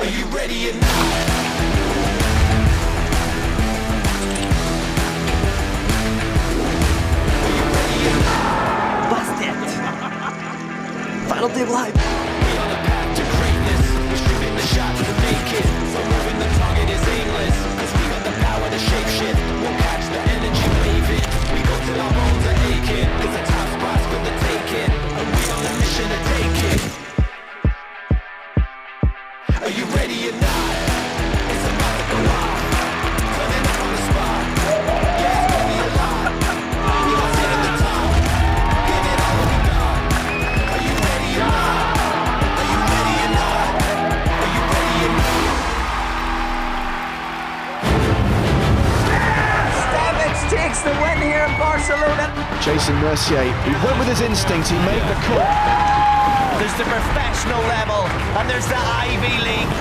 Are you ready or not? Final Team Live. We on the path to greatness. We're shooting the shot to make it. So moving the target is aimless. Cause we got the power to shape shift. We'll catch the energy waving. We go till our bones are aching. Cause the top spot's for the taking. And we on a mission to take it. Are you ready or not? It's about to go off. Turning up on the spot. Yeah, it's gonna be a lot. We gon' sit at the top. Give it all we got. Are you ready or not? Are you ready or not? Are you ready or not? Stamets takes the win here in Barcelona. Jason Mercier, he went with his instinct, he made the call. There's the professional level, and there's the Ivy League.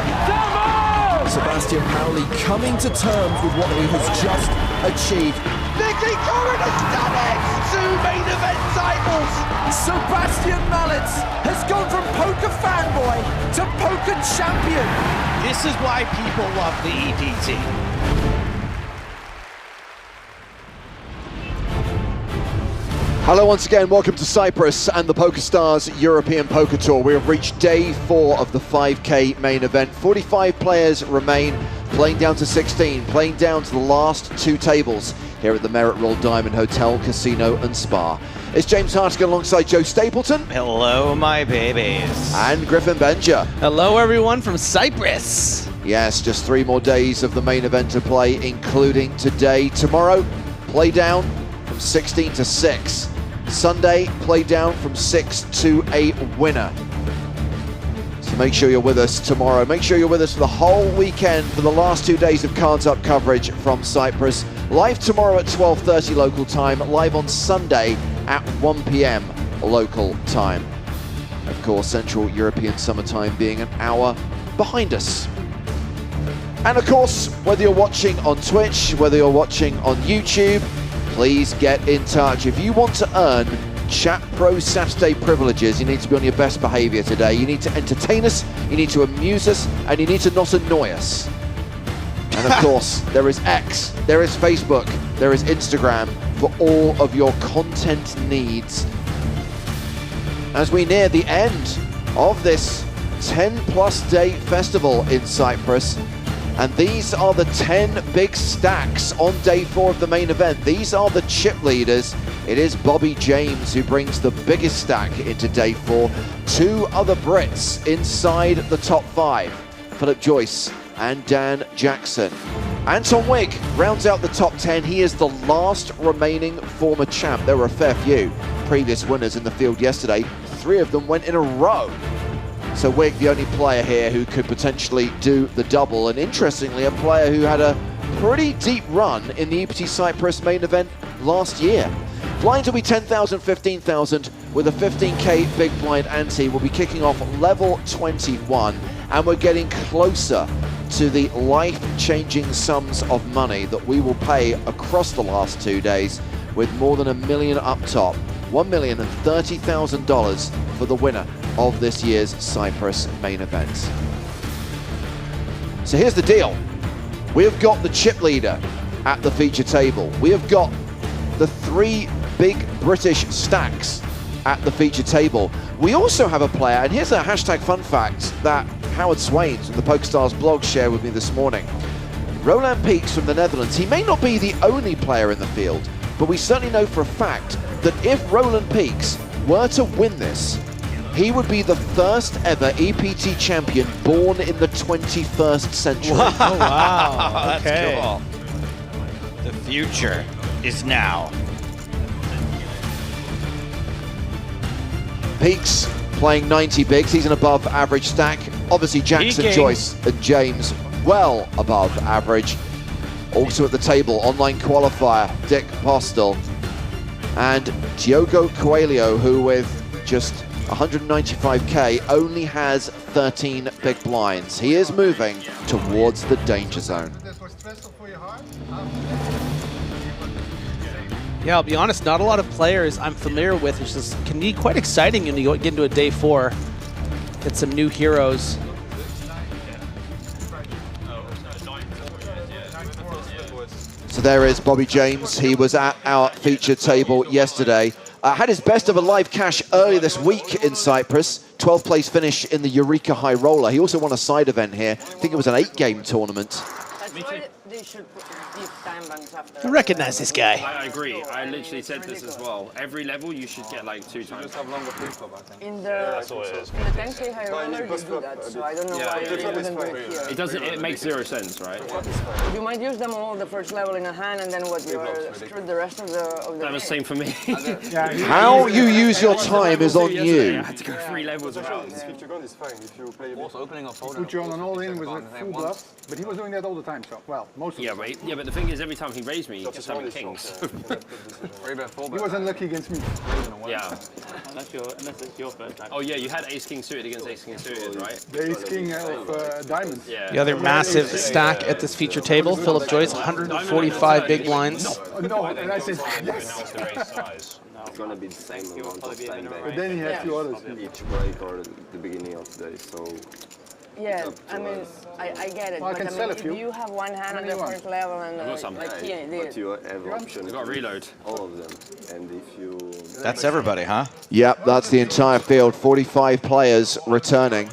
Sebastian Pauli coming to terms with what he has just achieved. Nicky Corrin has done it! 2 main event titles! Sebastian Mallets has gone from poker fanboy to poker champion. This is why people love the EDT. Hello once again, welcome to Cyprus and the PokerStars European Poker Tour. We have reached day 4 of the 5K main event. 45 players remain, playing down to 16, playing down to the last 2 tables here at the Merit Royal Diamond Hotel, Casino and Spa. It's James Hartigan alongside Joe Stapleton. Hello, my babies. And Griffin Benja. Hello, everyone from Cyprus. Yes, just 3 more days of the main event to play, including today. Tomorrow, play down from 16 to 6. Sunday, play down from 6 to a winner. So make sure you're with us tomorrow. Make sure you're with us for the whole weekend for the last 2 days of Cards Up coverage from Cyprus. Live tomorrow at 12:30 local time, live on Sunday at 1 p.m. local time. Of course, Central European summertime being an hour behind us. And of course, whether you're watching on Twitch, whether you're watching on YouTube, please get in touch. If you want to earn Chat Pro Saturday privileges, you need to be on your best behavior today. You need to entertain us, you need to amuse us, and you need to not annoy us. And of course, there is X, there is Facebook, there is Instagram for all of your content needs. As we near the end of this 10+ day festival in Cyprus, and these are the 10 big stacks on day 4 of the main event. These are the chip leaders. It is Bobby James who brings the biggest stack into day 4. 2 other Brits inside the top 5. Philip Joyce and Dan Jackson. Anton Wigg rounds out the top 10. He is the last remaining former champ. There were a fair few previous winners in the field yesterday. 3 of them went in a row. So Wigg, the only player here who could potentially do the double, and interestingly, a player who had a pretty deep run in the EPT Cyprus main event last year. Blinds will be 10,000, 15,000 with a 15k big blind ante. We'll be kicking off level 21, and we're getting closer to the life-changing sums of money that we will pay across the last 2 days, with more than $1 million up top. $1,030,000 for the winner of this year's Cyprus main event. So here's the deal. We've got the chip leader at the feature table. We have got the 3 big British stacks at the feature table. We also have a player, and here's a hashtag fun fact that Howard Swains from the PokerStars blog shared with me this morning. Roland Peaks from the Netherlands. He may not be the only player in the field, but we certainly know for a fact that if Roland Peaks were to win this, he would be the first ever EPT champion born in the 21st century. Wow. Oh, wow. That's okay. Cool. The future is now. Peaks playing 90 bigs. He's an above average stack. Obviously Jackson, Joyce and James well above average. Also at the table, online qualifier Dick Postel and Diogo Coelho, who with just 195k only has 13 big blinds. He is moving towards the danger zone. Yeah, I'll be honest, not a lot of players I'm familiar with, which is, can be quite exciting when you get into a day 4. Get some new heroes. So there is Bobby James. He was at our feature table yesterday. Had his best of a live cash earlier this week in Cyprus. 12th place finish in the Eureka High Roller. He also won a side event here. I think it was an 8-game tournament. They should give time banks after. I recognize this guy. I agree. I literally said this as well. Every level you should get like 2 times. In the 10K high roller, they do that, so I don't know why they wouldn't do it here. It doesn't. It makes 0 sense, right? You might use them all the first level in a hand, and then what you're screwed the rest of the That was the same for me. How you use your time is on you. I had to go 3 levels around. 50 gun is fine if you play Also opening up put you on an all-in with a full bluff, but he was doing that all the time, so, well, most of the time. Yeah, but the thing is, every time he raised me, he just having kings. He was unlucky against me. Yeah. Unless it's your first time. Oh yeah, you had ace king suited against ace king suited, right? The ace king of diamonds. Yeah. The other massive stack at this feature table, Philip Joyce, 145 big blinds. No, and I said, yes. It's gonna be the same amount of time back. But then he has 2 others. Each break or the beginning of the day, so... Yeah, I mean, I get it, Well, I but can I sell mean, a if few. you have one hand at the first level and like he did. But you have option. You got reload. All of them. And if you... That's everybody, huh? Yep, that's the entire field. 45 players returning.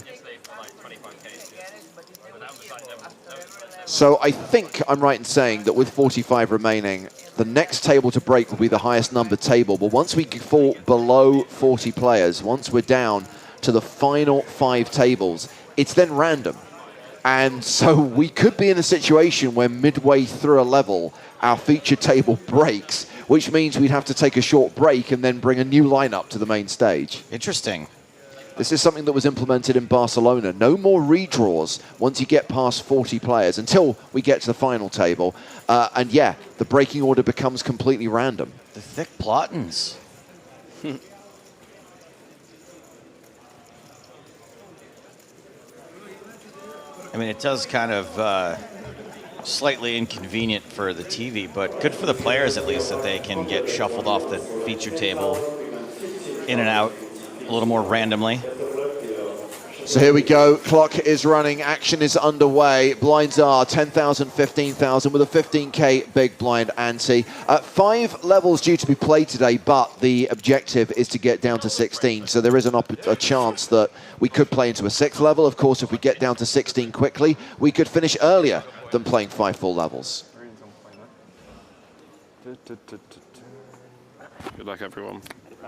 So I think I'm right in saying that with 45 remaining, the next table to break will be the highest numbered table. But once we fall below 40 players, once we're down to the final 5 tables, it's then random. And so we could be in a situation where midway through a level, our feature table breaks, which means we'd have to take a short break and then bring a new lineup to the main stage. Interesting. This is something that was implemented in Barcelona. No more redraws once you get past 40 players until we get to the final table. And yeah, the breaking order becomes completely random. The thick plottins. I mean, it does kind of slightly inconvenient for the TV, but good for the players at least that they can get shuffled off the feature table in and out a little more randomly. So here we go, clock is running, action is underway. Blinds are 10,000, 15,000 with a 15K big blind ante. 5 levels due to be played today, but the objective is to get down to 16. So there is a chance that we could play into a 6th level. Of course, if we get down to 16 quickly, we could finish earlier than playing 5 full levels. Good luck, everyone.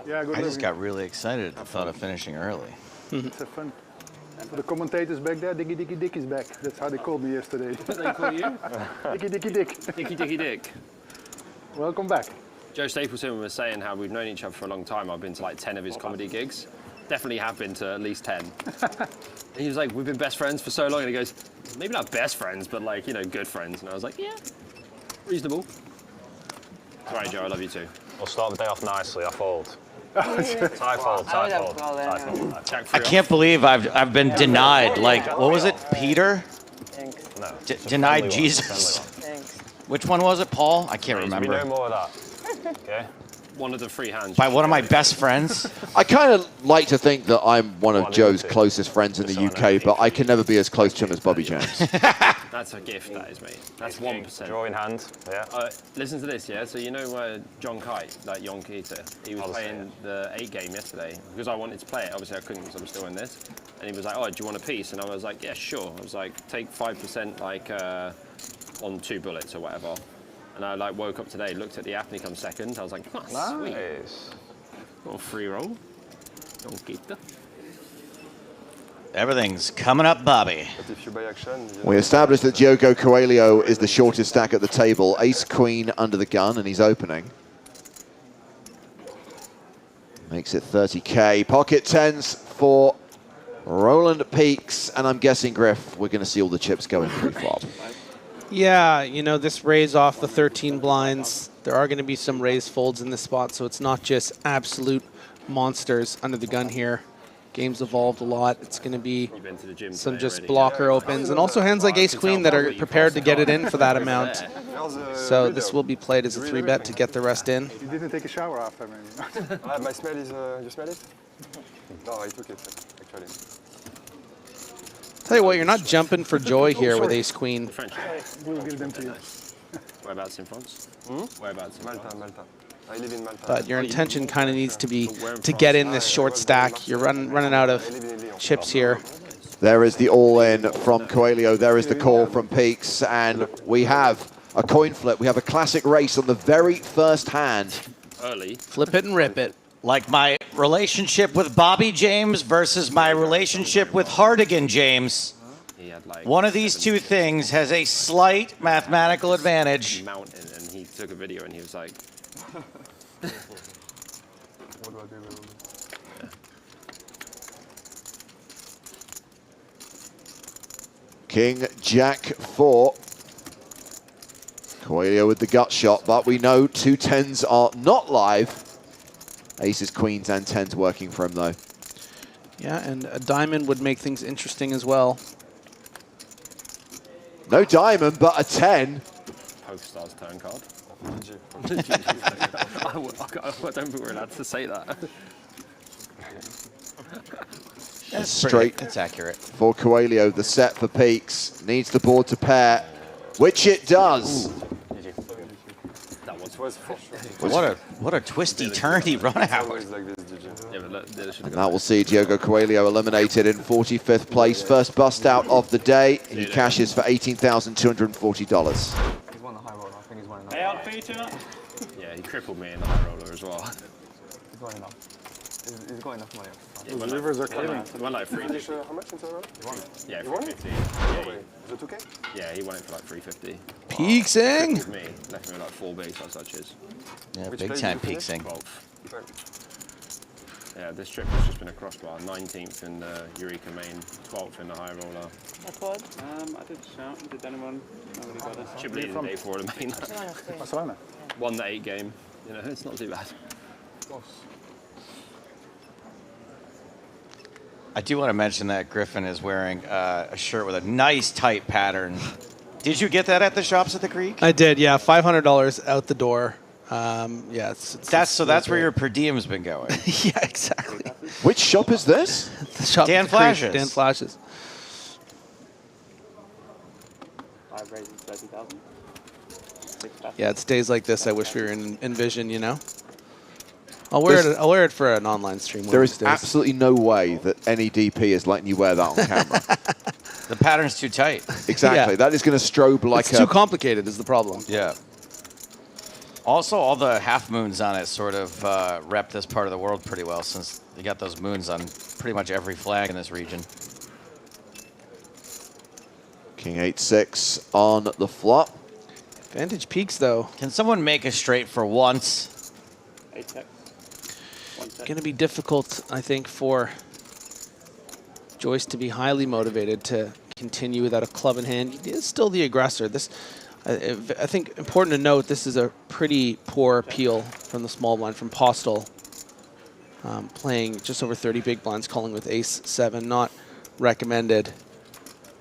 Yeah, good I just luck. got really excited at the thought of finishing early. It's a fun. For the commentators back there, Dicky Dicky Dick is back. That's how they called me yesterday. What they call you? Dicky Dicky Dick. Dicky Dicky Dick. Welcome back. Joe Stapleton was saying how we've known each other for a long time. I've been to like 10 of his comedy gigs. Definitely have been to at least 10. And he was like, we've been best friends for so long. And he goes, maybe not best friends, but like, you know, good friends. And I was like, yeah, reasonable. Sorry, Joe, I love you too. We'll start the day off nicely. I fold. Tie fold. I can't believe I've been denied. Like, what was it, Peter? No. Denied Jesus. Which one was it, Paul? I can't remember. We know more of that. Okay. One of the free hands. By one of my best friends. I kind of like to think that I'm one of Joe's closest friends in the UK, but I can never be as close to him as Bobby James. That's a gift, that is, mate. That's 1%. Draw in hand. Yeah. Listen to this, yeah? So you know John Kite, like Jon Keita, he was playing the 8 game yesterday because I wanted to play it. Obviously I couldn't because I'm still in this. And he was like, oh, do you want a piece? And I was like, yeah, sure. I was like, take 5% like on 2 bullets or whatever. And I like woke up today, looked at the app, and he comes second. I was like, oh, sweet. Nice. Got a free roll. Jon Keita. Everything's coming up, Bobby. But if you buy action, We established that Diogo Coelho is the shortest stack at the table. Ace Queen under the gun, and he's opening. Makes it 30K. Pocket tens for Roland Peaks, and I'm guessing, Griff, we're going to see all the chips going pre-flop. Yeah, you know, this raise off the 13 blinds, there are going to be some raise folds in this spot, so it's not just absolute monsters under the gun here. Game's evolved a lot. It's going to be some just blocker opens, and also hands like Ace-Queen that are prepared to get it in for that amount. So this will be played as a 3-bet to get the rest in. You didn't take a shower after, maybe. My smell is, you smell it? No, I took it, actually. Tell you what, you're not jumping for joy here with Ace-Queen. We'll give them to you. Whereabouts in France? Whereabouts in France? Malta. I live in Malta. But your intention kind of needs to be to get in this short stack. You're running out of chips here. There is the all-in from Coelho. There is the call from Peaks. And we have a coin flip. We have a classic race on the very first hand. Early. Flip it and rip it. Like my relationship with Bobby James versus my relationship with Hardigan James. He had like one of these two things has a slight mathematical advantage. Mountain, and he took a video and he was like, King Jack 4. Coelho with the gut shot, but we know 2 10s are not live. Aces, queens, and 10s working for him, though. Yeah, and a diamond would make things interesting as well. No diamond, but a 10. PokerStars turn card. I don't think we're allowed to say that. That's straight. That's accurate. For Coelho, the set for Peaks. Needs the board to pair, which it does. What a twisty, turny run out. And that will see Diogo Coelho eliminated in 45th place. First bust out of the day. He cashes for $18,240. Payout for you tonight? Yeah, he crippled me in the high roller as well. He's got enough. He's got enough money. Yeah, those rivers are killing. He won like 350. How much in total? Yeah, You won 350. it? Yeah, No way. Is it 2K? Yeah, he won it for like 350. Peaksing. With me, left me with like 4 bigs as such is. Yeah, big time Peaksing. 12th. Yeah, this trip has just been a crossbar. 19th in the Eureka main, 12th in the high roller. That's what? I did shout. Did anyone? Nobody got it. Chip lead in day 4 of the main. Barcelona. Won the 8 game. You know, it's not too bad. I do want to mention that Griffin is wearing a shirt with a nice tight pattern. Did you get that at the shops at the Creek? I did, yeah. $500 out the door. Yeah, that's where your per diem's been going. Yeah, exactly. Which shop is this? The shop Dan at the Creek. Flashes. Dan Flashes. 5 raises 30,000. Yeah, it's days like this I wish we were in Envision, you know? I'll wear it for an online stream. There is absolutely no way that any DP is letting you wear that on camera. The pattern's too tight. Exactly. Yeah. That is going to strobe like it's too complicated is the problem. Yeah. Also, all the half moons on it sort of rep this part of the world pretty well, since you got those moons on pretty much every flag in this region. King 8-6 on the flop. Vantage peaks, though. Can someone make a straight for once? 8 checks. Going to be difficult, I think, for Joyce to be highly motivated to continue without a club in hand. He is still the aggressor. This, I think, important to note, this is a pretty poor peel from the small blind from Postel. Playing just over 30 big blinds, calling with ace-7, not recommended.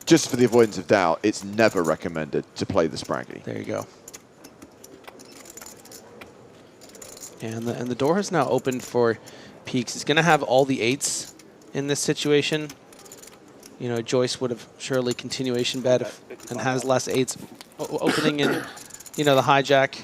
Just for the avoidance of doubt, it's never recommended to play the Spraggy. There you go. And the door has now opened for Peaks. He's going to have all the 8s in this situation. You know, Joyce would have surely continuation bet and has less 8s opening in, you know, the hijack.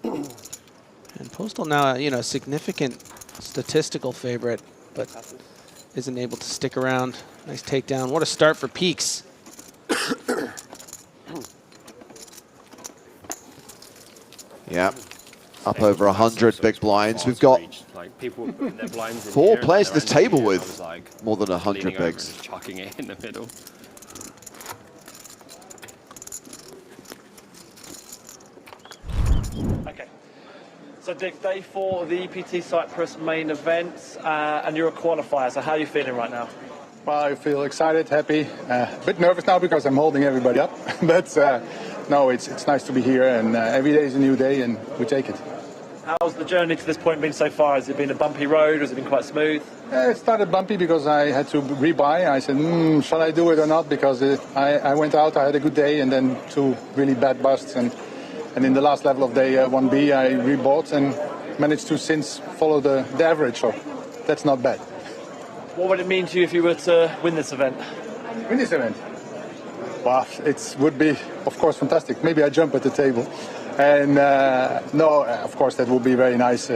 And Postal now, you know, a significant statistical favorite, but isn't able to stick around. Nice takedown. What a start for Peaks. Yeah, up over 100 big blinds. We've got like people putting their blinds in 4 here, players at they're this only table here, with I was like more than 100 leaning over and bigs. just chucking it in the middle. Okay. So Dick, day 4 of the EPT Cyprus main event, and you're a qualifier. So how are you feeling right now? Well, I feel excited, happy, a bit nervous now because I'm holding everybody up. But no, it's nice to be here, and every day is a new day, and we take it. How's the journey to this point been so far? Has it been a bumpy road? Has it been quite smooth? It started bumpy because I had to rebuy. I said, shall I do it or not? Because I went out, I had a good day, and then 2 really bad busts. And in the last level of day 1B, I rebought, and managed to since follow the average, so that's not bad. What would it mean to you if you were to win this event? Win this event? Well, it would be, of course, fantastic. Maybe I jump at the table. And no, of course, that would be very nice.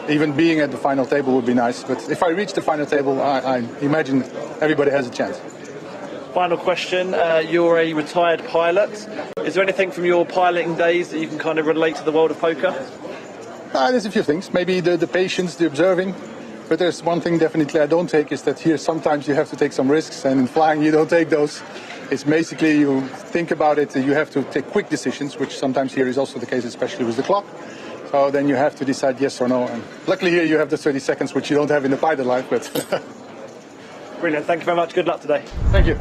Even being at the final table would be nice. But if I reach the final table, I imagine everybody has a chance. Final question. You're a retired pilot. Is there anything from your piloting days that you can kind of relate to the world of poker? There's a few things. Maybe the patience, the observing. But there's one thing definitely I don't take is that here sometimes you have to take some risks, and in flying you don't take those. It's basically you think about it, you have to take quick decisions, which sometimes here is also the case, especially with the clock. So then you have to decide yes or no. And luckily here you have the 30 seconds, which you don't have in the pilot life. But Brilliant. Thank you very much. Good luck today. Thank you.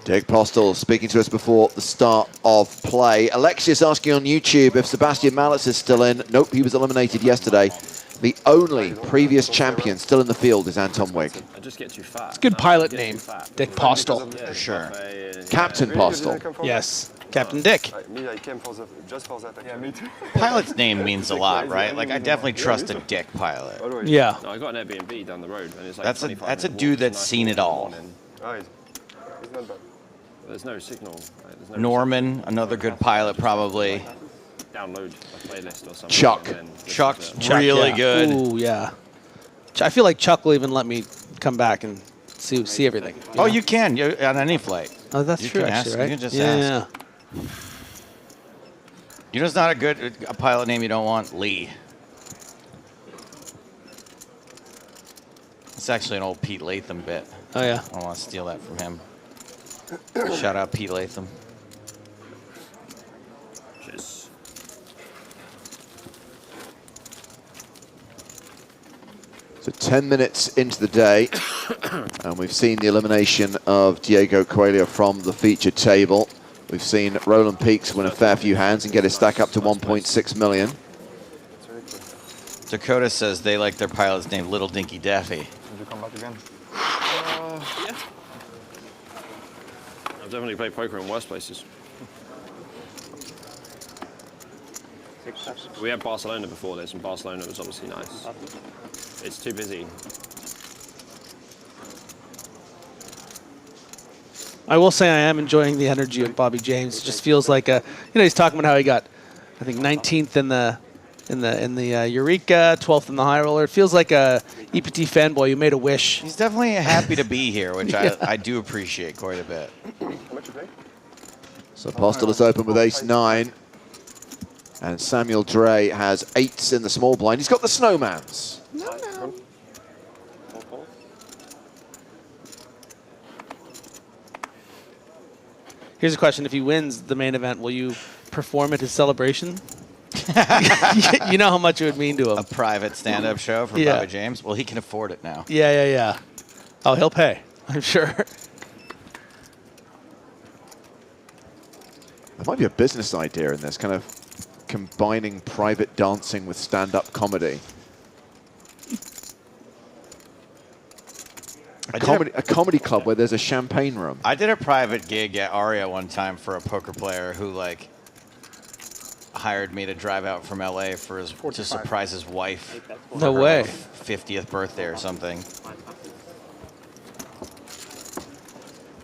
Dick Postel speaking to us before the start of play. Alexius asking on YouTube if Sebastian Mallets is still in. Nope, he was eliminated yesterday. The only previous champion still in the field is Anton Wigg. I just get too fat. It's a good pilot name, Dick Postel. For sure. Captain Postel. Yes, Captain Dick. Me, I came for just for that. Yeah, me too. Pilot's name means a lot, right? Like, I definitely trust a Dick pilot. Yeah. No, I got an Airbnb down the road, and it's like That's a dude that's seen it all. Oh, it's not bad. There's no signal. There's no Norman, another good pilot, probably. Download a playlist or something. Chuck. Chuck's really good. Ooh, yeah. I feel like Chuck will even let me come back and see everything. Oh, you can. You're on any flight. Oh, that's You true, can actually, ask. right? You can just Yeah, ask. You know, it's not a pilot name you don't want? Lee. It's actually an old Pete Latham bit. Oh, yeah. I want to steal that from him. Shout out Pete Latham. Cheers. So 10 minutes into the day, and we've seen the elimination of Diego Coelho from the featured table. We've seen Roland Peaks win a fair few hands and get his stack up to 1.6 million. Dakota says they like their pilots named Little Dinky Daffy. Did you come back again? Yeah. I've definitely played poker in worse places. We had Barcelona before this, and Barcelona was obviously nice. It's too busy. I will say I am enjoying the energy of Bobby James. It just feels like he's talking about how he got, I think, 19th in the Eureka, 12th in the high roller. It feels like a EPT fanboy who made a wish. He's definitely happy to be here, which Yeah. I do appreciate quite a bit. So Postel is open with ace-9. And Samuel Dre has 8s in the small blind. He's got the snowmans. Here's a question. If he wins the main event, will you perform at his celebration? You know how much it would mean to him. A private stand-up show for Yeah. Bobby James? Well, he can afford it now. Yeah. Oh, he'll pay, I'm sure. There might be a business idea in this, kind of combining private dancing with stand-up comedy. A comedy club where there's a champagne room. I did a private gig at Aria one time for a poker player who hired me to drive out from LA for to surprise his wife. No for her, way. 50th birthday or something.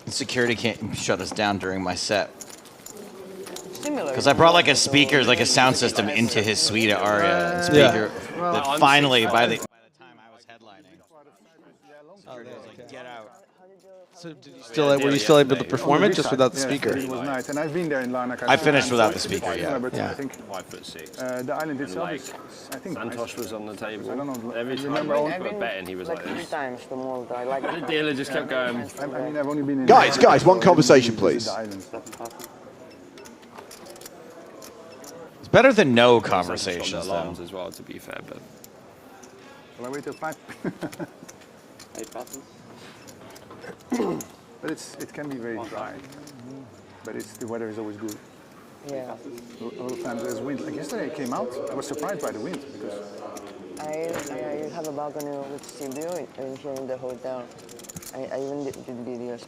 Security can't shut us down during my set. Because I brought a speaker, a sound system into his suite at Aria. And speaker that finally, by the time I was headlining, security was like, get out. So were you still able to perform it just without the speaker? It was nice, and I've been there in Larnaca. I finished without the speaker, yeah. But Yeah. I think 5'6". the island And itself is, I think, Santosh was on the table. I don't know. Every time remember I put a bet in, he was like Three this. times the Malta. I like The dealer just kept going. I mean, I've only been in Guys, one conversation, please. The island. It's better than no From conversations, the though. alarms as well, to be fair. But Will I wait till 5? But it can be very dry. But the weather is always good. Yeah. A lot of times there's wind. Like yesterday, I came out. I was surprised by the wind because I have a balcony with sea view here in the hotel. I even did videos.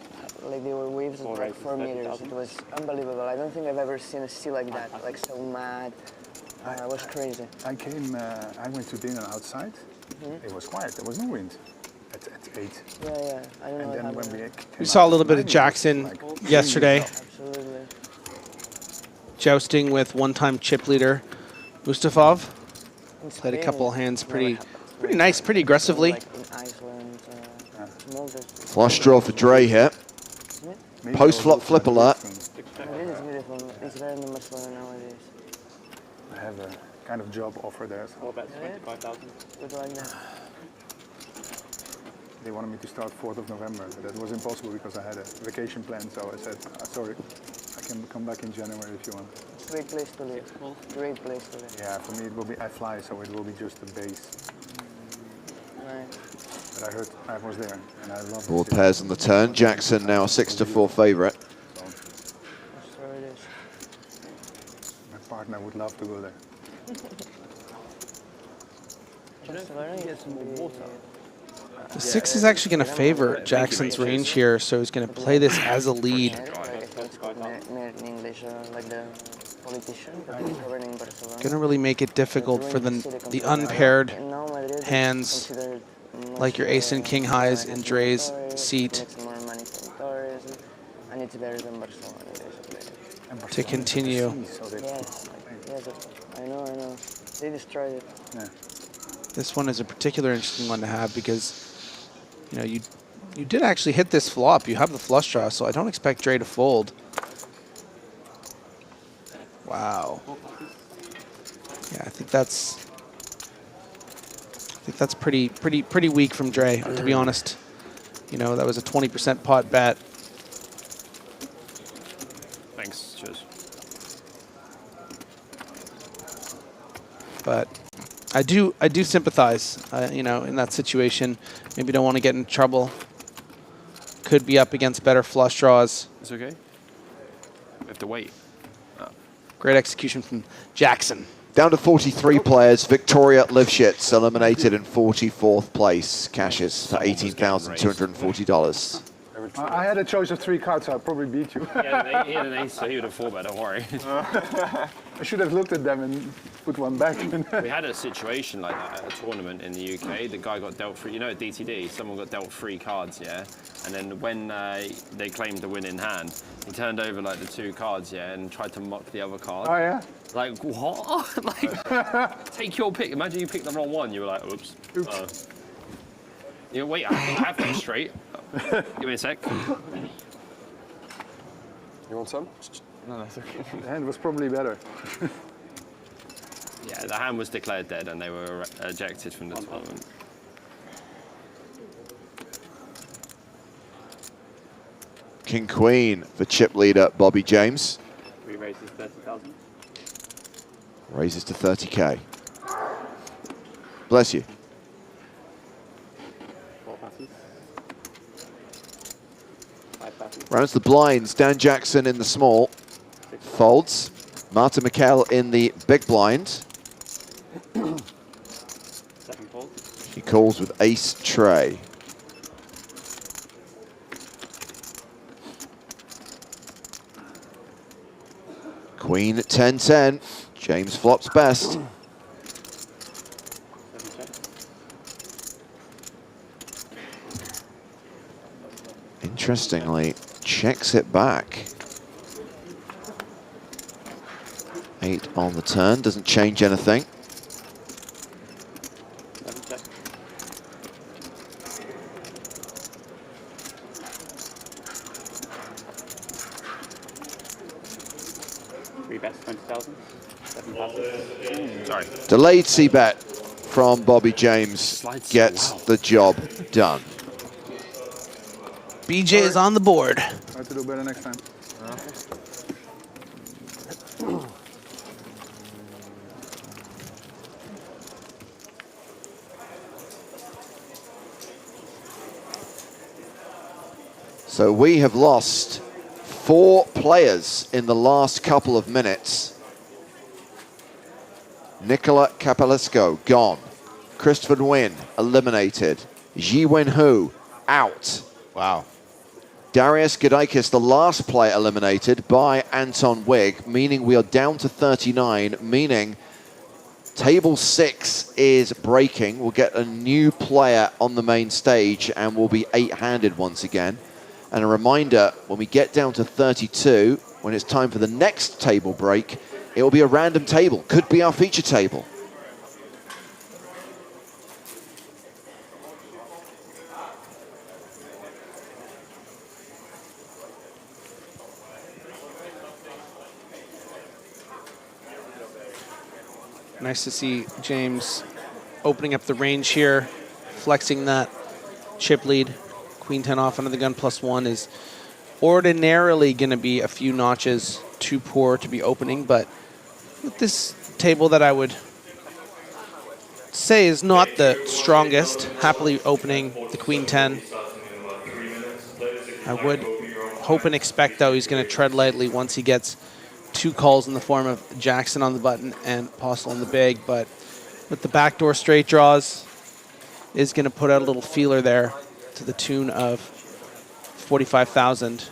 There were waves of 4 meters. It was unbelievable. I don't think I've ever seen a sea like that. So mad. It was crazy. I went to dinner outside. It was quiet. There was no wind at 8. Yeah. I don't know. And then when We saw a little bit of Jackson yesterday. Absolutely. Jousting with one-time chip leader Mustafov. Played a couple of hands pretty nice, pretty aggressively. Flush draw for Dre here. Post flop flip alert. It is beautiful. It's very much fun nowadays. I have a kind of job offer there. So. What about 25,000? Good like that. They wanted me to start 4th of November, but that was impossible because I had a vacation plan. So I said, sorry, I can come back in January if you want. Great place to live. Great place to live. Yeah, for me it will be, I fly, so it will be just a base. Right. But I heard I was there, and I love Board pairs on the turn. Jackson now 6-4 favourite. So it is. My partner would love to go there. Get some more water. The 6 is actually going to favor Jackson's range here, so he's going to play this as a lead. In English, like the politician, but he's governing Barcelona. Going to really make it difficult for the unpaired hands like your ace and king highs in Dre's seat to continue. Yes, I know. They destroyed it. Yeah. This one is a particular interesting one to have because, you know, you did actually hit this flop. You have the flush draw, so I don't expect Dre to fold. Wow. Yeah, I think that's pretty weak from Dre, to be honest. You know, that was a 20% pot bet. Thanks. Cheers. But I do sympathize, you know, in that situation. Maybe don't want to get in trouble. Could be up against better flush draws. It's okay. We have to wait. Oh. Great execution from Jackson. Down to 43 players. Victoria Livshits eliminated in 44th place. Cashes for $18,240. I had a choice of 3 cards, so I'd probably beat you. Yeah, he had an ace, so he would have 4-bet, don't worry. I should have looked at them and put one back. We had a situation like that at a tournament in the UK. The guy got dealt 3, you know, at DTD, someone got dealt 3 cards, yeah? And then when they claimed the win in hand, he turned over like the 2 cards, yeah, and tried to mock the other card. Oh, yeah? Like, what? Like, take your pick. Imagine you picked the wrong one. You were like, oops. You know, wait, I have that straight. Give me a sec. You want some? No, that's okay. The hand was probably better. Yeah, the hand was declared dead and they were ejected from the tournament. King Queen for chip leader Bobby James. We raised this 30,000. Raises to 30K. Bless you. 4 passes. 5 passes. Rounds the blinds. Dan Jackson in the small. Folds. Martin McKell in the big blind. 7 fold. He calls with ace tray. Queen 10-10. James flops best. Interestingly, checks it back. 8 on the turn, doesn't change anything. Rebets 20,000. 7 passes. Sorry. Delayed c-bet from Bobby James gets the job done. BJ is on the board. Try to do better next time. So we have lost 4 players in the last couple of minutes. Nicola Capelesco, gone. Christopher Nguyen, eliminated. Ji Wen-Hu, out. Wow. Darius Godikis, the last player eliminated by Anton Wigg, meaning we are down to 39, meaning Table 6 is breaking. We'll get a new player on the main stage and we'll be 8-handed once again. And a reminder, when we get down to 32, when it's time for the next table break, it will be a random table. Could be our feature table. Nice to see James opening up the range here, flexing that chip lead. Queen 10 off under the gun +1 is ordinarily going to be a few notches too poor to be opening, but with this table that I would say is not the strongest, happily opening the Queen 10. I would hope and expect, though, he's going to tread lightly once he gets 2 calls in the form of Jackson on the button and Postle on the big, but with the backdoor straight draws, is going to put out a little feeler there to the tune of 45,000.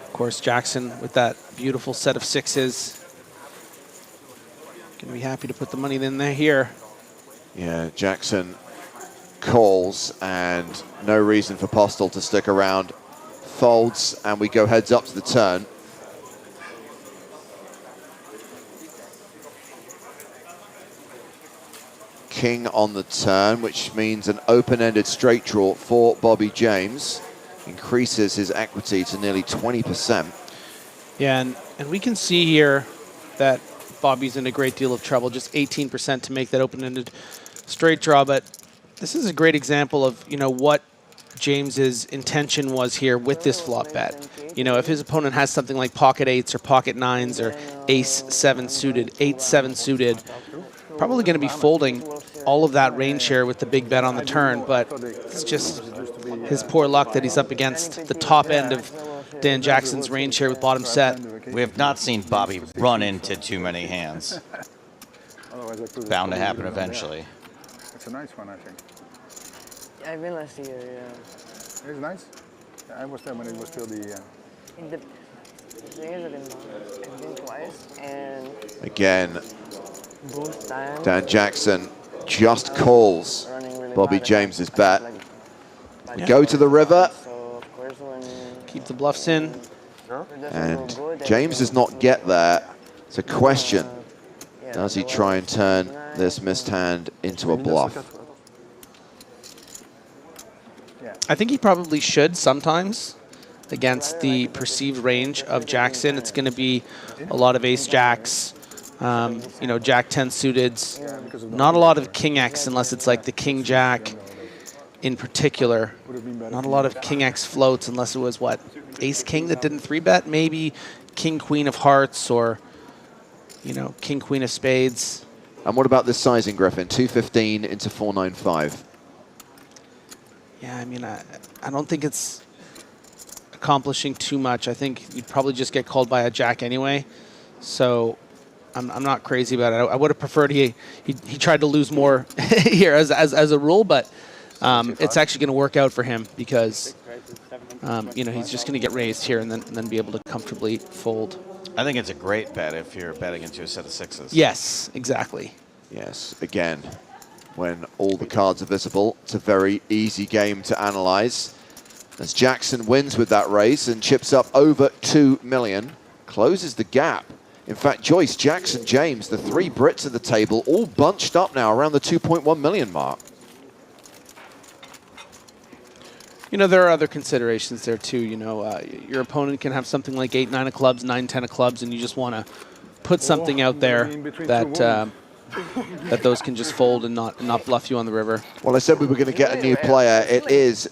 Of course, Jackson with that beautiful set of 6s. Going to be happy to put the money in there here. Yeah, Jackson calls and no reason for Postle to stick around. Folds and we go heads up to the turn. King on the turn, which means an open-ended straight draw for Bobby James. Increases his equity to nearly 20%. Yeah, and we can see here that Bobby's in a great deal of trouble, just 18% to make that open-ended straight draw, but this is a great example of, you know, what James's intention was here with this flop bet. You know, if his opponent has something like pocket 8s or pocket 9s or ace 7 suited, 8-7 suited, probably going to be folding all of that range share with the big bet on the turn, but it's just his poor luck that he's up against the top end of Dan Jackson's range share with bottom set. We have not seen Bobby run into too many hands. Bound to happen eventually. It's a nice one, I think. I've been last year, yeah. It's nice. I was there when it was still the... The thing is that I've been twice, and... Again, both times, Dan Jackson just calls Bobby James's bet. We go to the river. Keep the bluffs in. And James does not get there. It's a question. Does he try and turn this missed hand into a bluff? I think he probably should sometimes against the perceived range of Jackson. It's going to be a lot of ace-jacks, you know, jack-10 suiteds. Not a lot of king-x unless it's like the king-jack in particular. Not a lot of king-x floats unless it was, what, ace-king that didn't 3-bet? Maybe king-queen of hearts or, you know, king-queen of spades. And what about this sizing, Griffin? 215 into 495. Yeah, I mean, I don't think it's accomplishing too much. I think you'd probably just get called by a jack anyway. So I'm not crazy about it. I would have preferred he tried to lose more here as a rule, but it's actually going to work out for him because you know, he's just going to get raised here and then be able to comfortably fold. I think it's a great bet if you're betting into a set of 6s. Yes, exactly. Yes, again, when all the cards are visible, it's a very easy game to analyze. As Jackson wins with that raise and chips up over 2 million, closes the gap. In fact, Joyce, Jackson, James, the 3 Brits at the table, all bunched up now around the 2.1 million mark. You know, there are other considerations there too. You know, your opponent can have something like 8-9 of clubs, 9-10 of clubs, and you just want to put something out there that that those can just fold and not bluff you on the river. Well, I said we were going to get a new player. It is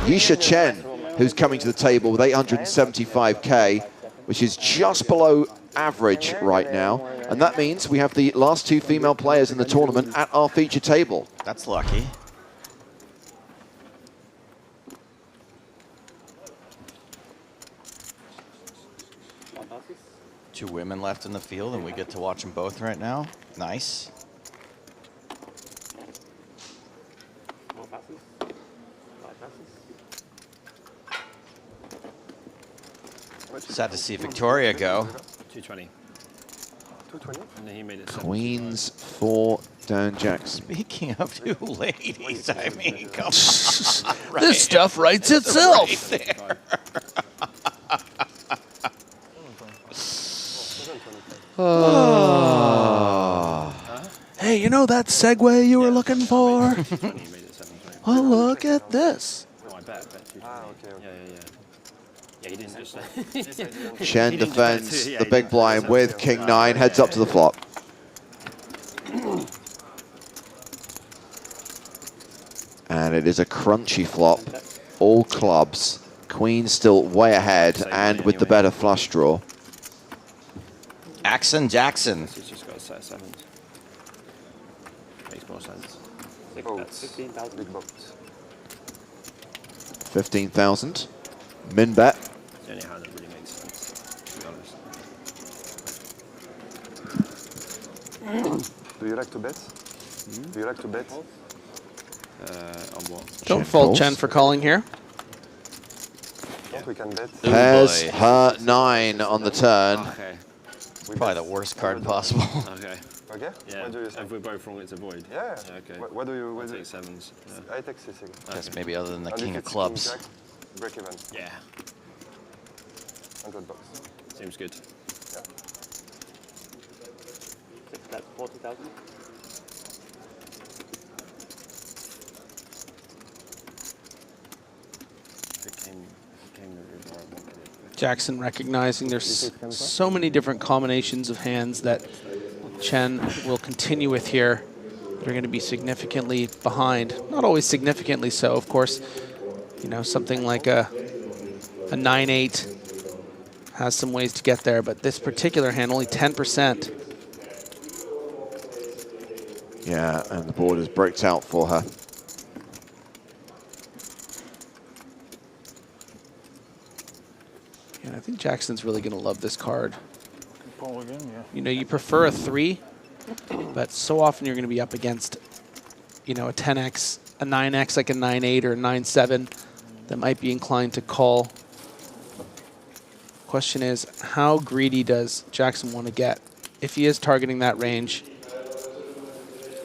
Yisha Chen who's coming to the table with 875K, which is just below average right now. And that means we have the last 2 female players in the tournament at our feature table. That's lucky. Two women left in the field, and we get to watch them both right now. Nice. Sad to see Victoria go. 220. 220? And then he made it. Queens for Dan Jackson. Speaking of two ladies, I mean, come on. This stuff writes itself. Right there. Hey, you know that segue you were looking for? Well, look at this. No, I bet. Okay. Yeah, he didn't just Chen defends the big blind with King 9, heads up to the flop. And it is a crunchy flop. All clubs. Queen still way ahead and with the better flush draw. Jackson. He's just got a set of sevens. Makes more sense. Boats. 15,000. Big boats. 15,000. Min bet. The only hand that really makes sense, to be honest. Do you like to bet? Do you like to bet? On what? Don't fault Chen for calling here. We can bet. Pairs her 9 on the turn. Okay. Probably the worst card possible. Okay. Okay? Yeah. What do you say? If we're both wrong, it's a void. Yeah. Okay. What do you... I'll take sevens. Yeah. I take 6. Guess maybe other than the And if king of it's clubs. King Jack, break even. Yeah. 100 bucks. Seems good. Yeah. That's 40,000. Jackson recognizing there's so many different combinations of hands that Chen will continue with here. They're going to be significantly behind. Not always significantly so, of course. You know, something like a 9-8 has some ways to get there, but this particular hand, only 10%. Yeah, and the board is bricked out for her. Yeah, I think Jackson's really going to love this card. Paul again, yeah. You know, you prefer a 3, but so often you're going to be up against, you know, a 10x, a 9x, like a 9-8 or a 9-7 that might be inclined to call. Question is, how greedy does Jackson want to get? If he is targeting that range,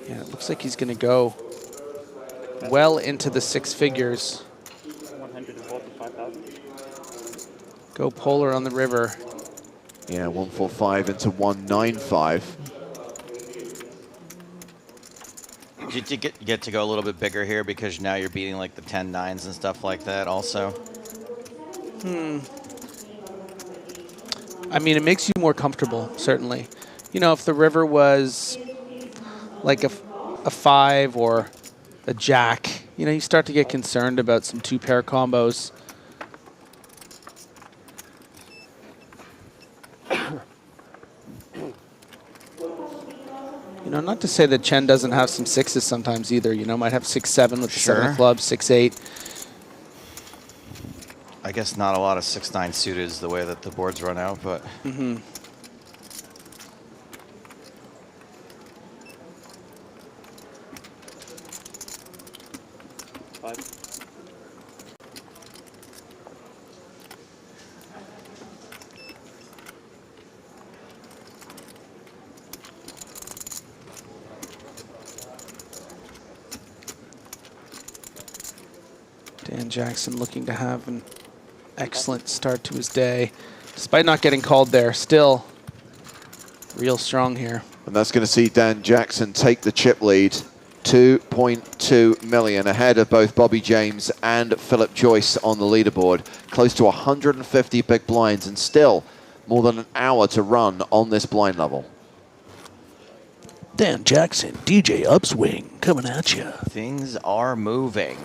yeah, it looks like he's going to go well into the 6 figures. 145,000. Go polar on the river. Yeah, 145 into 195. Did you get to go a little bit bigger here because now you're beating like the 10-9s and stuff like that also? I mean, it makes you more comfortable, certainly. You know, if the river was like a 5 or a jack, you know, you start to get concerned about some 2-pair combos. You know, not to say that Chen doesn't have some 6s sometimes either. You know, might have 6-7 with the 7 of clubs, 6-8. I guess not a lot of 6-9 suited is the way that the boards run out, but. Dan Jackson looking to have an excellent start to his day. Despite not getting called there, still real strong here. And that's going to see Dan Jackson take the chip lead. 2.2 million ahead of both Bobby James and Philip Joyce on the leaderboard. Close to 150 big blinds and still more than an hour to run on this blind level. Dan Jackson, DJ Upswing, coming at you. Things are moving.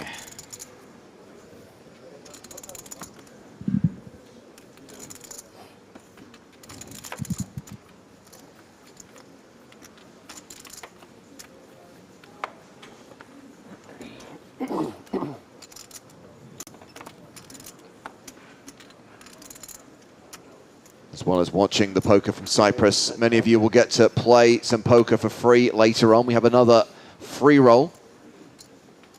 As well as watching the poker from Cyprus, many of you will get to play some poker for free later on. We have another free roll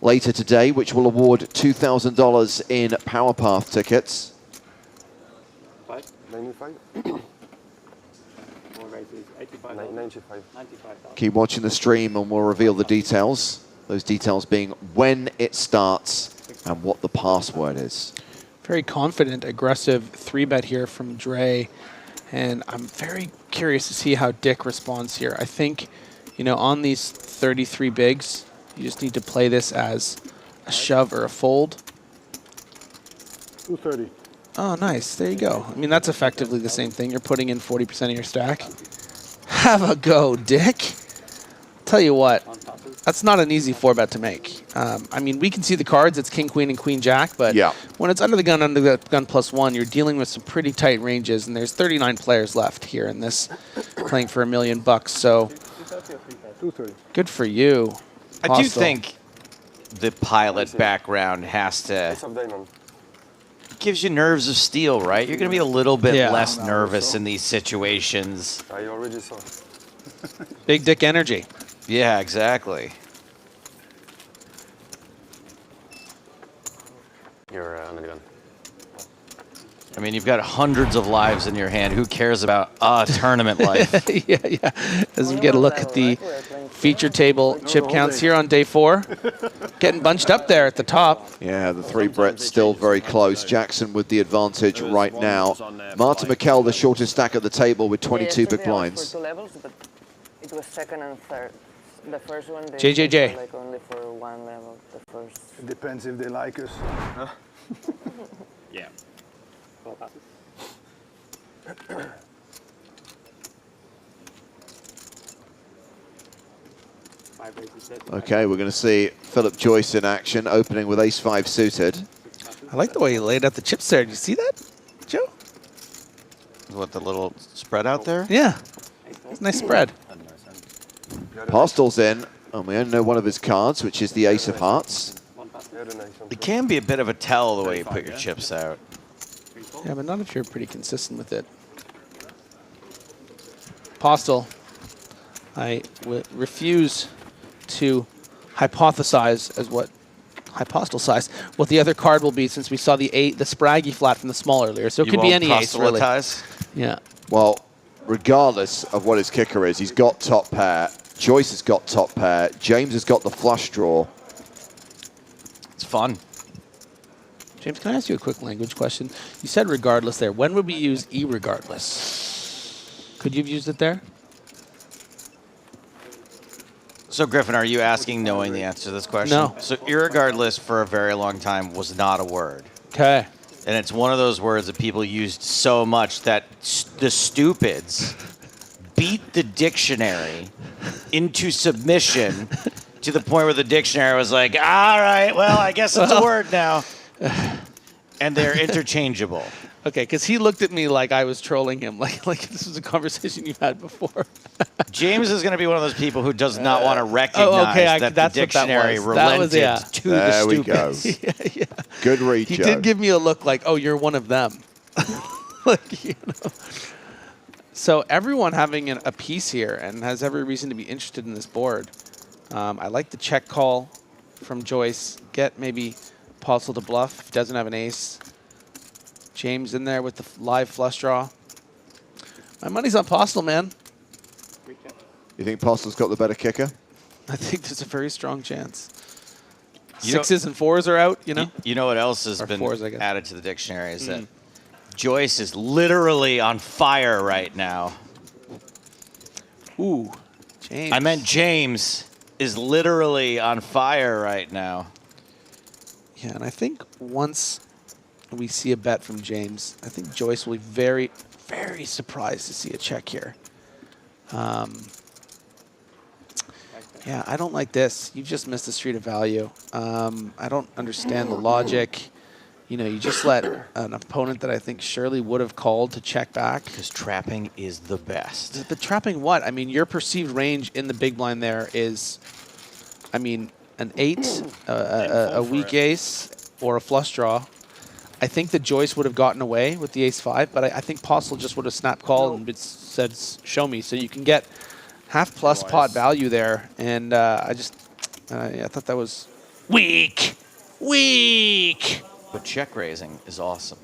later today, which will award $2,000 in Power Path tickets. 95? 95. Keep watching the stream and we'll reveal the details. Those details being when it starts and what the password is. Very confident, aggressive 3-bet here from Dre. And I'm very curious to see how Dick responds here. I think, you know, on these 33 bigs, you just need to play this as a shove or a fold. 230. Oh, nice. There you go. I mean, that's effectively the same thing. You're putting in 40% of your stack. Have a go, Dick. Tell you what, that's not an easy 4-bet to make. I mean, we can see the cards. It's king, queen, and queen, jack. But when it's under the gun +1, you're dealing with some pretty tight ranges. And there's 39 players left here in this, playing for $1 million. So good for you. I do think the pilot background has to... gives you nerves of steel, right? You're going to be a little bit less nervous in these situations. I already saw. Big dick energy. Yeah, exactly. You're under the gun. I mean, you've got hundreds of lives in your hand. Who cares about a tournament life? yeah. As we get a look at the feature table chip counts here on day 4. Getting bunched up there at the top. Yeah, the 3 Bretts still very close. Jackson with the advantage right now. Martin McKell, the shortest stack at the table with 22 big blinds. For 2 levels, but it was second and third. The first one, they JJJ. like only for 1 level. The first. It depends if they like us. Yeah. Okay, we're going to see Philip Joyce in action, opening with ace-5 suited. I like the way he laid out the chips there. Did you see that, Joe? What, the little spread out there? Yeah. It's a nice spread. Postel's in, and we only know one of his cards, which is the ace of hearts. It can be a bit of a tell the way you put your chips out. Yeah, but not if you're pretty consistent with it. Postel, I refuse to hypothesize what the other card will be, since we saw the Spraggy flat from the small earlier. So it could be any ace, really. Yeah. Well, regardless of what his kicker is, he's got top pair. Joyce has got top pair. James has got the flush draw. It's fun. James, can I ask you a quick language question? You said regardless there. When would we use irregardless? Could you have used it there? So, Griffin, are you asking knowing the answer to this question? No. So, irregardless for a very long time was not a word. Okay. And it's one of those words that people used so much that the stupids beat the dictionary into submission to the point where the dictionary was like, all right, well, I guess it's a word now. And they're interchangeable. Okay, because he looked at me like I was trolling him, like this was a conversation you've had before. James is going to be one of those people who does not want to recognize that the dictionary relented to the stupids. There we go. Good read, He Joe. did give me a look like, oh, you're one of them. Like, you know. So everyone having a piece here and has every reason to be interested in this board. I like the check call from Joyce. Get maybe Postel to bluff if he doesn't have an ace. James in there with the live flush draw. My money's on Postel, man. You think Postel's got the better kicker? I think there's a very strong chance. 6s and 4s are out, you know? You know what else has been added to the dictionary is that Joyce is literally on fire right now. Ooh, James. I meant James is literally on fire right now. Yeah, and I think once we see a bet from James, I think Joyce will be very, very surprised to see a check here. Yeah, I don't like this. You just missed the street of value. I don't understand the logic. You know, you just let an opponent that I think surely would have called to check back. Because trapping is the best. But trapping what? I mean, your perceived range in the big blind there is, I mean, an 8, a weak ace, or a flush draw. I think that Joyce would have gotten away with the ace-5, but I think Postel just would have snap called and said, show me. So you can get half plus pot value there. And I thought that was weak. Weak. But check raising is awesome.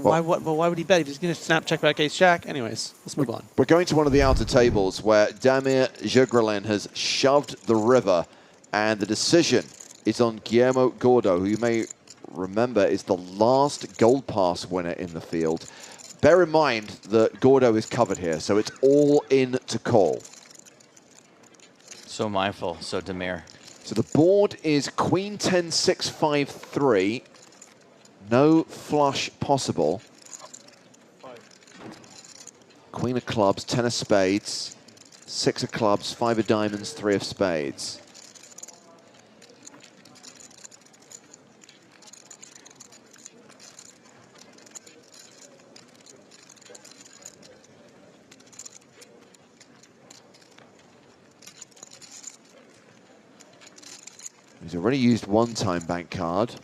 But why would he bet? If he's going to snap check back ace jack? Anyways, let's move on. We're going to one of the outer tables where Damir Jogrelin has shoved the river, and the decision is on Guillermo Gordo, who you may remember is the last Gold Pass winner in the field. Bear in mind that Gordo is covered here, so it's all in to call. So mindful, so Damir. So the board is Queen 10, 6, 5, 3. No flush possible. Queen of clubs, 10 of spades, 6 of clubs, 5 of diamonds, 3 of spades. He's already used one time bank card.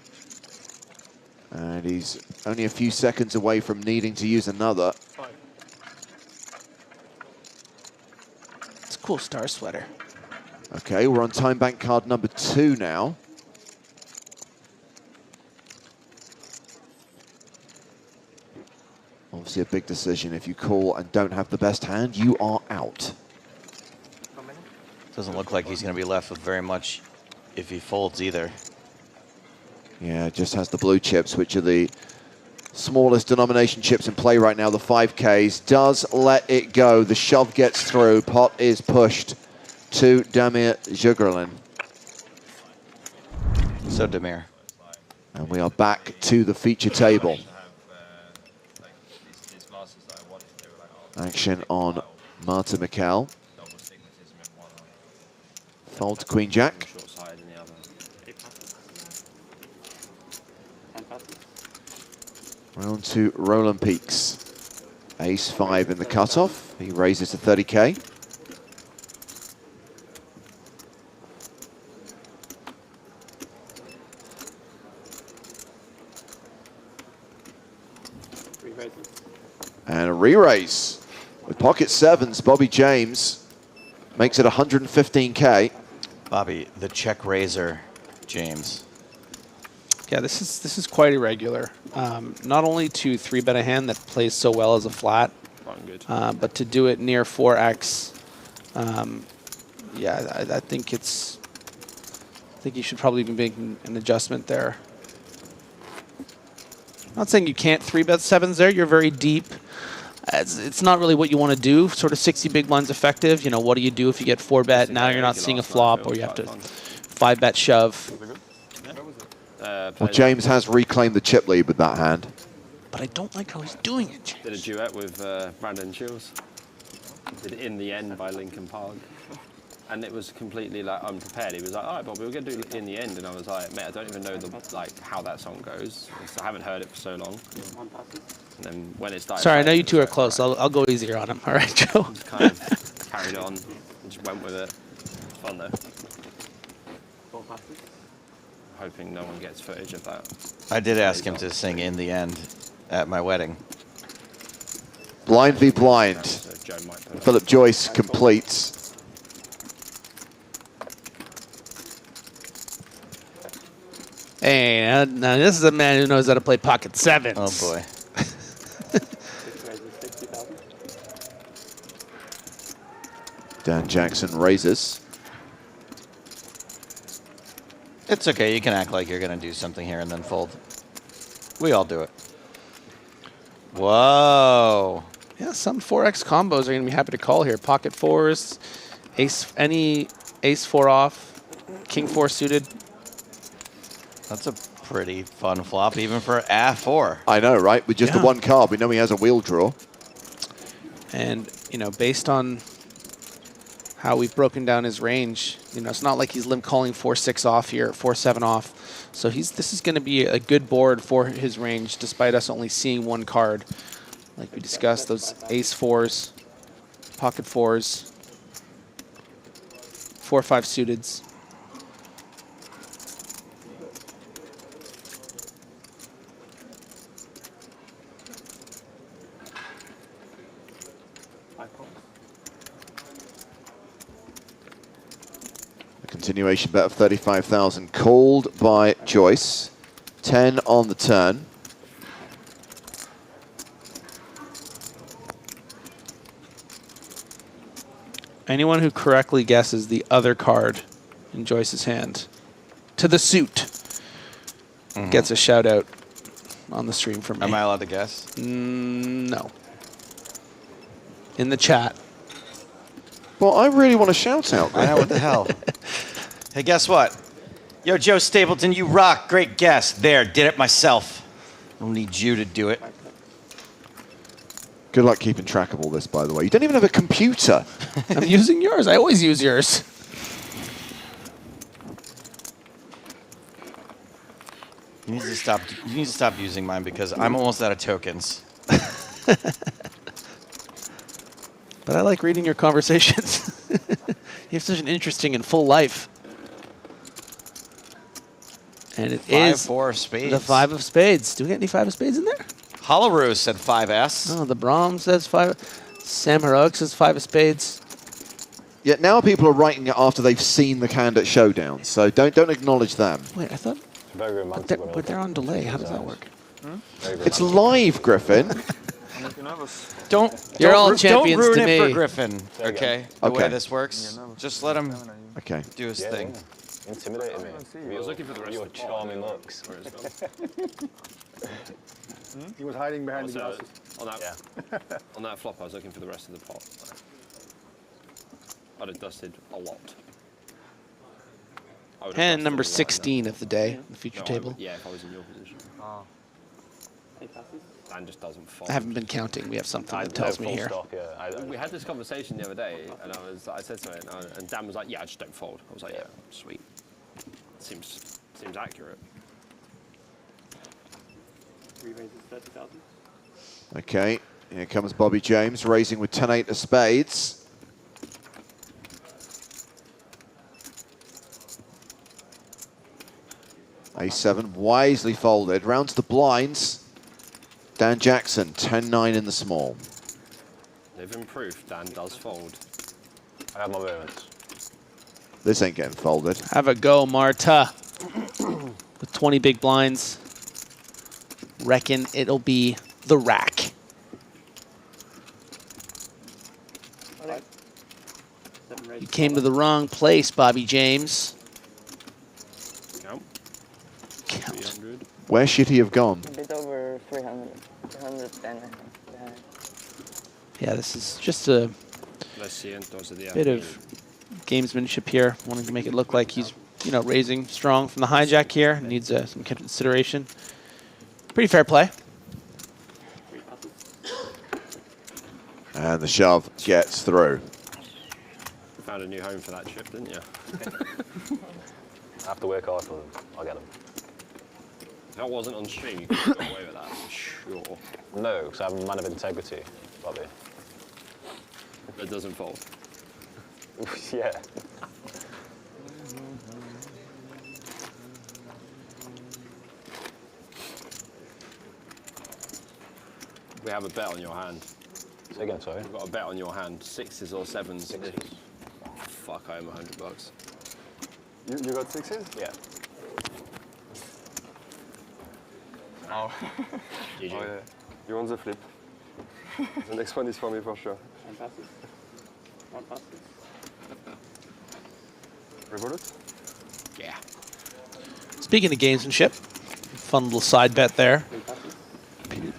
And he's only a few seconds away from needing to use another. It's a cool star sweater. Okay, we're on time bank card number 2 now. Obviously a big decision. If you call and don't have the best hand, you are out. Doesn't look like he's going to be left with very much if he folds either. Yeah, just has the blue chips, which are the smallest denomination chips in play right now, the 5Ks. Does let it go. The shove gets through. Pot is pushed to Damir Jogrelin. So Damir. And we are back to the feature table. Action on Marta Mikkel. Fold to Queen Jack. Round to Roland Peaks. Ace 5 in the cutoff. He raises to 30K. And a re-raise. With pocket sevens, Bobby James makes it 115K. Bobby, the check raiser, James. Yeah, this is quite irregular. Not only to 3-bet a hand that plays so well as a flat, but to do it near 4x. Yeah, I think it's. I think you should probably be making an adjustment there. I'm not saying you can't 3-bet sevens there. You're very deep. It's not really what you want to do. Sort of 60 big blinds effective. You know, what do you do if you get 4-bet? Now you're not seeing a flop, or you have to 5-bet shove. Well, James has reclaimed the chip lead with that hand. But I don't like how he's doing it, James. Did a duet with Brandon Shields. Did In the End by Linkin Park. And it was completely like unprepared. He was like, all right, Bob, we're going to do In the End. And I was like, mate, I don't even know how that song goes. I haven't heard it for so long. And then when it started... Sorry, I know you two are close. I'll go easier on him. All right, Joe. Just kind of carried on and just went with it. It's fun, though. Hoping no one gets footage of that. I did ask him to sing In the End at my wedding. Blind v blind. Philip Joyce completes. Hey, now this is a man who knows how to play pocket sevens. Oh boy. Dan Jackson raises. It's okay. You can act like you're going to do something here and then fold. We all do it. Whoa. Yeah, some 4x combos are going to be happy to call here. Pocket fours, any ace 4 off, king 4 suited. That's a pretty fun flop, even for A4. I know, right? With just the one card, we know he has a wheel draw. And, you know, based on how we've broken down his range, you know, it's not like he's limp calling 4-6 off here, 4-7 off. So this is going to be a good board for his range, despite us only seeing one card. Like we discussed, those ace 4s, pocket 4s, 4-5 suiteds. Continuation bet of 35,000 called by Joyce. 10 on the turn. Anyone who correctly guesses the other card in Joyce's hand to the suit gets a shout out on the stream from me. Am I allowed to guess? No. In the chat. Well, I really want to shout out. I know, what the hell. Hey, guess what? Yo, Joe Stapleton, you rock. Great guess. There, did it myself. I don't need you to do it. Good luck keeping track of all this, by the way. You don't even have a computer. I'm using yours. I always use yours. You need to stop. You need to stop using mine because I'm almost out of tokens. But I like reading your conversations. You have such an interesting and full life. And it is 5-4 of spades. The 5 of spades. Do we get any 5 of spades in there? Hollaroo said 5S. Oh, the Brahm says 5. Sam Heroic says 5 of spades. Yet now people are writing it after they've seen the hand at Showdown, so don't acknowledge them. Wait, I thought... Very romantic. But they're on delay. How does that work? It's live, Griffin. You're all champions don't ruin to me. it for Griffin, okay? The Okay. way this works. Just let him do his thing. Intimidating me. I was looking for the rest Your of the pot. charming looks. He was hiding behind the Also, glasses. on that flop, I was looking for the rest of the pot. I'd have dusted a lot. I would have Hand dusted number a lot in 16 of the day, the feature No, table. yeah, if I was in your position. Dan just doesn't fold. I haven't been counting. We have something that tells me here. We had this conversation the other day, and I said to him, and Dan was like, "Yeah, I just don't fold." I was like, "Yeah, sweet. Seems accurate." Okay, here comes Bobby James, raising with 10-8 of spades. A7 wisely folded, round to the blinds. Dan Jackson, 10-9 in the small. They've improved. Dan does fold. I have my moments. This ain't getting folded. Have a go, Marta. With 20 big blinds. Reckon it'll be the rack. You came to the wrong place, Bobby James. Count. Where should he have gone? A bit over 300. 310. Yeah, this is just a bit of gamesmanship here. Wanting to make it look like he's, raising strong from the hijack here. Needs some consideration. Pretty fair play. And the shove gets through. You found a new home for that chip, didn't you? I have to work hard for them. I'll get them. If that wasn't on stream, you could have got away with that, for sure. No, because I'm a man of integrity, Bobby. That doesn't fold. Yeah. We have a bet on your hand. Say again, sorry. We've got a bet on your hand. 6s or 7s. 6s. Oh, fuck, I owe him $100. You got 6s? Yeah. Oh. GG. Oh, yeah. You want the flip. The next one is for me for sure. Revolut? Yeah. Speaking of gamesmanship, fun little side bet there.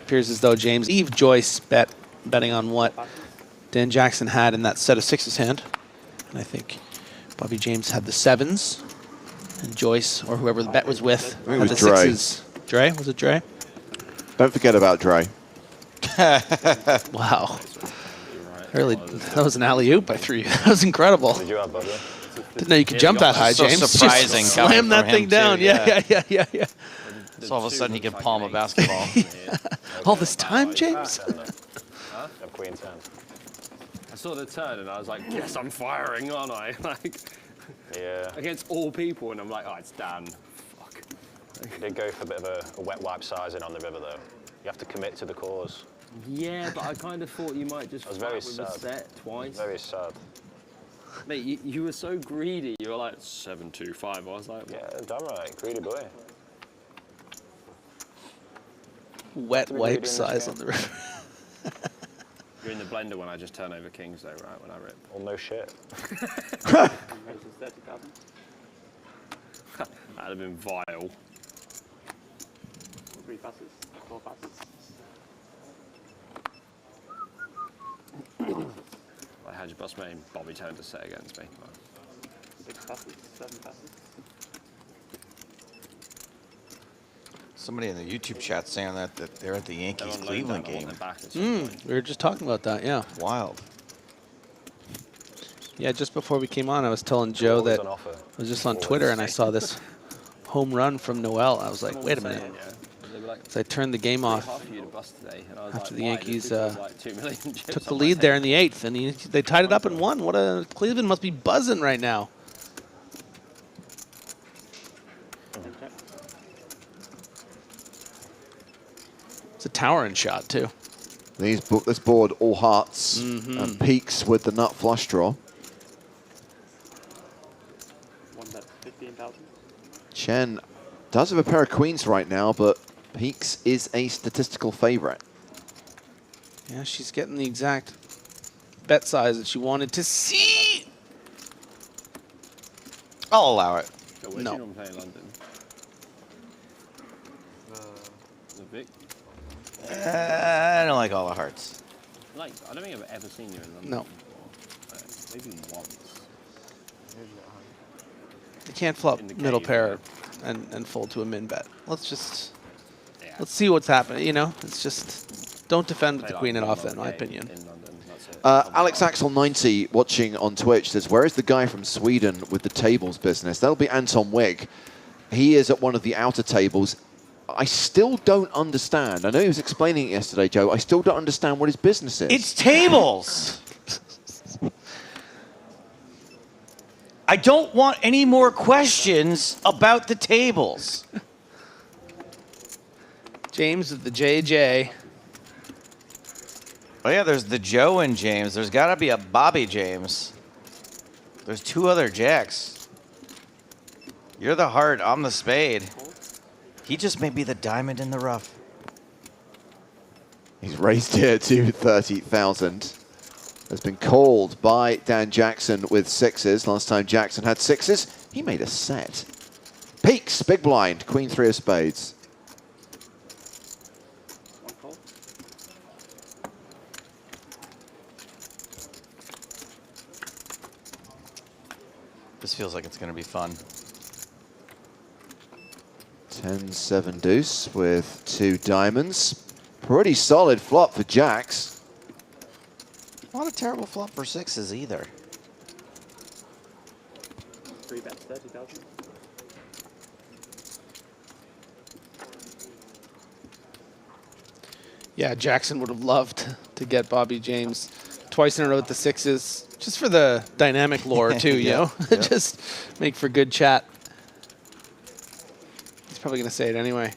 Appears as though James Eve Joyce betting on what Dan Jackson had in that set of 6s hand. And I think Bobby James had the 7s. And Joyce, or whoever the bet was with, I think it had was the Dre. 6s. Dre? Was it Dre? Don't forget about Dre. Wow. Really, that was an alley-oop I threw you. That was incredible. Did you have, Bobby? Didn't know you could jump that high, so James. surprising Just coming slam that from thing him, down. too, Yeah. So all of a sudden he can palm a basketball. All this time, James? Huh? Have queen 10. I saw the turn and I was like, yes, I'm firing, aren't I? Like, Yeah. against all people, and I'm like, oh, it's Dan. Fuck. Did go for a bit of a wet wipe sizing on the river, though. You have to commit to the cause. Yeah, but I kind of thought you might just I was very fight with the sad. set twice. Very sad. Mate, you were so greedy. You were like 7-2-5. I was like, Yeah, damn right. Greedy boy. Wet To be wipe greedy in this size game. on the river. You're in the blender when I just turn over kings, though, right? When I rip. Well, no shit. That'd have been vile. 3 passes, 4 passes. Like, how'd you bust me? Bobby turned to set against me. 6 passes, 7 passes. Somebody in the YouTube chat saying that they're at the Yankees-Cleveland game. We were just talking about that, yeah. Wild. Yeah, just before we came on, I was telling Joe that I was just on Twitter and I saw this home run from Noel. I was like, wait a minute. So I turned the game off after the Yankees took the lead there in the 8th, and they tied it up and won. Cleveland must be buzzing right now. It's a towering shot, too. This board, all hearts, and peaks with the nut flush draw. One bet 15,000. Chen does have a pair of queens right now, but peaks is a statistical favorite. Yeah, she's getting the exact bet size that she wanted to see. I'll allow it. No. Play in London? The Vic? I don't like all the hearts. Like, I don't think I've ever seen you in London. No. Maybe once. You can't flop middle pair and fold to a min bet. Let's see what's happening. You know, it's just don't defend with the queen and off. In my opinion. Alex Axel 90 watching on Twitch says, "Where is the guy from Sweden with the tables business?" That'll be Anton Wigg. He is at one of the outer tables. I still don't understand. I know he was explaining it yesterday, Joe. I still don't understand what his business is. It's tables. I don't want any more questions about the tables. James of the JJ. Oh yeah, there's the Joe and James. There's got to be a Bobby James. There's 2 other Jacks. You're the heart, I'm the spade. He just may be the diamond in the rough. He's raised here to 30,000. Has been called by Dan Jackson with 6s. Last time Jackson had 6s, he made a set. Peaks, big blind, queen 3 of spades. This feels like it's going to be fun. 10-7 deuce with 2 diamonds. Pretty solid flop for Jacks. Not a terrible flop for 6s either. 3 bets 30,000. Yeah, Jackson would have loved to get Bobby James twice in a row with the 6s, just for the dynamic lore too, you know? Just make for good chat. He's probably going to say it anyway.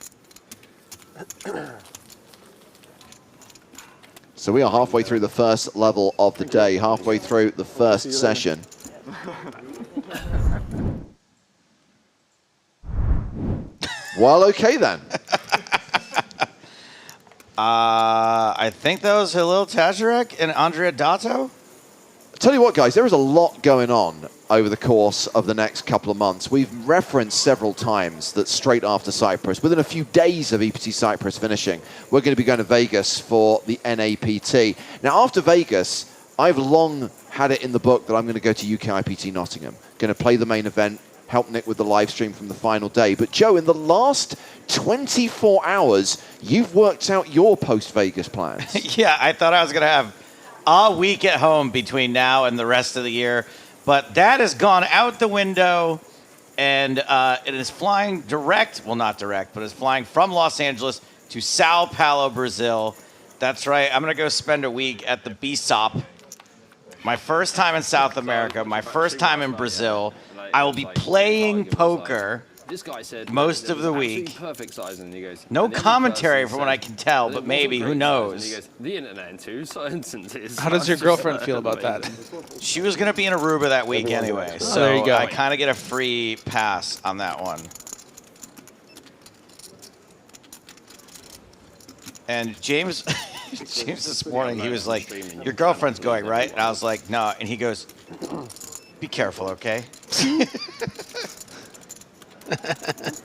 So we are halfway through the first level of the day, halfway through the first session. Well, okay then. I think that was Halil Tazarek and Andrea Dato. Tell you what, guys, there is a lot going on over the course of the next couple of months. We've referenced several times that straight after Cyprus, within a few days of EPT Cyprus finishing, we're going to be going to Vegas for the NAPT. Now, after Vegas, I've long had it in the book that I'm going to go to UK IPT Nottingham, going to play the main event, help Nick with the live stream from the final day. But Joe, in the last 24 hours, you've worked out your post-Vegas plans. Yeah, I thought I was going to have a week at home between now and the rest of the year. But that has gone out the window, and it is flying direct, well, not direct, but it's flying from Los Angeles to Sao Paulo, Brazil. That's right. I'm going to go spend a week at the BSOP. My first time in South America, my first time in Brazil. I will be playing poker This guy said most of the week. Perfect size, and he goes. No commentary from what I can tell, but maybe, who knows? And he goes, the internet in 2 sentences. How does your girlfriend feel about that? She was going to be in Aruba that week anyway, so there you go. I kind of get a free pass on that one. And James James this morning, he was like, your girlfriend's going, right? And I was like, no. And he goes, be careful, okay?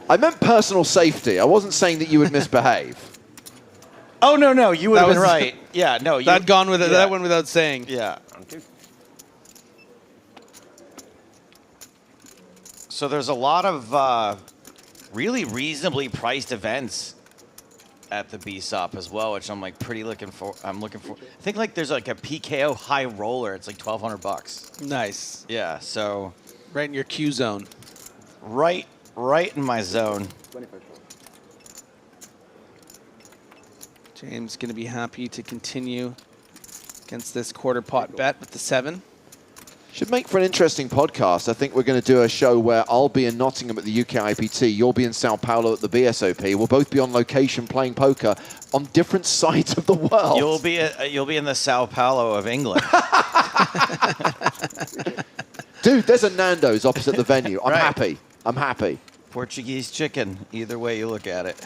I meant personal safety. I wasn't saying that you would misbehave. Oh, no, you would have been right. Yeah, no. That gone with it. That went without saying. Yeah. So there's a lot of really reasonably priced events at the BSOP as well, which I'm like looking for. I think like there's like a PKO high roller. It's like $1,200. Nice. Yeah. So right in your Q zone. Right in my zone. James going to be happy to continue against this quarter pot bet with the 7. Should make for an interesting podcast. I think we're going to do a show where I'll be in Nottingham at the UK IPT, you'll be in Sao Paulo at the BSOP. We'll both be on location playing poker on different sides of the world. You'll be in the Sao Paulo of England. Dude, there's a Nando's opposite the venue. I'm Right. happy. I'm happy. Portuguese chicken, either way you look at it.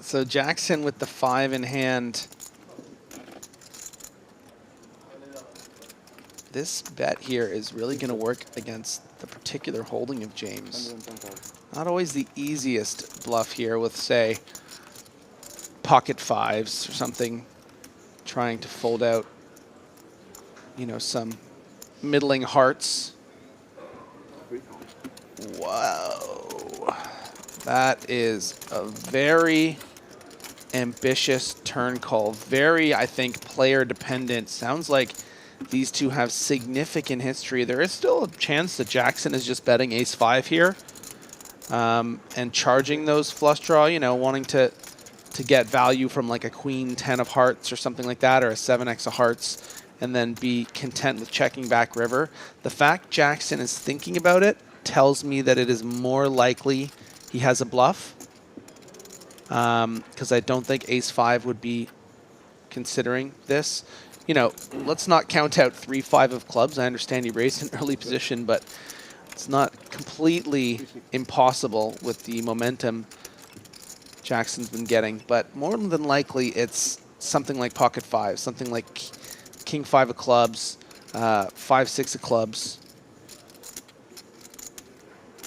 So Jackson with the 5 in hand. This bet here is really going to work against the particular holding of James. Not always the easiest bluff here with, say, pocket 5s or something, trying to fold out, you know, some middling hearts. Wow. That is a very ambitious turn call. Very, I think, player dependent. Sounds like these two have significant history. There is still a chance that Jackson is just betting ace-5 here and charging those flush draw, you know, wanting to get value from like a queen 10 of hearts or something like that, or a 7x of hearts, and then be content with checking back river. The fact Jackson is thinking about it tells me that it is more likely he has a bluff, because I don't think ace-5 would be considering this. You know, let's not count out 3-5 of clubs. I understand he raised an early position, but it's not completely impossible with the momentum Jackson's been getting. But more than likely, it's something like pocket 5, something like king 5 of clubs, 5-6 of clubs.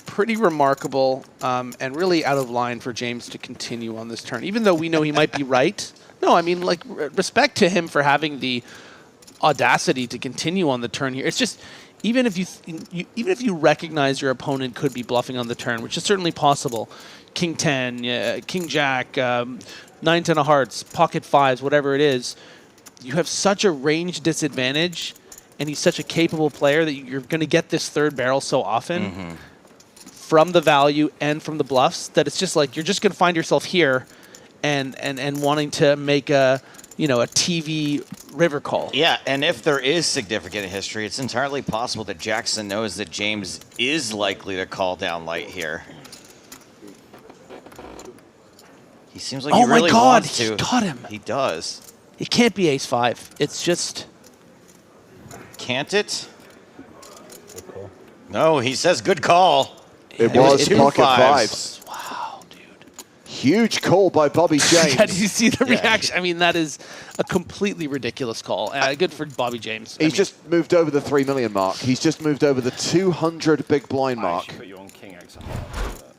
Pretty remarkable and really out of line for James to continue on this turn, even though we know he might be right. No, I mean, like, respect to him for having the audacity to continue on the turn here. It's just, even if you recognize your opponent could be bluffing on the turn, which is certainly possible, king 10, king jack, 9-10 of hearts, pocket 5s, whatever it is, you have such a range disadvantage, and he's such a capable player that you're going to get this third barrel so often from the value and from the bluffs that it's just like you're just going to find yourself here and wanting to make a, you know, a TV river call. Yeah, and if there is significant history, it's entirely possible that Jackson knows that James is likely to call down light here. He seems like he really wants to. Oh my God, he got him. He does. It can't be ace-5. It's just... Can't it? No, he says good call. It was two pocket fives. 5s. Wow, dude. Huge call by Bobby James. Did you see the reaction? I mean, that is a completely ridiculous call. Good for Bobby James. He's just moved over the 3 million mark. He's just moved over the 200 big blind mark.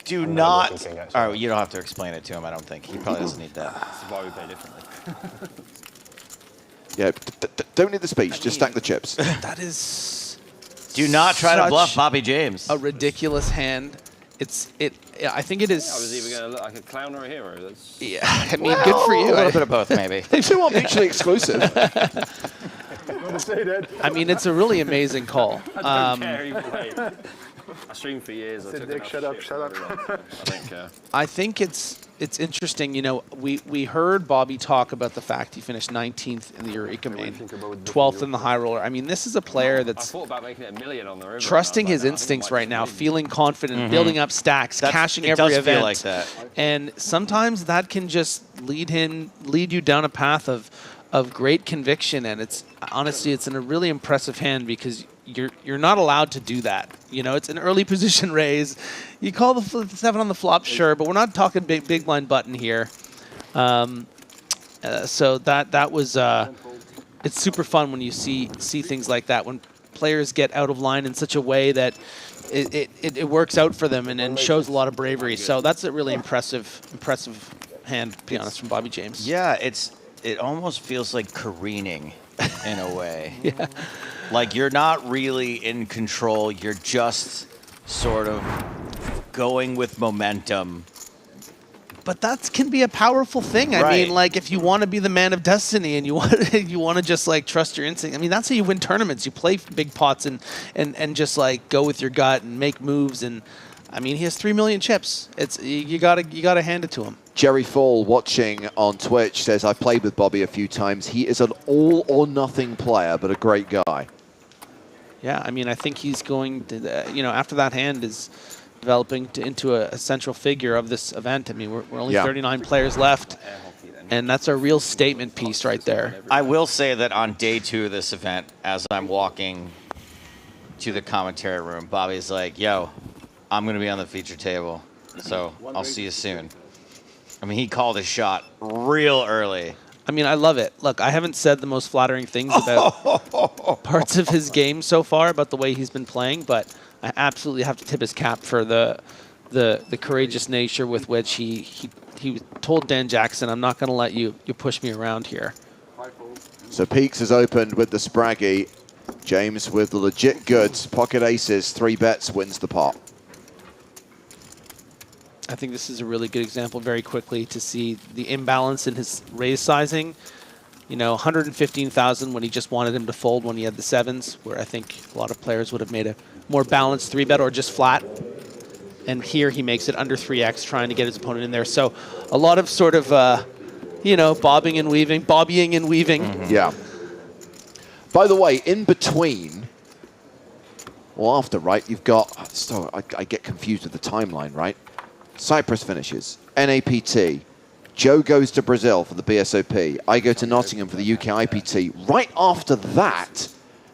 Do not. Oh, you don't have to explain it to him, I don't think. He probably doesn't need that. This is why we play differently. Yeah, don't need the speech. Just stack the chips. That is... Do not try to bluff Bobby James. A ridiculous hand. I think it is... I was either going to look like a clown or a hero. That's... Yeah, I mean, good for you. A little bit of both, maybe. They two are mutually exclusive. I mean, it's a really amazing call. I don't care either way. I streamed for years. I took Dick, shut up, shut up. I don't care. I think it's interesting. You know, we heard Bobby talk about the fact he finished 19th in the Eureka main, 12th in the high roller. I mean, this is a player I that's thought about making it $1 million on the river. trusting his instincts right now, feeling confident, building up stacks, cashing every does event. feel like that. And sometimes that can just lead you down a path of great conviction. And it's honestly, it's in a really impressive hand because you're not allowed to do that. You know, it's an early position raise. You call the 7 on the flop, sure, but we're not talking big blind button here. So that was it's super fun when you see things like that, when players get out of line in such a way that it works out for them and shows a lot of bravery. So that's a really impressive hand, to be honest, from Bobby James. Yeah, it almost feels like careening in a way. Yeah. Like you're not really in control. You're just sort of going with momentum. But that can be a powerful thing. I mean, like if you want to be the man of destiny and you want to just like trust your instinct. I mean, that's how you win tournaments. You play big pots and just like go with your gut and make moves. And I mean, he has 3 million chips. It's you gotta hand it to him. Jerry Fall, watching on Twitch, says, I've played with Bobby a few times. He is an all-or-nothing player, but a great guy. Yeah, I mean, I think he's going to, after that hand is developing into a central figure of this event. I mean, we're only 39 players left, and that's a real statement piece right there. I will say that on day 2 of this event, as I'm walking to the commentary room, Bobby's like, yo, I'm going to be on the feature table, so I'll see you soon. I mean, he called his shot real early. I mean, I love it. Look, I haven't said the most flattering things about parts of his game so far, about the way he's been playing, but I absolutely have to tip his cap for the courageous nature with which he told Dan Jackson, I'm not going to let you push me around here. So Peaks has opened with the Spraggy. James with the legit goods. Pocket aces, 3 bets, wins the pot. I think this is a really good example very quickly to see the imbalance in his raise sizing. 115,000 when he just wanted him to fold when he had the 7s, where I think a lot of players would have made a more balanced 3-bet or just flat. And here he makes it under 3x, trying to get his opponent in there. So a lot of sort of, bobbing and weaving, bobbying and weaving. Mm-hmm. Yeah. By the way, in between, or after, right, you've got, so I get confused with the timeline, right? Cyprus finishes, NAPT, Joe goes to Brazil for the BSOP, I go to Nottingham for the UK IPT. Right after that,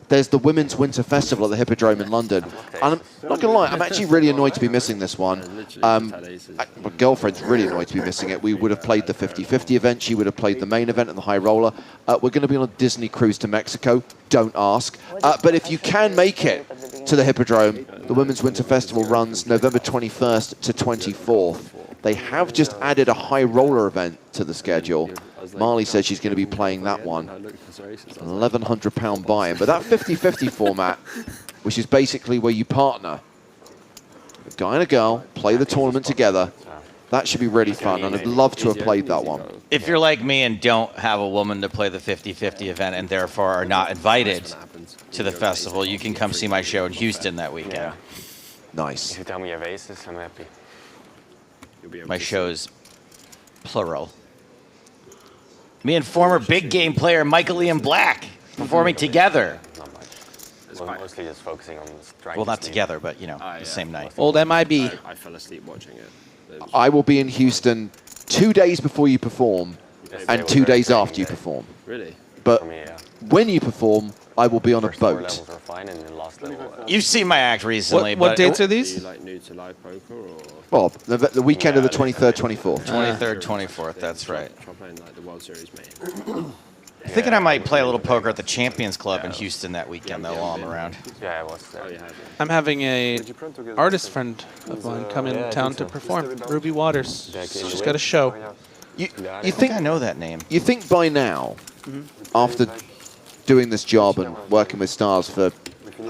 there's the Women's Winter Festival at the Hippodrome in London. And I'm not going to lie, I'm actually really annoyed to be missing this one. My girlfriend's really annoyed to be missing it. We would have played the 50-50 event. She would have played the main event and the high roller. We're going to be on a Disney cruise to Mexico. Don't ask. But if you can make it to the Hippodrome, the Women's Winter Festival runs November 21st to 24th. They have just added a high roller event to the schedule. Marley says she's going to be playing that one. £1,100 buy-in. But that 50-50 format, which is basically where you partner, a guy and a girl, play the tournament together, that should be really fun, and I'd love to have played that one. If you're like me and don't have a woman to play the 50-50 event and therefore are not invited to the festival, you can come see my show in Houston that weekend. Yeah. Nice. If you tell me you have aces, I'm happy. My show's plural. Me and former big game player Michael Ian Black performing together. Well, mostly just focusing on striking. Well, not together, but, the same night. Old MIB. I fell asleep watching it. I will be in Houston 2 days before you perform and 2 days after you perform. Really? But when you perform, I will be on a boat. You've seen my act recently. What dates are these? Are you like new to live poker or? Well, the weekend of the 23rd, 24th. 23rd, 24th, that's right. Try playing like the World Series, mate. I'm thinking I might play a little poker at the Champions Club in Houston that weekend, though, while I'm around. Yeah, I was there. I'm having a artist friend of mine come in town to perform. Ruby Waters. She's got a show. You think I know that name? You think by now, after doing this job and working with stars for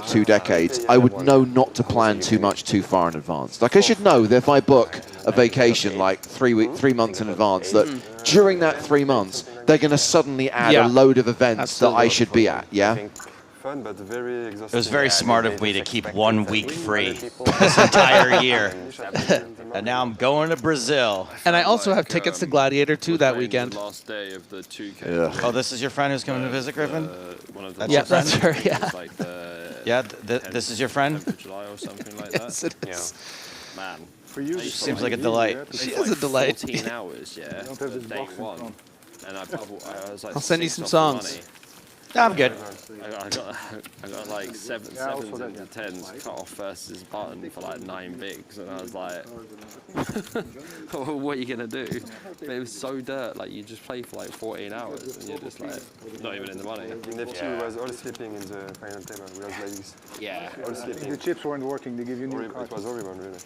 2 decades, I would know not to plan too much too far in advance. Like I should know that if I book a vacation like 3 months in advance, that during that 3 months, they're going to suddenly add a load of events that I should be at, yeah? Fun, but very It was very smart of me to keep 1 week free this entire year. And now I'm going to Brazil. And I also have tickets to Gladiator 2 that weekend. Last day of the 2K. Oh, this is your friend who's coming to visit, Griffin? That's yeah, that's her, yeah. Yeah, this is your friend? July or something like Yes, that. it is. Man. For you, She seems like a delight. She is a delight. 14 hours, yeah. Day one. And I was like, I'll send you 6 some off the songs. money. I'm good. I got like sevens into tens cut off versus button for like 9 bigs, and I was like, what are you gonna do? But it was so dirt. Like you just play for like 14 hours, and you're just like not even in the money. In F2, we was all sleeping in the final table. We was like this. Yeah. All sleeping. The chips weren't working. They give you new cards. It was horrible, really.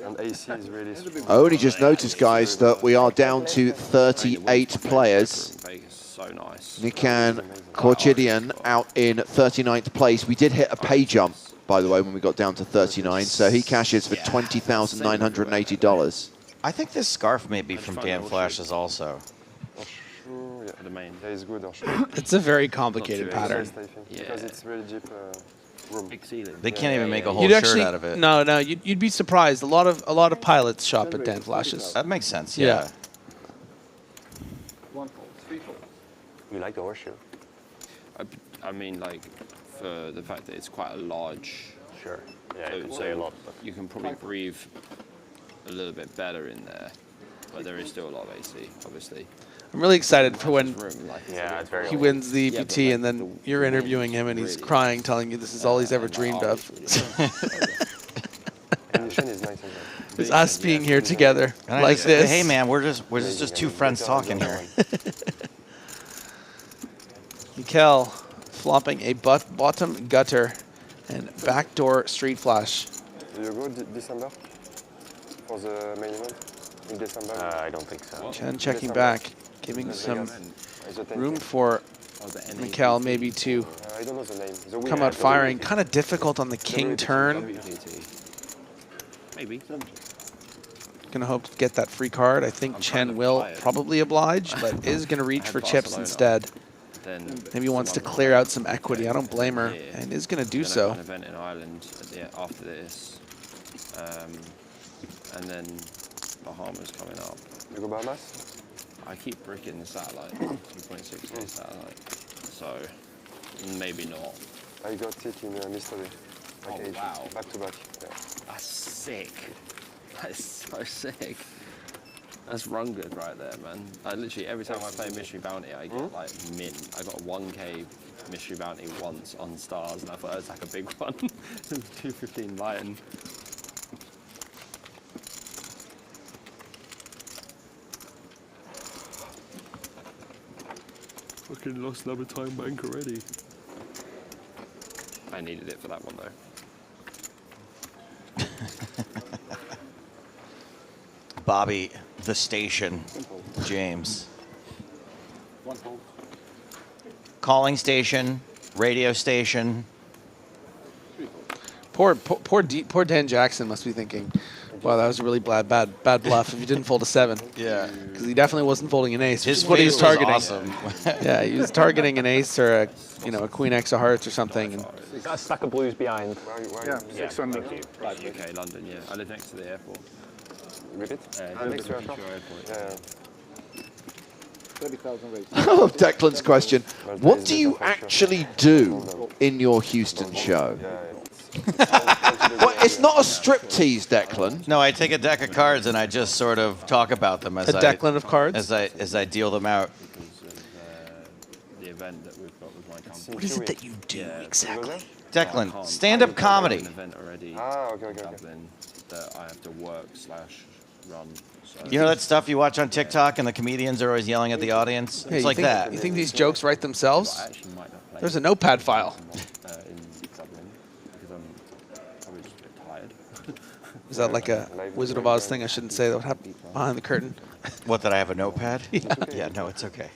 And AC is really strong. I only just noticed, guys, that we are down to 38 players. So nice. Nikan Korchidian out in 39th place. We did hit a pay jump, by the way, when we got down to 39, so he cashes for $20,980. I think this scarf may be from Dan Flash's also. Yeah, the main. That is good. It's a very complicated pattern. Because it's really deep room. Big ceiling. They can't even make a whole shirt out of it. No, you'd be surprised. A lot of pilots shop at Dan Flash's. That makes sense. Yeah. You like the horseshoe? I mean, like, for the fact that it's quite a large. Sure. Yeah, So, you can say a lot. But you can probably breathe a little bit better in there, but there is still a lot of AC, obviously. I'm really excited for when yeah, it's very he wins the EPT and then you're interviewing him and he's crying, telling you this is all he's ever dreamed of. It's us being here together like this. Hey man, we're just two friends talking here. Mikel flopping a bottom gutter and backdoor street flash. You go December for the main event in December? I don't think so. Chen checking back, giving some room for Mikel maybe to come out firing. Kind of difficult on the king turn. Maybe. Gonna hope to get that free card. I think Chen will probably oblige, but is gonna reach for chips instead. Maybe wants to clear out some equity. I don't blame her, and is gonna do so. An event in Ireland after this, and then Bahamas coming up. You go Bahamas? I keep bricking the satellite, 2.6K satellite, so maybe not. I got it in mystery. Oh wow! Back to back. Yeah. That's sick. That's so sick. That's run good right there, man. I literally, every time I play Mystery Bounty, I get like mint. I got a 1K Mystery Bounty once on stars, and I thought it was like a big one. 215 lion. Fucking lost another time bank already. I needed it for that one though. Bobby, the station, James. Calling station, radio station. Poor Dan Jackson must be thinking, wow, that was a really bad bluff if he didn't fold a 7. Yeah. Because he definitely wasn't folding an ace. His what he was face was targeting. awesome. Yeah, he was targeting an ace or a queen X of hearts or something. And He's got a stack of blues behind. Yeah, 600. UK, London, yeah. I live next to the airport. Repeat? Next to the airport. Yeah. 30,000 rates. I love Declan's question. What do you actually do in your Houston show? Well, it's not a striptease, Declan. No, I take a deck of cards and I just sort of talk about them as a Declan of cards? as I deal them out. The event that we've got with my company. What is it that you do exactly? Declan, stand-up comedy. An event already. Okay. That I have to work/run. So You know that stuff you watch on TikTok and the comedians are always yelling at the audience? Yeah, It's like that. You think these jokes write themselves? I actually might not play There's a notepad file. in Dublin because I'm probably just a bit tired. Is that like a Wizard of Oz thing I shouldn't say that would happen behind the curtain? What, that I have a notepad? Yeah, no, it's okay.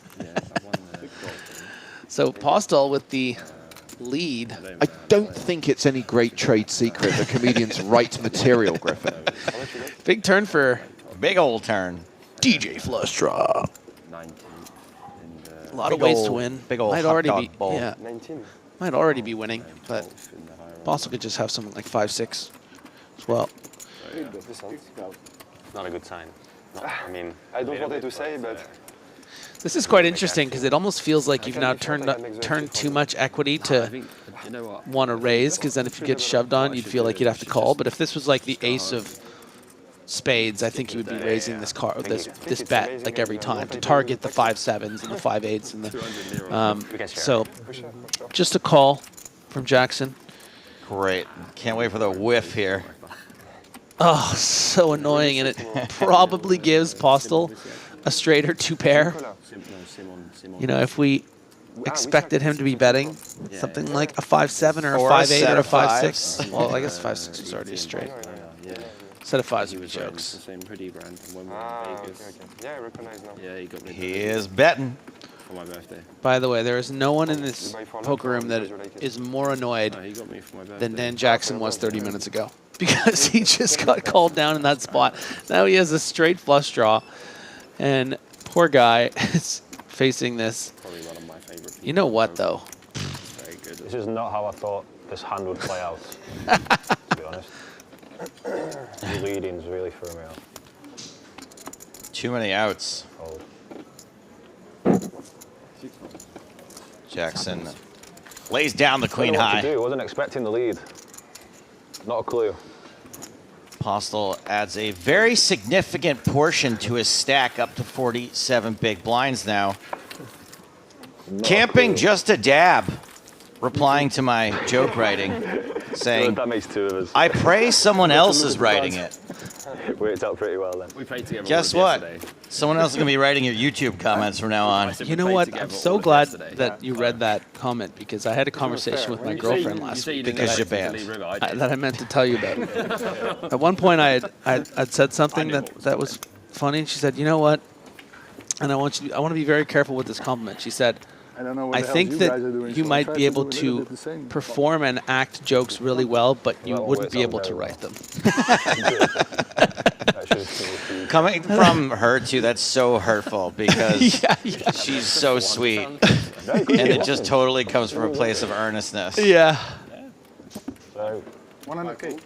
So Postal with the lead. I don't think it's any great trade secret that comedians write material, Griffin. Big turn for... Big old turn. DJ Flush Draw. 19. A lot of ways to win. Big old might hot already dog be, bowl. yeah, 19. might already be winning, but Postal could just have something like 5-6 as well. Not a good sign. No, I mean, I don't want to say, but This is quite interesting because it almost feels like you've now turned too much equity to want to raise, because then if you get shoved on, you'd feel like you'd have to call. But if this was like the ace of spades, I think he would be raising this this bet like every time to target the 5-7s and the 5-8s and the. So, just a call from Jackson. Great. Can't wait for the whiff here. Oh, so annoying, and it probably gives Postel a straight or 2 pair. You know, if we expected him to be betting something like a 5-7 or a 5-8 or a 5-6. Well, I guess 5-6 is already a straight. Set of 5s would be jokes. Yeah, I recognize now. Yeah, he got me. He is betting. For my birthday. By the way, there is no one in this poker room that is more annoyed than Dan Jackson was 30 minutes ago. Because he just got called down in that spot. Now he has a straight flush draw. And poor guy is facing this. Probably one of my favorite people. You know what, though? Very good. This is not how I thought this hand would play out, to be honest. The leading's really threw me off. Too many outs. Oh. Jackson lays down the queen high. I wasn't expecting the lead. Not a clue. Postel adds a very significant portion to his stack, up to 47 big blinds now. Camping just a dab, replying to my joke writing, saying, that makes 2 of us. I pray someone else is writing it. Worked out pretty well then. We played together. Guess what? Someone else is going to be writing your YouTube comments from now on. You know what? I'm so glad that you read that comment, because I had a conversation with my girlfriend last week Because you're banned. that I meant to tell you about. At one point, I had said something that was funny, and she said, "You know what? And I want to be very careful with this compliment." She said, I think that you might be able to perform and act jokes really well, but you wouldn't be able to write them. Coming from her, too, that's so hurtful, because she's so sweet. And it just totally comes from a place of earnestness. Yeah. So, 100K.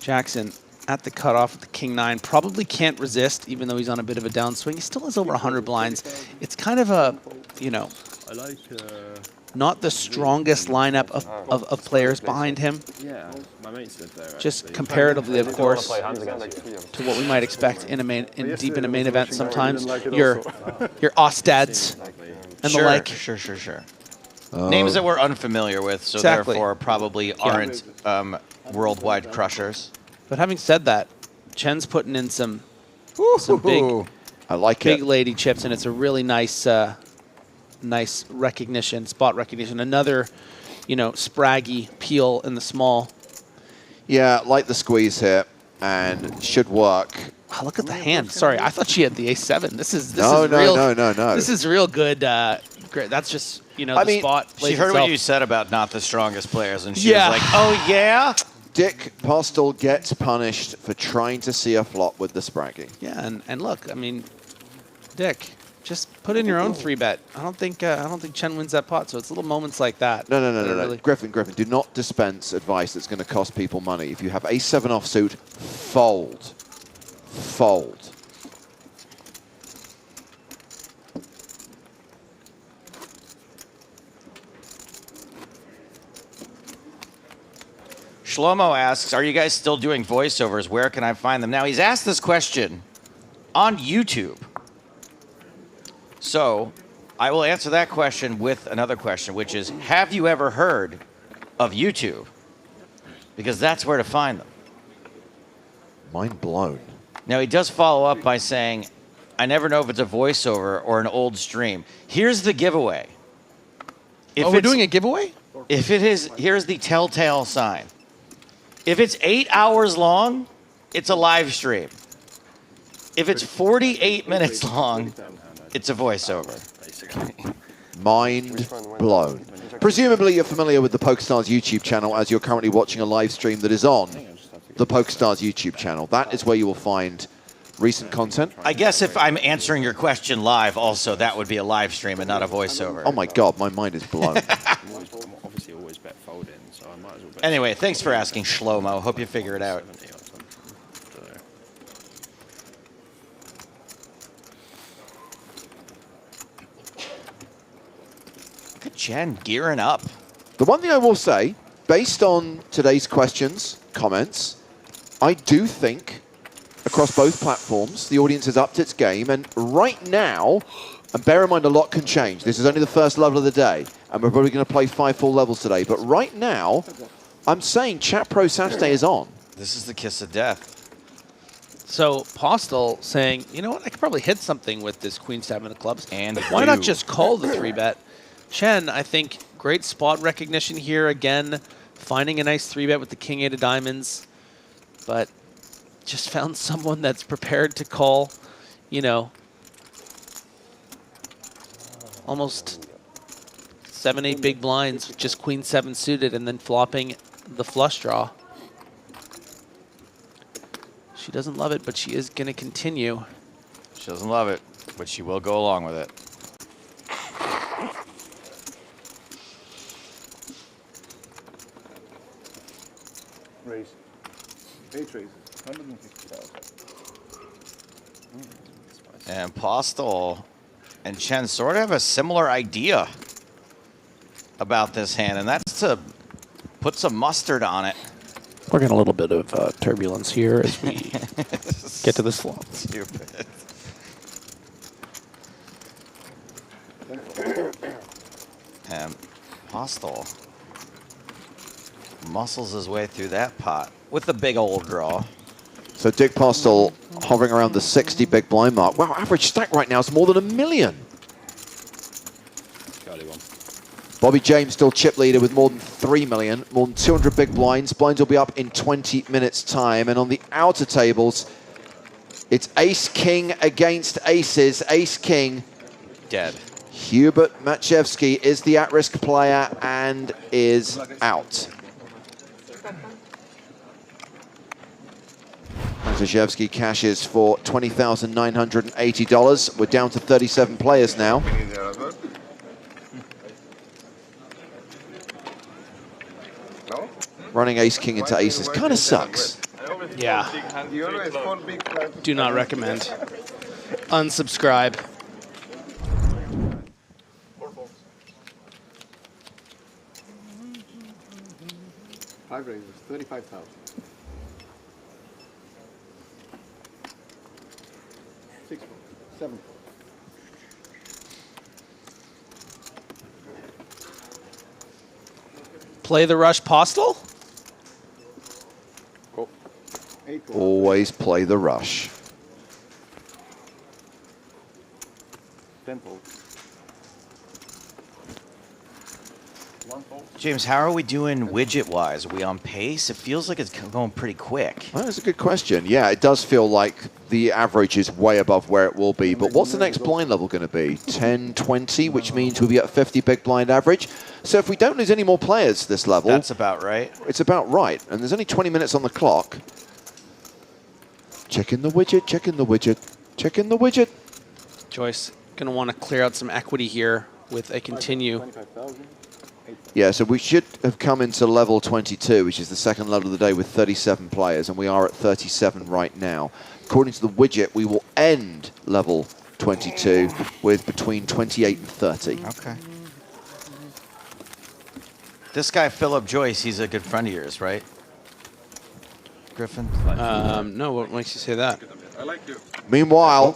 Jackson at the cutoff with the king-9, probably can't resist, even though he's on a bit of a downswing. He still has over 100 blinds. It's kind of a, you know, not the strongest lineup of players behind him. Yeah, my mates live there. Just comparatively, of course, to what we might expect in a deep in a main event sometimes. Your Ostads and the like. Sure. Names that we're unfamiliar with, so therefore probably aren't worldwide crushers. But having said that, Chen's putting in some big, big lady chips, and it's a really nice, nice recognition, spot recognition. Another, you know, spraggy peel in the small. Yeah, like the squeeze here, and should work. Oh, look at the hand. Sorry, I thought she had the ace-7. This is No. This is real good. Great. That's just, you know, the spot. She heard what you said about not the strongest players, and she was like, "Oh yeah." Dick Postel gets punished for trying to see a flop with the spraggy. Yeah, and look, I mean, Dick, just put in your own 3-bet. I don't think Chen wins that pot. So it's little moments like that. No. Really Griffin, do not dispense advice that's going to cost people money. If you have ace-7 offsuit, fold. Shlomo asks, are you guys still doing voiceovers? Where can I find them? Now, he's asked this question on YouTube. So I will answer that question with another question, which is, have you ever heard of YouTube? Because that's where to find them. Mind blown. Now, he does follow up by saying, I never know if it's a voiceover or an old stream. Here's the giveaway. If we're doing a giveaway? If it is, here's the telltale sign. If it's 8 hours long, it's a live stream. If it's 48 minutes long, it's a voiceover. Mind blown. Presumably you're familiar with the PokerStars YouTube channel, as you're currently watching a live stream that is on the PokerStars YouTube channel. That is where you will find recent content. I guess if I'm answering your question live also, that would be a live stream and not a voiceover. Oh my God, my mind is blown. Obviously always bet fold in, so I might as well bet. Anyway, thanks for asking, Shlomo. Hope you figure it out. Look at Jen gearing up. The one thing I will say based on today's questions, comments, I do think across both platforms, the audience has upped its game. And right now, and bear in mind a lot can change. This is only the first level of the day, and we're probably going to play 5 full levels today. But right now, I'm saying Chat Pro Saturday is on. This is the kiss of death. So Postel saying, you know what, I could probably hit something with this Queen-7 of clubs. And why not just call the 3-bet? Chen, I think, great spot recognition here. Again, finding a nice 3-bet with the King-8 of diamonds. But just found someone that's prepared to call, you know, almost 7-8 big blinds with just Queen-7 suited and then flopping the flush draw. She doesn't love it, but she is going to continue. She doesn't love it, but she will go along with it. Raise. 8 raises. 150,000. And Postel and Chen sort of have a similar idea about this hand, and that's to put some mustard on it. We're getting a little bit of turbulence here as we get to this flop. Stupid. And Postel muscles his way through that pot with a big old draw. So Dick Postel hovering around the 60 big blind mark. Wow, average stack right now is more than $1 million. Bobby James still chip leader with more than 3 million, more than 200 big blinds. Blinds will be up in 20 minutes time. And on the outer tables, it's ace-king against aces. Ace-king. Dead. Hubert Machevsky is the at-risk player and is out. Machevsky cashes for $20,980. We're down to 37 players now. Running ace-king into aces kind of sucks. Yeah. Do not recommend. Unsubscribe. Five raises, 35,000. 6, 7. Play the rush Postel? Always play the rush. 10 fold. 1 fold. James, how are we doing widget-wise? Are we on pace? It feels like it's going pretty quick. Well, that's a good question. Yeah, it does feel like the average is way above where it will be. But what's the next blind level going to be? 10, 20, which means we'll be at 50 big blind average. So if we don't lose any more players this level... That's about right. It's about right. And there's only 20 minutes on the clock. Check in the widget, check in the widget, check in the widget. Joyce, going to want to clear out some equity here with a continue. Yeah, so we should have come into level 22, which is the second level of the day with 37 players, and we are at 37 right now. According to the widget, we will end level 22 with between 28 and 30. Okay. This guy, Philip Joyce, he's a good friend of yours, right? Griffin? No, what makes you say that? Meanwhile,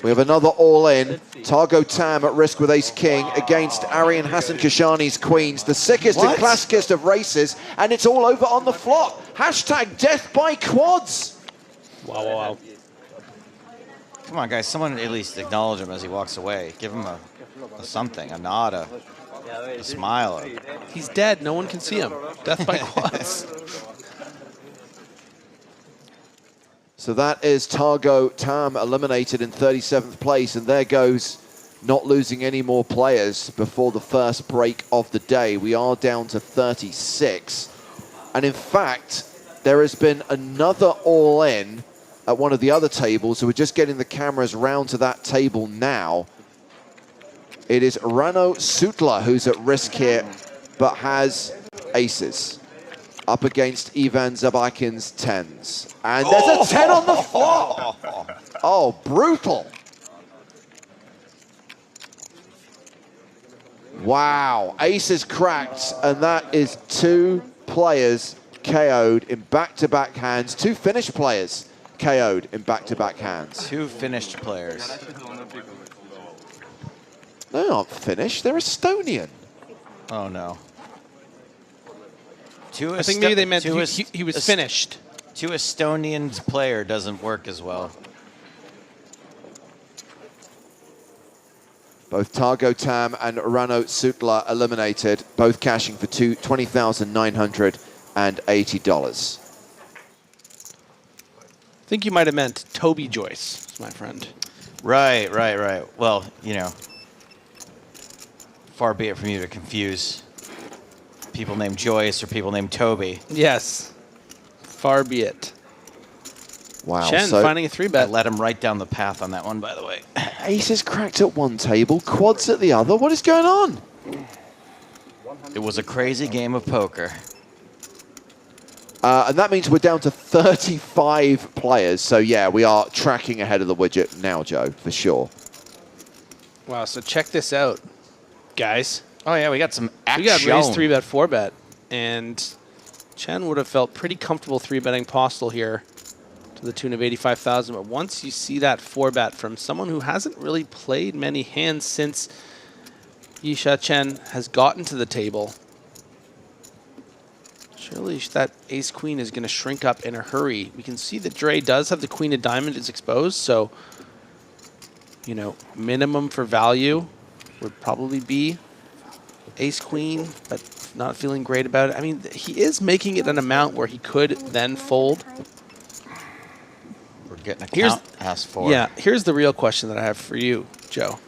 we have another all-in. Targo Tam at risk with ace-king against Arian Hassan Kashani's queens. The sickest and classicest of races, and it's all over on the flop. Hashtag death by quads. Wow, wow, wow. Come on, guys. Someone at least acknowledge him as he walks away. Give him a something, a nod, a smile. He's dead. No one can see him. Death by quads. So that is Targo Tam eliminated in 37th place, and there goes not losing any more players before the first break of the day. We are down to 36. And in fact, there has been another all-in at one of the other tables, so we're just getting the cameras round to that table now. It is Rano Sutla who's at risk here, but has aces. Up against Ivan Zabakin's 10s. And there's a 10 on the flop. Oh, brutal. Wow, ace is cracked, and that is 2 players KO'd in back-to-back hands. 2 finished players KO'd in back-to-back hands. 2 finished players. They aren't finished, they're Estonian. Oh no. I think maybe they meant he was finished. 2 Estonians player doesn't work as well. Both Targo Tam and Rano Sutla eliminated, both cashing for $20,980. I think you might have meant Toby Joyce, my friend. Right. Well, you know, far be it from you to confuse people named Joyce or people named Toby. Yes, far be it. Wow. Chen finding a 3-bet. I led him right down the path on that one, by the way. Aces cracked at one table, quads at the other. What is going on? It was a crazy game of poker. And that means we're down to 35 players. So, yeah, we are tracking ahead of the widget now, Joe, for sure. Wow, so check this out, guys. Oh, yeah, we got some action. We got raised 3-bet, 4-bet. And Chen would have felt pretty comfortable 3-betting Postel here to the tune of 85,000. But once you see that 4-bet from someone who hasn't really played many hands since Yisha Chen has gotten to the table, surely that ace-queen is going to shrink up in a hurry. We can see that Dre does have the queen of diamond is exposed, so, you know, minimum for value would probably be ace-queen, but not feeling great about it. I mean, he is making it an amount where he could then fold. We're getting a count past 4. Yeah, here's the real question that I have for you, Joe.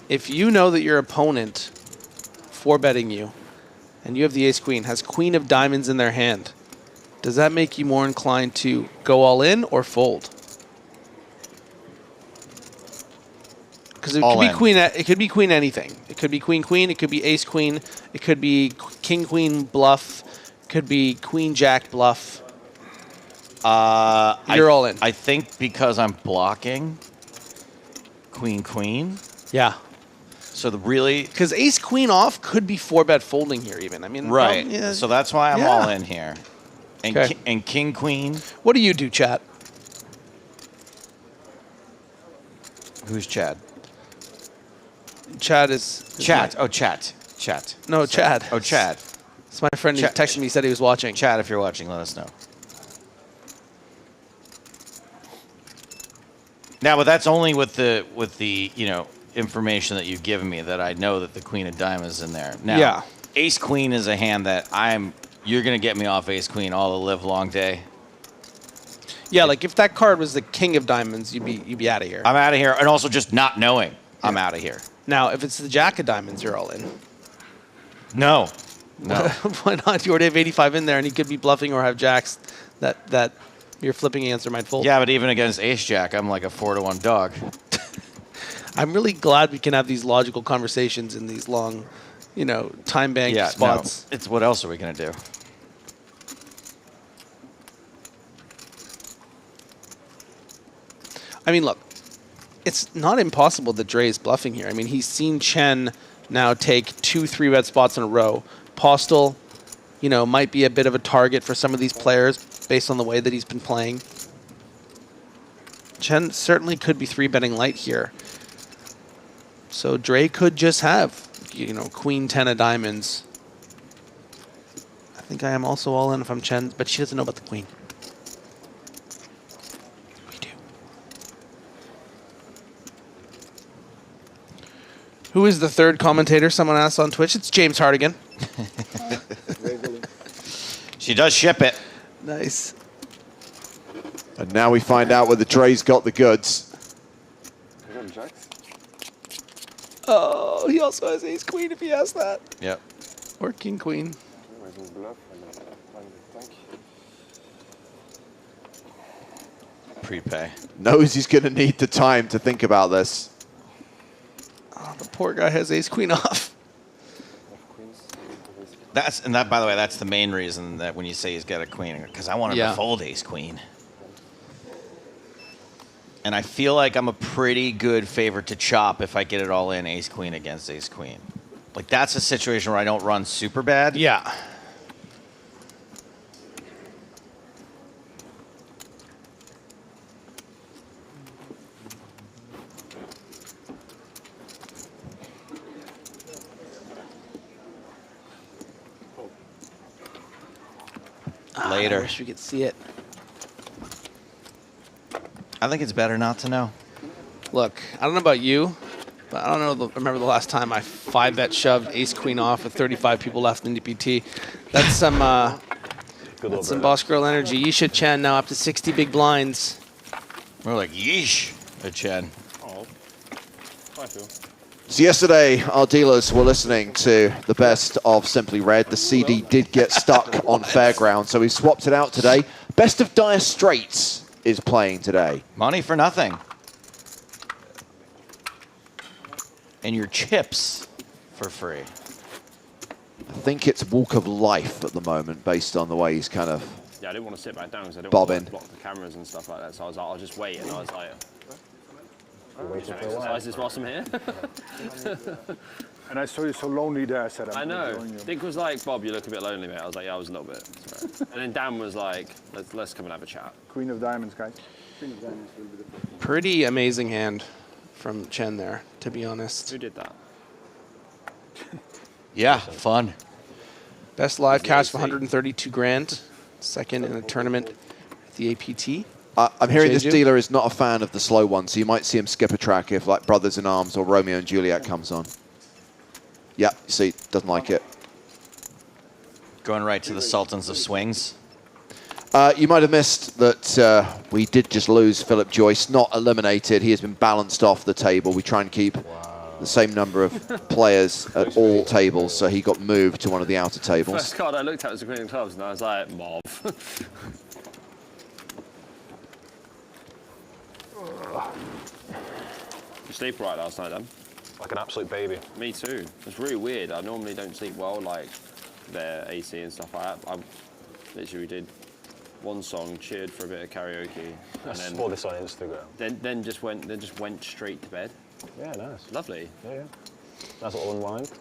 If you know that your opponent 4-betting you, and you have the ace-queen, has queen of diamonds in their hand, does that make you more inclined to go all in or fold? Because it could be queen. It could be queen anything. It could be queen-queen. It could be ace-queen. It could be king-queen bluff. It could be queen-jack bluff. You're all in. I think because I'm blocking queen-queen. Yeah. So the really... Because ace-queen off could be 4-bet folding here even. I mean, right. Yeah. So that's why I'm all in here. And, Okay. and king-queen. What do you do, chat? Who's Chad? Chad is... Chat. Oh, chat. Chat. No, Chad. Oh, Chad. It's my friend who texted me, he said he was watching. Chad, if you're watching, let us know. Now, but that's only with the you know, information that you've given me that I know that the queen of diamonds is in there. Now, Yeah. ace queen is a hand that you're going to get me off ace queen all the live long day. Yeah, like if that card was the king of diamonds, you'd be out of here. I'm out of here, and also just not knowing I'm out of here. Now, if it's the jack of diamonds, you're all in. No. Why not? You already have 85 in there, and he could be bluffing or have jacks that your flipping answer might fold. Yeah, but even against ace jack, I'm like a 4-to-1 dog. I'm really glad we can have these logical conversations in these long, you know, time bank spots. No, it's what else are we going to do? I mean, look, it's not impossible that Dre is bluffing here. I mean, he's seen Chen now take 2 3-bet spots in a row. Postel, you know, might be a bit of a target for some of these players based on the way that he's been playing. Chen certainly could be 3-betting light here. So Dre could just have, you know, queen 10 of diamonds. I think I am also all in if I'm Chen, but she doesn't know about the queen. Who is the third commentator? Someone asked on Twitch. It's James Hardigan. She does ship it. Nice. And now we find out whether Dre's got the goods. Oh, he also has ace queen if he has that. Yep. Or king queen. Prepay. Knows he's going to need the time to think about this. Oh, the poor guy has ace queen off. By the way, that's the main reason that when you say he's got a queen, because I want him to fold ace queen. And I feel like I'm a pretty good favorite to chop if I get it all in ace queen against ace queen. Like, that's a situation where I don't run super bad. Yeah. Later. I wish we could see it. I think it's better not to know. Look, I don't know about you, but I don't know. Remember the last time I 5-bet shoved ace queen off with 35 people left in DPT. That's some boss girl energy. Yisha Chen now up to 60 big blinds. We're like yeesh at Chen. Oh, I feel. So yesterday, our dealers were listening to the best of Simply Red. The CD did get stuck on Fairground, so we swapped it out today. Best of Dire Straits is playing today. Money for nothing. And your chips for free. I think it's Walk of Life at the moment, based on the way he's kind of Yeah, I didn't want to sit back down because I didn't bobbing. want to block the cameras and stuff like that. So I was like, I'll just wait. And I was like, Exercise this whilst I'm here. And I saw you so lonely there, I said, I know. Dick was like, Bob, you look a bit lonely, mate. I was like, yeah, I was a little bit. Right. And then Dan was like, let's come and have a chat. Queen of Diamonds, guys. Queen of Diamonds will be the first. Pretty amazing hand from Chen there, to be honest. Who did that? Yeah, fun. Best live cash of 132 grand. Second in a tournament at the APT. I'm hearing this Jeju? dealer is not a fan of the slow one, so you might see him skip a track if like Brothers in Arms or Romeo and Juliet comes on. Yeah, see, doesn't like it. Going right to the Sultans of Swings. You might have missed that we did just lose Philip Joyce, not eliminated. He has been balanced off the table. We try and keep the same number of players at all tables, so he got moved to one of the outer tables. First card I looked at was the Queen of Clubs, and I was like, Mauve. You sleep right last night, Dan? Like an absolute baby. Me too. It's really weird. I normally don't sleep well, like their AC and stuff like that. I literally did one song, cheered for a bit of karaoke, I and saw this on Instagram. then just went straight to bed. Yeah, nice. Lovely. Yeah. Nice little unwind.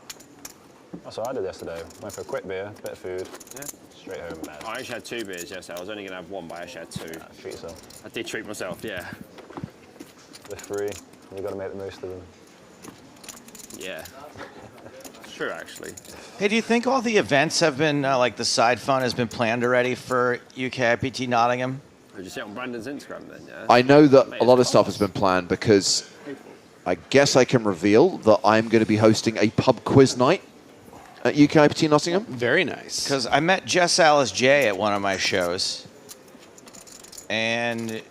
That's what I did yesterday. Went for a quick beer, bit of food. Yeah. Straight home, bed. I actually had 2 beers yesterday. I was only going to have 1, but I actually had 2. Treat yourself. I did treat myself, yeah. They're free. You've got to make the most of them. Yeah. It's true, actually. Hey, do you think all the events have been, like the side fun has been planned already for UK IPT Nottingham? Did you see it on Brandon's Instagram then, yeah? I know that a lot of stuff has been planned because I guess I can reveal that I'm going to be hosting a pub quiz night at UK IPT Nottingham. Very nice. Because I met Jess Alice J at one of my shows, and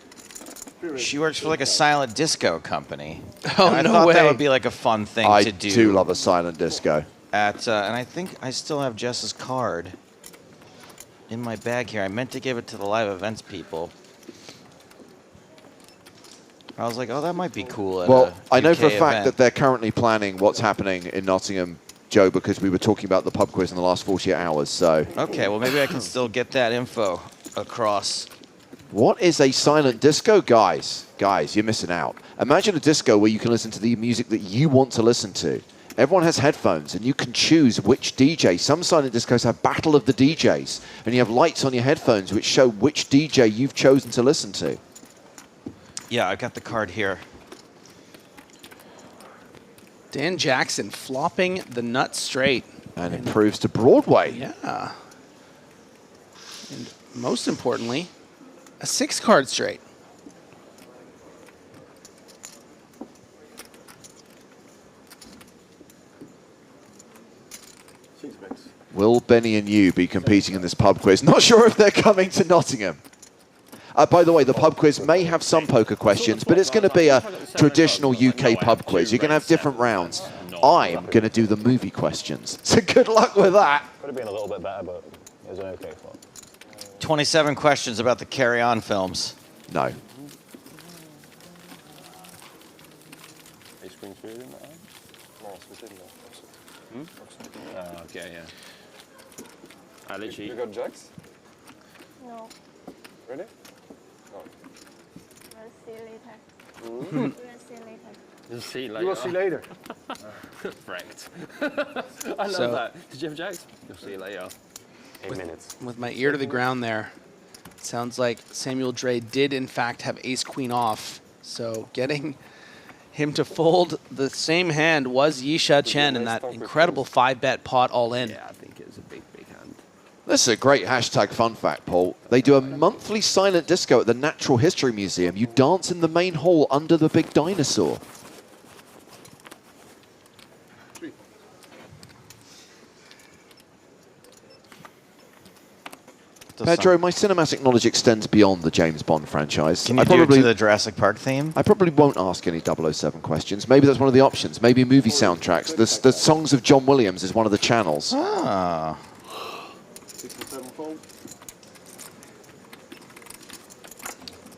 she works for like a silent disco company. Oh, and I no thought way. that would be like a fun thing I to do. do love a silent disco. And I think I still have Jess's card in my bag here. I meant to give it to the live events people. I was like, oh, that might be cool. At Well, a I know for a UK fact event. that they're currently planning what's happening in Nottingham, Joe, because we were talking about the pub quiz in the last 48 hours, so... Okay, well, maybe I can still get that info across. What is a silent disco, guys? Guys, you're missing out. Imagine a disco where you can listen to the music that you want to listen to. Everyone has headphones, and you can choose which DJ. Some silent discos have Battle of the DJs, and you have lights on your headphones which show which DJ you've chosen to listen to. Yeah, I got the card here. Dan Jackson flopping the nut straight. And improves to Broadway. Yeah. And most importantly, a 6-card straight. Will Benny and you be competing in this pub quiz? Not sure if they're coming to Nottingham. By the way, the pub quiz may have some poker questions, but it's going to be a traditional UK pub quiz. You're going to have different rounds. I'm going to do the movie questions. So good luck with that. Could have been a little bit better, but it was an okay flop. 27 questions about the Carry On films. No. Ace Queen Spirit in that? No, it's within that. Okay, yeah. I literally... You got jacks? No, Ready? No. we'll see later. You'll see later. You will see later. Wrecked. I love that. Did you have jacks? You'll see later. 8 minutes. With my ear to the ground there, it sounds like Samuel Dre did in fact have ace-queen off. So getting him to fold the same hand was Yisha Chen in that incredible 5-bet pot all in. Yeah, I think it was a big hand. This is a great hashtag fun fact, Paul. They do a monthly silent disco at the Natural History Museum. You dance in the main hall under the big dinosaur. Pedro, my cinematic knowledge extends beyond the James Bond franchise. Can you do it to the Jurassic Park theme? I probably won't ask any 007 questions. Maybe that's one of the options. Maybe movie soundtracks. The songs of John Williams is one of the channels. Ah.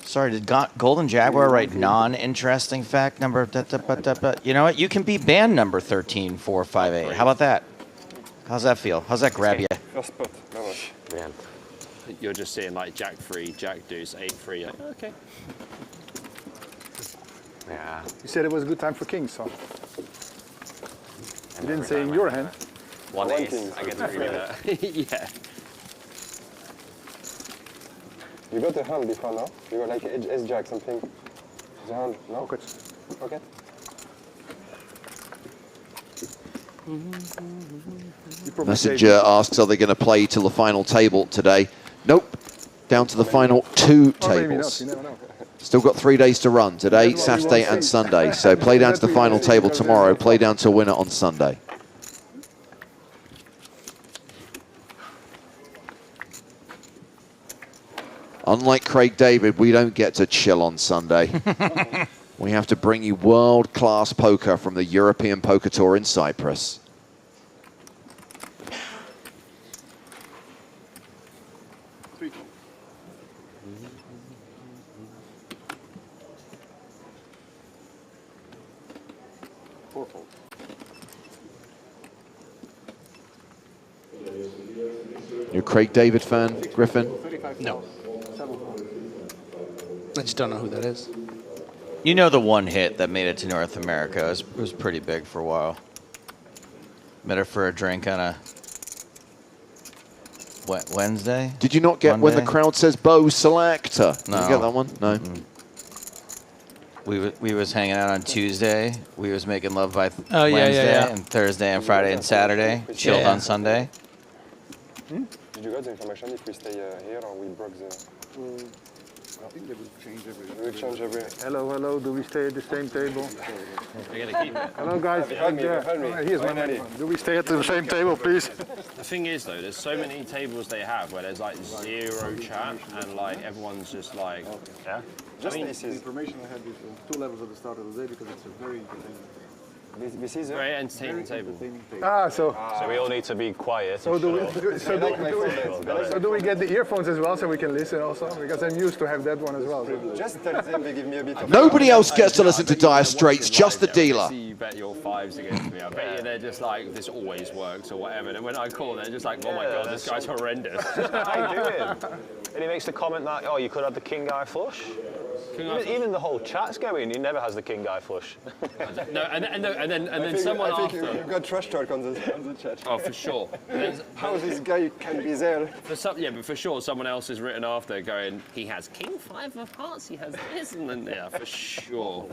Sorry, did Golden Jaguar write non-interesting fact number? You know what? You can be band number 13458. How about that? How's that feel? How's that grab you? First spot. Man. You're just seeing like Jack 3, Jack Deuce, 8-3. Like, okay. Yeah. You said it was a good time for kings, so. You didn't say in your hand. One ace. I get to free that. Yeah. You got a hand before, no? You got like S-Jack something. The hand, no? Okay. Messenger asks, are they going to play till the final table today? Nope. Down to the final 2 tables. You never know. Still got 3 days to run. Today, Saturday and Sunday. So play down to the final table tomorrow. Play down to a winner on Sunday. Unlike Craig David, we don't get to chill on Sunday. We have to bring you world-class poker from the European Poker Tour in Cyprus. You're a Craig David fan, Griffin? No. I just don't know who that is. You know the one hit that made it to North America. It was pretty big for a while. Met her for a drink on a Wednesday? Did you not get when the crowd says Bo Selector? No. Did you get that one? No. We was hanging out on Tuesday. We was making love by Oh, yeah, Wednesday yeah. and Thursday and Friday and Saturday. Chilled Yeah. on Sunday. Did you get the information if we stay here or we broke the... I think they will change everything. We change every... Hello, do we stay at the same table? We're gonna keep it. Hello guys, Behind me, behind me. Here's my money. Do we stay at the same table, please? The thing is though, there's so many tables they have where there's like 0 chat and like everyone's just like, yeah. Just I mean, the information I had is 2 levels at the start of the day because it's a very entertaining. This is very entertaining table. So we all need to be quiet. So do we get the earphones as well so we can listen also? Because I'm used to have that one as well. Just tell them they give me a bit of... Nobody else gets to listen to Dire Straits, just the dealer. You bet your 5s against me. I bet you they're just like, this always works or whatever. And when I call, they're just like, oh my God, this guy's horrendous. I do it. And he makes the comment that, oh, you could have the king guy flush. Even the whole chat's going, he never has the king guy flush. No, and then someone I think after. you've got trash talk on the chat. Oh, for sure. How this guy can be there? But for sure, someone else is written after going, he has king 5 of hearts, he has this, and then, yeah, for sure.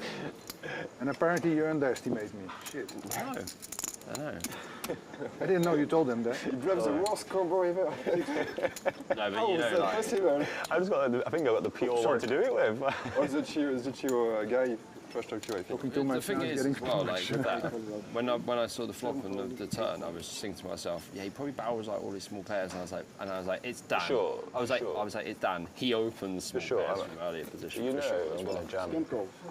And apparently you underestimate me. Shit. I know. I didn't know you told them that. He drives the worst combo ever. No, but How you is know, that like, possible? I think I got the pure one to do it with. Or the Chio guy trash talk too, I think. Talking too much the thing now, is, getting as well, too like much. with that, when I saw the flop and the turn, I was just thinking to myself, yeah, he probably barrels like all these small pairs, and I was like, it's Dan. Sure, I was like, it's Dan. He opens small pairs from earlier position. You know, for sure, I'm as going well. to jam.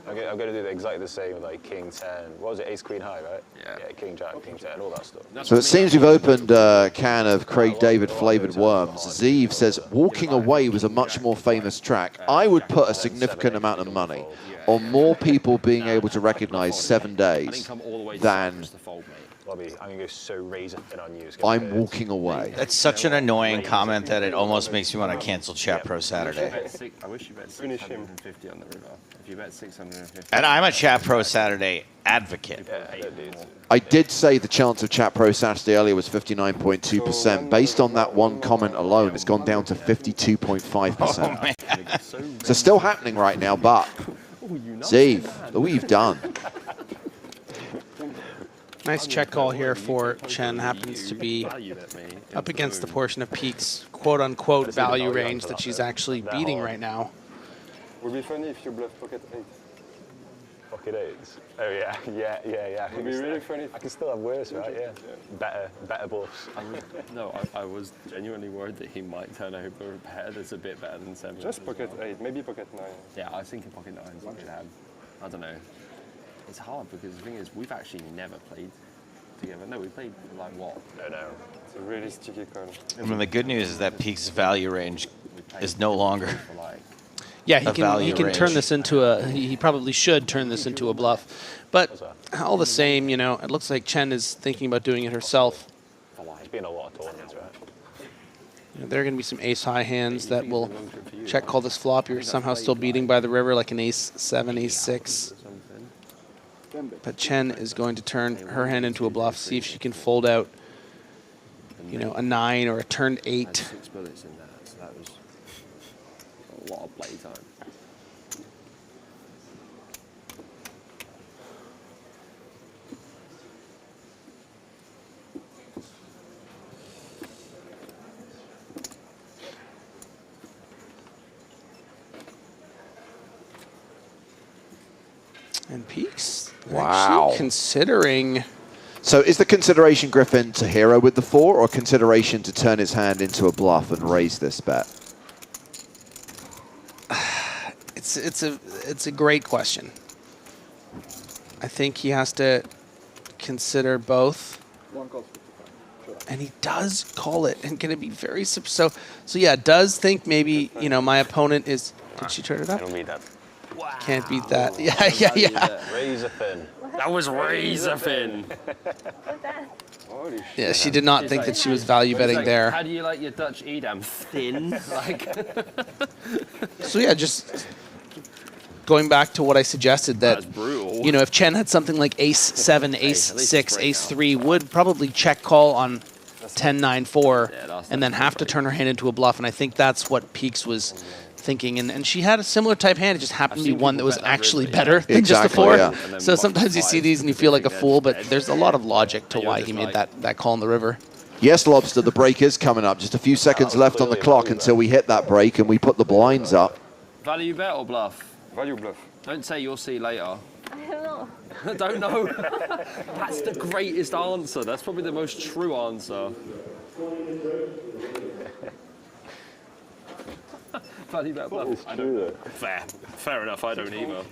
I'm going to do exactly the same with like king 10. What was it, ace queen high, right? Yeah, king jack, king 10, all that stuff. So it seems we've opened a can of Craig David flavoured worms. Zeev says, Walking Away was a much more famous track. I would put a significant amount of money on more people being able to recognise 7 days than Bobby, I'm going to go so razor thin on you. I'm walking away. That's such an annoying comment that it almost makes me want to cancel Chat Pro Saturday. I wish you bet 650 on the river. If you bet 650. And I'm a Chat Pro Saturday advocate. I did say the chance of Chat Pro Saturday earlier was 59.2%. Based on that one comment alone, it's gone down to 52.5%. So still happening right now, but Zeev, look what you've done. Nice check call here for Chen. Happens to be up against the portion of Peak's quote-unquote value range that she's actually beating right now. Would be funny if you bluff pocket 8. Pocket 8s? Oh yeah, yeah. Would be really funny. I can still have worse, right? Yeah. Better bluffs. I was genuinely worried that he might turn over a pair that's a bit better than 7. Just pocket 8, maybe pocket 9. Yeah, I was thinking pocket 9s we should have. I don't know. It's hard because the thing is, we've actually never played together. No, we played like what? No. It's a really sticky call. I mean, the good news is that Peak's value range is no longer. Yeah, he can turn this into a. He probably should turn this into a bluff, but all the same, you know, it looks like Chen is thinking about doing it herself. It's been a lot of tournaments, right? You know, there are going to be some ace-high hands that will check call this flop. You're somehow still beating by the river, like an ace-7, ace-6. But Chen is going to turn her hand into a bluff, see if she can fold out, you know, a 9 or a turned 8. 6 bullets in that, so that was a lot of play time. And Peaks Wow. actually considering. So is the consideration, Griffin, to hero with the 4, or consideration to turn his hand into a bluff and raise this bet? It's a great question. I think he has to consider both. And he does call it, and going to be very so yeah. Does think maybe, you know, my opponent is. Did she turn it up? I don't need that. Can't beat that. Yeah. Razor thin. That was razor thin. Yeah, she did not think that she was value betting there. How do you like your Dutch Edam? Thin? Like. So yeah, just going back to what I suggested, that you know, if Chen had something like ace-7, ace-6, ace-3, would probably check call on 10-9-4 and then have to turn her hand into a bluff, and I think that's what Peaks was thinking, and she had a similar type hand. It just happened to be one that was actually better than just a 4. Yeah. So sometimes you see these and you feel like a fool, but there's a lot of logic to why he made that call in the river. Yes, Lobster, the break is coming up. Just a few seconds left on the clock until we hit that break and we put the blinds up. Value bet or bluff? Value bluff. Don't say you'll see later. I don't know. Don't know. That's the greatest answer. That's probably the most true answer. Value bet or bluff? I don't. Fair enough. I don't either.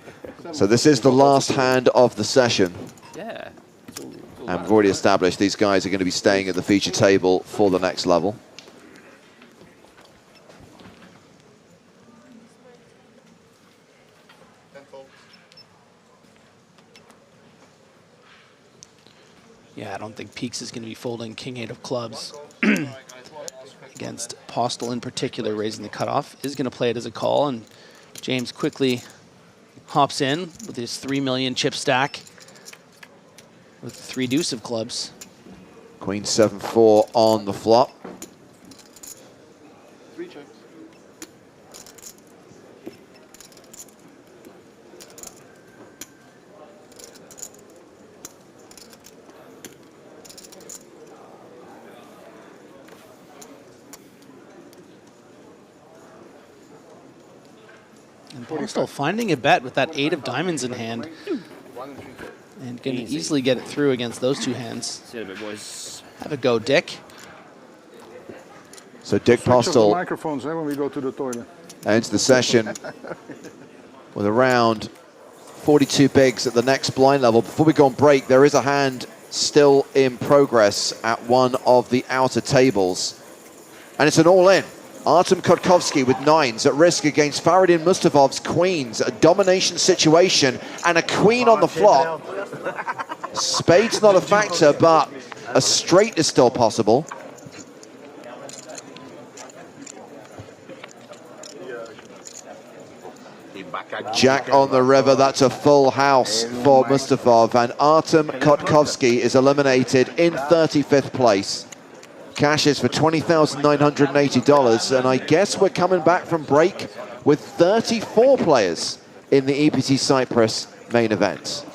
So this is the last hand of the session. Yeah. And we've already established these guys are going to be staying at the feature table for the next level. Yeah, I don't think Peaks is going to be folding King-8 of clubs against Postel in particular. Raising the cutoff is going to play it as a call, and James quickly hops in with his 3 million chip stack with 3 deuce of clubs. Queen 7-4 on the flop. 3 checks. And Postel finding a bet with that 8 of diamonds in hand. And going to easily get it through against those 2 hands. See you in a bit, boys. Have a go, Dick. So Dick Switch off the Postel microphones when we go to the toilet. ends the session with around 42 bigs at the next blind level. Before we go on break, there is a hand still in progress at one of the outer tables. And it's an all-in. Artem Kotkovsky with 9s at risk against Faradin Mustafov's queens. A domination situation and a queen on the flop. Spade's not a factor, but a straight is still possible. Jack on the river, that's a full house for Mustafov, and Artem Kotkovsky is eliminated in 35th place. Cash is for $20,980, and I guess we're coming back from break with 34 players in the EPT Cyprus main event.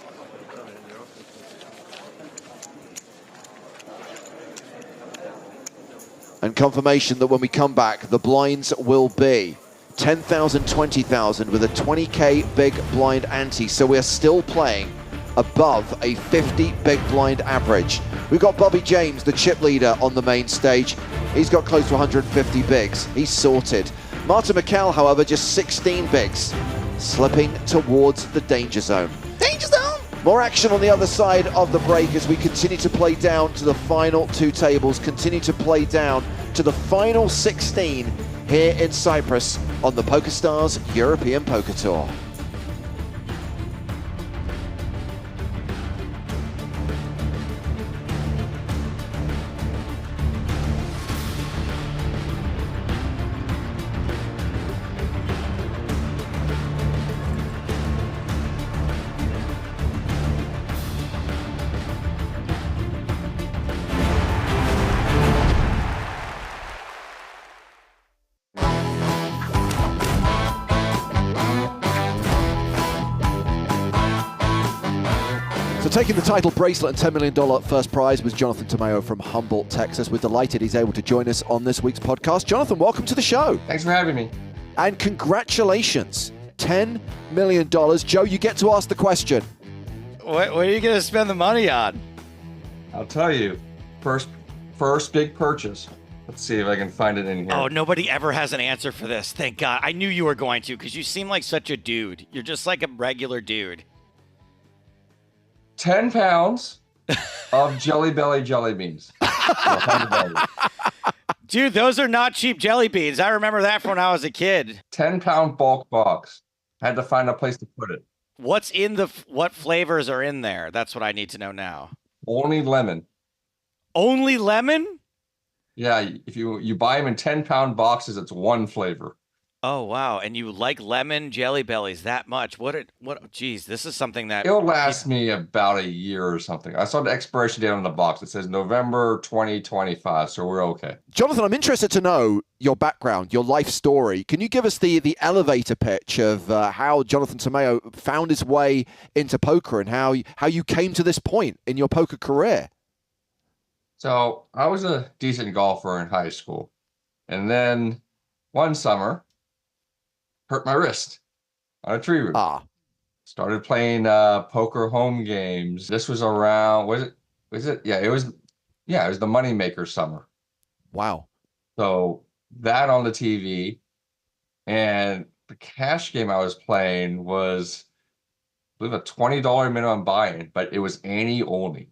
And confirmation that when we come back, the blinds will be 10,000, 20,000 with a 20K big blind ante. So we're still playing above a 50 big blind average. We've got Bobby James, the chip leader, on the main stage. He's got close to 150 bigs. He's sorted. Martin McCall, however, just 16 bigs, slipping towards the danger zone. Danger zone! More action on the other side of the break as we continue to play down to the final two tables, continue to play down to the final 16 here in Cyprus on the PokerStars European Poker Tour. Taking the title bracelet and $10 million first prize was Jonathan Tomeo from Humboldt, Texas. We're delighted he's able to join us on this week's podcast. Jonathan, welcome to the show. Thanks for having me. And congratulations, $10 million. Joe, you get to ask the question. What are you going to spend the money on? I'll tell you. First big purchase. Let's see if I can find it in here. Oh, nobody ever has an answer for this. Thank God. I knew you were going to because you seem like such a dude. You're just like a regular dude. 10 pounds of Jelly Belly jelly beans. Dude, those are not cheap jelly beans. I remember that from when I was a kid. 10-pound bulk box. Had to find a place to put it. What flavors are in there? That's what I need to know now. Only lemon. Only lemon? Yeah, if you buy them in 10-pound boxes, it's one flavor. Oh, wow. And you like lemon Jelly Bellies that much. Geez, this is something that... It'll last me about a year or something. I saw the expiration date on the box. It says November 2025, so we're okay. Jonathan, I'm interested to know your background, your life story. Can you give us the elevator pitch of how Jonathan Tomeo found his way into poker and how you came to this point in your poker career? So I was a decent golfer in high school. And then one summer... hurt my wrist on a tree root. Started playing poker home games. This was around, it was the Moneymaker summer. Wow. So that on the TV, and the cash game I was playing was, I believe, a $20 minimum buy-in, but it was ante only.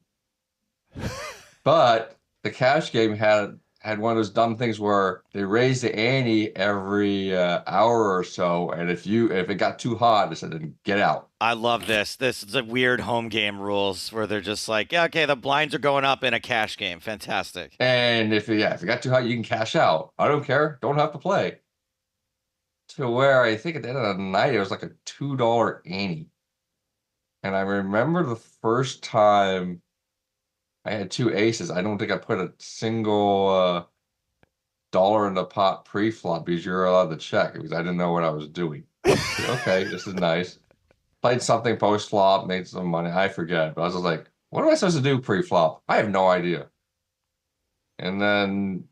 But the cash game had one of those dumb things where they raised the ante every hour or so, and if it got too hot, they said, "Get out." I love this. This is a weird home game rules where they're just like, yeah, okay, the blinds are going up in a cash game. Fantastic. And if it got too hot, you can cash out. I don't care. Don't have to play. To where I think at the end of the night, it was like a $2 ante. And I remember the first time I had two aces. I don't think I put a single dollar in the pot pre-flop because you're allowed to check because I didn't know what I was doing. Okay, this is nice. Played something post-flop, made some money. I forget. But I was just like, what am I supposed to do pre-flop? I have no idea. And then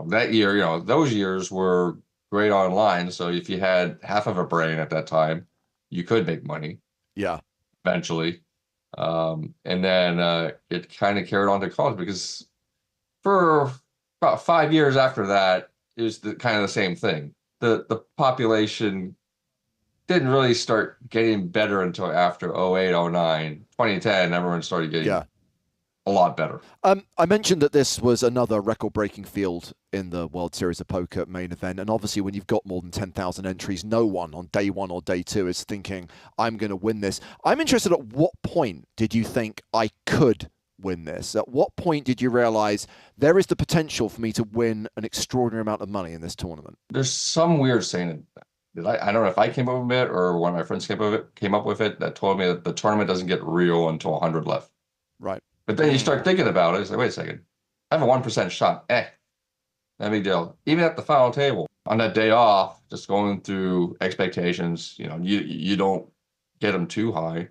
that year, those years were great online. So if you had half of a brain at that time, you could make money. Yeah. Eventually. And then it kind of carried on to college because for about 5 years after that, it was kind of the same thing. The population didn't really start getting better until after 08, 09, 2010, everyone started getting a lot better. I mentioned that this was another record-breaking field in the World Series of Poker main event, and obviously when you've got more than 10,000 entries, no one on day one or day two is thinking, I'm going to win this. I'm interested, at what point did you think I could win this? At what point did you realize there is the potential for me to win an extraordinary amount of money in this tournament? There's some weird saying that I don't know if I came up with it or one of my friends came up with it that told me that the tournament doesn't get real until 100 left. Right. But then you start thinking about it. It's like, wait a second. I have a 1% shot. No big deal. Even at the final table, on that day off, just going through expectations, you don't get them too high.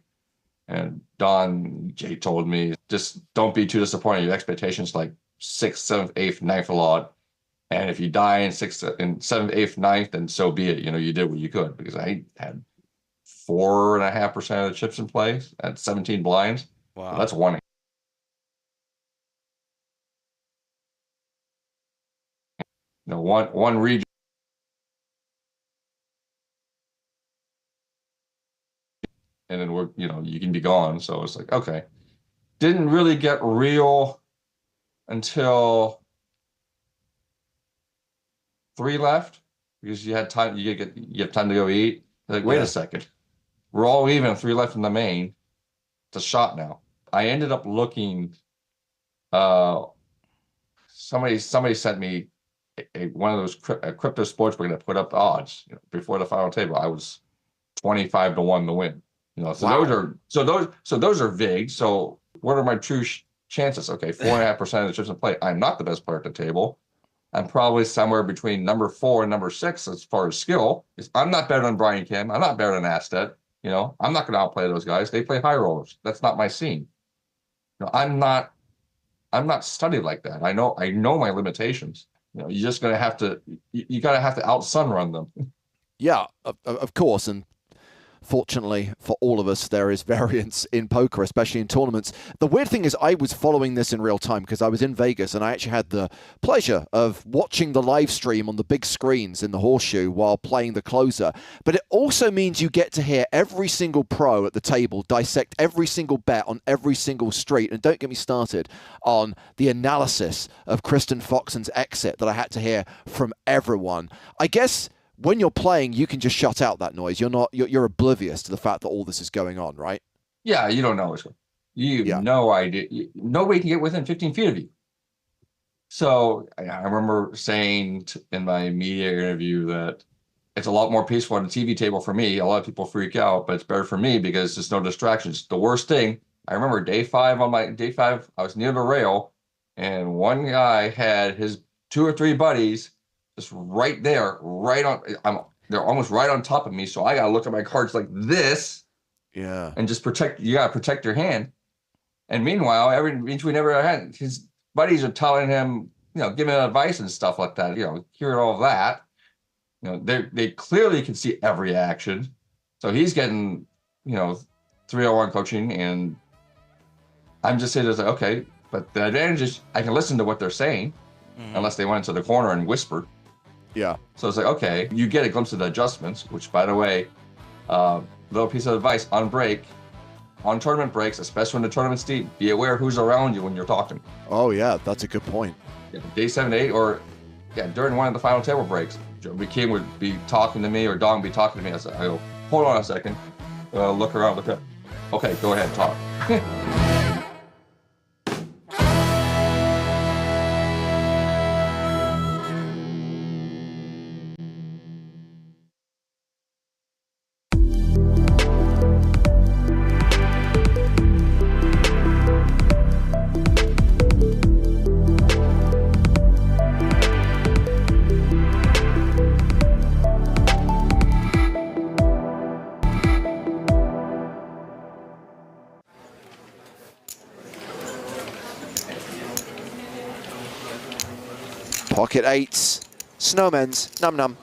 And Jay told me, just don't be too disappointed. Your expectations like 6th, 7th, 8th, 9th a lot. And if you die in 6th, in 7th, 8th, 9th, then so be it. You did what you could, because I had 4.5% of the chips in play at 17 blinds. Wow. So that's one. One region. And then you can be gone. So it's like, okay. Didn't really get real until 3 left, because you had time. You have time to go eat. Like, wait a second, we're all even. 3 left in the main. It's a shot now. I ended up looking. Somebody sent me one of those crypto sportsbook that put up odds before the final table. I was 25 to 1 to win. So wow. those are vague. So what are my true chances? Okay, 4.5% of the chips in play. I'm not the best player at the table. I'm probably somewhere between number 4 and number 6 as far as skill. I'm not better than Brian Kim. I'm not better than Astet. I'm not going to outplay those guys. They play high rollers. That's not my scene. I'm not studied like that. I know my limitations. You're just going to have to. You got to have to out sun run them. Yeah, of course, and fortunately for all of us, there is variance in poker, especially in tournaments. The weird thing is I was following this in real time because I was in Vegas, and I actually had the pleasure of watching the live stream on the big screens in the Horseshoe while playing the closer. But it also means you get to hear every single pro at the table dissect every single bet on every single street. And don't get me started on the analysis of Kristen Foxen's exit that I had to hear from everyone. I guess when you're playing, you can just shut out that noise. You're oblivious to the fact that all this is going on, right? Yeah, you don't know what's going on. You have no idea. Nobody can get within 15 feet of you. So I remember saying in my media interview that it's a lot more peaceful on the TV table for me. A lot of people freak out, but it's better for me because there's no distractions. The worst thing, I remember day 5, I was near the rail, and one guy had his 2 or 3 buddies just right there, they're almost right on top of me. So I got to look at my cards like this. Yeah. And just you got to protect your hand. And meanwhile, between every hand, his buddies are telling him, giving advice and stuff like that, hearing all of that. They clearly can see every action. So he's getting, 301 coaching. And I'm just saying, okay, but the advantage is I can listen to what they're saying, unless they went into the corner and whispered. Yeah. So it's like, okay, you get a glimpse of the adjustments, which, by the way, little piece of advice on tournament breaks, especially when the tournament's deep, be aware who's around you when you're talking. Oh, yeah, that's a good point. Yeah, day 7, 8, or during one of the final table breaks, Kim would be talking to me or Dong would be talking to me. I go, hold on a second, look around, look up. Okay, go ahead, talk. Pocket 8s, snowmen's, num num.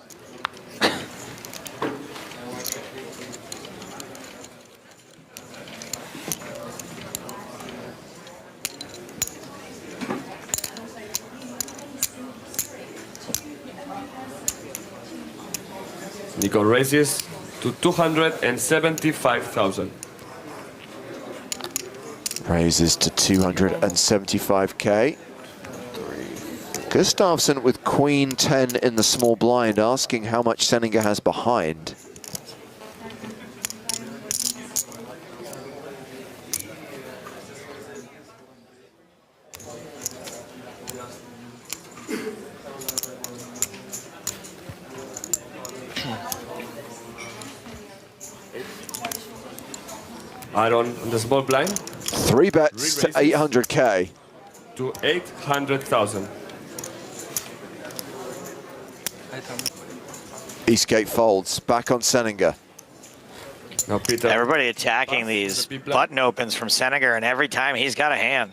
Nico raises to 275,000. Raises to 275k. Gustafsson with Queen 10 in the small blind, asking how much Senninger has behind. Aaron on the small blind. 3 bets to 800k. To 800,000. Eastgate folds, back on Senninger. Now Peter. Everybody attacking these button opens from Senninger, and every time he's got a hand.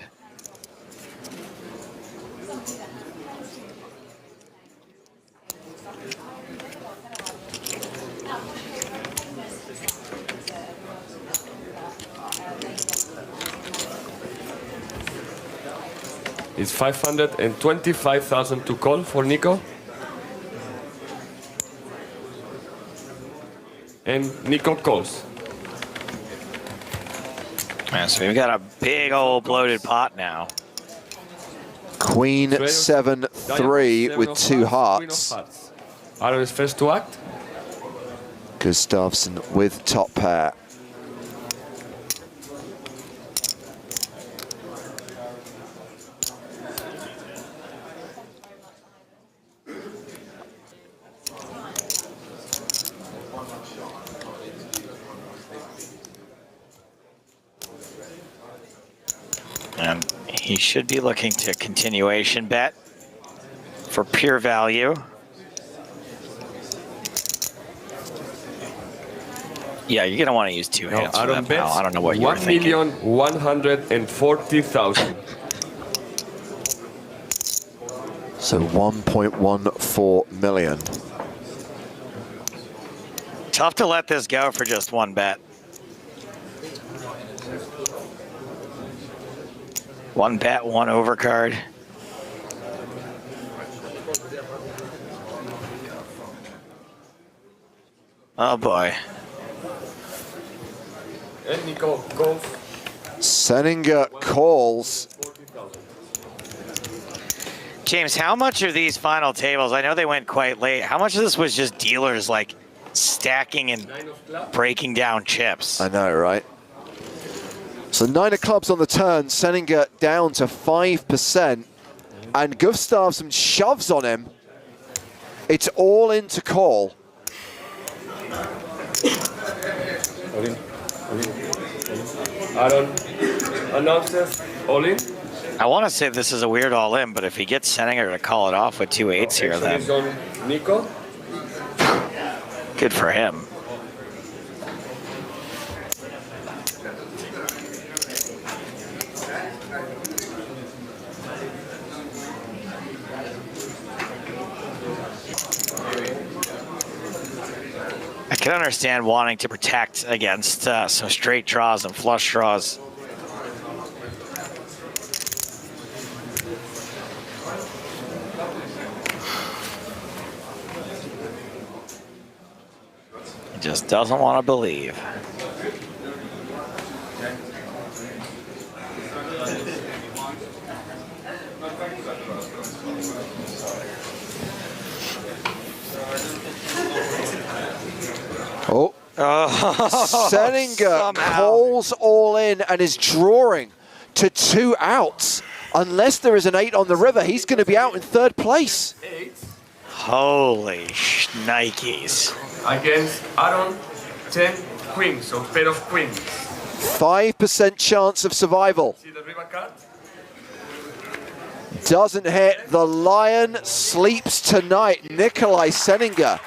It's 525,000 to call for Nico. And Nico calls. Yeah, so we've got a big old bloated pot now. Queen 7-3 with 2 hearts. Aaron is first to act. Gustafsson with top pair. And he should be looking to continuation bet for pure value. Yeah, you're going to want to use 2 hands for that now. I don't know what you were thinking. 1,140,000. So 1.14 million. Tough to let this go for just 1 bet. 1 bet, 1 overcard. Oh boy. And Nico goes. Senninger calls. James, how much of these final tables, I know they went quite late, how much of this was just dealers like stacking and breaking down chips? I know, right? So 9 of clubs on the turn, Senninger down to 5%, and Gustafsson shoves on him. It's all in to call. Aaron announces all in. I want to say this is a weird all in, but if he gets Senninger to call it off with 2 8s here, then Nico. good for him. I can understand wanting to protect against some straight draws and flush draws. He just doesn't want to believe. Oh. Senninger calls all in and is drawing to 2 outs. Unless there is an 8 on the river, he's going to be out in 3rd place. Holy shnikes. Against Aaron, 10 queens, so pair of queens. 5% chance of survival. See the river card? Doesn't hit. The Lion sleeps tonight. Nikolai Senninger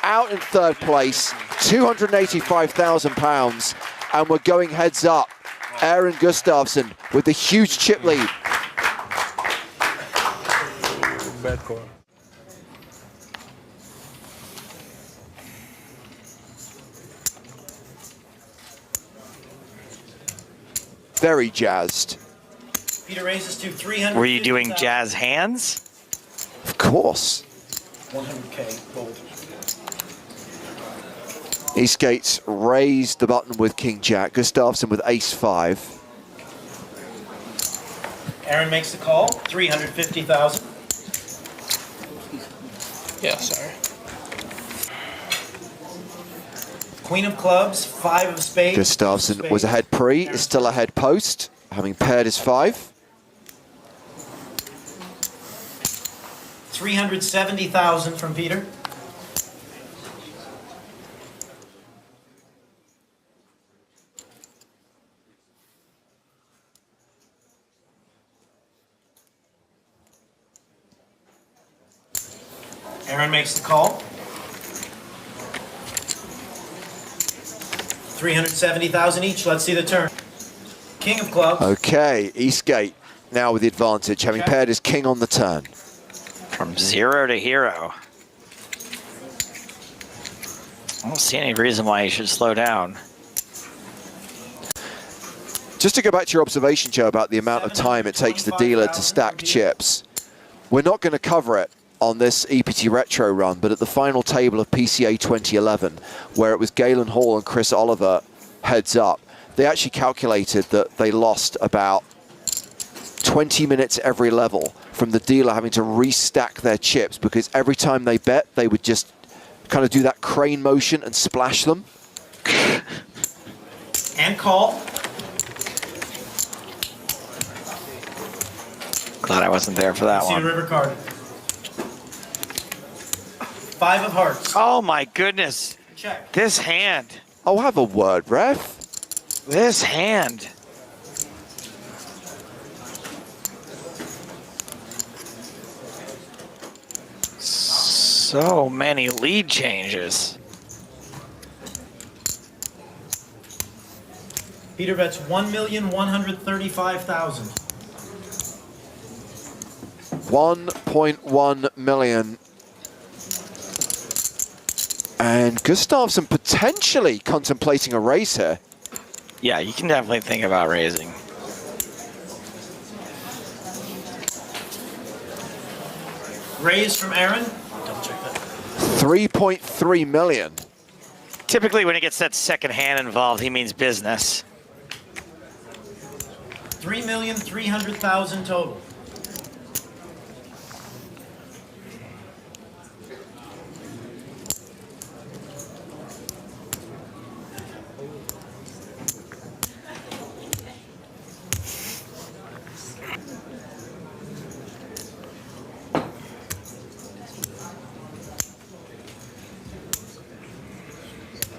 out in 3rd place, £285,000, and we're going heads up. Aaron Gustafsson with the huge chip lead. Bad call. Very jazzed. Peter raises to 300. Were you doing jazz hands? Of course. 100K gold. Eastgate's raised the button with King Jack. Gustafsson with Ace 5. Aaron makes the call, 350,000. Yeah, sorry. Queen of clubs, 5 of spades. Gustafsson was ahead pre, is still ahead post, having paired his 5. 370,000 from Peter. Aaron makes the call. 370,000 each. Let's see the turn. King of clubs. Okay, Eastgate now with the advantage, having paired his king on the turn. From 0 to hero. I don't see any reason why he should slow down. Just to go back to your observation, Joe, about the amount of time it takes the dealer to stack chips. We're not going to cover it on this EPT Retro run, but at the final table of PCA 2011, where it was Galen Hall and Chris Oliver heads up, they actually calculated that they lost about 20 minutes every level from the dealer having to restack their chips, because every time they bet, they would just kind of do that crane motion and splash them. And call. Glad I wasn't there for that See one. a river card. 5 of hearts. Oh my goodness. Check. This hand. I'll have a word, ref. This hand. So many lead changes. Peter bets 1,135,000. 1.1 million. And Gustafsson potentially contemplating a raise here. Yeah, you can definitely think about raising. Raise from Aaron. Double check that. 3.3 million. Typically when it gets that second hand involved, he means business. 3,300,000 total.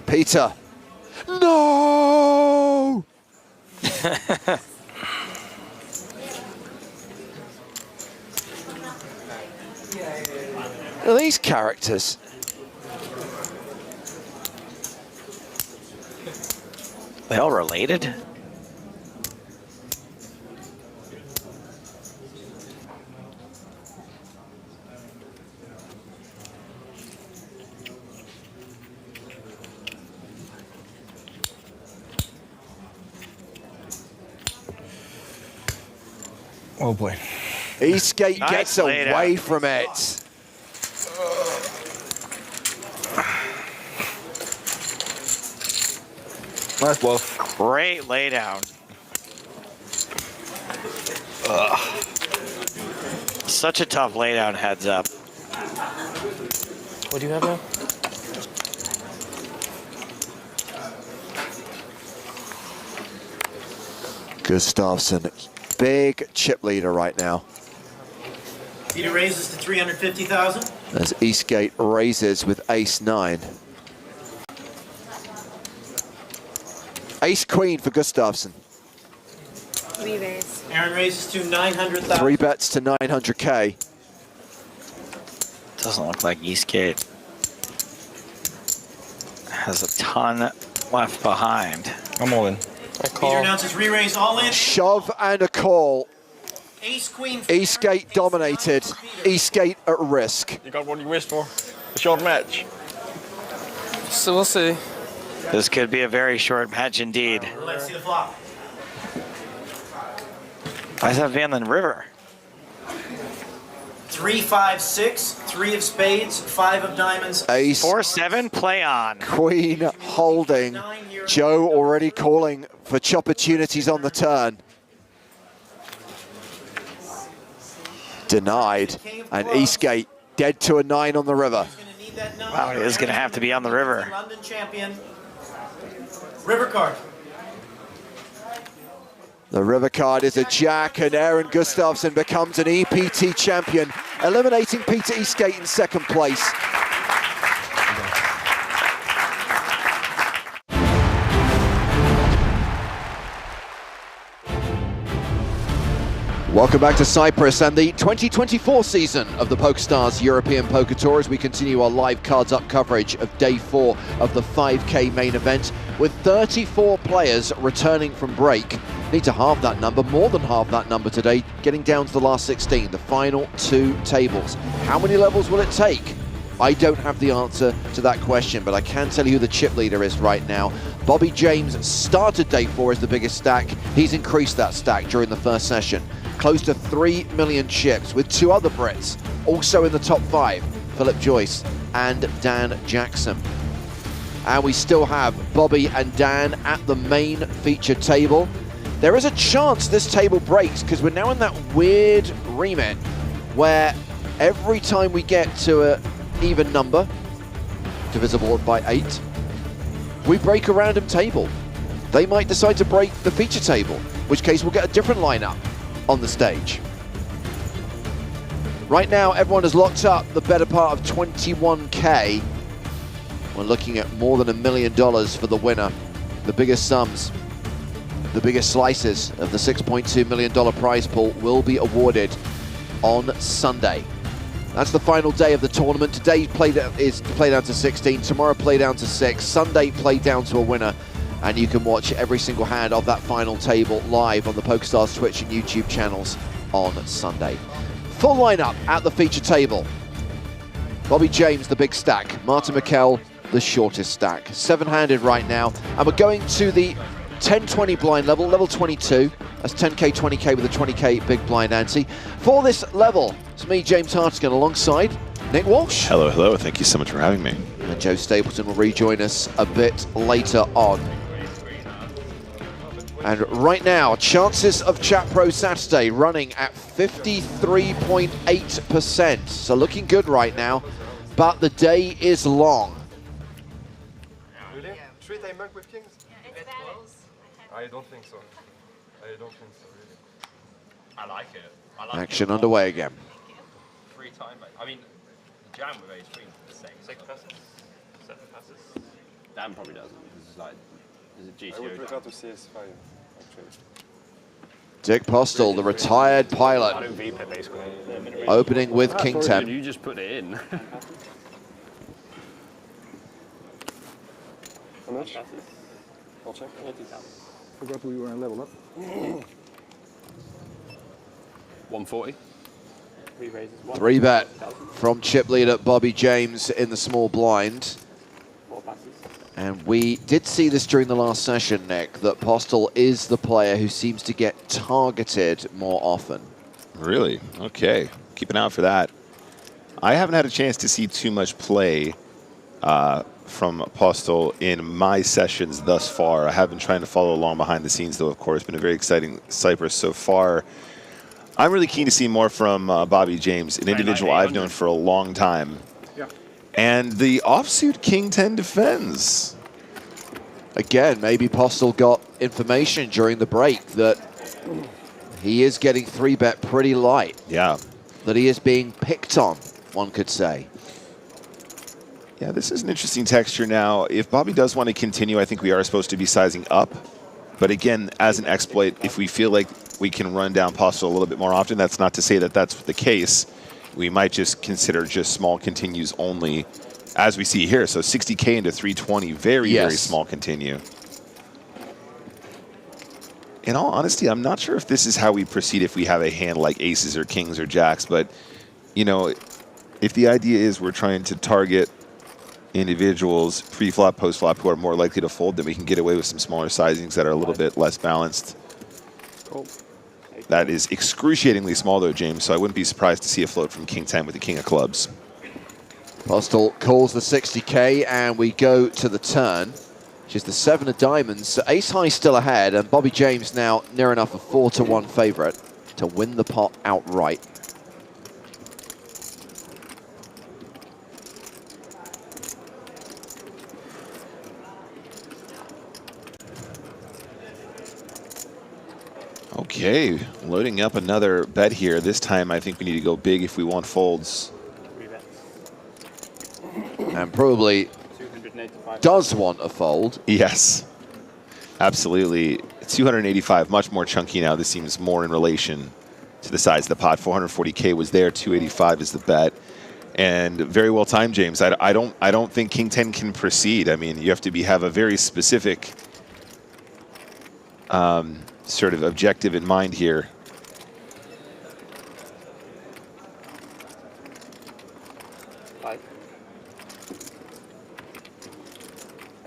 Peter. No! Are these characters? They all related? Oh boy. Eastgate Nice gets laid away out. from it. Nice bluff. Great laydown. Ugh. Such a tough laydown, heads up. What do you have now? Gustafsson, big chip leader right now. Peter raises to 350,000. As Eastgate raises with ace-9. Ace-queen for Gustafsson. We raise. Aaron raises to 900,000. 3 bets to 900K. Doesn't look like Eastgate has a ton left behind. I'm all in. I call. Peter announces re-raise all in. Shove and a call. Ace-queen. Eastgate dominated. Eastgate at risk. You got what you wished for. A short match. So we'll see. This could be a very short match indeed. Let's see the flop. Why is that Van Lin River? 3, 5, 6, 3 of spades, 5 of diamonds. Ace. 4-7, play on. Queen holding. Joe already calling for chop opportunities on the turn. Denied. And Eastgate dead to a 9 on the river. Wow, it is going to have to be on the river. London champion. River card. The river card is a jack, and Aaron Gustafsson becomes an EPT champion, eliminating Peter Eastgate in second place. Welcome back to Cyprus and the 2024 season of the PokerStars European Poker Tour as we continue our live cards up coverage of day 4 of the 5K main event with 34 players returning from break. Need to halve that number, more than halve that number today, getting down to the last 16, the final 2 tables. How many levels will it take? I don't have the answer to that question, but I can tell you who the chip leader is right now. Bobby James started day 4 as the biggest stack. He's increased that stack during the first session. Close to 3 million chips with 2 other Brits also in the top 5, Philip Joyce and Dan Jackson. And we still have Bobby and Dan at the main feature table. There is a chance this table breaks because we're now in that weird remit where every time we get to an even number, divisible by 8, we break a random table. They might decide to break the feature table, in which case we'll get a different lineup on the stage. Right now, everyone has locked up the better part of 21K. We're looking at more than $1 million for the winner. The biggest sums, the biggest slices of the $6.2 million prize pool will be awarded on Sunday. That's the final day of the tournament. Today is play down to 16, tomorrow play down to 6, Sunday play down to a winner, and you can watch every single hand of that final table live on the PokerStars Twitch and YouTube channels on Sunday. Full lineup at the feature table. Bobby James, the big stack. Martin McKell, the shortest stack. 7-handed right now, and we're going to the 10-20 blind level, level 22. That's 10K, 20K with a 20K big blind ante. For this level, it's me, James Hartigan, alongside Nick Walsh. Hello, hello. Thank you so much for having me. And Joe Stapleton will rejoin us a bit later on. And right now, chances of Chat Pro Saturday running at 53.8%. So looking good right now, but the day is long. Really? 3-time monk with kings? I don't think so. I don't think so, really. I like it. I like Action underway again. 3-time, I mean, jam with ace queen the same. 6 passes? 7 passes? Dan probably doesn't. This is like, is it GTO? I would prefer to see S5, actually. Dick Postel, the retired pilot, I don't VPIP ace queen. opening with King 10. You just put it in. How much? I'll check. Forgot we were on level up. 140. 3 bet from chip leader Bobby James in the small blind. And we did see this during the last session, Nick, that Postel is the player who seems to get targeted more often. Really? Okay. Keep an eye out for that. I haven't had a chance to see too much play from Postel in my sessions thus far. I have been trying to follow along behind the scenes, though, of course. It's been a very exciting Cyprus so far. I'm really keen to see more from Bobby James, an individual I've known for a long time. Yeah. And the offsuit King 10 defends. Again, maybe Postel got information during the break that he is getting 3 bet pretty light. Yeah. That he is being picked on, one could say. Yeah, this is an interesting texture now. If Bobby does want to continue, I think we are supposed to be sizing up. But again, as an exploit, if we feel like we can run down Postel a little bit more often, that's not to say that that's the case. We might just consider just small continues only, as we see here. So 60K into 320, very, very small continue. In all honesty, I'm not sure if this is how we proceed if we have a hand like aces or kings or jacks. But, you know, if the idea is we're trying to target individuals pre-flop, post-flop who are more likely to fold, then we can get away with some smaller sizings that are a little bit less balanced. Cool. That is excruciatingly small, though, James, so I wouldn't be surprised to see a float from King 10 with the King of Clubs. Postel calls the 60K, and we go to the turn, which is the 7 of diamonds. So ace high still ahead, and Bobby James now near enough a 4-1 favorite to win the pot outright. Okay, loading up another bet here. This time I think we need to go big if we want folds. And probably does want a fold. Yes, absolutely. 285, much more chunky now. This seems more in relation to the size of the pot. 440K was there, 285 is the bet. And very well timed, James. I don't think King 10 can proceed. I mean, you have to have a very specific sort of objective in mind here.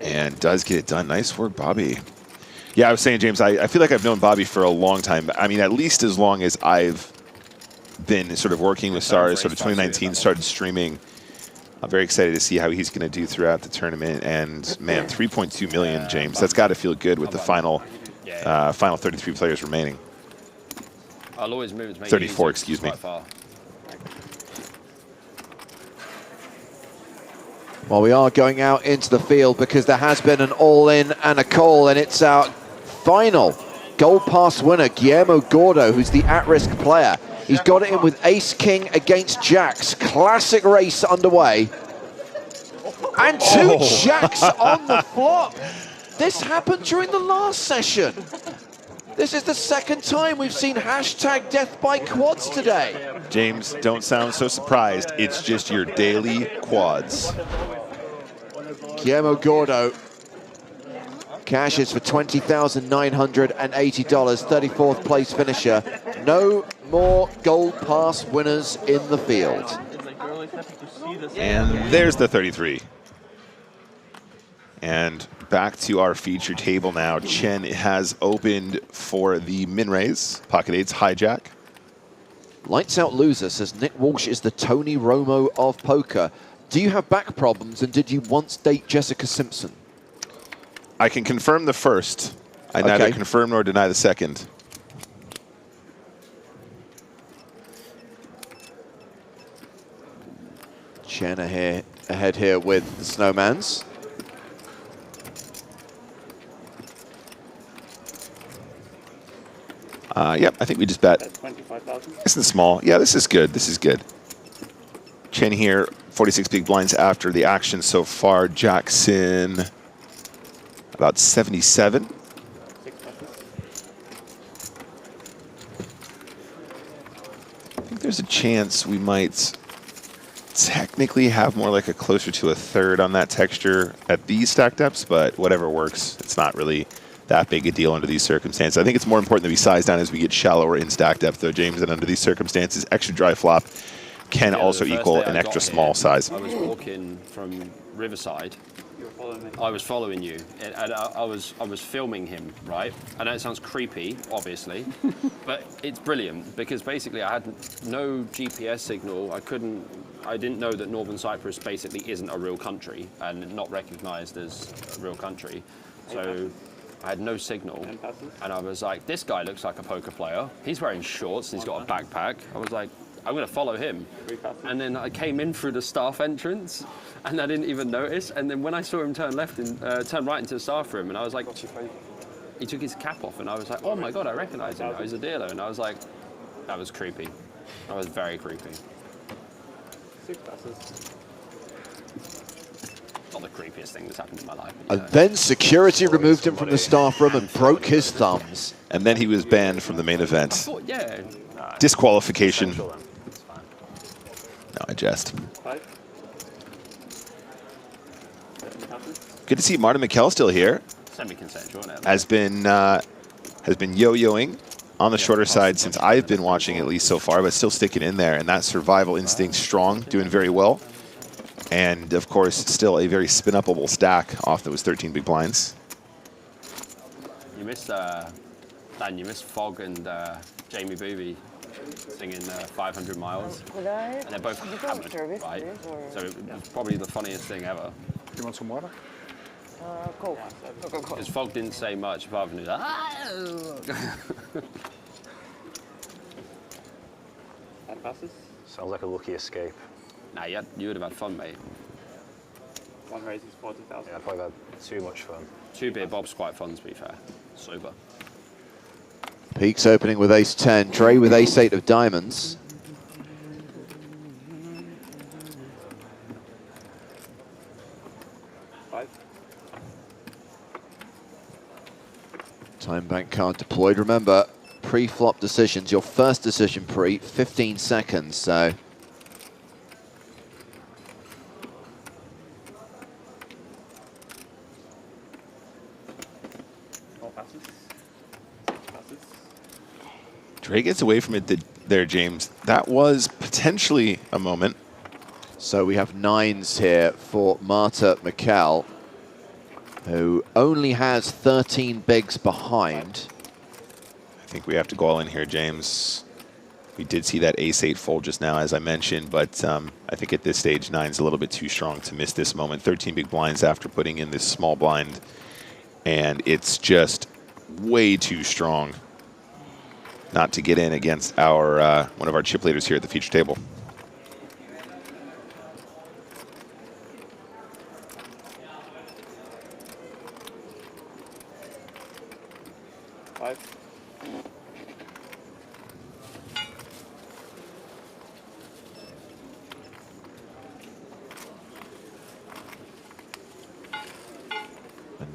And does get it done. Nice work, Bobby. Yeah, I was saying, James, I feel like I've known Bobby for a long time. I mean, at least as long as I've been sort of working with Stars, sort of 2019, started streaming. I'm very excited to see how he's going to do throughout the tournament. And, man, 3.2 million, James. That's got to feel good with the final 33 players remaining. I'll always move to 34, excuse me. Well, we are going out into the field because there has been an all-in and a call, and it's our final gold pass winner, Guillermo Gordo, who's the at-risk player. He's got it in with ace-king against jacks. Classic race underway. And two jacks on the flop. This happened during the last session. This is the second time we've seen hashtag death by quads today. James, don't sound so surprised. It's just your daily quads. Guillermo Gordo cashes for $20,980, 34th place finisher. No more gold pass winners in the field. And there's the 33. And back to our feature table now. Chen has opened for the min raise. Pocket eights, hijack. Lights out loser says Nick Walsh is the Tony Romo of poker. Do you have back problems, and did you once date Jessica Simpson? I can confirm the first. I neither confirm nor deny the second. Chen ahead here with the Snowmans. Yep, I think we just bet. 25,000. This is small. Yeah, this is good. This is good. Chen here, 46 big blinds after the action so far. Jackson, about 77. I think there's a chance we might technically have more like a closer to a third on that texture at these stack depths, but whatever works. It's not really that big a deal under these circumstances. I think it's more important that we size down as we get shallower in stack depth, though, James, and under these circumstances, extra dry flop can also equal an extra small size. I was walking from Riverside. I was following you, and I was filming him, right? I know it sounds creepy, obviously, but it's brilliant because basically I had no GPS signal. I didn't know that Northern Cyprus basically isn't a real country and not recognised as a real country. So I had no signal, and I was like, this guy looks like a poker player. He's wearing shorts, and he's got a backpack. I was like, I'm going to follow him. And then I came in through the staff entrance, and I didn't even notice. And then when I saw him turn right into the staff room, and I was like, he took his cap off, and I was like, oh my God, I recognize him. He's a dealer. And I was like, that was creepy. That was very creepy. Not the creepiest thing that's happened in my life. And then security removed him from the staff room and broke his thumbs. And then he was banned from the main event. Yeah. Disqualification. No, I jest. Good to see Martin McKell still here. Semi-consensual now. Has been yo-yoing on the shorter side since I've been watching, at least so far, but still sticking in there. And that survival instinct strong, doing very well. And of course, still a very spin-upable stack off those 13 big blinds. You missed Dan. You missed Fog and Jamie Booby singing 500 Miles. And they're both hammered, right? So it was probably the funniest thing ever. You want some water? Coke. Because Fog didn't say much apart from that. Sounds like a lucky escape. Nah, you would have had fun, mate. One raise is 40,000. Yeah, I probably had too much fun. 2 beer Bob's quite fun, to be fair. Sober. Peaks opening with ace-10, Dre with ace-8 of diamonds. Time bank card deployed. Remember, pre-flop decisions, your first decision pre, 15 seconds, so... Dre gets away from it there, James. That was potentially a moment. So we have nines here for Marta Mikkel, who only has 13 bigs behind. I think we have to go all in here, James. We did see that ace-8 fold just now, as I mentioned, but I think at this stage, 9's a little bit too strong to miss this moment. 13 big blinds after putting in this small blind, and it's just way too strong not to get in against our one of our chip leaders here at the feature table.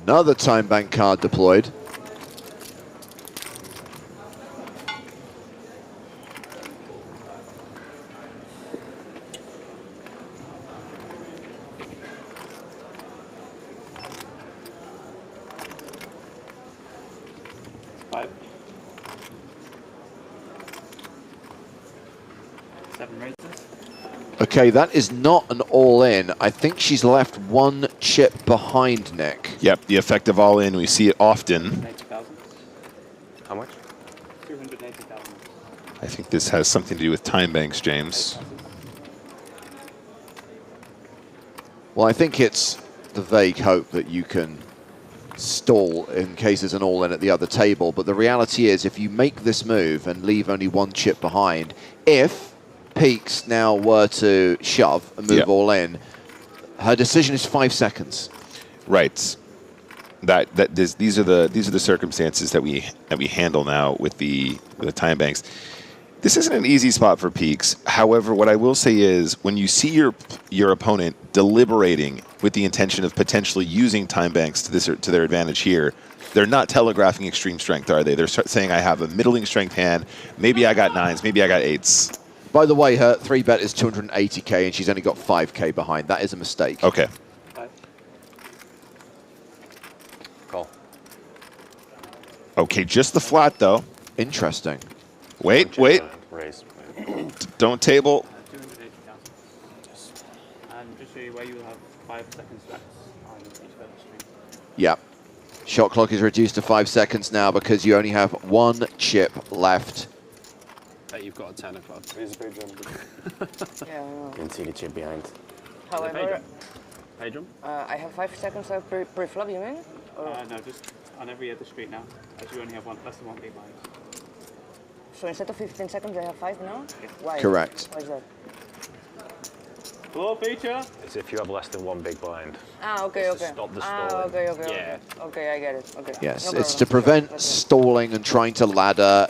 Another time bank card deployed. Okay, that is not an all-in. I think she's left one chip behind, Nick. Yep, the effective all-in, we see it often. How much? 280,000. I think this has something to do with time banks, James. Well, I think it's the vague hope that you can stall in case there's an all-in at the other table. But the reality is, if you make this move and leave only one chip behind, if Peaks now were to shove and move all in, her decision is 5 seconds. Right. These are the circumstances that we handle now with the time banks. This isn't an easy spot for Peaks. However, what I will say is when you see your opponent deliberating with the intention of potentially using time banks to their advantage here, they're not telegraphing extreme strength, are they? They're saying I have a middling strength hand. Maybe I got 9s. Maybe I got 8s. By the way, her 3-bet is 280k and she's only got 5k behind. That is a mistake. Okay. Call. Okay, just the flat though. Interesting. Wait. Raise. Don't table. 280,000. And just show you where you will have 5 seconds left on each further string. Yep. Shot clock is reduced to 5 seconds now because you only have one chip left. Bet you've got a 10 o'clock. Yeah, I know. You can see the chip behind. However, Pedro? I have 5 seconds pre-flop, you mean? No, just on every other street now, as you only have less than one big blind. So instead of 15 seconds, I have 5 now? Why? Correct. Why is that? Floor feature? It's if you have less than one big blind. Ah, okay, It's to okay. stop the Ah, stalling. okay. Yeah. Okay, I get it. Okay. Yes, No it's problem. to prevent stalling and trying to ladder.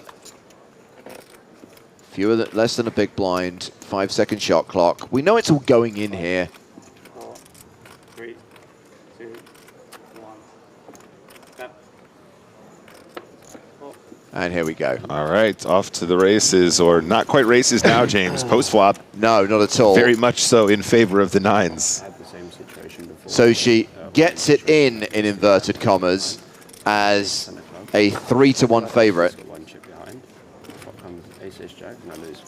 Less than a big blind, 5-second shot clock. We know it's all going in here. 4, 3, 2, 1. Step. And here we go. All right, off to the races, or not quite races now, James. Post flop. No, not at all. Very much so in favor of the 9s. Had the same situation before. So she gets it in inverted commas, as a 3-1 favorite. One chip behind. What comes ace jack and I lose.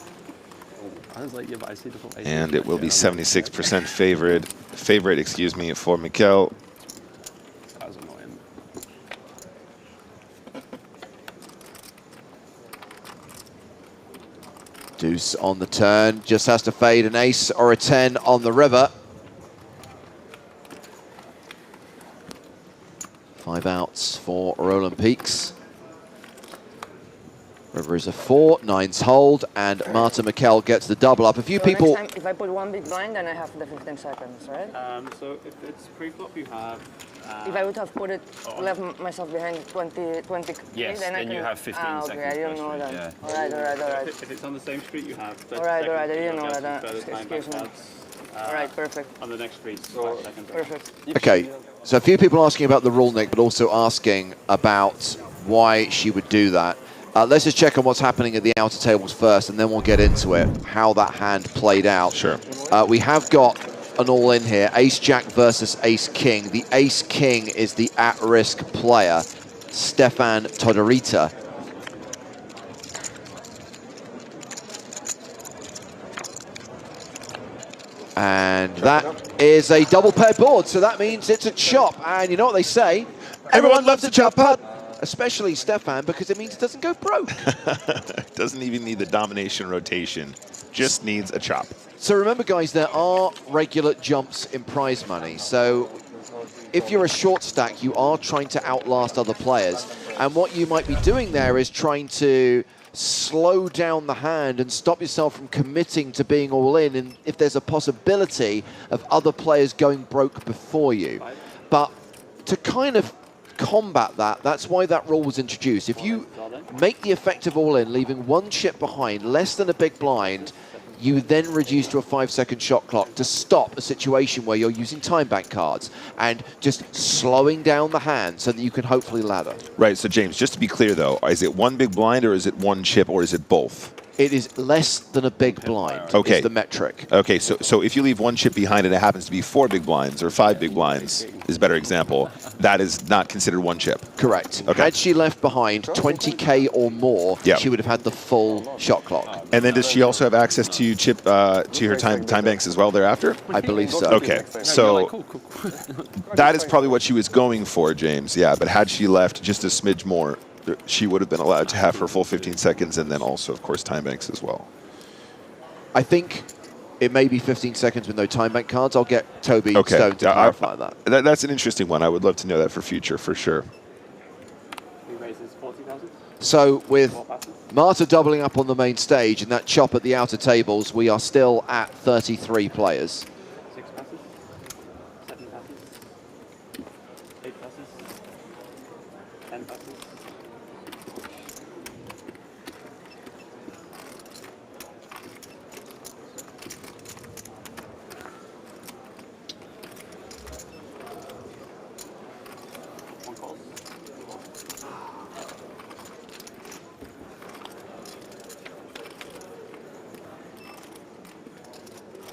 I was like, yeah, but I see the full ace. And it will be 76% favorite, for Mikkel. That was annoying. Deuce on the turn, just has to fade an ace or a 10 on the river. 5 outs for Roland Peaks. River is a 4, 9's hold, and Marta Mikel gets the double up. A few So people... next time, if I put one big blind, then I have the 15 seconds, right? So if it's pre-flop, you have. If I would have put it, left myself behind 20, Yes, then I can... you have 15 okay, seconds. I didn't know that. Yeah. All right. If it's on the same street, you have 30 All right, seconds. I didn't know to that. further time Excuse me. backwards, All right, perfect. On the next street, 5 seconds. Perfect. Okay, so a few people asking about the rule, Nick, but also asking about why she would do that. Let's just check on what's happening at the outer tables first, and then we'll get into it, how that hand played out. Sure. We have got an all-in here, Ace-Jack versus Ace-King. The Ace-King is the at-risk player, Stefan Todorita. And that is a double pair board, so that means it's a chop. And you know what they say? Everyone loves a chop putt. Especially Stefan, because it means it doesn't go broke. Doesn't even need the domination rotation, just needs a chop. So remember, guys, there are regular jumps in prize money. So if you're a short stack, you are trying to outlast other players. And what you might be doing there is trying to slow down the hand and stop yourself from committing to being all in, and if there's a possibility of other players going broke before you. But to kind of combat that, that's why that rule was introduced. If you make the effective all-in, leaving one chip behind, less than a big blind, you then reduce to a 5-second shot clock to stop a situation where you're using time bank cards and just slowing down the hand so that you can hopefully ladder. Right, so James, just to be clear though, is it one big blind or is it one chip or is it both? It is less than a big blind, okay. Is the metric. Okay, so if you leave one chip behind and it happens to be 4 big blinds or 5 big blinds, is a better example, that is not considered one chip. Correct. Okay. Had she left behind 20K or more, she would have had the full shot clock. And then does she also have access to chip to her time banks as well thereafter? I believe so. Okay, so that is probably what she was going for, James. Yeah, but had she left just a smidge more, she would have been allowed to have her full 15 seconds and then also, of course, time banks as well. I think it may be 15 seconds with no time bank cards. I'll get Toby Stone to clarify that. That's an interesting one. I would love to know that for future, for sure. So with Marta doubling up on the main stage and that chop at the outer tables, we are still at 33 players. 6 passes, 7 passes, 8 passes, 10 passes.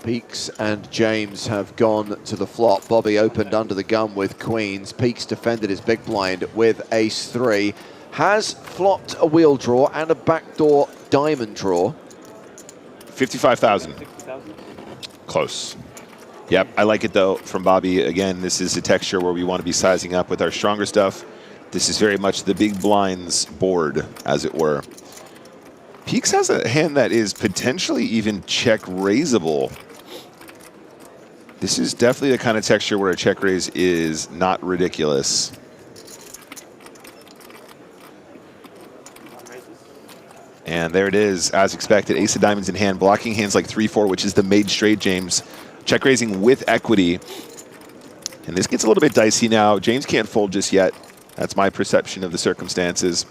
Peaks and James have gone to the flop. Bobby opened under the gun with queens. Peaks defended his big blind with ace-3. Has flopped a wheel draw and a backdoor diamond draw. 55,000. Close. Yep, I like it though from Bobby. Again, this is a texture where we want to be sizing up with our stronger stuff. This is very much the big blinds board, as it were. Peaks has a hand that is potentially even check raisable. This is definitely the kind of texture where a check raise is not ridiculous. And there it is, as expected. Ace of diamonds in hand, blocking hands like 3-4, which is the made straight, James. Check raising with equity. And this gets a little bit dicey now. James can't fold just yet. That's my perception of the circumstances.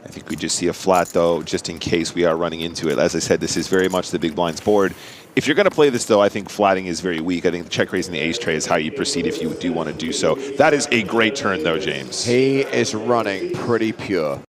I think we just see a flat, though, just in case we are running into it. As I said, this is very much the big blinds board. If you're going to play this, though, I think flatting is very weak. I think check raising the ace tray is how you proceed if you do want to do so. That is a great turn, though, James. He is running pretty pure.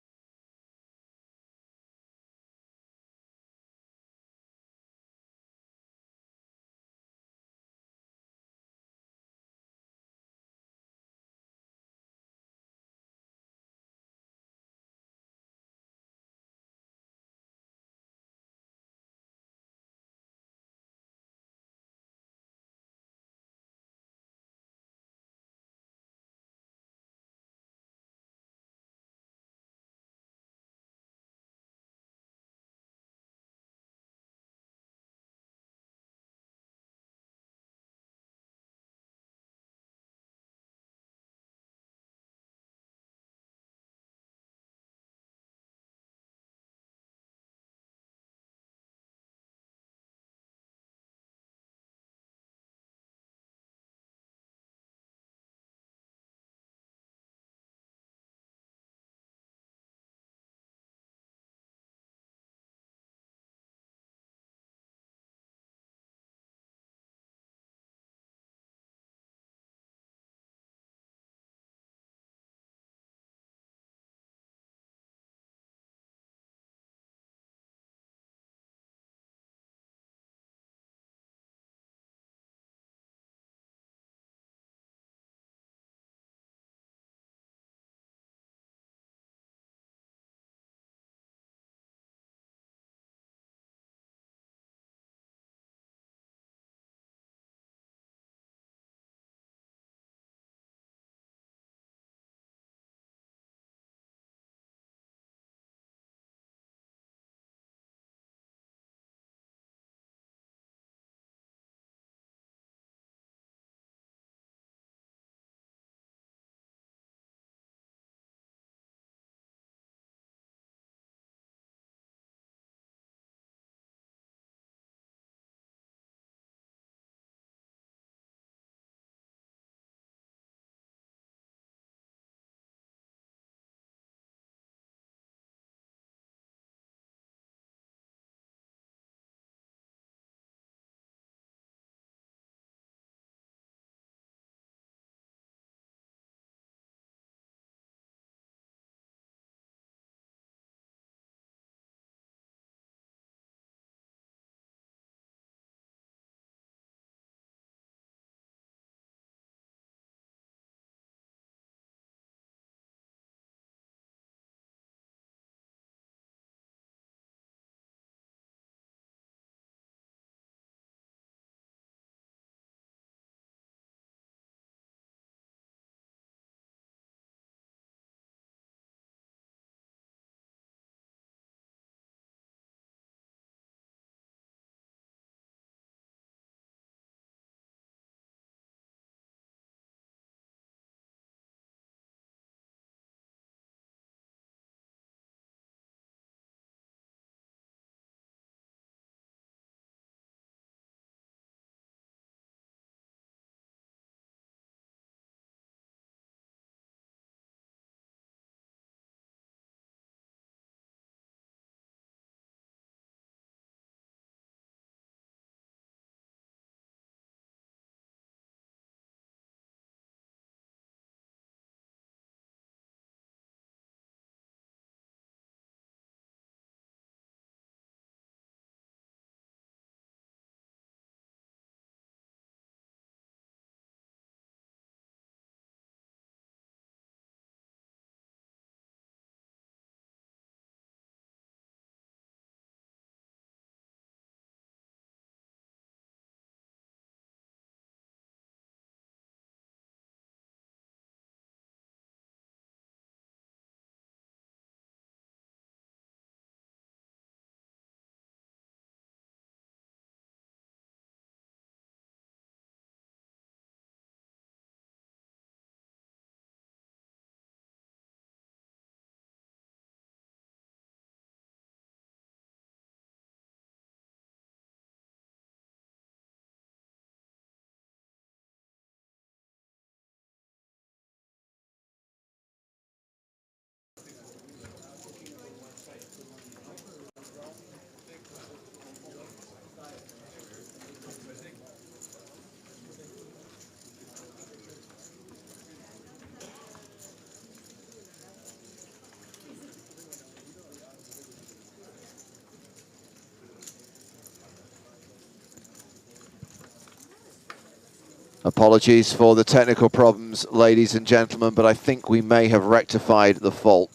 Apologies for the technical problems, ladies and gentlemen, but I think we may have rectified the fault.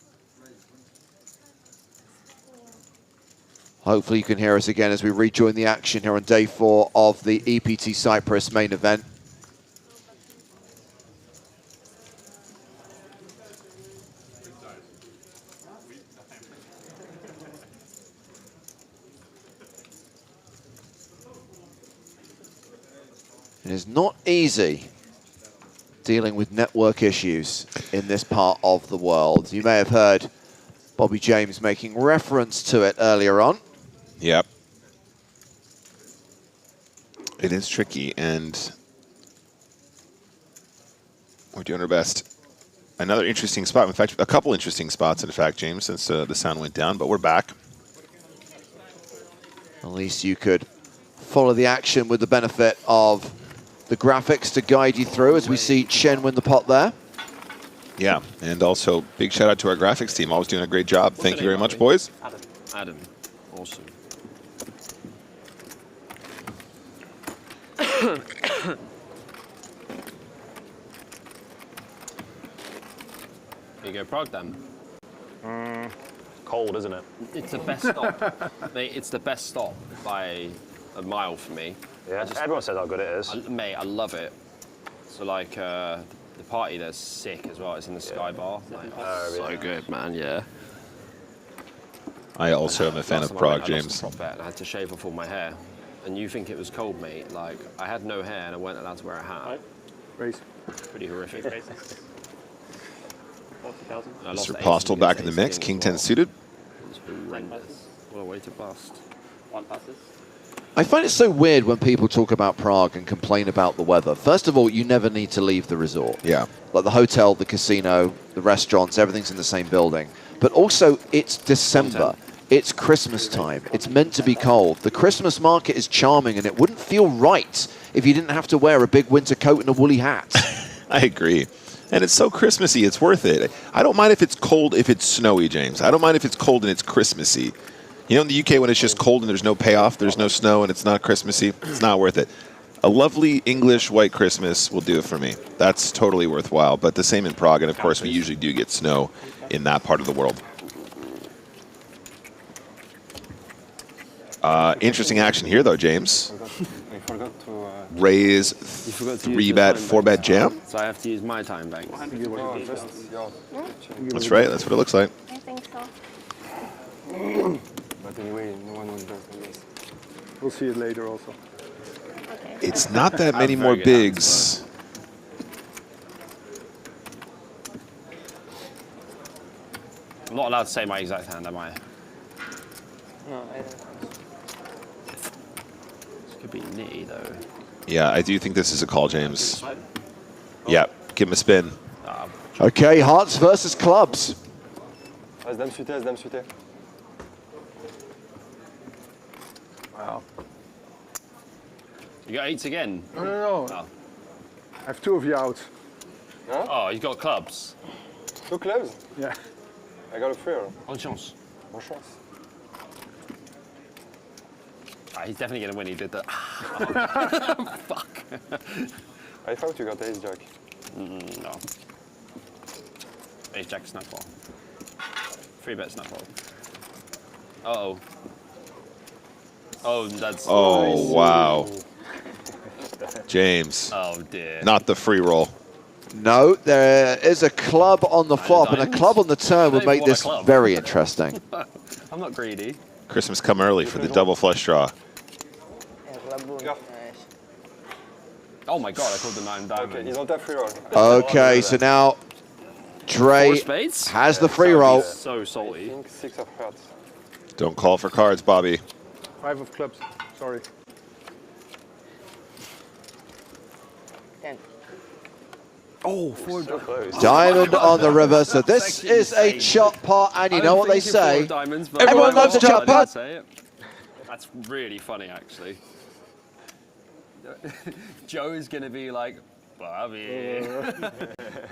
Hopefully you can hear us again as we rejoin the action here on day 4 of the EPT Cyprus main event. It is not easy dealing with network issues in this part of the world. You may have heard Bobby James making reference to it earlier on. Yep. It is tricky, and we're doing our best. Another interesting spot. In fact, a couple interesting spots, in fact, James, since the sound went down, but we're back. At least you could follow the action with the benefit of the graphics to guide you through as we see Chen win the pot there. Yeah, and also big shout out to our graphics team. Always doing a great job. Thank you very much, boys. Adam. Awesome. Here you go, Prague then. Cold, isn't it? It's the best stop. Mate, it's the best stop by a mile for me. Yeah, everyone says how good it is. Mate, I love it. So like, the party there's sick as well. It's in the Sky Bar. Like, so good, man, yeah. I also am a fan of Prague, I James. lost the prop bet and I had to shave off all my hair. And you think it was cold, mate. Like, I had no hair and I weren't allowed to wear a hat. Raise. Pretty horrific. 40,000. Mr. Postel back in the mix. King 10 suited. It's horrendous. What a way to bust. 1 passes. I find it so weird when people talk about Prague and complain about the weather. First of all, you never need to leave the resort. Yeah. Like the hotel, the casino, the restaurants, everything's in the same building. But also, it's December. It's Christmas time. It's meant to be cold. The Christmas market is charming, and it wouldn't feel right if you didn't have to wear a big winter coat and a woolly hat. I agree. And it's so Christmassy, it's worth it. I don't mind if it's cold, if it's snowy, James. I don't mind if it's cold and it's Christmassy. You know, in the UK, when it's just cold and there's no payoff, there's no snow, and it's not Christmassy, it's not worth it. A lovely English white Christmas will do it for me. That's totally worthwhile. But the same in Prague, and of course, we usually do get snow in that part of the world. Interesting action here, though, James. I forgot to... Raise 3-bet, 4-bet jam. So I have to use my time bank. That's right. That's what it looks like. I think so. But anyway, no one will does this. We'll see it later also. Okay. It's not that many more bigs. I'm not allowed to say my exact hand, am I? No, I don't. This could be nitty, though. Yeah, I do think this is a call, James. Yeah, give him a spin. Okay, hearts versus clubs. As-dame suité, as-dame suité. Wow. You got 8s again? No, no, no. Oh. I have 2 of you out. Huh? Oh, you got clubs. 2 clubs? Yeah. I got a 3. Bonne chance. Bonne chance. He's definitely going to win. He did that. Fuck. I thought you got ace jack. No. Ace jack snap-ball. 3-bet snap-ball. Uh-oh. Oh, that's... Oh, nice. wow. James. Oh, dear. Not the free roll. No, there is a club on the flop, and a club on the turn would make this very interesting. I'm not greedy. Christmas come early for the double flush draw. Oh my god, I called the 9 diamonds. Okay, you don't have free roll. Okay, so now Dre 4 spades? has the free roll. So salty. I think 6 of hearts. Don't call for cards, Bobby. 5 of clubs. Sorry. 10. Oh, 4 Diamond on the river, so this is a chop pot, and you know what they say. Everyone loves a chop pot. That's really funny, actually. Joe is going to be like, Bobby,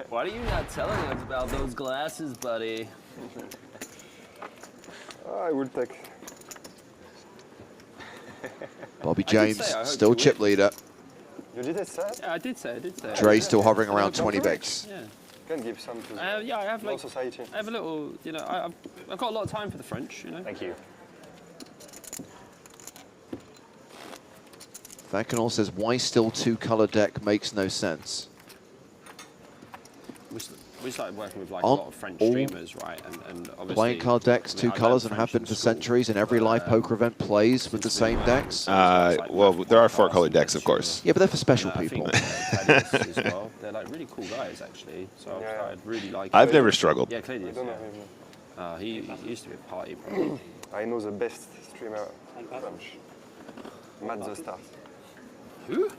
why are you not telling us about those glasses, buddy? I will take. Bobby James, still chip leader. You did say? Yeah, I did say. Dre's still hovering around 20 bigs. Yeah. Can give some to yeah, I have like society. I have a little, you know, I've got a lot of time for the French, you know. Thank you. Vacanol says, why still two-color deck makes no sense. We started working with like On a lot of French all streamers, right? And obviously playing card decks, two colors, and have been for centuries, and every live poker event plays with the same decks. Well, there are 4-color decks, of course. Yeah, but they're for special people. As well. They're like really cool guys, actually. So I'd really like. I've never struggled. Yeah, Claudius. He used to be a party pro. I know the best streamer French. Matt the Stars. Who?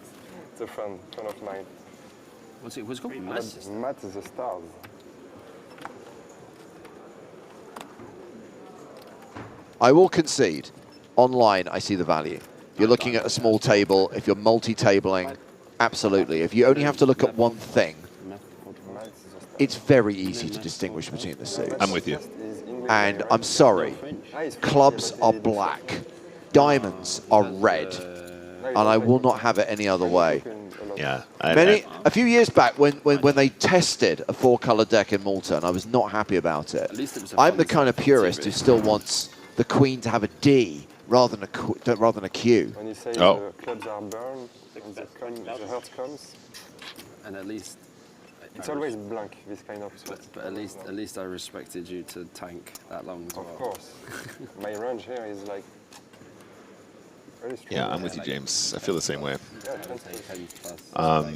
It's a friend of mine. What's it called? Matt the Stars. I will concede, online I see the value. If you're looking at a small table, if you're multi-tabling, absolutely. If you only have to look at one thing, it's very easy to distinguish between the suits. I'm with you. And I'm sorry, clubs are black, diamonds are red, and I will not have it any other way. Yeah. A few years back, when they tested a 4-color deck in Malta, and I was not happy about it. I'm the kind of purist who still wants the queen to have a D rather than a Q. When you say the clubs are burned, and the heart comes, and at least it's always blank, this kind of spot. But at least I respected you to tank that long as well. Of course. My range here is like very strong. Yeah, I'm with you, James. I feel the same way. Yeah,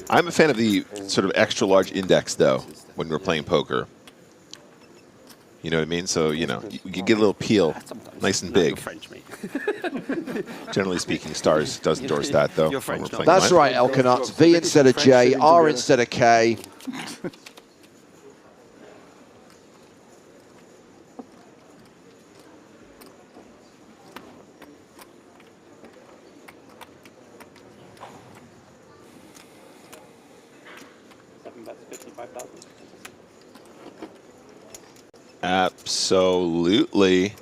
I'm a fan of the sort of extra large index, though, when we're playing poker. You know what I mean? So, you know, you can get a little peel, nice and big. Generally speaking, Stars does endorse that, though. when we're playing That's live. right, Elkanut. V instead of J, R instead of K. Absolutely.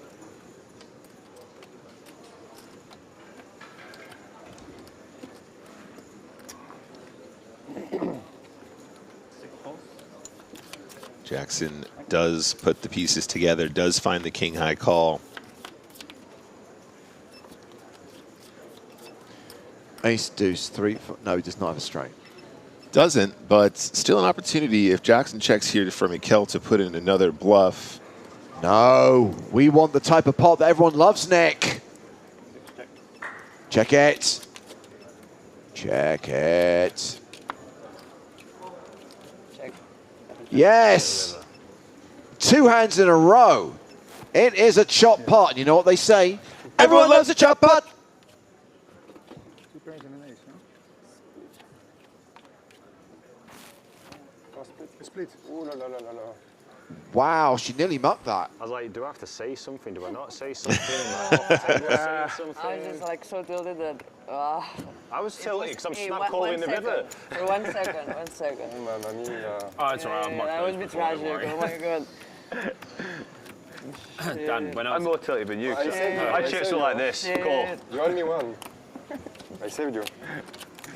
Jackson does put the pieces together, does find the king high call. Ace, deuce, 3. No, he does not have a straight. Doesn't, but still an opportunity if Jackson checks here for Mikkel to put in another bluff. No, we want the type of pot that everyone loves, Nick. Check it. Check it. Check. Yes. 2 hands in a row. It is a chop pot. And you know what they say? Everyone loves a chop pot. Split. Ooh, la, la, la, la, la. Wow, she nearly mucked that. I was like, do I have to say something? Do I not say something? Say something? I was just like so tilted that. I was tilted because I'm Hey, snap calling the river. For 1 second, 1 second. Mamma mia. Oh, it's alright. That would be tragic. Oh my god. Dan, when I'm more tilted than you. I chips were like this. Cool. You only won. I saved you.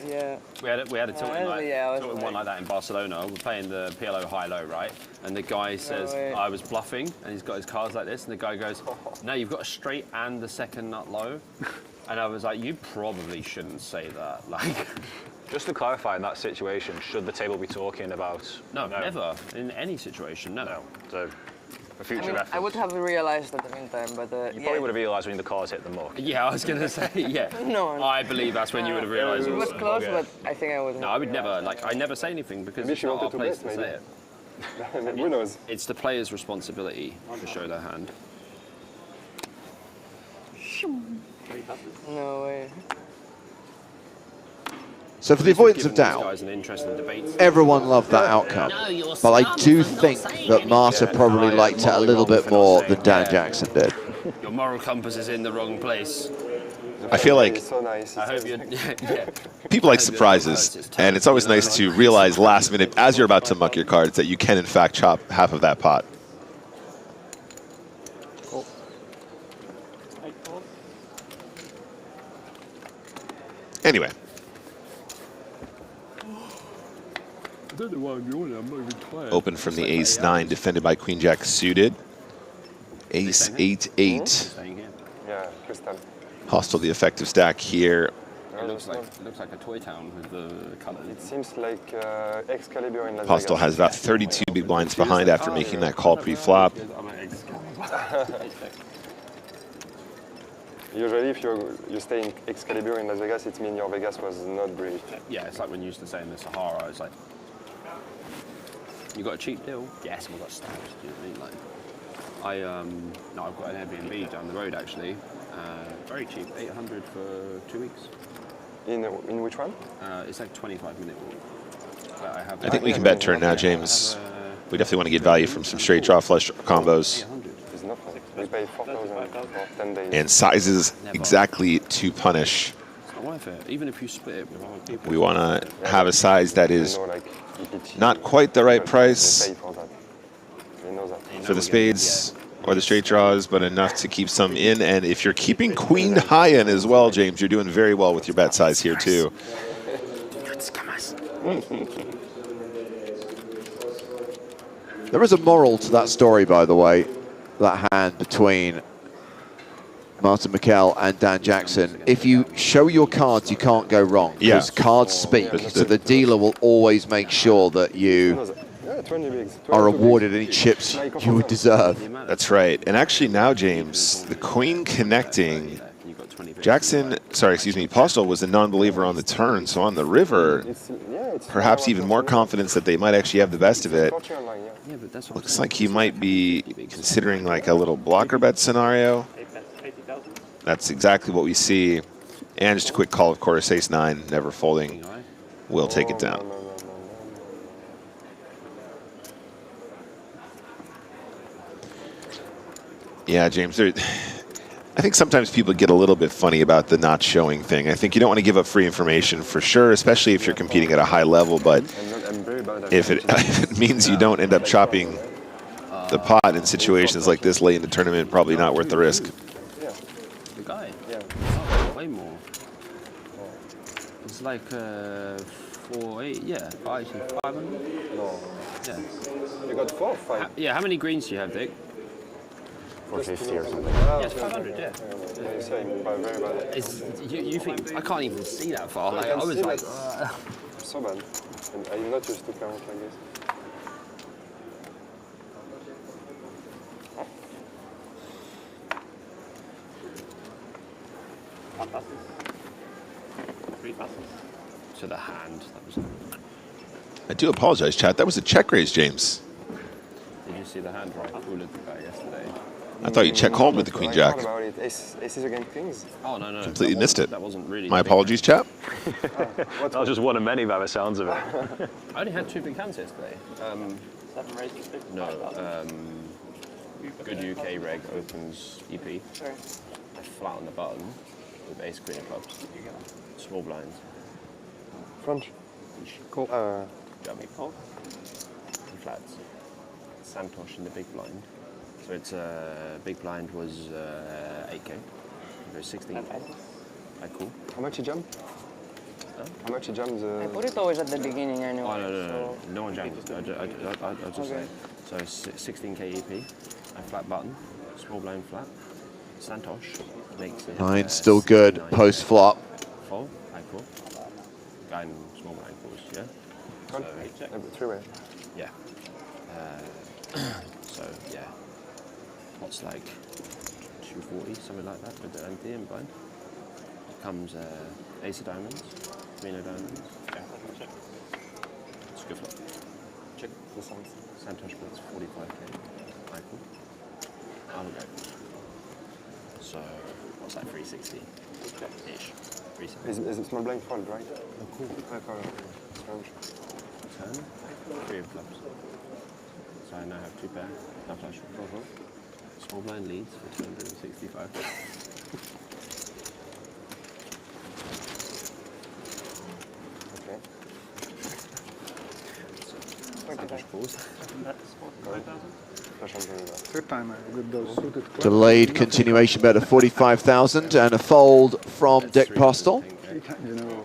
Yeah. We had a tilting I was one like that in Barcelona. We're playing the PLO high-low, right? And the guy says, I was bluffing, and he's got his cards like this, and the guy goes, no, you've got a straight and the second nut low. And I was like, you probably shouldn't say that. Like, just to clarify, in that situation, should the table be talking about? No, never. In any situation, no. So, for future I mean, reference. I would have realized at the meantime, but You probably would have realised when the cards hit the muck. Yeah, I was going to say, yeah. No. I believe that's when you would have realised. It was also. close, but I think I would. No, I would never. Like, I never say anything because Maybe it's she not our wanted to place bet, to say maybe. it. Who knows? It's the player's responsibility to show their hand. No way. So for the avoidance of doubt, everyone loved that outcome. But I do think that Marta probably liked it a little bit more than Dan Jackson did. Your moral compass is in the wrong place. I feel like So nice. I hope you're. Yeah. people like surprises, and it's always nice to realize last minute, as you're about to muck your cards, that you can in fact chop half of that pot. Anyway, don't know why I'm yawning. I'm not even tired. Open from the ace-9, defended by queen-jack suited. Ace-8-8. Yeah, crystal. Hostile the effective stack here. It looks like a toy town with the colours. It seems like Excalibur in Las Hostile has about 32 big blinds behind after making that call pre-flop. Usually, if you stay in Excalibur in Las Vegas, it means your Vegas was not great. Yeah, it's like when you used to say in the Sahara, it's like, you got a cheap deal? Yes, we got stabbed. Do you know what I mean? Like, no, I've got an Airbnb down the road actually. Very cheap, 800 for 2 weeks. In which one? It's like 25-minute walk. I think we can bet turn now, James. We definitely want to get value from some straight draw flush combos. It's nothing. We pay 4,000 for 10 days. And sizes exactly to punish. It's not worth it, even if you split it with other people. We want to have a size that is not quite the right price for the spades or the straight draws, but enough to keep some in. And if you're keeping queen high in as well, James, you're doing very well with your bet size here too. There is a moral to that story, by the way, that hand between Martin McKell and Dan Jackson. If you show your cards, you can't go wrong, because cards speak. So the dealer will always make sure that you are awarded any chips you would deserve. That's right. And actually now, James, the queen connecting. Postel was a non-believer on the turn, so on the river, perhaps even more confidence that they might actually have the best of it. Looks like he might be considering like a little blocker bet scenario. That's exactly what we see. And just a quick call, of course, ace-9, never folding. Will take it down. Yeah, James, I think sometimes people get a little bit funny about the not showing thing. I think you don't want to give up free information for sure, especially if you're competing at a high level, but if it means you don't end up chopping the pot in situations like this late in the tournament, probably not worth the risk. The guy? Yeah. Way more. It's like 4-8, yeah, actually 500? No. Yeah. You got 4 or 5? Yeah, how many greens do you have, Dick? 450 or something. Yeah, it's 500, yeah. You're saying by very bad. You think, I can't even see that far. Like, I was like, so bad. And I'm not used to count like this. to the hand. That was. I do apologize, chat. That was a check raise, James. Did you see the hand right? Who did the guy yesterday? I thought you check called with the queen jack. About it. Aces against kings. Oh no. Completely missed it. That wasn't really. My apologies, chap. That was just one of many by the sounds of it. I only had 2 big hands yesterday. 7 raising, 6. No. Good UK reg opens EP. Sorry. I flat on the button with ace queen of clubs. Small blinds. French. Cool. Dummy. Call. Flats. Santosh in the big blind. So it's big blind was 8k. There's 16k. Cool. How much you jump? Huh? How much you jump? I put it always at the beginning anyway. Oh, no. So No one jams. I'll just say. So 16k EP. I flat button. Small blind flat. Santosh makes it. 9 still good post flop. Fold. Cool. Guy in small blind calls, yeah? So, 3-way. Yeah. So, yeah. What's like 240, something like that with the empty and blind. Comes ace of diamonds, queen of diamonds. Yeah. It's good flop. Check the size. Santosh puts 45k. Cool. I'll go. So, what's that, 360? Ish. 360. Is it small blind fold, right? Oh, cool. Strange. Turn. 3 of clubs. So I now have 2 pair. No flush. Small blind leads for 265. Okay. Santosh calls. Third time I with those suited clubs. Delayed continuation bet of 45,000 and a fold from Dick Postel. You know.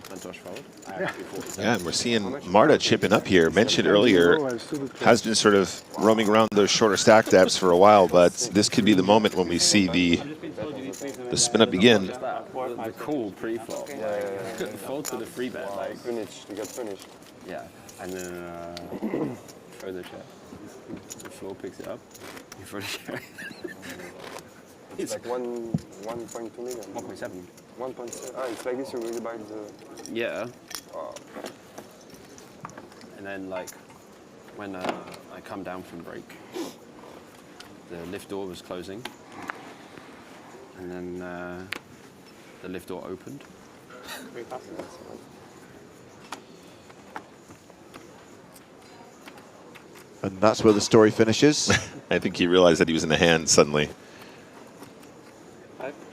Yeah, and we're seeing Marta chipping up here. Mentioned earlier, has been sort of roaming around those shorter stack depths for a while, but this could be the moment when we see the spin up begin. The cool pre-flop. Fold to the free bet. Like, Finished. You got finished. yeah. And then throw the share. The floor picks it up. You throw the share. It's like 1.2 million. 1.7. 1.7. Ah, it's like this. You really buy the. Yeah. And then like when I come down from break, the lift door was closing, and then the lift door opened. And that's where the story finishes. I think he realized that he was in the hand suddenly.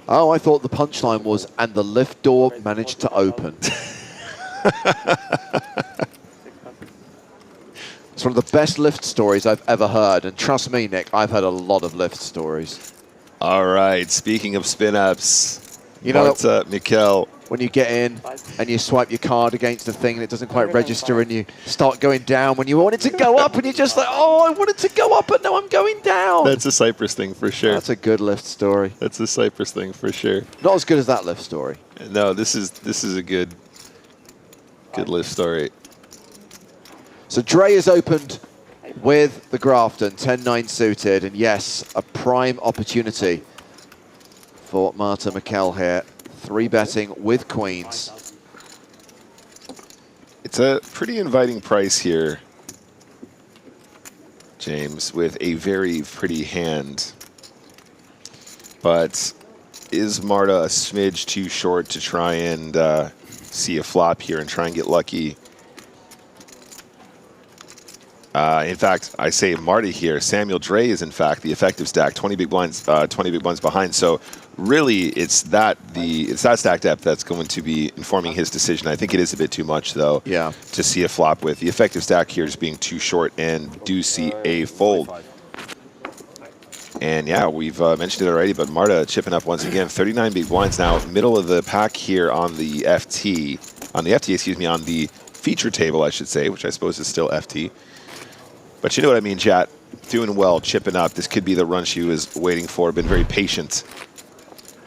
Oh, I thought the punchline was, and the lift door managed to open. It's one of the best lift stories I've ever heard. And trust me, Nick, I've heard a lot of lift stories. All right, speaking of spin-ups, you know, Mikel. When you get in and you swipe your card against the thing and it doesn't quite register and you start going down when you want it to go up and you're just like, oh, I wanted to go up, but no, I'm going down. That's a Cyprus thing for sure. That's a good lift story. That's a Cyprus thing for sure. Not as good as that lift story. No, this is a good lift story. So Dre is opened with the Grafton, 10-9 suited, and yes, a prime opportunity for Marta Mikel here. 3-betting with queens. It's a pretty inviting price here, James, with a very pretty hand. But is Marta a smidge too short to try and see a flop here and try and get lucky? In fact, I say Marta here. Samuel Dre is in fact the effective stack, 20 big blinds behind. So really, it's that stack depth that's going to be informing his decision. I think it is a bit too much though. Yeah. To see a flop with the effective stack here just being too short, and do see a fold. And yeah, we've mentioned it already, but Marta chipping up once again. 39 big blinds now, middle of the pack here on the on the feature table, I should say, which I suppose is still FT. But you know what I mean, chat. Doing well, chipping up. This could be the run she was waiting for. Been very patient.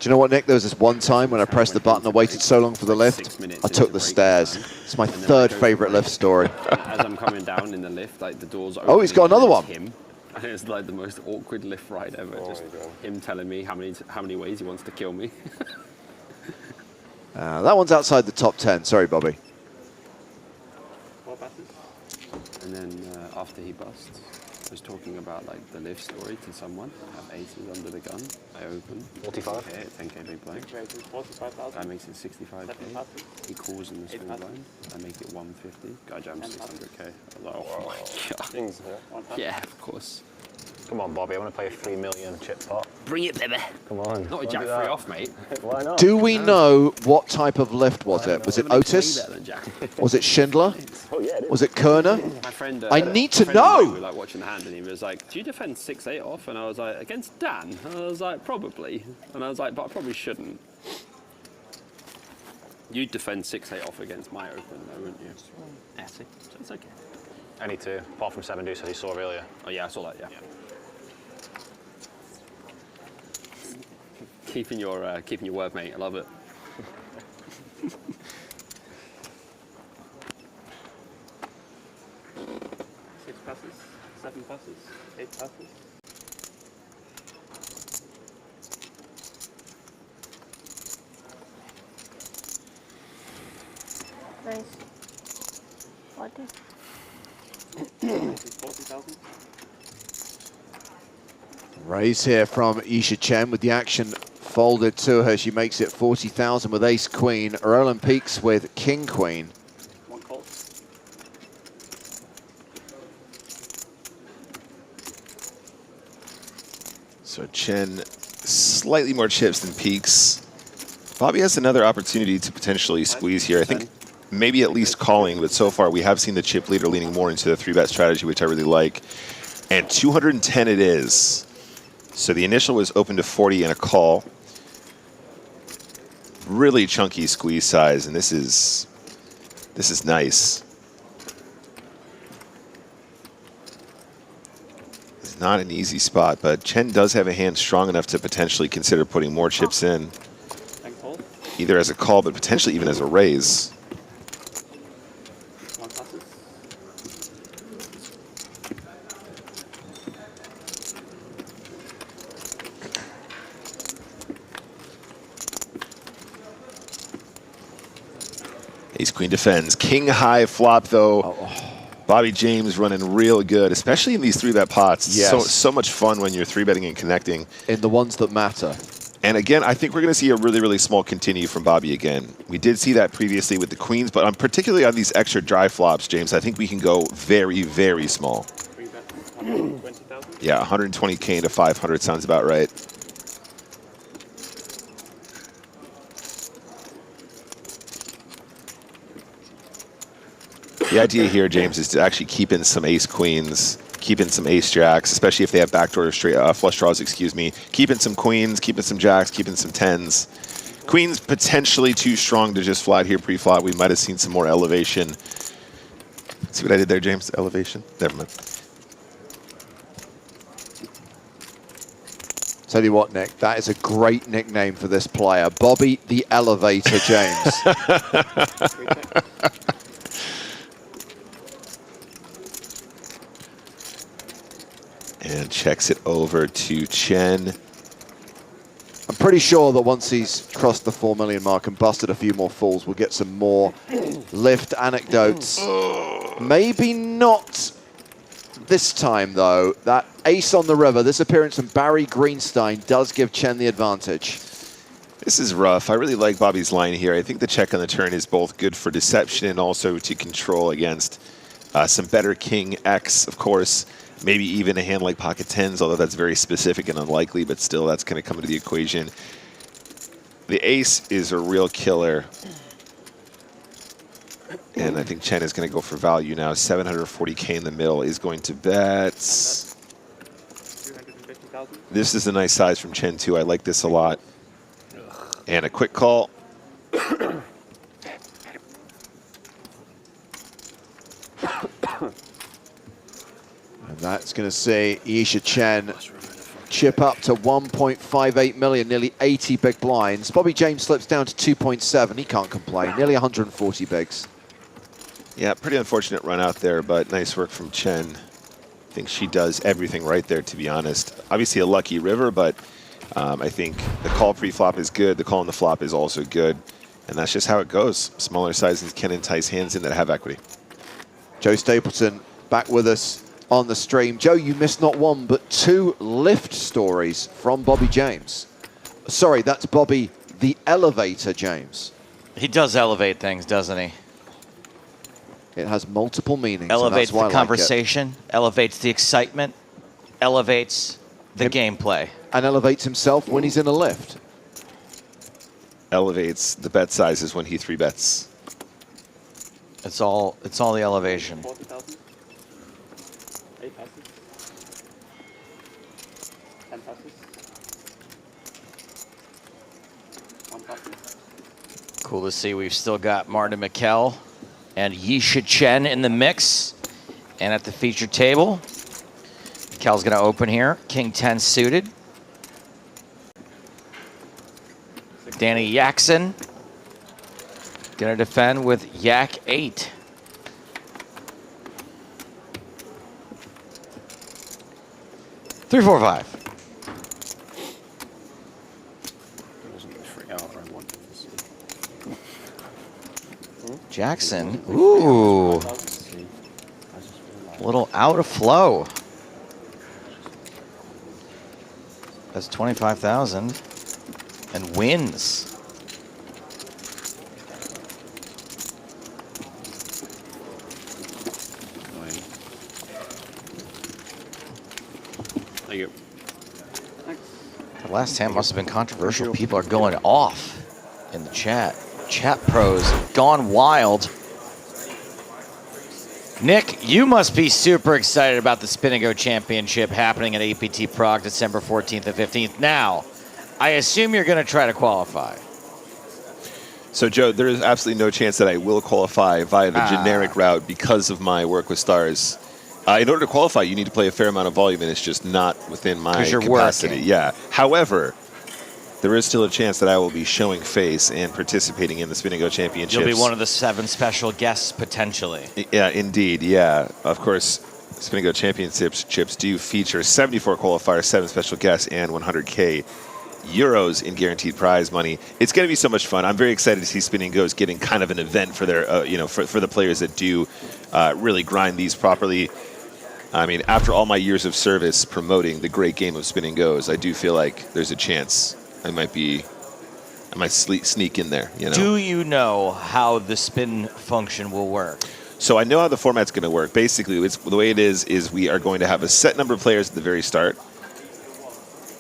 Do you know what, Nick? There was this one time when I pressed the button, I waited so long for the lift, I took the stairs. It's my third favorite lift story. As I'm coming down in the lift, like the doors open. Oh, he's got another one. Him. And it's like the most awkward lift ride ever. Just him telling me how many ways he wants to kill me. That one's outside the top 10. Sorry, Bobby. And then after he busts, I was talking about like the lift story to someone. I have aces under the gun. I open 45. 10k big blind. Guy makes it 65k. He calls in the small blind. I make it 150. Guy jams 600k. I was like, oh my god. Yeah, of course. Come on, Bobby, I want to play a 3 million chip pot. Bring it, baby. Come on. Not a jack 3 off, mate. Why not? Do we know what type of lift was it? Was it Otis? Was it Schindler? Oh, yeah, it is. Was it Kerner? My friend, I need to know. We were like watching the hand, and he was like, "Do you defend 6-8 off?" And I was like, "Against Dan?" And I was like, "Probably." And I was like, "But I probably shouldn't." You'd defend 6-8 off against my open, though, wouldn't you? Yeah, so it's okay. Any two, apart from 7 deuce as you saw earlier. Oh yeah, I saw that. Yeah. Keeping your word, mate. I love it. 6 passes, 7 passes, 8 passes. Nice. 40. 40,000. Raise here from Isha Chen with the action folded to her. She makes it 40,000 with ace queen. Roland peaks with king queen. One call. So Chen, slightly more chips than peaks. Bobby has another opportunity to potentially squeeze here. I think maybe at least calling, but so far we have seen the chip leader leaning more into the 3-bet strategy, which I really like. And 210 it is. So the initial was open to 40 and a call. really chunky squeeze size, and this is nice. It's not an easy spot, but Chen does have a hand strong enough to potentially consider putting more chips in, either as a call, but potentially even as a raise. Ace Queen defends. King high flop though. Bobby James running real good, especially in these 3-bet pots. It's so much fun when you're 3-betting and connecting. In the ones that matter. And again, I think we're going to see a really, really small continue from Bobby again. We did see that previously with the queens, but particularly on these extra dry flops, James, I think we can go very, very small. Yeah, 120K into 500 sounds about right. The idea here, James, is to actually keep in some ace queens, keep in some ace jacks, especially if they have backdoor straight flush draws, excuse me. Keep in some queens, keep in some jacks, keep in some tens. Queens potentially too strong to just flat here pre-flop. We might have seen some more elevation. See what I did there, James? Elevation? Never mind. Tell you what, Nick, that is a great nickname for this player. Bobby the Elevator James. And checks it over to Chen. I'm pretty sure that once he's crossed the 4 million mark and busted a few more falls, we'll get some more lift anecdotes. Maybe not this time, though. That ace on the river, this appearance from Barry Greenstein does give Chen the advantage. This is rough. I really like Bobby's line here. I think the check on the turn is both good for deception and also to control against some better King X, of course. Maybe even a hand like pocket tens, although that's very specific and unlikely, but still that's going to come into the equation. The ace is a real killer. And I think Chen is going to go for value now. 740K in the middle is going to bet. This is a nice size from Chen too. I like this a lot. And a quick call. And that's going to see Yisha Chen chip up to 1.58 million, nearly 80 big blinds. Bobby James slips down to 2.7. He can't complain. Nearly 140 bigs. Yeah, pretty unfortunate run out there, but nice work from Chen. I think she does everything right there, to be honest. Obviously a lucky river, but I think the call pre-flop is good. The call on the flop is also good. And that's just how it goes. Smaller sizes can entice hands in that have equity. Joe Stapleton back with us on the stream. Joe, you missed not one, but two lift stories from Bobby James. Sorry, that's Bobby the Elevator James. He does elevate things, doesn't he? It has multiple meanings. Elevates and that's why the conversation, elevates the excitement, elevates the gameplay. And elevates himself when he's in a lift. Elevates the bet sizes when he 3-bets. It's all the elevation. 40,000. 8 passes. 10 passes. 1 passes. Cool to see we've still got Martin McKell and Yisha Chen in the mix. And at the feature table, McKell's going to open here. King 10 suited. Danny Jackson going to defend with Yak 8. Three, four, five. Jackson, ooh, a little out of flow. That's 25,000 and wins. Thank you. The last hand must have been controversial. People are going off in the chat. Chat pros gone wild. Nick, you must be super excited about the Spin and Go Championship happening at APT Prague December 14th and 15th. Now, I assume you're going to try to qualify. So, Joe, there is absolutely no chance that I will qualify via the generic route because of my work with stars. In order to qualify, you need to play a fair amount of volume, and it's just not within my capacity. Working. Yeah. However, there is still a chance that I will be showing face and participating in the Spin and Go Championships. You'll be one of the 7 special guests, potentially. Yeah, indeed. Yeah. Of course, Spin and Go Championships do feature 74 qualifiers, 7 special guests, and 100K euros in guaranteed prize money. It's going to be so much fun. I'm very excited to see Spin and Go's getting kind of an event for their, for the players that do really grind these properly. I mean, after all my years of service promoting the great game of Spin and Go's, I do feel like there's a chance I might sneak in there. Do you know how the spin function will work? So I know how the format's going to work. Basically, the way it is we are going to have a set number of players at the very start.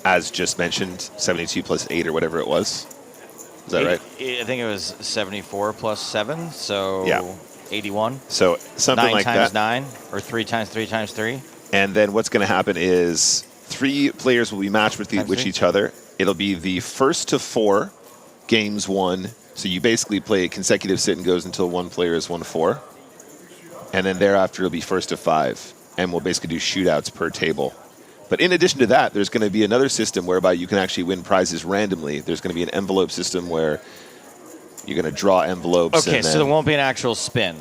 As just mentioned, 72 plus 8 or whatever it was. Is that right? I think it was 74 plus 7, so yeah. 81. So something 9 like times that. 9, or 3 times 3 times 3. And then what's going to happen is 3 players will be matched with each other. It'll be the first to 4 games won. So you basically play a consecutive sit and goes until one player is 1-4. And then thereafter it'll be first to 5. And we'll basically do shootouts per table. But in addition to that, there's going to be another system whereby you can actually win prizes randomly. There's going to be an envelope system where you're going to draw envelopes. Okay, so there won't be an actual spin.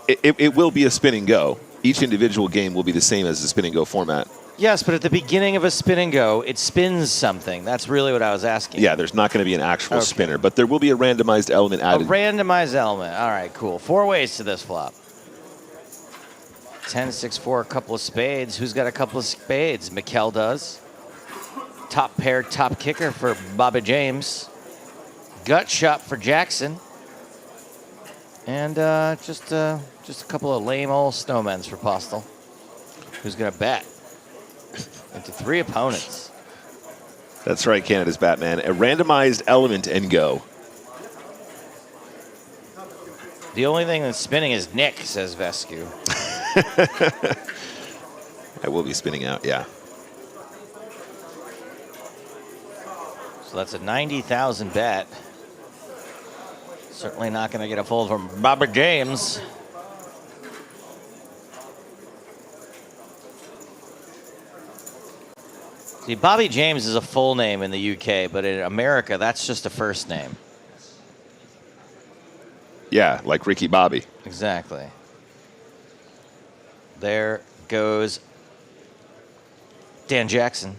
It will be a spin and go. Each individual game will be the same as the spin and go format. Yes, but at the beginning of a spin and go, it spins something. That's really what I was asking. Yeah, there's not going to be an actual spinner, but there will be a randomized element added. A randomized element. All right, cool. 4 ways to this flop. 10, 6, 4, a couple of spades. Who's got a couple of spades? Mikkel does. Top pair, top kicker for Bobby James. Gut shot for Jackson. And just a couple of lame old snowmens for Postel. Who's going to bet into 3 opponents. That's right, Canada's Batman. A randomized element and go. The only thing that's spinning is Nick, says Vescu. I will be spinning out, yeah. So that's a 90,000 bet. Certainly not going to get a fold from Bobby James. See, Bobby James is a full name in the UK, but in America, that's just a first name. Yeah, like Ricky Bobby. Exactly. There goes Dan Jackson.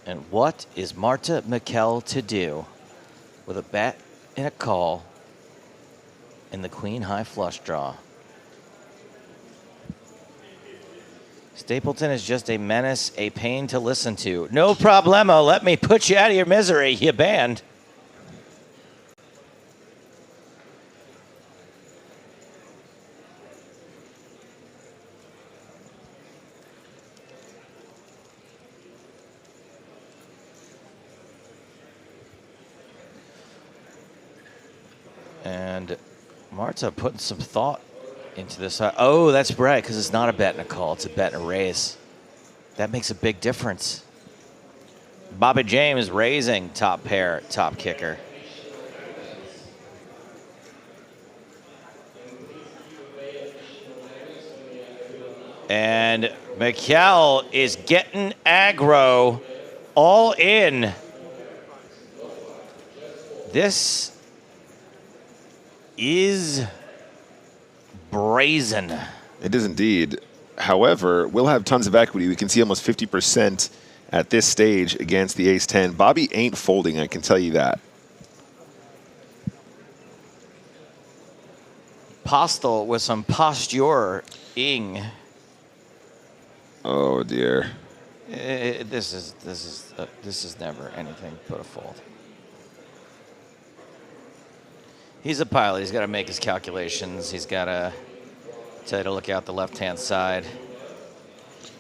And what is Marta Mikkel to do with a bet and a call in the queen high flush draw? Stapleton is just a menace, a pain to listen to. No problemo. Let me put you out of your misery, you band. And Marta putting some thought into this. Oh, that's right, because it's not a bet and a call. It's a bet and a raise. That makes a big difference. Bobby James raising top pair, top kicker. And Mikkel is getting aggro all in. This is brazen. It is indeed. However, we'll have tons of equity. We can see almost 50% at this stage against the ace-10. Bobby ain't folding, I can tell you that. Postel with some posturing. Oh dear. This is never anything but a fold. He's a pilot. He's got to make his calculations. He's got to tell you to look out the left-hand side.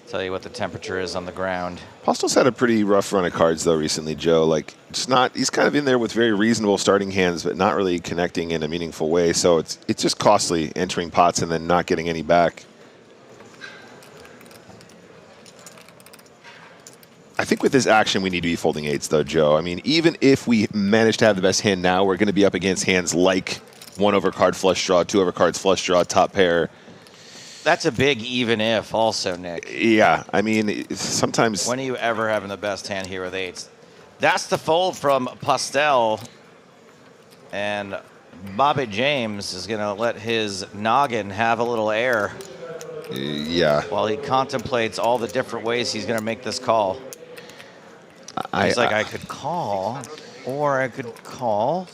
Tell you what the temperature is on the ground. Postel's had a pretty rough run of cards though recently, Joe. Like, he's kind of in there with very reasonable starting hands, but not really connecting in a meaningful way. So it's just costly entering pots and then not getting any back. think with this action, we need to be folding eights, though, Joe. I mean, even if we manage to have the best hand now, we're going to be up against hands like 1 over card flush draw, 2 over cards flush draw, top pair. That's a big even if also, Nick. Yeah, I mean, sometimes... When are you ever having the best hand here with eights? That's the fold from Pastel. And Bobby James is going to let his noggin have a little air. Yeah. While he contemplates all the different ways he's going to make this call. He's like, I could call, or I could call,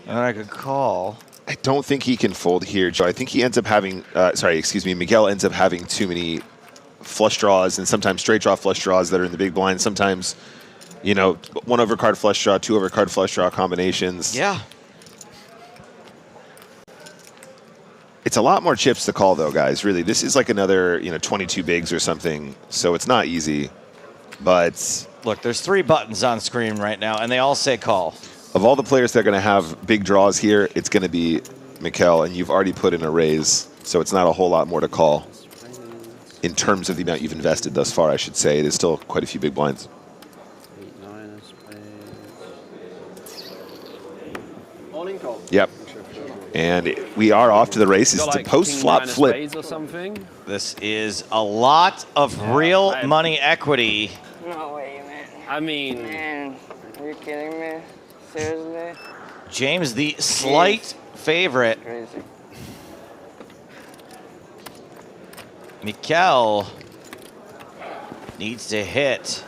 and I could call. I don't think he can fold here, Joe. I think he ends up having, Miguel ends up having too many flush draws and sometimes straight draw flush draws that are in the big blind. Sometimes, you know, 1 over card flush draw, 2 over card flush draw combinations. Yeah. It's a lot more chips to call, though, guys. Really, this is like another, 22 bigs or something. So it's not easy. But look, there's 3 buttons on screen right now, and they all say call. Of all the players that are going to have big draws here, it's going to be Mikel, and you've already put in a raise, so it's not a whole lot more to call. In terms of the amount you've invested thus far, I should say, it is still quite a few big blinds. 8, 9 in call. Yep. And we are off to the races. It's a post-flop flip. Or something? This is a lot of real money equity. No way, man. I mean... Man, are you kidding me? Seriously? James, the slight favorite. Crazy. Mikel needs to hit.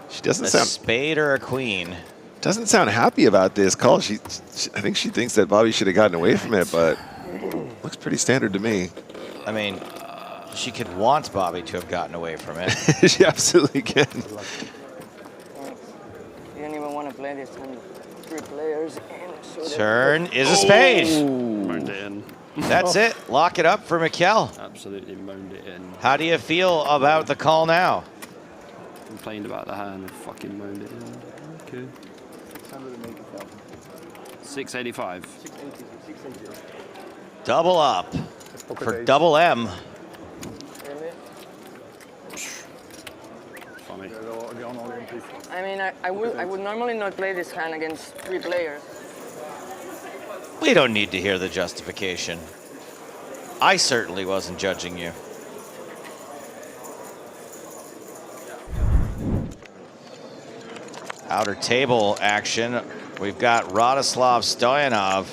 She doesn't a sound spade or a queen. Doesn't sound happy about this call. I think she thinks that Bobby should have gotten away from it, but looks pretty standard to me. I mean, she could want Bobby to have gotten away from it. She absolutely can. You don't even want to play this time. 3 players in. So Turn is a spade. Moaned it in. That's it. Lock it up for Mikel. Absolutely moaned it in. How do you feel about the call now? Complained about the hand and fucking moaned it in. Okay. 685. Double up for double M. Funny. I mean, I would normally not play this hand against 3 players. We don't need to hear the justification. I certainly wasn't judging you. Outer table action. We've got Radoslav Stoyanov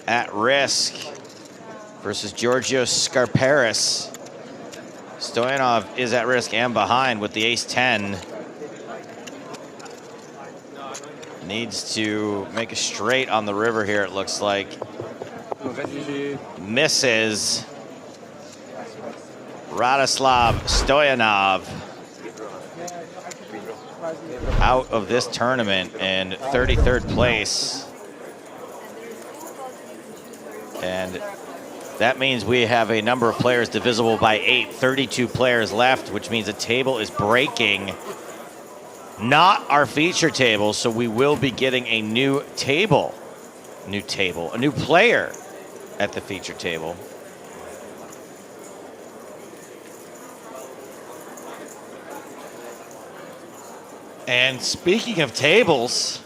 at risk versus Georgios Skarparis. Stoyanov is at risk and behind with the ace-10. Needs to make a straight on the river here, it looks like. Misses. Radoslav Stoyanov out of this tournament in 33rd place. And that means we have a number of players divisible by 8, 32 players left, which means the table is breaking. Not our feature table, so we will be getting a new table. A new player at the feature table. And speaking of tables,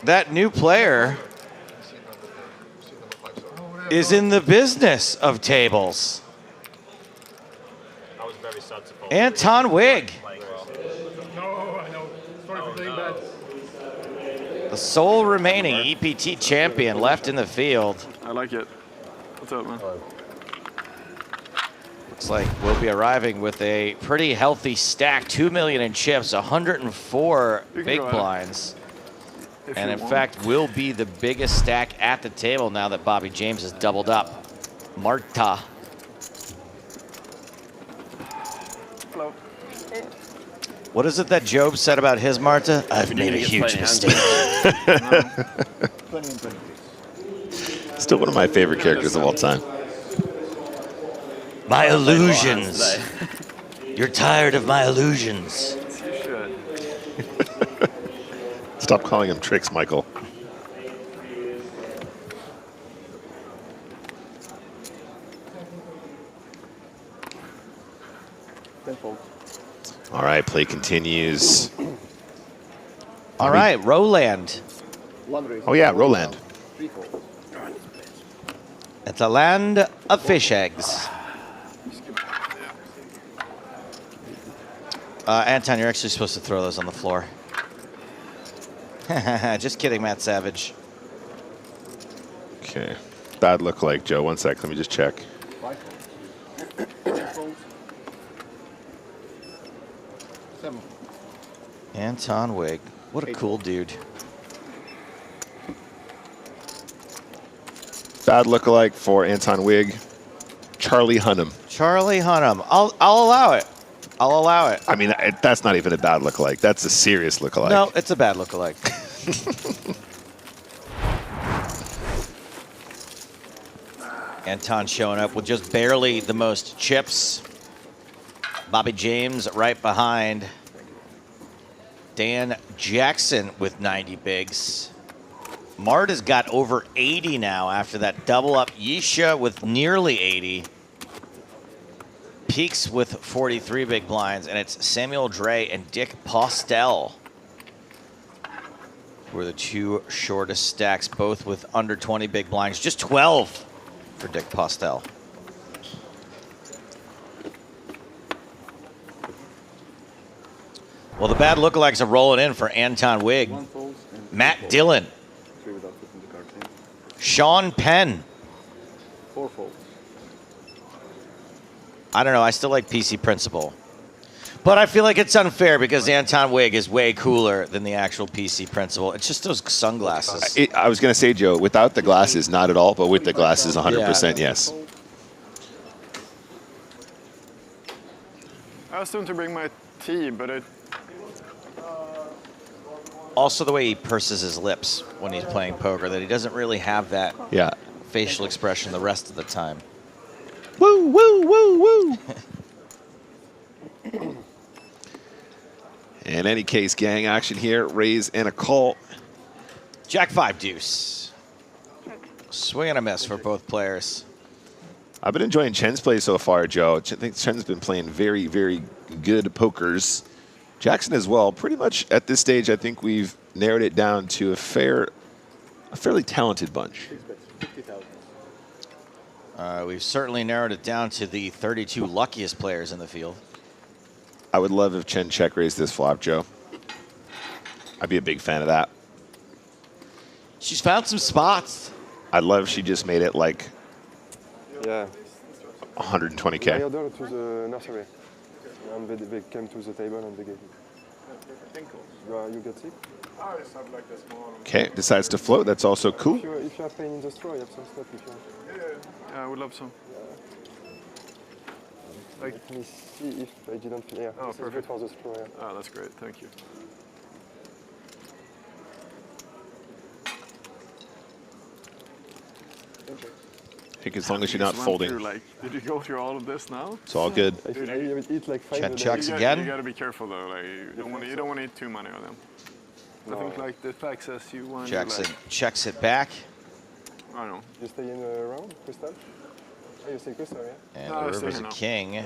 that new player is in the business of tables. Anton Wigg. The sole remaining EPT champion left in the field. I like it. What's up, man? Looks like we'll be arriving with a pretty healthy stack, 2 million in chips, 104 big blinds. And in fact, will be the biggest stack at the table now that Bobby James has doubled up. Marta. What is it that Job said about his Marta? I've made a huge mistake. Still one of my favorite characters of all time. My illusions. You're tired of my illusions. Stop calling him tricks, Michael. All right, play continues. All right, Roland. Oh yeah, Roland. It's a land of fish eggs. Anton, you're actually supposed to throw those on the floor. Just kidding, Matt Savage. Okay. Bad look like, Joe. One sec. Let me just check. Anton Wig. What a cool dude. Bad look-alike for Anton Wig. Charlie Hunnam. Charlie Hunnam. I'll allow it. I'll allow it. I mean, that's not even a bad look-alike. That's a serious look-alike. No, it's a bad look-alike. Anton showing up with just barely the most chips. Bobby James right behind. Dan Jackson with 90 bigs. Mart has got over 80 now after that double up. Yisha with nearly 80. Peaks with 43 big blinds, and it's Samuel Dre and Dick Postel who are the two shortest stacks, both with under 20 big blinds. Just 12 for Dick Postel. Well, the bad lookalikes are rolling in for Anton Wig. Matt Dillon. Sean Penn. 4 folds. I don't know. I still like PC Principal. But I feel like it's unfair because Anton Wig is way cooler than the actual PC Principal. It's just those sunglasses. I was going to say, Joe, without the glasses, not at all, but with the glasses, 100% yes. I was going to bring my tea, but it... Also the way he purses his lips when he's playing poker, that he doesn't really have that facial expression the rest of the time. Woo, woo, woo, woo. In any case, gang action here. Raise and a call. Jack 5 deuce. Swing and a miss for both players. I've been enjoying Chen's play so far, Joe. I think Chen's been playing very, very good pokers. Jackson as well. Pretty much at this stage, I think we've narrowed it down to a fairly talented bunch. We've certainly narrowed it down to the 32 luckiest players in the field. I would love if Chen check raised this flop, Joe. I'd be a big fan of that. She's found some spots. I'd love if she just made it like 120K. I ordered to the nursery. And they came to the table and they gave me. You get sick? Okay, decides to float. That's also cool. If you have pain in the straw, you have some stuff if you want. Yeah, I would love some. Let me see if I didn't feel. Yeah, oh, this perfect. is good for the straw. Yeah. Oh, that's great. Thank you. I think as long as you're not folding. Did you go through all of this now? It's all good. I would eat like 5 Chet checks again. You got to be careful though. Like you don't want to eat too many of them. I think like the fact says you want. Jackson checks it back. I don't know. You stay in a round, Crystal? Oh, you stay Crystal, yeah? And the river's a king.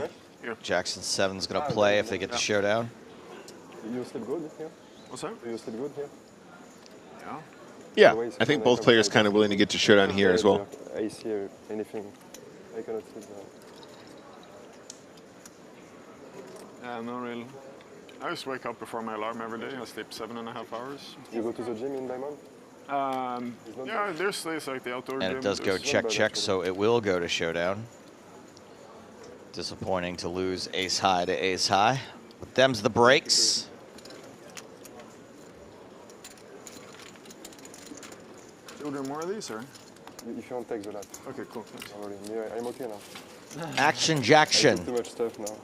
Jackson 7's going to play if they get the showdown. You sleep good here? What's that? You sleep good here? Yeah. Yeah, I think both players kind of willing to get to showdown here as well. I see anything. I cannot sleep now. No, really. I just wake up before my alarm every day. I sleep 7.5 hours. You go to the gym in Diamond? Yeah, there's like the outdoor gym. And it does go check, so it will go to showdown. Disappointing to lose ace high to ace high. But them's the breaks. Are there more of these, or? If you want, take the lap. Okay, cool. Thanks. I'm okay now. Action Jackson. I took too much stuff now.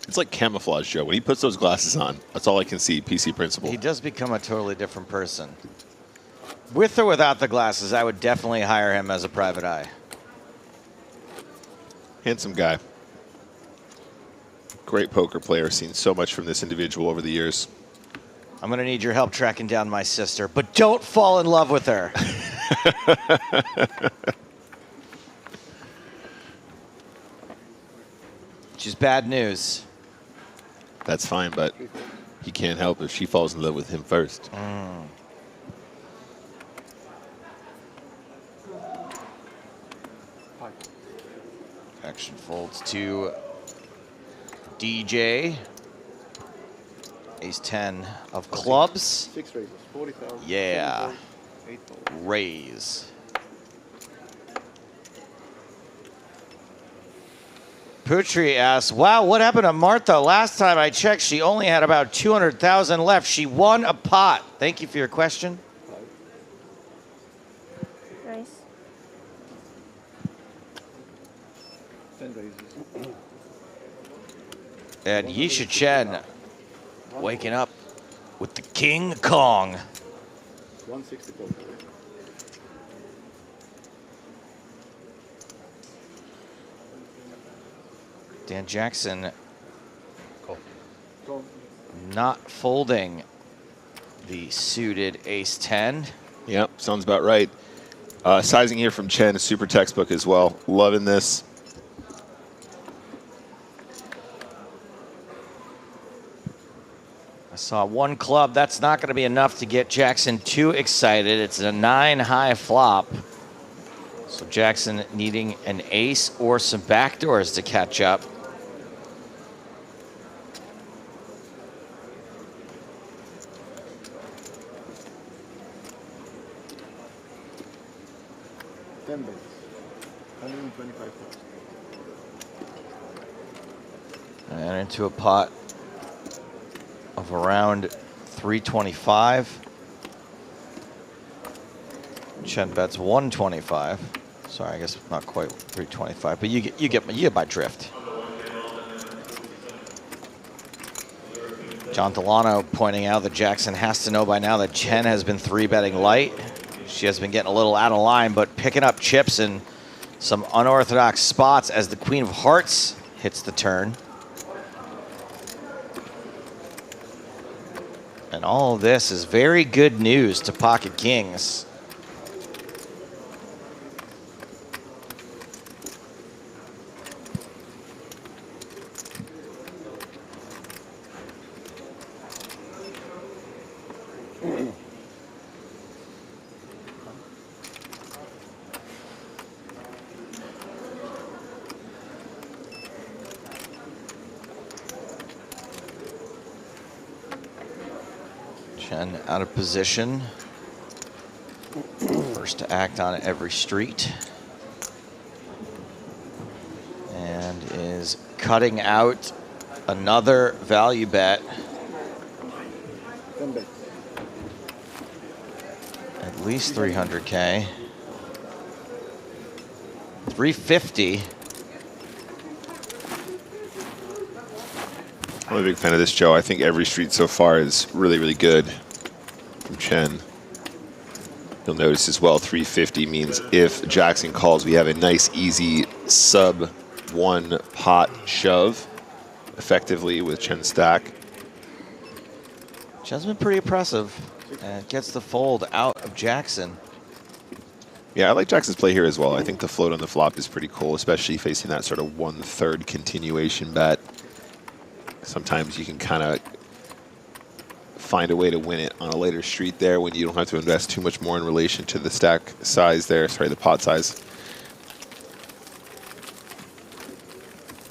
It's like camouflage, Joe. When he puts those glasses on, that's all I can see, PC Principal. He does become a totally different person. With or without the glasses, I would definitely hire him as a private eye. Handsome guy. Great poker player. Seen so much from this individual over the years. I'm going to need your help tracking down my sister, but don't fall in love with her. She's bad news. That's fine, but he can't help if she falls in love with him first. Action folds to DJ. Ace 10 of clubs. 6 raises, 40,000. Yeah. 8 Raise. Putri asks, wow, what happened to Martha? Last time I checked, she only had about 200,000 left. She won a pot. Thank you for your question. Raise. 10 raises. And Yisha Chen waking up with the King Kong. 160 poker. Dan Jackson Go. not folding the suited ace 10. Yep, sounds about right. Sizing here from Chen, super textbook as well. Loving this. I saw one club. That's not going to be enough to get Jackson too excited. It's a 9 high flop. So Jackson needing an ace or some backdoors to catch up. $10 bets. 125,000. And into a pot of around 325. Chen bets 125. Sorry, I guess not quite 325, but you get my drift. John Delano pointing out that Jackson has to know by now that Chen has been 3-betting light. She has been getting a little out of line, but picking up chips in some unorthodox spots as the Queen of Hearts hits the turn. And all of this is very good news to Pocket Kings. Chen out of position. First to act on every street. And is cutting out another value bet. 10 bets. At least 300K. 350. I'm a big fan of this, Joe. I think every street so far is really, really good from Chen. You'll notice as well, 350 means if Jackson calls, we have a nice, easy sub-1 pot shove, effectively with Chen stack. Chen's been pretty impressive and gets the fold out of Jackson. Yeah, I like Jackson's play here as well. I think the float on the flop is pretty cool, especially facing that sort of 1/3 continuation bet. Sometimes you can kind of find a way to win it on a later street there when you don't have to invest too much more in relation to the stack size there, sorry, the pot size.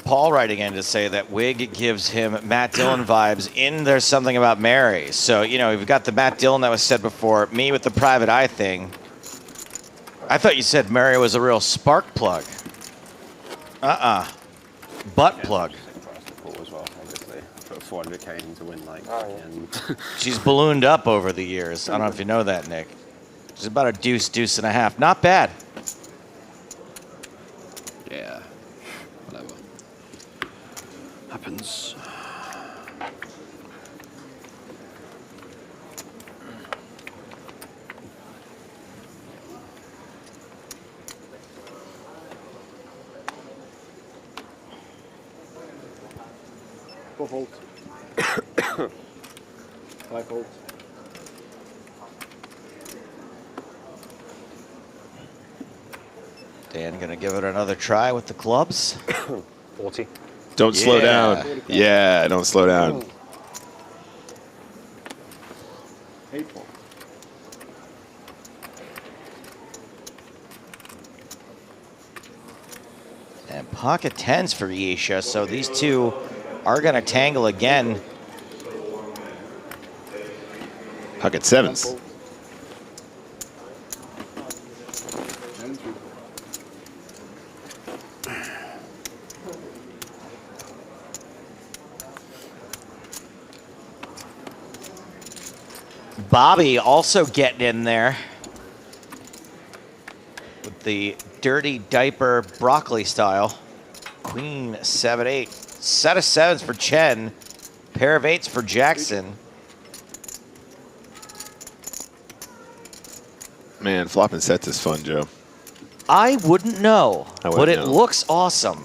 Paul writing in to say that Wig gives him Matt Dillon vibes in There's Something About Mary. So, you know, we've got the Matt Dillon that was said before, me with the private eye thing. I thought you said Mary was a real spark plug. Butt plug. As well, obviously. I put 400K in to win, like, and She's ballooned up over the years. I don't know if you know that, Nick. She's about a deuce and a half. Not bad. yeah, whatever. Happens. 4 hold. 5 hold. Dan gonna give it another try with the clubs. 40. Don't slow down. Yeah, don't slow down. 8 ball. And pocket tens for Yesha, so these two are gonna tangle again. Pocket sevens. Bobby also getting in there with the dirty diaper broccoli style. Queen 7-8. Set of sevens for Chen. Pair of eights for Jackson. Man, flopping sets is fun, Joe. I wouldn't know, I wouldn't but it know. looks awesome.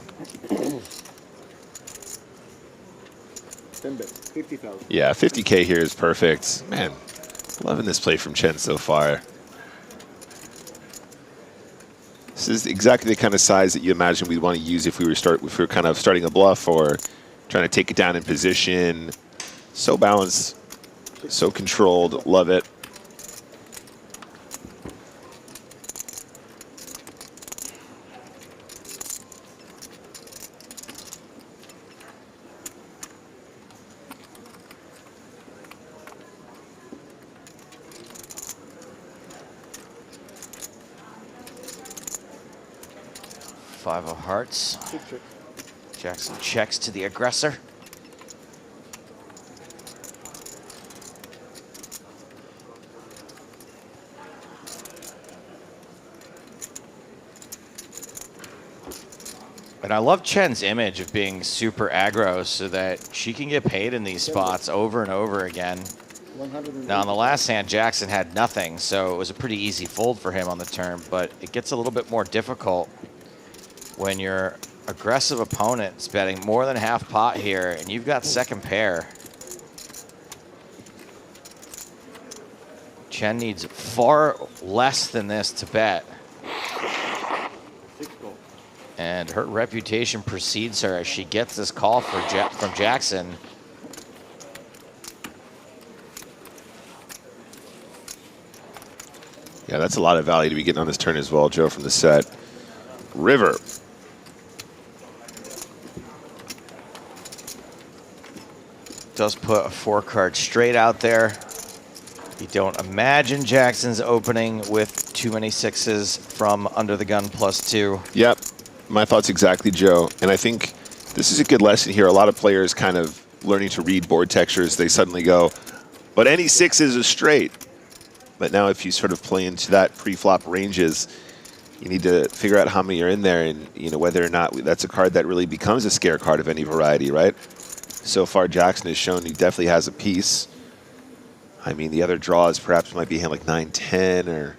10 bet. 50,000. Yeah, 50K here is perfect. Man, loving this play from Chen so far. This is exactly the kind of size that you imagine we'd want to use if we were kind of starting a bluff or trying to take it down in position. So balanced, so controlled. Love it. Five of hearts. Jackson checks to the aggressor. And I love Chen's image of being super aggro so that she can get paid in these spots over and over again. Now, on the last hand, Jackson had nothing, so it was a pretty easy fold for him on the turn, but it gets a little bit more difficult when your aggressive opponent's betting more than half pot here and you've got second pair. Chen needs far less than this to bet. And her reputation precedes her as she gets this call from Jackson. Yeah, that's a lot of value to be getting on this turn as well, Joe, from the set. River. Does put a 4-card straight out there. You don't imagine Jackson's opening with too many sixes from under the gun +2. Yep, my thoughts exactly, Joe. And I think this is a good lesson here. A lot of players kind of learning to read board textures. They suddenly go, but any six is a straight. But now if you sort of play into that pre-flop ranges, you need to figure out how many are in there and whether or not that's a card that really becomes a scare card of any variety, right? So far, Jackson has shown he definitely has a piece. I mean, the other draws perhaps might be a hand like 9-10 or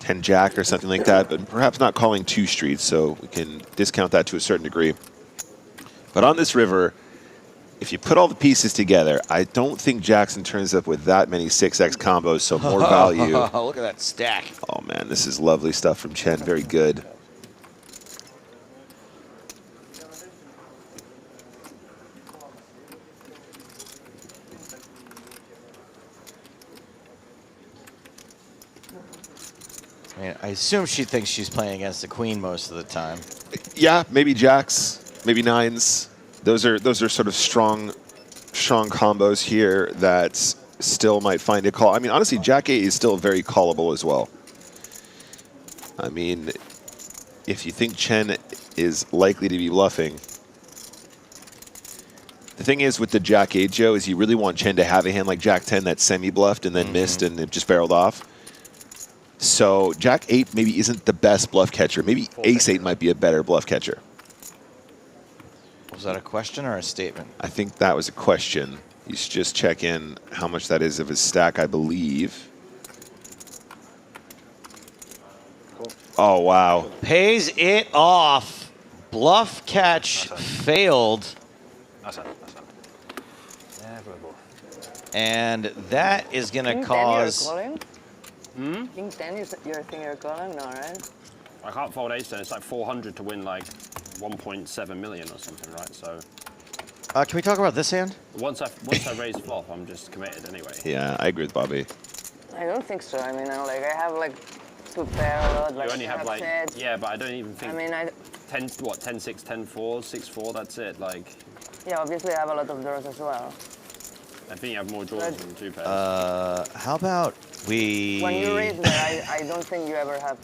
10-jack or something like that, but perhaps not calling 2 streets, so we can discount that to a certain degree. But on this river, if you put all the pieces together, I don't think Jackson turns up with that many 6x combos, so more value. Look at that stack. Oh, man, this is lovely stuff from Chen. Very good. I mean, I assume she thinks she's playing against the queen most of the time. Yeah, maybe jacks, maybe nines. Those are sort of strong combos here that still might find a call. I mean, honestly, Jack 8 is still very callable as well. I mean, if you think Chen is likely to be bluffing, the thing is with the Jack 8, Joe, is you really want Chen to have a hand like Jack 10 that semi-bluffed and then missed and it just barreled off. So Jack 8 maybe isn't the best bluff catcher. Maybe Ace 8 might be a better bluff catcher. Was that a question or a statement? I think that was a question. You should just check in how much that is of his stack, I believe. Oh, wow. Pays it off. bluff catch failed. And that is going to cause... King 10, you're thinking you're calling? No, right? I can't fold ace 10. It's like 400 to win like 1.7 million or something, right? So can we talk about this hand? once I raise flop, I'm just committed anyway. Yeah, I agree with Bobby. I don't think so. I mean, I have like 2 pair a lot. Like You only have like sets. yeah, but I don't even think. I mean, 10-6, 10-4, 6-4. That's it. Like. Yeah, obviously I have a lot of draws as well. I think you have more draws than 2 pairs. How about we... When you raise there, I don't think you ever have...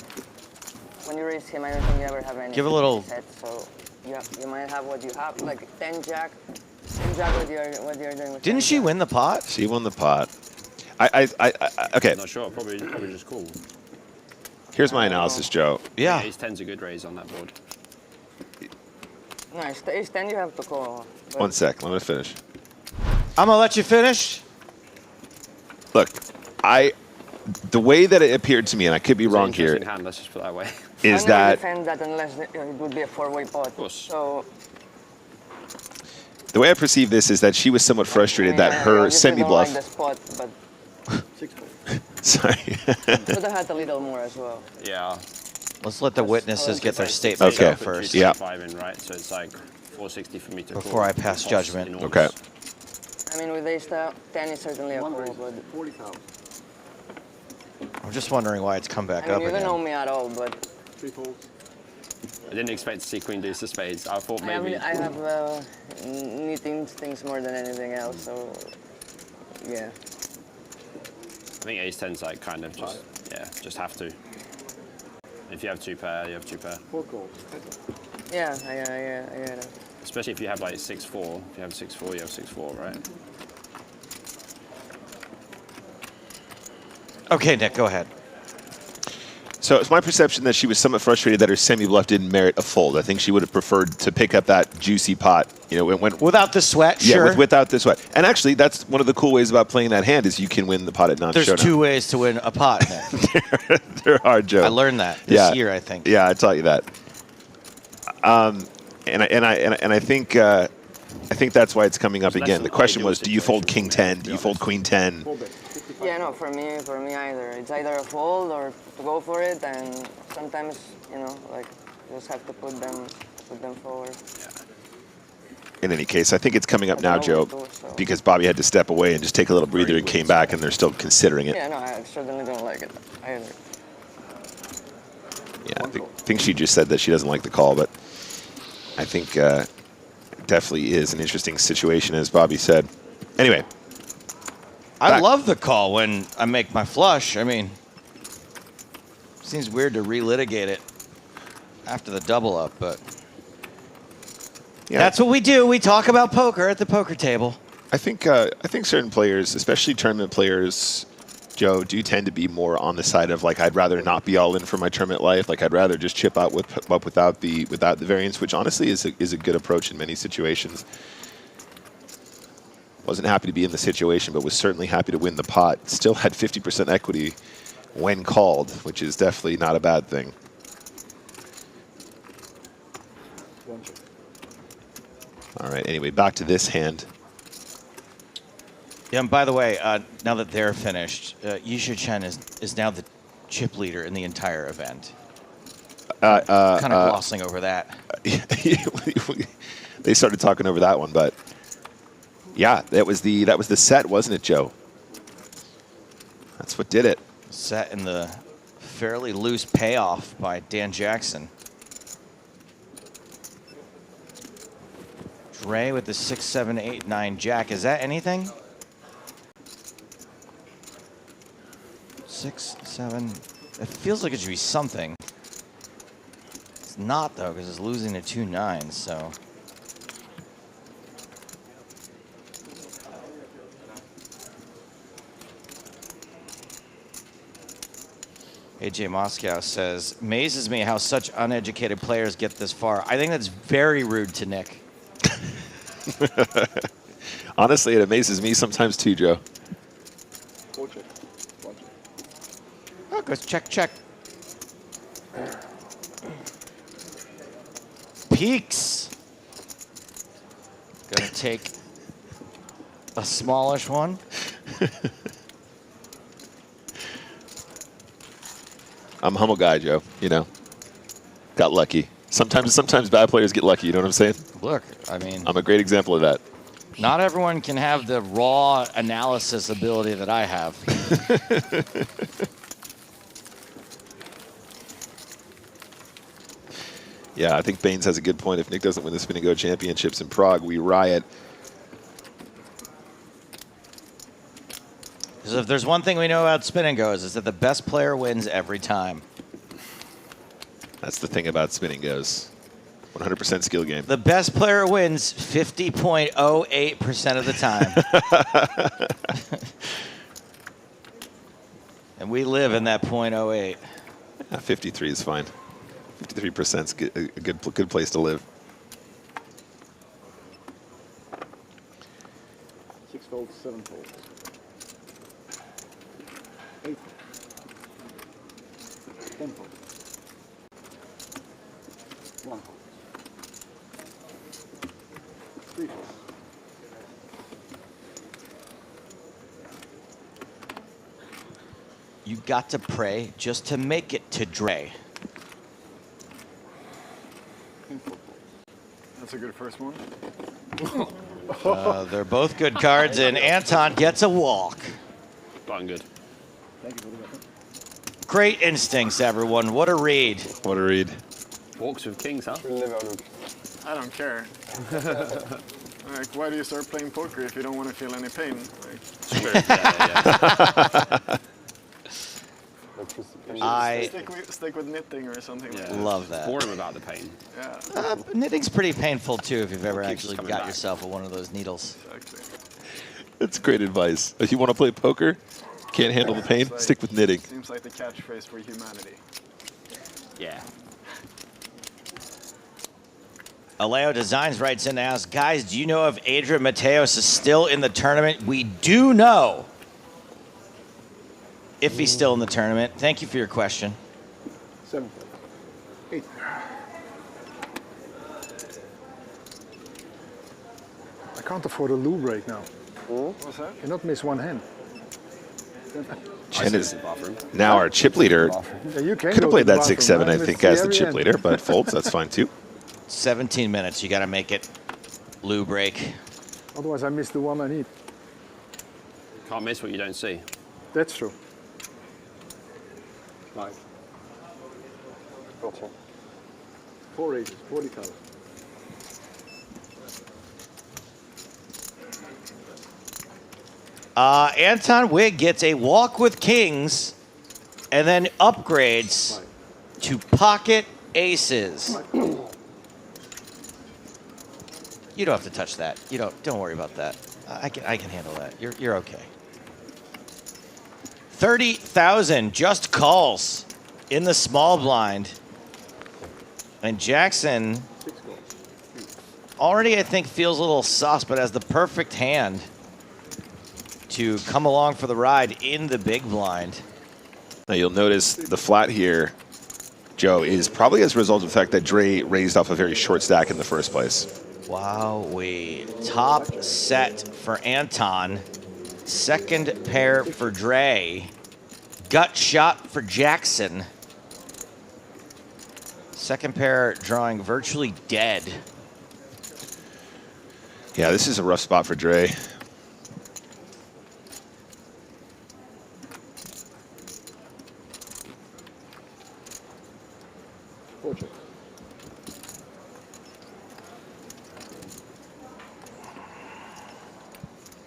When you raise him, I don't think you ever have any Give a little... sets, so you might have what you have, like 10 jack. 10 jack what you're doing with Didn't she win the pot? She won the pot. Okay. I'm not sure. Probably just cool. Here's my analysis, Joe. Yeah. Ace 10's a good raise on that board. No, ace 10 you have to call. One sec. Let me finish. I'm going to let you finish. Look, the way that it appeared to me, and I could be wrong here, hand, let's just put it that way. is I that defend that unless it would be a 4-way pot. Of course. So the way I perceive this is that she was somewhat frustrated that her semi-bluff. I don't like the spot, but Sorry. could have had a little more as well. Yeah. Let's let the witnesses get their statements out first. Yeah. In, right? So it's like 460 for me to Before I pass judgment. Okay. I mean, with ace 10 is certainly a call, but 40,000. I'm just wondering why it's come back I mean, up you again. don't know me at all, but 3 folds. I didn't expect to see Queen deuce of spades. I thought maybe. I have neat instincts more than anything else, so yeah. I think ace 10's like kind of just have to. If you have 2 pair, you have 2 pair. 4 calls. Yeah, I get it. Especially if you have like 6-4. If you have 6-4, you have 6-4, right? Okay, Nick, go ahead. So it's my perception that she was somewhat frustrated that her semi-bluff didn't merit a fold. I think she would have preferred to pick up that juicy pot. You know, without the sweat, yeah, sure. without the sweat. And actually, that's one of the cool ways about playing that hand is you can win the pot at non-showdown. There's 2 ways to win a pot, Nick. There are, Joe. I learned that this year, I think. Yeah, I taught you that. And I think that's why it's coming up again. The question was, do you fold King 10? Do you fold Queen 10? Yeah, no, for me either. It's either a fold or to go for it, and sometimes, you know, like, you just have to put them forward. In any case, I think it's coming up now, Joe, because Bobby had to step away and just take a little breather and came back, and they're still considering it. Yeah, no, I certainly don't like it either. Yeah, I think she just said that she doesn't like the call, but I think it definitely is an interesting situation, as Bobby said. Anyway. I love the call when I make my flush. I mean, seems weird to relitigate it after the double up, but that's what we do. We talk about poker at the poker table. I think certain players, especially tournament players, Joe, do tend to be more on the side of like I'd rather not be all in for my tournament life. Like I'd rather just chip out without the variance, which honestly is a good approach in many situations. Wasn't happy to be in the situation, but was certainly happy to win the pot. Still had 50% equity when called, which is definitely not a bad thing. All right, anyway, back to this hand. Yeah, and by the way, now that they're finished, Yisha Chen is now the chip leader in the entire event. Kind of glossing over that. They started talking over that one, but yeah, that was the set, wasn't it, Joe? That's what did it. Set in the fairly loose payoff by Dan Jackson. Dre with the 6, 7, 8, 9 jack. Is that anything? 6, 7. It feels like it should be something. It's not though, because it's losing to 2 9s. So. AJ Moscow says, amazes me how such uneducated players get this far. I think that's very rude to Nick. Honestly, it amazes me sometimes too, Joe. Oh, goes check, check. peaks. Gonna take a smallish one. I'm a humble guy, Joe. You know, got lucky. Sometimes bad players get lucky. You know what I'm saying? Look, I mean, I'm a great example of that. not everyone can have the raw analysis ability that I have. Yeah, I think Baines has a good point. If Nick doesn't win the Spin and Go Championships in Prague, we riot. Because if there's one thing we know about Spin and Goes, is that the best player wins every time. That's the thing about Spin and Goes. 100% skill game. The best player wins 50.08% of the time. And we live in that .08. 53 is fine. 53% is a good place to live. 6 folds, 7 folds. 8 folds. 10 folds. 1 fold. 3 folds. You got to pray just to make it to Dre. That's a good first one. They're both good cards, and Anton gets a walk. I'm good. Thank you for the weapon. Great instincts, everyone. What a read. What a read. Walks with kings, huh? I don't care. Like, why do you start playing poker if you don't want to feel any pain? Like, stick with knitting or something. Yeah. Like that. Love that. Bore him about the pain. Yeah. Knitting's pretty painful, too, if you've ever Keeps actually coming got back. yourself one of those needles. Exactly. That's great advice. If you want to play poker, can't handle the pain, Like, stick with knitting. Seems like the catchphrase for humanity. Yeah. Aleo Designs writes in and asks, guys, do you know if Adrian Mateos is still in the tournament? We do know if he's still in the tournament. Thank you for your question. 7 folds. 8. I can't afford a loo break now. What's that? Cannot miss one hand. Chen is now our chip leader. Yeah, you can Could go have played to the that 6-7, bathroom, I right? think, It's as the every chip end. leader, but folds, that's fine too. 17 minutes. You got to make it. Lou break. Otherwise, I miss the one I need. Can't miss what you don't see. That's true. 5. Gotcha. 4 aces, 40 colors. Anton Wigg gets a walk with kings and then upgrades to pocket aces. You don't have to touch that. Don't worry about that. I can handle that. You're okay. 30,000 just calls in the small blind. And Jackson already, I think, feels a little sus, but has the perfect hand to come along for the ride in the big blind. Now you'll notice the flat here, Joe, is probably as a result of the fact that Dre raised off a very short stack in the first place. Wowee. Top set for Anton. Second pair for Dre. Gut shot for Jackson. Second pair drawing virtually dead. Yeah, this is a rough spot for Dre.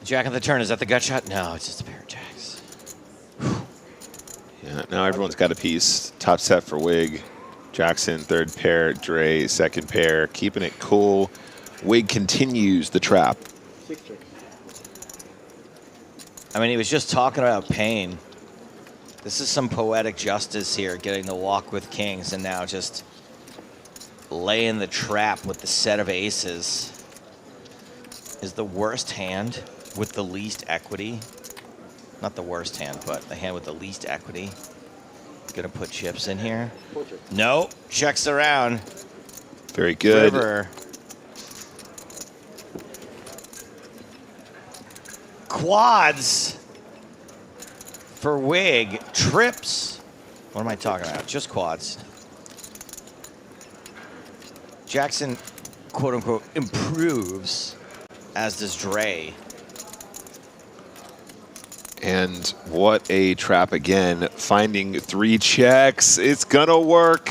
Jack of the turn, is that the gut shot? No, it's just a pair of jacks. Yeah, now everyone's got a piece. Top set for Wig. Jackson, third pair. Dre, second pair. Keeping it cool. Wig continues the trap. I mean, he was just talking about pain. This is some poetic justice here, getting the walk with kings and now just laying the trap with the set of aces. Is the worst hand with the least equity. Not the worst hand, but the hand with the least equity. Gonna put chips in here. No, checks around. Very good. River. Quads for Wig. Trips. What am I talking about? Just quads. Jackson, quote unquote, improves, as does Dre. And what a trap again. Finding 3 checks. It's gonna work.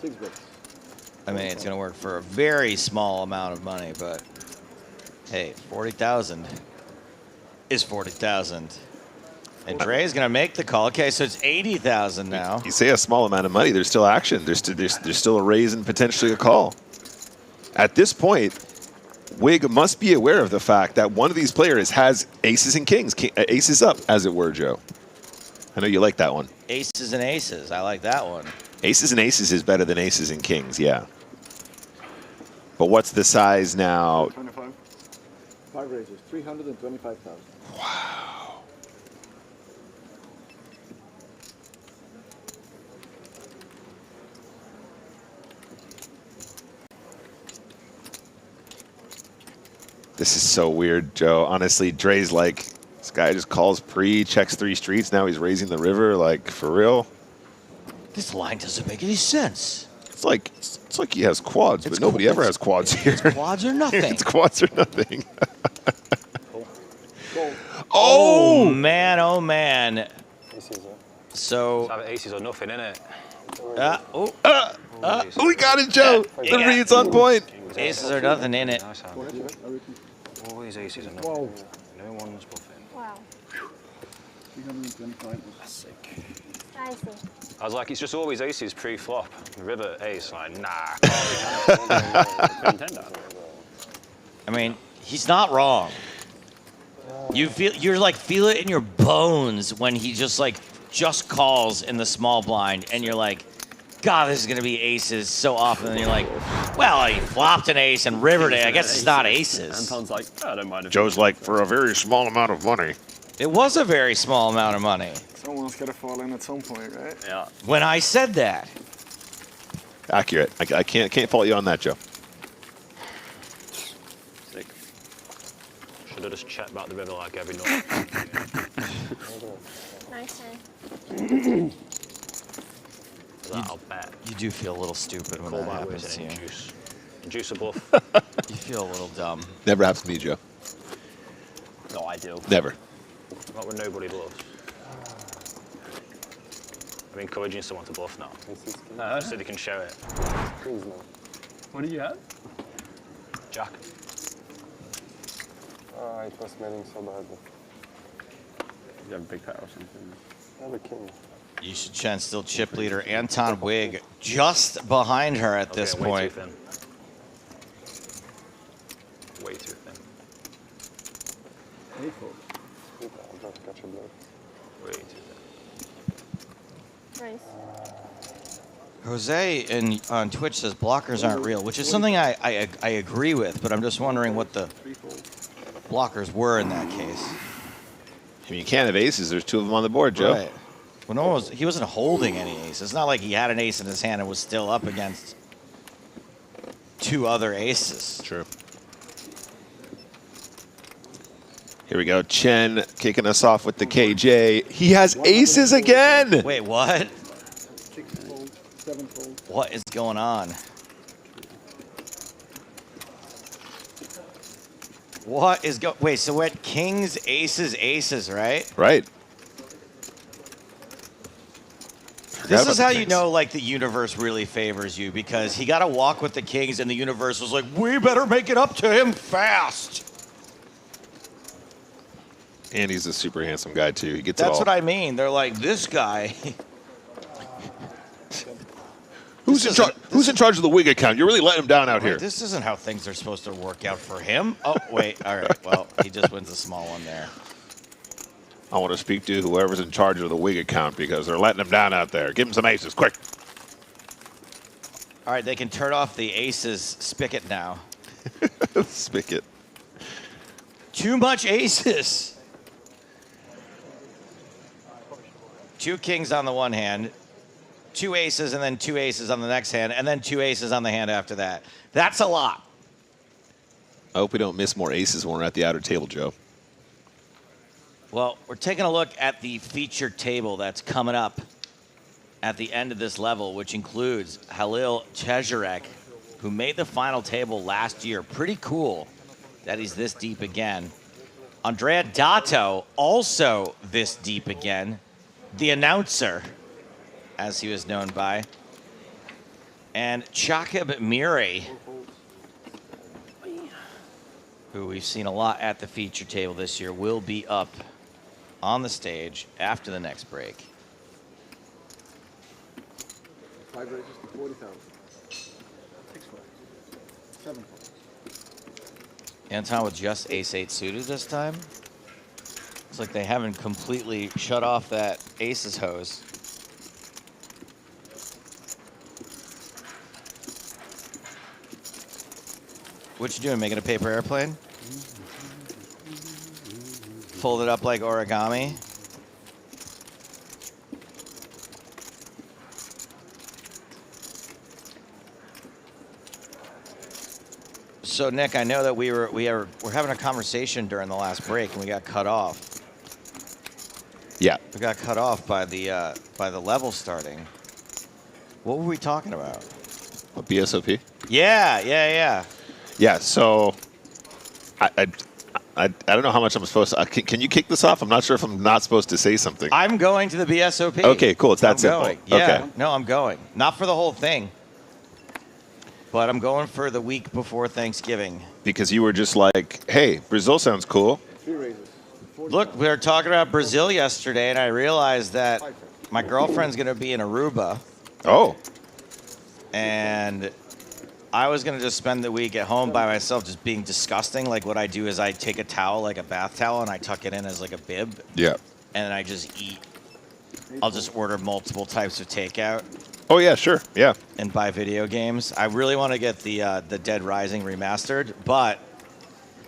6 bits. I mean, it's going to work for a very small amount of money, but hey, 40,000 is 40,000. And Dre's going to make the call. Okay, so it's 80,000 now. You say a small amount of money, there's still action. There's still a raise and potentially a call. At this point, Wig must be aware of the fact that one of these players has aces and kings, aces up, as it were, Joe. I know you like that one. Aces and aces. I like that one. Aces and aces is better than aces and kings, yeah. But what's the size now? 25. 5 raises, 325,000. Wow. This is so weird, Joe. Honestly, Dre's like, this guy just calls pre, checks 3 streets, now he's raising the river, like, for real? This line doesn't make any sense. It's like he has quads, but nobody ever has quads here. It's quads or nothing. It's quads or nothing. Oh man, oh man. So aces or nothing, innit? We got it, Joe. The read's on point. Aces are nothing in it. Always aces or nothing. No one's bluffing. Wow. 325. That's sick. I see. I was like, it's just always aces pre-flop. River ace, like, nah. I mean, he's not wrong. You're like feel it in your bones when he just calls in the small blind, and you're like, God, this is gonna be aces so often. And you're like, well, he flopped an ace and rivered it. I guess it's not aces. Anton's like, oh, I don't mind. Joe's like, for a very small amount of money. It was a very small amount of money. Someone's got to fall in at some point, right? Yeah. When I said that. Accurate. I can't fault you on that, Joe. Sick. Should have just checked back the river like every night. Nice I'll bet. You do feel a little stupid when that happens to you. Induce a bluff. You feel a little dumb. Never happens to me, Joe. No, I do. Never. Not when nobody bluffs. I'm encouraging someone to bluff now. No. So they can show it. What do you have? Jack. It was smelling so bad. You have a big pair or something. I have a king. You should chance still chip leader Anton Wig just behind her at this way point. Too thin. Way too thin. Way too thin. Nice. Jose on Twitch says blockers aren't real, which is something I agree with, but I'm just wondering what the blockers were in that case. I mean, you can't have aces. There's 2 of them on the board, Joe. Right. Well, he wasn't holding any aces. It's not like he had an ace in his hand and was still up against 2 other aces. True. Here we go. Chen kicking us off with the KJ. He has aces again. Wait, what? 6-fold, 7-fold. What is going on? What is wait, so what? Kings, aces, aces, right? Right. This is how you know, like, the universe really favors you, because he got to walk with the kings, and the universe was like, we better make it up to him fast. And he's a super handsome guy, too. He gets it all. That's what I mean. They're like, this guy. Who's in charge of the Wig account? You're really letting him down out here. This isn't how things are supposed to work out for him. Oh, wait. All right. Well, he just wins the small one there. I want to speak to whoever's in charge of the Wig account because they're letting him down out there. Give him some aces, quick. All right, they can turn off the aces spigot now. Spigot. Too much aces. 2 kings on the one hand, 2 aces and then 2 aces on the next hand and then 2 aces on the hand after that. That's a lot. I hope we don't miss more aces when we're at the outer table, Joe. Well, we're taking a look at the featured table that's coming up at the end of this level, which includes Halil Chezarek, who made the final table last year. Pretty cool that he's this deep again. Andrea Dato, also this deep again. The announcer, as he was known by. And Chakib Miri, who we've seen a lot at the feature table this year, will be up on the stage after the next break. 5 races to 40,000. 6 4. 7 4. Anton with just ace-8 suited this time. It's like they haven't completely shut off that aces hose. What you doing, making a paper airplane? Fold it up like origami. So Nick, I know that we're having a conversation during the last break and we got cut off. Yeah. We got cut off by the level starting. What were we talking about? A BSOP? Yeah. Yeah, so I don't know how much I'm supposed to. Can you kick this off? I'm not sure if I'm not supposed to say something. I'm going to the BSOP. Okay, cool. It's that simple. Going. Yeah. Okay. No, I'm going. Not for the whole thing, but I'm going for the week before Thanksgiving. Because you were just like, hey, Brazil sounds cool. 3 races. Look, we were talking about Brazil yesterday, and I realized that my girlfriend's going to be in Aruba. Oh. And I was going to just spend the week at home by myself just being disgusting. Like what I do is I take a towel, like a bath towel, and I tuck it in as like a bib. Yeah. And then I just eat. I'll just order multiple types of takeout. Oh, yeah, sure. Yeah. And buy video games. I really want to get the Dead Rising remastered, but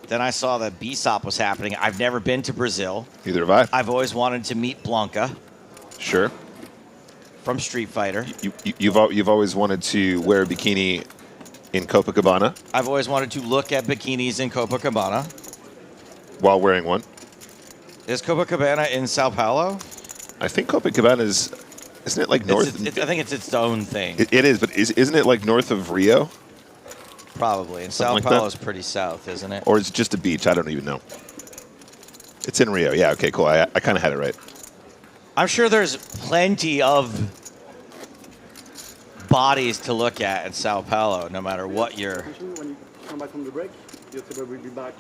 then I saw that BSOP was happening. I've never been to Brazil. Neither have I. I've always wanted to meet Blanca. Sure. From Street Fighter. You've always wanted to wear a bikini in Copacabana I've always wanted to look at bikinis in Copacabana. while wearing one. Is Copacabana in Sao Paulo? I think Copacabana is, isn't it like north? I think it's its own thing. It is, but isn't it like north of Rio? Probably. And Sao Something like Paulo that? is pretty south, isn't it? Or is it just a beach? I don't even know. It's in Rio. Yeah, okay, cool. I kind of had it right. I'm sure there's plenty of bodies to look at in Sao Paulo, no matter what your When you come back from the break, your table will be back.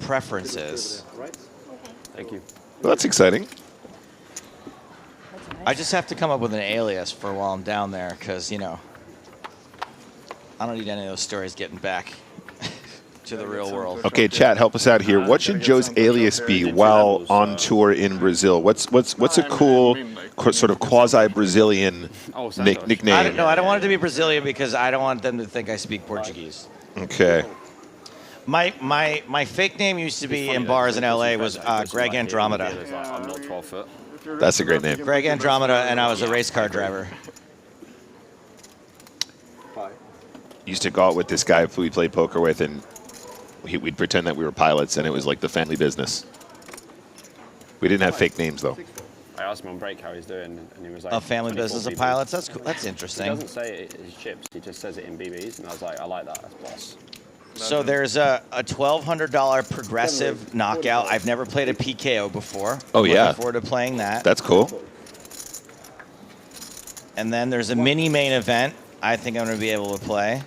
preference is. Right? Thank you. Well, that's exciting. I just have to come up with an alias for while I'm down there, because, you know, I don't need any of those stories getting back to the real world. Okay, chat, help us out here. What should Joe's alias be while on tour in Brazil? What's a cool sort of quasi-Brazilian nickname? I don't know. I don't want it to be Brazilian because I don't want them to think I speak Portuguese. Okay. My fake name used to be in bars in LA was Greg Andromeda. I'm not 12 foot. That's a great name. Greg Andromeda, and I was a race car driver. Used to go out with this guy who we played poker with, and we'd pretend that we were pilots, and it was like the family business. We didn't have fake names, though. I asked him on break how he's doing, and he was like, A family 24 business of people. pilots? That's cool. That's interesting. He doesn't say it is chips, he just says it in BBs, and I was like, I like that, that's boss. So there's a $1,200 progressive knockout. I've never played a PKO before. Oh, yeah. Looking forward to playing that. That's cool. And then there's a mini main event I think I'm going to be able to play.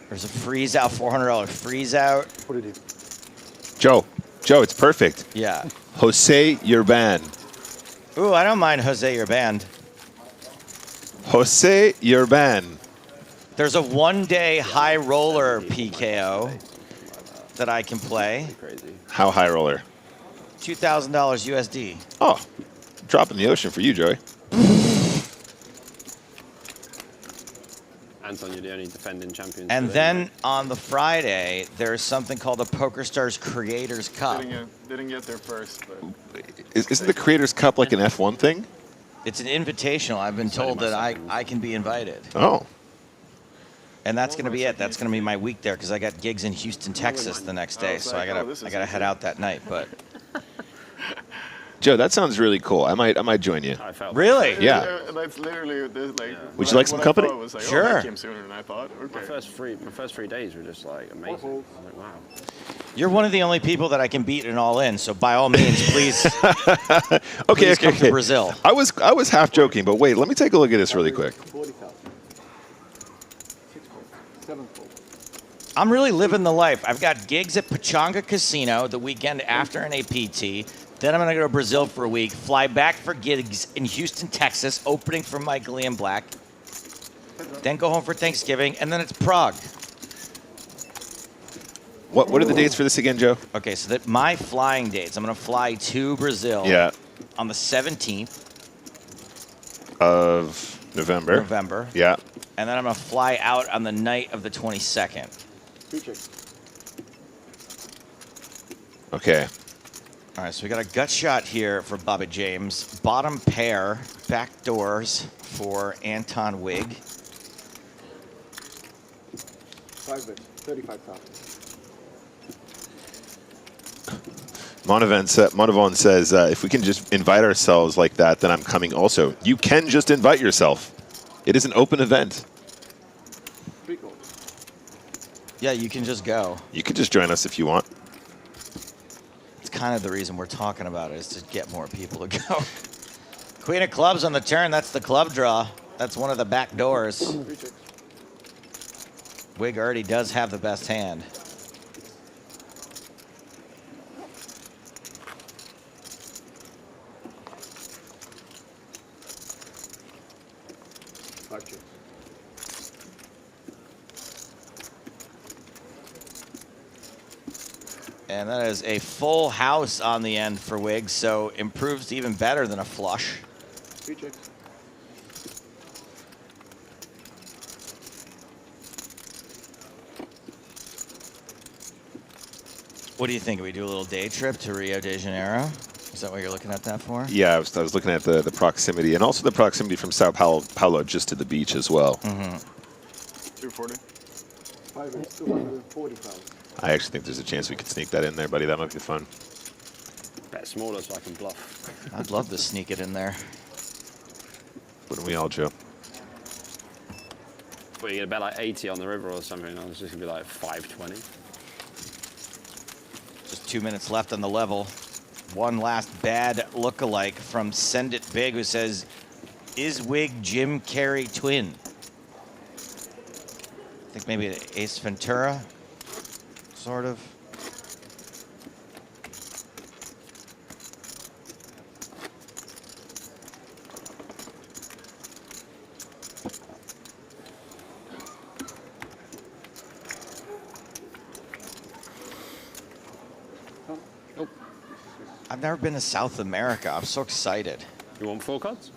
There's a freeze out, $400 freeze out. Joe, it's perfect. Yeah. Jose Urban. Ooh, I don't mind Jose your band. Jose Urban. There's a one-day high roller PKO that I can play. How high roller? $2,000 USD. Oh, drop in the ocean for you, Joey. Anton, you're the only defending champion. And today, then right? on the Friday, there's something called the PokerStars Creators Cup. Didn't get there first, but Isn't the Creators Cup like an F1 thing? It's an invitational. I've been told that I can be invited. Oh. And that's going to be it. That's going to be my week there because I got gigs in Houston, Texas the next day. So I gotta head out that night. But Joe, that sounds really cool. I might join you. Really? Yeah. That's literally like. Would you like some company? Was like, Sure. Oh, that came sooner than I thought. Okay. My first three days were just like amazing. I was like, wow. you're one of the only people that I can beat in all in. So by all means, please. Okay. Come to Brazil. I was half joking, but wait, let me take a look at this really quick. 40,000. 7 fold. I'm really living the life. I've got gigs at Pachanga Casino the weekend after an APT. Then I'm going to go to Brazil for a week, fly back for gigs in Houston, Texas, opening for Michael Ian Black. Then go home for Thanksgiving, and then it's Prague. What are the dates for this again, Joe? Okay, so that my flying dates, I'm going to fly to Brazil on the 17th of November. Yeah. And then I'm going to fly out on the night of the 22nd. Okay. All right, so we got a gut shot here for Bobby James. Bottom pair, back doors for Anton Wig. 5 bets, 35,000. Monavon says, if we can just invite ourselves like that, then I'm coming also. You can just invite yourself. It is an open event. Yeah, you can just go. You can just join us if you want. It's kind of the reason we're talking about it, is to get more people to go. Queen of clubs on the turn. That's the club draw. That's one of the back doors. Wig already does have the best hand. And that is a full house on the end for Wig, so improves even better than a flush. 3 checks. What do you think? We do a little day trip to Rio de Janeiro? Is that what you're looking at that for? Yeah, I was looking at the proximity, and also the proximity from Sao Paulo just to the beach as well. 240. 5 bets, 240,000. I actually think there's a chance we could sneak that in there, buddy. That might be fun. Bet smaller so I can bluff. I'd love to sneak it in there. Wouldn't we all, Joe? Well, you're going to bet like 80 on the river or something. I was just going to be like 520. Just 2 minutes left on the level. One last bad look-alike from Send It Big, who says, is Wig Jim Carrey twin? I think maybe Ace Ventura, sort of. I've never been to South America. I'm so excited. You want 4 cards?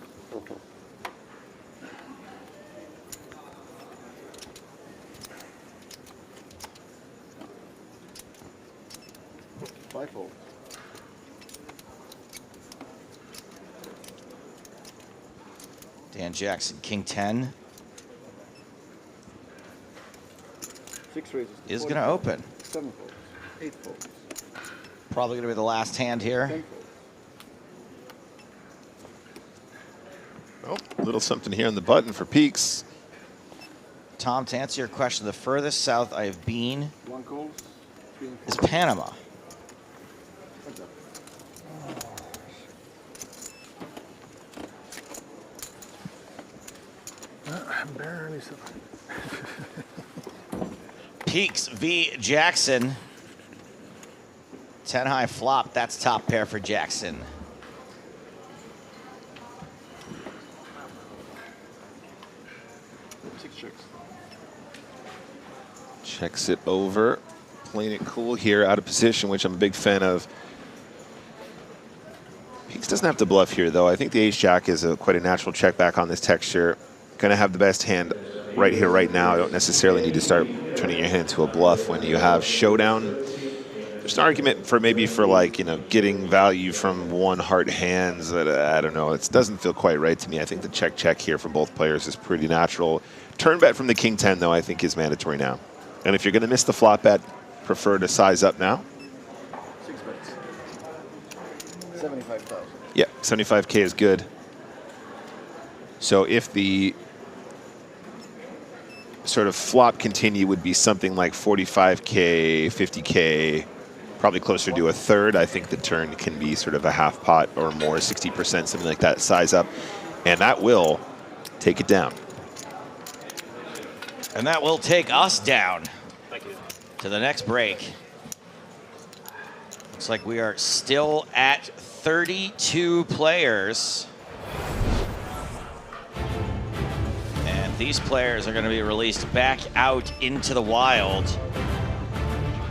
5 fold. Dan Jackson, King 10. 6 raises. Is going to open. 7 folds. 8 folds. Probably going to be the last hand here. 10 folds. Oh, a little something here on the button for Peaks. Tom, to answer your question, the furthest south I have been 1 calls. 3 and 4. is Panama. Barely. Peaks v. Jackson. 10 high flop. That's top pair for Jackson. Checks it over. Playing it cool here, out of position, which I'm a big fan of. Peaks doesn't have to bluff here, though. I think the ace-jack is quite a natural check back on this texture. Going to have the best hand right here, right now. I don't necessarily need to start turning your hand into a bluff when you have showdown There's an argument for maybe for like, you know, getting value from one heart hands that I don't know. It doesn't feel quite right to me. I think the check here from both players is pretty natural. Turn bet from the king 10 though, I think is mandatory now. And if you're going to miss the flop bet, prefer to size up now. 6 bets. 75,000. Yeah, 75K is good. So if the sort of flop continue would be something like 45K, 50K, probably closer to a third. I think the turn can be sort of a half pot or more, 60%, something like that, size up. And that will take it down. And that will take us down to the next break. Looks like we are still at 32 players. And these players are going to be released back out into the wild.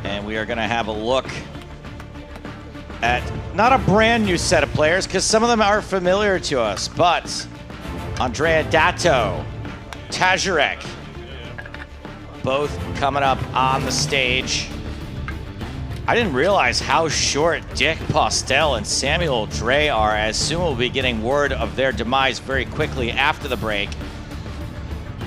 And we are going to have a look at not a brand new set of players, because some of them are familiar to us, but Andrea Dato, Tajurek, both coming up on the stage. I didn't realize how short Dick Postel and Samuel Dre are. I assume we'll be getting word of their demise very quickly after the break.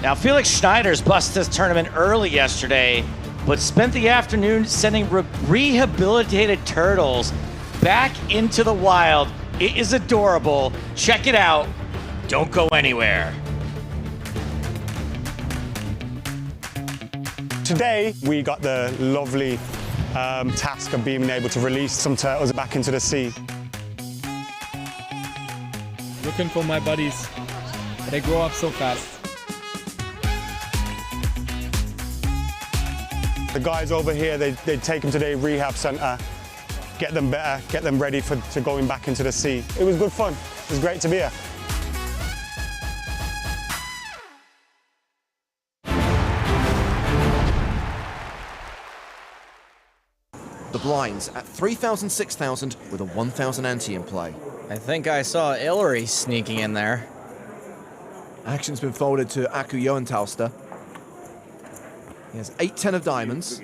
Now, Felix Schneider's busted this tournament early yesterday, but spent the afternoon sending rehabilitated turtles back into the wild. It is adorable. Check it out. Don't go anywhere. Today, we got the lovely task of being able to release some turtles back into the sea. Looking for my buddies. They grow up so fast. The guys over here, they take them to their rehab center, get them better, get them ready to going back into the sea. It was good fun. It was great to be here. The blinds at 3,000, 6,000 with a 1,000 ante in play. I think I saw Illyry sneaking in there. Action's been folded to Aku Joenthalster. He has 8-10 of diamonds.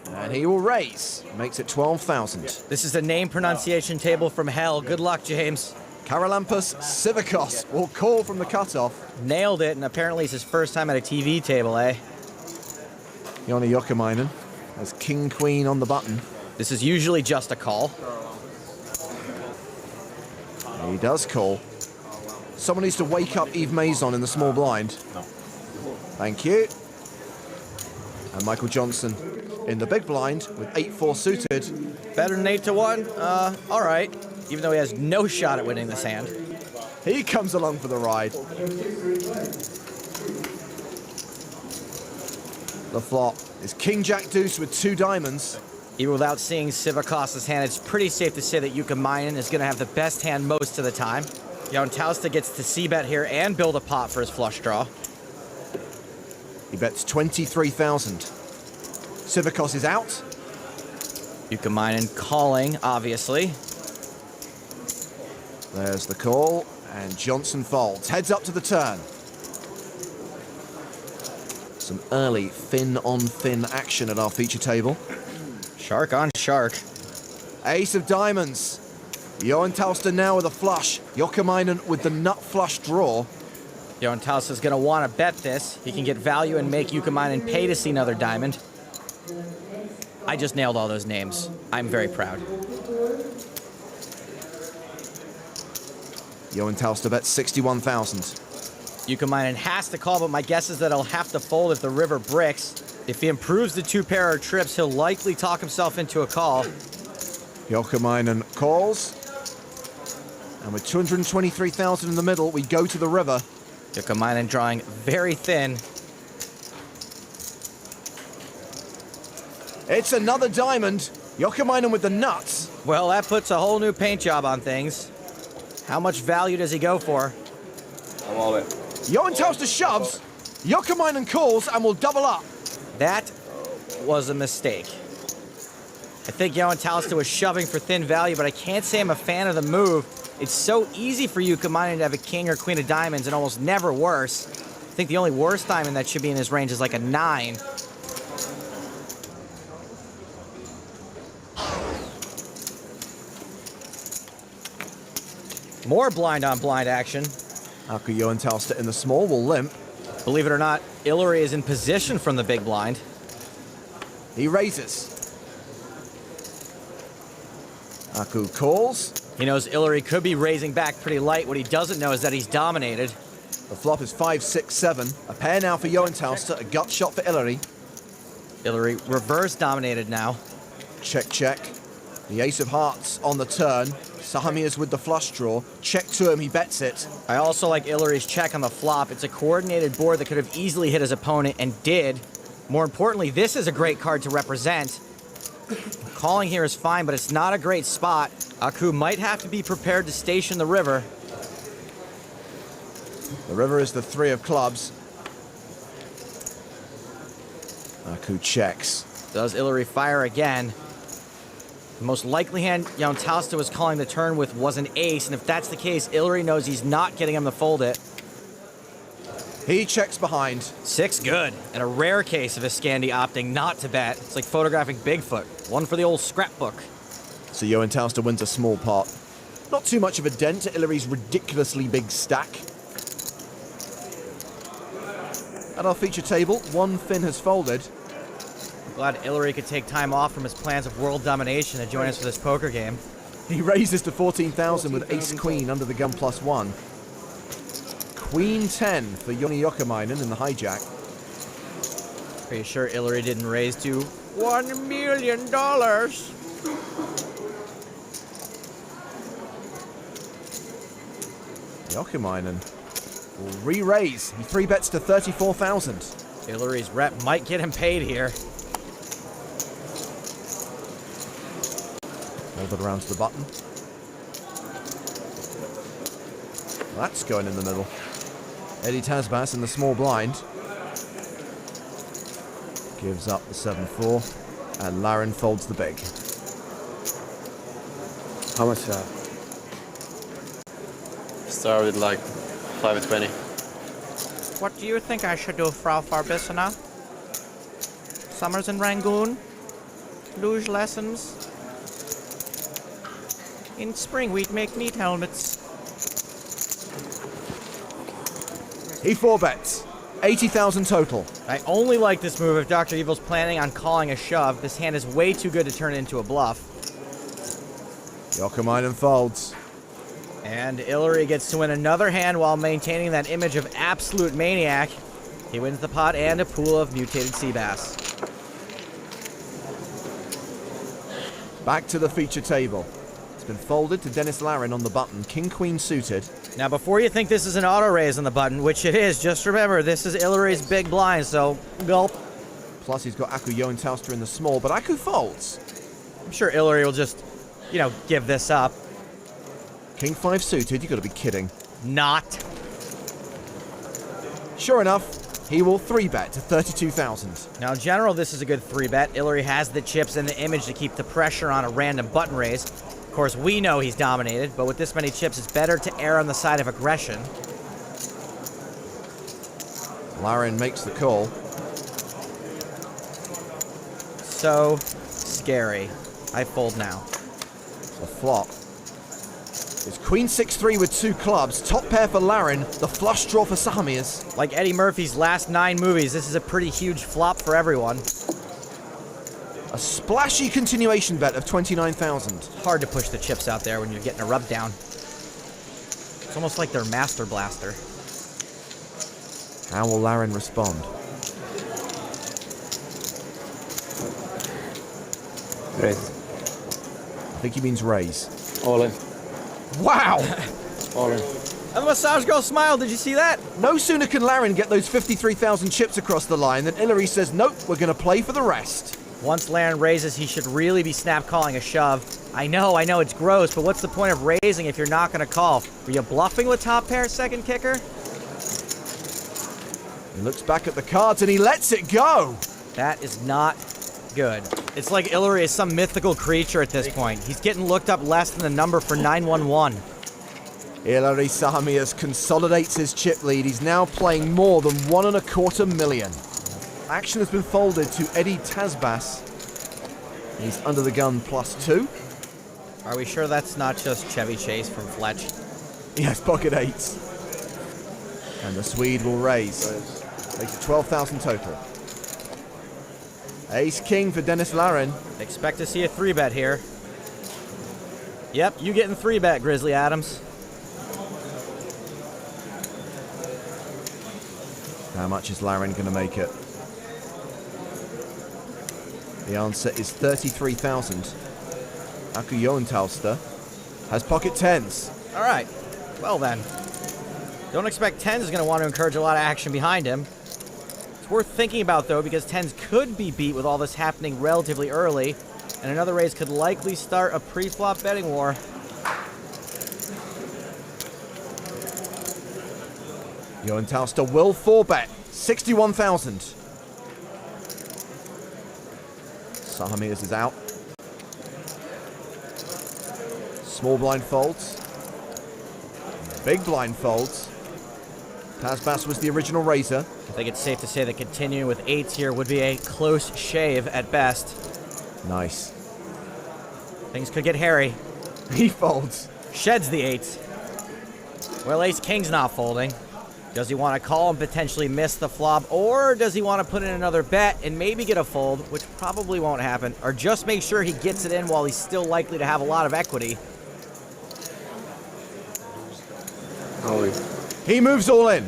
And he will raise. Makes it 12,000. This is a name pronunciation table from hell. Good luck, James. Karalampus Sivakos will call from the cutoff. Nailed it, and apparently it's his first time at a TV table, eh? Joni Jokamainen has King Queen on the button. This is usually just a call. He does call. Someone needs to wake up Yves Maison in the small blind. No. Thank you. And Michael Johnson in the big blind with 8-4 suited. Better than 8-1? All right. Even though he has no shot at winning this hand. He comes along for the ride. The flop is King Jack Deuce with 2 diamonds. Even without seeing Sivakos's hand, it's pretty safe to say that Jukamainen is going to have the best hand most of the time. Joenthalster gets to c-bet here and build a pot for his flush draw. He bets 23,000. Sivakos is out. Jukamainen calling, obviously. There's the call, and Johnson folds. Heads up to the turn. Some early fin-on-fin action at our feature table. Shark on shark. Ace of diamonds. Joenthalster now with a flush. Jokamainen with the nut flush draw. Joenthalster's going to want to bet this. He can get value and make Jukamainen pay to see another diamond. I just nailed all those names. I'm very proud. Joenthalster bets 61,000. Jukamainen has to call, but my guess is that he'll have to fold if the river bricks. If he improves the 2 pair of trips, he'll likely talk himself into a call. Jokamainen calls. And with 223,000 in the middle, we go to the river. Jukamainen drawing very thin. It's another diamond. Jokamainen with the nuts. Well, that puts a whole new paint job on things. How much value does he go for? I'm all in. Joenthalster shoves. Jokamainen calls and will double up. That was a mistake. I think Joenthalster was shoving for thin value, but I can't say I'm a fan of the move. It's so easy for Jukamainen to have a king or queen of diamonds and almost never worse. I think the only worst diamond that should be in his range is like a 9. More blind on blind action. Aku Joenthalster in the small will limp. Believe it or not, Ilari is in position from the big blind. He raises. Aku calls. He knows Ilari could be raising back pretty light. What he doesn't know is that he's dominated. The flop is 5, 6, 7. A pair now for Joenthalster, a gut shot for Ilari. Ilari reverse dominated now. Check, check. The ace of hearts on the turn. Sahamias with the flush draw. Check to him, he bets it. I also like Ilari's check on the flop. It's a coordinated board that could have easily hit his opponent and did. More importantly, this is a great card to represent. Calling here is fine, but it's not a great spot. Aku might have to be prepared to station the river. The river is the 3 of clubs. Aku checks. Does Ilari fire again? The most likely hand Joenthalster was calling the turn with was an ace, and if that's the case, Ilari knows he's not getting him to fold it. He checks behind. 6 good, and a rare case of Iskandi opting not to bet. It's like photographing Bigfoot. One for the old scrapbook. So Joenthalster wins a small pot. Not too much of a dent to Ilari's ridiculously big stack. At our feature table, one fin has folded. I'm glad Ilari could take time off from his plans of world domination to join us for this poker game. He raises to 14,000 with ace-queen under the gun +1. Queen 10 for Joni Jokamainen in the hijack. Pretty sure Ilari didn't raise to $1 million. Jokamainen will re-raise. He 3-bets to 34,000. Ilari's rep might get him paid here. Hold it around to the button. That's going in the middle. Eddie Tasbas in the small blind. Gives up the 7-4. And Laren folds the big. How much? Start with like 5-20. What do you think I should do, Frau Farbissina? Summers in Rangoon? Luge lessons? In spring, we'd make meat helmets. He 4-bets. 80,000 total. I only like this move if Dr. Evil's planning on calling a shove. This hand is way too good to turn into a bluff. Jokamainen folds. And Ilari gets to win another hand while maintaining that image of absolute maniac. He wins the pot and a pool of mutated sea bass. Back to the feature table. It's been folded to Dennis Laren on the button. King-queen suited. Now, before you think this is an auto raise on the button, which it is, just remember, this is Ilari's big blind, so gulp. Plus, he's got Aku Joenthalster in the small, but Aku folds. I'm sure Ilari will just, give this up. King 5 suited, you gotta be kidding. Not. Sure enough, he will 3-bet to 32,000. Now, in general, this is a good 3-bet. Ilari has the chips and the image to keep the pressure on a random button raise. Of course, we know he's dominated, but with this many chips, it's better to err on the side of aggression. Laren makes the call. So scary. I fold now. The flop. It's Queen 6-3 with 2 clubs. Top pair for Laren. The flush draw for Sahamias. Like Eddie Murphy's last 9 movies, this is a pretty huge flop for everyone. A splashy continuation bet of 29,000. Hard to push the chips out there when you're getting a rub down. It's almost like they're Master Blaster. How will Laren respond? Raise. I think he means raise. All in. Wow! All in. And the massage girl smiled, did you see that? No sooner can Laren get those 53,000 chips across the line than Ilari says, nope, we're going to play for the rest. Once Laren raises, he should really be snap calling a shove. I know, it's gross, but what's the point of raising if you're not going to call? Were you bluffing with top pair, second kicker? He looks back at the cards and he lets it go. That is not good. It's like Ilari is some mythical creature at this point. He's getting looked up less than the number for 911. Ilari Sahamias consolidates his chip lead. He's now playing more than 1.25 million. Action has been folded to Eddie Tazbas. He's under the gun +2. Are we sure that's not just Chevy Chase from Fletch? Yes, pocket 8s. And the Swede will raise. Makes it 12,000 total. Ace-king for Dennis Larin. Expect to see a 3-bet here. Yep, you getting 3-bet, Grizzly Adams. How much is Larin going to make it? The answer is 33,000. Aku Joenthalster has pocket 10s. All right. Well then. Don't expect 10s is going to want to encourage a lot of action behind him. It's worth thinking about, though, because 10s could be beat with all this happening relatively early, and another raise could likely start a pre-flop betting war. Joenthalster will 4-bet. 61,000. Sahamias is out. Small blind folds. Big blind folds. Tazbas was the original raiser. I think it's safe to say that continuing with 8s here would be a close shave at best. Nice. Things could get hairy. He folds. Sheds the 8s. Well, Ace-King's not folding. Does he want to call and potentially miss the flop, or does he want to put in another bet and maybe get a fold, which probably won't happen, or just make sure he gets it in while he's still likely to have a lot of equity? He moves all in.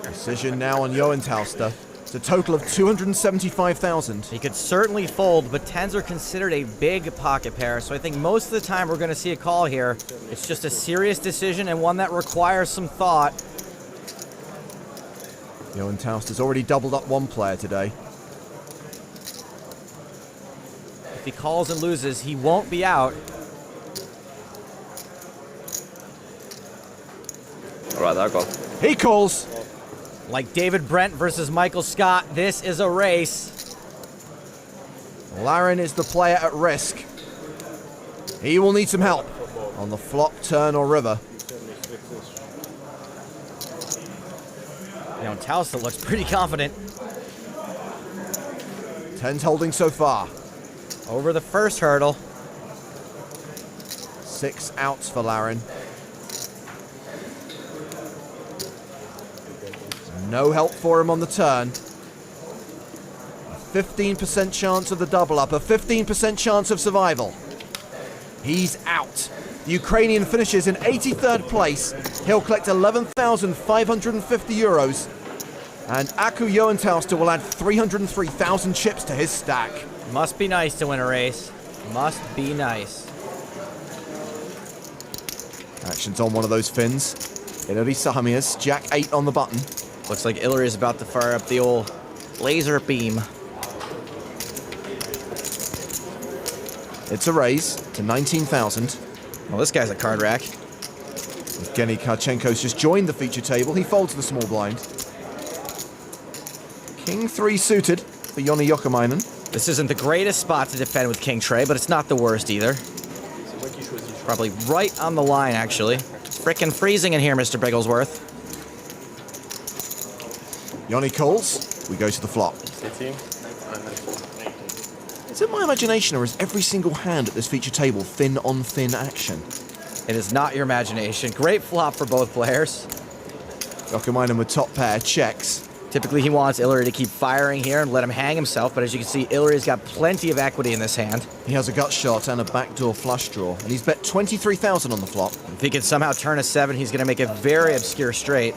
Decision now on Joenthalster. It's a total of 275,000. He could certainly fold, but 10s are considered a big pocket pair, so I think most of the time we're going to see a call here. It's just a serious decision and one that requires some thought. Joenthalster's already doubled up one player today. If he calls and loses, he won't be out. All right, that goal. He calls. Like David Brent versus Michael Scott, this is a race. Larin is the player at risk. He will need some help on the flop, turn, or river. Joenthalster looks pretty confident. 10's holding so far. Over the first hurdle. 6 outs for Larin. No help for him on the turn. A 15% chance of the double up, a 15% chance of survival. He's out. The Ukrainian finishes in 83rd place. He'll collect 11,550 euros. And Aku Joenthalster will add 303,000 chips to his stack. Must be nice to win a race. Must be nice. Action's on one of those fins. Ilari Sahamias, Jack 8 on the button. Looks like Ilari is about to fire up the old laser beam. It's a raise to 19,000. Well, this guy's a card rack. Evgeny Karchenko's just joined the feature table. He folds the small blind. King 3 suited for Joni Jokamainen. This isn't the greatest spot to defend with King Trey, but it's not the worst either. Probably right on the line, actually. Frickin' freezing in here, Mr. Bigglesworth. Joni calls. We go to the flop. Is it my imagination, or is every single hand at this feature table thin on thin action? It is not your imagination. Great flop for both players. Jokamainen with top pair checks. Typically he wants Ilari to keep firing here and let him hang himself, but as you can see, Ilari's got plenty of equity in this hand. He has a gut shot and a backdoor flush draw, and he's bet 23,000 on the flop. If he can somehow turn a 7, he's going to make a very obscure straight.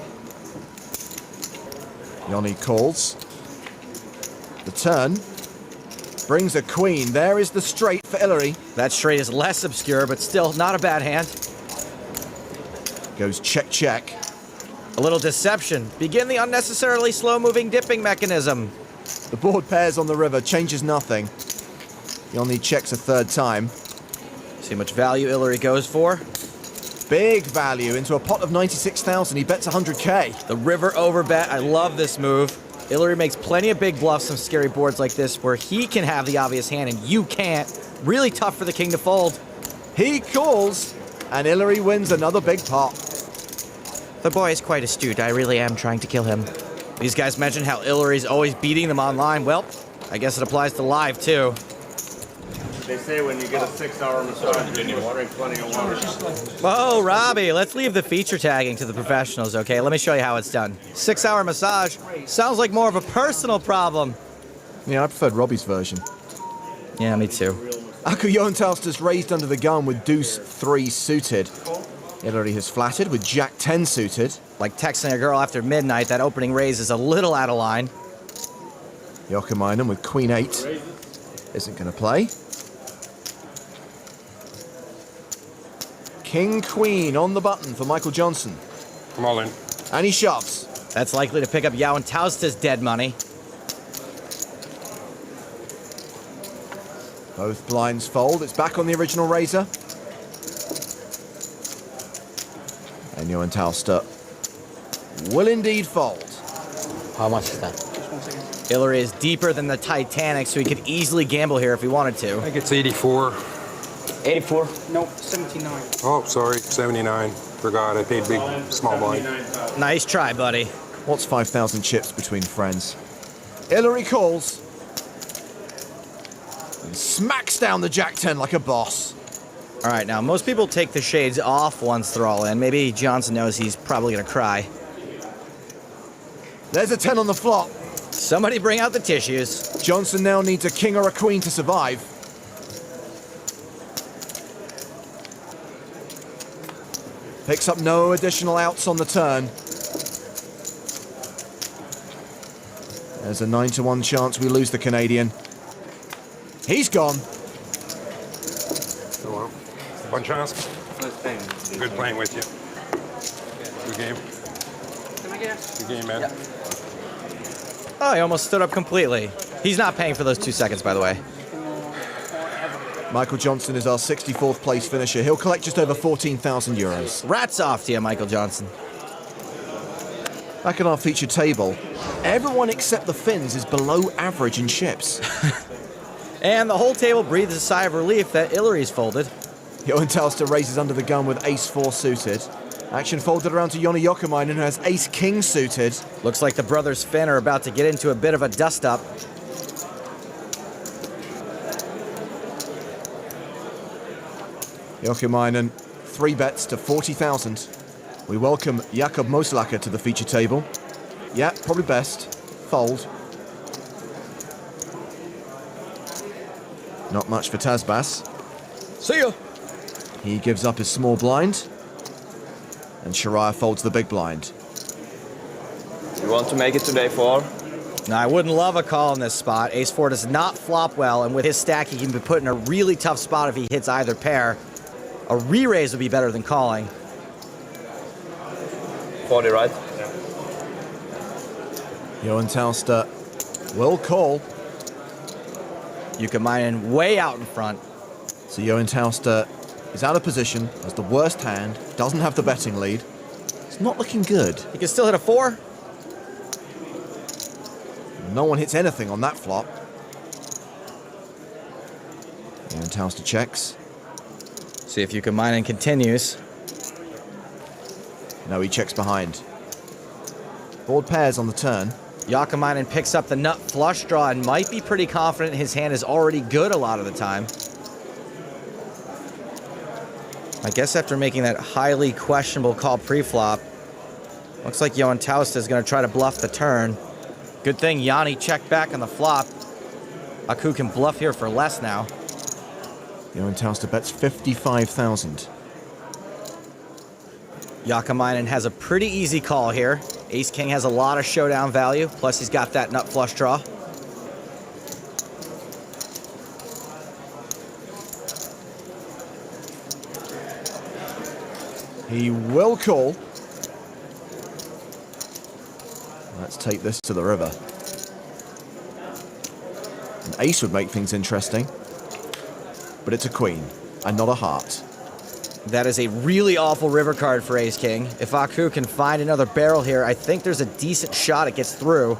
Joni calls. The turn brings a queen. There is the straight for Ilari. That straight is less obscure, but still not a bad hand. Goes check, check. A little deception. Begin the unnecessarily slow-moving dipping mechanism. The board pairs on the river, changes nothing. Joni checks a third time. See how much value Ilari goes for. Big value into a pot of 96,000. He bets 100K. The river overbet. I love this move. Ilari makes plenty of big bluffs on scary boards like this where he can have the obvious hand and you can't. Really tough for the king to fold. He calls, and Hillary wins another big pot. The boy is quite astute. I really am trying to kill him. These guys mentioned how Hillary's always beating them online. Well, I guess it applies to live, too. They say when you get a 6-hour massage, you drink plenty of water. Whoa, Robbie, let's leave the feature tagging to the professionals, okay? Let me show you how it's done. 6-hour massage sounds like more of a personal problem. Yeah, I preferred Robbie's version. Yeah, me too. Aku Johantauskas raised under the gun with deuce 3 suited. Hillary has flattered with jack 10 suited. Like texting a girl after midnight, that opening raise is a little out of line. Jokamainen with queen 8 isn't going to play. King queen on the button for Michael Johnson. I'm all in. And he shoves. That's likely to pick up Johantauskas' dead money. Both blinds fold. It's back on the original razor. And Johantauskas will indeed fold. How much is that? Hillary is deeper than the Titanic, so he could easily gamble here if he wanted to. I think it's 84. 84? No, 79. Oh, sorry, 79. Forgot, I paid big, small blind. Nice try, buddy. What's 5,000 chips between friends? Hillary calls. And smacks down the jack 10 like a boss. All right, now, most people take the shades off once they're all in. Maybe Johnson knows he's probably going to cry. There's a 10 on the flop. Somebody bring out the tissues. Johnson now needs a king or a queen to survive. Picks up no additional outs on the turn. There's a 9-1 chance we lose the Canadian. He's gone. Oh well. One chance. Good playing with you. Good game. Can I guess? Good game, man. Yeah. Oh, he almost stood up completely. He's not paying for those 2 seconds, by the way. Michael Johnson is our 64th place finisher. He'll collect just over 14,000 euros. Rats off to you, Michael Johnson. Back on our featured table, everyone except the Finns is below average in chips. And the whole table breathes a sigh of relief that Hillary's folded. Johantauskas raises under the gun with ace-4 suited. Action folded around to Joni Jokamainen, who has ace-king suited. Looks like the brothers Finn are about to get into a bit of a dust-up. Jokamainen, 3 bets to 40,000. We welcome Jakob Moslacker to the feature table. Yeah, probably best. Fold. Not much for Tazbas. See ya. He gives up his small blind. And Shariah folds the big blind. You want to make it today 4? Now, I wouldn't love a call in this spot. Ace-4 does not flop well, and with his stack, he can be put in a really tough spot if he hits either pair. A re-raise would be better than calling. 40, right? Johantauskas will call. Jokamainen way out in front. So Johantauskas is out of position, has the worst hand, doesn't have the betting lead. It's not looking good. He can still hit a 4. No one hits anything on that flop. Johantauskas checks. See if Jokamainen continues. No, he checks behind. Board pairs on the turn. Jokamainen picks up the nut flush draw and might be pretty confident his hand is already good a lot of the time. I guess after making that highly questionable call pre-flop, looks like Johantauskas is going to try to bluff the turn. Good thing Yanni checked back on the flop. Aku can bluff here for less now. Johantauskas bets 55,000. Jokamainen has a pretty easy call here. Ace-King has a lot of showdown value, plus he's got that nut flush draw. He will call. Let's take this to the river. An ace would make things interesting, but it's a queen and not a heart. That is a really awful river card for Ace-King. If Aku can find another barrel here, I think there's a decent shot it gets through.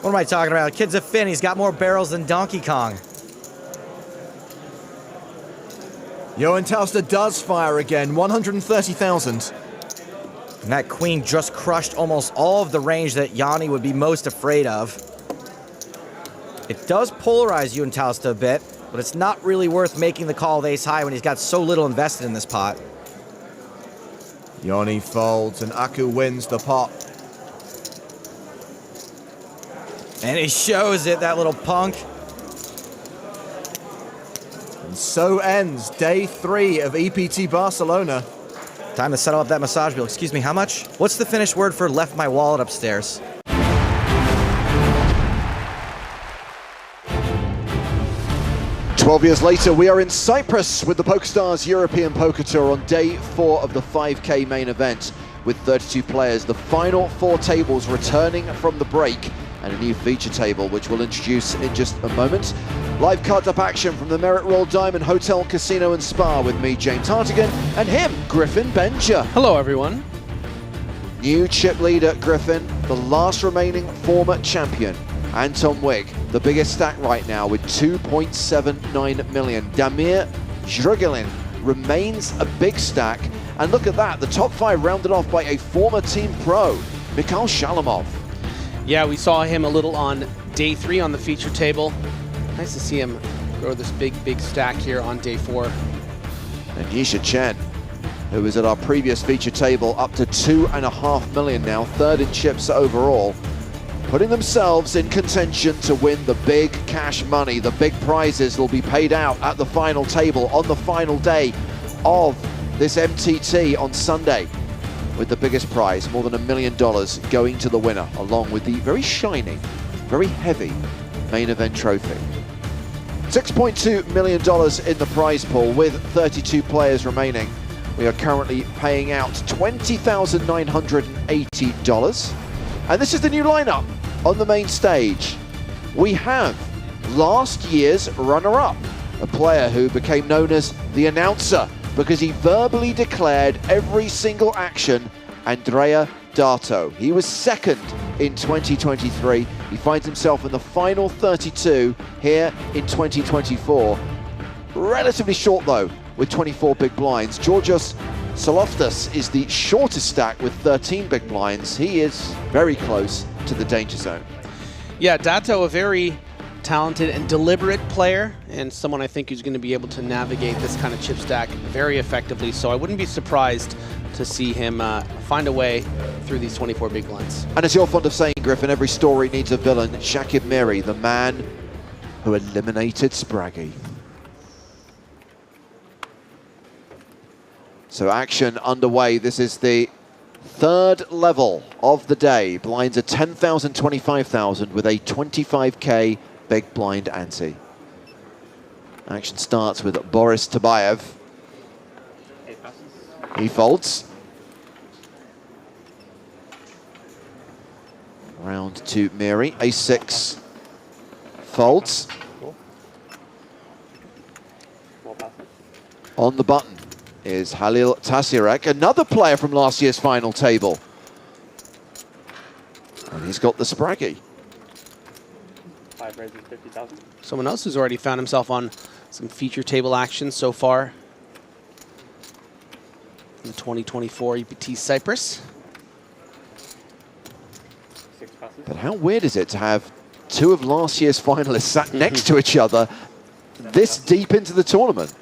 What am I talking about? Kid's a Finn. He's got more barrels than Donkey Kong. Johan Tauster does fire again, 130,000. And that queen just crushed almost all of the range that Yanni would be most afraid of. It does polarize Johan Tauster a bit, but it's not really worth making the call of ace high when he's got so little invested in this pot. Yanni folds and Aku wins the pot. And he shows it, that little punk. And so ends day 3 of EPT Barcelona. Time to settle up that massage bill. Excuse me, how much? What's the Finnish word for left my wallet upstairs? Years later, we are in Cyprus with the PokerStars European Poker Tour on day 4 of the 5K main event with 32 players. The final 4 tables returning from the break and a new feature table, which we'll introduce in just a moment. Live cards up action from the Merit Royal Diamond Hotel, Casino and Spa with me, James Hartigan, and him, Griffin Bencher. Hello, everyone. New chip leader, Griffin, the last remaining former champion, Anton Wig, the biggest stack right now with 2.79 million. Damir Zhrugilin remains a big stack. And look at that, the top 5 rounded off by a former team pro, Mikhail Shalamov. Yeah, we saw him a little on day 3 on the feature table. Nice to see him grow this big stack here on day 4. And Yisha Chen, who was at our previous feature table, up to 2.5 million now, 3rd in chips overall, putting themselves in contention to win the big cash money. The big prizes will be paid out at the final table on the final day of this MTT on Sunday, with the biggest prize, more than $1 million, going to the winner, along with the very shiny, very heavy main event trophy. $6.2 million in the prize pool with 32 players remaining. We are currently paying out $20,980. And this is the new lineup on the main stage. We have last year's runner-up, a player who became known as the announcer because he verbally declared every single action, Andrea Dato. He was 2nd in 2023. He finds himself in the final 32 here in 2024. Relatively short though, with 24 big blinds. Georgios Soloftas is the shortest stack with 13 big blinds. He is very close to the danger zone. Yeah, Dato, a very talented and deliberate player, and someone I think who's going to be able to navigate this kind of chip stack very effectively. So I wouldn't be surprised to see him find a way through these 24 big blinds. And as you're fond of saying, Griffin, every story needs a villain. Shakib Miri, the man who eliminated Spraggy. So action underway. This is the 3rd level of the day. Blinds are 10,000, 25,000 with a 25K big blind ante. Action starts with Boris Tabayev. He folds. Round to Miri, ace-6 folds. On the button is Halil Tasirek, another player from last year's final table. And he's got the Spraggy. 5 raises 50,000. Someone else who's already found himself on some feature table action so far in 2024 EPT Cyprus. But how weird is it to have 2 of last year's finalists sat next to each other this deep into the tournament?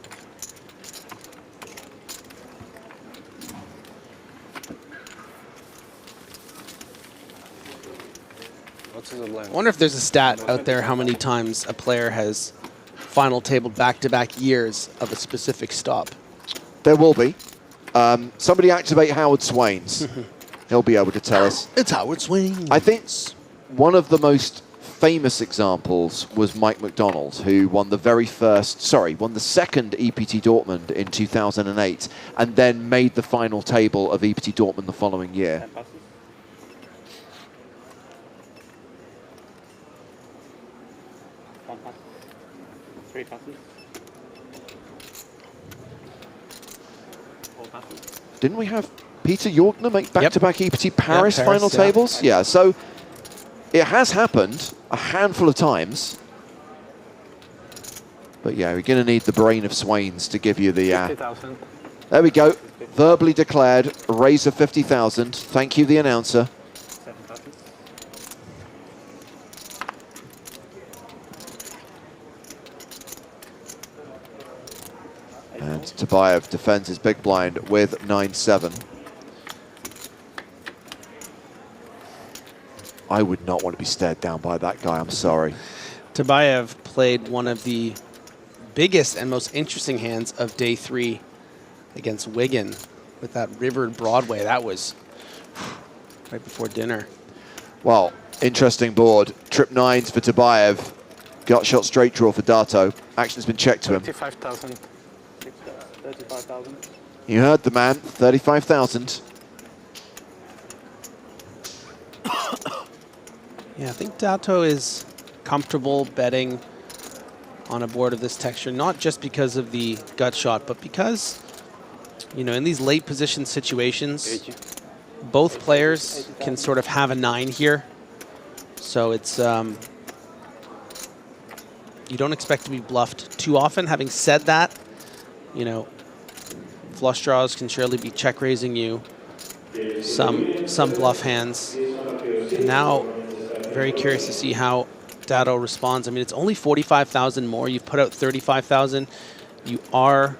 I wonder if there's a stat out there how many times a player has final tabled back-to-back years of a specific stop. There will be. Somebody activate Howard Swains. He'll be able to tell us. It's Howard Swains. I think one of the most famous examples was Mike McDonald, who won the won the 2nd EPT Dortmund in 2008, and then made the final table of EPT Dortmund the following year. Three passes. 4 passes. Didn't we have Peter Jorgner make back-to-back EPT Paris Paris, final tables? Yeah, so it has happened a handful of times. But yeah, we're going to need the brain of Swains to give you the... 50,000. There we go. Verbally declared, raise of 50,000. Thank you, the announcer. 7,000. And Tabayev defends his big blind with 9-7. I would not want to be stared down by that guy, I'm sorry. Tabayev played one of the biggest and most interesting hands of day 3 against Wigan with that river Broadway. That was right before dinner. Well, interesting board. Trip 9s for Tabayev. Gut shot straight draw for Dato. Action's been checked to him. 35,000. 35,000. You heard the man, 35,000. Yeah, I think Dato is comfortable betting on a board of this texture, not just because of the gut shot, but because, you know, in these late position situations, both players can sort of have a 9 here. So it's, you don't expect to be bluffed too often. Having said that, you know, flush draws can surely be check raising you some bluff hands. And now, very curious to see how Dato responds. I mean, it's only 45,000 more. You've put out 35,000. You are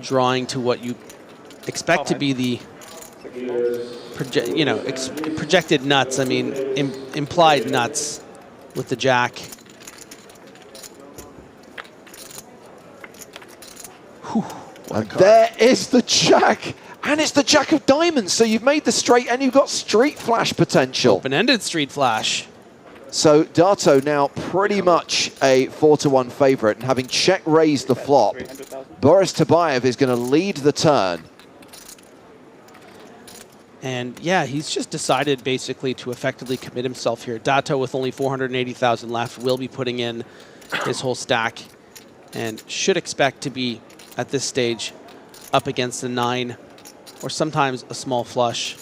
drawing to what you expect to be the projected nuts. I mean, implied nuts with the jack. And there is the jack. And it's the jack of diamonds. So you've made the straight and you've got street flash potential. Open-ended street flash. So Dato now pretty much a 4-1 favorite. And having check raised the flop, Boris Tabayev is going to lead the turn. And yeah, he's just decided basically to effectively commit himself here. Dato, with only 480,000 left, will be putting in his whole stack and should expect to be, at this stage, up against a 9 or sometimes a small flush.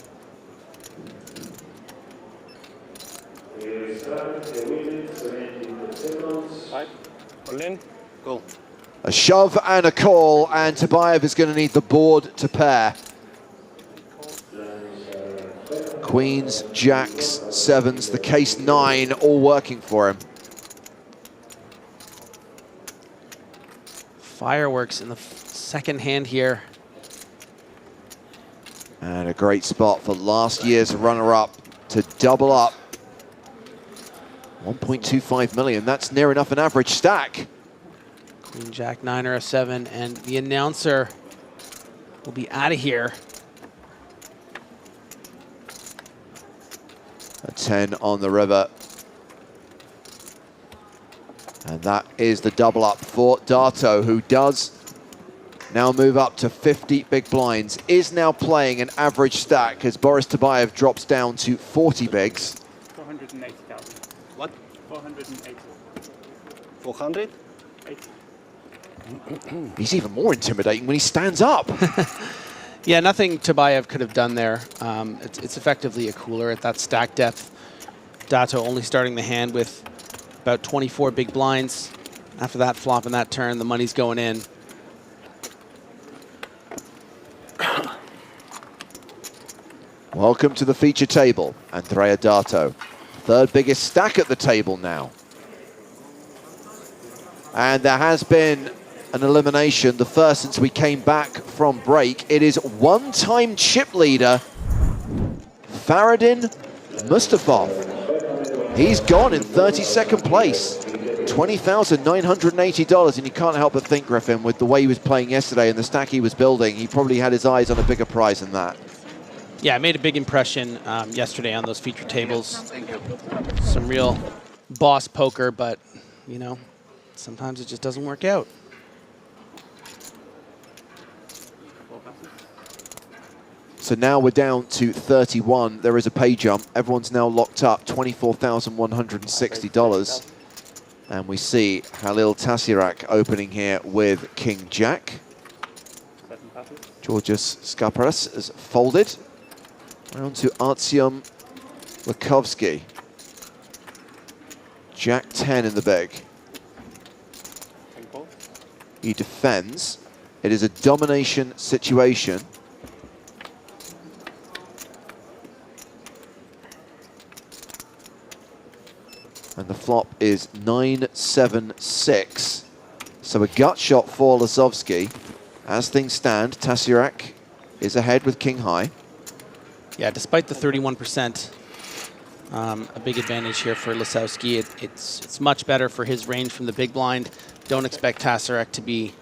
Cool. A shove and a call, and Tabayev is going to need the board to pair. Queens, jacks, 7s, the case 9, all working for him. Fireworks in the second hand here. And a great spot for last year's runner-up to double up. 1.25 million, that's near enough an average stack. Queen, jack, 9 or a 7, and the announcer will be out of here. A 10 on the river. And that is the double up for Dato, who does now move up to 50 big blinds, is now playing an average stack as Boris Tabayev drops down to 40 bigs. 480,000. What? 480. 400? He's even more intimidating when he stands up. Yeah, nothing Tabayev could have done there. It's effectively a cooler at that stack depth. Dato only starting the hand with about 24 big blinds. After that flop and that turn, the money's going in. Welcome to the feature table, Andrea Dato. Third biggest stack at the table now. And there has been an elimination, the first since we came back from break. It is one-time chip leader, Faradin Mustafov. He's gone in 32nd place. $20,980, and you can't help but think, Griffin, with the way he was playing yesterday and the stack he was building, he probably had his eyes on a bigger prize than that. Yeah, I made a big impression yesterday on those feature tables. Some real boss poker, but, you know, sometimes it just doesn't work out. So now we're down to 31. There is a pay jump. Everyone's now locked up, $24,160. And we see Halil Tasirak opening here with King Jack. Georgios Skaparas has folded. Round to Artyom Lakovsky. Jack 10 in the bag. He defends. It is a domination situation. And the flop is 9-7-6. So a gut shot for Lasovsky. As things stand, Tasirak is ahead with king high. Yeah, despite the 31%, a big advantage here for Lasowski. It's much better for his range from the big blind. Don't expect Tasirak to be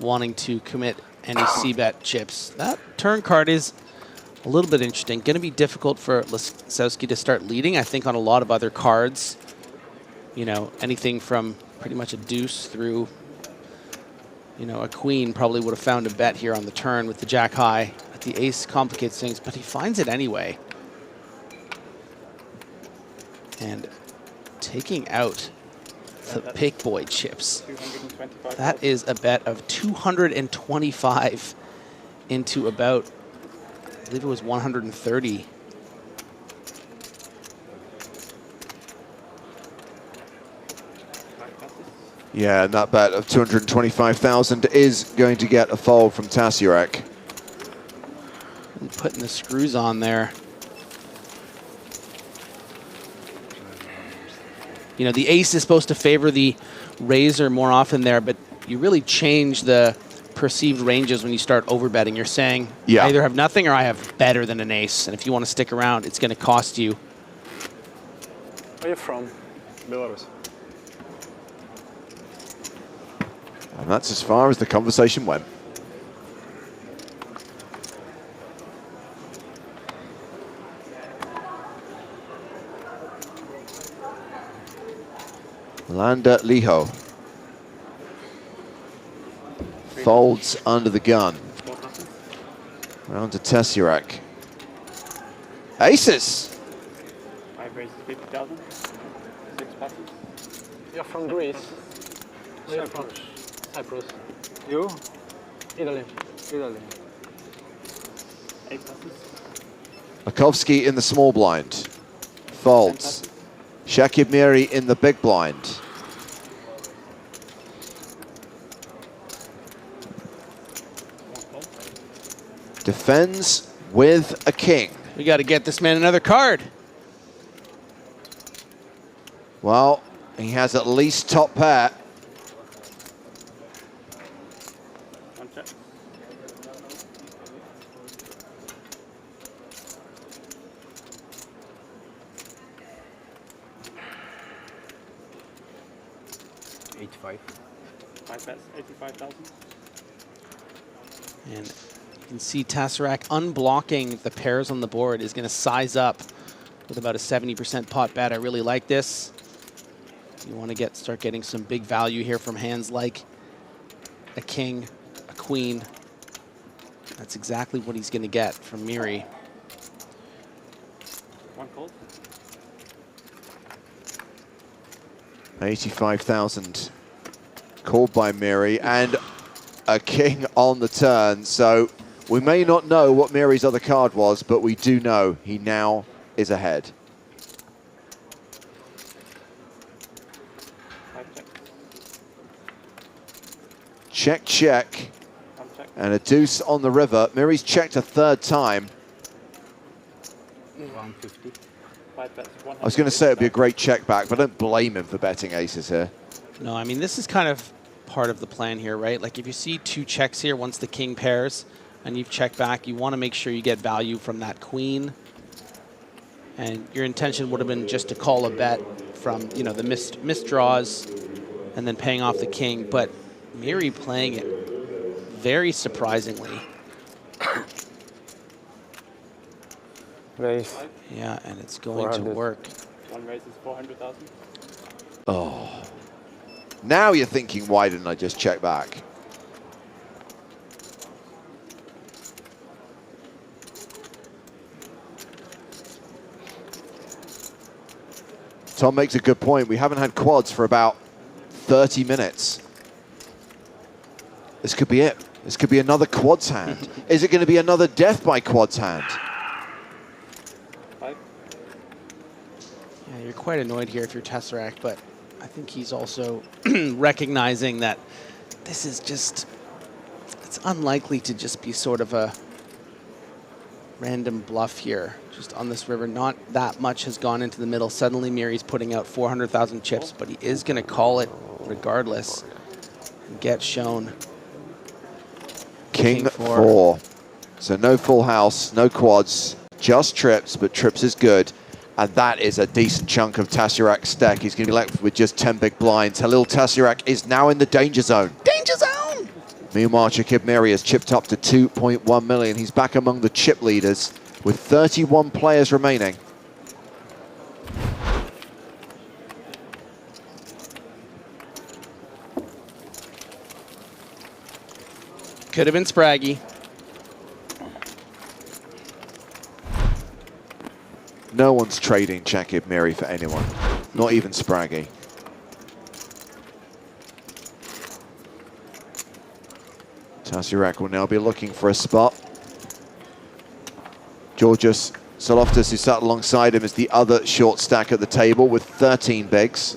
wanting to commit any c-bet chips. That turn card is a little bit interesting. Going to be difficult for Lasowski to start leading, I think, on a lot of other cards. You know, anything from pretty much a deuce through, you know, a queen probably would have found a bet here on the turn with the jack high. But the ace complicates things, but he finds it anyway. And taking out the big boy chips. That is a bet of 225 into about, I believe it was 130. Yeah, and that bet of 225,000 is going to get a fold from Tasirak. Putting the screws on there. You know, the ace is supposed to favor the razor more often there, but you really change the perceived ranges when you start overbetting. You're saying, yeah, I either have nothing or I have better than an ace. And if you want to stick around, it's going to cost you. Where are you from? Belarus. And that's as far as the conversation went. Landa Liho folds under the gun. Round to Tasirak. Aces! 5 raises 50,000. 6 passes. You're from Greece. Where are you from? Cyprus. You? Italy. Italy. 8 passes. Makovsky in the small blind. Folds. Shakib Miri in the big blind. Defends with a king. We got to get this man another card. Well, he has at least top pair. One check. $85. 5 bets, 85,000. And you can see Tasirak unblocking the pairs on the board is going to size up with about a 70% pot bet. I really like this. You want to start getting some big value here from hands like a king, a queen. That's exactly what he's going to get from Miri. One call. 85,000 called by Miri and a king on the turn. So we may not know what Miri's other card was, but we do know he now is ahead. Check, check. And a deuce on the river. Miri's checked a third time. 150. 5 bets, I was going to say it'd be a great check back, but I don't blame him for betting aces here. No, I mean, this is kind of part of the plan here, right? Like if you see 2 checks here, once the king pairs and you've checked back, you want to make sure you get value from that queen. And your intention would have been just to call a bet from, you know, the missed draws and then paying off the king. But Miri playing it very surprisingly. Raise. Yeah, and it's going to work. One raise is 400,000. Oh. Now you're thinking, why didn't I just check back? Tom makes a good point. We haven't had quads for about 30 minutes. This could be it. This could be another quads hand. Is it going to be another death by quads hand? Yeah, you're quite annoyed here if you're Tesseract, but I think he's also recognizing that this is just, it's unlikely to just be sort of a random bluff here. Just on this river, not that much has gone into the middle. Suddenly Miri's putting out 400,000 chips, but he is going to call it regardless and get shown. King 4. So no full house, no quads, just trips, but trips is good. And that is a decent chunk of Tasirak's stack. He's going to be left with just 10 big blinds. Halil Tasirak is now in the danger zone. Danger zone! Meanwhile, Chakib Miri has chipped up to 2.1 million. He's back among the chip leaders with 31 players remaining. Could have been Spraggy. No one's trading Chakib Miri for anyone, not even Spraggy. Tasirak will now be looking for a spot. Georgios Saloftis, who sat alongside him, is the other short stack at the table with 13 bigs.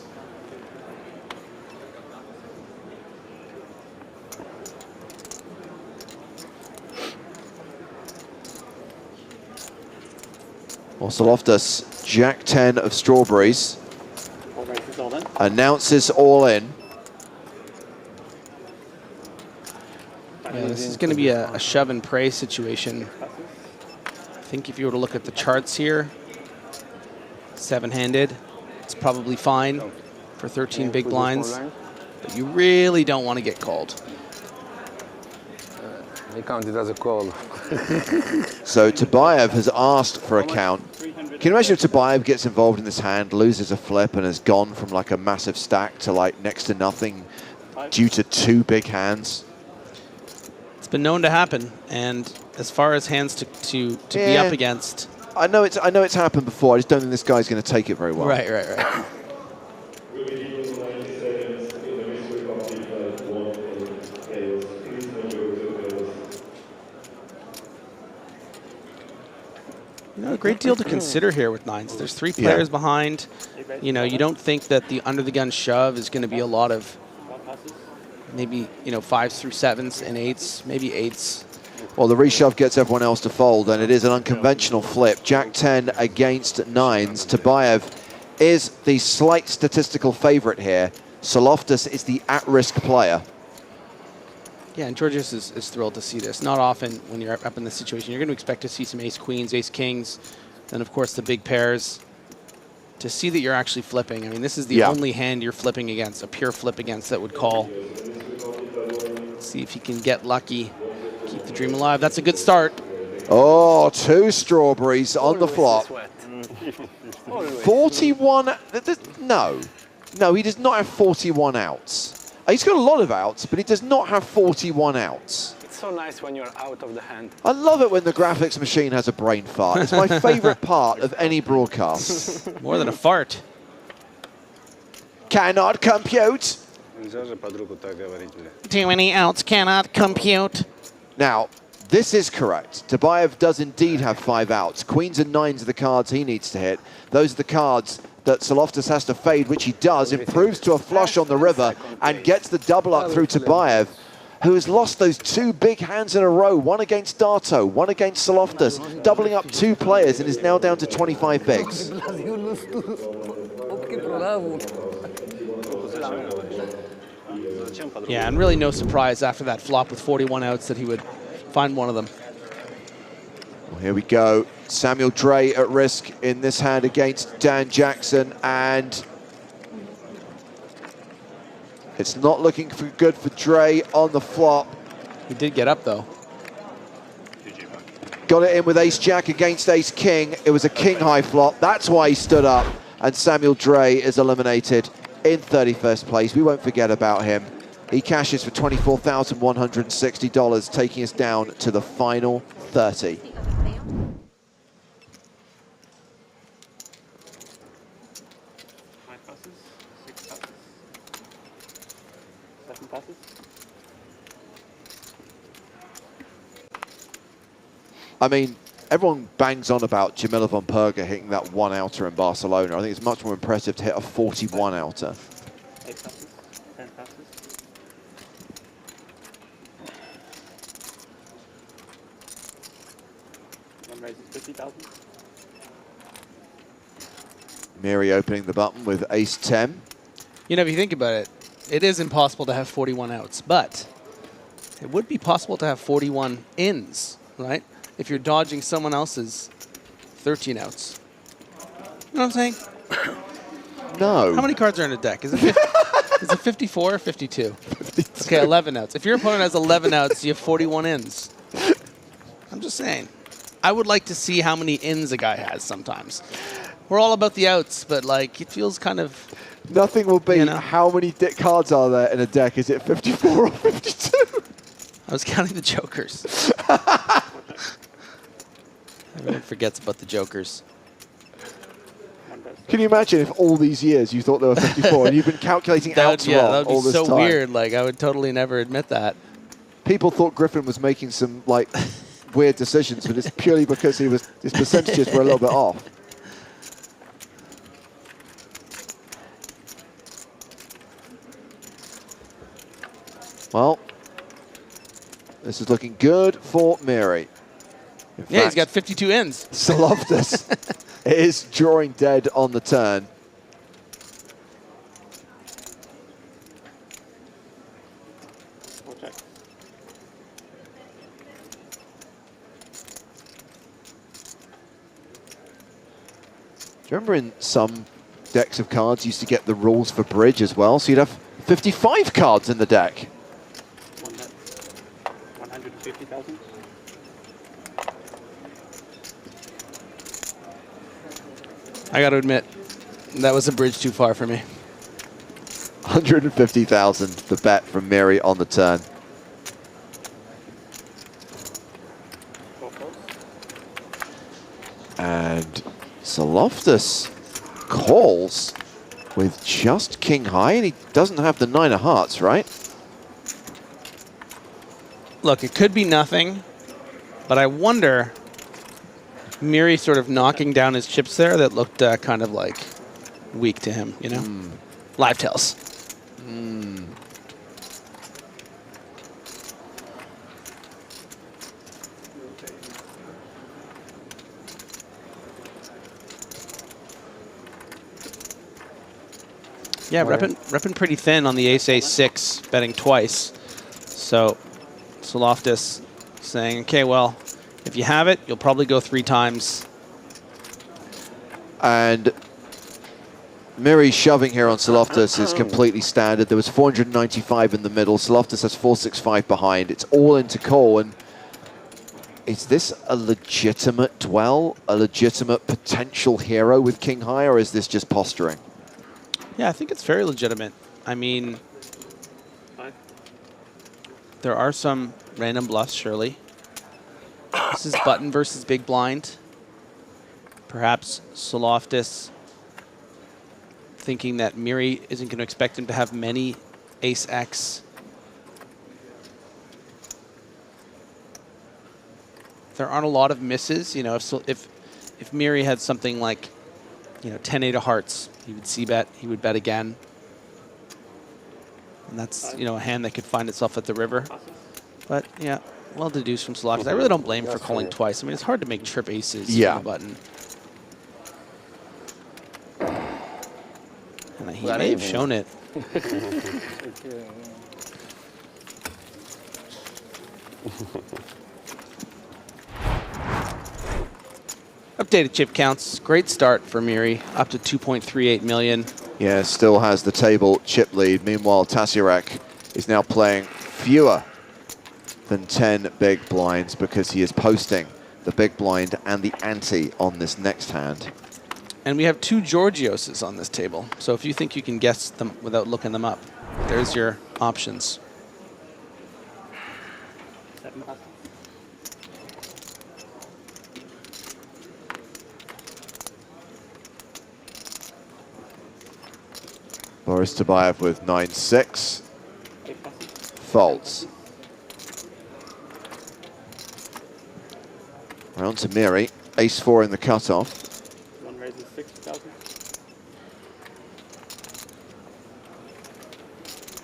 Saloftis, Jack 10 of strawberries, announces all in. Yeah, this is going to be a shove and pray situation. I think if you were to look at the charts here, 7-handed, it's probably fine for 13 big blinds, but you really don't want to get called. He counted as a call. So Tabayev has asked for a count. Can you imagine if Tabayev gets involved in this hand, loses a flip, and has gone from like a massive stack to like next to nothing due to 2 big hands? It's been known to happen, and as far as hands to be up against, I know it's happened before. I just don't think this guy's going to take it very well. Right. You know, a great deal to consider here with nines. There's 3 players behind. You know, you don't think that the under-the-gun shove is going to be a lot of maybe, you know, 5s through 7s and 8s, maybe 8s. Well, the reshove gets everyone else to fold, and it is an unconventional flip. Jack 10 against 9s. Tabayev is the slight statistical favorite here. Saloftis is the at-risk player. Yeah, and Georgios is thrilled to see this. Not often when you're up in this situation, you're going to expect to see some ace-queens, ace-kings, then, of course, the big pairs. To see that you're actually flipping, I mean, this is the only hand you're flipping against, a pure flip against that would call. See if he can get lucky, keep the dream alive. That's a good start. Oh, 2 strawberries on the flop. 41, no, he does not have 41 outs. He's got a lot of outs, but he does not have 41 outs. It's so nice when you're out of the hand. I love it when the graphics machine has a brain fart. It's my favorite part of any broadcast. More than a fart. Cannot compute. Too many outs cannot compute. Now, this is correct. Tabayev does indeed have 5 outs. Queens and 9s are the cards he needs to hit. Those are the cards that Saloftis has to fade, which he does, improves to a flush on the river, and gets the double up through Tabayev, who has lost those 2 big hands in a row, one against Darto, one against Saloftis, doubling up 2 players, and is now down to 25 bigs. Yeah, and really no surprise after that flop with 41 outs that he would find one of them. Well, here we go. Samuel Dre at risk in this hand against Dan Jackson, and it's not looking good for Dre on the flop. He did get up, though. Got it in with ace-jack against ace-king. It was a king-high flop. That's why he stood up, and Samuel Dre is eliminated in 31st place. We won't forget about him. He cashes for $24,160, taking us down to the final 30. I mean, everyone bangs on about Jamila von Perga hitting that 1 outer in Barcelona. I think it's much more impressive to hit a 41 outer. Miri opening the button with ace-10. You know, if you think about it, it is impossible to have 41 outs, but it would be possible to have 41 ins, right? If you're dodging someone else's 13 outs. You know what I'm saying? No. How many cards are in a deck? Is it 50, is it 54 or 52? 52. Okay, 11 outs. If your opponent has 11 outs, you have 41 ins. I'm just saying. I would like to see how many ins a guy has sometimes. We're all about the outs, but like it feels kind of... Nothing will beat how many cards are there in a deck. Is it 54 or 52? I was counting the jokers. Everyone forgets about the jokers. Can you imagine if all these years you thought there were 54 and you've been calculating outs wrong all this time? That would be so weird. Like, I would totally never admit that. People thought Griffin was making some like weird decisions, but it's purely because his percentages were a little bit off. Well, this is looking good for Miri. Yeah, he's got 52 ins. Loftus is drawing dead on the turn. Do you remember in some decks of cards you used to get the rules for bridge as well? So you'd have 55 cards in the deck. 150,000. I got to admit, that was a bridge too far for me. 150,000, the bet from Miri on the turn. And Loftus calls with just king high, and he doesn't have the 9 of hearts, right? Look, it could be nothing, but I wonder... Miri sort of knocking down his chips there that looked kind of like weak to him, you know? Live tells. Yeah, repping pretty thin on the ace-6, betting twice. So Loftus saying, okay, well, if you have it, you'll probably go 3 times. And Miri shoving here on Loftus is completely standard. There was 495 in the middle. Loftus has 465 behind. It's all into call. And is this a legitimate dwell, a legitimate potential hero with king high, or is this just posturing? Yeah, I think it's very legitimate. I mean, there are some random bluffs, surely. This is button versus big blind. Perhaps Loftus thinking that Miri isn't going to expect him to have many ace-X. There aren't a lot of misses. You know, if Miri had something like, you know, 10-8 of hearts, he would c-bet, he would bet again. And that's, you know, a hand that could find itself at the river. But, yeah. Well deduced from Loftus. I really don't blame for calling twice. I mean, it's hard to make trip aces on the button. And he may have shown it. Updated chip counts. Great start for Miri. Up to 2.38 million. Yeah, still has the table chip lead. Meanwhile, Tasirak is now playing fewer than 10 big blinds because he is posting the big blind and the ante on this next hand. And we have 2 Georgioses on this table. So if you think you can guess them without looking them up, there's your options. Boris Tabayev with 9-6. Folds. Round to Miri. Ace-4 in the cutoff. One raises 60,000.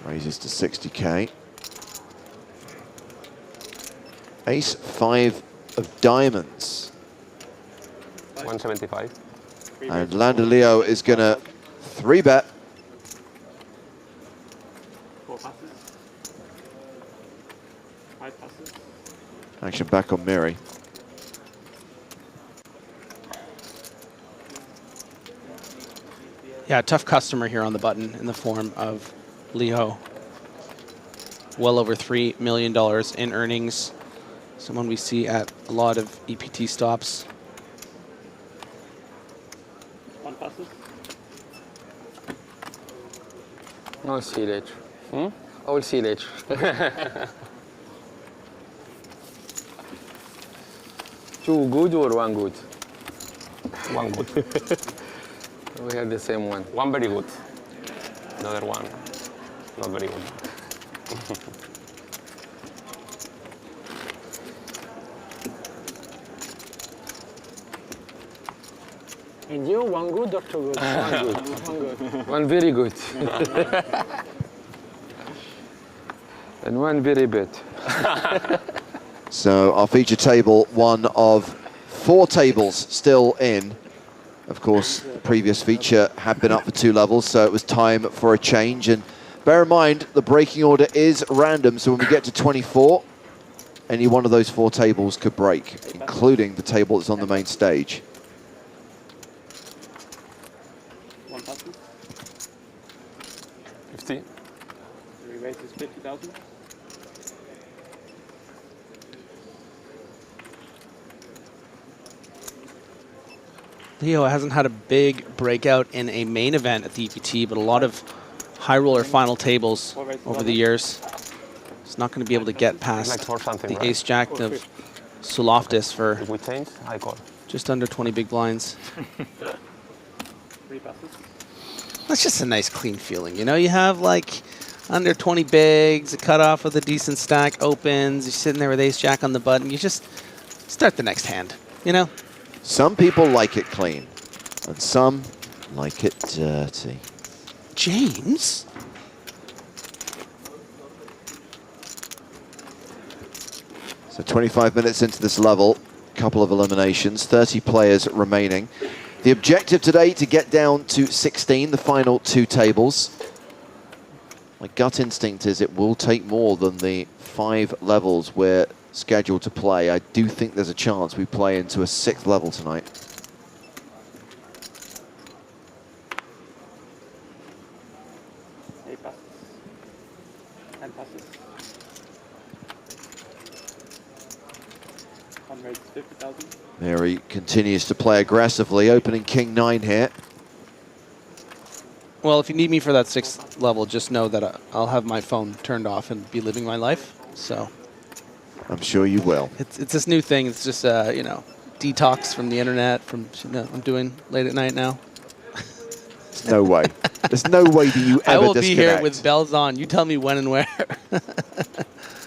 Raises to 60k. Ace-5 of diamonds. 175. And Landoleo is going to 3-bet. 4 passes. 5 passes. Action back on Miri. Yeah, tough customer here on the button in the form of Leo. Well over $3 million in earnings. Someone we see at a lot of EPT stops. 1 passes. I'll see you later. I will see you later. Two good or one good? One good. We have the same one. One very good. Another one, not very good. And you, one good or two good? One good. One good. One very good. And one very bad. So our feature table, one of 4 tables still in. Of course, the previous feature had been up for 2 levels, so it was time for a change. And bear in mind, the breaking order is random, so when we get to 24, any one of those 4 tables could break, including the table that's on the main stage. 1 passes. 50. The rate is 50,000. Leo hasn't had a big breakout in a main event at the EPT, but a lot of high roller final tables over the years. He's not going to be able to get past the ace-jack of Suloftis for just under 20 big blinds. 3 passes. That's just a nice clean feeling, you know? You have like under 20 bigs, a cutoff with a decent stack opens, you're sitting there with ace-jack on the button, you just start the next hand, you know? Some people like it clean, and some like it dirty. James? So 25 minutes into this level, couple of eliminations, 30 players remaining. The objective today to get down to 16, the final 2 tables. My gut instinct is it will take more than the 5 levels we're scheduled to play. I do think there's a chance we play into a 6th level tonight. Passes. 10 passes. On rates 50,000. Mary continues to play aggressively, opening King-9 here. Well, if you need me for that 6th level, just know that I'll have my phone turned off and be living my life, so. I'm sure you will. It's this new thing. It's just, you know, detox from the internet, from, you know, I'm doing late at night now. There's no way. There's no way that you ever I will disconnect. be here with bells on. You tell me when and where.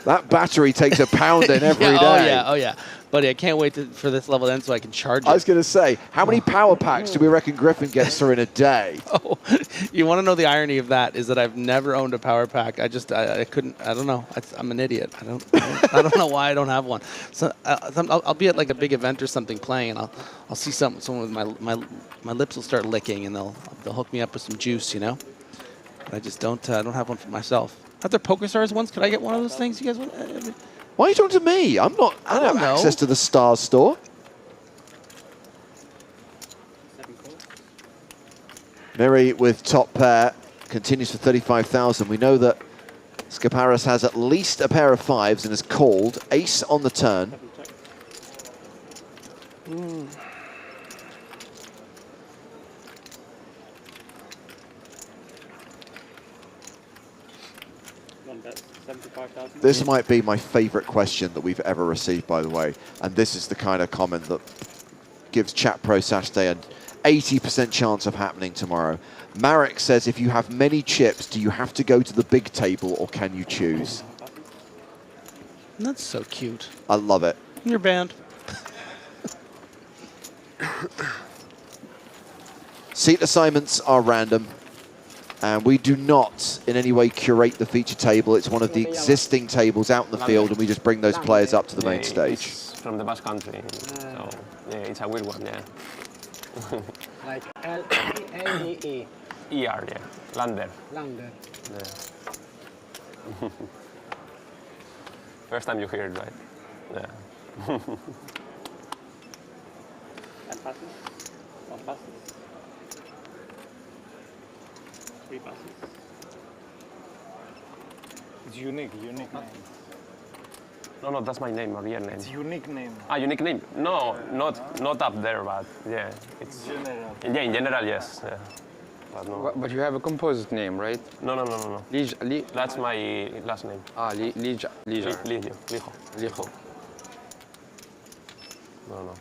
That battery takes a pounding every day. Oh, yeah, oh, yeah. Buddy, I can't wait for this level to end so I can charge it. I was going to say, how many power packs do we reckon Griffin gets through in a day? Oh, you want to know the irony of that is that I've never owned a power pack. I couldn't, I don't know. I'm an idiot. I don't know why I don't have one. So I'll be at like a big event or something playing, and I'll see someone with my lips will start licking, and they'll hook me up with some juice, you know. But I just don't have one for myself. Are there PokerStars ones? Could I get one of those things? You guys want? Why are you talking to me? I don't have access to the Stars store. Miri with top pair continues for 35,000. We know that Scaparas has at least a pair of 5s and is called ace on the turn. This might be my favorite question that we've ever received, by the way. And this is the kind of comment that gives Chat Pro Saturday an 80% chance of happening tomorrow. Marek says, if you have many chips, do you have to go to the big table or can you choose? That's so cute. I love it. You're banned. Seat assignments are random. And we do not in any way curate the feature table. It's one of the existing tables out in the field, and we just bring those players up to the main stage. It's from the Basque Country, so yeah, it's a weird one, yeah. Like L-E-E. E-R, yeah. Lander. Lander. Yeah. First time you hear it, right? Yeah. 10 passes? 1 pass? 3 passes? It's unique name. No, that's my name, my real name. It's unique name. Ah, unique name? No, not up there, but yeah. It's general. Yeah, in general, yes. Yeah. But no. But you have a composite name, right? No. That's my last name. Ah, Lijo. Lijo. No.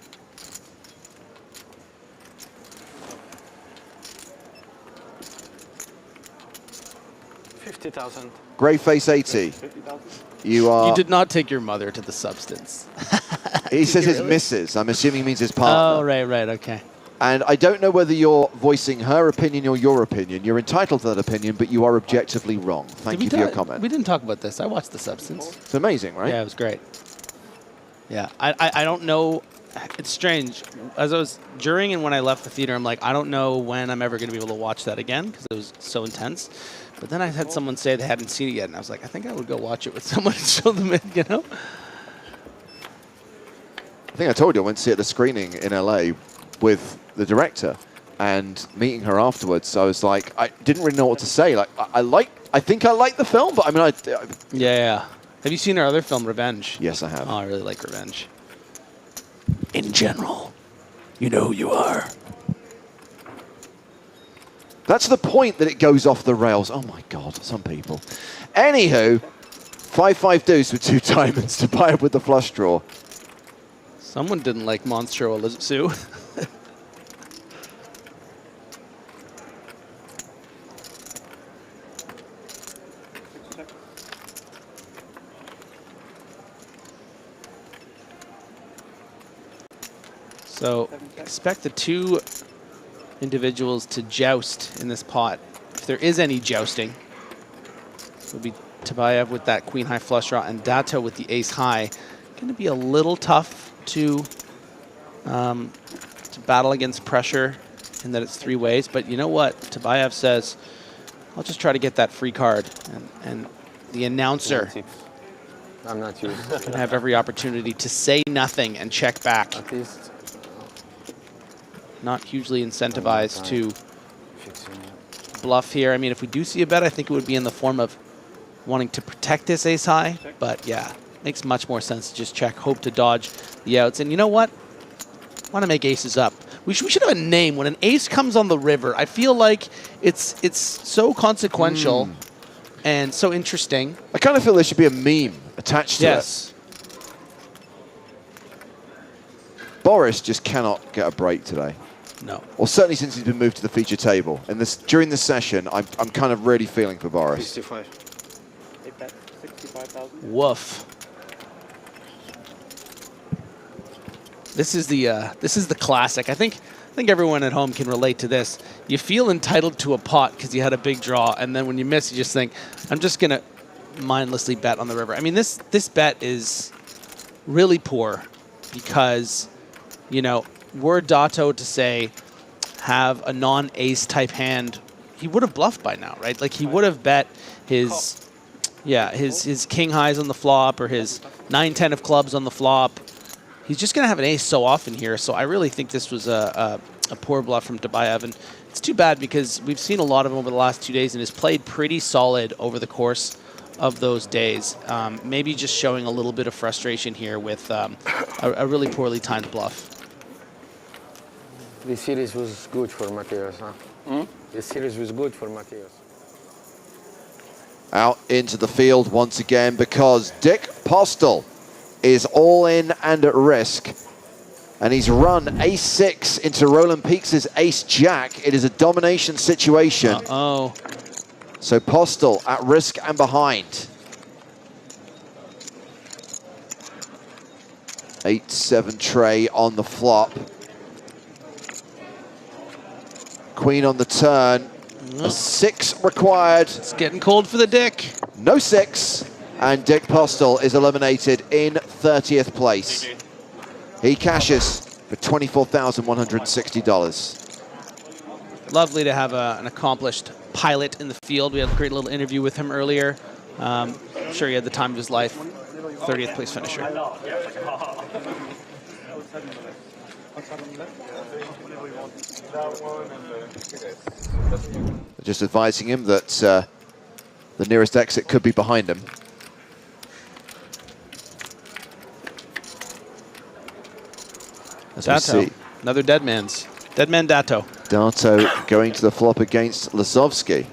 $50,000. Grey face 80. You are. You did not take your mother to the substance. He says his missus. I'm assuming he means his partner. Oh, right, okay. And I don't know whether you're voicing her opinion or your opinion. You're entitled to that opinion, but you are objectively wrong. Thank you for your comment. We didn't talk about this. I watched The Substance. It's amazing, right? Yeah, it was great. Yeah, I don't know. It's strange. As I was during and when I left the theater, I'm like, I don't know when I'm ever going to be able to watch that again because it was so intense. But then I had someone say they hadn't seen it yet, and I was like, I think I would go watch it with someone and show them it, you know? I think I told you I went to see it at a screening in LA with the director, and meeting her afterwards, I was like, I didn't really know what to say. Like, I think I like the film, but I mean, Yeah. Have you seen her other film, Revenge? Yes, I have. Oh, I really like Revenge. In general, you know who you are. That's the point that it goes off the rails. Oh my God, some people. Anywho, 5-5 deuce with 2 diamonds to buy up with the flush draw. Someone didn't like Monstro Sue. So expect the 2 individuals to joust in this pot. If there is any jousting, it will be Tabayev with that queen high flush draw and Dato with the ace high. Going to be a little tough to battle against pressure in that it's 3 ways. But you know what? Tabayev says, I'll just try to get that free card. And the announcer I'm not used. can have every opportunity to say nothing and check back. At least. Not hugely incentivized to bluff here. I mean, if we do see a bet, I think it would be in the form of wanting to protect this ace high. But yeah, makes much more sense to just check, hope to dodge the outs. And you know what? Want to make aces up. We should have a name. When an ace comes on the river, I feel like it's so consequential and so interesting. I kind of feel there should be a meme attached to it. Boris just cannot get a break today. No. Or certainly since he's been moved to the feature table. And during this session, I'm kind of really feeling for Boris. 65. They bet 65,000. Woof. This is the classic. I think everyone at home can relate to this. You feel entitled to a pot because you had a big draw, and then when you miss, you just think, I'm just gonna mindlessly bet on the river. I mean, this bet is really poor because, you know, were Dato to say have a non-ace type hand, he would have bluffed by now, right? Like he would have bet his king highs on the flop or his 9-10 of clubs on the flop. He's just going to have an ace so often here, so I really think this was a poor bluff from Tabayev, and it's too bad because we've seen a lot of him over the last 2 days and has played pretty solid over the course of those days. Maybe just showing a little bit of frustration here with a really poorly timed bluff. This series was good for Mateos, huh? This series was good for Mateos. Out into the field once again because Dick Postel is all in and at risk. And he's run ace-6 into Roland Peaks' ace-jack. It is a domination situation. Uh-oh. So Postel at risk and behind. 8-7 tray on the flop. Queen on the turn. A 6 required. It's getting cold for the Dick. No 6. And Dick Postel is eliminated in 30th place. He cashes for $24,160. Lovely to have an accomplished pilot in the field. We had a great little interview with him earlier. I'm sure he had the time of his life. 30th place finisher. Just advising him that the nearest exit could be behind him. As we Dato, see. another dead man Dato. Dato going to the flop against Lazovsky.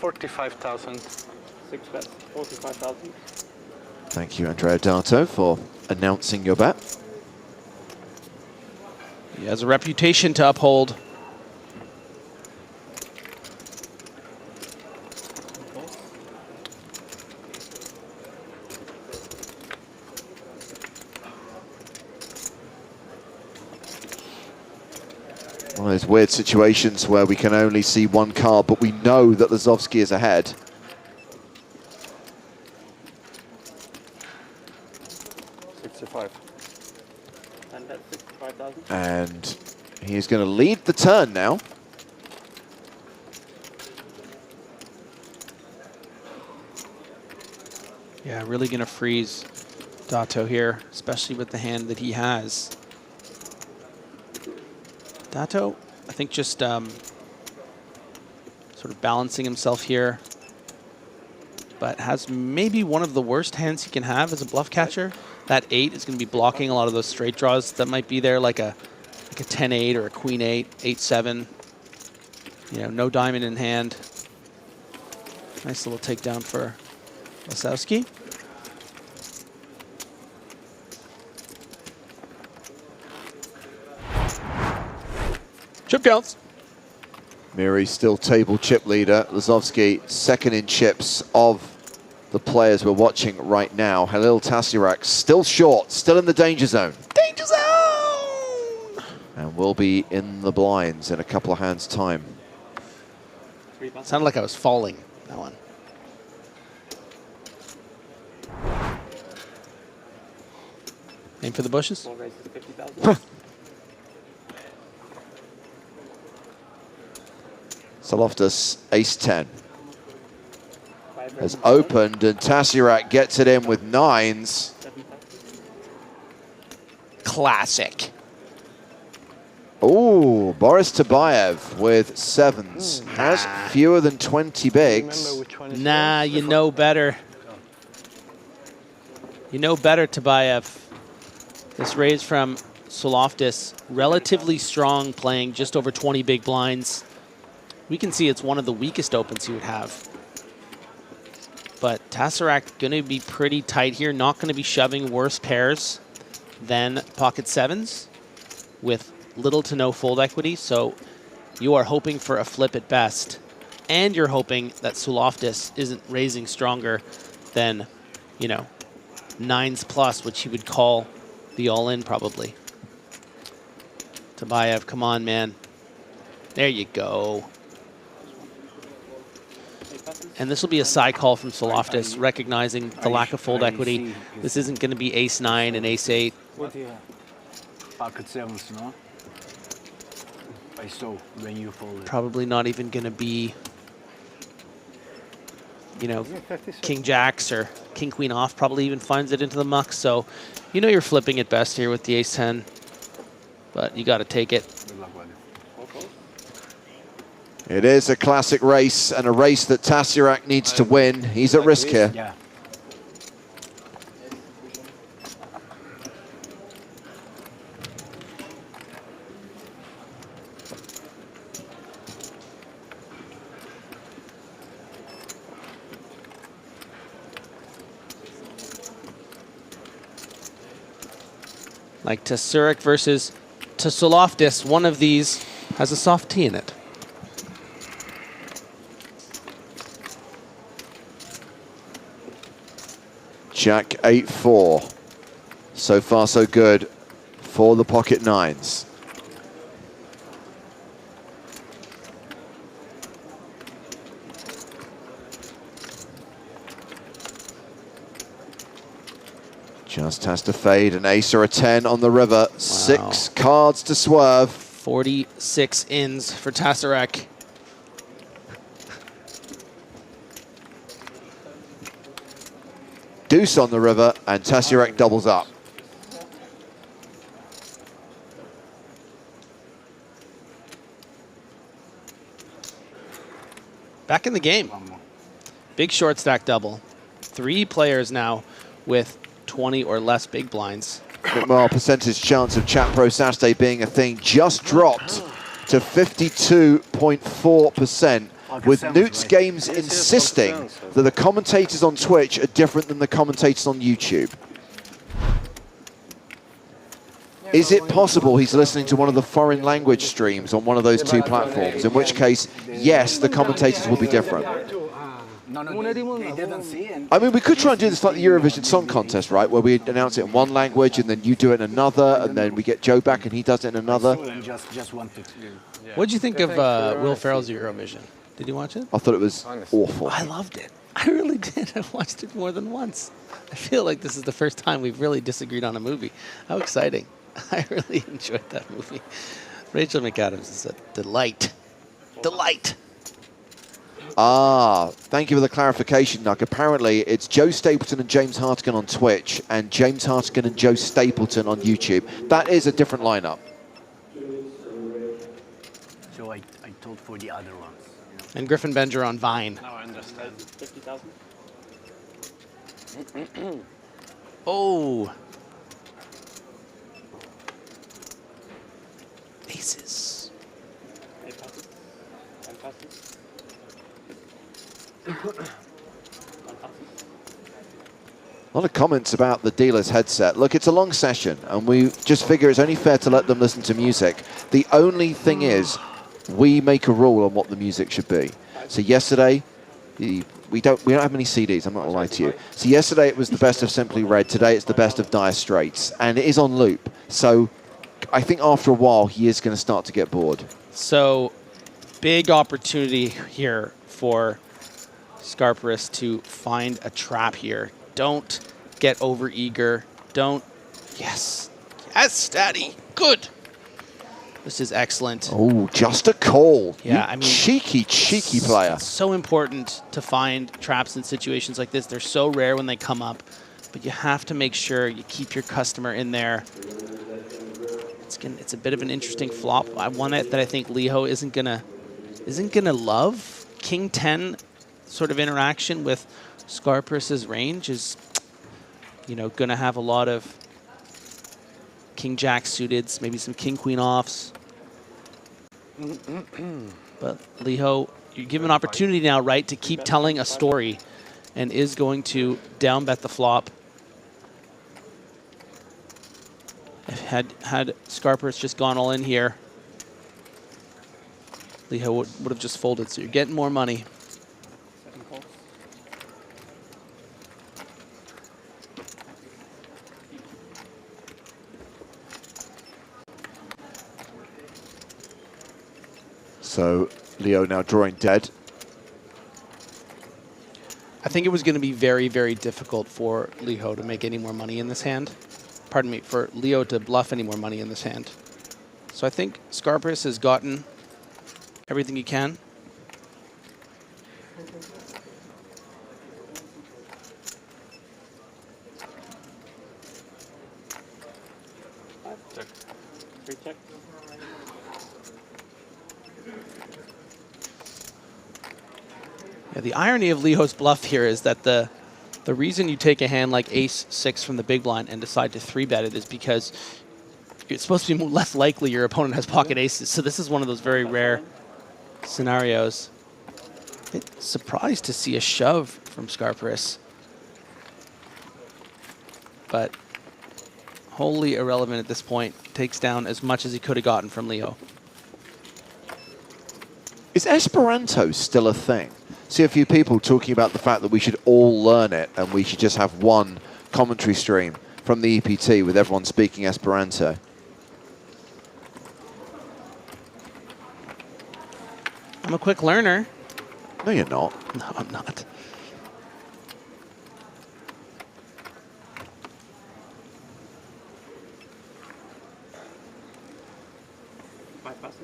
$45,000. 6 bets. 45,000. Thank you, Andrea Dato, for announcing your bet. He has a reputation to uphold. One of those weird situations where we can only see one card, but we know that Lazovsky is ahead. And that's 65,000. And he's going to lead the turn now. Yeah, really going to freeze Dato here, especially with the hand that he has. Dato, I think just sort of balancing himself here, but has maybe one of the worst hands he can have as a bluff catcher. That 8 is going to be blocking a lot of those straight draws that might be there, like a 10-8 or a Queen-8, 8-7. You know, no diamond in hand. Nice little takedown for Lazowski. Chip counts. Miri still table chip leader. Lazovsky second in chips of the players we're watching right now. Halil Tasirak still short, still in the danger zone. Danger zone! And will be in the blinds in a couple of hands' time. Sounded like I was falling, that one. Aim for the bushes. Saloftis, ace-10. Has opened, and Tasirak gets it in with 9s. Classic. Oh, Boris Tabayev with 7s. Has fewer than 20 bigs. Nah, you know better. You know better, Tabayev. This raise from Saloftis, relatively strong, playing just over 20 big blinds. We can see it's one of the weakest opens he would have. But Tasirak going to be pretty tight here, not going to be shoving worse pairs than pocket 7s with little to no fold equity. So you are hoping for a flip at best. And you're hoping that Saloftis isn't raising stronger than, you know, 9s plus, which he would call the all-in probably. Tabayev, come on, man. There you go. And this will be a side call from Saloftis, recognizing the lack of fold equity. This isn't going to be ace-9 and ace-8. Pocket 7s, no? I saw when you folded. Probably not even going to be, you know, king-jacks or king-queen off. Probably even finds it into the muck. So, you know, you're flipping at best here with the ace-10. But you got to take it. It is a classic race, and a race that Tasirak needs to win. He's at risk here. Yeah. Like Tasirak versus Saloftis, one of these has a soft T in it. Jack 8-4. So far, so good for the pocket nines. Just has to fade an ace or a 10 on the river. Wow. 6 cards to swerve. 46 ins for Tasarek. Deuce on the river, and Tasarek doubles up. Back in the game. Big short stack double. 3 players now with 20 or less big blinds. Well, percentage chance of Chat Pro Saturday being a thing just dropped to 52.4%, with Newt's Games insisting that the commentators on Twitch are different than the commentators on YouTube. Is it possible he's listening to one of the foreign language streams on one of those 2 platforms, in which case, yes, the commentators will be different? No, they didn't see it. I mean, we could try and do this like the Eurovision Song Contest, right? Where we announce it in one language and then you do it in another, and then we get Joe back and he does it in another. Just wanted to. What did you think of Will Ferrell's Eurovision? Did you watch it? I thought it was awful. I loved it. I really did. I watched it more than once. I feel like this is the first time we've really disagreed on a movie. How exciting. I really enjoyed that movie. Rachel McAdams is a delight. Delight. Ah, thank you for the clarification, Nuck. Apparently, it's Joe Stapleton and James Hartigan on Twitch, and James Hartigan and Joe Stapleton on YouTube. That is a different lineup. So I told for the other ones. You know? And Griffin Benger on Vine. Now I understand. 50,000. Oh. Aces. 8 passes. 10 passes. A lot of comments about the dealer's headset. Look, it's a long session, and we just figure it's only fair to let them listen to music. The only thing is, we make a rule on what the music should be. So yesterday, we don't have many CDs, I'm not gonna lie to you. So yesterday it was the best of Simply Red, today it's the best of Dire Straits, and it is on loop. So I think after a while, he is gonna start to get bored. So, big opportunity here for Scarparis to find a trap here. Don't get over eager. Don't. Yes. Yes, Daddy. Good. This is excellent. Oh, just a call. Yeah, I mean, cheeky player. It's so important to find traps in situations like this. They're so rare when they come up, but you have to make sure you keep your customer in there. It's a bit of an interesting flop. One that I think Liho isn't gonna love. King 10 sort of interaction with Scarparis's range is, you know, gonna have a lot of King Jack suiteds, maybe some King Queen offs. But Liho, you're given an opportunity now, right, to keep telling a story, and is going to down bet the flop. Had Scarparis just gone all in here, Liho would have just folded. So you're getting more money. So Leo now drawing dead. I think it was going to be very, very difficult for Liho to make any more money in this hand. Pardon me, for Leo to bluff any more money in this hand. So I think Scarparis has gotten everything he can. Check. Free check. Yeah, the irony of Liho's bluff here is that the reason you take a hand like ace-6 from the big blind and decide to 3-bet it is because it's supposed to be less likely your opponent has pocket aces. So this is one of those very rare scenarios. Surprised to see a shove from Scarparis, but wholly irrelevant at this point. Takes down as much as he could have gotten from Liho. Is Esperanto still a thing? See a few people talking about the fact that we should all learn it and we should just have one commentary stream from the EPT with everyone speaking Esperanto. I'm a quick learner. No, you're not. No, I'm not. Five passes.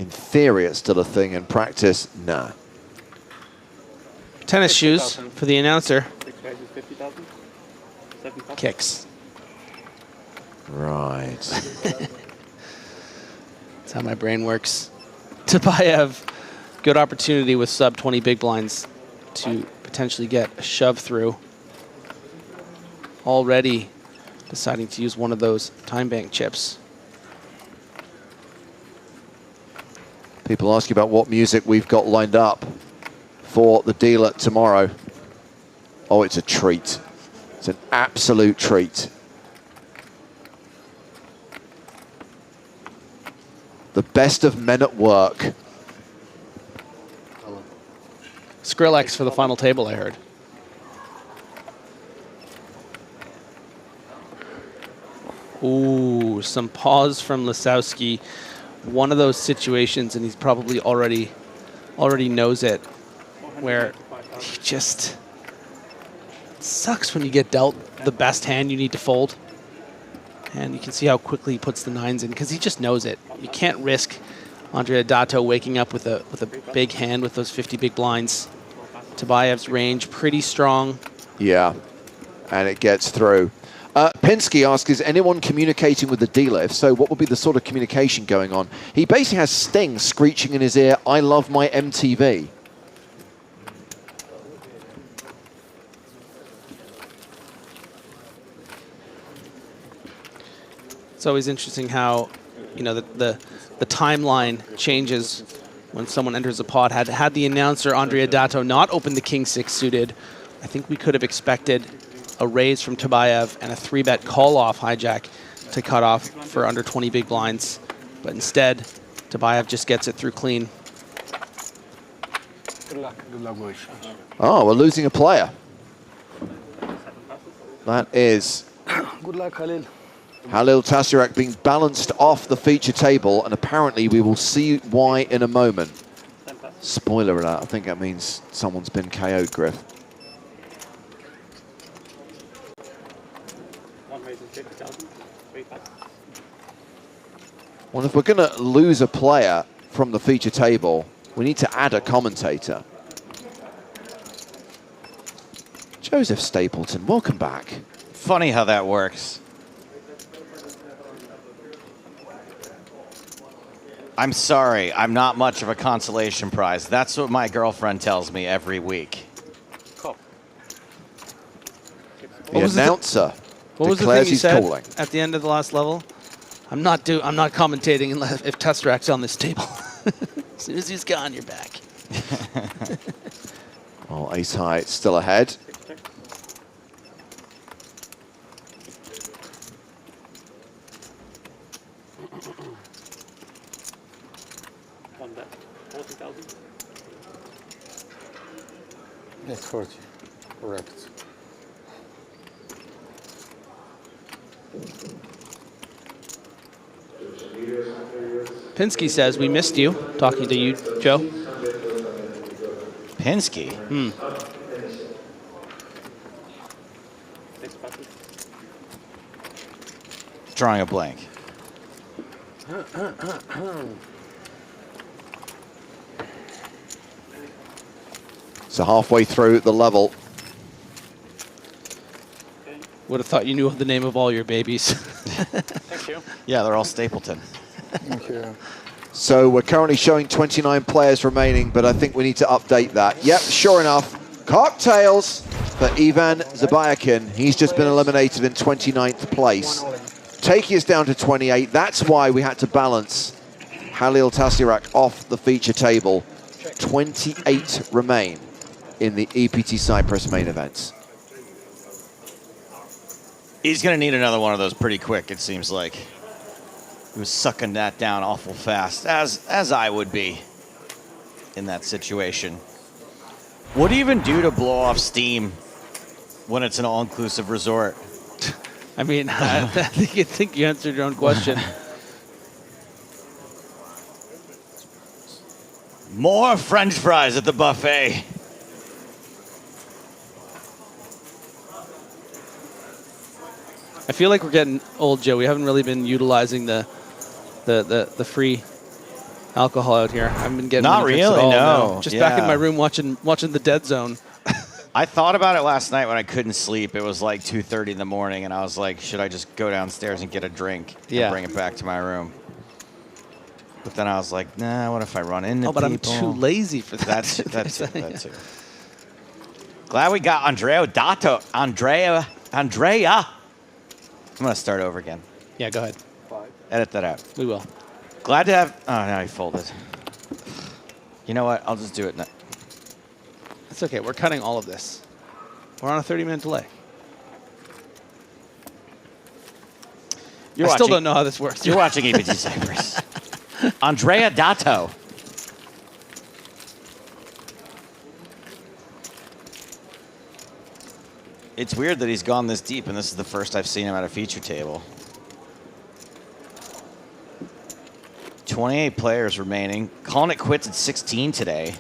In theory, it's still a thing. In practice, nah. Tennis shoes for the announcer. 6 raises 50,000. 7 passes. Kicks. Right. That's how my brain works. Tabayev, good opportunity with sub 20 big blinds to potentially get a shove through. Already deciding to use one of those time bank chips. People ask you about what music we've got lined up for the dealer tomorrow. Oh, it's a treat. It's an absolute treat. The best of Men at Work. Skrillex for the final table, I heard. Ooh, some pause from Lisowski. One of those situations, and he's probably already knows it, where he just sucks when you get dealt the best hand you need to fold. And you can see how quickly he puts the nines in because he just knows it. You can't risk Andrea Dato waking up with a big hand with those 50 big blinds. Tabayev's range pretty strong. Yeah, and it gets through. Pinsky asks, is anyone communicating with the dealer? If so, what would be the sort of communication going on? He basically has Sting screeching in his ear, I love my MTV. It's always interesting how, you know, the timeline changes when someone enters a pot. Had the announcer, Andrea Dato, not opened the king-6 suited, I think we could have expected a raise from Tabayev and a 3-bet call-off hijack to cut off for under 20 big blinds. But instead, Tabayev just gets it through clean. Good luck. Good luck, boys. Oh, we're losing a player. That is Good luck, Khalil. Halil Tasirak being balanced off the feature table, and apparently we will see why in a moment. Spoiler alert, I think that means someone's been KO'd, Griff. One raises 50,000. 3 passes. Well, if we're going to lose a player from the feature table, we need to add a commentator. Joseph Stapleton, welcome back. Funny how that works. I'm sorry, I'm not much of a consolation prize. That's what my girlfriend tells me every week. The announcer What was the declares thing you he's said calling. at the end of the last level? I'm not commentating unless if Tesserakt's on this table. As soon as he's gone, you're back. Well, ace high, it's still ahead. One bet. 40,000. Yes, 40. Correct. Pinsky says, we missed you. Talking to you, Joe. Pinsky? Hmm. 6 passes. Drawing a blank. So halfway through the level. Would have thought you knew the name of all your babies. Thank you. Yeah, they're all Stapleton. Thank you. So we're currently showing 29 players remaining, but I think we need to update that. Yep, sure enough, cocktails for Ivan Zabayakin. He's just been eliminated in 29th place. Taking us down to 28. That's why we had to balance Halil Tasirak off the feature table. 28 remain in the EPT Cyprus main events. He's going to need another one of those pretty quick, it seems like. He was sucking that down awful fast, as I would be in that situation. What do you even do to blow off steam when it's an all-inclusive resort? I mean, I think you answered your own question. More French fries at the buffet. I feel like we're getting old, Joe. We haven't really been utilizing the free alcohol out here. I haven't been getting Not many drinks really, at all, no. Just back in my room watching the Dead Zone. I thought about it last night when I couldn't sleep. It was like 2:30 in the morning, and I was like, should I just go downstairs and get a drink and bring it back to my room? But then I was like, nah, what if I run into people? I'm too lazy for that. That's too. Glad we got Andrea Dato. Andrea. I'm going to start over again. Yeah, go ahead. Edit that out. We will. Glad to have... Oh, now he folded. You know what? I'll just do it now. It's okay. We're cutting all of this. We're on a 30-minute delay. I still don't know how this works. You're watching EPT Cyprus. Andrea Dato. It's weird that he's gone this deep, and this is the first I've seen him at a feature table. 28 players remaining. Calling it quits at 16 today.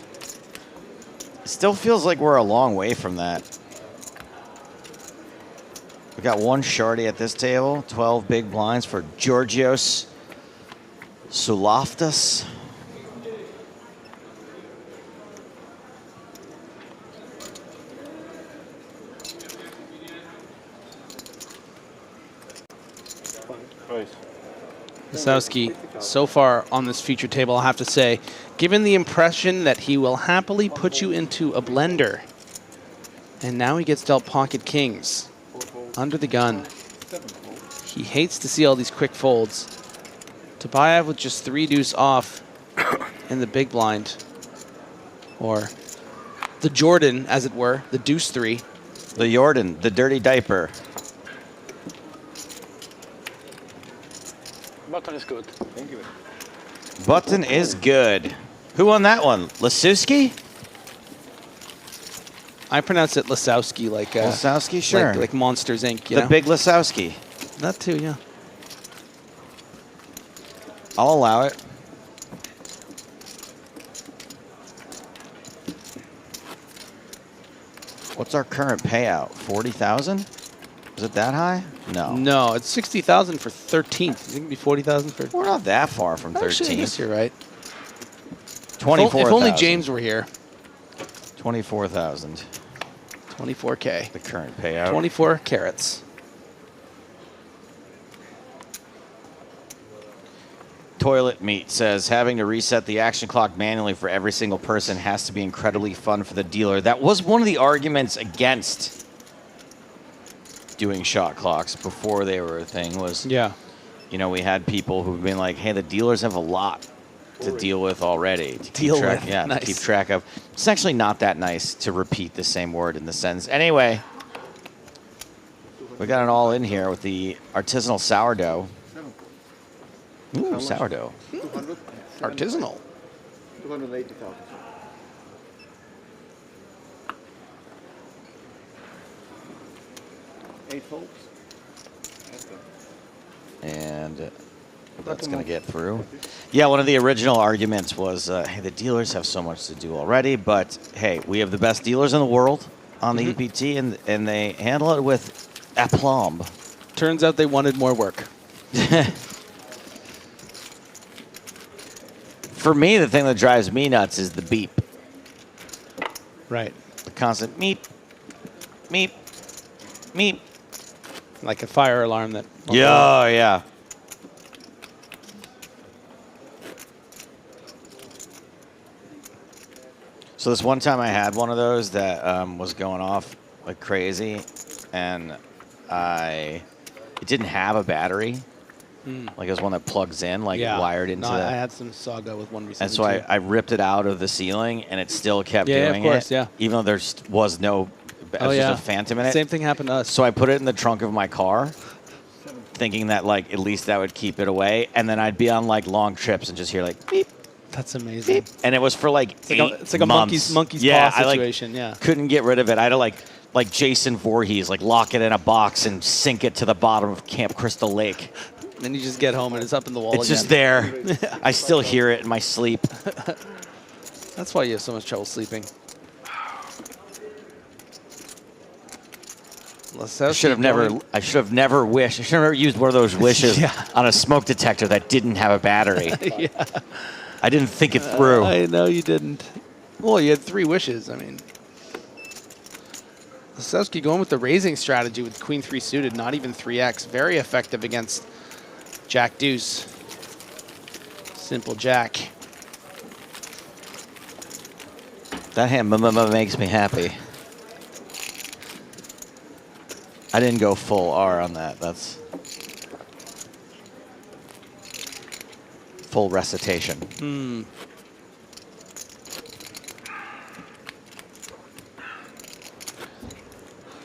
It still feels like we're a long way from that. We got one shorty at this table. 12 big blinds for Georgios Soulaftas. Lisowski, so far on this feature table, I'll have to say, given the impression that he will happily put you into a blender. And now he gets dealt pocket kings. Under the gun. He hates to see all these quick folds. Tobayev with just 3 deuce off in the big blind. Or the Jordan, as it were, the deuce 3. The Jordan, the dirty diaper. Button is good. Thank you. Button is good. Who won that one? Lisowski? I pronounce it Lisowski, like Lisowski, sure. like Monsters Inc. The big Lisowski. That too, yeah. I'll allow it. What's our current payout? 40,000? Is it that high? No. No, it's 60,000 for 13th. You think it'd be 40,000 for? We're not that far from 13th. Actually, I guess you're right. 24,000. If only James were here. 24,000. 24K. The current payout. 24 carats. Toilet Meat says, having to reset the action clock manually for every single person has to be incredibly fun for the dealer. That was one of the arguments against doing shot clocks before they were a thing was, you know, we had people who've been like, hey, the dealers have a lot to deal with already. To keep track, yeah, nice. To keep track of. It's actually not that nice to repeat the same word in the sentence. Anyway, we got it all in here with the artisanal sourdough. Ooh, sourdough. Artisanal. 280,000. Eight folds. And that's going to get through. Yeah, one of the original arguments was, hey, the dealers have so much to do already, but hey, we have the best dealers in the world on the EPT, and they handle it with aplomb. Turns out they wanted more work. For me, the thing that drives me nuts is the beep. Right. The constant meep, meep, meep. Like a fire alarm that... Yeah, yeah. So this one time I had one of those that was going off like crazy, and it didn't have a battery. Like it was one that plugs in, like wired into I had some saga with one recently. And so I ripped it out of the ceiling, and it still kept doing of course, it. Even though there was no, it was just a phantom in it. Same thing happened to us. So I put it in the trunk of my car, thinking that like at least that would keep it away. And then I'd be on like long trips and just hear like beep, That's amazing. And it was for like it's like a months. monkey's yeah, paw situation. Yeah. Couldn't get rid of it. I had to like Jason Voorhees, like lock it in a box and sink it to the bottom of Camp Crystal Lake. Then you just get home and it's up in the wall It's again. just there. I still hear it in my sleep. That's why you have so much trouble sleeping. I should have never wished. I should have never used one of those wishes on a smoke detector that didn't have a battery. Yeah. I didn't think it through. I know you didn't. Well, you had 3 wishes. I mean, Lasowski going with the raising strategy with Queen 3 suited, not even 3x. Very effective against Jack Deuce. Simple Jack. That hand makes me happy. I didn't go full R on that. That's full recitation.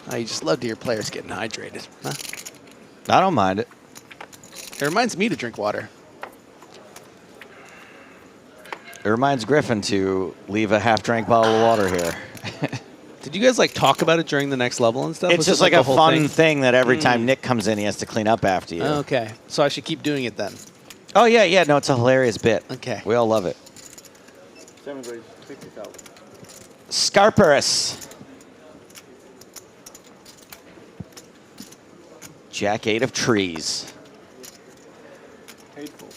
Oh, you just love to hear players getting hydrated, huh? I don't mind it. It reminds me to drink water. It reminds Griffin to leave a half-drank bottle of water here. Did you guys like talk about it during the next level and stuff? It's Was just it, like a a whole fun thing that every time Nick comes in, he has to clean up after you. Okay, so I should keep doing it then. Oh, yeah, no, it's a hilarious bit. Okay. We all love it. 7 raise, 50,000. Scarperus. Jack 8 of trees. 8-fold.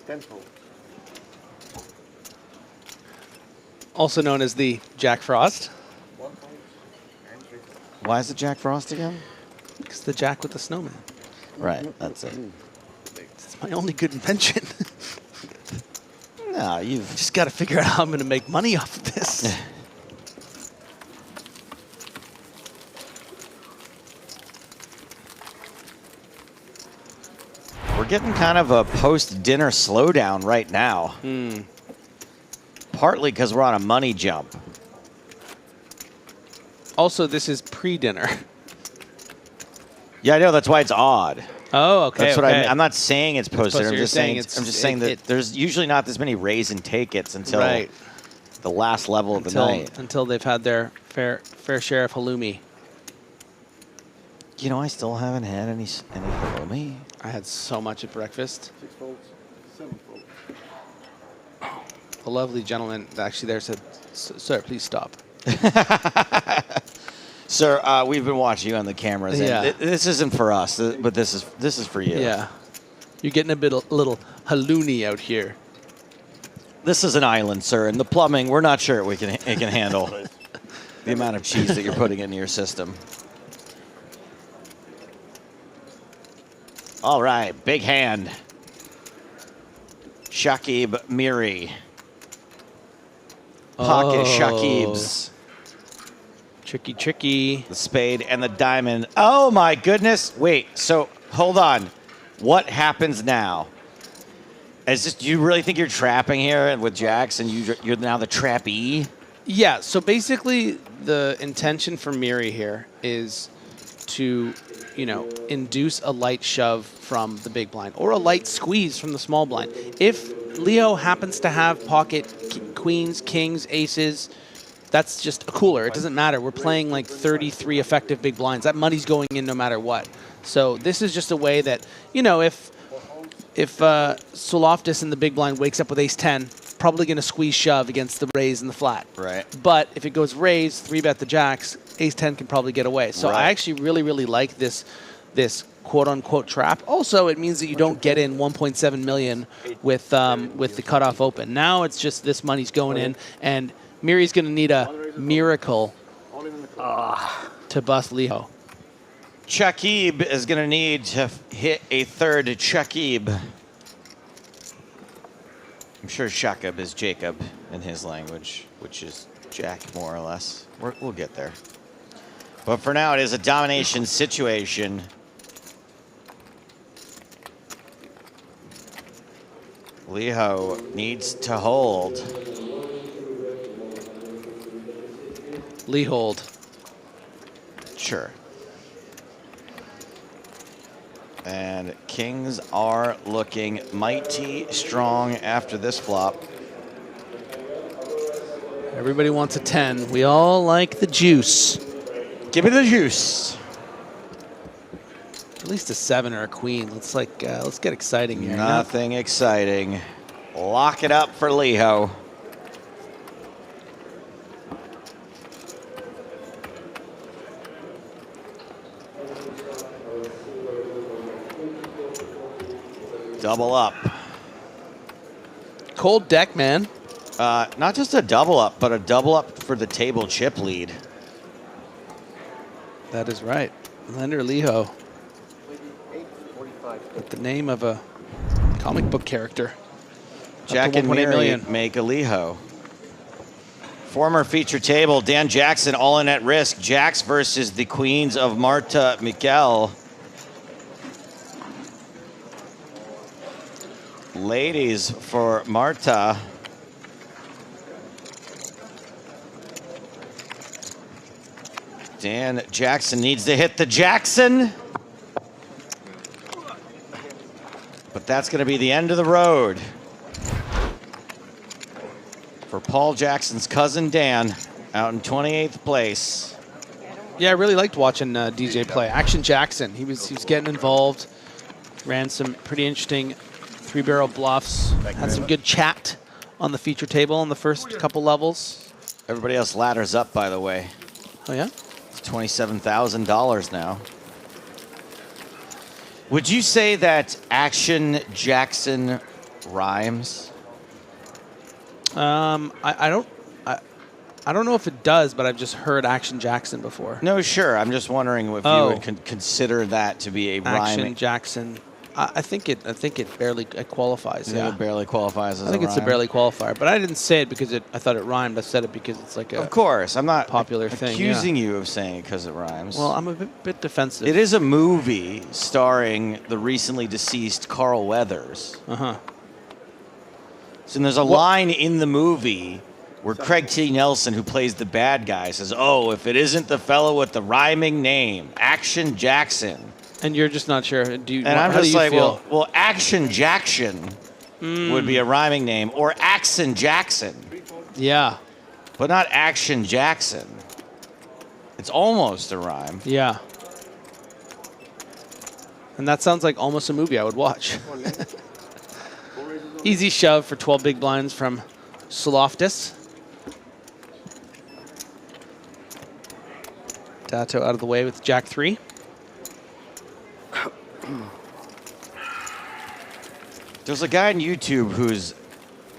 10-fold. Also known as the Jack Frost. Why is it Jack Frost again? Because the Jack with the snowman. Right, that's it. It's my only good invention. No, you've just got to figure out how I'm going to make money off of this. We're getting kind of a post-dinner slowdown right now. Partly because we're on a money jump. Also, this is pre-dinner. Yeah, I know. That's why it's odd. Oh, okay. That's what I'm not saying it's post-dinner. I'm You're just saying that there's usually not this many raise and take-its until the last level of the night. Until they've had their fair share of halloumi. You know, I still haven't had any halloumi. I had so much at breakfast. 6-fold, 7-fold. The lovely gentleman actually there said, "Sir, please stop." Sir, we've been watching you on the cameras. And Yeah. this isn't for us, but this is for you. Yeah. You're getting a little halloumi out here. This is an island, sir, and the plumbing, we're not sure it can handle the amount of cheese that you're putting into your system. All right, big hand. Shakib Miri. Pocket Shakibs. Tricky. The spade and the diamond. Oh my goodness. Wait, so hold on. What happens now? Do you really think you're trapping here with jacks and you're now the trappee? Yeah, so basically the intention for Miri here is to, induce a light shove from the big blind or a light squeeze from the small blind. If Leo happens to have pocket queens, kings, aces, that's just a cooler. It doesn't matter. We're playing like 33 effective big blinds. That money's going in no matter what. So this is just a way that, if Soloftis in the big blind wakes up with ace-10, probably going to squeeze shove against the raise and the flat. Right. But if it goes raise, 3-bet the jacks, ace-10 can probably get away. So I actually really, really like this quote-unquote trap. Also, it means that you don't get in 1.7 million with the cutoff open. Now it's just this money's going in, and Miri's going to need a miracle to bust Leo. Chakib is going to need to hit a third Chakib. I'm sure Shakib is Jacob in his language, which is Jack, more or less. We'll get there. But for now, it is a domination situation. Leo needs to hold. Lee hold. Sure. And kings are looking mighty strong after this flop. Everybody wants a 10. We all like the juice. Give me the juice. At least a 7 or a queen. Let's get exciting here. Nothing exciting. Lock it up for Liho. Double up. Cold deck, man. Not just a double up, but a double up for the table chip lead. That is right. Lender Liho. With the name of a comic book character. Jack and Mary make a Liho. Former feature table, Dan Jackson all in at risk. Jacks versus the queens of Marta Mikel. Ladies for Marta. Dan Jackson needs to hit the Jackson. But that's going to be the end of the road for Paul Jackson's cousin Dan out in 28th place. Yeah, I really liked watching DJ play. Action Jackson. He was getting involved. Ran some pretty interesting 3-barrel bluffs. Had some good chat on the feature table in the first couple levels. Everybody else ladders up, by the way. Oh, yeah? It's $27,000 now. Would you say that Action Jackson rhymes? I don't know if it does, but I've just heard Action Jackson before. No, sure. I'm just wondering if you would consider that to be a rhyming. Action Jackson. I think it barely qualifies. Yeah, it barely qualifies as I think a it's rhyme. a barely qualifier, but I didn't say it because I thought it rhymed. I said it because it's like a Of course, I'm not popular thing. accusing you of saying it because it rhymes. Well, I'm a bit defensive. It is a movie starring the recently deceased Carl Weathers. Uh-huh. So there's a line in the movie where Craig T. Nelson, who plays the bad guy, says, "Oh, if it isn't the fellow with the rhyming name, Action Jackson." And you're just not sure. Do you? And I'm how just do you like, feel? well, Action Jackson would be a rhyming name, or Axon Jackson. Yeah. But not Action Jackson. It's almost a rhyme. Yeah. And that sounds like almost a movie I would watch. Easy shove for 12 big blinds from Soloftis. Dato out of the way with Jack 3. There's a guy on YouTube whose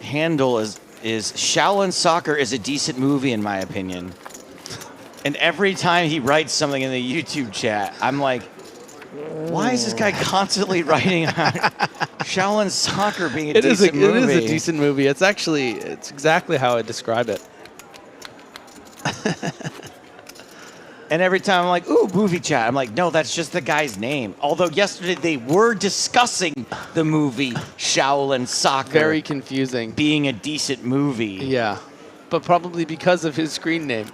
handle is Shaolin Soccer is a decent movie in my opinion. And every time he writes something in the YouTube chat, I'm like, why is this guy constantly writing about Shaolin Soccer being a decent movie? It is a decent movie. It's exactly how I describe it. And every time I'm like, ooh, movie chat. I'm like, no, that's just the guy's name. Although yesterday they were discussing the movie Shaolin Soccer. Very confusing. Being a decent movie. Yeah. But probably because of his screen name.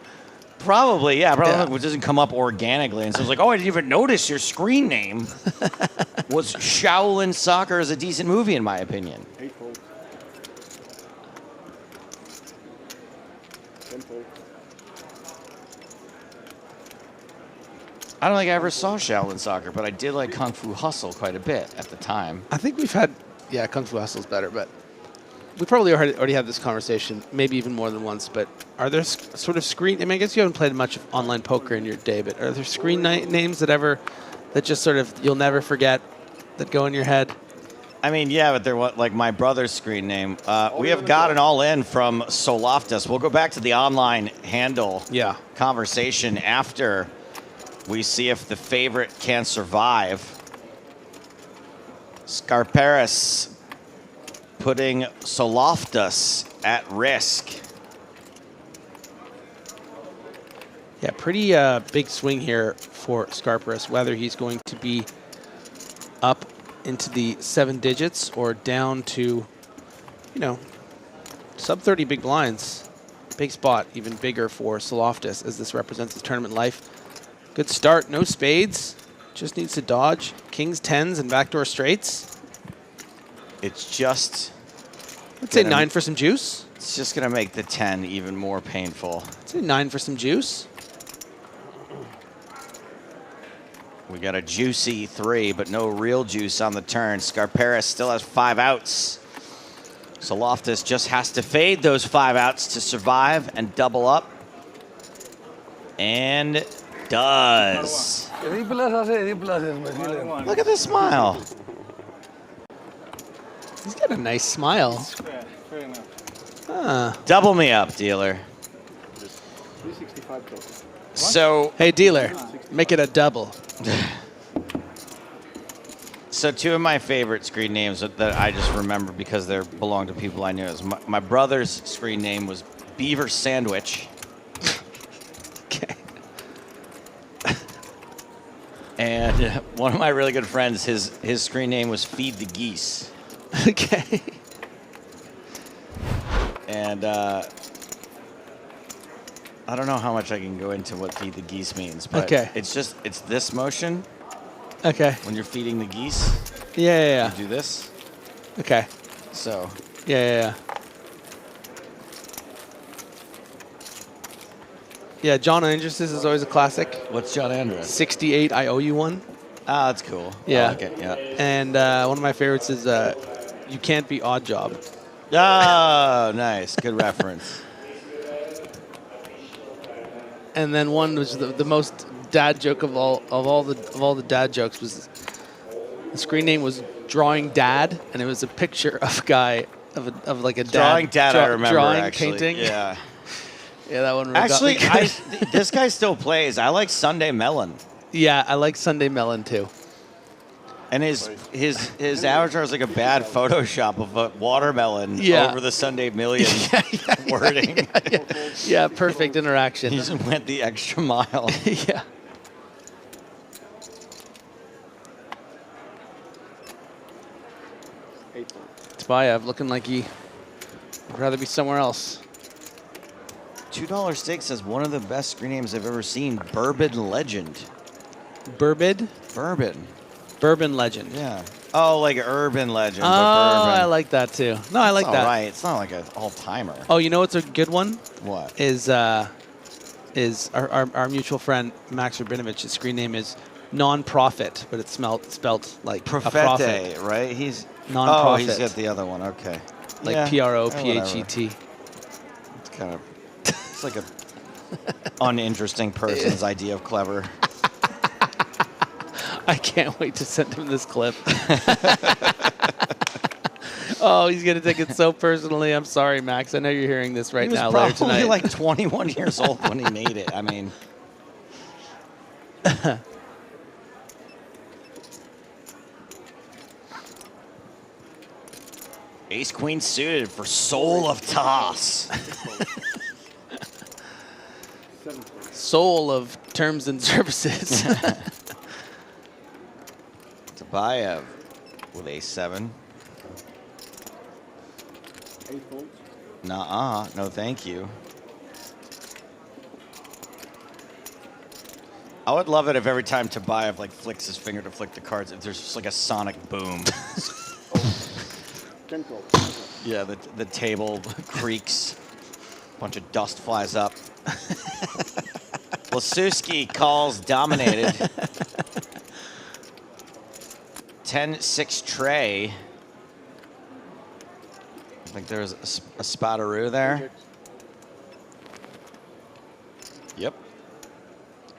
Probably, yeah. Probably, which doesn't come up organically. And so it's like, oh, I didn't even notice your screen name was Shaolin Soccer is a decent movie, in my opinion. 8-fold. 10-fold. I don't think I ever saw Shaolin Soccer, but I did like Kung Fu Hustle quite a bit at the time. I think we've had, yeah, Kung Fu Hustle's better, but we probably already had this conversation, maybe even more than once, but are there sort of screen, I mean, I guess you haven't played much of online poker in your day, but are there screen names that just sort of, you'll never forget, that go in your head? I mean, yeah, but they're like my brother's screen name. We have got an all-in from Soloftis. We'll go back to the online handle conversation after we see if the favorite can survive. Scarperis putting Soloftis at risk. Yeah, pretty big swing here for Scarperis, whether he's going to be up into the 7 digits or down to, sub 30 big blinds. Big spot, even bigger for Soloftis as this represents his tournament life. Good start, no spades. Just needs to dodge kings, tens, and backdoor straights. It's just... Let's say 9 for some juice. It's just going to make the 10 even more painful. Let's say 9 for some juice. We got a juicy 3, but no real juice on the turn. Scarparis still has 5 outs. So Loftus just has to fade those 5 outs to survive and double up. And does. Look at this smile. He's got a nice smile. Double me up, dealer. 365 total. So, hey, dealer, make it a double. So 2 of my favorite screen names that I just remember because they belong to people I knew. Is my brother's screen name was Beaver Sandwich. Okay. And one of my really good friends, his screen name was Feed the Geese. Okay. And I don't know how much I can go into what Feed the Geese means, but Okay. it's this motion. Okay. When you're feeding the geese. Yeah. You do this. Okay. So. Yeah. Yeah, John Andrews is always a classic. What's John Andrews? 68, I owe you one. Ah, that's cool. Yeah. I like it, yeah. And one of my favorites is You Can't Be Odd Job. Oh, nice. Good reference. And then one was the most dad joke of all the dad jokes was the screen name was Drawing Dad, and it was a picture of a guy of like a Drawing Dad. I remember drawing, actually. painting. Yeah. Yeah, that one. Actually, got me good. this guy still plays. I like Sunday Melon. Yeah, I like Sunday Melon too. And his avatar is like a bad Photoshop of a watermelon over the Sunday Million wording. Yeah, perfect interaction. He just went the extra mile. Yeah. Tabayev looking like he would rather be somewhere else. $2 Steak says one of the best screen names I've ever seen. Bourbon Legend. Bourbon? Bourbon. Bourbon Legend. Yeah. Oh, like Urban Legend. Oh, I like that too. No, I like that. Right. It's not like an all-timer. Oh, you know what's a good one? What? Is our mutual friend Max Rabinovich. His screen name is Non-Profit, but it's spelt like a profit. Right? He's Non-Profit. Oh, he's got the other one. Okay. Like Yeah. P-R-O-P-H-E-T. It's kind of, it's like a uninteresting person's idea of clever. I can't wait to send him this clip. Oh, he's going to take it so personally. I'm sorry, Max. I know you're hearing this right now later tonight. He was probably like 21 years old when he made it. I mean. Ace Queen suited for Soul of Toss. Soul of Terms and Services. Tabayev with Ace-7. 8 folds. Nuh-uh. No, thank you. I would love it if every time Tabayev like flicks his finger to flick the cards, if there's just like a sonic boom. 10 folds. Yeah, the table creaks. A bunch of dust flies up. Lasuski calls dominated. 10-6 tray. I think there's a spotteroo there. Yep.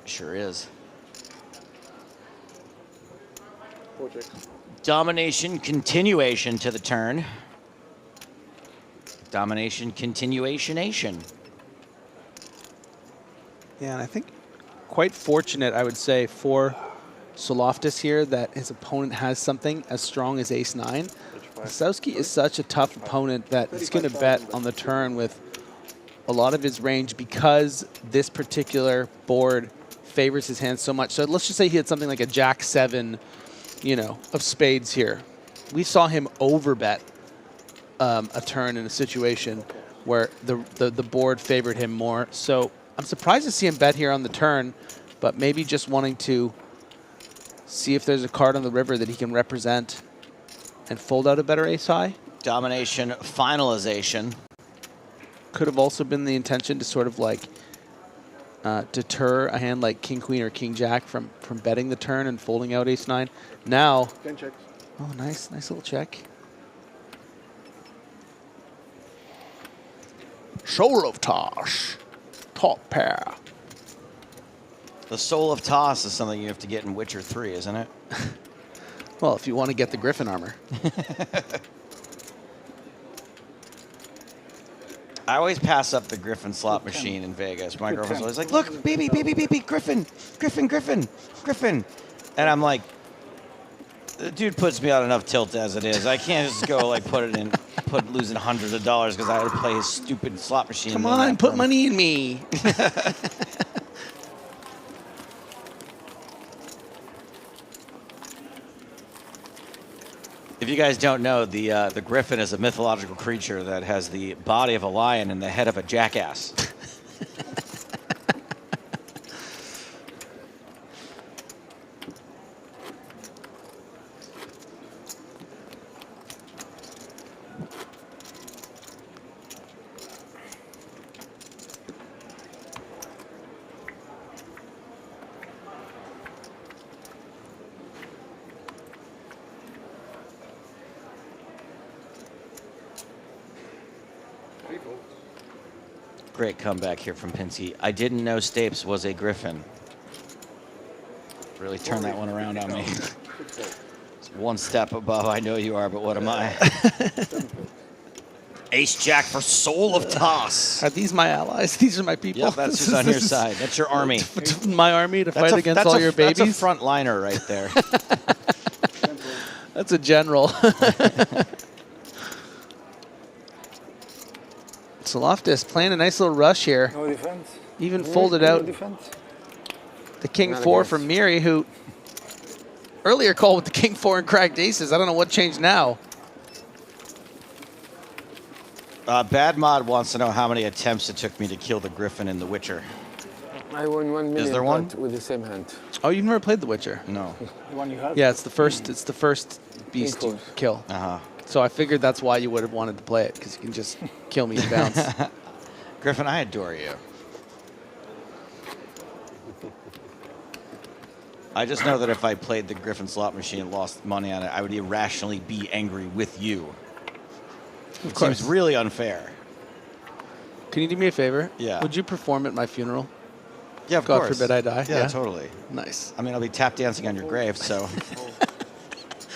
Sure is. 4 checks. Domination continuation to the turn. Domination continuation-ation. Yeah, and I think quite fortunate, I would say, for Soloftis here that his opponent has something as strong as Ace-9. Lisowski is such a tough opponent that he's going to bet on the turn with a lot of his range because this particular board favors his hand so much. So let's just say he had something like a Jack-7, you know, of spades here. We saw him overbet a turn in a situation where the board favored him more. So I'm surprised to see him bet here on the turn, but maybe just wanting to See if there's a card on the river that he can represent and fold out a better ace high. Domination finalization. Could have also been the intention to sort of like deter a hand like king queen or king jack from betting the turn and folding out ace nine. Now, 10 checks. oh, nice little check. Soul of Tosh, top pair. The Soul of Toss is something you have to get in Witcher 3, isn't it? Well, if you want to get the Griffin armor. I always pass up the Griffin slot machine in Vegas. My girlfriend's always like, look, baby, Griffin. And I'm like, the dude puts me on enough tilt as it is. I can't just go like losing hundreds of dollars because I had to play his stupid slot machine. Come on, put money in me. If you guys don't know, the Griffin is a mythological creature that has the body of a lion and the head of a jackass. Great comeback here from Pincy. I didn't know Stapes was a Griffin. Really turned that one around on me. It's one step above I know you are, but what am I? Ace Jack for Soul of Toss. Are these my allies? These are my people? Yep, that's who's on your side. That's your army. My army to fight against all your babies? That's a front liner right there. That's a general. Loftus playing a nice little rush here. No defense. Even folded out Defense. the king four from Miri, who earlier called with the king four and cracked aces. I don't know what changed now. Bad Mod wants to know how many attempts it took me to kill the Griffin in The Witcher. I won 1 million. Is there one? With the same hand. Oh, you've never played The Witcher? No. The one you have? Yeah, it's the first beast you kill. So I figured that's why you would have wanted to play it, because you can just kill me and bounce. Griffin, I adore you. I just know that if I played the Griffin slot machine and lost money on it, I would irrationally be angry with you. It seems really unfair. Can you do me a favor? Yeah. Would you perform at my funeral? Yeah, of God course. forbid I die. Yeah, totally. Nice. I mean, I'll be tap dancing on your grave, so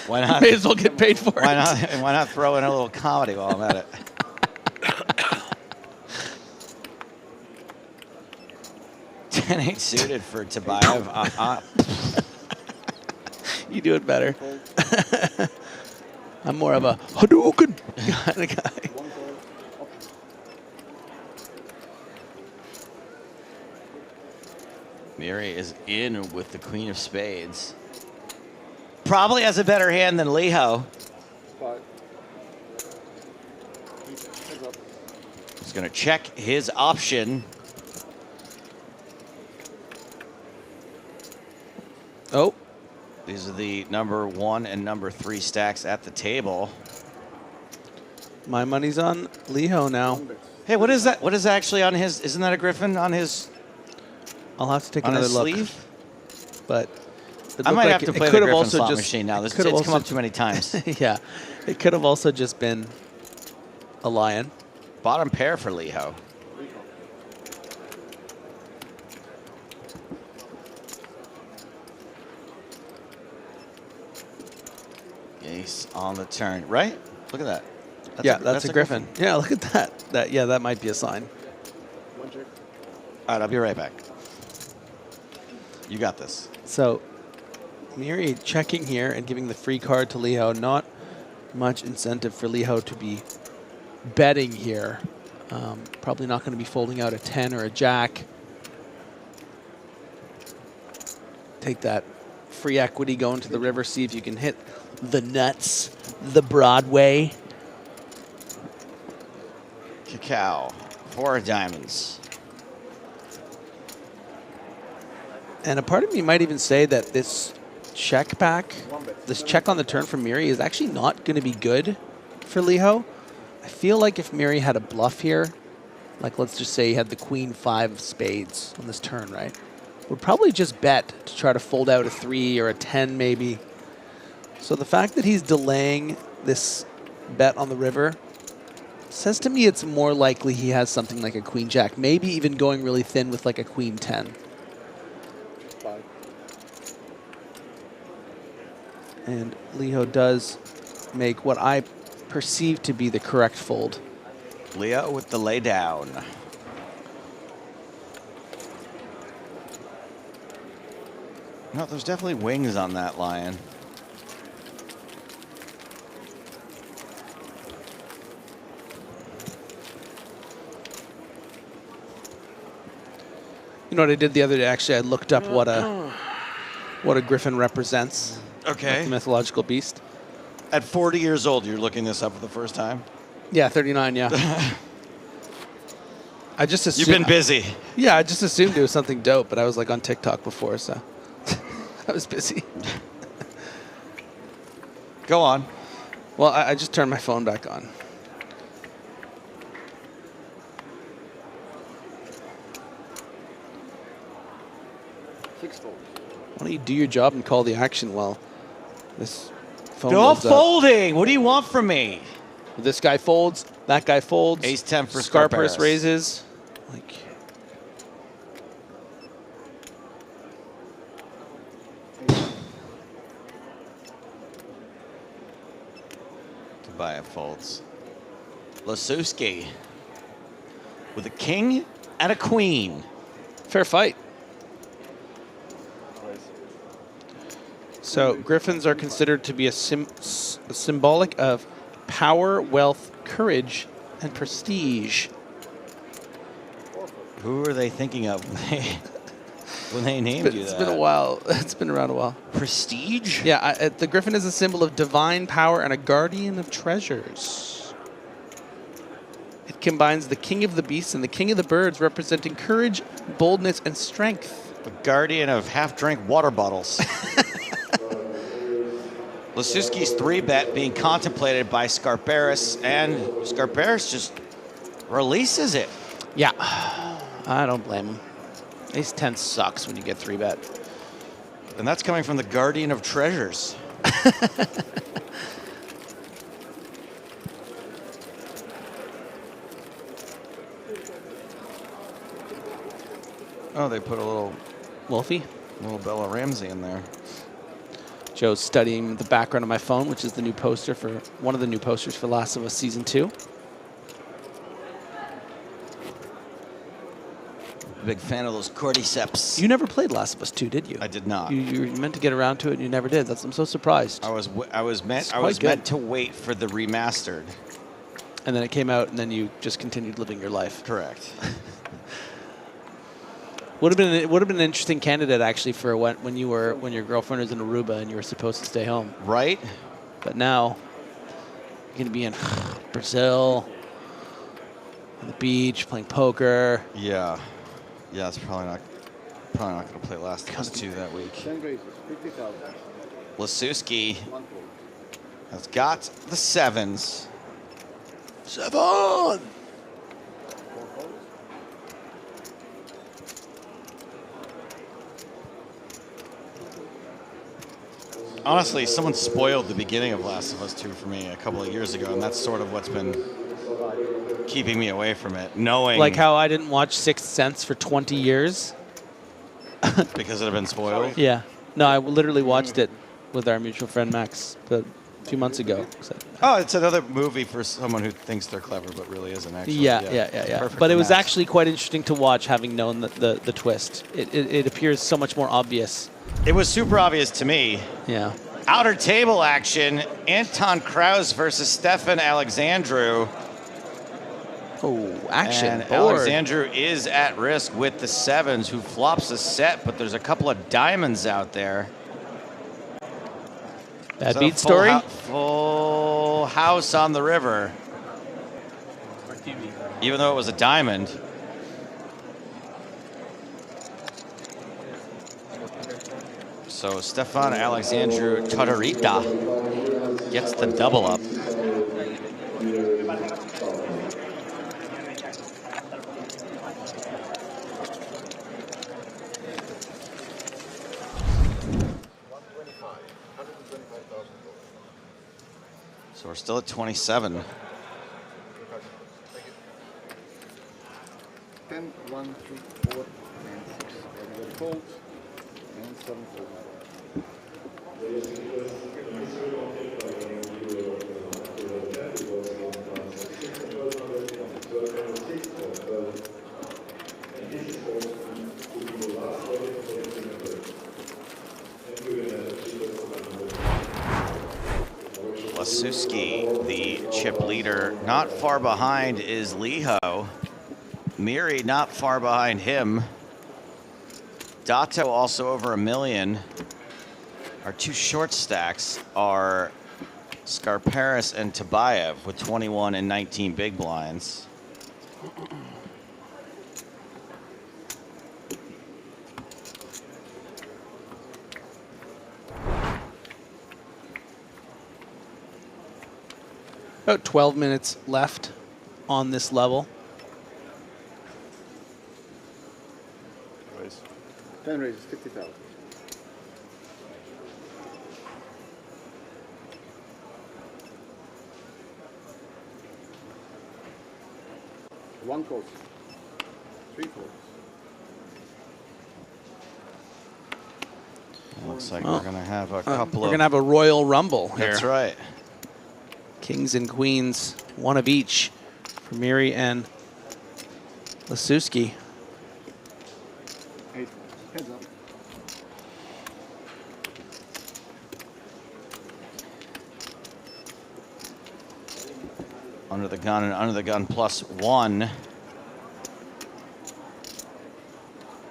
why not? May as well get paid for why it. Not? And why not throw in a little comedy while I'm at it? Ten ain't suited for Tabayev. You do it better. I'm more of a Hadouken kind of guy. Miri is in with the Queen of Spades. Probably has a better hand than Liho. He's going to check his option. Oh. These are the number 1 and number 3 stacks at the table. My money's on Liho now. Hey, what is that? What is actually on his? Isn't that a Griffin on his? I'll have to take on another his look. Sleeve? But I might have to play the Griffin slot just, machine now. This it's it's come up too many times. Yeah, it could have also just been a lion. Bottom pair for Liho. Ace on the turn, right? Look at that. That's a Griffin. Yeah, look at that. That might be a sign. All right, I'll be right back. You got this. So, Miri checking here and giving the free card to Liho. Not much incentive for Liho to be betting here. Probably not going to be folding out a 10 or a jack. Take that free equity, go into the river, see if you can hit the nuts, the Broadway. Cacao, 4 diamonds. And a part of me might even say that this check back, this check on the turn from Miri is actually not going to be good for Liho. I feel like if Miri had a bluff here, like let's just say he had the queen 5 of spades on this turn, right? Would probably just bet to try to fold out a 3 or a 10 maybe. So the fact that he's delaying this bet on the river says to me it's more likely he has something like a queen jack, maybe even going really thin with like a queen 10. And Liho does make what I perceive to be the correct fold. Leo with the lay down. No, there's definitely wings on that lion. You know what I did the other day? Actually, I looked up what a griffin represents. Okay. Like the mythological beast. At 40 years old, you're looking this up for the first time? Yeah, 39, yeah. I just assumed... You've been busy. Yeah, I just assumed it was something dope, but I was like on TikTok before, so I was busy. Go on. Well, I just turned my phone back on. Why don't you do your job and call the action while this phone Stop goes up? folding! What do you want from me? This guy folds, that guy folds. Ace 10 for Scarpers Scarparis. raises. Like, Tobias folds. Lasuski with a king and a queen. Fair fight. So griffins are considered to be a symbolic of power, wealth, courage, and prestige. Who are they thinking of when they named you that? It's been a while. It's been around a while. Prestige? Yeah, the griffin is a symbol of divine power and a guardian of treasures. It combines the king of the beasts and the king of the birds, representing courage, boldness, and strength. The guardian of half-drank water bottles. Lasuski's 3-bet being contemplated by Scarparis, and Scarparis just releases it. Yeah, I don't blame him. Ace 10 sucks when you get 3-bet. And that's coming from the guardian of treasures. Oh, they put a little Wolfie? Little Bella Ramsey in there. Joe's studying the background of my phone, which is the new poster for one of the new posters for Last of Us Season 2. Big fan of those cordyceps. You never played Last of Us 2, did you? I did not. You were meant to get around to it, and you never did. I'm so surprised. I was meant to wait for the remastered. And then it came out, and then you just continued living your life. Correct. Would have been an interesting candidate actually for when your girlfriend was in Aruba and you were supposed to stay home. Right. But now you're gonna be in Brazil, on the beach, playing poker. Yeah. Yeah, it's probably not gonna play Last of Us 2 that week. Lasuski has got the sevens. 7! Honestly, someone spoiled the beginning of Last of Us 2 for me a couple of years ago, and that's sort of what's been keeping me away from it. Knowing Like how I didn't watch Sixth Sense for 20 years. because it had been spoiled. Yeah. No, I literally watched it with our mutual friend Max a few months ago. So. Oh, it's another movie for someone who thinks they're clever but really isn't actually. Yeah. Perfect But it for was Max. actually quite interesting to watch, having known the twist. It appears so much more obvious. It was super obvious to me. Yeah. Outer table action, Anton Kraus versus Stefan Alexandru. Oh, action. And board. Alexandru is at risk with the sevens, who flops a set, but there's a couple of diamonds out there. Bad So beat story? Full house on the river. Even though it was a diamond. So Stefan Alexandru Todorita gets the double up. So we're still at 27. 10, 1, 3, 4, and 6. Everybody folds. And 7 fold. Lasuski, the chip leader, not far behind is Liho. Miri not far behind him. Dato also over $1 million. Our two short stacks are Skarparis and Tabayev with 21 and 19 big blinds. About 12 minutes left on this level. 10 raises, 50,000. One calls. 3 folds. Looks like we're gonna have a couple We're of. gonna have a Royal Rumble here. That's right. Kings and queens, one of each for Miri and Lasuski. 8. Heads up. Under the gun and under the gun +1.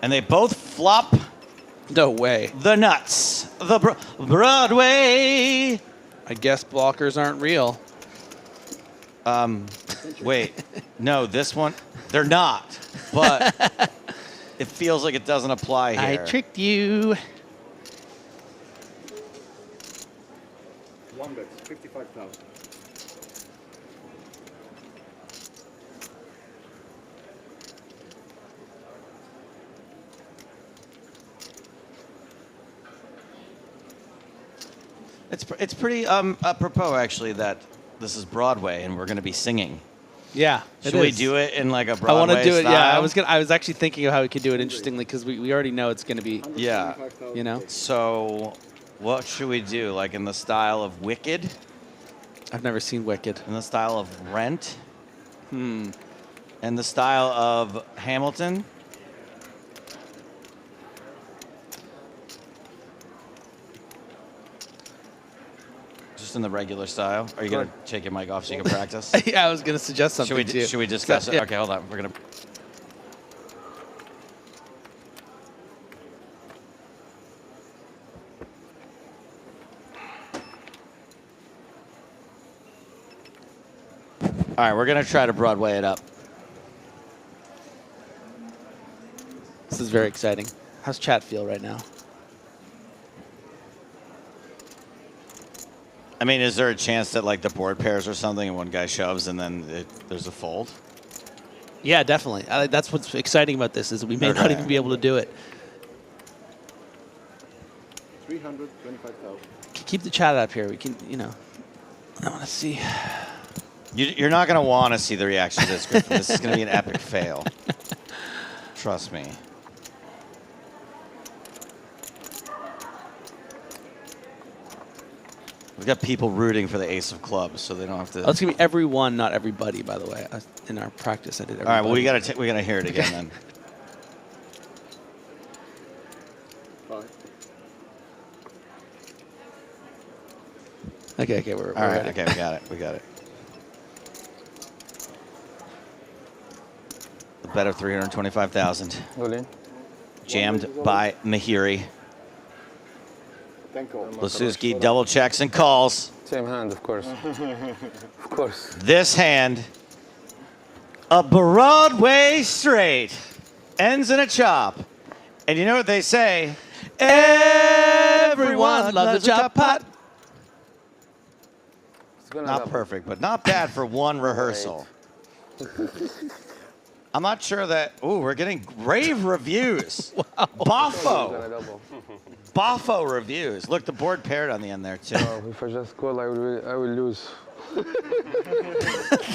And they both flop. No way. The nuts. The Broadway. I guess blockers aren't real. Wait. No, this one. They're not. But it feels like it doesn't apply here. I tricked you. 1 bet, 55,000. It's pretty apropos actually that this is Broadway and we're going to be singing. Yeah. Should we do it in like a Broadway I want to do it. style? Yeah, I was actually thinking of how we could do it interestingly because we already know it's going to be. Yeah. You know. So, what should we do? Like in the style of Wicked? I've never seen Wicked. In the style of Rent? Hmm. In the style of Hamilton? Just in the regular style? Are you going to take your mic off so you can practice? Yeah, I was going to suggest something to you. Should we discuss it? Yeah. Okay, hold on. We're going to... All right, we're going to try to Broadway it up. This is very exciting. How's chat feel right now? I mean, is there a chance that like the board pairs or something and one guy shoves and then there's a fold? Yeah, definitely. That's what's exciting about this is we may not even be able to do it. 325,000. Keep the chat up here. We can, you know. I want to see. You're not going to want to see the reaction to this, Griffin. This is going to be an epic fail. Trust me. We've got people rooting for the ace of clubs, so they don't have to. Oh, it's gonna be everyone, not everybody. By the way, in our practice, I did. Everybody. All right, well we gotta hear it again then. Okay, we're all right. ready. Okay, we got it. The bet of 325,000. Jammed by Mahiri. Lasuski double checks and calls. Same hand, of course. Of course. This hand, a Broadway straight, ends in a chop. And you know what they say? Everyone loves a chop pot. Not perfect, but not bad for one rehearsal. I'm not sure that. Ooh, we're getting rave reviews. Wow. Boffo reviews. Look, the board paired on the end there, too. If I just call, I will lose.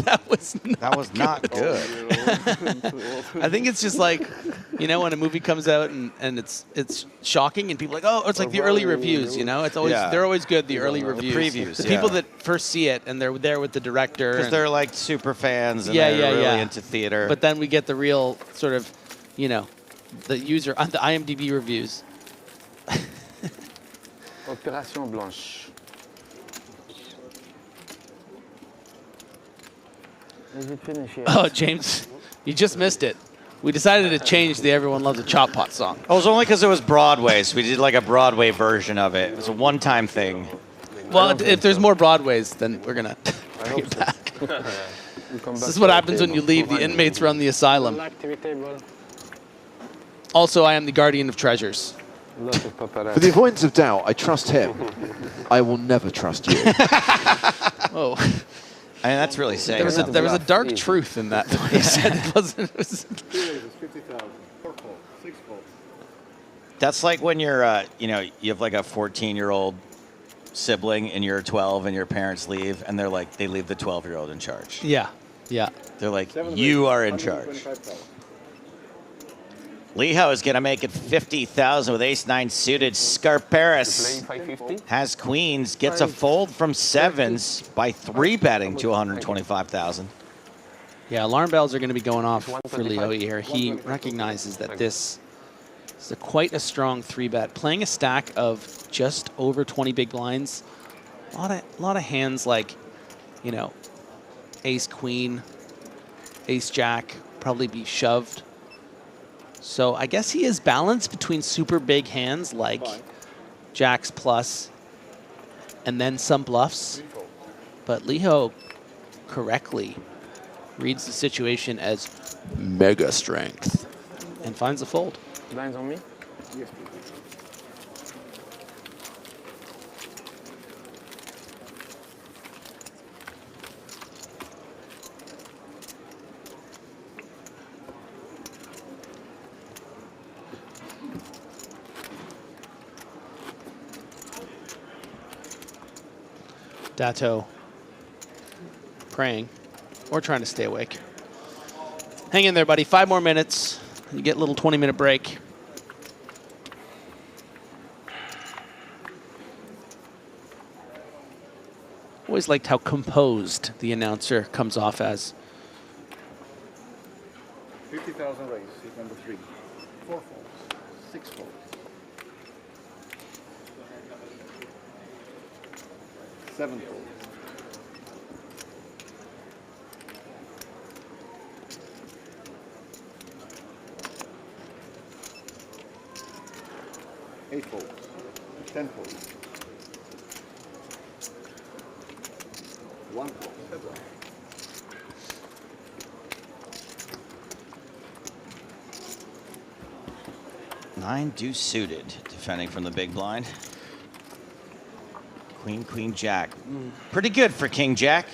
That was not good. I think it's just like, you know, when a movie comes out and it's shocking and people are like, oh, it's like the early reviews, you know? It's always they're always good, the early reviews. Previews, the people that first see it and they're there with the director. Because they're like super fans and they're really into theater. But then we get the real sort of, you know, the user on the IMDb reviews. Opération Blanche. Oh, James, you just missed it. We decided to change the Everyone Loves a Chop Pot song. Oh, it was only because it was Broadway, so we did like a Broadway version of it. It was a one-time thing. Well, if there's more Broadways, then we're going to bring it back. This is what happens when you leave. The inmates run the asylum. Also, I am the guardian of treasures. For the avoidance of doubt, I trust him. I will never trust you. Oh. I mean, that's really saying something. There was a dark truth in that. He said it wasn't. It was That's like when you're, you know, you have like a 14-year-old sibling and you're 12 and your parents leave and they're like, they leave the 12-year-old in charge. Yeah, yeah. They're like, you are in charge. Leho is going to make it 50,000 with ace-9 suited. Scarparis has queens, gets a fold from sevens by 3-betting to 125,000. Yeah, alarm bells are going to be going off for Leo here. He recognizes that this is quite a strong 3-bet. Playing a stack of just over 20 big blinds, a lot of hands like, you know, ace-queen, ace-jack, probably be shoved. So I guess he is balanced between super big hands like jacks plus and then some bluffs. But Leho correctly reads the situation as mega strength and finds a fold. Lines on me? Yes, please. Dato praying or trying to stay awake. Hang in there, buddy. 5 more minutes. You get a little 20-minute break. Always liked how composed the announcer comes off as. 50,000 raise, seat number 3. 4 folds, 6 folds. 7 folds. 8 folds, 10 folds. 1 fold. 9 deuce suited, defending from the big blind. Queen, queen, jack. Pretty good for king jack.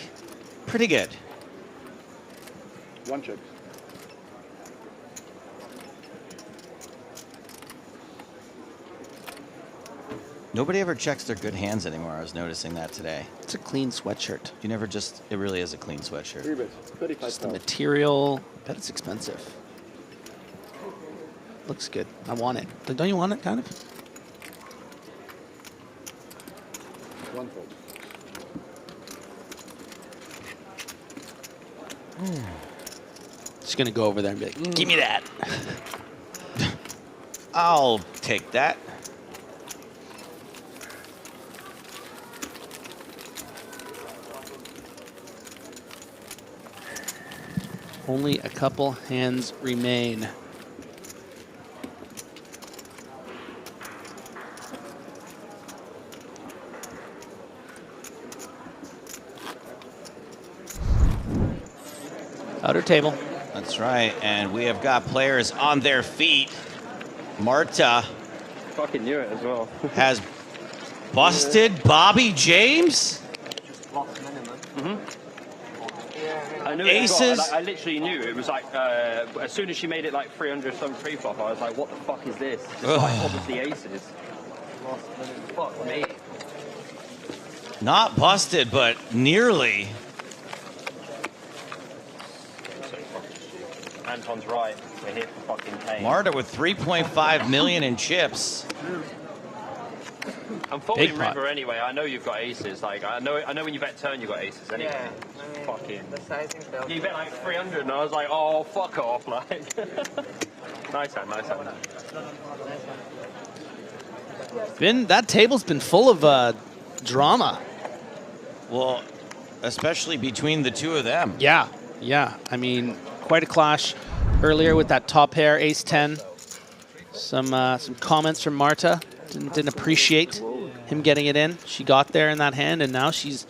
Pretty good. 1 check. Nobody ever checks their good hands anymore. I was noticing that today. It's a clean sweatshirt. You never just, it really is a clean sweatshirt. 3 bets, 35,000. Just the material. I bet it's expensive. Looks good. I want it. Don't you want it, kind of? 1 fold. Just going to go over there and be like, give me that. I'll take that. Only a couple hands remain. Outer table. That's right, and we have got players on their feet. Marta fucking knew it as well. Has busted Bobby James? I knew Aces. I literally knew it was like as soon as she made it like 300 some pre-flop, I was like, what the fuck is this? It's like obviously aces. Fuck me. Not busted, but nearly. Anton's right. We're here for fucking Kane. Marta with 3.5 million in chips. I'm folding river anyway. I know you've got aces. Like I know when you bet turn, you got aces anyway. Yeah, I mean, fucking. the sizing felt. You bet like 300, and I was like, oh fuck off, like. Nice hand, nice hand. That table's been full of drama. Well, especially between the two of them. Yeah, yeah. I mean, quite a clash earlier with that top pair, ace-10. Some comments from Marta. Didn't appreciate him getting it in. She got there in that hand, and now she's,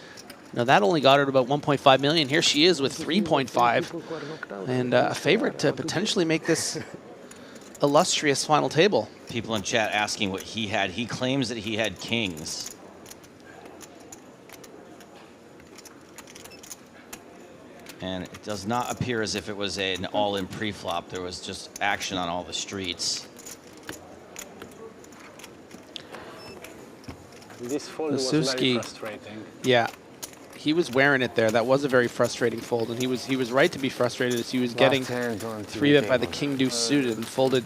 that only got her to about 1.5 million. Here she is with 3.5, and a favorite to potentially make this illustrious final table. People in chat asking what he had. He claims that he had kings. And it does not appear as if it was an all-in pre-flop. There was just action on all the streets. This fold was very frustrating. Yeah, he was wearing it there. That was a very frustrating fold, and he was right to be frustrated as he was getting 3-bet by the king deuce suited and folded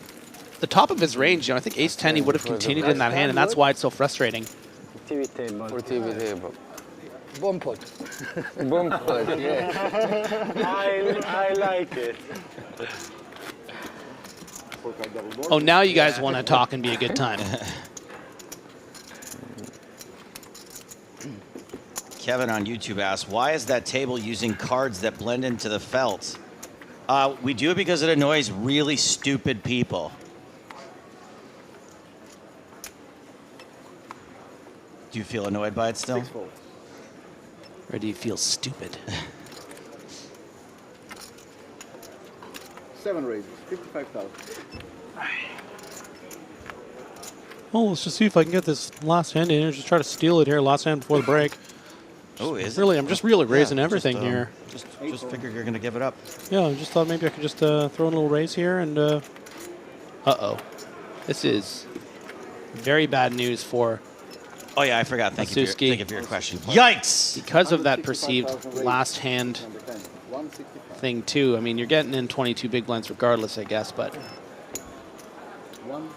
the top of his range. I think ace-10 he would have continued in that hand, and that's why it's so frustrating. TV table. For TV table. Bomb pot. Bomb pot, yeah. I like it. Oh, now you guys want to talk and be a good time. Kevin on YouTube asks, why is that table using cards that blend into the felt? We do it because it annoys really stupid people. Do you feel annoyed by it still? Or do you feel stupid? 7 raises, 55,000. Well, let's just see if I can get this last hand in here. Just try to steal it here, last hand before the break. Oh, is really? it? I'm just really raising everything just, here. Just figured you're going to give it up. Yeah, I just thought maybe I could just throw in a little raise here and... Uh-oh. This is very bad news for... Oh, yeah, I forgot. Thank you for your question. Yikes! Because of that perceived last hand thing, too. I mean, you're getting in 22 big blinds regardless, I guess, but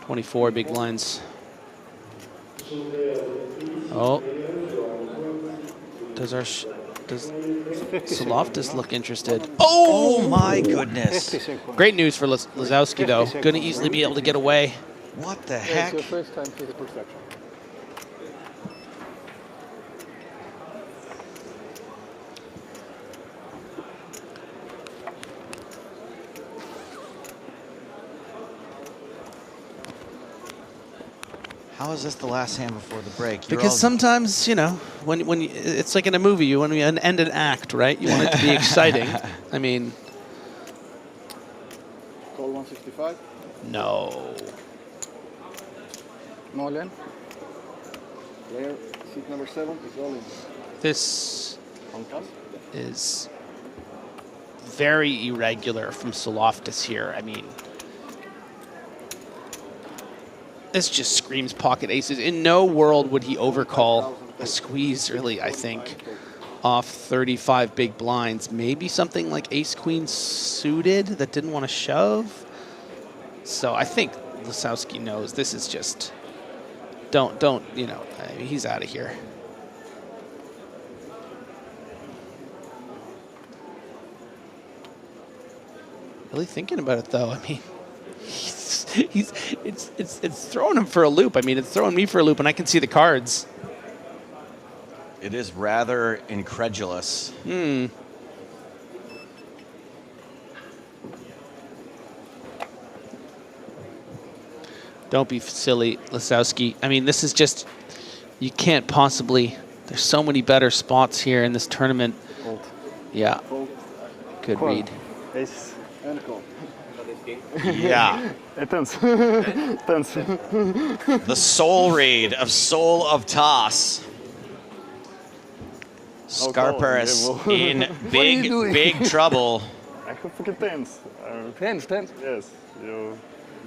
24 big blinds. Oh. Does Soloftis look interested? Oh, my goodness. Great news for Lazowski, though. Going to easily be able to get away. What the heck? It's your first time to the perception. How is this the last hand before the break? Because sometimes, when you, it's like in a movie, you want to end an act, right? You want it to be exciting. I mean... Call 165? No. All in. Player, seat number 7 is all in. This is very irregular from Soloftis here. I mean... This just screams pocket aces. In no world would he overcall a squeeze, really, I think, off 35 big blinds. Maybe something like ace-queen suited that didn't want to shove. So I think Lazowski knows this is just, he's out of here. Really thinking about it, though. I mean... It's throwing him for a loop. I mean, it's throwing me for a loop, and I can see the cards. It is rather incredulous. Don't be silly, Lazowski. I mean, this is just, you can't possibly, there's so many better spots here in this tournament. Yeah. Good read. Ace and call. Yeah. Tense. Tense. The soul read of Soul of Toss. Scarparis in big trouble. I feel fucking tense. Tense. Yes. You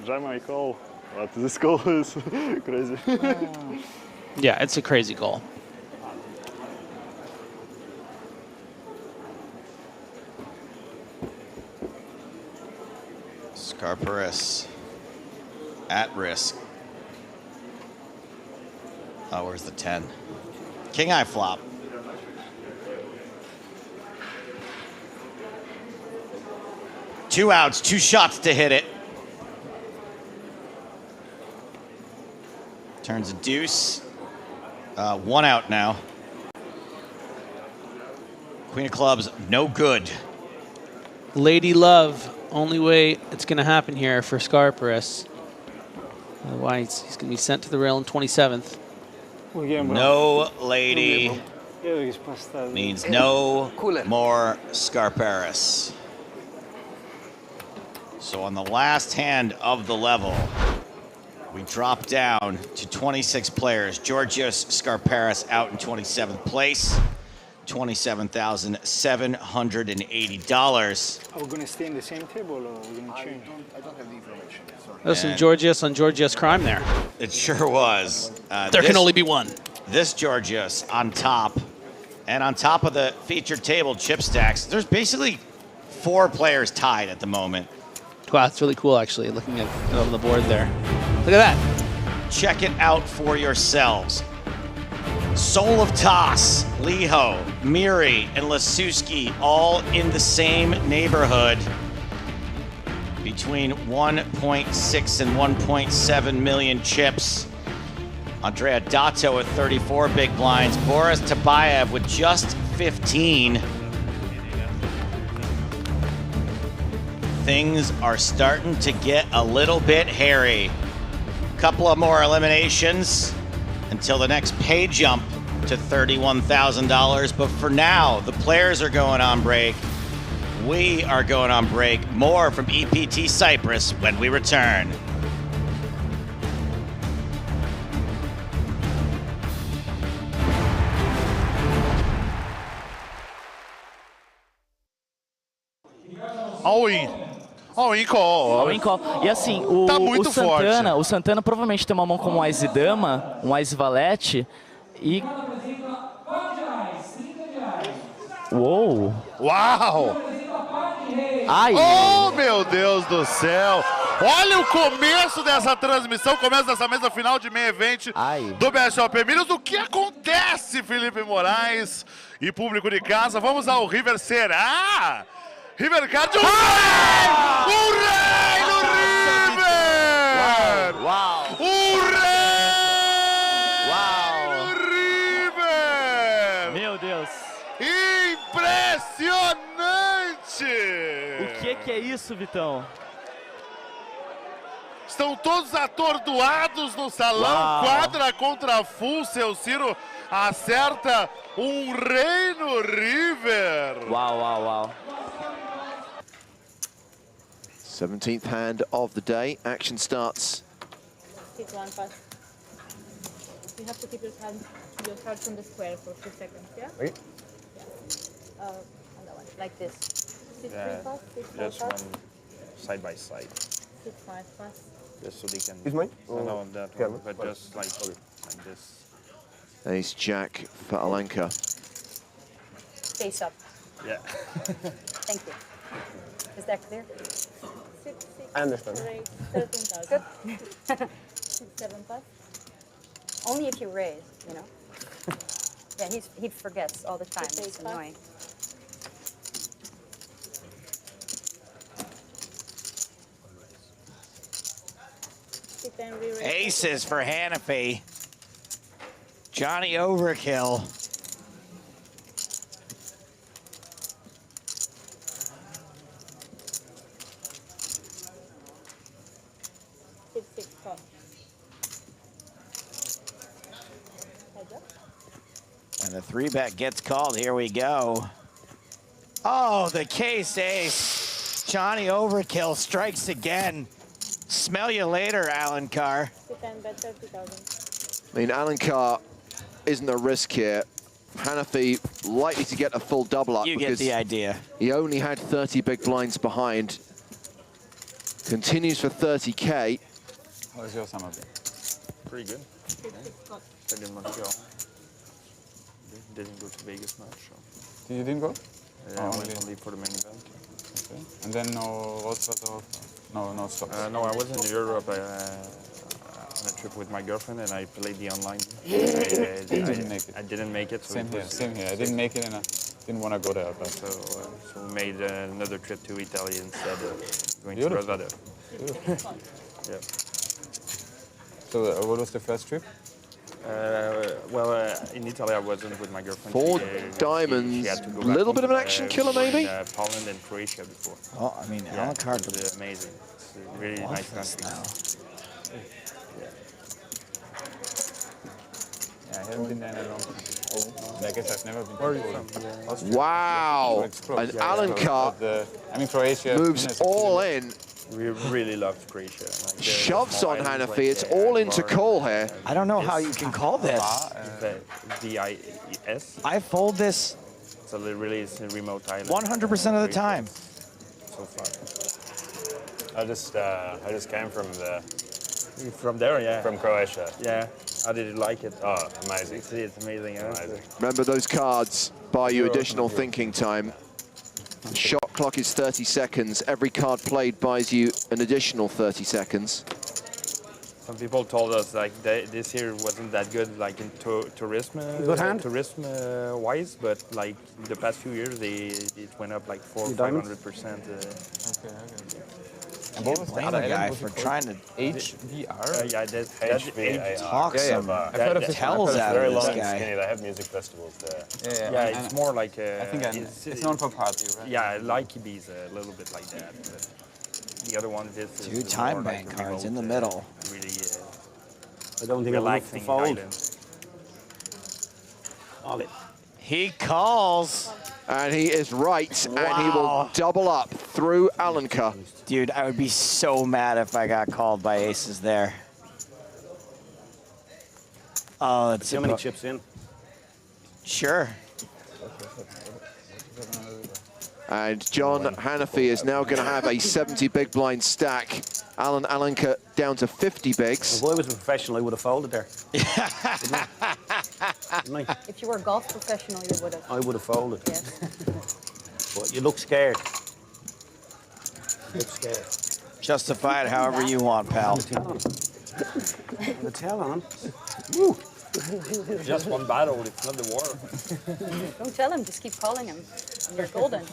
jam my call, but this call is crazy. Yeah, it's a crazy call. Scarparis at risk. Oh, where's the 10? King eye flop. Two outs, 2 shots to hit it. Turns a deuce. 1 out now. Queen of clubs, no good. Lady Love, only way it's going to happen here for Scarparis. Otherwise, he's going to be sent to the rail in 27th. No lady means no more Scarparis. So on the last hand of the level, we drop down to 26 players. Georgios Scarparis out in 27th place, $27,780. Are we going to stay in the same table or are we going to change? I don't have the information. Sorry. There's some Georgios on Georgios crime there. It sure was. There can only be one. This Georgios on top. And on top of the featured table chip stacks, there's basically 4 players tied at the moment. Wow, that's really cool, actually, looking at on the board there. Look at that. Check it out for yourselves. Soul of Toss, Liho, Miri, and Lasuski all in the same neighborhood. Between 1.6 and 1.7 million chips. Andrea Dato at 34 big blinds. Boris Tabayev with just 15. Things are starting to get a little bit hairy. Couple of more eliminations until the next pay jump to $31,000. But for now, the players are going on break. We are going on break. More from EPT Cyprus when we return. All-in call. E assim, o Santana provavelmente tem uma mão como um Ás e Dama, um Ás e Valete e... Uou! Uau! Ai! Oh, meu Deus do céu! Olha o começo dessa transmissão, começo dessa mesa final de main event do BSOP Milhos. O que acontece, Felipe Moraes e público de casa? Vamos ao River Será? River Card, o rei do River! Uau! O rei do River! Meu Deus! Impressionante! O que é isso, Vitão? Estão todos atordoados no salão. Uau. Quadra contra full. Seu Ciro acerta um rei no River. Wow. 17th hand of the day. Action starts. Take one pass. You have to keep your cards on the square for 2 seconds, yeah? Okay. Yeah. On that one, like this. 6 Yeah, 3 pass, 6 5 just pass. one side by side. 6 5 pass. Just so they can. Is mine? No, that Yeah, one, but fine. just like this. Ace Jack for Alenka. Face up. Yeah. Thank you. Is that clear? 6 I understand. 13,000. Good. 6 7 pass. Only if you raise, you know. Yeah, he forgets all the time. It's annoying. Aces for Hanafi. Johnny Overkill. And the 3-bet gets called. Here we go. Oh, the case ace. Johnny Overkill strikes again. Smell you later, Alan Carr. I mean, Alan Carr isn't a risk here. Hanafi likely to get a full double up. You get the idea. He only had 30 big blinds behind. Continues for 30K. How was your summer been? Pretty good. I didn't want to go. Didn't go to Vegas much. So. You didn't go? I went only for the main event. Okay. And then no, what sort of, no stops? No, I was in Europe on a trip with my girlfriend, and I played the online. I didn't make it. So Same here. I didn't make it, and I didn't want to go there. But so we made another trip to Italy instead of going to Beautiful. Brazil. Beautiful. Yeah. So what was the first trip? In Italy I wasn't with my girlfriend. 4 diamonds, a little bit of an action killer maybe? In Poland and Croatia before. Oh, I mean, Alan Carr was amazing. It's a really nice country. Yeah, I haven't been there in a long time. I guess I've never been. Where are you from? Wow, and Alan Carr Croatia moves all in. We really loved Croatia. Like Shoves on Hanafi, it's all into call here. I don't know how you can call this. DIS. I fold this. It's a remote island. 100% of the time. So far. I just came from From there, yeah. From Croatia. Yeah. How did you like it? Oh, amazing. It's amazing. Amazing. Remember, those cards buy you additional thinking time. Shot clock is 30 seconds. Every card played buys you an additional 30 seconds. Some people told us like this year wasn't that good, like in tourism wise, but like the past few years it went up like 400-500%. Okay. And what was the other guy for trying to HVR? Yeah, that talks some tells out of this guy. They have music festivals there. Yeah, it's more like I think it's known for party, right? Yeah, I like Ibiza a little bit like that. But the other one is 2 time bank cards in the middle. Really, I don't think I'll like the fold. He calls. And he is right, and he will double up through Alan Carr. Dude, I would be so mad if I got called by aces there. Oh, that's how many chips in? Sure. And John Hanafi is now going to have a 70 big blind stack. Alan Carr down to 50 bigs. If I was a professional, I would have folded there. If you were a golf professional, you would have. I would have folded. Yes. But you look scared. You look scared. Justify it however you want, pal. The tail on. just one battle, it's not the war. Don't tell him, just keep calling him. And you're golden.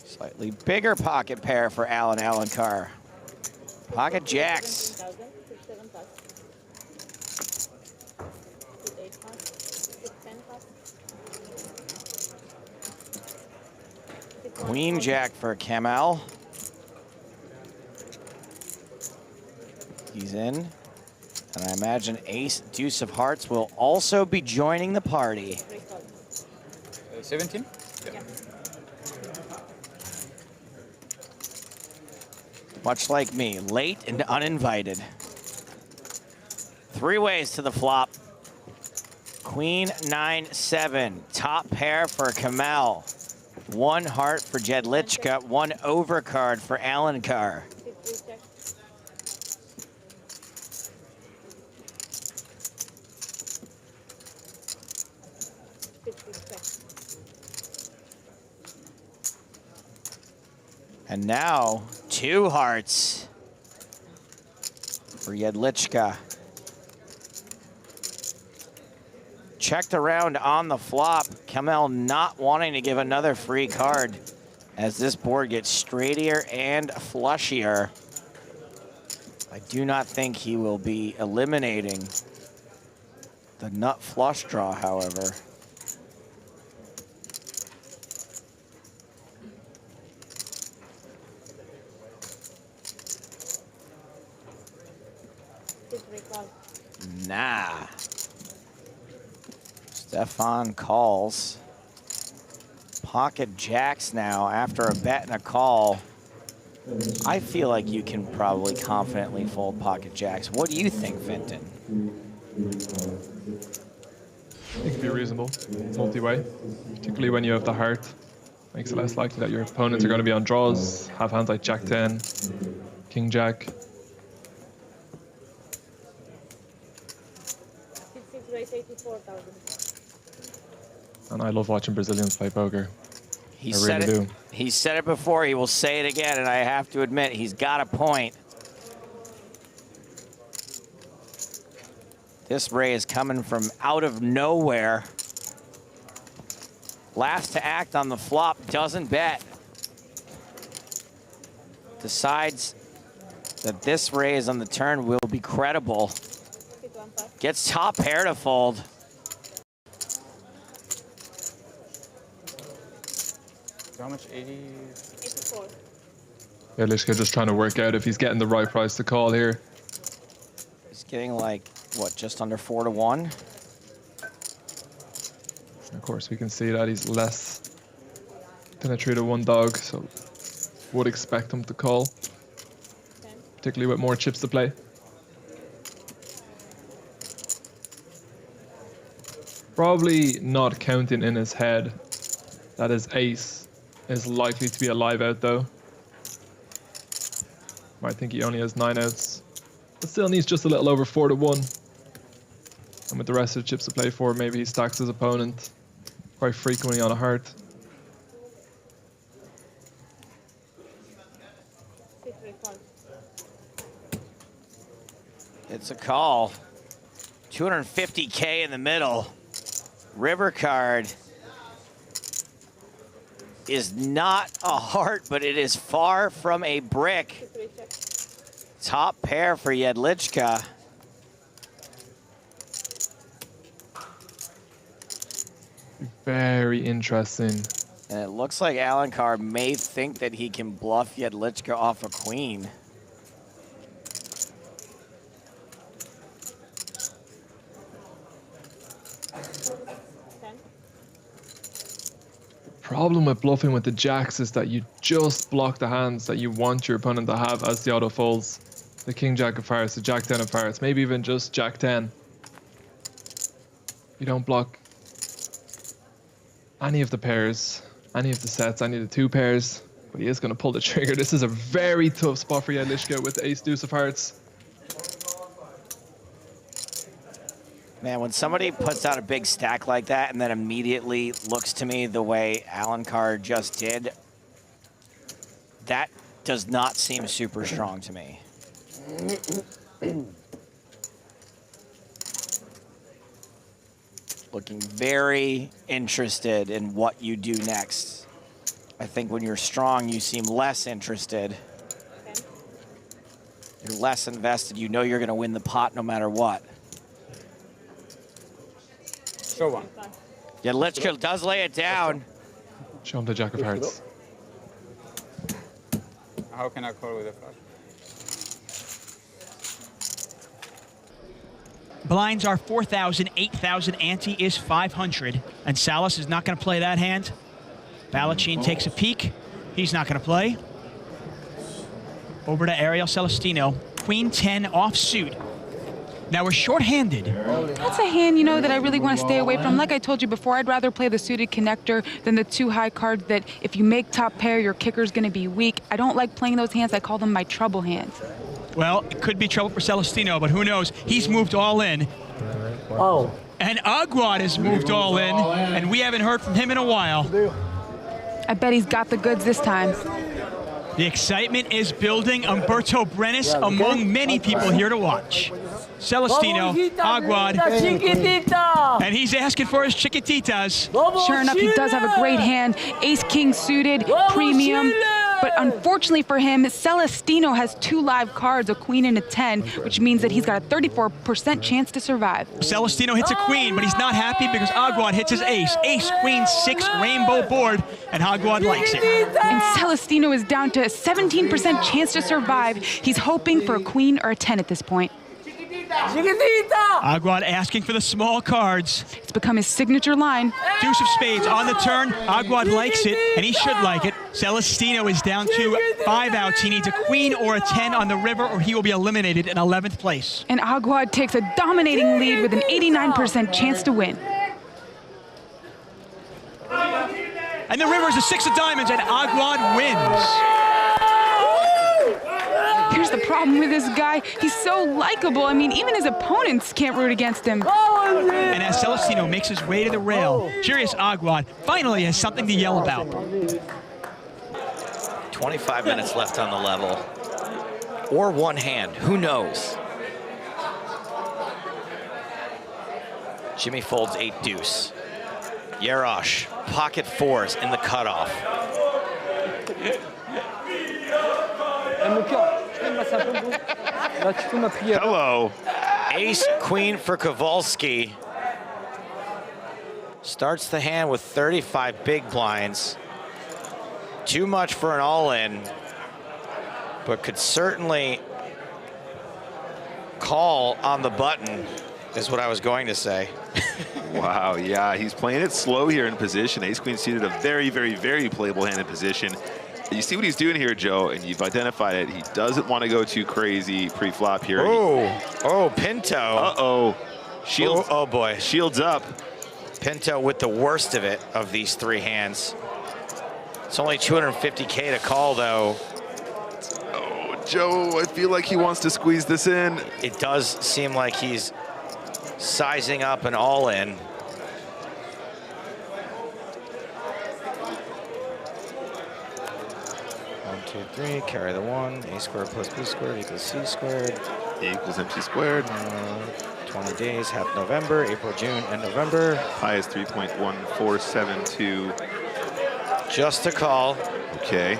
Slightly bigger pocket pair for Alan Carr. Pocket jacks. Queen jack for Kamel. He's in. And I imagine ace deuce of hearts will also be joining the party. 17? Yeah. Much like me, late and uninvited. 3 ways to the flop. Queen 9-7, top pair for Kamel. 1 heart for Jedlichka, 1 overcard for Alan Carr. And now, 2 hearts for Jedlichka. Checked around on the flop. Kamel not wanting to give another free card as this board gets straightier and flushier. I do not think he will be eliminating the nut flush draw, however. Nah. Stefan calls. Pocket jacks now after a bet and a call. I feel like you can probably confidently fold pocket jacks. What do you think, Fenton? It can be reasonable, multi-way, particularly when you have the heart. Makes it less likely that your opponents are going to be on draws, have hands like Jack 10, King Jack. And I love watching Brazilians play poker. He I really do. He said it before, he will say it again, and I have to admit, he's got a point. This raise coming from out of nowhere. Last to act on the flop, doesn't bet. Decides that this raise on the turn will be credible. Gets top pair to fold. How much? 80? 84. Yeah, Lishka just trying to work out if he's getting the right price to call here. He's getting like, what, just under 4 to 1? Of course, we can see that he's less than a 3 to 1 dog, so would expect him to call, particularly with more chips to play. Probably not counting in his head that his ace is likely to be a live out though. I think he only has 9 outs, but still needs just a little over 4 to 1. And with the rest of the chips to play for, maybe he stacks his opponent quite frequently on a heart. It's a call. 250K in the middle. River card is not a heart, but it is far from a brick. Top pair for Jedlička. Very interesting. And it looks like Alencar may think that he can bluff Jedlička off a queen. Problem with bluffing with the jacks is that you just block the hands that you want your opponent to have as the auto folds. The King Jack of hearts, the Jack 10 of hearts, maybe even just Jack 10. You don't block any of the pairs, any of the sets, any of the 2 pairs, but he is going to pull the trigger. This is a very tough spot for Jedlička with the ace deuce of hearts. Man, when somebody puts out a big stack like that and then immediately looks to me the way Alencar just did, that does not seem super strong to me. Looking very interested in what you do next. I think when you're strong, you seem less interested. You're less invested. You know you're going to win the pot no matter what. Show one. Jedlička does lay it down. Show him the Jack of hearts. How can I call with a flush? Blinds are 4,000, 8,000, ante is 500, and Salas is not going to play that hand. Balachin takes a peek. He's not going to play. Over to Ariel Celestino. Queen 10 offsuit. Now we're short-handed. That's a hand, you know, that I really want to stay away from. Like I told you before, I'd rather play the suited connector than the 2 high cards that if you make top pair, your kicker's going to be weak. I don't like playing those hands. I call them my trouble hands. Well, it could be trouble for Celestino, but who knows? He's moved all in. Oh. And Aguad has moved all in, and we haven't heard from him in a while. I bet he's got the goods this time. The excitement is building. Umberto Brenes among many people here to watch. Celestino, Aguad, and he's asking for his chiquititas. Sure enough, he does have a great hand. Ace-king suited, premium. But unfortunately for him, Celestino has 2 live cards, a queen and a 10, which means that he's got a 34% chance to survive. Celestino hits a queen, but he's not happy because Aguad hits his ace. Ace, queen, 6 rainbow board, and Aguad likes it. And Celestino is down to a 17% chance to survive. He's hoping for a queen or a 10 at this point. Aguad asking for the small cards. It's become his signature line. Deuce of spades on the turn. Aguad likes it, and he should like it. Celestino is down to 5 outs. He needs a queen or a 10 on the river, or he will be eliminated in 11th place. And Aguad takes a dominating lead with an 89% chance to win. And the river is a 6 of diamonds, and Aguad wins. Here's the problem with this guy. He's so likable. I mean, even his opponents can't root against him. And as Celestino makes his way to the rail, Curious Aguad finally has something to yell about. 25 minutes left on the level. Or one hand, who knows? Jimmy folds 8 deuce. Yarosh, pocket 4s in the cutoff. Hello. Ace queen for Kowalski. Starts the hand with 35 big blinds. Too much for an all-in, but could certainly call on the button, is what I was going to say. Wow, yeah, he's playing it slow here in position. Ace-Queen suited a very, very, very playable hand in position. You see what he's doing here, Joe, and you've identified it. He doesn't want to go too crazy pre-flop here. Oh, Pinto. Uh-oh. Shields. Oh, boy. Shields up. Pinto with the worst of it of these 3 hands. It's only 250K to call, though. Oh, Joe, I feel like he wants to squeeze this in. It does seem like he's sizing up an all-in. One, two, three, carry the 1. A squared plus B squared equals C squared. A equals MC squared. 20 days, half November, April, June, and November. High is 3.1472. Just a call. Okay.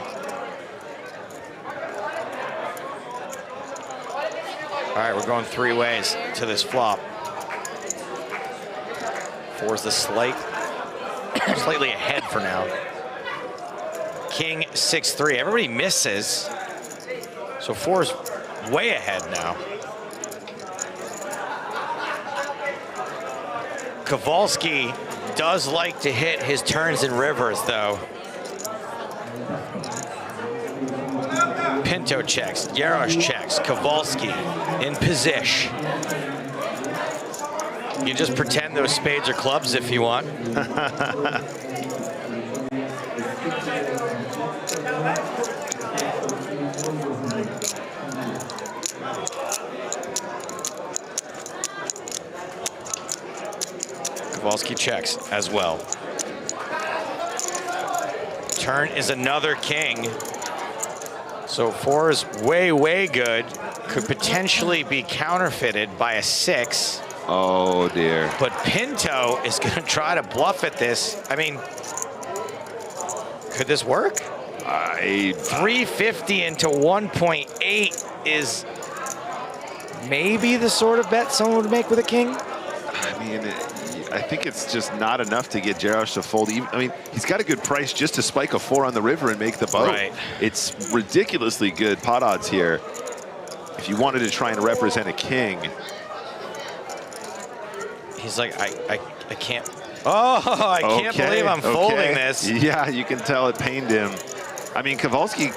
All right, we're going 3 ways to this flop. 4's the slightly ahead for now. King 6-3. Everybody misses. So 4's way ahead now. Kowalski does like to hit his turns and rivers, though. Pinto checks, Yarosh checks, Kowalski in position. You just pretend those spades are clubs if you want. Kowalski checks as well. Turn is another king. So 4 is way, way good. Could potentially be counterfeited by a 6. Oh, dear. But Pinto is going to try to bluff at this. I mean, could this work? 350 into 1.8 is maybe the sort of bet someone would make with a king. I mean, I think it's just not enough to get Jarosz to fold. I mean, he's got a good price just to spike a 4 on the river and make the boat. Right. It's ridiculously good pot odds here. If you wanted to try and represent a king. He's like, I can't. Oh, I can't believe I'm folding this. Yeah, you can tell it pained him. I mean, Kowalski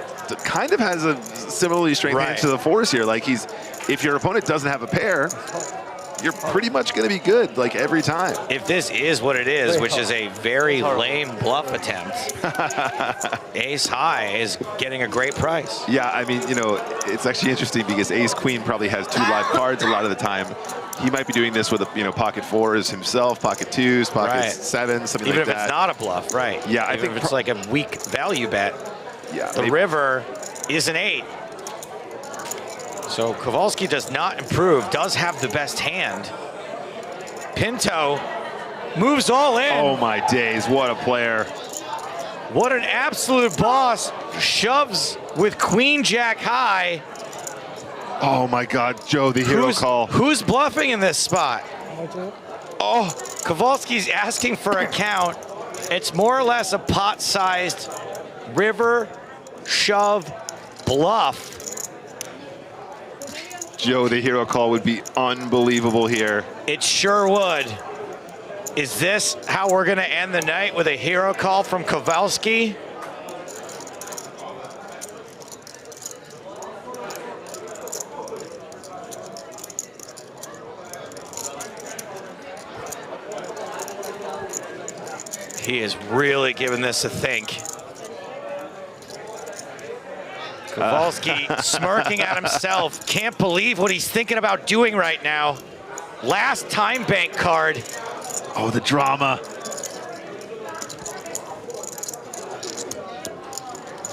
kind of has a similarly strange hand to the 4s here. Like if your opponent doesn't have a pair, you're pretty much going to be good, like, every time. If this is what it is, which is a very lame bluff attempt, ace high is getting a great price. Yeah, I mean, you know, it's actually interesting because ace queen probably has 2 live cards a lot of the time. He might be doing this with, pocket 4s himself, pocket 2s, pocket 7s, something Even like that. Even if it's not a bluff, right. Yeah, I think if it's like a weak value bet, the river is an 8. So Kowalski does not improve, does have the best hand. Pinto moves all in. Oh my days, what a player. What an absolute boss. Shoves with queen jack high. Oh my God, Joe, the hero call. Who's bluffing in this spot? Oh, Kowalski's asking for a count. It's more or less a pot-sized river shove bluff. Joe, the hero call would be unbelievable here. It sure would. Is this how we're going to end the night, with a hero call from Kowalski? He is really giving this a think. Kowalski smirking at himself. Can't believe what he's thinking about doing right now. Last time bank card. Oh, the drama.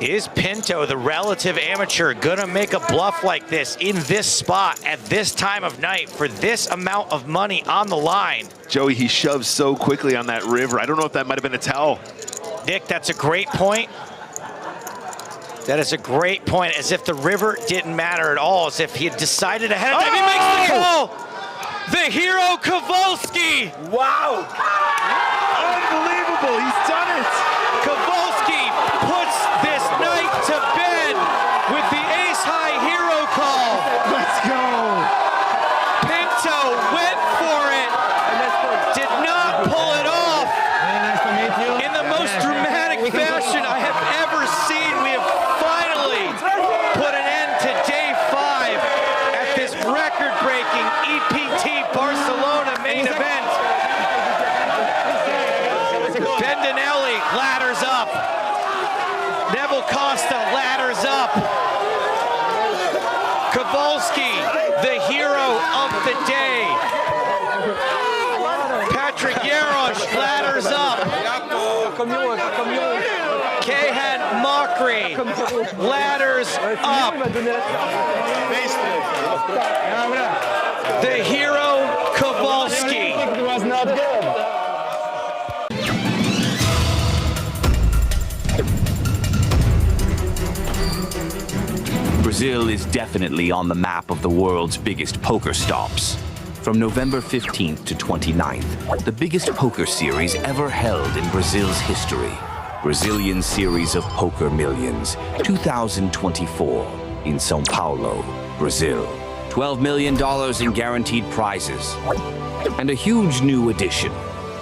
Is Pinto, the relative amateur, gonna make a bluff like this in this spot at this time of night for this amount of money on the line? Joey, he shoved so quickly on that river. I don't know if that might have been a tell. Nick, that's a great point. That is a great point, as if the river didn't matter at all, as if he had decided ahead of time. He makes the call! The hero Kowalski! Wow! Unbelievable, he's done it! Kowalski puts this night to bed with the ace-high hero call. Let's go! Pinto went for it, did not pull it off. Nice to meet you. In the most dramatic fashion I have ever seen. We have finally put an end to day 5 at this record-breaking EPT Barcelona main event. Bendinelli ladders up. Neville Costa ladders up. Kowalski, the hero of the day. Patrick Yarosh ladders up. Kahan Mokri ladders up. The hero Kowalski. It was not good. Brazil is definitely on the map of the world's biggest poker stops. From November 15th to 29th, the biggest poker series ever held in Brazil's history. Brazilian Series of Poker Millions 2024 in São Paulo, Brazil. $12 million in guaranteed prizes. And a huge new addition,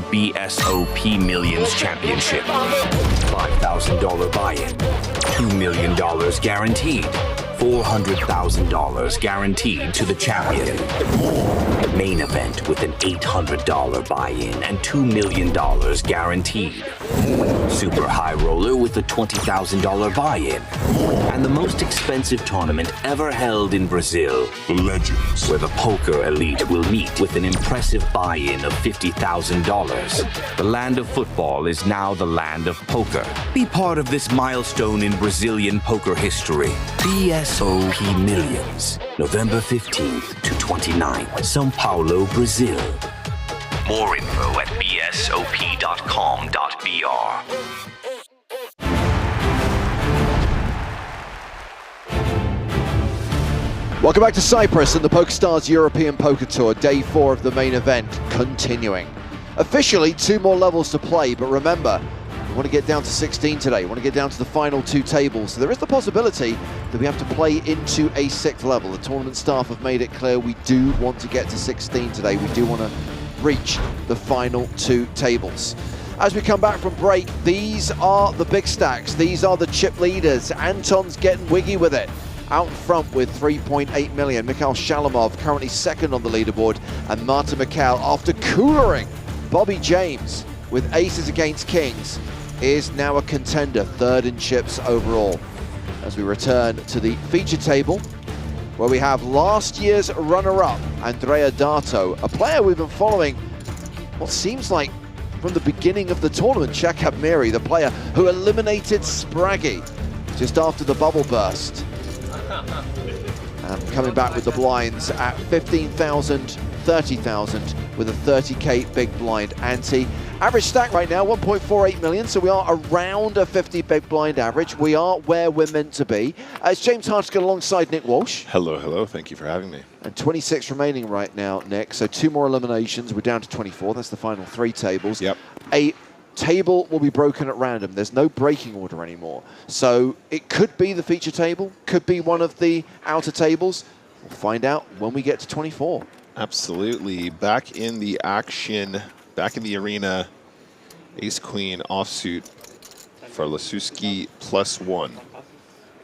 BSOP Millions Championship. $5,000 buy-in, $2 million guaranteed. $400,000 guaranteed to the champion. Main event with an $800 buy-in and $2 million guaranteed. Super high roller with a $20,000 buy-in. And the most expensive tournament ever held in Brazil, the Legends, where the poker elite will meet with an impressive buy-in of $50,000. The land of football is now the land of poker. Be part of this milestone in Brazilian poker history. BSOP Millions, November 15th to 29th, São Paulo, Brazil. More info at bsop.com.br. Welcome back to Cyprus and the PokerStars European Poker Tour, day 4 of the main event continuing. Officially 2 more levels to play, but remember, we want to get down to 16 today. We want to get down to the final 2 tables. So there is the possibility that we have to play into a 6th level. The tournament staff have made it clear we do want to get to 16 today. We do want to reach the final 2 tables. As we come back from break, these are the big stacks. These are the chip leaders. Anton's getting wiggy with it. Out in front with 3.8 million. Mikhail Shalamov currently 2nd on the leaderboard. And Martin Mikhail, after coolering Bobby James with aces against kings, is now a contender, 3rd in chips overall. As we return to the feature table, where we have last year's runner-up, Andrea Dato, a player we've been following what seems like from the beginning of the tournament. Shakab Miri, the player who eliminated Spraggy just after the bubble burst. And coming back with the blinds at 15,000, 30,000 with a 30k big blind ante. Average stack right now, 1.48 million, so we are around a 50 big blind average. We are where we're meant to be. It's James Hartigan alongside Nick Walsh. Hello, hello. Thank you for having me. And 26 remaining right now, Nick. So 2 more eliminations. We're down to 24. That's the final 3 tables. Yep. A table will be broken at random. There's no breaking order anymore. So it could be the feature table, could be one of the outer tables. We'll find out when we get to 24. Absolutely. Back in the action, back in the arena. Ace-Queen offsuit for Lasuski +1.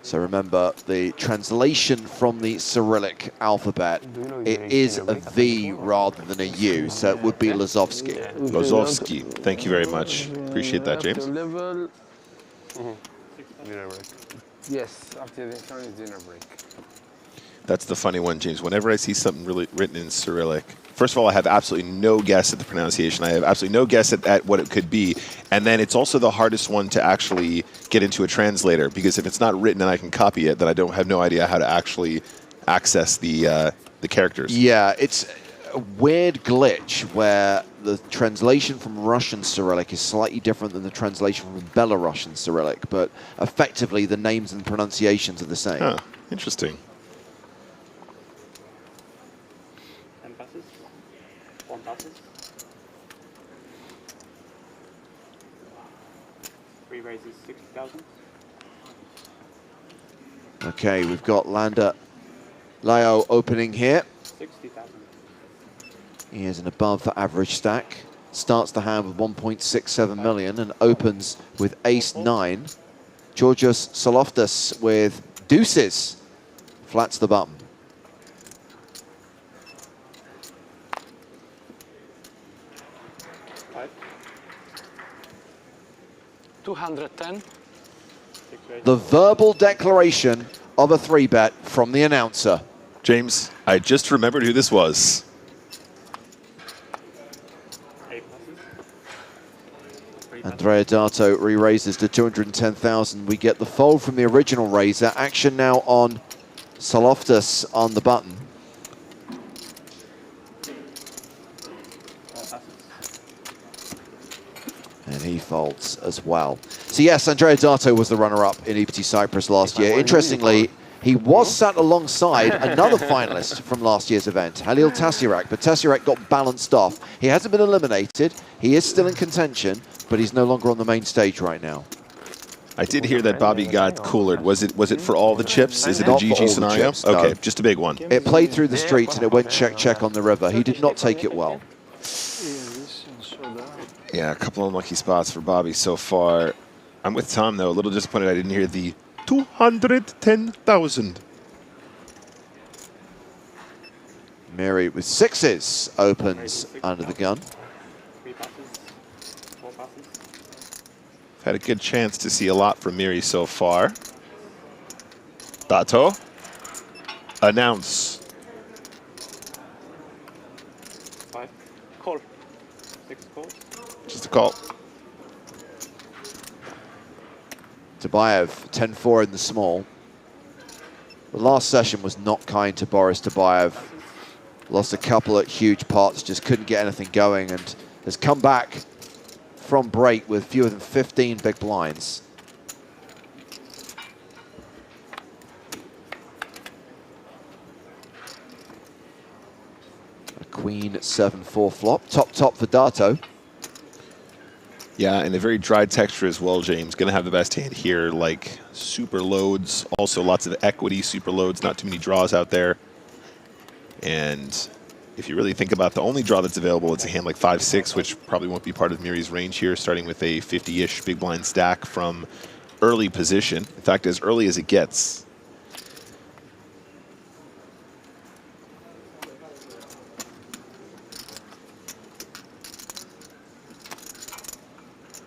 So remember, the translation from the Cyrillic alphabet, it is a V rather than a U, so it would be Lazovsky. Lazovsky. Thank you very much. Appreciate that, James. Level. Dinner break. Yes, after the turn is dinner break. That's the funny one, James. Whenever I see something really written in Cyrillic, first of all, I have absolutely no guess at the pronunciation. I have absolutely no guess at what it could be. And then it's also the hardest one to actually get into a translator, because if it's not written and I can copy it, then I don't have no idea how to actually access the characters. Yeah, it's a weird glitch where the translation from Russian Cyrillic is slightly different than the translation from Belarusian Cyrillic, but effectively the names and pronunciations are the same. Huh, interesting. 10 passes, 1 passes, 3 raises 60,000. Okay, we've got Lander Leo opening here. 60,000. He has an above average stack. Starts the hand with 1.67 million and opens with ace-9. Georgios Soloftas with deuces. Flats the button. $210. The verbal declaration of a 3-bet from the announcer. James, I just remembered who this was. Andrea Dato re-raises to 210,000. We get the fold from the original raiser. Action now on Soloftas on the button. And he folds as well. So yes, Andrea Dato was the runner-up in EPT Cyprus last year. Interestingly, he was sat alongside another finalist from last year's event, Halil Tasirak, but Tasirak got balanced off. He hasn't been eliminated. He is still in contention, but he's no longer on the main stage right now. I did hear that Bobby got coolered. Was it for all the chips? Is it a Not for all GG the scenario? chips, no. Okay, just a big one. It played through the streets and it went check on the river. He did not take it well. Yeah, a couple of unlucky spots for Bobby so far. I'm with Tom, though. A little disappointed I didn't hear the 210,000. Mary with sixes opens under the gun. 3 passes, 4 passes. Had a good chance to see a lot from Miri so far. Dato. Announce. 5. Call. 6 calls. Just a call. Tabayev, 10-4 in the small. The last session was not kind to Boris Tabayev. Lost a couple of huge pots, just couldn't get anything going, and has come back from break with fewer than 15 big blinds. A queen 7-4 flop, top for Dato. Yeah, and a very dry texture as well, James. Going to have the best hand here, like super loads. Also lots of equity, super loads, not too many draws out there. And if you really think about the only draw that's available, it's a hand like 5-6, which probably won't be part of Miri's range here, starting with a 50-ish big blind stack from early position. In fact, as early as it gets.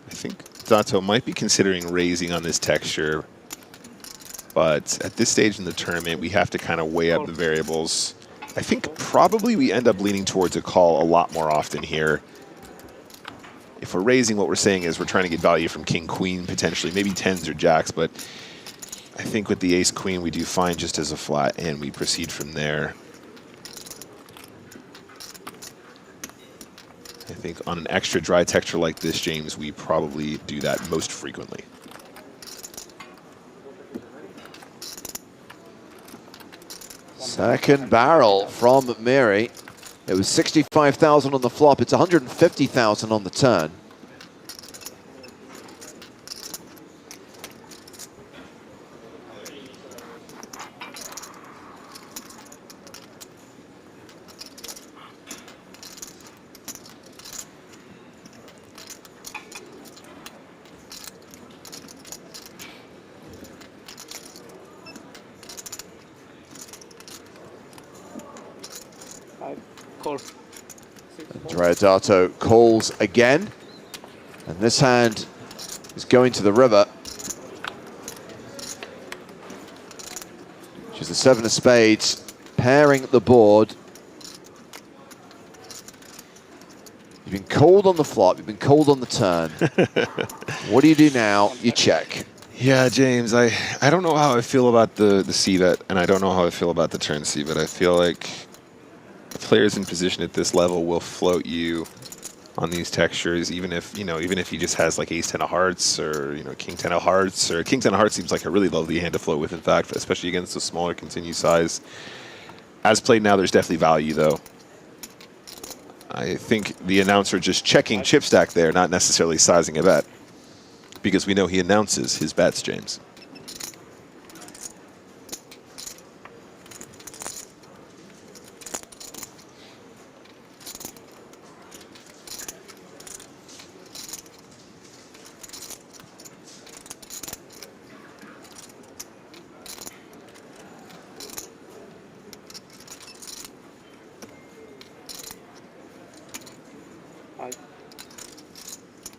I think Dato might be considering raising on this texture, but at this stage in the tournament, we have to kind of weigh up the variables. I think probably we end up leaning towards a call a lot more often here. If we're raising, what we're saying is we're trying to get value from king, queen, potentially, maybe tens or jacks, but I think with the ace, queen, we do fine just as a flat, and we proceed from there. I think on an extra dry texture like this, James, we probably do that most frequently. Second barrel from Miri. It was 65,000 on the flop. It's 150,000 on the turn. Call. Andrea Dato calls again. And this hand is going to the river. Which is the 7 of spades, pairing the board. You've been called on the flop, you've been called on the turn. What do you do now? You check. Yeah, James, I don't know how I feel about the c-bet, and I don't know how I feel about the turn c-bet. I feel like players in position at this level will float you on these textures, even if he just has like ace 10 of hearts, or king 10 of hearts, or king 10 of hearts seems like a really lovely hand to float with, in fact, especially against a smaller continued size. As played now, there's definitely value though. I think the announcer just checking chip stack there, not necessarily sizing a bet, because we know he announces his bets, James.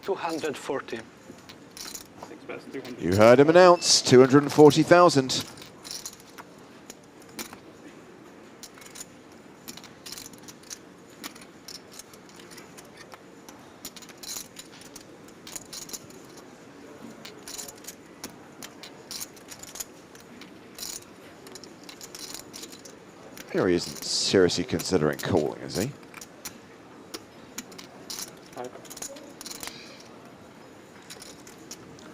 $240. You heard him announce 240,000. Here he isn't seriously considering calling, is he?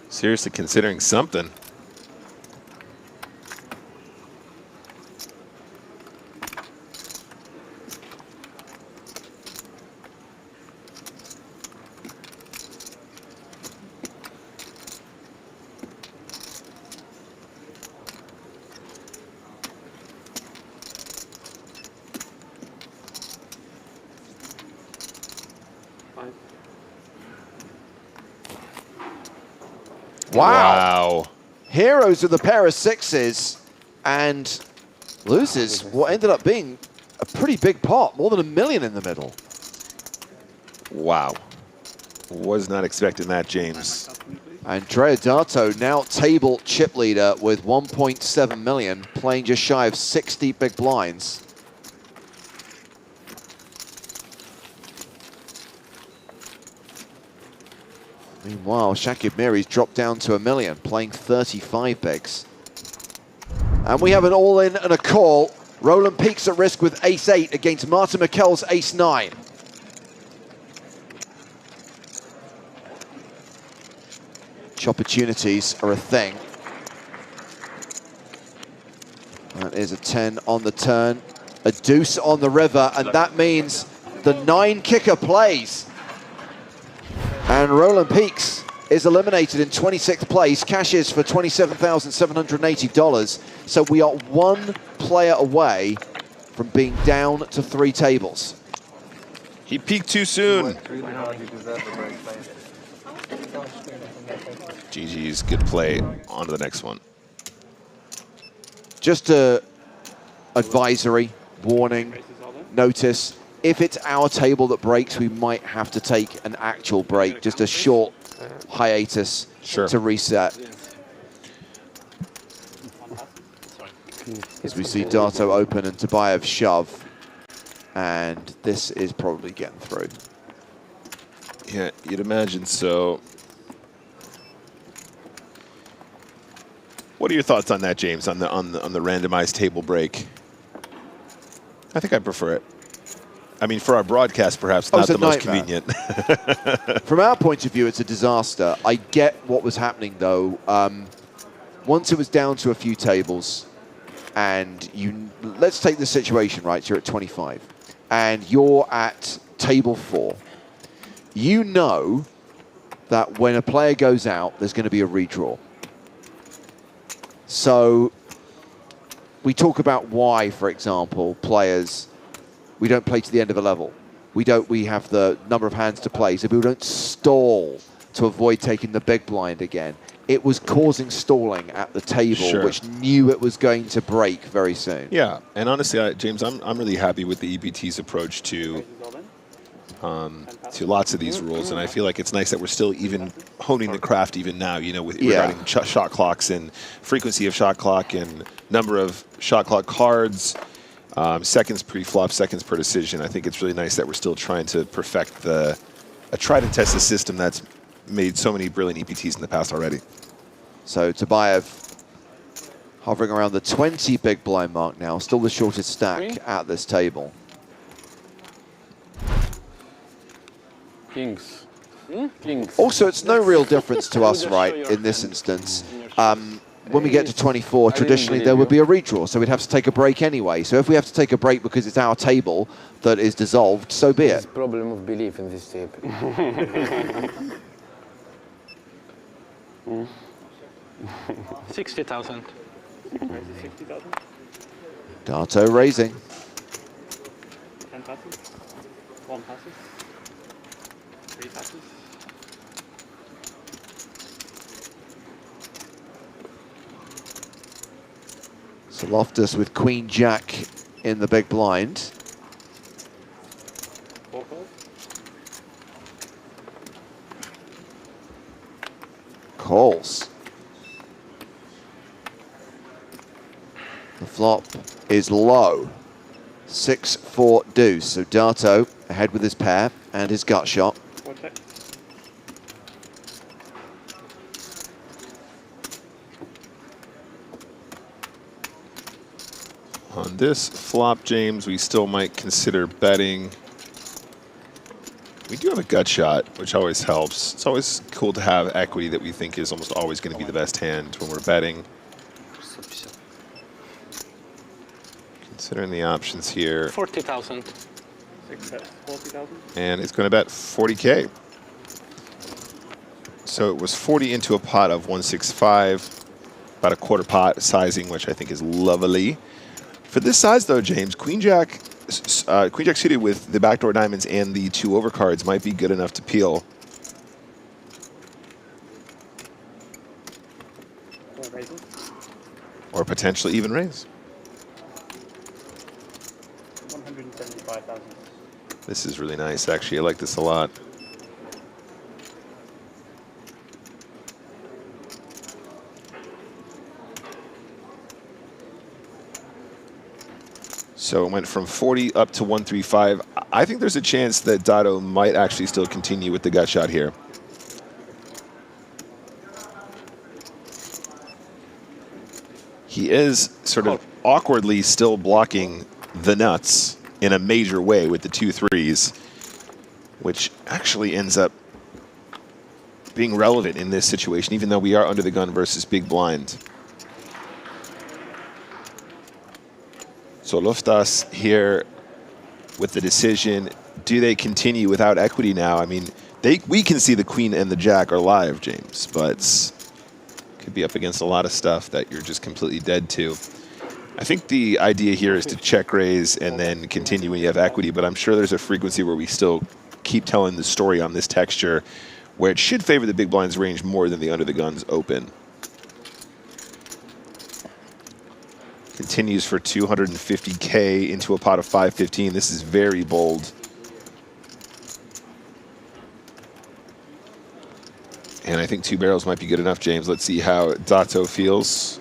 Seriously considering something. Wow. Heroes with a pair of sixes and loses what ended up being a pretty big pot, more than $1 million in the middle. Wow. Was not expecting that, James. Andrea Dato now table chip leader with 1.7 million, playing just shy of 60 big blinds. Meanwhile, Shakib Miri's dropped down to $1 million, playing 35 bigs. And we have an all-in and a call. Roland Peaks at risk with ace-8 against Martin McKell's ace-9. Opportunities are a thing. That is a 10 on the turn, a deuce on the river, and that means the 9 kicker plays. And Roland Peaks is eliminated in 26th place, cashes for $27,780. So we are 1 player away from being down to 3 tables. He peaked too soon. GG's, good play. On to the next one. Just a advisory, warning, notice. If it's our table that breaks, we might have to take an actual break, just a short hiatus to reset. As we see Dato open and Tabayev shove, and this is probably getting through. Yeah, you'd imagine so. What are your thoughts on that, James? On the randomized table break? I think I prefer it. I mean, for our broadcast, perhaps not the most convenient. From our point of view, it's a disaster. I get what was happening, though. Once it was down to a few tables, and let's take the situation, right? You're at 25, and you're at table 4. You know that when a player goes out, there's going to be a redraw. So we talk about why, for example, players, we don't play to the end of a level. We have the number of hands to play, so people don't stall to avoid taking the big blind again. it was causing stalling at the table, which knew it was going to break very soon. Yeah, and honestly, James, I'm really happy with the EPT's approach to lots of these rules, and I feel like it's nice that we're still even honing the craft even now, you know, with regarding shot clocks and frequency of shot clock and number of shot clock cards, seconds pre-flop, seconds per decision. I think it's really nice that we're still trying to perfect a tried and tested system that's made so many brilliant EPTs in the past already. So Tabayev hovering around the 20 big blind mark now, still the shortest stack at this table. Kings. Kings. Also, it's no real difference to us, right, in this instance. When we get to 24, traditionally there would be a redraw, so we'd have to take a break anyway. So if we have to take a break because it's our table that is dissolved, so be it. Problem of belief in this table. 60,000. 60,000. Dato raising. 10 passes. 1 passes. 3 passes. So Loftus with Queen Jack in the big blind. 4 calls. Calls. The flop is low. 6-4 deuce. So Dato ahead with his pair and his gut shot. On this flop, James, we still might consider betting. We do have a gut shot, which always helps. It's always cool to have equity that we think is almost always going to be the best hand when we're betting. Considering the options here. 40,000. 40,000. And it's going to bet 40K. So it was 40 into a pot of 165, about a quarter pot sizing, which I think is lovely. For this size, though, James, Queen Jack suited with the backdoor diamonds and the 2 overcards might be good enough to peel. Or potentially even raise. 175,000. This is really nice, actually. I like this a lot. So it went from 40 up to 135. I think there's a chance that Dato might actually still continue with the gut shot here. He is sort of awkwardly still blocking the nuts in a major way with the 2 threes, which actually ends up being relevant in this situation, even though we are under the gun versus big blind. So Loftus here with the decision. Do they continue without equity now? I mean, we can see the queen and the jack are live, James, but could be up against a lot of stuff that you're just completely dead to. I think the idea here is to check raise and then continue when you have equity, but I'm sure there's a frequency where we still keep telling the story on this texture where it should favor the big blind's range more than the under the guns open. Continues for 250K into a pot of 515. This is very bold. And I think 2 barrels might be good enough, James. Let's see how Dato feels.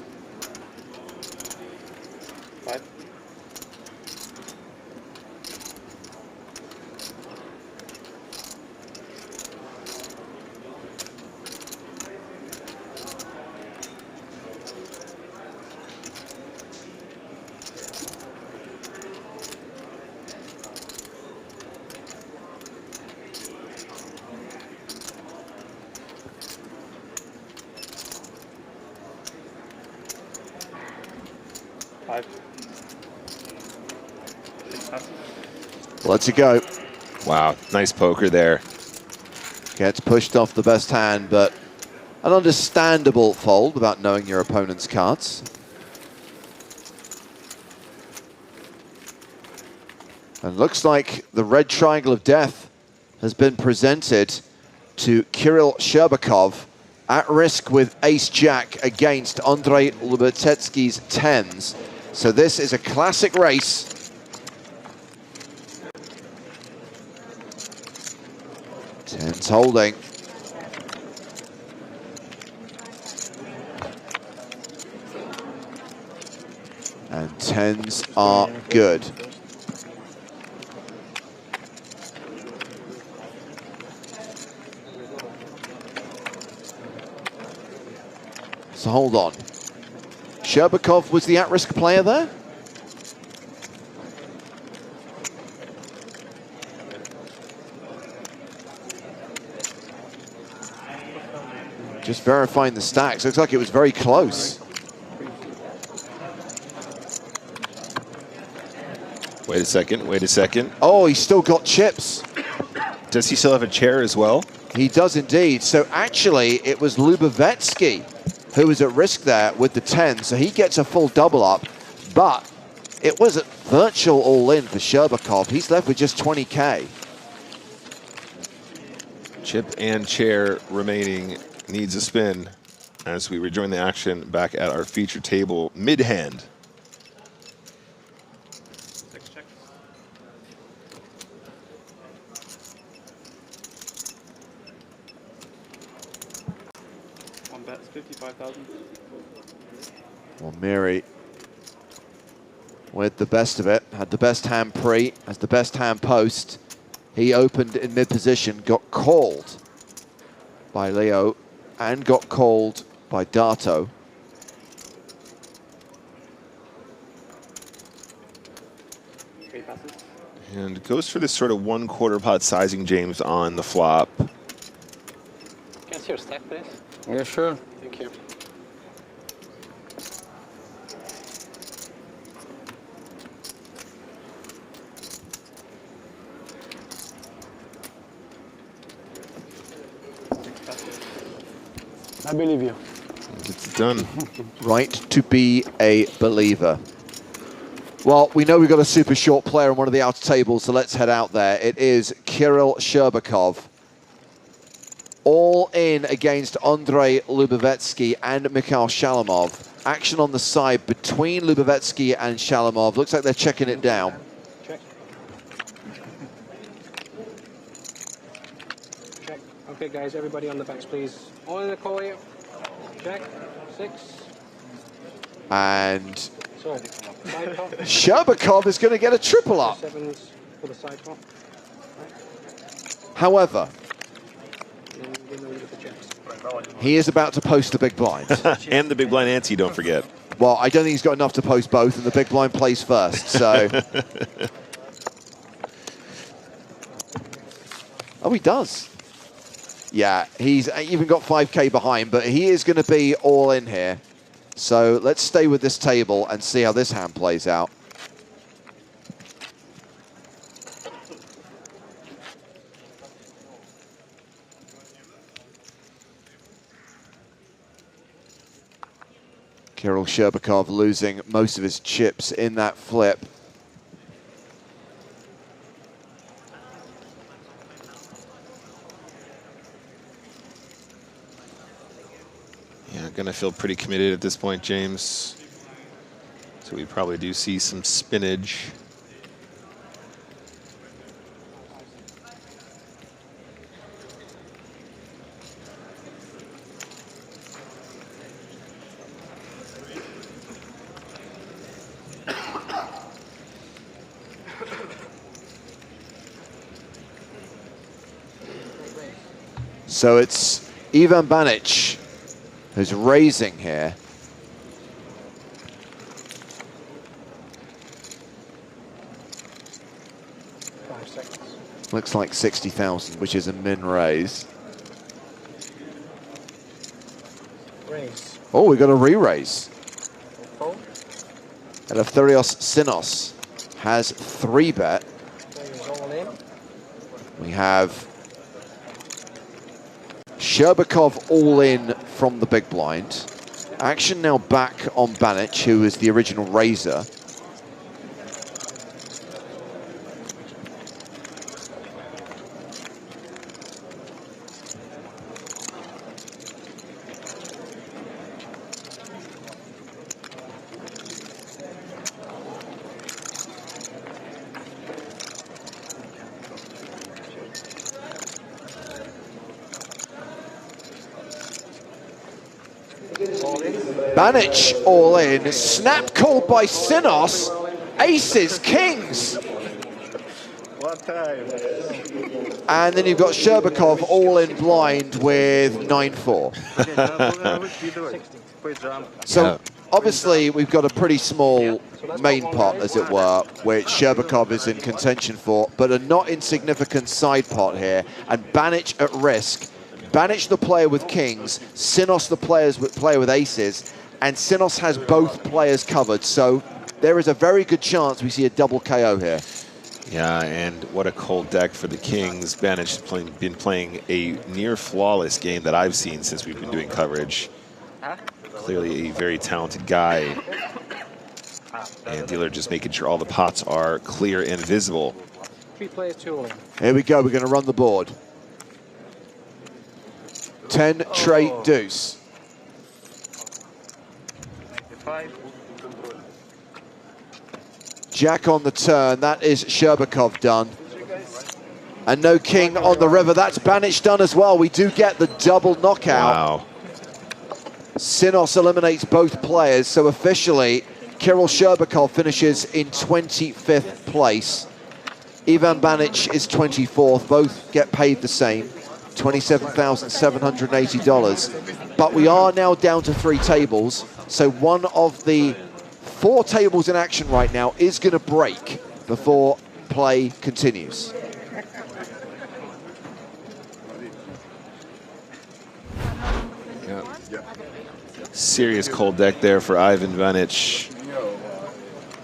5. Let's it go. Wow, nice poker there. Gets pushed off the best hand, but an understandable fold about knowing your opponent's cards. And looks like the red triangle of death has been presented to Kirill Sherbakov at risk with ace-jack against Andrei Lubetetsky's tens. So this is a classic race. Tens holding. And tens are good. So hold on. Sherbakov was the at-risk player there? Just verifying the stacks. Looks like it was very close. Wait a second, wait a second. Oh, he's still got chips. Does he still have a chair as well? He does indeed. So actually, it was Lubavetsky who was at risk there with the 10. So he gets a full double up, but it was a virtual all-in for Sherbakov. He's left with just 20K. Chip and chair remaining, needs a spin as we rejoin the action back at our feature table mid-hand. That's 55,000. Well, Miri with the best of it, had the best hand pre, has the best hand post. He opened in mid-position, got called by Leo, and got called by Dato. And goes for this sort of 1/4 pot sizing, James, on the flop. Can I see your stack, please? Yeah, sure. Thank you. I believe you. It's done. Right to be a believer. Well, we know we've got a super short player on one of the outer tables, so let's head out there. It is Kirill Sherbakov. All in against Andrei Lubavetsky and Mikhail Shalamov. Action on the side between Lubavetsky and Shalamov. Looks like they're checking it down. Check. Check. Okay, guys, everybody on the bench, please. All in the call here. Check. 6. And So, side top. Sherbakov is going to get a triple up. 7s for the side top. However, he is about to post the big blind. And the big blind ante, don't forget. Well, I don't think he's got enough to post both, and the big blind plays first, so. Oh, he does. Yeah, he's even got 5K behind, but he is going to be all in here. So let's stay with this table and see how this hand plays out. Kirill Sherbakov losing most of his chips in that flip. Yeah, gonna feel pretty committed at this point, James. So we probably do see some spinach. So it's Ivan Banic who's raising here. Looks like 60,000, which is a min raise. Raise. Oh, we got a re-raise. Eleftherios Sinos has 3-bet. We have Sherbakov all in from the big blind. Action now back on Banic, who is the original raiser. Banic all in. Snap called by Sinos. Aces, kings. What time? And then you've got Sherbakov all in blind with 9-4. So obviously we've got a pretty small main pot, as it were, which Sherbakov is in contention for, but a not insignificant side pot here. And Banic at risk. Banic the player with kings, Sinos the player with aces, and Sinos has both players covered. So there is a very good chance we see a double KO here. Yeah, and what a cold deck for the Kings. Banic's been playing a near flawless game that I've seen since we've been doing coverage. Clearly a very talented guy. And Dealer just making sure all the pots are clear and visible. 3 players, 2 all in. Here we go, we're going to run the board. 10 trait deuce. Jack on the turn, that is Sherbakov done. And no king on the river, that's Banic done as well. We do get the double knockout. Wow. Sinos eliminates both players, so officially Kirill Sherbakov finishes in 25th place. Ivan Banic is 24th, both get paid the same, $27,780. But we are now down to 3 tables, so one of the 4 tables in action right now is going to break before play continues. Serious cold deck there for Ivan Banic.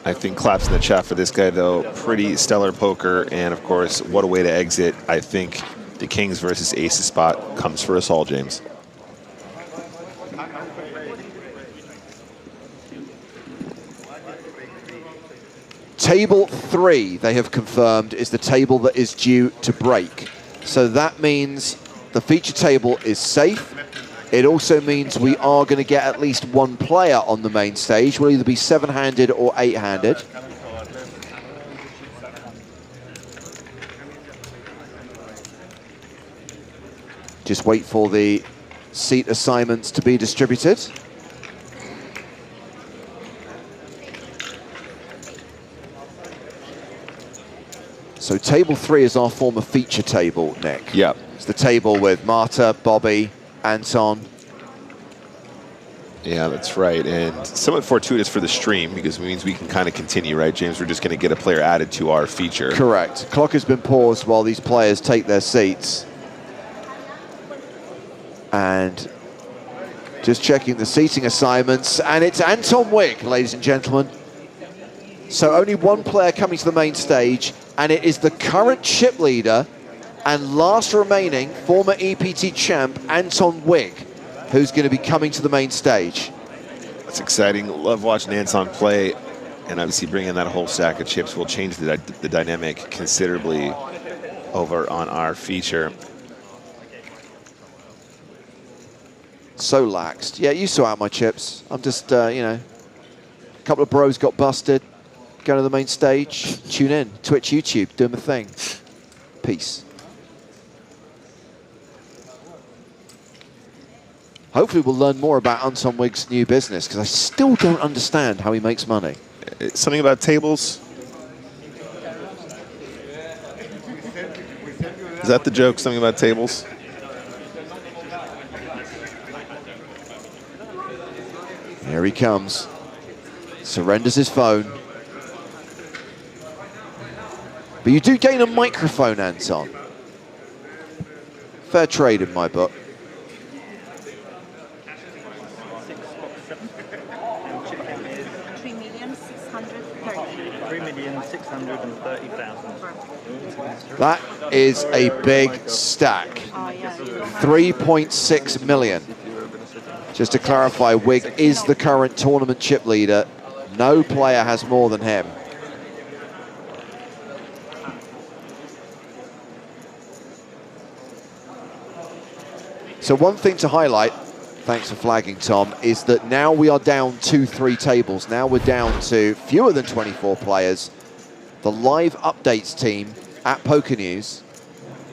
I think claps in the chat for this guy, though. Pretty stellar poker, and of course, what a way to exit. I think the Kings versus Aces spot comes for us all, James. Table 3, they have confirmed, is the table that is due to break. So that means the feature table is safe. It also means we are going to get at least 1 player on the main stage. Will either be 7-handed or 8-handed. Just wait for the seat assignments to be distributed. So table 3 is our former feature table, Nick. Yep. It's the table with Marta, Bobby, Anton. Yeah, that's right. And somewhat fortuitous for the stream because it means we can kind of continue, right, James? We're just going to get a player added to our feature. Correct. Clock has been paused while these players take their seats. And just checking the seating assignments. And it's Anton Wick, ladies and gentlemen. So only 1 player coming to the main stage. And it is the current chip leader and last remaining former EPT champ, Anton Wick, who's going to be coming to the main stage. That's exciting. Love watching Anton play. And obviously bringing that whole stack of chips will change the dynamic considerably over on our feature. So laxed. Yeah, you saw out my chips. I'm just, you know, a couple of bros got busted. Go to the main stage, tune in, Twitch, YouTube, doing the thing. Peace. Hopefully we'll learn more about Anton Wick's new business, because I still don't understand how he makes money. Something about tables? Is that the joke, something about tables? Here he comes. Surrenders his phone. But you do gain a microphone, Anton. Fair trade in my book. 3,630,000. That is a big stack. 3.6 million. Just to clarify, Wig is the current tournament chip leader. No player has more than him. So one thing to highlight, thanks for flagging, Tom, is that now we are down 2-3 tables. Now we're down to fewer than 24 players. The live updates team at Poker News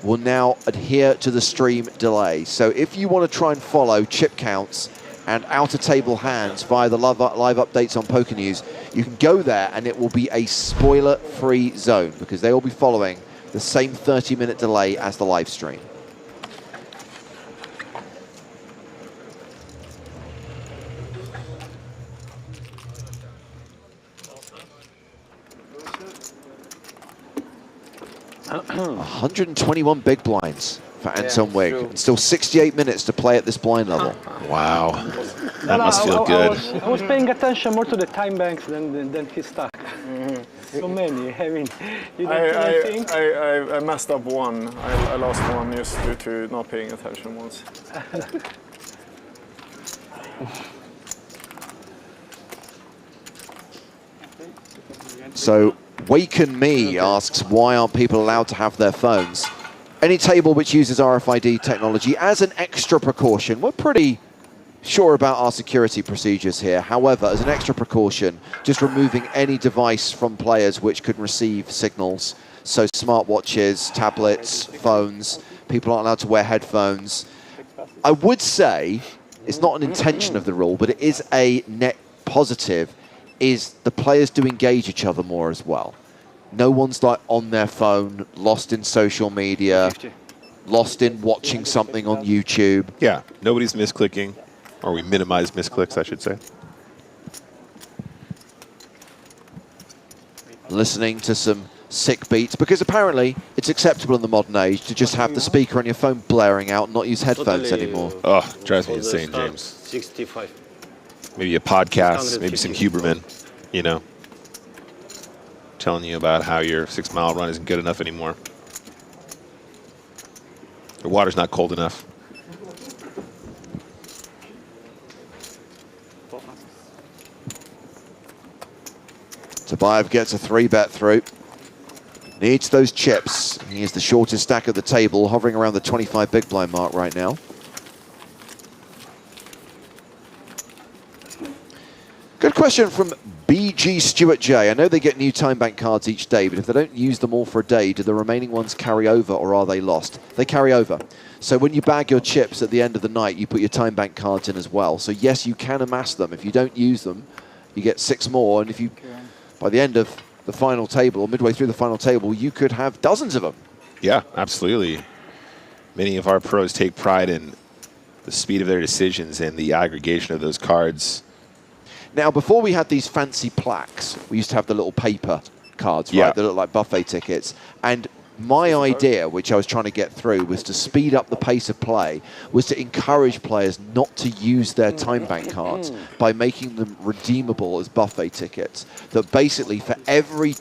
will now adhere to the stream delay. So if you want to try and follow chip counts and outer table hands via the live updates on Poker News, you can go there and it will be a spoiler-free zone because they will be following the same 30-minute delay as the live stream. $121 big blinds for Anton Wigg. And still 68 minutes to play at this blind level. Wow, that must feel good. I was paying attention more to the time banks than his stack. So many. I mean, you don't think? I messed up one. I lost one just due to not paying attention once. So Waken Me asks, why aren't people allowed to have their phones? Any table which uses RFID technology as an extra precaution, we're pretty sure about our security procedures here. However, as an extra precaution, just removing any device from players which could receive signals. So smartwatches, tablets, phones, people aren't allowed to wear headphones. I would say it's not an intention of the rule, but it is a net positive, is the players do engage each other more as well. No one's like on their phone, lost in social media, lost in watching something on YouTube. Yeah, nobody's misclicking, or we minimize misclicks, I should say. Listening to some sick beats, because apparently it's acceptable in the modern age to just have the speaker on your phone blaring out and not use headphones anymore. Oh, drives me insane, James. 65. Maybe a podcast, maybe some Huberman, you know, telling you about how your 6 mile run isn't good enough anymore. The water's not cold enough. Tabayev gets a 3-bet through. Needs those chips. He is the shortest stack at the table, hovering around the 25 big blind mark right now. Good question from BG Stuart J. I know they get new time bank cards each day, but if they don't use them all for a day, do the remaining ones carry over or are they lost? They carry over. So when you bag your chips at the end of the night, you put your time bank cards in as well. So yes, you can amass them. If you don't use them, you get 6 more. And if you, by the end of the final table or midway through the final table, you could have dozens of them. Yeah, absolutely. Many of our pros take pride in the speed of their decisions and the aggregation of those cards. Now, before we had these fancy plaques, we used to have the little paper cards, right? They look like buffet tickets. And my idea, which I was trying to get through, was to speed up the pace of play, was to encourage players not to use their time bank cards by making them redeemable as buffet tickets. That basically, for every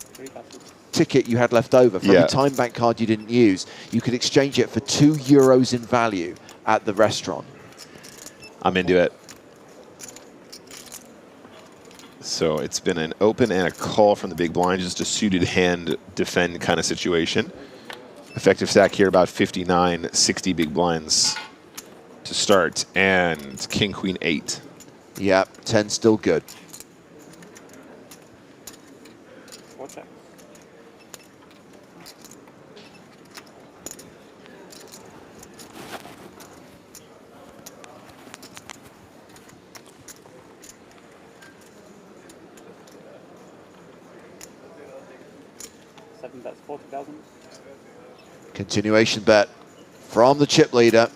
ticket you had left over, for every time bank card you didn't use, you could exchange it for €2 in value at the restaurant. I'm into it. So it's been an open and a call from the big blind, just a suited hand defend kind of situation. Effective stack here about 59, 60 big blinds to start, and king, queen, 8. Yeah, 10 still good. What's that? That's 40,000. Continuation bet from the chip leader,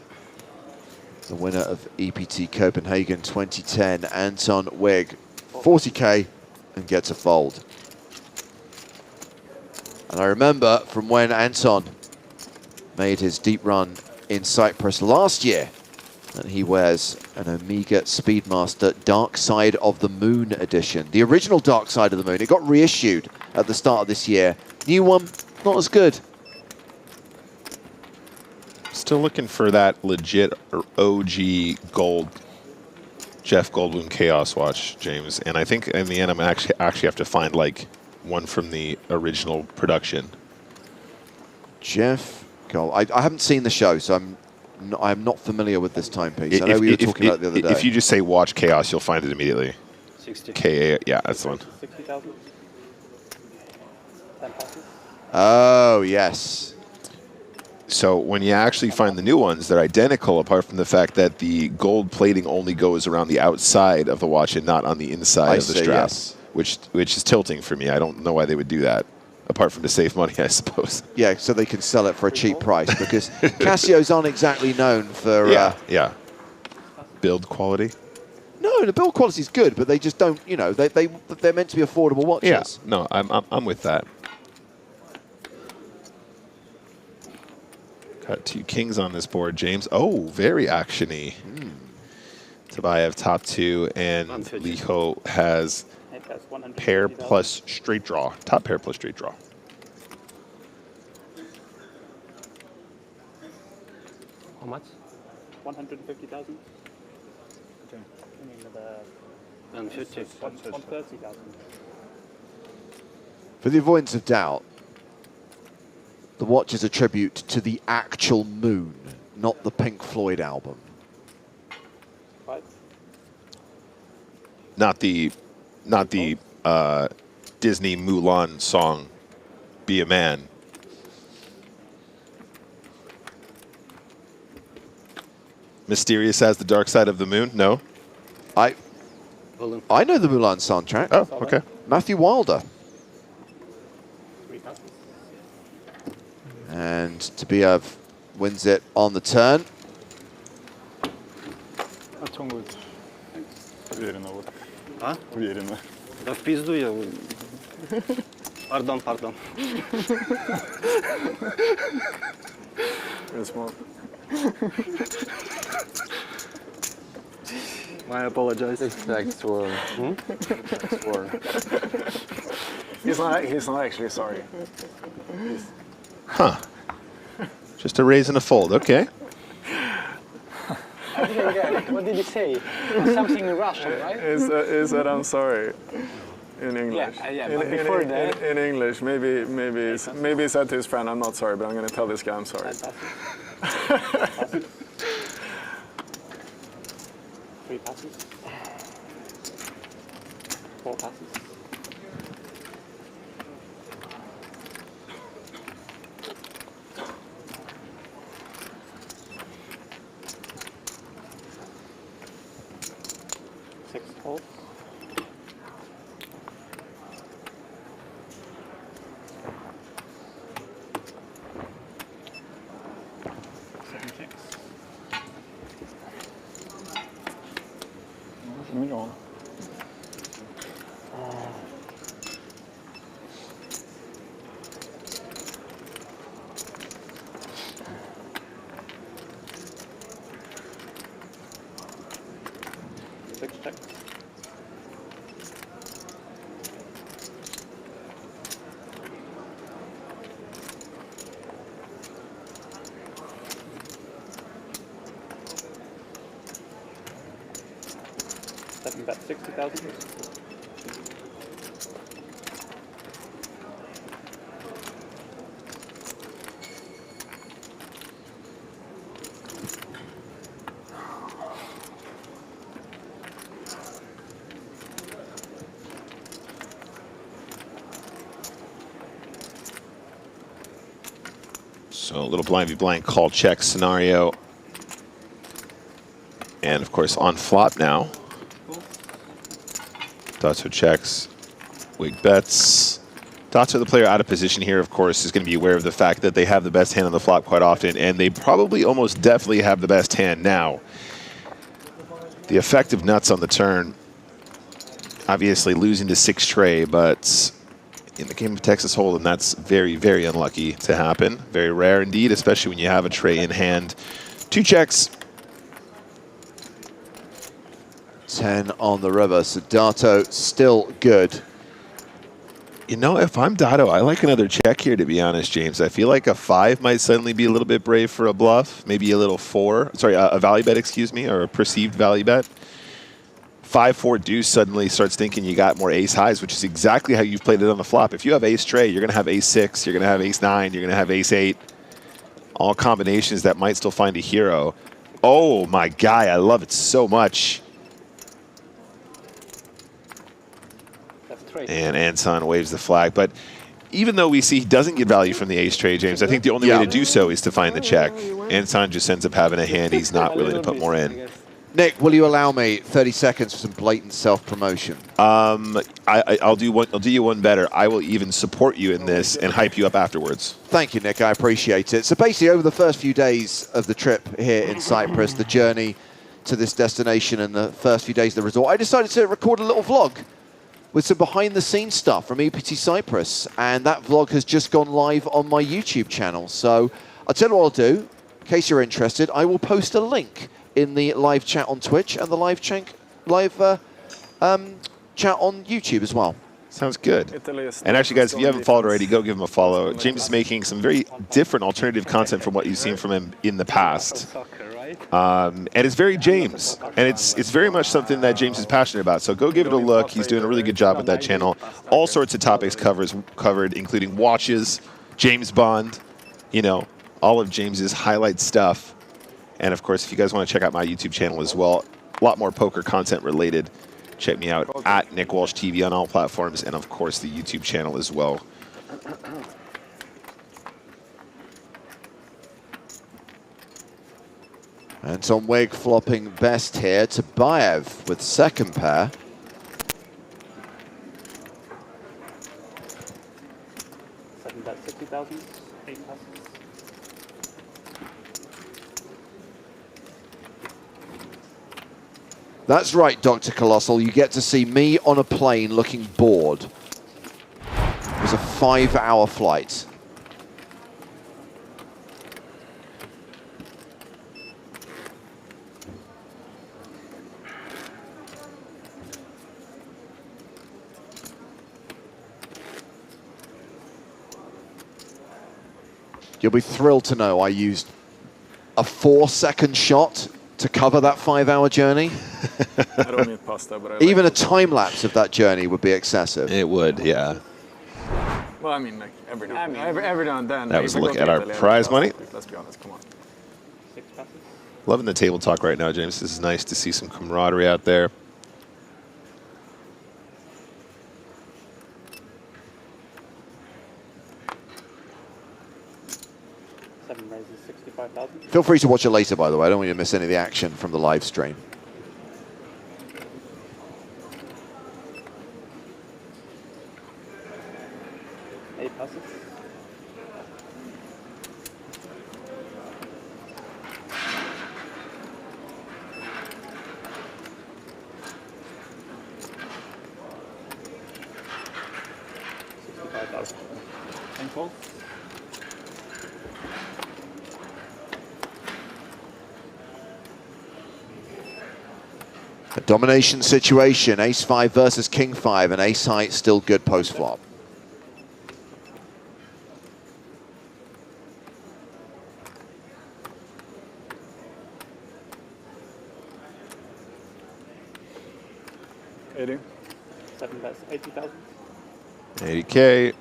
the winner of EPT Copenhagen 2010, Anton Wigg, 40K, and gets a fold. And I remember from when Anton made his deep run in Cyprus last year that he wears an Omega Speedmaster Dark Side of the Moon edition. The original Dark Side of the Moon. It got reissued at the start of this year. New one, not as good. Still looking for that legit or OG gold Jeff Goldblum Chaos watch, James. And I think in the end, I'm actually have to find like one from the original production. Jeff Gold. I haven't seen the show, so I'm not familiar with this timepiece. I know we were talking about it the other day. If you just say watch Chaos, you'll find it immediately. 60. KA, yeah, that's the one. 60,000. 10 passes. Oh, yes. So when you actually find the new ones, they're identical, apart from the fact that the gold plating only goes around the outside of the watch and not on the inside of the strap, yes. which is tilting for me. I don't know why they would do that, apart from to save money, I suppose. Yeah, so they can sell it for a cheap price, because Casios aren't exactly known for... yeah. Build quality? No, the build quality is good, but they just don't, you know, they're meant to be affordable watches. Yeah, no, I'm with that. Got 2 kings on this board, James. Oh, very actiony. Tabayev top 2, and Liho has pair plus straight draw. Top pair plus straight draw. How much? 150,000. Okay. I mean, 130,000. For the avoidance of doubt, the watch is a tribute to the actual moon, not the Pink Floyd album. Right. Not the Disney Mulan song, Be a Man. Mysterious as the dark side of the moon? No. I know the Mulan soundtrack. Oh, okay. Matthew Wilder. And Tabayev wins it on the turn. А? Уверенно. Да в пизду я. Pardon, pardon. I apologize. Next one. He's not actually sorry. Huh. Just a raise and a fold. Okay. I didn't get it. What did you say? Something in Russian, right? Is that I'm sorry in English? Yeah, but before that. In English, maybe he said to his friend, "I'm not sorry, but I'm going to tell this guy I'm sorry." 3 passes. 4 passes. Holds. Million. Bet 60,000. So a little blind v blind call check scenario. And of course on flop now. Dato checks, Wig bets. Dato, the player out of position here, of course, is going to be aware of the fact that they have the best hand on the flop quite often, and they probably almost definitely have the best hand now. The effective nuts on the turn, obviously losing to 6 tray, but in the game of Texas Hold'em, that's very, very unlucky to happen. Very rare indeed, especially when you have a tray in hand. 2 checks. 10 on the river, so Dato still good. You know, if I'm Dato, I like another check here, to be honest, James. I feel like a 5 might suddenly be a little bit brave for a bluff. Maybe a little 4. Sorry, a value bet, excuse me, or a perceived value bet. 5-4 deuce suddenly starts thinking you got more ace highs, which is exactly how you've played it on the flop. If you have ace tray, you're going to have ace 6, you're going to have ace 9, you're going to have ace 8. All combinations that might still find a hero. Oh, my guy, I love it so much. And Anton waves the flag, but even though we see he doesn't get value from the ace trade, James, I think the only way to do so is to find the check. Anton just ends up having a hand he's not willing to put more in. Nick, will you allow me 30 seconds for some blatant self-promotion? I'll do you one better. I will even support you in this and hype you up afterwards. Thank you, Nick. I appreciate it. So basically, over the first few days of the trip here in Cyprus, the journey to this destination and the first few days of the resort, I decided to record a little vlog with some behind-the-scenes stuff from EPT Cyprus, and that vlog has just gone live on my YouTube channel. So I'll tell you what I'll do. In case you're interested, I will post a link in the live chat on Twitch and the live chat on YouTube as well. Sounds good. And actually, guys, if you haven't followed already, go give him a follow. James is making some very different alternative content from what you've seen from him in the past. And it's very James. And it's very much something that James is passionate about. So go give it a look. He's doing a really good job with that channel. All sorts of topics covered, including watches, James Bond, you know, all of James's highlight stuff. And of course, if you guys want to check out my YouTube channel as well, a lot more poker content related, check me out at Nick Walsh TV on all platforms, and of course the YouTube channel as well. Anton Wig flopping best here to Baev with second pair. Second bet 60,000, 8 passes. That's right, Dr. Colossal. You get to see me on a plane looking bored. It was a 5-hour flight. You'll be thrilled to know I used a 4-second shot to cover that 5-hour journey. I don't need pasta, but even a time lapse of that journey would be excessive. It would, yeah. Well, I mean, like every now and then. That was a look at our prize money. Let's be honest, come on. 6 passes. Loving the table talk right now, James. This is nice to see some camaraderie out there. Raises 65,000. Feel free to watch it later, by the way. I don't want you to miss any of the action from the live stream. Eight passes. $65,000. 10 calls. A domination situation, ace-5 versus king-5, and ace-high still good post-flop. $80. 7 bets, 80,000. 80K.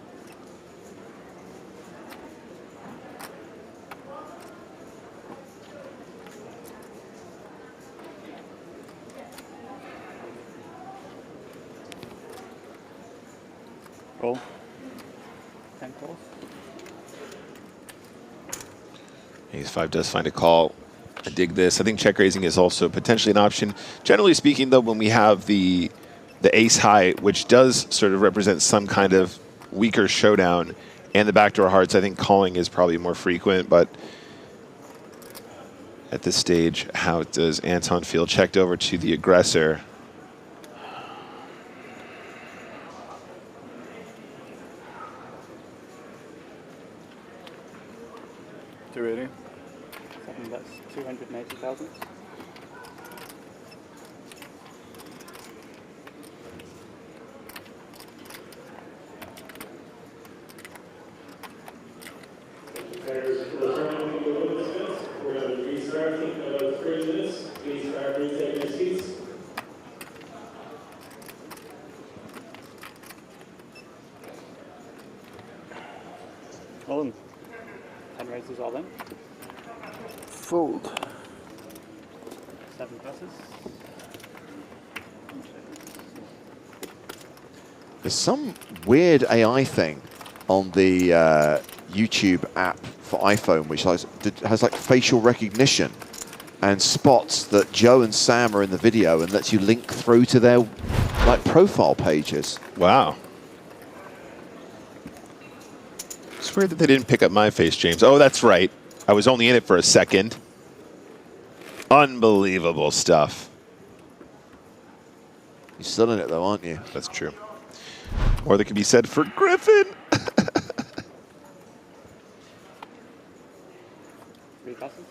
Roll. 10 calls. Ace-5 does find a call. I dig this. I think check raising is also potentially an option. Generally speaking, though, when we have the ace-high, which does sort of represent some kind of weaker showdown, and the backdoor hearts, I think calling is probably more frequent. But at this stage, how does Anton feel? Checked over to the aggressor. $280. 7 bets, 280,000. We're going to restart in 3 minutes. Please retake your seats. All in. 10 raises all in. Fold. 7 passes. There's some weird AI thing on the YouTube app for iPhone, which has like facial recognition and spots that Joe and Sam are in the video and lets you link through to their like profile pages. Wow. It's weird that they didn't pick up my face, James. Oh, that's right. I was only in it for a second. Unbelievable stuff. You're still in it though, aren't you? That's true. More that can be said for Griffin. 3 passes.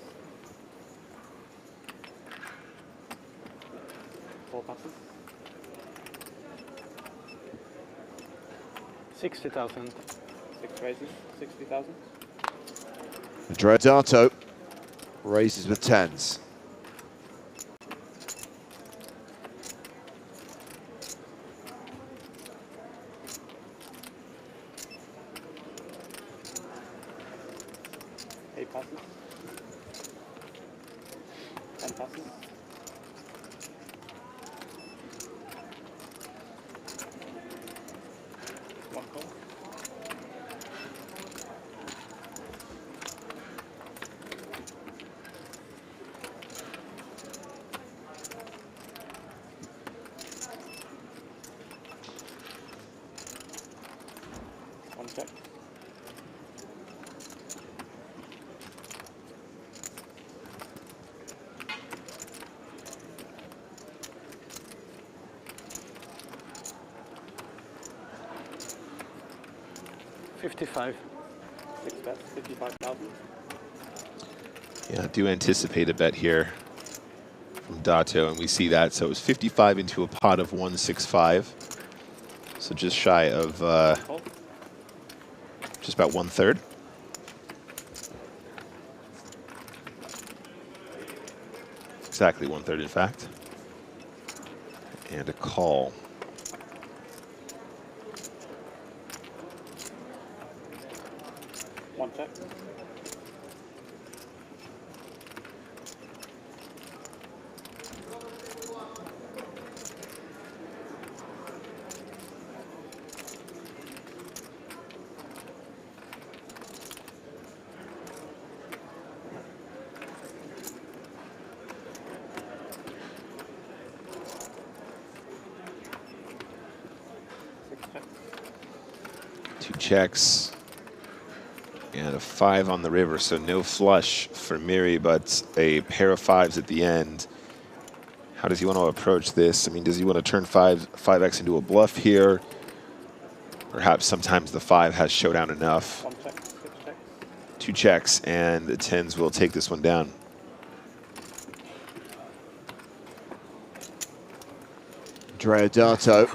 4 passes. 60,000. 6 raises. 60,000. Deodato raises with tens. Passes. 10 passes. One call. One check. $55,000. 6 bets, 55,000. Yeah, I do anticipate a bet here from Dato, and we see that. So it was 55 into a pot of 165. So just shy of just about 1/3. Exactly 1/3, in fact. And a call. One check. Two checks. And a 5 on the river, so no flush for Miri, but a pair of 5s at the end. How does he want to approach this? I mean, does he want to turn 5x into a bluff here? Perhaps sometimes the 5 has showdown enough. One check, 6 checks. 2 checks, and the 10s will take this one down. Deodato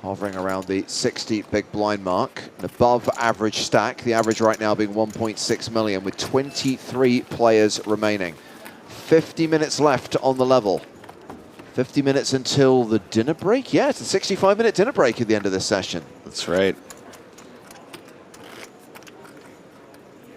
hovering around the 60 big blind mark, an above average stack, the average right now being 1.6 million with 23 players remaining. 50 minutes left on the level. 50 minutes until the dinner break? Yeah, it's a 65-minute dinner break at the end of this session. That's right.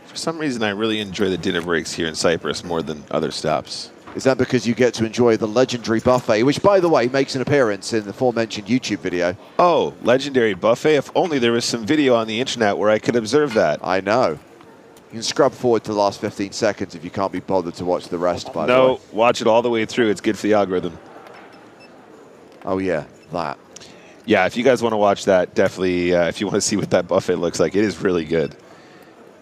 For some reason, I really enjoy the dinner breaks here in Cyprus more than other stops. Is that because you get to enjoy the legendary buffet, which, by the way, makes an appearance in the aforementioned YouTube video? Oh, legendary buffet? If only there was some video on the internet where I could observe that. I know. You can scrub forward to the last 15 seconds if you can't be bothered to watch the rest, by the way. No, watch it all the way through. It's good for the algorithm. Oh, yeah, that. Yeah, if you guys want to watch that, definitely, if you want to see what that buffet looks like, it is really good.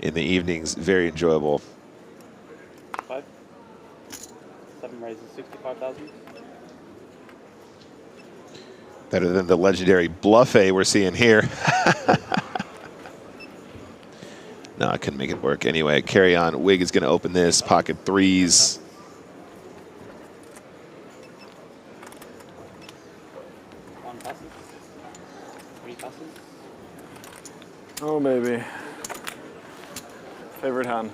In the evenings, very enjoyable. 5. 7 raises, 65,000. Better than the legendary buffet we're seeing here. No, I couldn't make it work. Anyway, carry on. Wig is going to open this. Pocket 3s. One passes. 3 passes. Oh, baby. Favorite hand.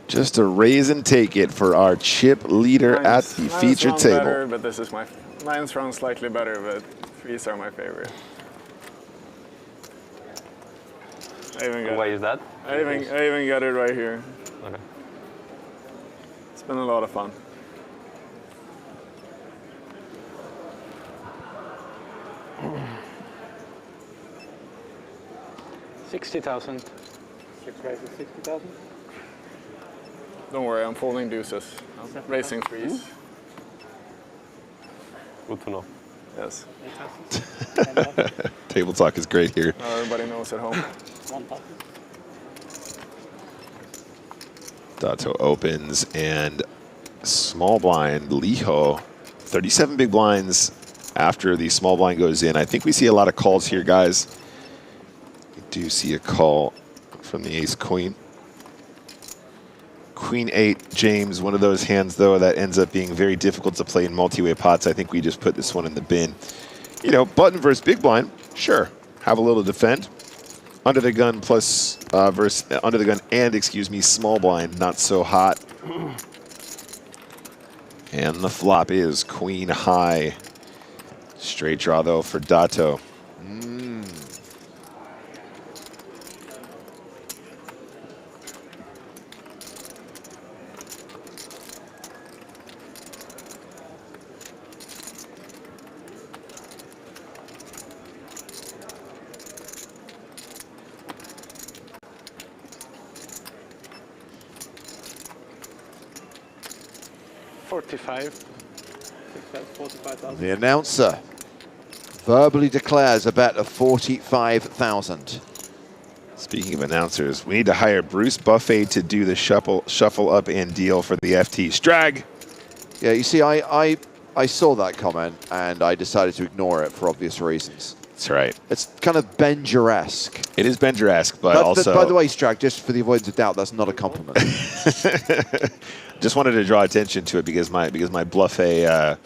Just a raise and take it for our chip leader at the feature table. Better, but this is mine's run slightly better, but 3s are my favorite. Why is that? I even got it right here. Okay. It's been a lot of fun. $60,000. 6 raises, 60,000. Don't worry, I'm folding deuces. I'm racing threes. Good to know. Yes. Table talk is great here. Now everybody knows at home. Dato opens and small blind, Liho, 37 big blinds after the small blind goes in. I think we see a lot of calls here, guys. We do see a call from the ace queen. Queen 8, James, one of those hands, though, that ends up being very difficult to play in multi-way pots. I think we just put this one in the bin. You know, button versus big blind, sure. Have a little defend. Under the gun plus versus under the gun and, excuse me, small blind, not so hot. And the flop is queen high. Straight draw, though, for Dato. The announcer verbally declares a bet of 45,000. Speaking of announcers, we need to hire Bruce Buffet to do the shuffle up and deal for the FT. Strag! Yeah, you see, I saw that comment and I decided to ignore it for obvious reasons. That's right. It's kind of Benjer-esque. It is Benjer-esque, but also... By the way, Strag, just for the avoidance of doubt, that's not a compliment. Just wanted to draw attention to it because my bluff A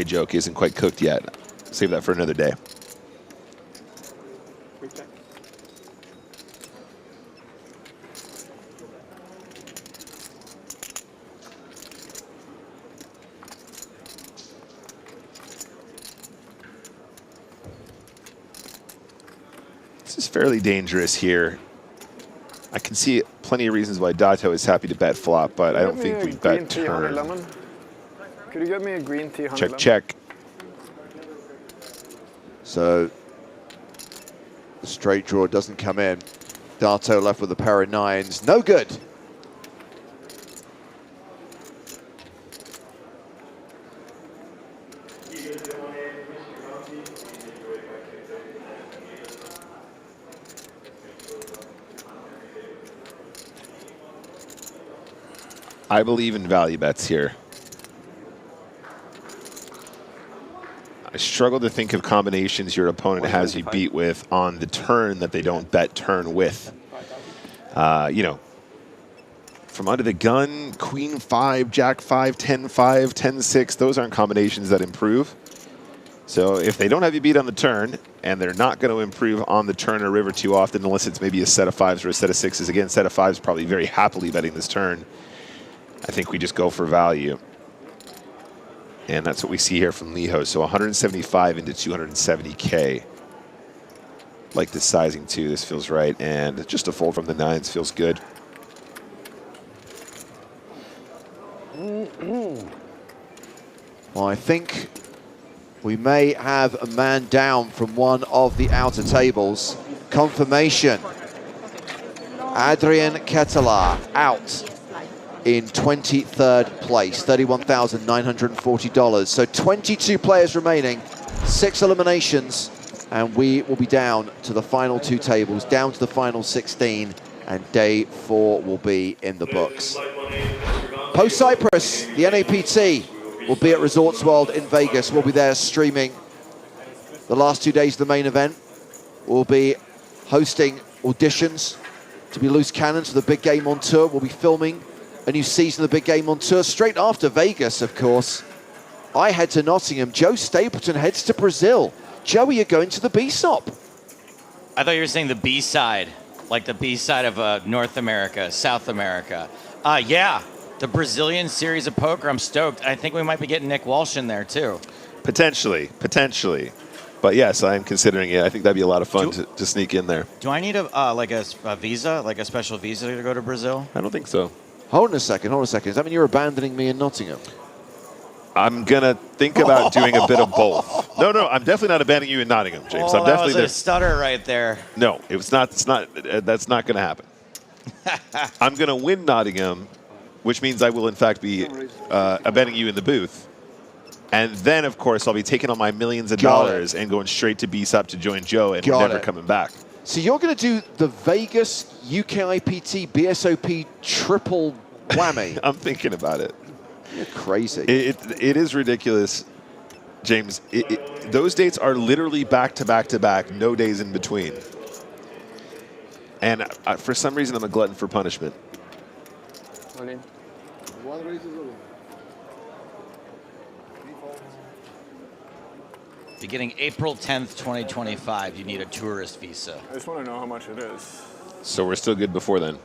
joke isn't quite cooked yet. Save that for another day. This is fairly dangerous here. I can see plenty of reasons why Dato is happy to bet flop, but I don't think we bet turn. Could you get me a green tea? Check, check. So the straight draw doesn't come in. Dato left with a pair of nines. No good. I believe in value bets here. I struggle to think of combinations your opponent has you beat with on the turn that they don't bet turn with. You know, from under the gun, queen 5, jack 5, 10 5, 10 6, those aren't combinations that improve. So if they don't have you beat on the turn, and they're not going to improve on the turn or river too often, unless it's maybe a set of 5s or a set of 6s. Again, set of 5s probably very happily betting this turn. I think we just go for value. And that's what we see here from Liho. So 175 into 270K. Like this sizing too, this feels right. And just a fold from the nines feels good. Well, I think we may have a man down from one of the outer tables. Confirmation. Adrian Ketelaar out in 23rd place, $31,940. So 22 players remaining, 6 eliminations, and we will be down to the final 2 tables, down to the final 16, and day 4 will be in the books. Post-Cyprus, the NAPT will be at Resorts World in Vegas. We'll be there streaming the last 2 days of the main event. We'll be hosting auditions to be loose cannons for the big game on tour. We'll be filming a new season of the big game on tour. Straight after Vegas, of course, I head to Nottingham. Joe Stapleton heads to Brazil. Joe, are you going to the B-SOP? I thought you were saying the B-side, like the B-side of North America, South America. Yeah, the Brazilian series of poker. I'm stoked. I think we might be getting Nick Walsh in there, too. Potentially. But yes, I'm considering it. I think that'd be a lot of fun to sneak in there. Do I need a visa, like a special visa to go to Brazil? I don't think so. Hold on a second. Does that mean you're abandoning me in Nottingham? I'm going to think about doing a bit of both. No, I'm definitely not abandoning you in Nottingham, James. Oh, I'm definitely that was a stutter right there. No, that's not going to happen. I'm going to win Nottingham, which means I will, in fact, be abandoning you in the booth. And then, of course, I'll be taking all my millions of dollars and going straight to BSUP to join Joe, and we're never coming back. So you're going to do the Vegas UKIPT BSOP triple whammy? I'm thinking about it. You're crazy. It is ridiculous, James. Those dates are literally back to back to back, no days in between. And for some reason, I'm a glutton for punishment. Beginning April 10th, 2025, you need a tourist visa. I just want to know how much it is. So we're still good before then.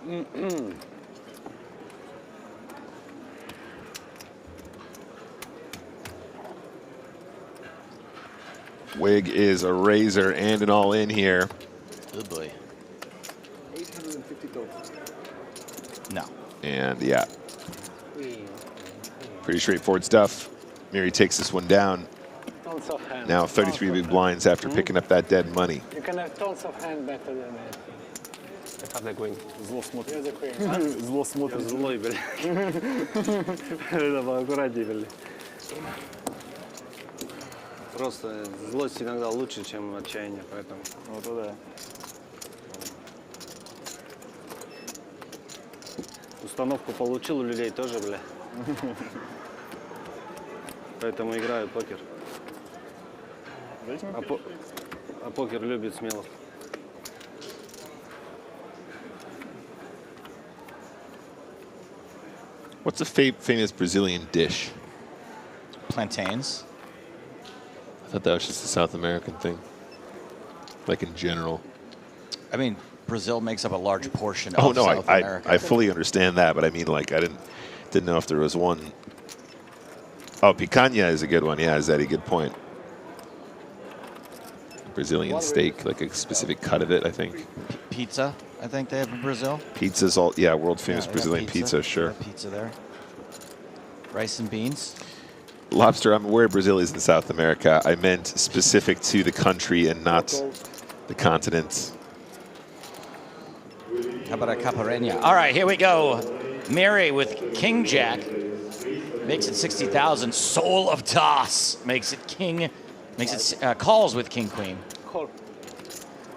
Wig is a razor and an all-in here. Good boy. 850 total. No. And yeah, pretty straightforward stuff. Miri takes this one down. Tons of hand. Now 33 big blinds after picking up that dead money. You can have tons of hand better than me. I have the queen. Зло смотрит. You're the queen. Зло смотрит, злой, блядь. Давай, аккуратней, блядь. Просто злость иногда лучше, чем отчаяние, поэтому. Вот да. Установку получил у людей тоже, бля. Поэтому играю в покер. А покер любит смелых. What's a famous Brazilian dish? Plantains. I thought that was just a South American thing, like in general. I mean, Brazil makes up a large portion of South America. I fully understand that, but I mean, like, I didn't know if there was one. Oh, picanha is a good one. Yeah, is that a good point? Brazilian steak, like a specific cut of it, I think. Pizza, I think they have in Brazil. Pizza's all, yeah, world famous Brazilian pizza, sure. Pizza there. Rice and beans. Lobster, I'm aware Brazil is in South America. I meant specific to the country and not the continent. How about a caparena? All right, here we go. Mary with King Jack makes it 60,000. Soul of Toss makes it King. Makes it calls with King Queen. Call.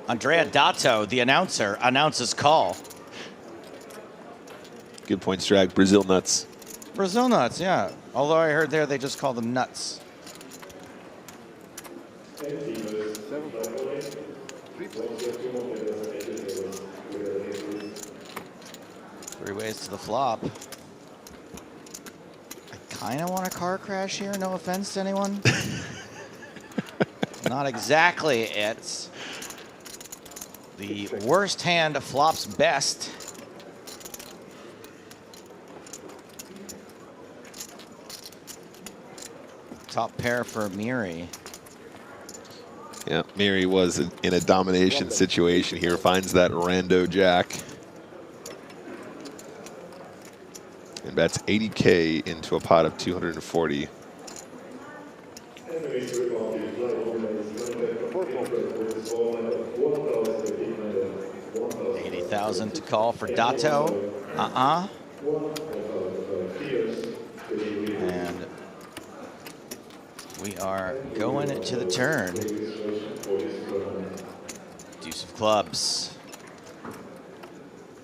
Andrea Dato, the announcer, announces call. Good point, Strag. Brazil nuts. Brazil nuts, yeah. Although I heard there they just call them nuts. 3 ways to the flop. I kind of want a car crash here, no offense to anyone. Not exactly it. The worst hand flops best. Top pair for Miri. Yeah, Miri was in a domination situation here, finds that rando jack. And bets 80K into a pot of 240. 80,000 to call for Dato. And we are going to the turn. Deuce of clubs.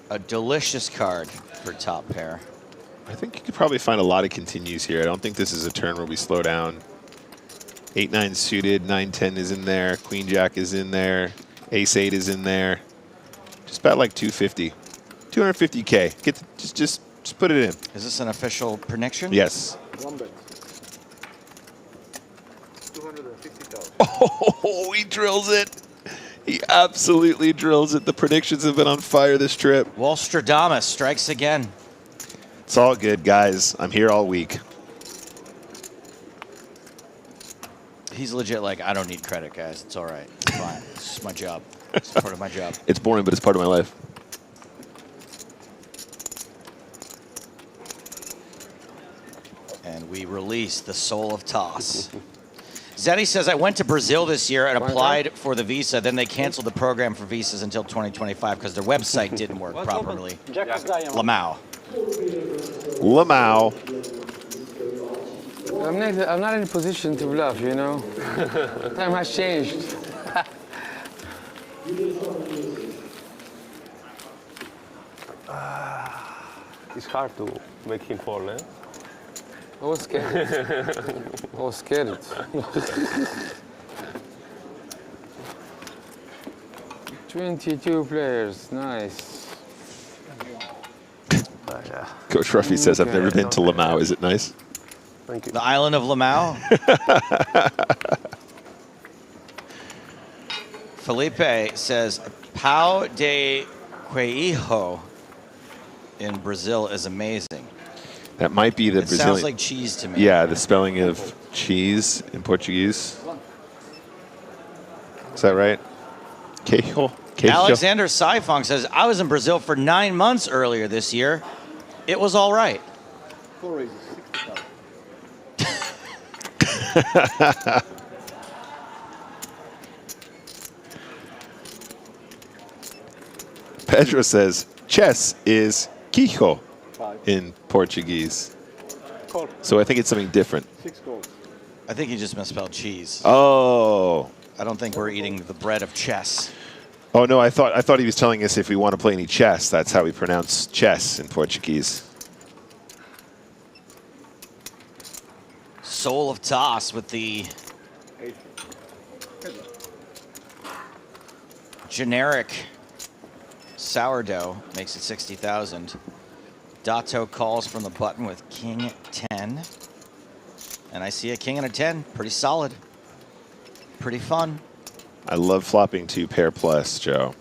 A delicious card for top pair. I think you could probably find a lot of continues here. I don't think this is a turn where we slow down. 8-9 suited, 9-10 is in there, Queen Jack is in there, Ace-8 is in there. Just about like 250, 250K. Get the, just put it in. Is this an official prediction? Yes. One bet. 250,000. Oh, he drills it. He absolutely drills it. The predictions have been on fire this trip. Walstradamus strikes again. It's all good, guys. I'm here all week. He's legit like, I don't need credit, guys. It's all right. It's fine. It's just my job. It's part of my job. It's boring, but it's part of my life. And we release the soul of toss. Zeddy says, I went to Brazil this year and applied for the visa. Then they canceled the program for visas until 2025 because their website didn't work properly. Lamau. Lamau. I'm not in a position to bluff, you know. Time has changed. It's hard to make him fall, eh? I was scared. I was scared. 22 players, nice. Coach Ruffy says, I've never been to Lamau. Is it nice? Thank you. The island of Lamau? Felipe says, Pau de Queijo in Brazil is amazing. That might be the Brazilian. Sounds like cheese to me. Yeah, the spelling of cheese in Portuguese. Is that right? Queijo? Queijo? Alexander Saifong says, I was in Brazil for 9 months earlier this year. It was all right. 4 raises, 60,000. Pedro says, chess is quijo in Portuguese. So I think it's something different. 6 goals. I think he just misspelled cheese. Oh. I don't think we're eating the bread of chess. Oh, no, I thought he was telling us if we want to play any chess, that's how we pronounce chess in Portuguese. Soul of Toss with the generic sourdough makes it 60,000. Dato calls from the button with King 10. And I see a king and a 10. Pretty solid. Pretty fun. I love flopping 2 pair plus, Joe.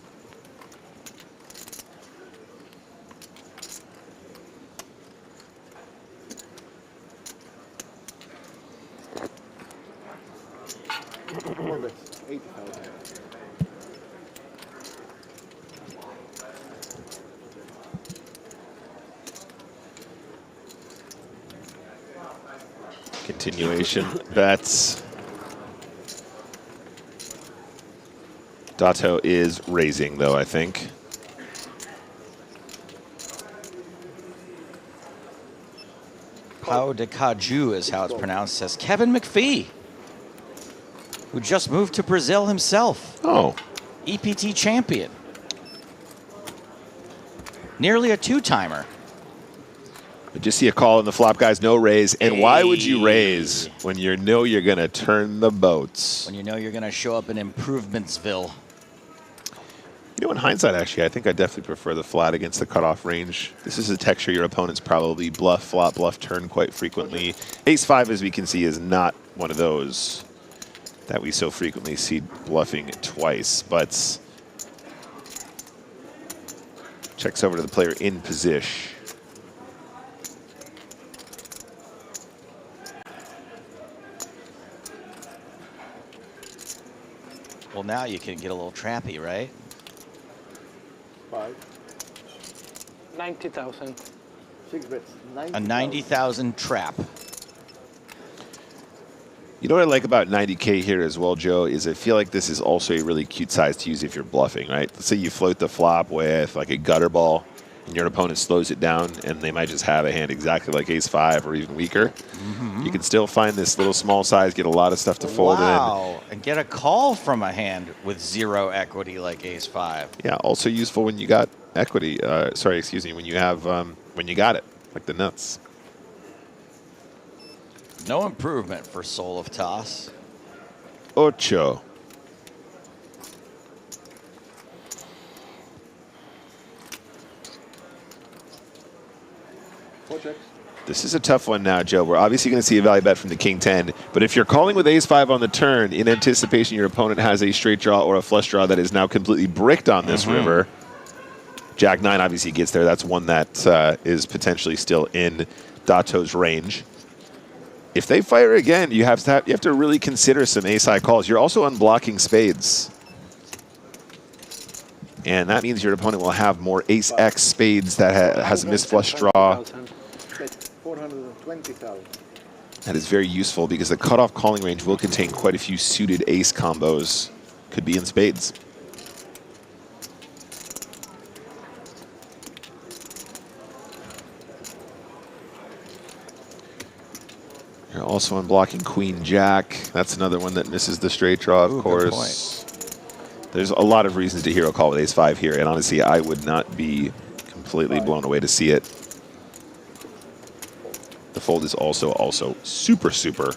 Orbits, 80,000. Continuation bets. Dato is raising, though, I think. Pau de Caju is how it's pronounced, says Kevin McPhee, who just moved to Brazil himself. Oh. EPT champion. Nearly a 2-timer. Did you see a call in the flop, guys? No raise. And why would you raise when you know you're going to turn the boats? When you know you're going to show up in Improvementsville. You know, in hindsight, actually, I think I definitely prefer the flat against the cutoff range. This is a texture your opponents probably bluff, flop, bluff, turn quite frequently. Ace-5, as we can see, is not one of those that we so frequently see bluffing twice. But checks over to the player in position. Well, now you can get a little trappy, right? 5. 90,000. 6 bets. A 90,000 trap. You know what I like about 90K here as well, Joe, is I feel like this is also a really cute size to use if you're bluffing, right? Let's say you float the flop with like a gutter ball and your opponent slows it down and they might just have a hand exactly like Ace-5 or even weaker. You can still find this little small size, get a lot of stuff to fold in. Wow, and get a call from a hand with 0 equity like Ace-5. Yeah, also useful when you got equity. Sorry, excuse me, when you have when you got it, like the nuts. No improvement for Soul of Toss. Ocho. This is a tough one now, Joe. We're obviously going to see a value bet from the King 10, but if you're calling with Ace-5 on the turn in anticipation your opponent has a straight draw or a flush draw that is now completely bricked on this river, Jack 9 obviously gets there. That's one that is potentially still in Dato's range. If they fire again, you have to really consider some ace-high calls. You're also unblocking spades. And that means your opponent will have more ace-X spades that has a missed flush draw. 420,000. That is very useful because the cutoff calling range will contain quite a few suited ace combos. Could be in spades. You're also unblocking Queen Jack. That's another one that misses the straight draw, of course. There's a lot of reasons to hero call with ace-5 here, and honestly, I would not be completely blown away to see it. The fold is also super, super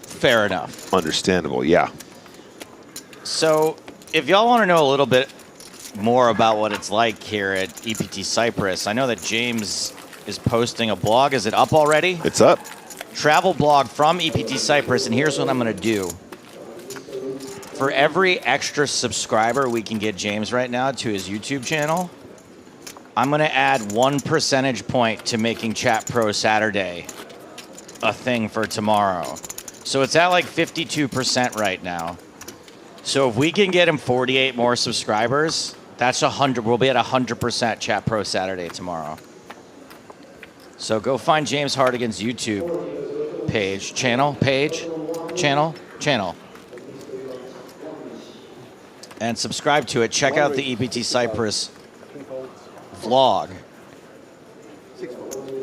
fair enough. Understandable, yeah. So, if y'all want to know a little bit more about what it's like here at EPT Cyprus, I know that James is posting a blog. Is it up already? It's up. Travel blog from EPT Cyprus, and here's what I'm going to do. For every extra subscriber we can get James right now to his YouTube channel, I'm going to add 1 percentage point to making Chat Pro Saturday a thing for tomorrow. So it's at like 52% right now. So if we can get him 48 more subscribers, that's 100. We'll be at 100% Chat Pro Saturday tomorrow. So go find James Hardigan's YouTube page, channel, and subscribe to it. Check out the EPT Cyprus vlog.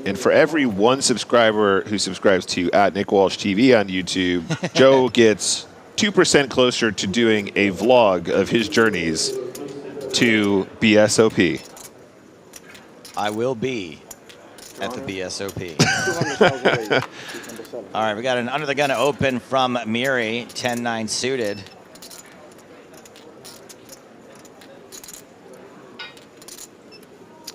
And for every 1 subscriber who subscribes to @NickWalshTV on YouTube, Joe gets 2% closer to doing a vlog of his journeys to BSOP. I will be at the BSOP. All right, we got an under the gun open from Miri, 10-9 suited.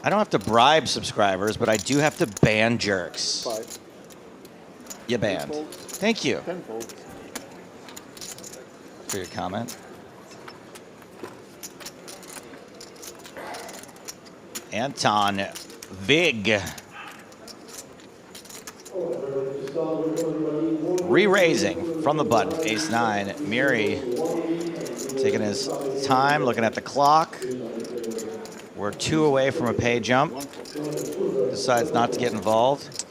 I don't have to bribe subscribers, but I do have to ban jerks. 5. You banned. Thank you 10-fold. for your comment. Anton Vig. Re-raising from the button, ace-9. Miri taking his time, looking at the clock. We're 2 away from a pay jump. Decides not to get involved.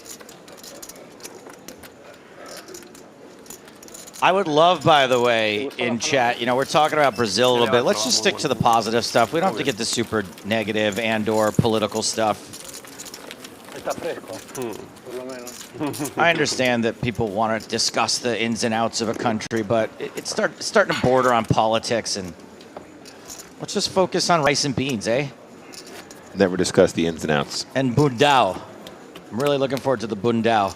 I would love, by the way, in chat, you know, we're talking about Brazil a little bit. Let's just stick to the positive stuff. We don't have to get the super negative and or political stuff. I understand that people want to discuss the ins and outs of a country, but it's starting to border on politics, and let's just focus on rice and beans, eh? Never discuss the ins and outs. And bundao. I'm really looking forward to the bundao.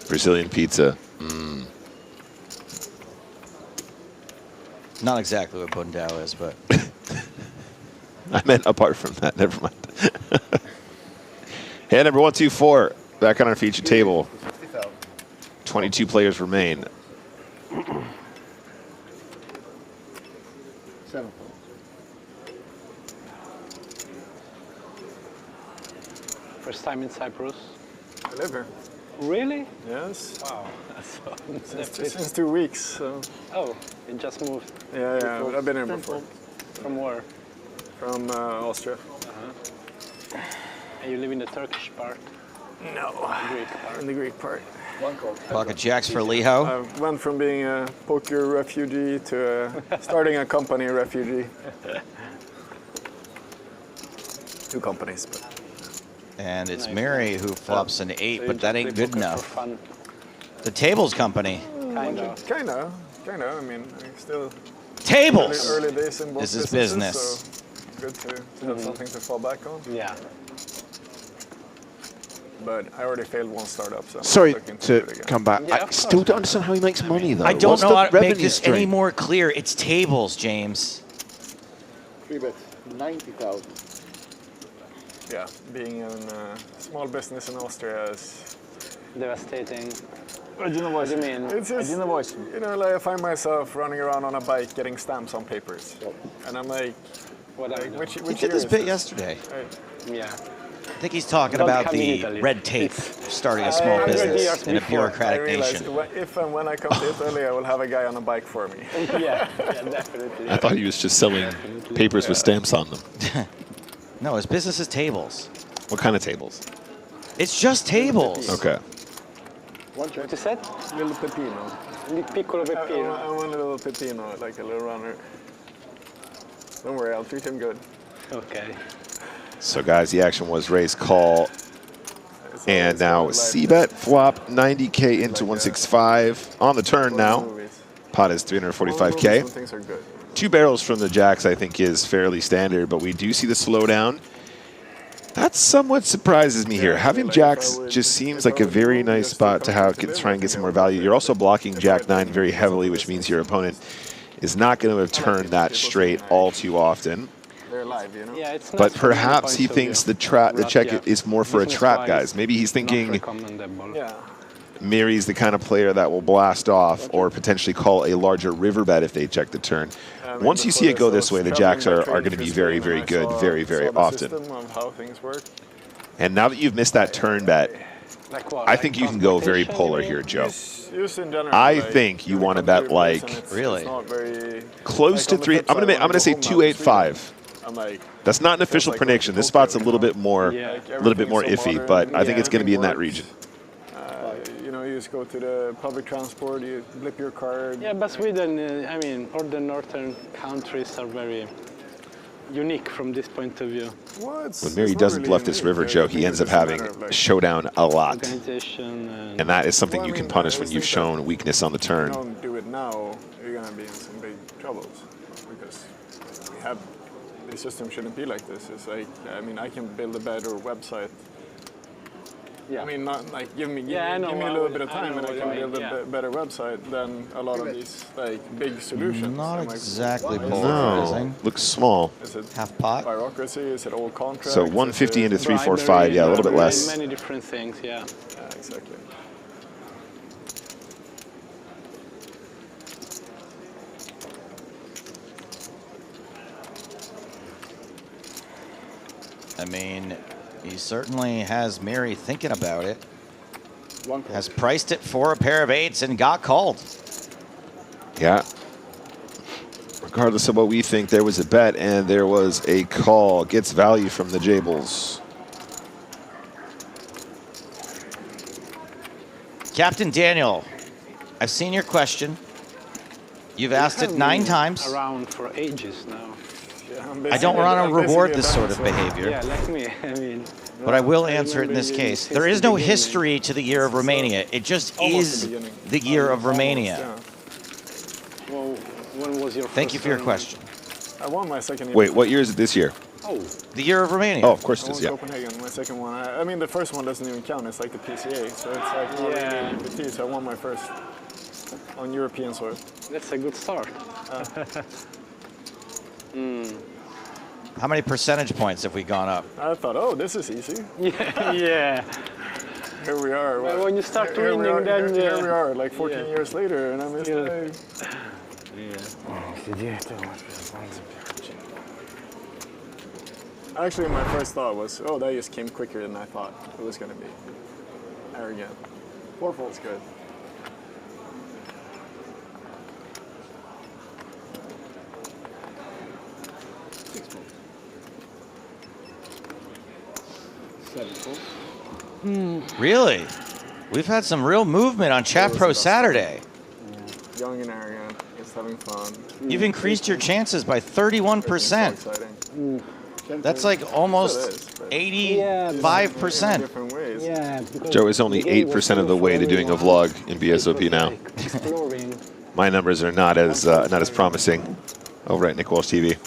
Brazilian pizza. Not exactly what bundao is, but... I meant apart from that. Never mind. Hand number 124. Back on our feature table. 22 players remain. 7. First time in Cyprus. I live here. Really? Yes. Wow. Since 2 weeks. So. Oh, you just moved. Yeah, I've been here before. From where? From Austria. And you live in the Turkish part? No. Greek part. In the Greek part. Pocket jacks for Liho. I went from being a poker refugee to starting a company refugee. 2 companies, but. And it's Mary who flops an 8, but that ain't good enough. The tables company. Kinda. I mean, I still. Tables. Early days in both This is businesses, business. So good to have something to fall back on. Yeah. But I already failed 1 startup, so I'm Sorry looking to do it again. come back. I still don't understand how he makes money, though. I don't What's know the how to make revenue this stream? any more clear. It's tables, James. 3 bets, 90,000. Yeah, being in a small business in Austria is devastating. What do you mean? It's just, you know, like I find myself running around on a bike getting stamps on papers. And I'm like, Which He did this bit yesterday. Yeah. I think he's talking Don't about come in the Italy. red tape of starting a small business in a bureaucratic nation. If and when I come to Italy, I will have a guy on a bike for me. Yeah, definitely. I thought he was just selling papers with stamps on them. No, his business is tables. What kind of tables? It's just tables. Okay. What you said? Little pepino. Piccolo peppino. I want a little pepino, like a little runner. Don't worry, I'll treat him good. Okay. So guys, the action was raise call. And now C-bet flop 90K into 165 on the turn now. Pot is 345K. 2 barrels from the jacks I think is fairly standard, but we do see the slowdown. That somewhat surprises me here. Having jacks just seems like a very nice spot to try and get some more value. You're also blocking jack 9 very heavily, which means your opponent is not going to have turned that straight all too often. They're live, you know? Yeah, it's But perhaps he thinks the check is more for a trap, guys. Maybe he's thinking Mary's the kind of player that will blast off or potentially call a larger river bet if they check the turn. Once you see it go this way, the jacks are going to be very, very good, very, very often. And now that you've missed that turn bet, I think you can go very polar here, Joe. I think you want to bet like close to 3. I'm gonna say 285. That's not an official prediction. This spot's a little bit more iffy, but I think it's going to be in that region. You know, you just go to the public transport, you blip your card. Yeah, but Sweden, I mean, all the northern countries are very unique from this point of view. When Mary doesn't bluff this river, Joe, he ends up having showdown a lot. And that is something you can punish when you've shown weakness on the turn. If you don't do it now, you're going to be in some big troubles. Because we have, the system shouldn't be like this. It's like, I mean, I can build a better website. Yeah. I mean, not like give me a little bit of time and I can build a better website than a lot of these like big solutions. Not exactly polarizing. Looks small. Is it half pot? Bureaucracy? Is it all contracts? So 150 into 345, yeah, a little bit less. Many different things, yeah. Yeah, exactly. I mean, he certainly has Mary thinking about it. Has priced it for a pair of 8s and got called. Yeah. Regardless of what we think, there was a bet and there was a call. Gets value from the Jables. Captain Daniel, I've seen your question. You've asked it 9 times. Around for ages now. I don't want to reward this sort of behavior. Yeah, like me. I mean, but I will answer it in this case. There is no history to the year of Romania. It just is the year of Romania. Well, when was your Thank you for your question. I won my second year. Wait, what year is it this year? Oh. The year of Romania. Oh, of course it is, yeah. Copenhagen, my second one. I mean, the first one doesn't even count. It's like the PCA. So it's like PT, so I won my first on European soil. That's a good start. How many percentage points have we gone up? I thought, oh, this is easy. Yeah. Here we are. Well, when you start winning, then here we are, like 14 years later, and I'm still. Actually, my first thought was, oh, that just came quicker than I thought it was going to be. Arrogant. 4-fold's good. Really? We've had some real movement on Chat Pro Saturday. Yeah. Young and arrogant, just having fun. You've increased your chances by 31%. That's like almost 85%. Yeah. Joe is only 8% of the way to doing a vlog in BSOP now. My numbers are not as promising over at Nick Walsh TV.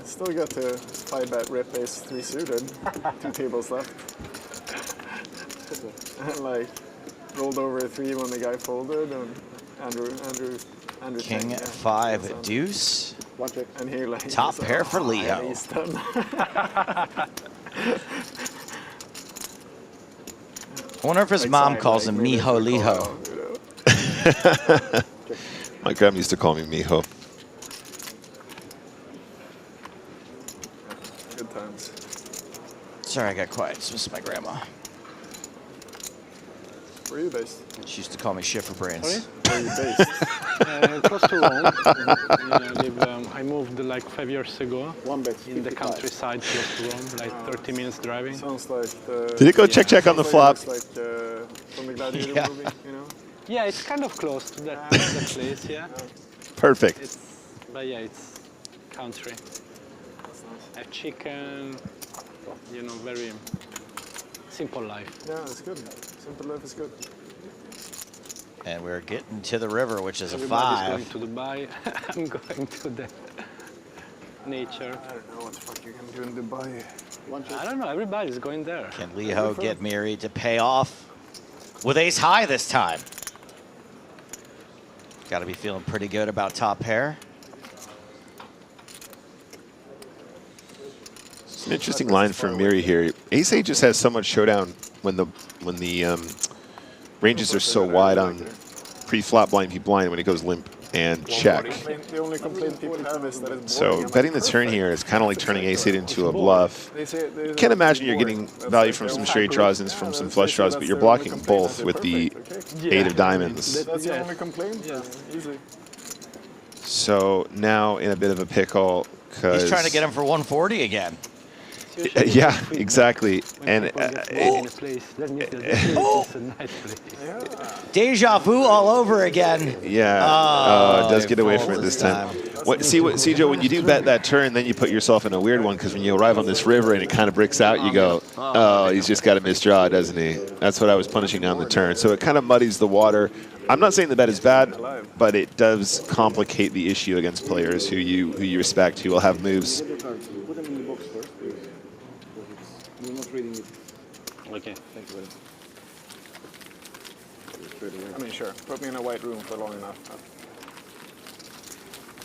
Still got to 5-bet rip ace 3 suited. 2 tables left. And like rolled over a 3 when the guy folded, and Andrew King 5 deuce. And he like top pair for Leo. I wonder if his mom calls him Miho Liho. My grandma used to call me Miho. Sorry, I got quiet. This was my grandma. Where are you based? She used to call me Schiffer Brains. Sorry? Where are you based? Close to Rome. I moved like 5 years ago. In the countryside, close to Rome, like 30 minutes driving. Sounds like the... Did it go check on the flop? Like from the Gladiator movie, you know? Yeah, it's kind of close to that place, yeah. Perfect. But yeah, it's country. I have chicken, you know, very simple life. Yeah, it's good. Simple life is good. And we're getting to the river, which is a Everybody's 5. going to Dubai. I'm going to the nature. I don't know what the fuck you're going to do in Dubai. I don't know, everybody's going there. Can Leho get Miri to pay off with ace high this time? Got to be feeling pretty good about top pair. It's an interesting line from Miri here. Ace-8 just has so much showdown when the ranges are so wide on pre-flop blind p blind when it goes limp and check. The only complaint people have is that it's So betting the turn here is kind of like turning ace-8 into a bluff. You can't imagine you're getting value from some straight draws and from some flush draws, but you're blocking both with the 8 of diamonds. That's the only complaint? Yeah, easy. So now in a bit of a pickle because... He's trying to get him for 140 again. Yeah, exactly. And deja vu all over again. Yeah, it does get away from it this time. See, Joe, when you do bet that turn, then you put yourself in a weird one because when you arrive on this river and it kind of bricks out, you go, oh, he's just got a misdraw, doesn't he? That's what I was punishing on the turn. So it kind of muddies the water. I'm not saying the bet is bad, but it does complicate the issue against players who you respect, who will have moves. Okay, thank you. I mean, sure. Put me in a white room for long enough.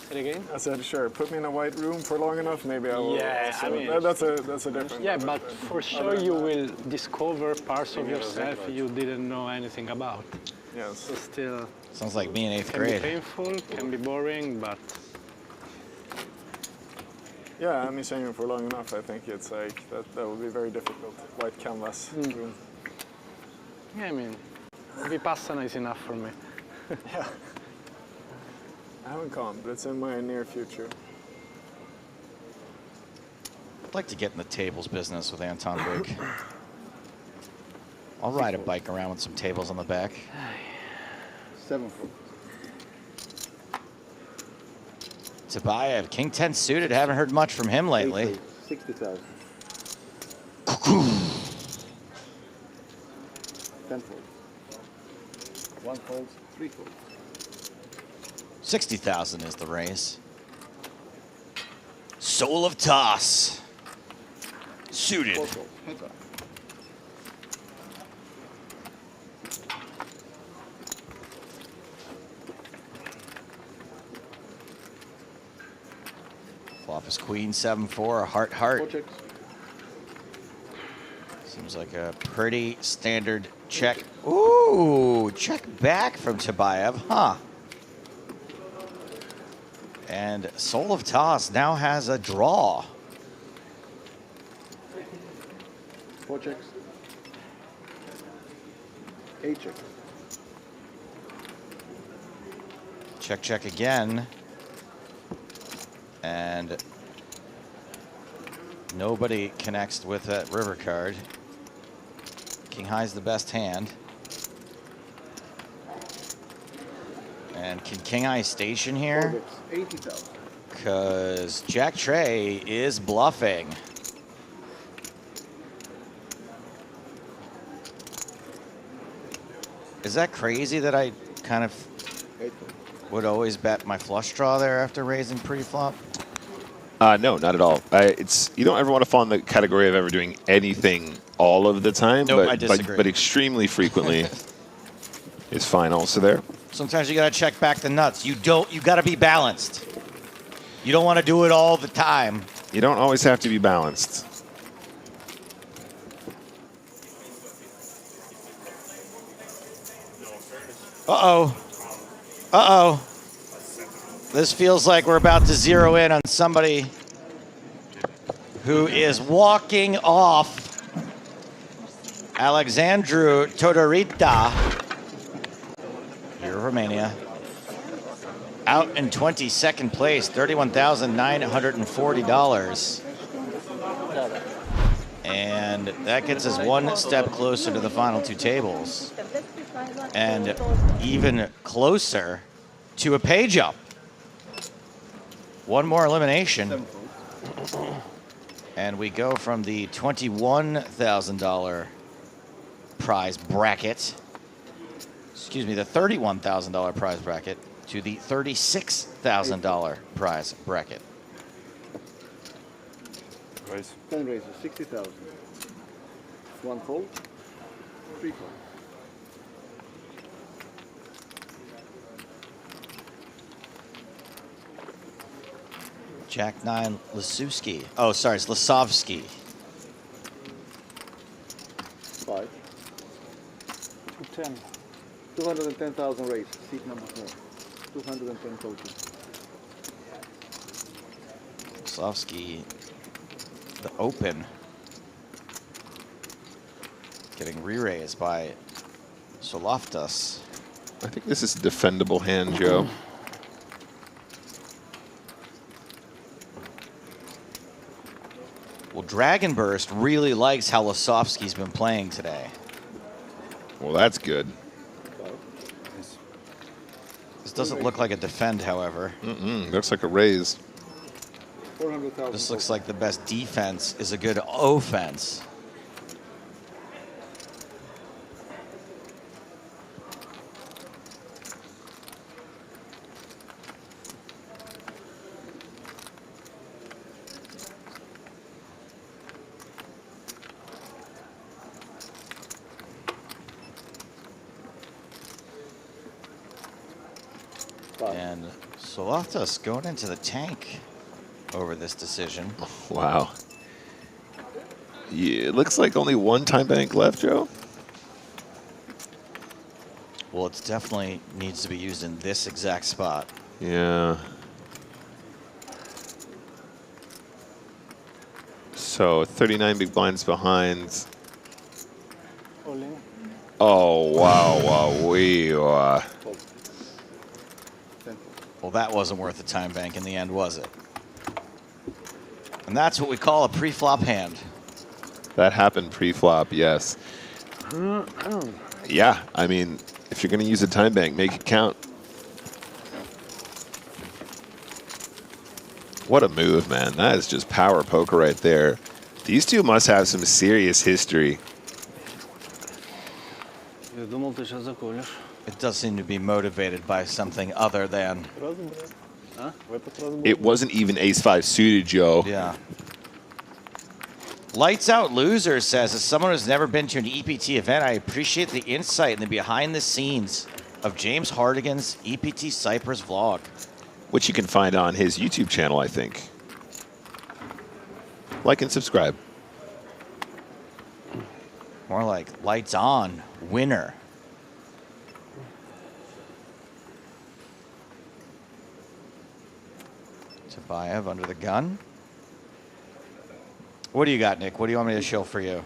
Say it again? I said, sure. Put me in a white room for long enough. Maybe I will. Yeah, I mean, that's a different. Yeah, but for sure you will discover parts of yourself you didn't know anything about. Yes. So still. Sounds like me in 8th can grade. Be painful, can be boring, but. Yeah, I mean, saying for long enough, I think it's like that would be very difficult. White canvas room. Yeah, I mean, Vipassana is enough for me. Yeah. I haven't come, but it's in my near future. I'd like to get in the tables business with Anton Big. I'll ride a bike around with some tables on the back. 7-4. Tabayev, King 10 suited. Haven't heard much from him lately. 60,000. 10 fold. 1 fold, 3 fold. 60,000 is the raise. Soul of Toss. Suited. 4 fold. Heads up. Flop is Queen 7-4, a heart heart. 4 checks. Seems like a pretty standard check. Ooh, check back from Tabayev, huh? And Soul of Toss now has a draw. 4 checks. 8 checks. Check, check again. And nobody connects with that river card. King High's the best hand. And can King High station here? 80,000. Because Jack Trey is bluffing. Is that crazy that I kind of would always bet my flush draw there after raising pre-flop? No, not at all. You don't ever want to fall in the category of ever doing anything all of the time, Nope, I but disagree. extremely frequently is fine also there. Sometimes you got to check back the nuts. You got to be balanced. You don't want to do it all the time. You don't always have to be balanced. Uh-oh. Uh-oh. This feels like we're about to zero in on somebody who is walking off Alexandru Todorita, here of Romania, out in 22nd place, $31,940. And that gets us one step closer to the final two tables. And even closer to a page up. One more elimination. And we go from the $21,000 prize bracket, excuse me, the $31,000 prize bracket to the $36,000 prize bracket. Raise. 10 raises, 60,000. One fold, three fold. Jack 9, Lasuski. Oh, sorry, it's Lasovsky. 5. 210. 210,000 raise. Seat number 4. 210 total. Lasovsky, the open, getting re-raised by Soloftas. I think this is a defendable hand, Joe. Well, Dragon Burst really likes how Lasovsky's been playing today. Well, that's good. This doesn't look like a defend, however. Looks like a raise. This looks like the best defense is a good offense. And Soloftas going into the tank over this decision. Wow. Yeah, it looks like only one time bank left, Joe. Well, it definitely needs to be used in this exact spot. Yeah. So 39 big blinds behind. Oh, wow, wow, we are. Well, that wasn't worth the time bank in the end, was it? And that's what we call a pre-flop hand. That happened pre-flop, yes. Yeah, I mean, if you're going to use a time bank, make it count. What a move, man. That is just power poker right there. These two must have some serious history. It does seem to be motivated by something other than... It wasn't even ace-5 suited, Joe. Yeah. Lights Out Loser says, as someone who's never been to an EPT event, I appreciate the insight and the behind the scenes of James Hardigan's EPT Cyprus vlog. Which you can find on his YouTube channel, I think. Like and subscribe. More like lights on, winner. Tabayev under the gun. What do you got, Nick? What do you want me to show for you?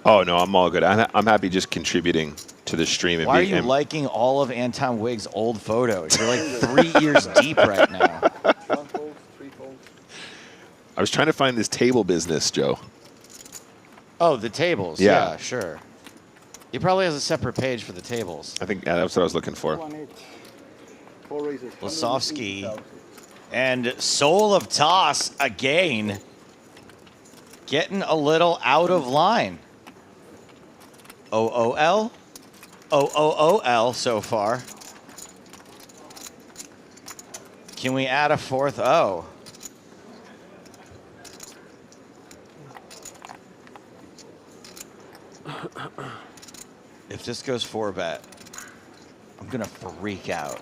Oh, no, I'm all good. I'm happy just contributing to the stream. Why are you liking all of Anton Wigg's old photos? You're like 3 years deep right now. I was trying to find this table business, Joe. Oh, the tables. Yeah, sure. He probably has a separate page for the tables. I think that's what I was looking for. Lasovsky and Soul of Toss again. Getting a little out of line. OOL. OOOL so far. Can we add a fourth O? If this goes 4-bet, I'm gonna freak out.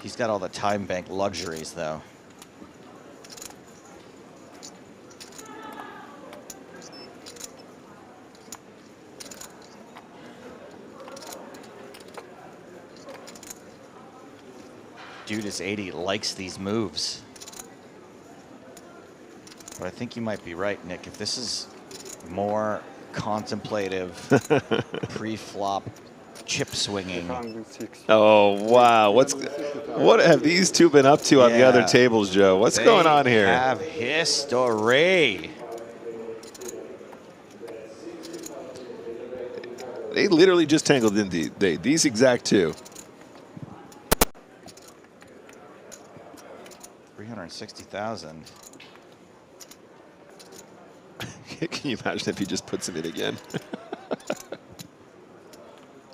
He's got all the time bank luxuries though. Dude is 80, likes these moves. But I think you might be right, Nick. If this is more contemplative, pre-flop chip swinging. Oh wow! What have these two been up to on the other tables, Joe? What's going on here? They have history. They literally just tangled in these exact two. 360,000. Can you imagine if he just puts him in again?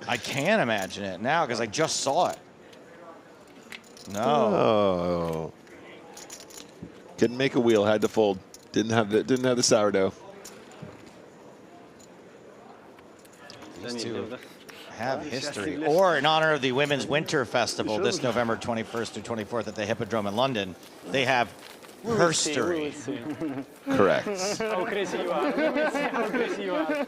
I can imagine it now because I just saw it. No. Oh. Couldn't make a wheel. Had to fold. Didn't have the sourdough. These two have history. Or in honor of the Women's Winter Festival this November 21st through 24th at the Hippodrome in London, they have herstory. Correct. How crazy you are. We will see how crazy you are.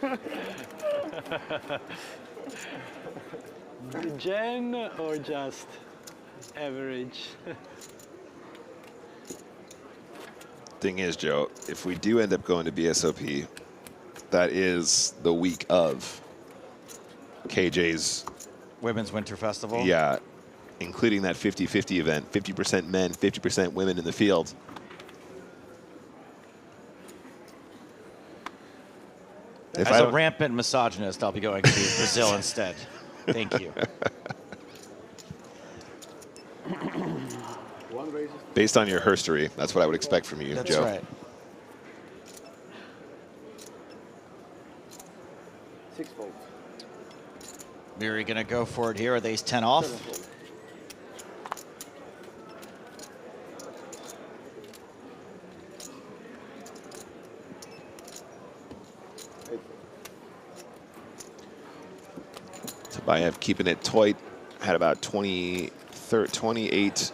Gen or just average? Thing is, Joe, if we do end up going to BSOP, that is the week of KJ's Women's Winter Festival? Yeah, including that 50-50 event, 50% men, 50% women in the field. As a rampant misogynist, I'll be going to Brazil instead. Thank you. Based on your herstory, that's what I would expect from you, That's Joe. right. 6 fold. Miri gonna go for it here with ace-10 off. Tabayev keeping it tight, had about 28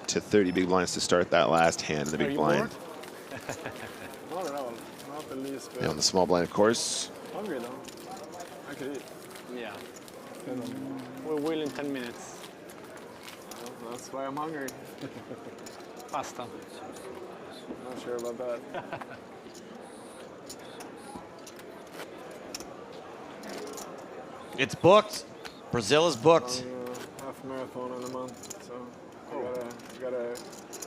to 30 big blinds to start that last hand in the big blind. Not at all. Not the least bit. And on the small blind, of course. Hungry though. I could eat. Yeah. We will in 10 minutes. Well, that's why I'm hungry. Pasta. Not sure about that. It's booked. Brazil is booked. Half marathon in a month, so I gotta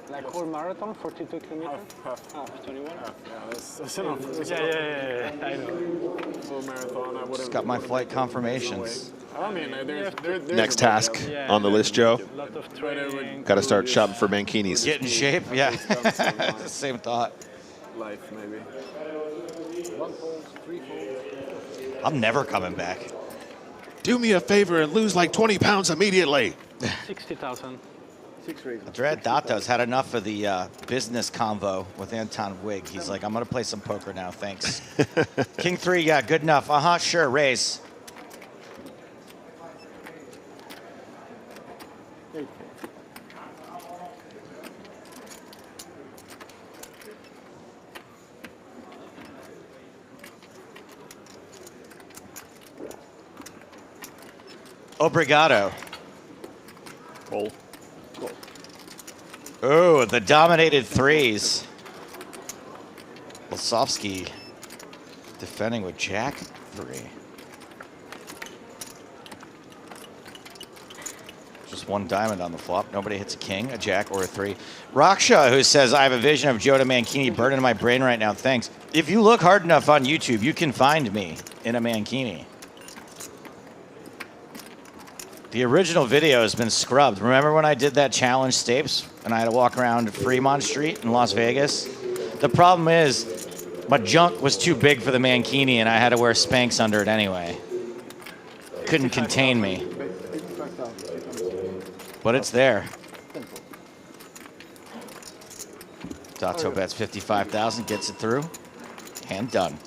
Like whole marathon, 42 kilometers? half 21? yeah, that's enough. Yeah, I know. Full marathon, I wouldn't. Just got my flight confirmations. I mean, there's Next task on the list, Joe. Lot of training. Got to start shopping for mankinis. Get in shape, yeah. Same thought. Life, maybe. 1 fold, 3 fold. I'm never coming back. Do me a favor and lose like 20 pounds immediately. 60,000. 6 raises. Dread Dato's had enough of the business convo with Anton Wig. He's like, I'm going to play some poker now, thanks. King 3, yeah, good enough. Sure, raise. Obrigado. Roll. Oh, the dominated threes. Lisowski defending with Jack 3. Just one diamond on the flop. Nobody hits a king, a jack, or a 3. Raksha, who says, I have a vision of Joe to Mankini burning in my brain right now. Thanks. If you look hard enough on YouTube, you can find me in a Mankini. The original video has been scrubbed. Remember when I did that challenge Stapes and I had to walk around Fremont Street in Las Vegas? The problem is my junk was too big for the Mankini and I had to wear Spanx under it anyway. Couldn't contain me. But it's there. Dato bets 55,000, gets it through, and done.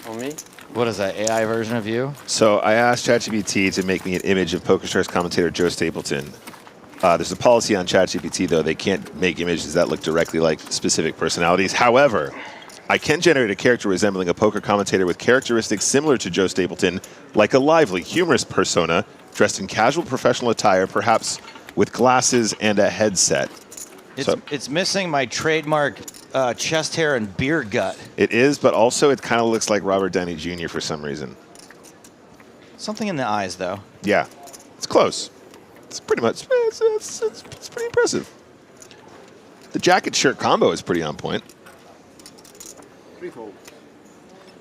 On me? What is that, AI version of you? So I asked ChatGPT to make me an image of PokerStars commentator Joe Stapleton. There's a policy on ChatGPT, though. They can't make images that look directly like specific personalities. However, I can generate a character resembling a poker commentator with characteristics similar to Joe Stapleton, like a lively, humorous persona, dressed in casual professional attire, perhaps with glasses and a headset. It's missing my trademark chest hair and beard gut. It is, but also it kind of looks like Robert Downey Jr. for some reason. Something in the eyes, though. Yeah, it's close. It's pretty much, it's pretty impressive. The jacket-shirt combo is pretty on point.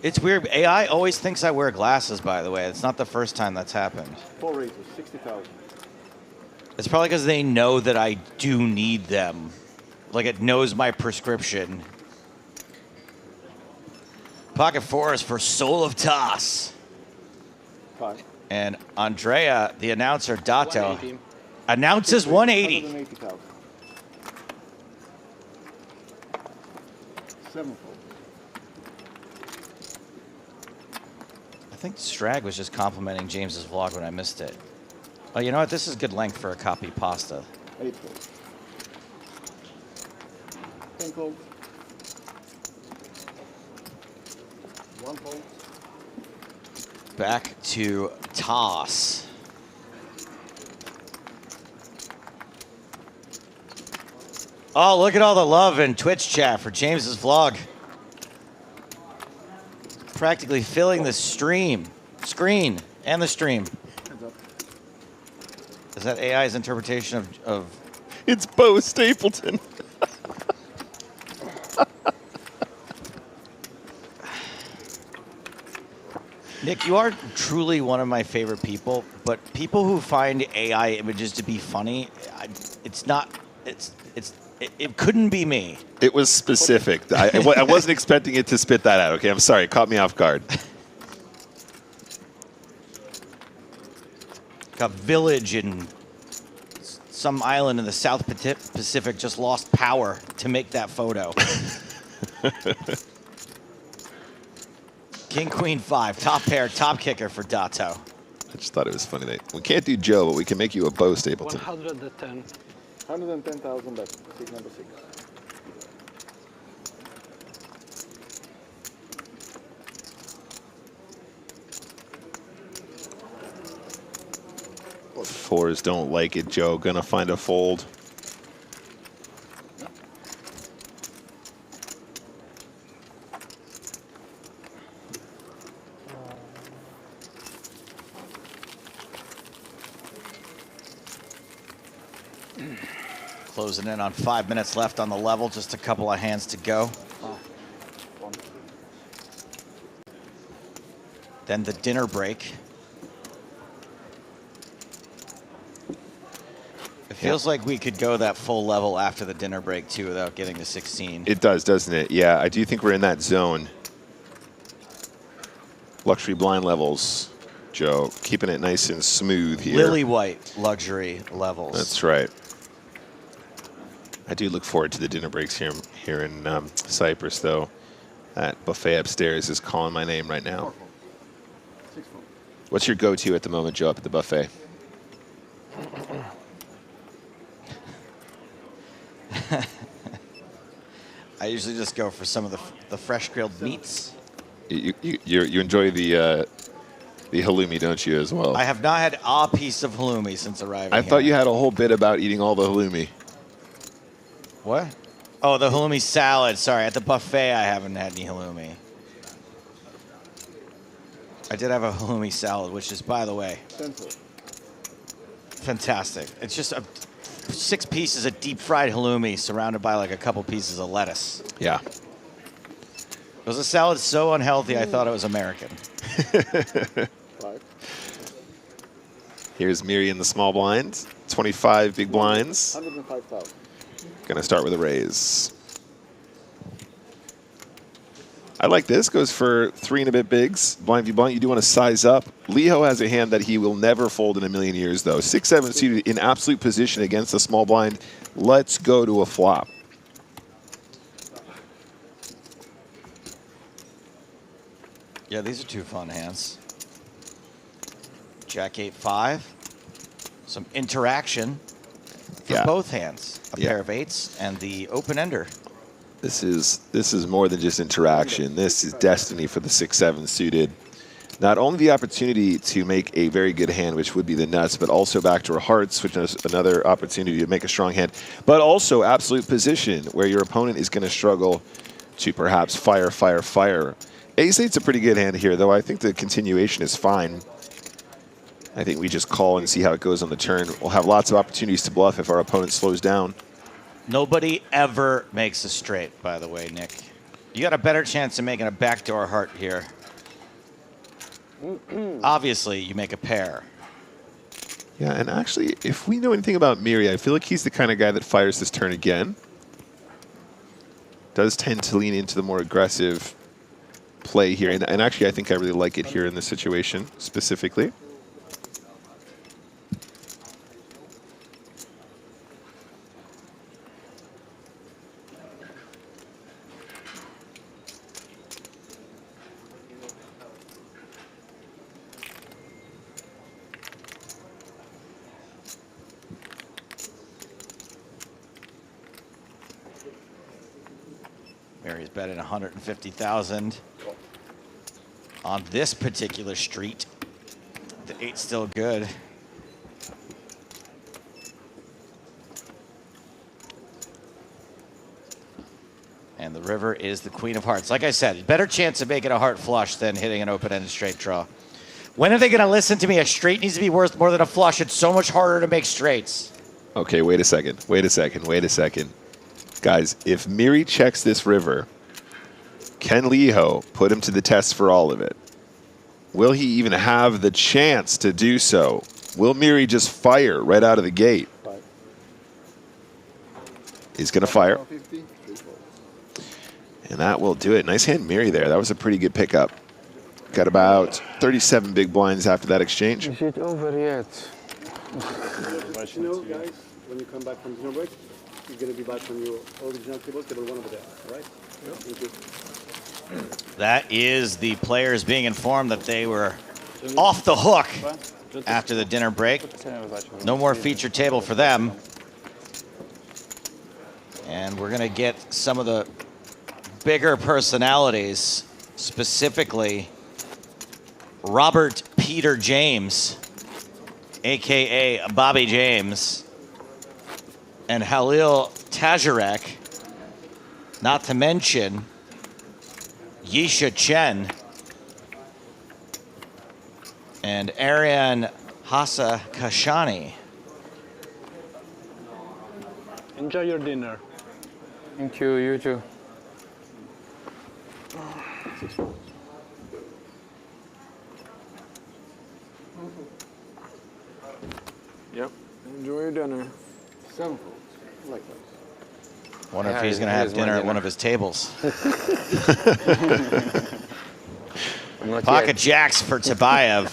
It's weird. AI always thinks I wear glasses, by the way. It's not the first time that's happened. 4 raises, 60,000. It's probably because they know that I do need them. Like it knows my prescription. Pocket 4 is for Soul of Toss. 5. And Andrea, the announcer, Dato, announces 180. 180,000. 7-fold. I think Strag was just complimenting James's vlog when I missed it. Oh, you know what? This is good length for a copy pasta. 8-fold. 10-fold. 1-fold. Back to toss. Oh, look at all the love in Twitch chat for James's vlog. Practically filling the screen and the stream. Is that AI's interpretation of It's Bo Stapleton. Nick, you are truly one of my favorite people, but people who find AI images to be funny, it couldn't be me. It was specific. I wasn't expecting it to spit that out, okay? I'm sorry. It caught me off guard. A village in some island in the South Pacific just lost power to make that photo. King, Queen, 5. Top pair, top kicker for Dato. I just thought it was funny that we can't do Joe, but we can make you a Bo Stapleton. 110. 110,000 bet. Pick number 6. Fours don't like it, Joe. Gonna find a fold. Closing in on 5 minutes left on the level. Just a couple of hands to go. Then the dinner break. It feels like we could go that full level after the dinner break, too, without getting to 16. It does, doesn't it? Yeah, I do think we're in that zone. Luxury blind levels, Joe. Keeping it nice and smooth here. Lily white luxury levels. That's right. I do look forward to the dinner breaks here in Cyprus, though. That buffet upstairs is calling my name right now. What's your go-to at the moment, Joe, up at the buffet? I usually just go for some of the fresh grilled meats. You enjoy the halloumi, don't you, as well? I have not had a piece of halloumi since arriving I here. thought you had a whole bit about eating all the halloumi. What? Oh, the halloumi salad. Sorry, at the buffet I haven't had any halloumi. I did have a halloumi salad, which is, by the way, fantastic. It's just 6 pieces of deep fried halloumi surrounded by like a couple pieces of lettuce. Yeah. It was a salad so unhealthy I thought it was American. Here's Miri in the small blind. 25 big blinds. 105,000. Gonna start with a raise. I like this. Goes for 3 and a bit bigs. Blind v blind, you do want to size up. Leo has a hand that he will never fold in a million years, though. 6-7 suited in absolute position against the small blind. Let's go to a flop. Yeah, these are 2 fun hands. Jack 8-5. Some interaction for both hands. A pair of 8s and the open ender. This is more than just interaction. This is destiny for the 6-7 suited. not only the opportunity to make a very good hand, which would be the nuts, but also backdoor hearts, which is another opportunity to make a strong hand, but also absolute position where your opponent is going to struggle to perhaps fire. Ace-8's a pretty good hand here, though I think the continuation is fine. I think we just call and see how it goes on the turn. We'll have lots of opportunities to bluff if our opponent slows down. Nobody ever makes a straight, by the way, Nick. You got a better chance of making a backdoor heart here. Obviously, you make a pair. Yeah, and actually, if we know anything about Miri, I feel like he's the kind of guy that fires this turn again. Does tend to lean into the more aggressive play here. And actually, I think I really like it here in this situation specifically. Mary's betting 150,000 on this particular street. The 8's still good. And the river is the queen of hearts. Like I said, better chance of making a heart flush than hitting an open-ended straight draw. When are they going to listen to me? A straight needs to be worth more than a flush. It's so much harder to make straights. Okay, wait a second. Guys, if Miri checks this river, can Liho put him to the test for all of it? Will he even have the chance to do so? Will Miri just fire right out of the gate? He's going to fire. And that will do it. Nice hand, Miri, there. That was a pretty good pickup. Got about 37 big blinds after that exchange. Is it over yet? You know, guys, when you come back from dinner break, you're going to be back on your original table 1 over there, all right? Yeah. Thank you. That is the players being informed that they were off the hook after the dinner break. No more feature table for them. And we're going to get some of the bigger personalities, specifically Robert Peter James, a.k.a. Bobby James, and Halil Tajarek, not to mention Yisha Chen and Arian Hassa Kashani. Enjoy your dinner. Thank you, you too. Yep. Enjoy your dinner. 7 folds. Like that. Wonder if he's going to have dinner at one of his tables. Pocket jacks for Tabayev.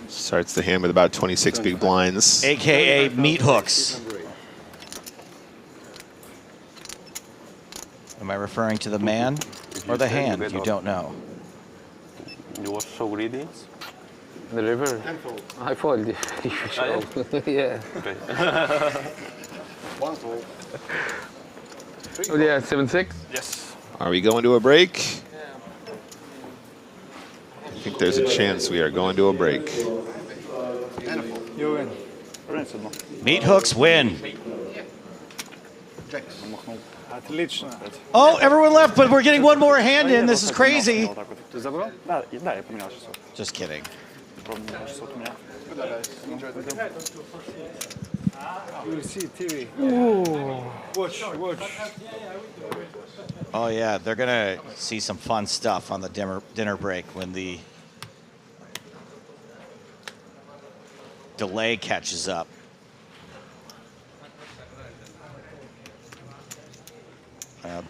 Starts the hand with about 26 big blinds. AKA meat hooks. Am I referring to the man or the hand? You don't know. You were so greedy. The river? I fold. Yeah. One fold. Oh yeah, 7-6? Yes. Are we going to a break? I think there's a chance we are going to a break. You win. Meat hooks win. Отлично. Oh, everyone left, but we're getting one more hand in. This is crazy. Just kidding. You will see TV. Watch. Oh yeah, they're gonna see some fun stuff on the dinner break when the delay catches up.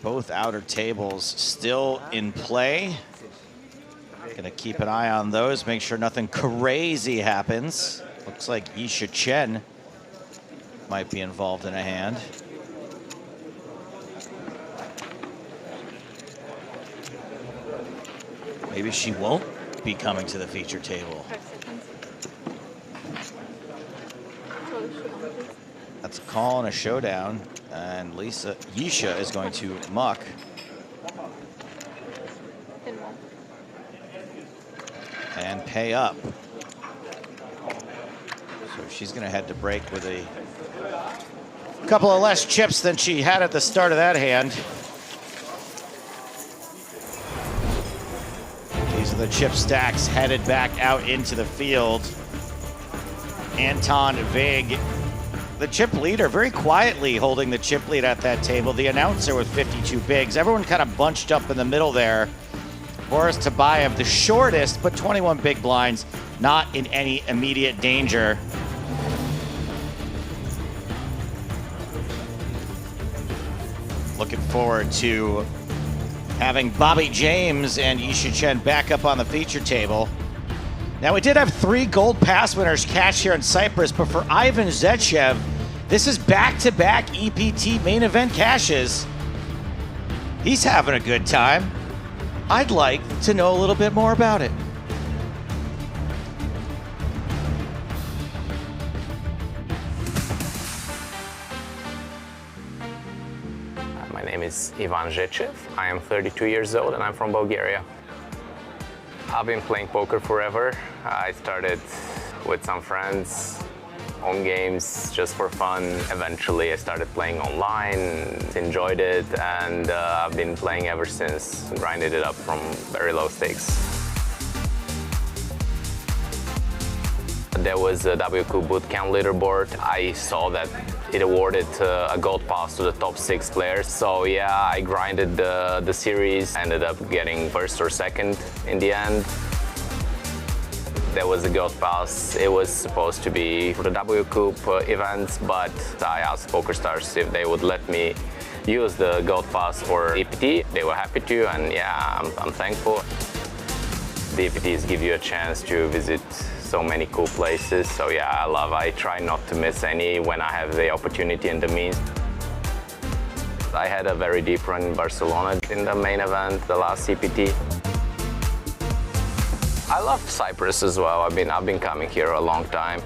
Both outer tables still in play. Gonna keep an eye on those, make sure nothing crazy happens. Looks like Yisha Chen might be involved in a hand. Maybe she won't be coming to the feature table. That's a call and a showdown, and Yisha is going to muck. and pay up. So she's going to head to break with a couple of less chips than she had at the start of that hand. These are the chip stacks headed back out into the field. Anton Vig, the chip leader, very quietly holding the chip lead at that table. The announcer with 52 bigs. Everyone kind of bunched up in the middle there. Boris Tabayev, the shortest, but 21 big blinds, not in any immediate danger. Looking forward to having Bobby James and Yisha Chen back up on the feature table. Now, we did have 3 gold pass winners cash here in Cyprus, but for Ivan Zechev, this is back-to-back EPT main event cashes. He's having a good time. I'd like to know a little bit more about it. My name is Ivan Zechev. I am 32 years old and I'm from Bulgaria. I've been playing poker forever. I started with some friends, home games, just for fun. Eventually I started playing online, enjoyed it, and I've been playing ever since, grinded it up from very low stakes. There was a WQ Bootcamp leaderboard. I saw that it awarded a gold pass to the top 6 players. So yeah, I grinded the series, ended up getting first or second in the end. There was a gold pass. It was supposed to be for the WQ events, but I asked PokerStars if they would let me use the gold pass for EPT. They were happy to, and yeah, I'm thankful. The EPTs give you a chance to visit so many cool places, so yeah, I try not to miss any when I have the opportunity and the means. I had a very deep run in Barcelona in the main event, the last CPT. I love Cyprus as well. I've been coming here a long time.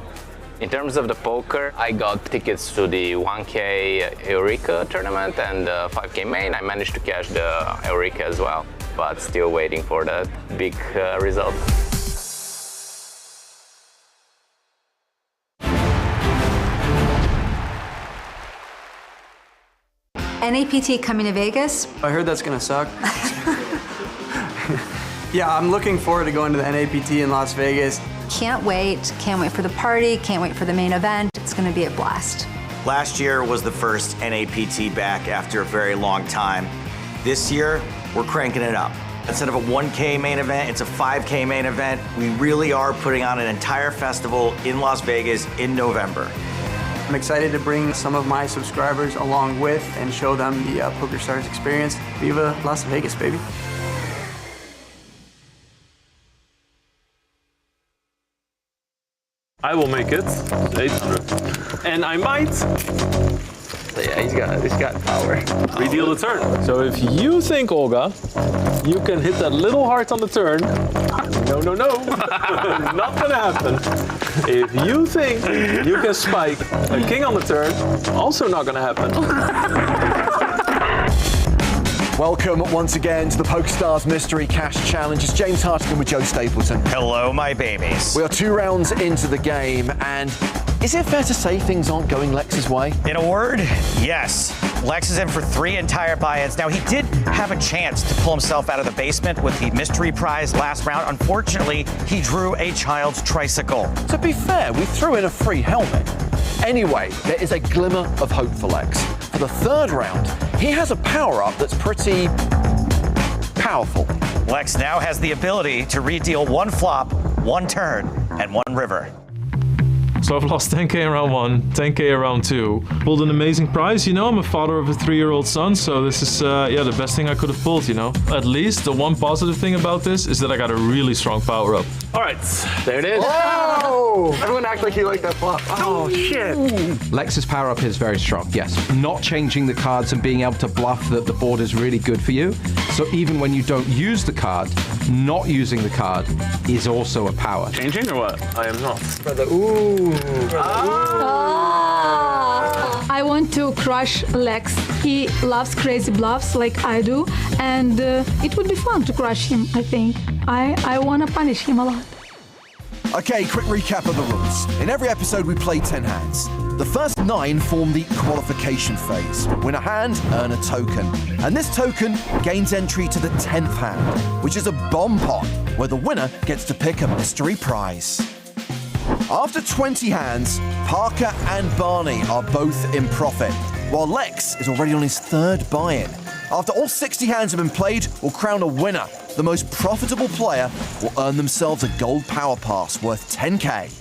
In terms of the poker, I got tickets to the 1K Eureka tournament and the 5K main. I managed to cash the Eureka as well, but still waiting for that big result. NAPT coming to Vegas. I heard that's gonna suck. Yeah, I'm looking forward to going to the NAPT in Las Vegas. Can't wait for the party, can't wait for the main event. It's gonna be a blast. Last year was the first NAPT back after a very long time. This year, we're cranking it up. Instead of a 1K main event, it's a 5K main event. We really are putting on an entire festival in Las Vegas in November. I'm excited to bring some of my subscribers along with and show them the PokerStars experience. Viva Las Vegas, baby. I will make it 800. And I might. Yeah, he's got power. Redeal the turn. So if you think, Olga, you can hit that little heart on the turn, no. Not gonna happen. If you think you can spike a king on the turn, also not gonna happen. Welcome once again to the PokerStars Mystery Cash Challenge. It's James Hartigan with Joe Stapleton. Hello, my babies. We are 2 rounds into the game, and is it fair to say things aren't going Lex's way? In a word, yes. Lex is in for 3 entire buy-ins. Now, he did have a chance to pull himself out of the basement with the mystery prize last round. Unfortunately, he drew a child's tricycle. To be fair, we threw in a free helmet. Anyway, there is a glimmer of hope for Lex. For the 3rd round, he has a power-up that's pretty powerful. Lex now has the ability to redeal 1 flop, 1 turn, and 1 river. So I've lost 10K in round 1, 10K in round 2. Pulled an amazing prize, you know. I'm a father of a 3-year-old son, so this is, the best thing I could have pulled, you know. At least the one positive thing about this is that I got a really strong power up. All right, there it is. Oh! Everyone act like you like that flop. Oh, shit. Lex's power up is very strong, yes. Not changing the cards and being able to bluff that the board is really good for you. So even when you don't use the card, not using the card is also a power. Changing or what? I am not. Brother, ooh. I want to crush Lex. He loves crazy bluffs like I do, and it would be fun to crush him, I think. I want to punish him a lot. Okay, quick recap of the rules. In every episode, we play 10 hands. The first 9 form the qualification phase. Win a hand, earn a token. And this token gains entry to the 10th hand, which is a bomb pot, where the winner gets to pick a mystery prize. After 20 hands, Parker and Barney are both in profit, while Lex is already on his 3rd buy-in. After all 60 hands have been played, we'll crown a winner. The most profitable player will earn themselves a gold power pass worth 10k.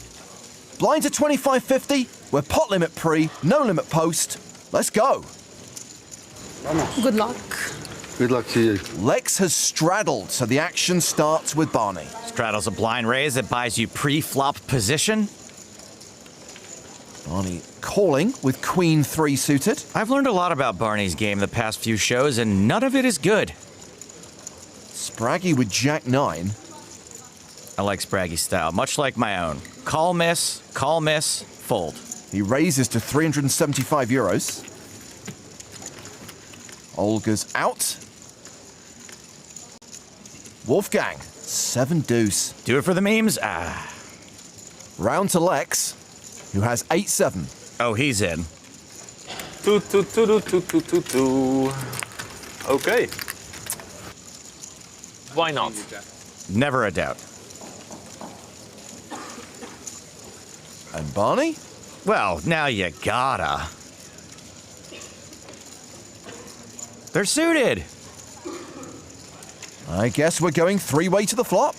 Blinds at 25.50, we're pot limit pre, no limit post. Let's go. Good luck. Good luck to you. Lex has straddled, so the action starts with Barney. Straddle's a blind raise that buys you pre-flop position. Barney calling with Queen 3 suited. I've learned a lot about Barney's game the past few shows, and none of it is good. Spraggy with Jack 9. I like Spraggy's style, much like my own. Call, miss, fold. He raises to 375 euros. Olga's out. Wolfgang, 7 deuce. Do it for the memes? Round to Lex, who has 8-7. Oh, he's in. Okay. Why not? Never a doubt. And Barney? Well, now you gotta. They're suited. I guess we're going 3-way to the flop.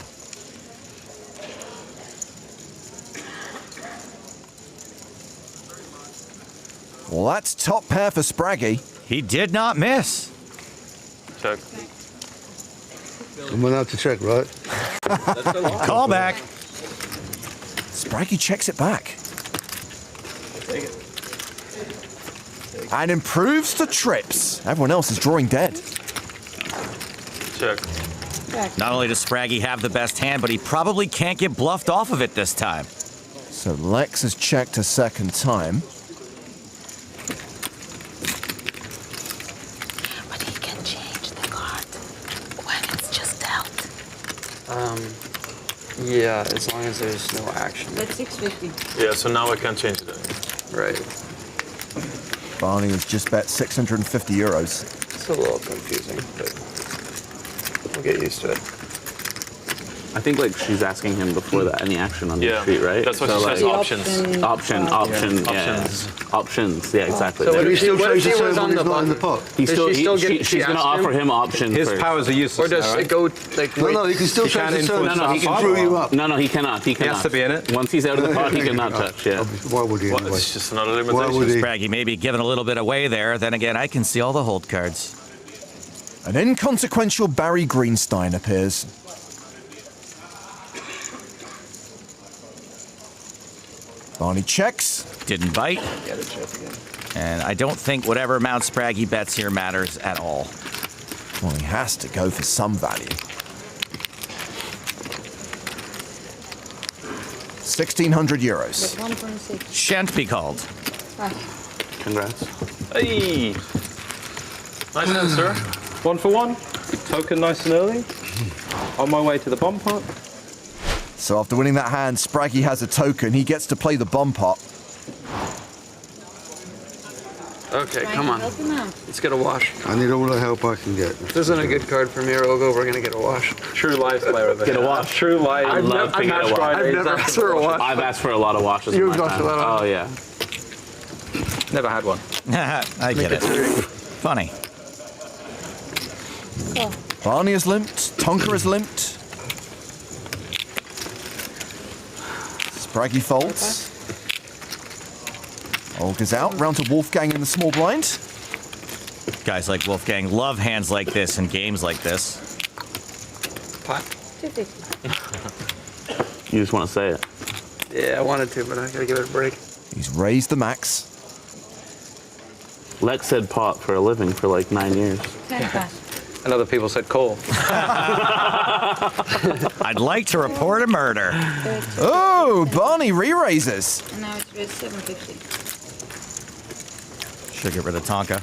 Well, that's top pair for Spraggy. He did not miss. Check. I'm allowed to check, right? Call back. Spraggy checks it back. And improves to trips. Everyone else is drawing dead. Check. Not only does Spraggy have the best hand, but he probably can't get bluffed off of it this time. So Lex has checked a second time. But he can change the card when it's just dealt. Yeah, as long as there's no action. That's 650. Yeah, so now I can change it. Right. Barney has just bet 650 euros. It's a little confusing, but we'll get used to it. I think like she's asking him before any action on the street, right? That's what she says, options. Options. Yeah, exactly. So he still shows the serve when he's not in the pot. She's going to offer him options. His powers are useless. Or does it go like? No, he can still show the serve. No, he can screw you up. No, he cannot. He has to be in it. Once he's out of the pot, he cannot touch. Yeah. Why would he? Anyway? It's just another Why would limitation. he? Spraggy maybe giving a little bit away there. Then again, I can see all the hold cards. An inconsequential Barry Greenstein appears. Barney checks. Didn't bite. Get a check again. And I don't think whatever amount Spraggy bets here matters at all. Well, he has to go for some value. 1,600 euros. 1.6. Shan't be called. Congrats. Hey! Nice answer. 1 for 1. Token nice and early. On my way to the bomb pot. So after winning that hand, Spraggy has a token. He gets to play the bomb pot. Okay, come on. Let's get a wash. I need all the help I can get. This isn't a good card for me, Rogo. We're gonna get a wash. True life player. Get a wash. True life. I'd love to get a wash. I've never asked for a wash. I've asked for a lot of washes. You've got a lot of. Oh yeah. Never had one. I get it. Funny. Barney is limped. Tonka is limped. Spraggy folds. Olga's out. Round to Wolfgang in the small blind. Guys like Wolfgang love hands like this and games like this. Pot. 250. You just want to say it. Yeah, I wanted to, but I gotta give it a break. He's raised the max. Lex said pot for a living for like 9 years. 10 pass. And other people said call. I'd like to report a murder. Oh, Barney re-raises. And now it's raised 750. Should get rid of Tonka.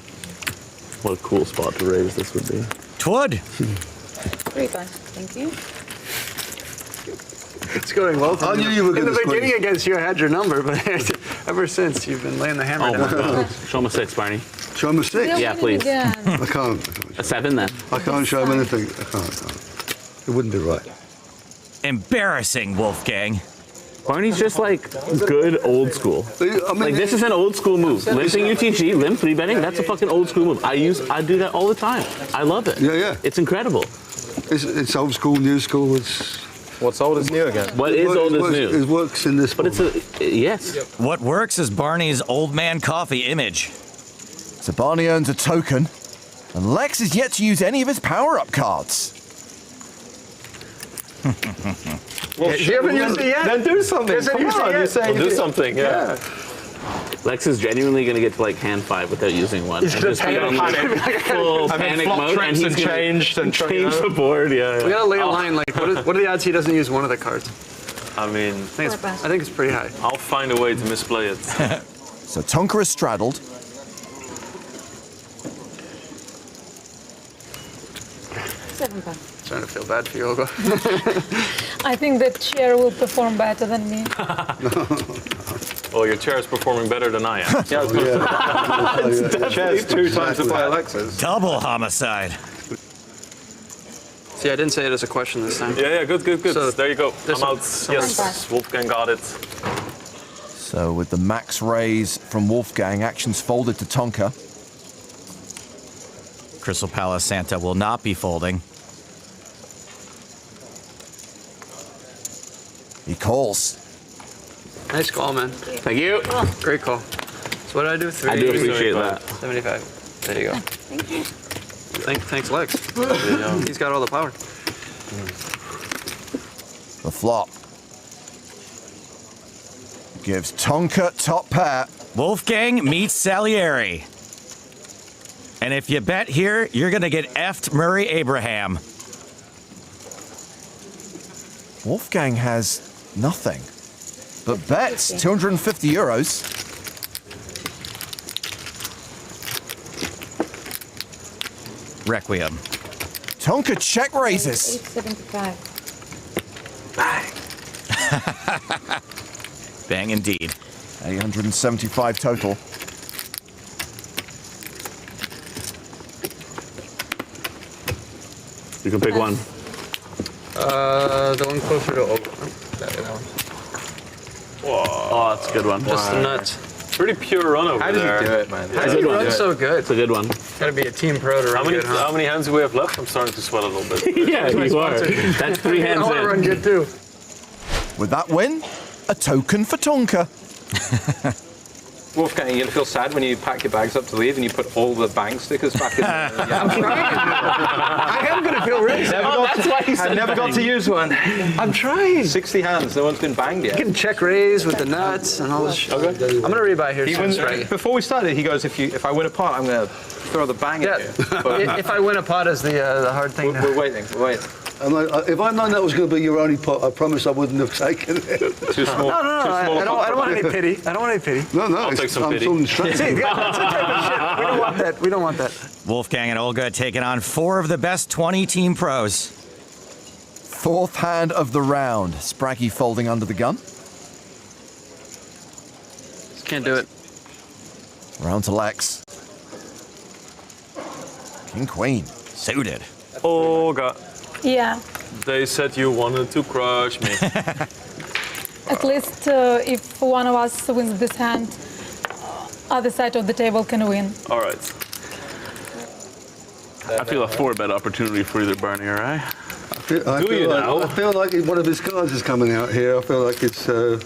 What a cool spot to raise this would be. Twould. 3 pass. Thank you. It's going well. I knew you were in going the to beginning squeeze. against you, I had your number, but ever since you've been laying the hammer down. Show him a 6, Barney. Show him a 6? Yeah, please. I can't. A 7 then. I can't show him anything. I can't. It wouldn't be right. Embarrassing, Wolfgang. Barney's just like good old school. I mean, Like this is an old school move. Limping UTG, limp 3-betting, that's a fucking old school move. I do that all the time. I love it. Yeah, yeah. It's incredible. It's old school, new school. It's What's old is new again. What is old is new? It works in this. But it's a yes. What works is Barney's old man coffee image. So Barney earns a token, and Lex is yet to use any of his power-up cards. Well, you haven't used it yet? Then do something. Come on, you say Well, do something, yeah. Lex is genuinely going to get to like hand 5 without using one. He's And gonna just be on panic. like full panic flop mode, tricks and he's and gonna changed and change the board. Yeah. We gotta lay a line. Like, what are the odds he doesn't use one of the cards? I mean, I think it's pretty high. I'll find a way to misplay it. So Tonka is straddled. Starting to feel bad for you, Olga. I think the chair will perform better than me. Well, your chair is performing better than I am. Chair's 2 times the by Alexa's. Double homicide. See, I didn't say it as a question this time. Yeah, good. So there you go. I'm out. Someone's Yes, Wolfgang got it. So with the max raise from Wolfgang, actions folded to Tonka. Crystal Palace Santa will not be folding. He calls. Nice call, man. Thank you. Great call. So what did I do? 3. I do appreciate that. 75. There you go. Thank you. Thanks, Lex. He's got all the power. The flop gives Tonka top pair. Wolfgang meets Salieri. And if you bet here, you're going to get effed Murray Abraham. Wolfgang has nothing, but bets 250 euros. Requiem. Tonka check raises. 875. Bang indeed. 875 total. You can pick one. The one closer to Olga. That one. Oh, that's a good one. Just the nuts. Pretty pure run over How did there. you do it, man? How do you run so good? It's a good one. Gotta be a team pro to run good, huh? How many hands do we have left? I'm starting to sweat a little bit. Yeah, you are. That's 3 hands I want to run in. good too. With that win, a token for Tonka. Wolfgang, you're going to feel sad when you pack your bags up to leave and you put all the bank stickers back in there. I'm trying. I am gonna feel really sad. I never got to use one. I'm trying. 60 hands, no one's been banged yet. You can check raise with the nuts and all this shit. Okay. I'm gonna rebuy here. He soon, wins, right? before we started, he goes, if I win a pot, I'm going to throw the bang at you. But If I win a pot is the hard thing. we're waiting, we're waiting. And if I'd known that was going to be your only pot, I promise I wouldn't have taken it. Too small. No, I don't want any pity. I don't want any pity. No, I'll take some I'm pity. still instructed. See, that's the type of shit. We don't want that. We don't want that. Wolfgang and Olga taking on 4 of the best 20 team pros. Fourth hand of the round. Spraggy folding under the gun. Just can't do it. Round to Lex. King Queen. Suited. Olga, Yeah, they said you wanted to crush me. at least if one of us wins this hand, other side of the table can win. All right. I feel a 4-bet opportunity for either Barney or I. I feel like one of his cards is coming out here. I feel like it's a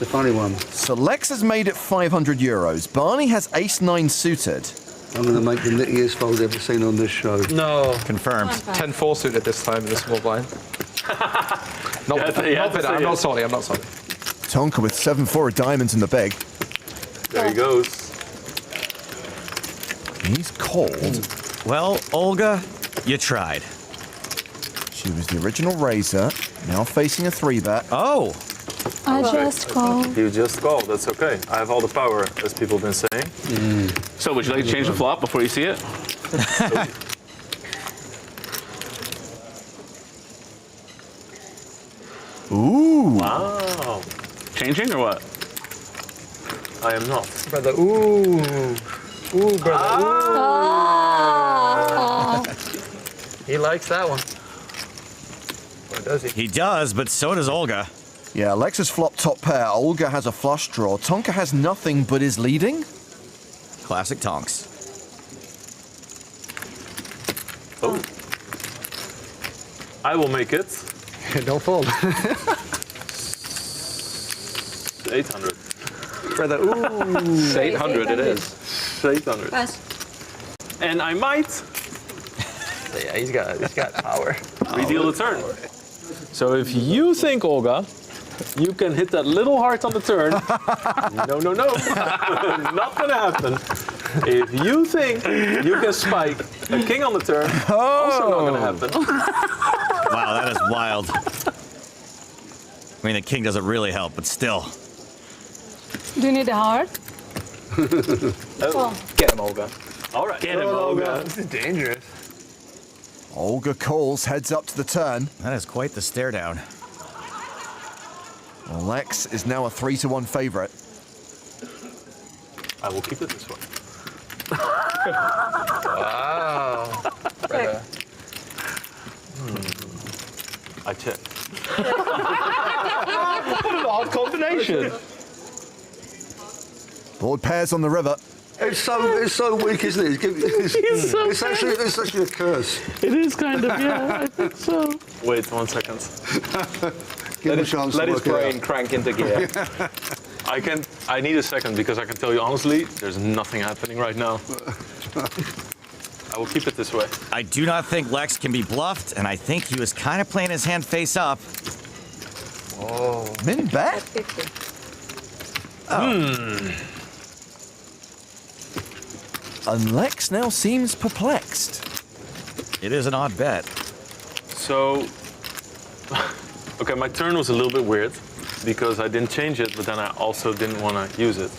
funny one. So Lex has made it 500 euros. Barney has ace-9 suited. I'm going to make the nittiest fold ever seen on this show. No. Confirmed. 10-4 suited this time in the small blind. I'm not sorry. Tonka with 7-4 of diamonds in the big. There he goes. He's called. Well, Olga, you tried. She was the original raiser, now facing a 3-bet. Oh! I just called. You just called, that's okay. I have all the power, as people have been saying. So would you like to change the flop before you see it? Ooh. Wow. Changing or what? I am not. Brother, ooh. Ooh, brother, Ah. He likes that one. Or does he? He does, but so does Olga. Yeah, Alexa's flop top pair. Olga has a flush draw. Tonka has nothing but is leading. Classic Tonks. Oh. I will make it. Don't fold. 800. Brother, ooh. 800 it is. 800. Pass. And I might Yeah, he's got power. redeal the turn. So if you think, Olga, you can hit that little heart on the turn, no. Not gonna happen. If you think you can spike a king on the turn, also not gonna happen. Wow, that is wild. I mean, the king doesn't really help, but still. Do you need a heart? Oh. Get him, Olga. All right. Get him, Olga. This is dangerous. Olga calls, heads up to the turn. That is quite the stare down. Lex is now a 3-1 favorite. I will keep it this way. Wow. Brother. I check. What an odd combination. Board pairs on the river. It's so weak, isn't it? It's actually a curse. It is kind of, yeah, I think so. Wait 1 second. Give him a chance Let to his work it brain out. crank into gear. I need a second because I can tell you honestly, there's nothing happening right now. I will keep it this way. I do not think Lex can be bluffed, and I think he was kind of playing his hand face up. Oh. Min bet? And Lex now seems perplexed. It is an odd bet. So, okay, my turn was a little bit weird because I didn't change it, but then I also didn't want to use it.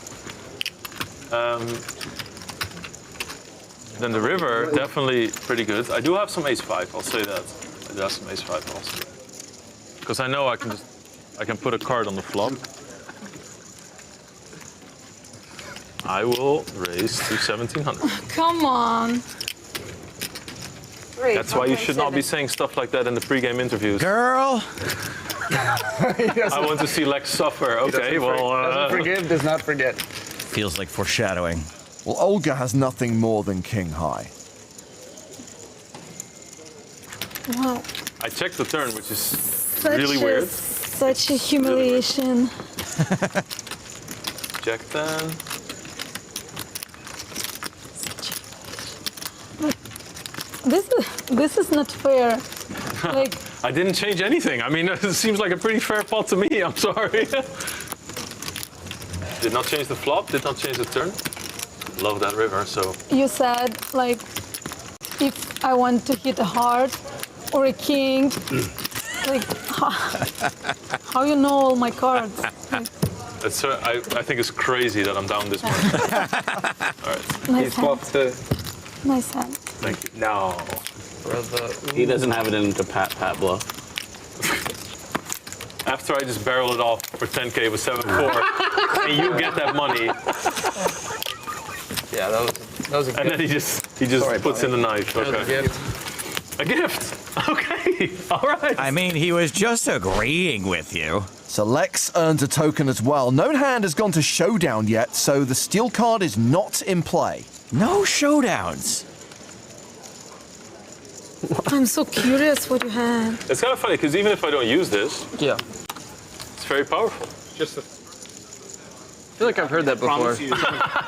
Then the river, definitely pretty good. I do have some ace-5, I'll say that. I do have some ace-5 also. Because I know I can put a card on the flop. I will raise to 1700. Come on. That's why you should not be saying stuff like that in the pre-game interviews. Girl! I want to see Lex suffer. Okay, Doesn't forgive, does not forget. Feels like foreshadowing. Well, Olga has nothing more than king high. Wow. I checked the turn, which is Such a humiliation. Jack 10. This is not fair. Like, I didn't change anything. I mean, it seems like a pretty fair pot to me. I'm sorry. Did not change the flop, did not change the turn. Love that river, so. you said, like, if I want to hit a heart or a king, like, how you know all my cards? Like, It's, I think it's crazy that I'm down this much. All right. nice hand. Nice hand. Thank you. No. Brother. He doesn't have it into Pat bluff. After I just barrel it off for 10K with 7-4, and you get that money, Yeah, that was a and then he just puts in the knife. That was a Okay. gift. A gift. Okay. All right. I mean, he was just agreeing with you. So Lex earns a token as well. No hand has gone to showdown yet, so the steel card is not in play. No showdowns. I'm so curious what you had. It's kind of funny because even if I don't use this, Yeah. it's very powerful. Just I feel like I've heard that before.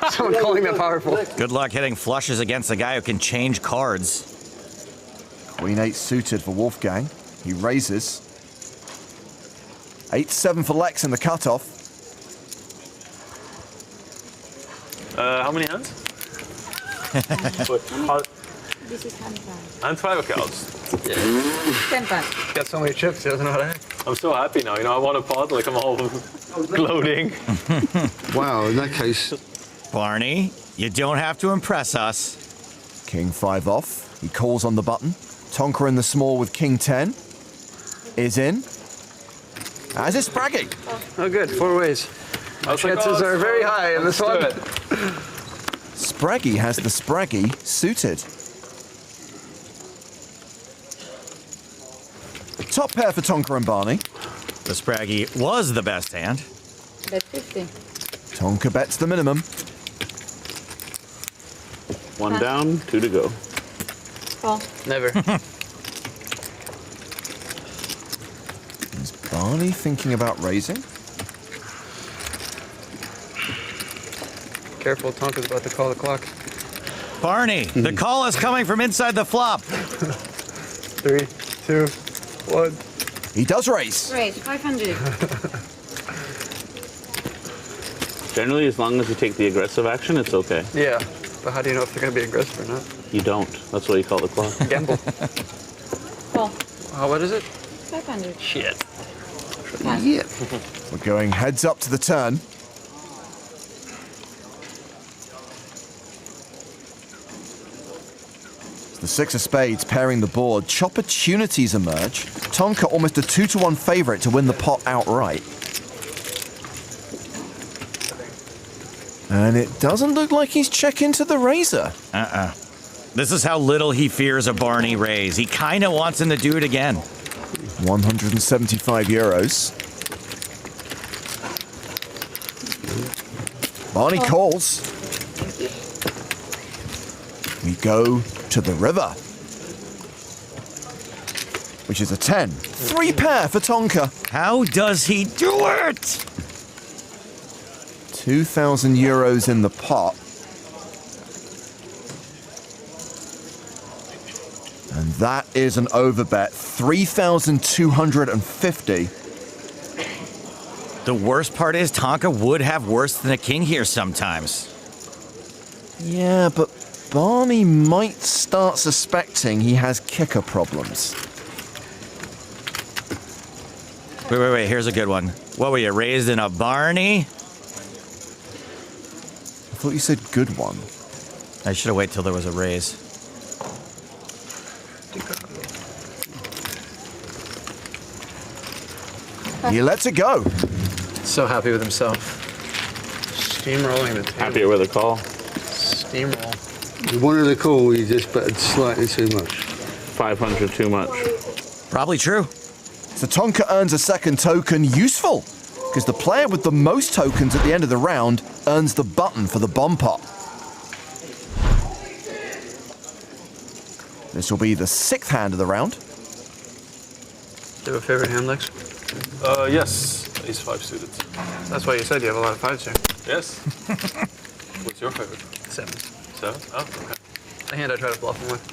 Someone calling that powerful. Good luck hitting flushes against a guy who can change cards. Queen 8 suited for Wolfgang. He raises. 8-7 for Lex in the cutoff. How many hands? This is hand 5. Hand 5, okay, I'll just, 10 5. Got so many chips, he doesn't know how to act. I'm so happy now, you know, I want a pot, like I'm all gloating. Wow, in that case. Barney, you don't have to impress us. King 5 off. He calls on the button. Tonka in the small with King 10. Is in. As is Spraggy. Oh, good. 4 ways. My chances are very high in this one. Spraggy has the Spraggy suited. Top pair for Tonka and Barney. The Spraggy was the best hand. Bet 50. Tonka bets the minimum. 1 down, 2 to go. Call. Never. Is Barney thinking about raising? Careful, Tonka's about to call the clock. Barney, the call is coming from inside the flop. 3, 2, 1. He does raise. Raise 500. Generally, as long as you take the aggressive action, it's okay. Yeah, but how do you know if they're going to be aggressive or not? You don't. That's why you call the clock. Gamble. Call. What is it? 500. Shit. Yeah. We're going heads up to the turn. The 6 of spades pairing the board. Chopportunities emerge. Tonka almost a 2-to-1 favourite to win the pot outright. And it doesn't look like he's checking to the razor. This is how little he fears a Barney raise. He kind of wants him to do it again. 175 euros. Barney calls. We go to the river, which is a 10. 3 pair for Tonka. How does he do it? 2,000 euros in the pot. And that is an overbet. 3,250. The worst part is Tonka would have worse than a king here sometimes. Yeah, but Barney might start suspecting he has kicker problems. Wait, here's a good one. What were you, raised in a Barney? I thought you said good one. I should have waited till there was a raise. He lets it go. So happy with himself. Steamrolling the table. Happier with a call. Steamroll. You wanted a call, you just betted slightly too much. 500 too much. Probably true. So Tonka earns a second token. Useful, because the player with the most tokens at the end of the round earns the button for the bomb pot. This will be the 6th hand of the round. Do you have a favorite hand, Lex? Yes, ace 5 suited. That's why you said you have a lot of 5s here. Yes. What's your favorite? 7s. 7? Oh, okay. The hand I tried to bluff him with.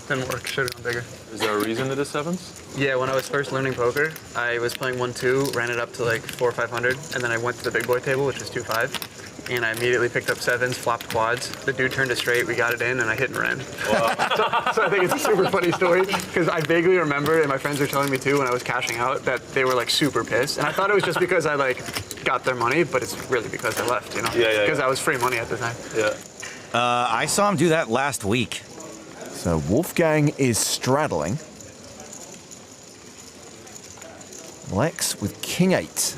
Didn't work. Should have gone bigger. Is there a reason it is 7s? Yeah, when I was first learning poker, I was playing 1-2, ran it up to like 400 or 500, and then I went to the big boy table, which was 2-5, and I immediately picked up 7s, flopped quads. The dude turned it straight, we got it in, and I hit and ran. Wow. so I think it's a super funny story, because I vaguely remember, and my friends are telling me too, when I was cashing out, that they were like super pissed, and I thought it was just because I like got their money, but it's really because I left, you know? Yeah. Because I was free money at the time. Yeah. I saw him do that last week. So Wolfgang is straddling. Lex with King 8.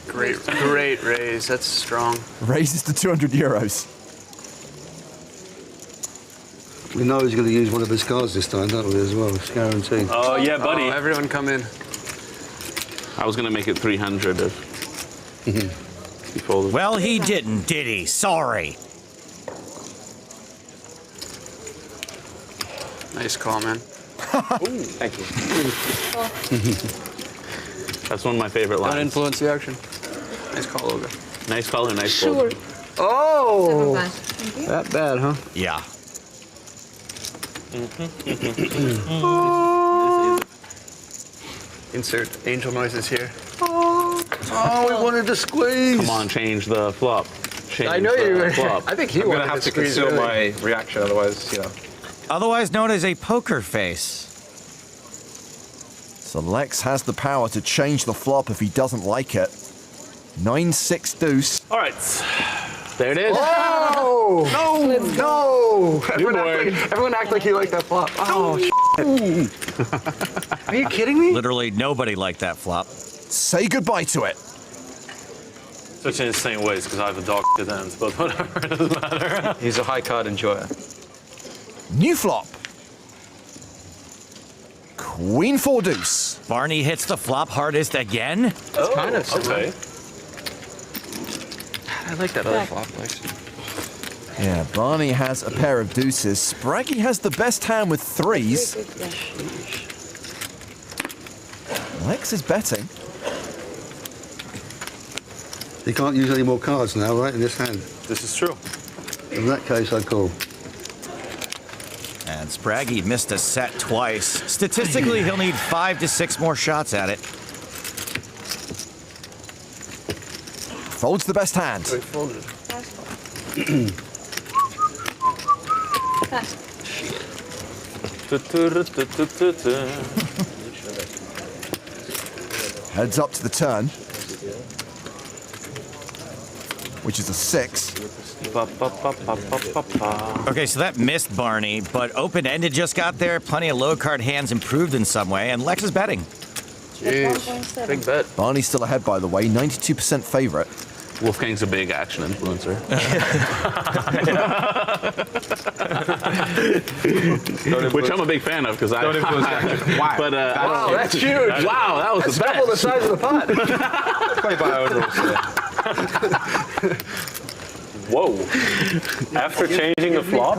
Great raise. That's strong. Raises to 200 euros. We know he's going to use one of his cards this time, don't we, as well? It's guaranteed. Oh, yeah, buddy. Everyone come in. I was going to make it 300 if he folded. Well, he didn't, did he? Sorry. Nice call, man. Thank you. That's one of my favorite lines. Don't influence the action. Nice call, Olga. Nice call or nice Sure. fold? Oh! Thank you. That bad, huh? Yeah. Insert angel noises here. Oh, we wanted to squeeze. Come on, change the flop. I know you were. Flop. I think he I'm wanted gonna have to squeeze conceal really. my reaction, otherwise, you know. Otherwise known as a poker face. So Lex has the power to change the flop if he doesn't like it. 9-6 deuce. All right. There it is. Oh! Let's No! Oh, everyone act like he liked that flop. Oh, Are you kidding me? Literally nobody liked that flop. Say goodbye to it. Such an insane waste because I have a dog at ends, but whatever, it doesn't matter. He's a high card enjoyer. New flop. Queen 4 deuce. Barney hits the flop hardest again. That's kind of similar. Okay. I like that other flop, actually. Yeah, Barney has a pair of deuces. Spraggy has the best hand with threes. Lex is betting. He can't use any more cards now, right, in this hand? This is true. In that case, I'd call. And Spraggy missed a set twice. Statistically, he'll need 5 to 6 more shots at it. Folds the best hand. Heads up to the turn, which is a 6. Okay, so that missed Barney, but open-ended just got there. Plenty of low-card hands improved in some way, and Lex is betting. Jeez, big bet. Barney's still ahead, by the way, 92% favorite. Wolfgang's a big action influencer. Which I'm a big fan of because I don't influence action. Wow, but, wow, that's huge. Wow, that was that's the best. double the size of the pot. Play by our rules. Whoa. After changing the flop?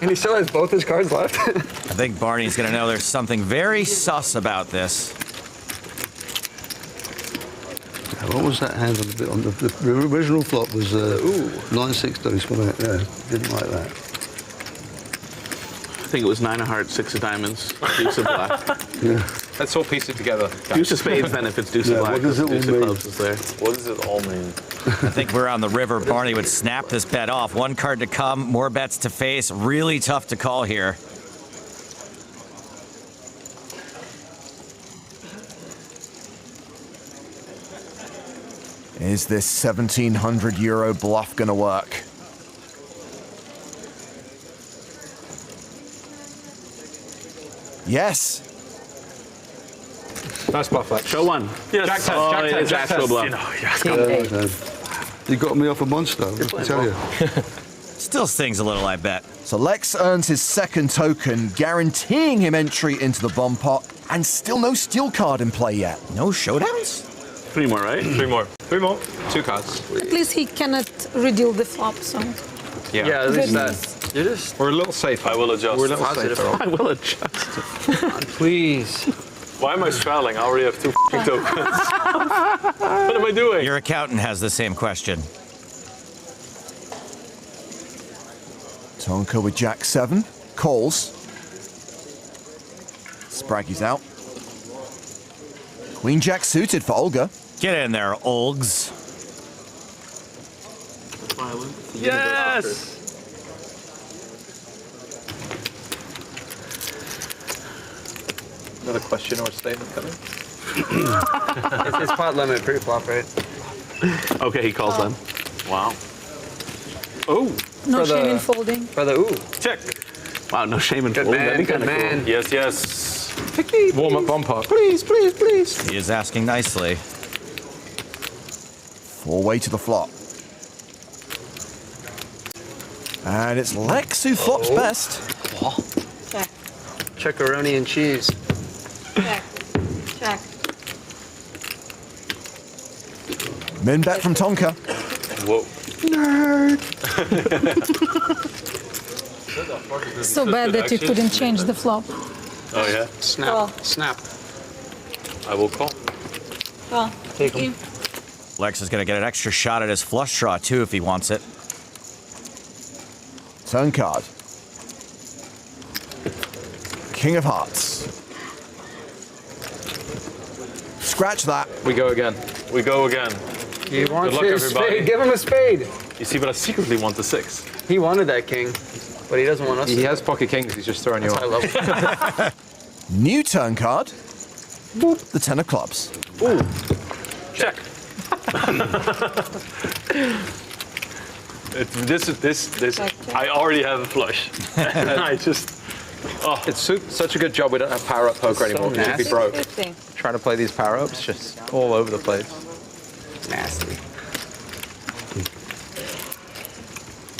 And he still has both his cards left. I think Barney's going to know there's something very sus about this. What was that hand on the original flop was 9-6 deuce, wasn't it? Yeah, didn't like that. I think it was 9 of hearts, 6 of diamonds, deuce of black. Yeah. Let's all piece it together. Deuce of spades then if it's deuce of black. What does it all deuce of mean? clubs is there. What does it all mean? I think we're on the river. Barney would snap this bet off. 1 card to come, more bets to face. Really tough to call here. Is this €1,700 bluff gonna work? Yes. Nice bluff, Lex. Show one. Yes. Jack 10, oh, Jack 10, it is Jack actual 10. bluff. You got me off a monster, I tell you. Still stings a little, I bet. So Lex earns his second token, guaranteeing him entry into the bomb pot, and still no steel card in play yet. No showdowns? 3 more, right? 3 more. 3 more. 2 cards. At least he cannot redeal the flop, so. Yeah, at least Goodness. that. You're just We're a little safer. I will adjust. We're a little Positive. safer. I will adjust. please. Why am I straddling? I already have 2 tokens. What am I doing? Your accountant has the same question. Tonka with Jack 7, calls. Spraggy's out. Queen Jack suited for Olga. Get in there, Olgs. Yes! Another question or statement coming? It's pot limit pre-flop, right? Okay, he calls them. Wow. Oh! No For the- shame in folding. For the ooh. Check. Wow, no shame in Good folding. man, That'd be good kinda man. cool. Yes, yes. Warm up bomb pot. Please, please, please. He is asking nicely. 4-way to the flop. And it's Lex who flops best. Check. Checkaroni and cheese. Check. Check. Min bet from Tonka. Whoa. Nerd. So bad that you couldn't change the flop. Oh, yeah? Snap. Call. Snap. I will call. Well, Take thank you. Lex is going to get an extra shot at his flush draw, too, if he wants it. Turn card. King of Hearts. Scratch that. We go again. We go again. He wants Good luck, his everybody. spade. Give him a spade. You see, but I secretly want the 6. He wanted that king, but he doesn't want us He to. has pocket kings, he's just throwing you That's off. high level. New turn card. Boop. The 10 of clubs. Ooh. Check. This. I already have a flush. I just. Oh. It's such a good job we don't have power-up poker It's so anymore. It'd be nasty. broke. 50. Trying to play these power-ups just all over the place. Nasty.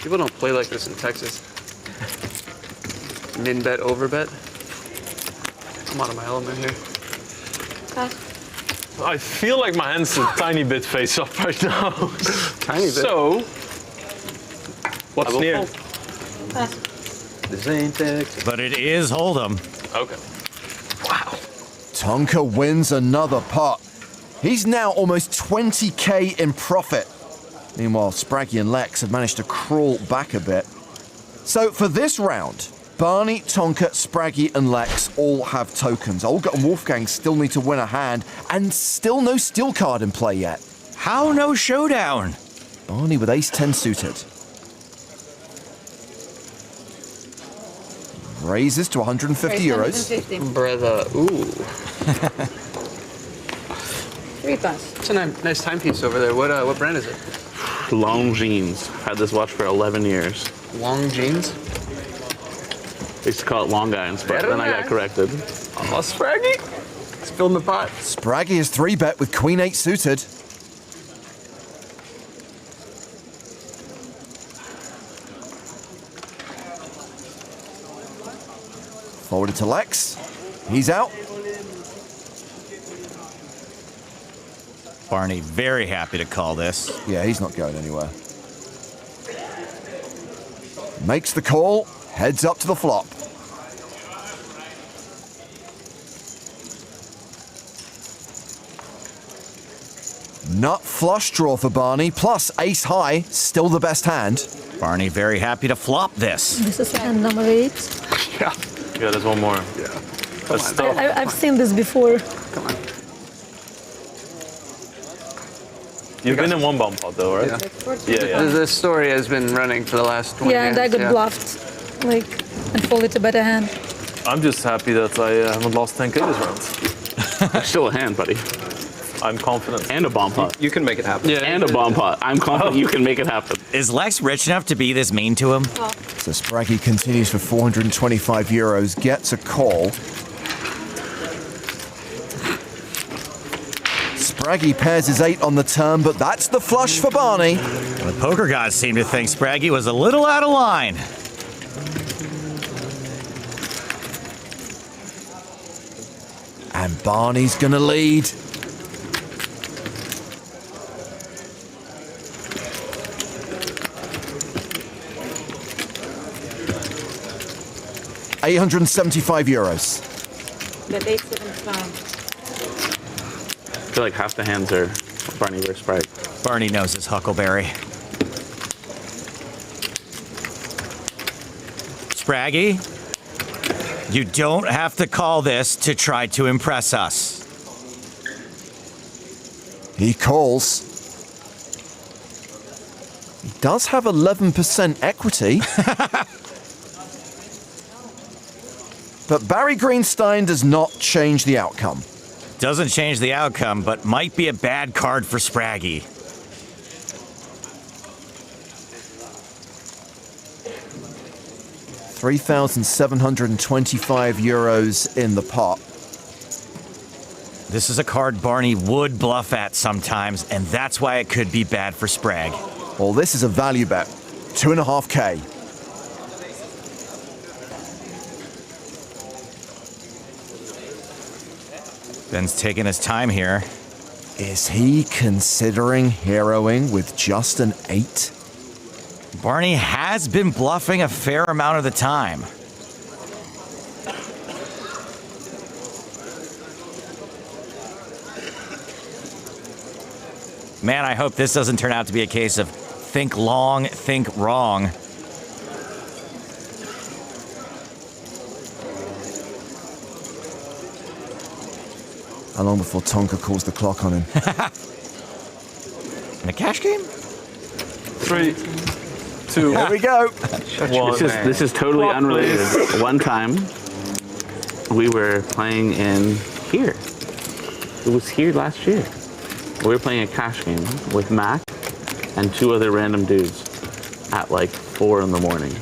People don't play like this in Texas. Min bet, over bet. I'm out of my element here. I feel like my hand's a tiny bit face up right now. Tiny bit. So, what's near? This ain't Texas. But it is Hold'em. Okay. Tonka wins another pot. He's now almost 20k in profit. Meanwhile, Spraggy and Lex have managed to crawl back a bit. So for this round, Barney, Tonka, Spraggy and Lex all have tokens. Olga and Wolfgang still need to win a hand, and still no steel card in play yet. How no showdown? Barney with ace-10 suited. Raises to 150 euros. 150. Brother, ooh. 3 pass. It's a nice timepiece over there. What brand is it? Long Jeans. Had this watch for 11 years. Long Jeans? I used to call it Long Irons, but Very then I got nice. corrected. Oh, Spraggy. Spilling the pot. Spraggy is 3-bet with Queen-8 suited. Forwarded to Lex. He's out. Barney very happy to call this. Yeah, he's not going anywhere. Makes the call, heads up to the flop. Nut flush draw for Barney, plus ace high, still the best hand. Barney very happy to flop this. This is hand number 8. Yeah. Yeah, there's one more. Yeah. That's tough. I've seen this before. Come on. You've been in one bomb pot though, right? Yeah. This story has been running for the last 20 Yeah, years. and I got bluffed, like, and folded a better hand. I'm just happy that I haven't lost 10k this round. There's still a hand, buddy. I'm confident. And a bomb pot. You can make it happen. Yeah, and a bomb pot. I'm confident you can make it happen. Is Lex rich enough to be this mean to him? So Spraggy continues for 425 euros, gets a call. Spraggy pairs his 8 on the turn, but that's the flush for Barney. The poker gods seem to think Spraggy was a little out of line. And Barney's gonna lead. €875. But 875. I feel like half the hands are Barney versus Sprite. Barney knows his Huckleberry. Spraggy, you don't have to call this to try to impress us. He calls. He does have 11% equity. But Barry Greenstein does not change the outcome. Doesn't change the outcome, but might be a bad card for Spraggy. €3,725 in the pot. This is a card Barney would bluff at sometimes, and that's why it could be bad for Sprag. Well, this is a value bet. 2.5K. Ben's taking his time here. Is he considering heroing with just an 8? Barney has been bluffing a fair amount of the time. Man, I hope this doesn't turn out to be a case of think long, think wrong. How long before Tonka calls the clock on him? In a cash game? 3, 2. Here we go. This is totally unrelated. One time, we were playing in here. It was here last year. We were playing a cash game with Mac and 2 other random dudes. at like 4 in the morning.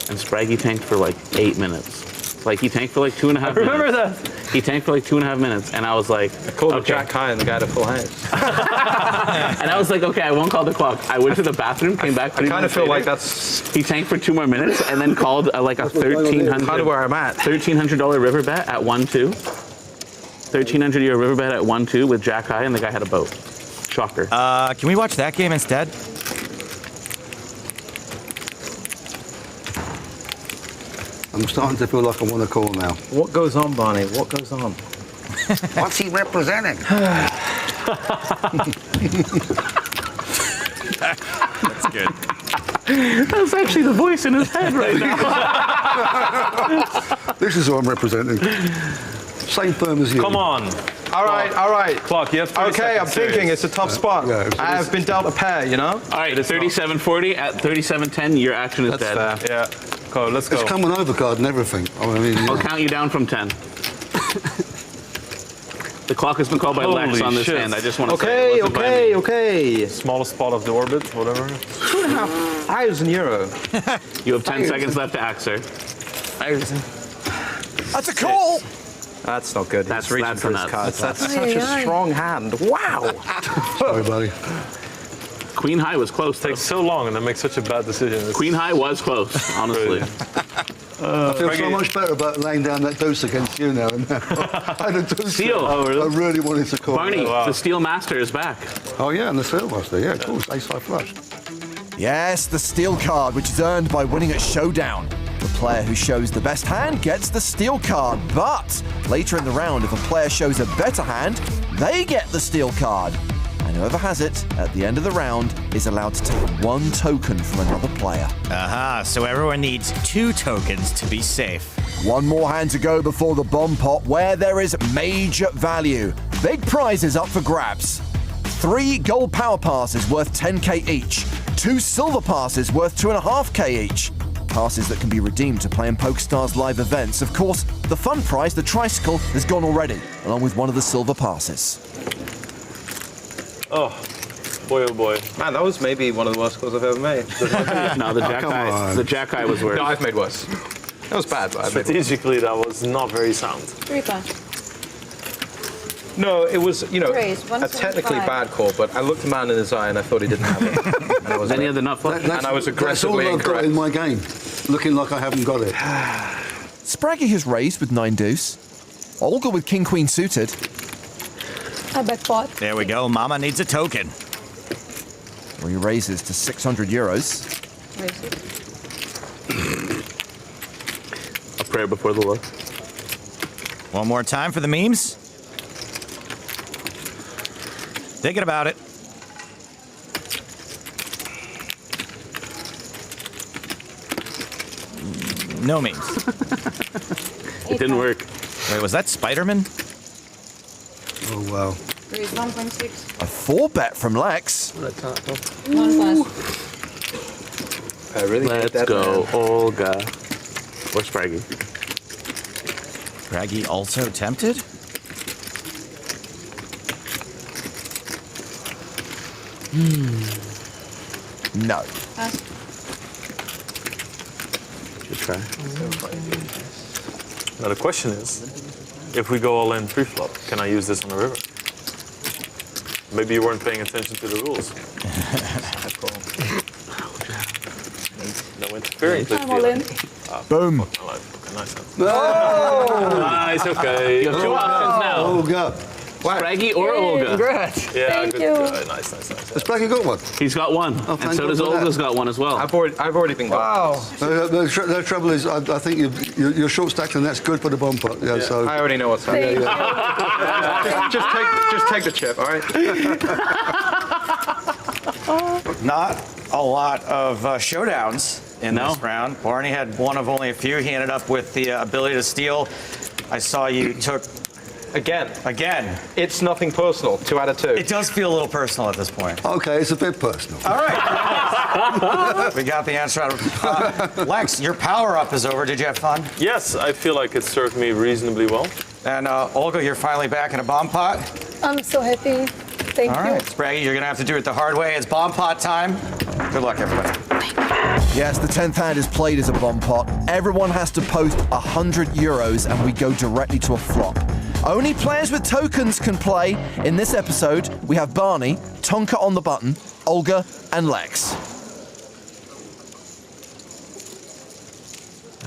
And Spraggy tanked for like 8 minutes. Like he tanked for like 2.5 minutes. Remember that? He tanked for like 2.5 minutes, and I was like, I called up Jack High and the guy to full house. and I was like, okay, I won't call the clock. I went to the bathroom, came back. I kind of feel like that's. He tanked for 2 more minutes, and then called like a $1,300. Kind of where I'm at. $1,300 river bet at 1-2. 1,300 euro river bet at 1-2 with Jack High, and the guy had a boat. Shocker. Can we watch that game instead? I'm starting to feel like I want to call now. What goes on, Barney? What goes on? What's he representing? That's good. That's actually the voice in his head right now. This is who I'm representing. Same firm as you. Come on. All right. Clock, you have 30 Okay, I'm seconds, thinking serious. it's a tough spot. Yeah, I have been dealt a pair, you know? All right, 37-40 at 37-10, your action is dead. Fair. Yeah. Go, let's go. It's coming over card and everything. I mean, I'll count you down from 10. The clock has been called by Lex Holy on this shit. hand. I just want to say it wasn't by me. Okay. Smallest spot of the orbit, whatever. 2,500 euro. You have 10 seconds left to act, sir. That's a call. That's not good. That's reaching for his nuts. cards. That's such a strong hand. Wow. Sorry, buddy. Queen High was close. Takes so long and I make such a bad decision. Queen High was close, honestly. I feel so much better about laying down that deuce against you now. I had a deuce. Steel. I really wanted to call. Barney, the Steel Master is back. Oh yeah, and the Steel Master. Yeah, of course. Ace-high flush. Yes, the steel card, which is earned by winning at Showdown. The player who shows the best hand gets the steel card, but later in the round, if a player shows a better hand, they get the steel card. And whoever has it at the end of the round is allowed to take 1 token from another player. Aha, so everyone needs 2 tokens to be safe. 1 more hand to go before the bomb pot, where there is major value. Big prizes up for grabs. 3 gold power passes worth 10k each. 2 silver passes worth 2.5k each. Passes that can be redeemed to play in PokerStars live events. Of course, the fun prize, the tricycle, has gone already, along with one of the silver passes. Oh boy. Man, that was maybe one of the worst calls I've ever made. No, the Jack High was worse. No, I've made worse. That was bad, but I made worse. Strategically, that was not very sound. 3 punch. No, it was, you know, Raise, a technically bad call, but I looked the man in his eye and I thought he didn't have it. And I was Then he had the nut flush. and I was aggressively That's all I've got in my game. Looking like I haven't got it. Spraggy has raised with 9 deuce. Olga with king queen suited. I bet pot. There we go. Mama needs a token. Where he raises to 600 euros. Raise it. A prayer before the Lord. One more time for the memes. Thinking about it. No memes. It didn't work. Wait, was that Spider-Man? Oh wow. Raise 1.6. A 4-bet from Lex. 1 plus. I really hate Let's that go, man. Olga. Or Spraggy. Spraggy also tempted? No. Pass. Good try. Now the question is, if we go all in pre-flop, can I use this on the river? Maybe you weren't paying attention to the rules. No interfering, please. I'm all in. Boom. Okay, nice. No! Nice, okay. You have 2 options now. Olga. Spraggy or Olga. Congrats. Yeah, Thank good. you. Nice. Has Spraggy got one? He's got 1. Oh, and thank so God does for that. Olga's got 1 as well. I've already been got. Wow. The trouble is, I think you're short stacked and that's good for the bomb pot. Yeah, so. I already know what's happening. Just take the chip, all right? Not a lot of showdowns in this round. Barney had one of only a few. He ended up with the ability to steal. I saw you took... Again. It's nothing personal. 2 out of 2. It does feel a little personal at this point. Okay, it's a bit personal. All right. We got the answer out of Lex, your power-up is over. Did you have fun? Yes, I feel like it served me reasonably well. And Olga, you're finally back in a bomb pot. I'm so happy. Thank All you. right, Spraggy, you're going to have to do it the hard way. It's bomb pot time. Good luck, everybody. Yes, the 10th hand is played as a bomb pot. Everyone has to post 100 euros and we go directly to a flop. Only players with tokens can play. In this episode, we have Barney, Tonka on the button, Olga, and Lex.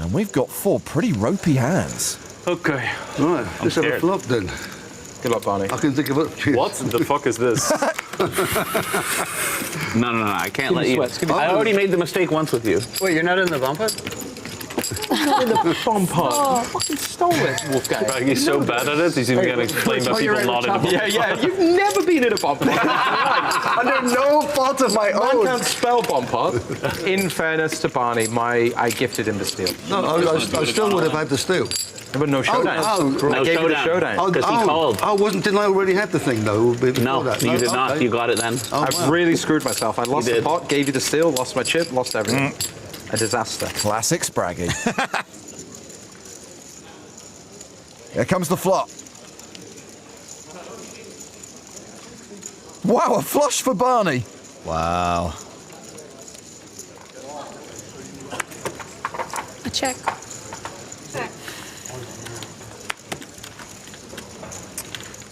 And we've got 4 pretty ropey hands. Okay. Right, let's have a flop then. Good luck, Barney. I can think of it. What the fuck is this? No, I can't let you. I already made the mistake once with you. Wait, you're not in the bump pot? In the bomb pot. Oh, fucking stole it, wolf guy. Like, he's so bad at it, he's even getting flamed by people not in the bomb pot. Yeah, you've never been in a bomb pot. Under no fault of my own. Man can't spell bomb pot. In fairness to Barney, I gifted him the steal. No, I still would have had the steal. But no showdown. No gave you the showdown. Because he called. Didn't I already have the thing though? No, you did not. Okay. You got it then. I've really screwed myself. I lost the pot, gave you the steal, lost my chip, lost everything. A disaster. Classic Spraggy. Here comes the flop. Wow, a flush for Barney. Wow. A check.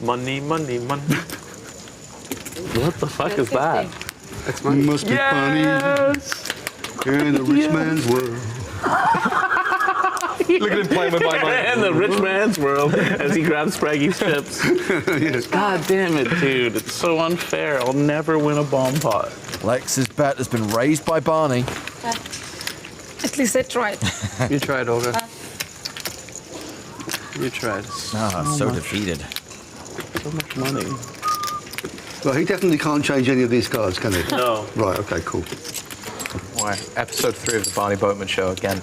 Money. What the fuck is that? That's money. Must be funny in the rich man's world. Look at him playing with my money. In the rich man's world as he grabs Spraggy's chips. Yes. God damn it, dude. It's so unfair. I'll never win a bomb pot. Lex's bet has been raised by Barney. At least I tried. You tried, Olga. You tried. Oh, so defeated. So much money. Well, he definitely can't change any of these cards, can he? No. Right, okay, cool. Why? Episode 3 of the Barney Boatman Show again.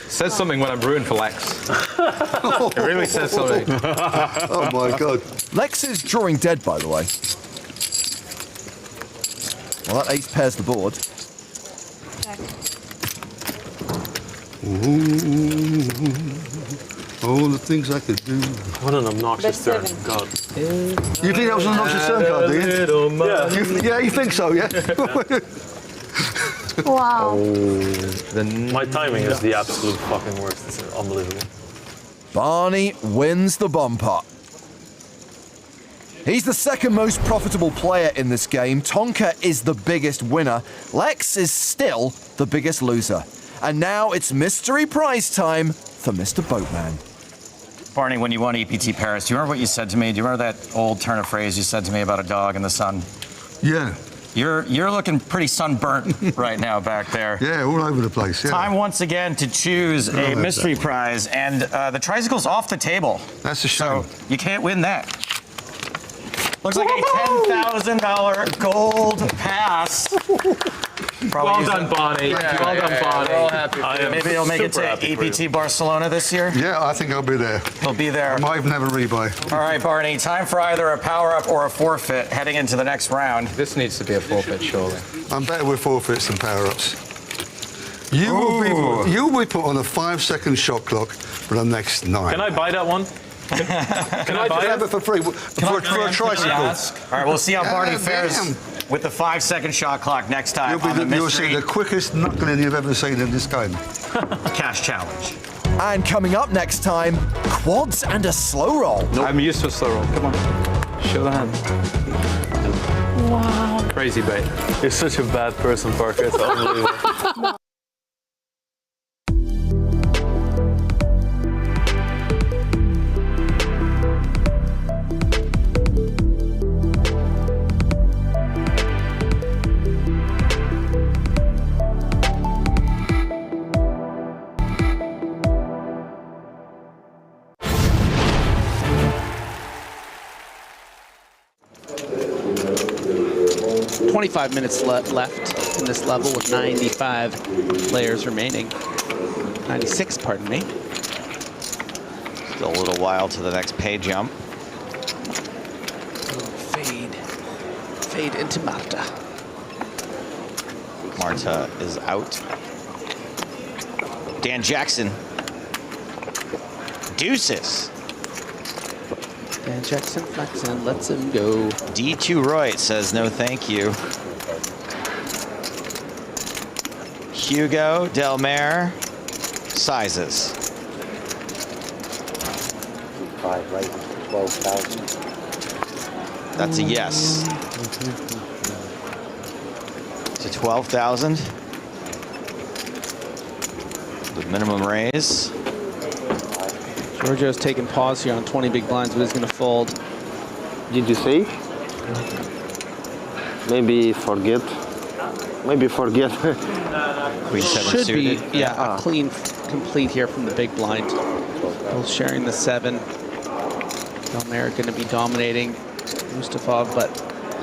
Says something when I'm rooting for Lex. It really says something. Oh my god. Lex is drawing dead, by the way. Well, that ace pairs the board. All the things I could do. What an obnoxious turn. God. You think that was an obnoxious turn card, do you? Yeah, you think so, yeah? Wow. My timing is the absolute fucking worst. It's unbelievable. Barney wins the bomb pot. He's the second most profitable player in this game. Tonka is the biggest winner. Lex is still the biggest loser. And now it's mystery prize time for Mr. Boatman. Barney, when you won EPT Paris, do you remember what you said to me? Do you remember that old turn of phrase you said to me about a dog in the sun? Yeah. You're looking pretty sunburnt right now back there. Yeah, all over the place. Yeah. Time once again to choose a mystery prize, and the tricycle's off the table. That's a shame. So you can't win that. Looks like a $10,000 gold pass. Well done, Barney. Well done, Barney. We're all happy. Maybe he'll make it to EPT Barcelona this year. Yeah, I think I'll be there. He'll be there. I might even have a rebuy. All right, Barney, time for either a power-up or a forfeit heading into the next round. This needs to be a forfeit, surely. I'm better with forfeits than power-ups. You will be put on a 5-second shot clock for the next 9. Can I buy that one? Can I just have it for free for a tricycle? All right, we'll see how Barney fares with the 5-second shot clock next time on the You'll see the quickest knuckling you've ever seen in this game. Cash challenge. And coming up next time, quads and a slow roll. Nope. I'm used to a slow roll. Come on. Show the hand. Wow. Crazy bait. You're such a bad person, Parker. It's unbelievable. 25 minutes left in this level with 95 players remaining. 96, pardon me. Still a little while to the next pay jump. Fade into Marta. Marta is out. Dan Jackson. Deuces. And Jackson flexing, lets him go. D2 Roy says no thank you. Hugo Delmare sizes. 5 raising to 12,000. That's a yes. To 12,000. The minimum raise. Giorgio's taking pause here on 20 big blinds, but he's going to fold. Did you say? Maybe forget. Maybe forget. Queen 7 Should suited. be, yeah, a clean complete here from the big blind. Both sharing the 7. Delmare going to be dominating Mustafov, but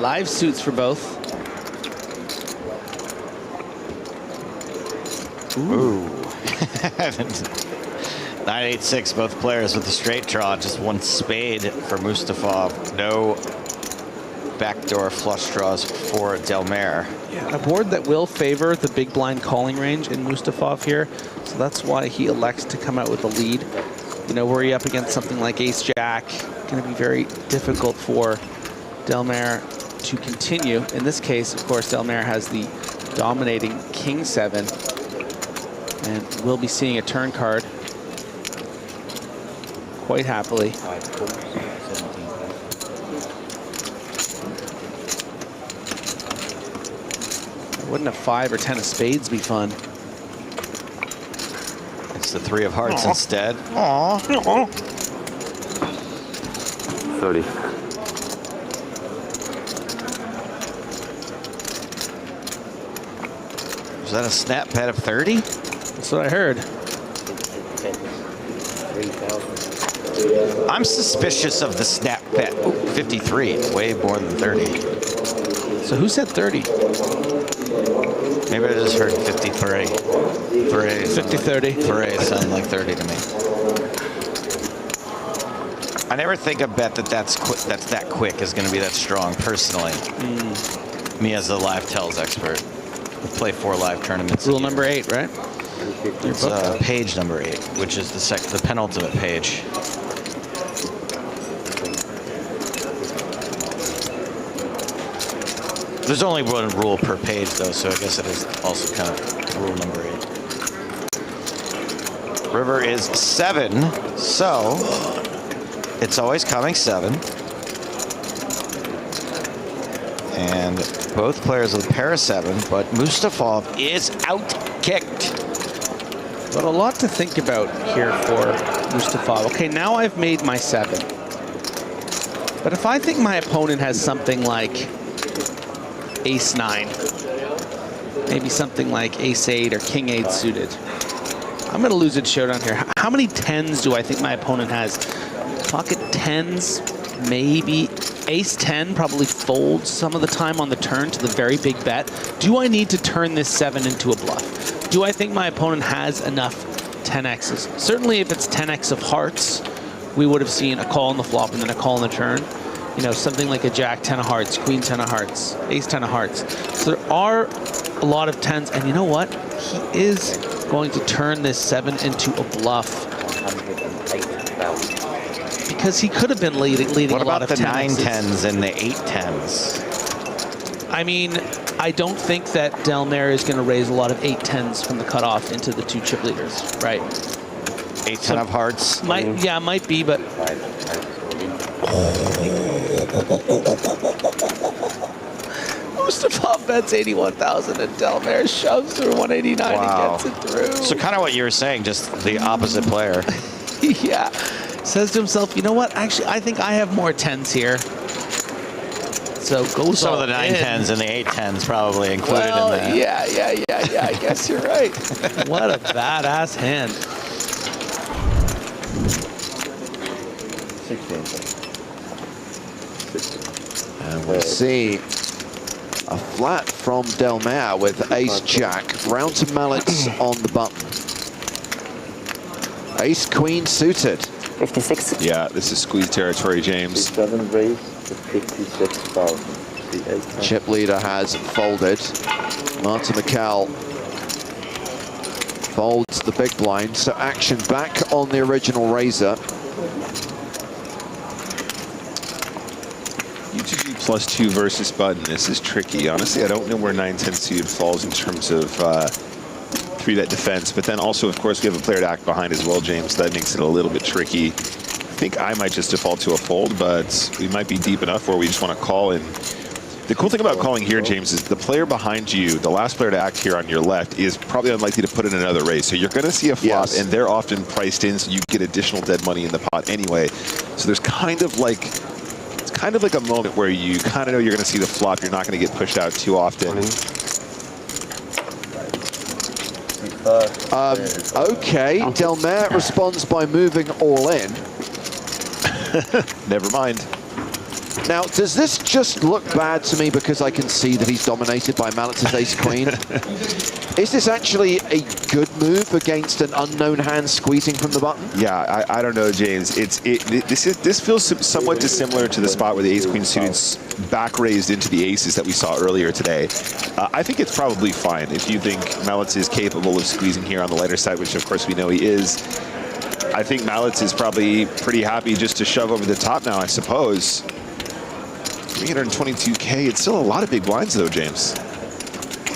live suits for both. Ooh. 986, both players with a straight draw, just one spade for Mustafov. No backdoor flush draws for Delmare. Yeah, a board that will favor the big blind calling range in Mustafov here, so that's why he elects to come out with a lead. You know, were he up against something like Ace-Jack, going to be very difficult for Delmare to continue. In this case, of course, Delmare has the dominating King 7, and we'll be seeing a turn card quite happily. Wouldn't a 5 or 10 of spades be fun? It's the 3 of hearts instead. Aww. 30. Was that a snap bet of 30? That's what I heard. I'm suspicious of the snap bet. Ooh, 53, way more than 30. So who said 30? Maybe I just heard 53. 50-30. 3 sound like 30 to me. I never think a bet that's that quick is going to be that strong, personally. Me as a live tells expert. We play 4 live tournaments. Rule number 8, right? It's page number 8, which is the penultimate page. There's only one rule per page, though, so I guess it is also kind of rule number 8. River is 7, so it's always coming 7. And both players with a pair of 7, but Mustafov is out-kicked. But a lot to think about here for Mustafov. Okay, now I've made my 7. But if I think my opponent has something like Ace-9, maybe something like Ace-8 or King-8 suited, I'm going to lose at showdown here. How many 10s do I think my opponent has? Pocket 10s, maybe. Ace-10 probably folds some of the time on the turn to the very big bet. Do I need to turn this 7 into a bluff? Do I think my opponent has enough 10x's? Certainly if it's 10x of hearts, we would have seen a call on the flop and then a call on the turn. You know, something like a Jack 10 of hearts, Queen 10 of hearts, Ace 10 of hearts. So there are a lot of 10s, and you know what? He is going to turn this 7 into a bluff. Because he could have been leading a lot of 10s. What about the 9 10s and the 8 10s? I mean, I don't think that Delmare is going to raise a lot of 8 10s from the cutoff into the 2 chip leaders, right? 8 10 of hearts? Yeah, might be, but... Mustafov bets 81,000 and Delmare shoves through 189 and gets it through. So kind of what you were saying, just the opposite player. Yeah. Says to himself, you know what? Actually, I think I have more 10s here. So goes Some all of the 9 in. 10s and the 8 10s probably included Well, in that. yeah. I guess you're right. What a badass hand. 16. And we see a flat from Delmare with Ace-Jack. Round to mallets on the button. Ace-Queen suited. 56. Yeah, this is squeeze territory, James. 7 raised to 56,000. Chip leader has folded. Martin McCall folds the big blind, so action back on the original raiser. +2 versus button. This is tricky. Honestly, I don't know where 9-10 suited falls in terms of 3-bet defense. But then also, of course, we have a player to act behind as well, James. So that makes it a little bit tricky. I think I might just default to a fold, but we might be deep enough where we just want to call in. The cool thing about calling here, James, is the player behind you, the last player to act here on your left, is probably unlikely to put in another raise. So you're going to see a flop, and they're often priced in, so you get additional dead money in the pot anyway. So there's kind of like, it's kind of like a moment where you kind of know you're going to see the flop. You're not going to get pushed out too often. Okay, Delmare responds by moving all in. Never mind. Now, does this just look bad to me because I can see that he's dominated by Malitz's ace-queen? Is this actually a good move against an unknown hand squeezing from the button? Yeah, I don't know, James. This feels somewhat dissimilar to the spot where the ace-queen suited's back raised into the aces that we saw earlier today. I think it's probably fine if you think Malitz is capable of squeezing here on the lighter side, which of course we know he is. I think Malitz is probably pretty happy just to shove over the top now, I suppose. 322K. It's still a lot of big blinds, though, James.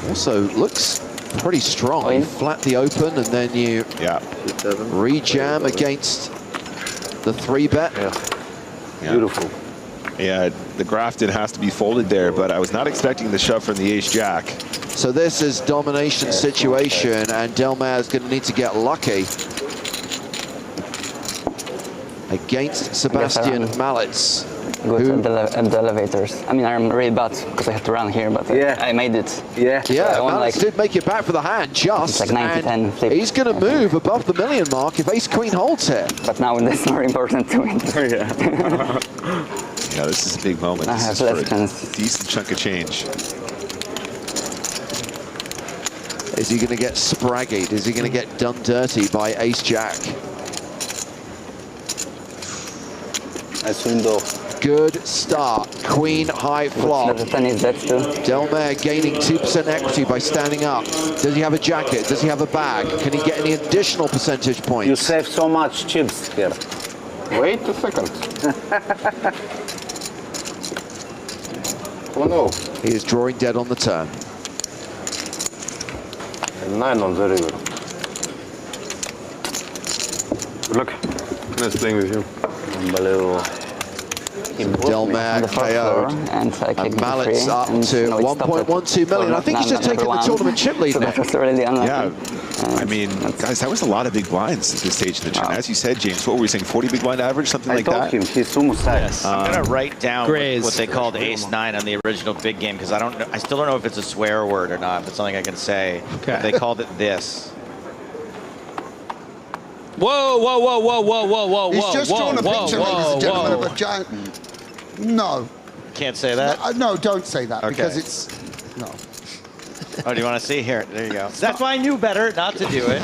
Also, looks pretty strong. You flat the open, and then you re-jam against the 3-bet. Yeah. Beautiful. Yeah, the Grafton has to be folded there, but I was not expecting the shove from the ace-jack. So this is domination situation, and Delmare's going to need to get lucky against Sebastian Malitz. Good at the elevators. I mean, I'm really bad because I have to run here, but I made it. Yeah, Malitz did make it back for the hand, just. It's like 90-10 flip. He's going to move above the million mark if ace-queen holds here. But now it's more important to win. Yeah, this is a big moment. This is for a decent chunk of change. Is he going to get spraggied? Is he going to get done dirty by ace-jack? Good start. Queen high flop. Delmare gaining 2% equity by standing up. Does he have a jacket? Does he have a bag? Can he get any additional percentage points? You save so much chips here. Wait a second. Oh no. He is drawing dead on the turn. 9 on the river. Good luck. Nice playing with you. Unbelievable. Delmare KO'd. And Malitz up to 1.12 million. I think he's just taken the tournament chip lead now. Yeah, I mean, guys, that was a lot of big blinds at this stage in the turn. As you said, James, what were we saying, 40 big blind average, something like that? He's almost yes. I'm going to write down what they called ace-9 on the original big game, because I still don't know if it's a swear word or not, if it's something I can say. Okay. They called it this. Whoa, whoa, whoa, whoa, whoa, whoa, whoa, He's just drawn a picture, ladies and gentlemen, of a giant... No. Can't say that? No, don't say that, because it's... No. Oh, do you want to see? Here, there you go. That's why I knew better not to do it.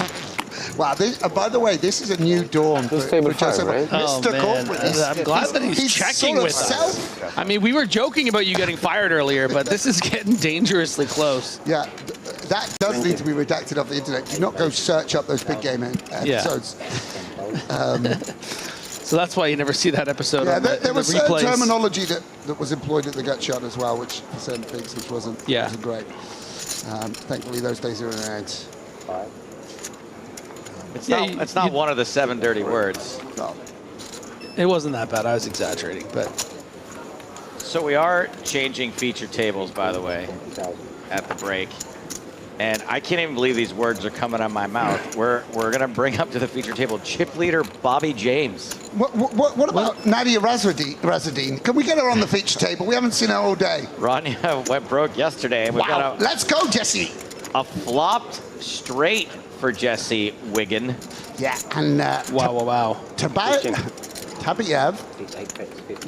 Wow, by the way, this is a new dawn for Joseph. Right? Mr. Corporate. I'm glad that he's checking with us. I mean, we were joking about you getting fired earlier, but this is getting dangerously close. Yeah, that does need to be redacted off the internet. Do not go search up those big game episodes. So that's why you never see that episode. Yeah, there was certain terminology that was employed at the gut shot as well, which for certain things, which wasn't great. Thankfully, those days are in the end. It's not one of the 7 dirty words. No. It wasn't that bad. I was exaggerating, but. So we are changing feature tables, by the way, at the break. And I can't even believe these words are coming out of my mouth. We're going to bring up to the feature table chip leader Bobby James. What about Nadia Razadine? Can we get her on the feature table? We haven't seen her all day. Rania went broke yesterday. And we've got let's go, Jesse. A flopped straight for Jesse Wiggin. Yeah, and wow. Tabayev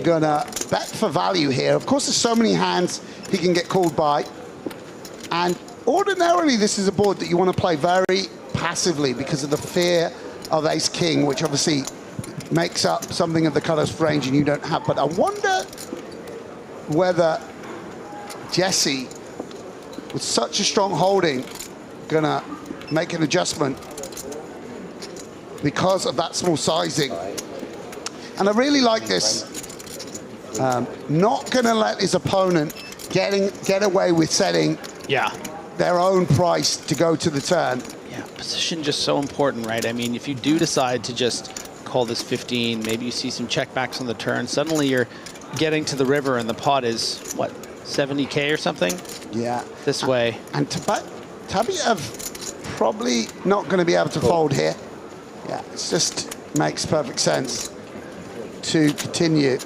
gonna bet for value here. Of course, there's so many hands he can get called by, and ordinarily this is a board that you want to play very passively because of the fear of ace king, which obviously makes up something of the cutoff range and you don't have. But I wonder whether Jesse, with such a strong holding, gonna make an adjustment because of that small sizing. And I really like this Not going to let his opponent get away with setting their own price to go to the turn. Yeah, position just so important, right? I mean, if you do decide to just call this 15, maybe you see some checkbacks on the turn, suddenly you're getting to the river and the pot is, what, 70K or something? Yeah. This way. And Tabiev probably not going to be able to fold here. Yeah, it just makes perfect sense to continue.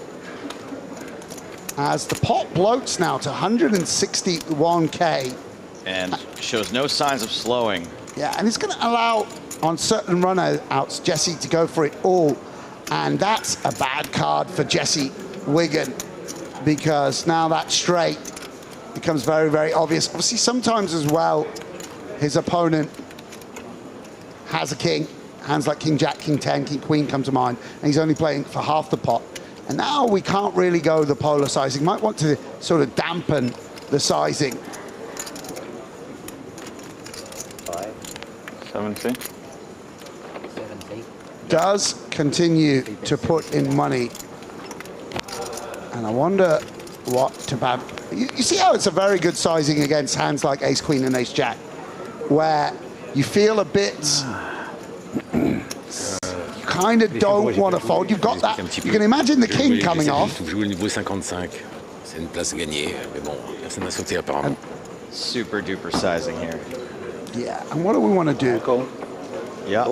As the pot bloats now to 161K. And shows no signs of slowing. Yeah, and it's going to allow, on certain run-outs, Jesse to go for it all. And that's a bad card for Jesse Wigan, because now that straight becomes very, very obvious. Obviously, sometimes as well, his opponent has a king. Hands like King Jack, King 10, King Queen come to mind, and he's only playing for half the pot. And now we can't really go the polar sizing. Might want to sort of dampen the sizing. 70. Does continue to put in money. And I wonder what Tabab... You see how it's a very good sizing against hands like Ace Queen and Ace Jack, where you feel a bit... you kind of don't want to fold. You've got that. You can imagine the king coming off. Super duper sizing here. Yeah, and what do we want to do? Yeah.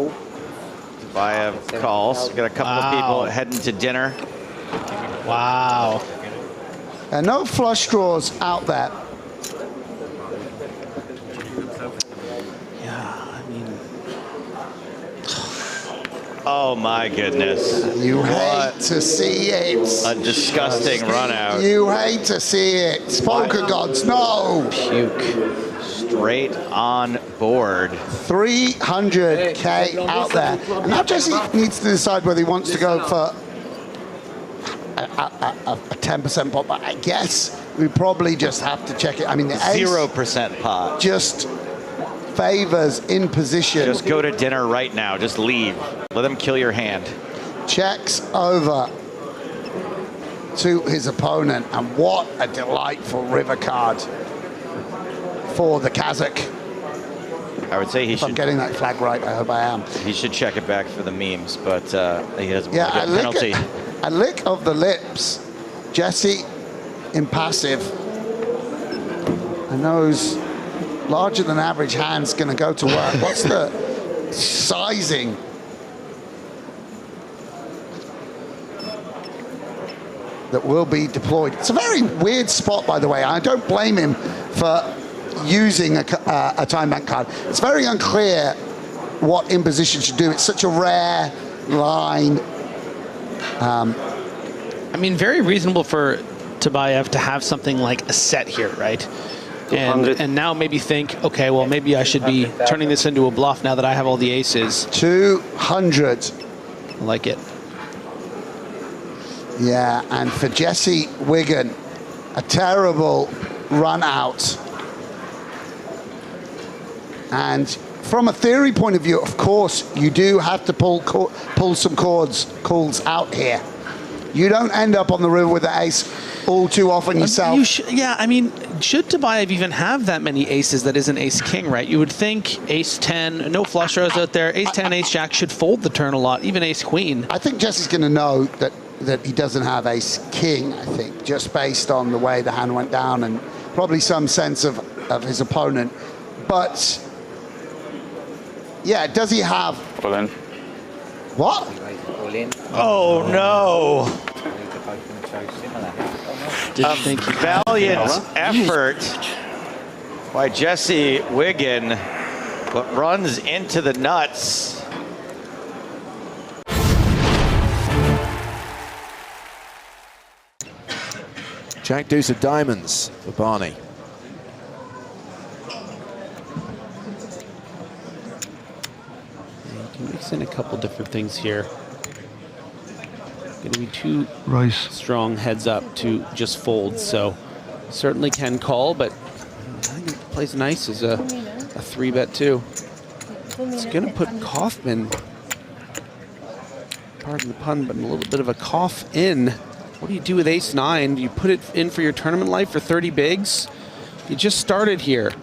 Bayev calls. Got a couple of people heading to dinner. Wow. And no flush draws out there. Oh my goodness. You hate to see it. A disgusting run out. You hate to see it. Poker gods, no. Puke. Straight on board. 300K out there. And now Jesse needs to decide whether he wants to go for a 10% pot, but I guess we probably just have to check it. I mean, the ace 0% pot. Just favors in position. Just go to dinner right now. Just leave. Let him kill your hand. Checks over to his opponent, and what a delightful river card for the Kazakh. I would say he if should. I'm getting that flag right, I hope I am. He should check it back for the memes, but he doesn't Yeah, want to get a penalty. a lick of the lips. Jesse impassive. And those larger than average hands going to go to work. What's the sizing? That will be deployed. It's a very weird spot, by the way. I don't blame him for using a time bank card. It's very unclear what imposition should do. It's such a rare line. I mean, very reasonable for Tabayev to have something like a set here, right? And now maybe think, okay, well, maybe I should be turning this into a bluff now that I have all the aces. 200. I like it. Yeah, and for Jesse Wigan, a terrible run out. And from a theory point of view, of course, you do have to pull some calls out here. You don't end up on the river with the ace all too often yourself. Yeah, I mean, should Tabayev even have that many aces that isn't ace-king, right? You would think ace-10, no flush draws out there, ace-10, ace-jack should fold the turn a lot, even ace-queen. I think Jesse's going to know that he doesn't have ace-king, I think, just based on the way the hand went down and probably some sense of his opponent. But, yeah, does he have... All in. What? Oh, no. A valiant effort by Jesse Wigan, but runs into the nuts. Jack deuce of diamonds for Barney. You can mix in a couple different things here. Going to be too strong heads up to just fold, so certainly can call, but I think it plays nice as a 3-bet too. It's going to put Kaufman, pardon the pun, but a little bit of a cough in What do you do with ace-9? Do you put it in for your tournament life for 30 bigs? You just started here.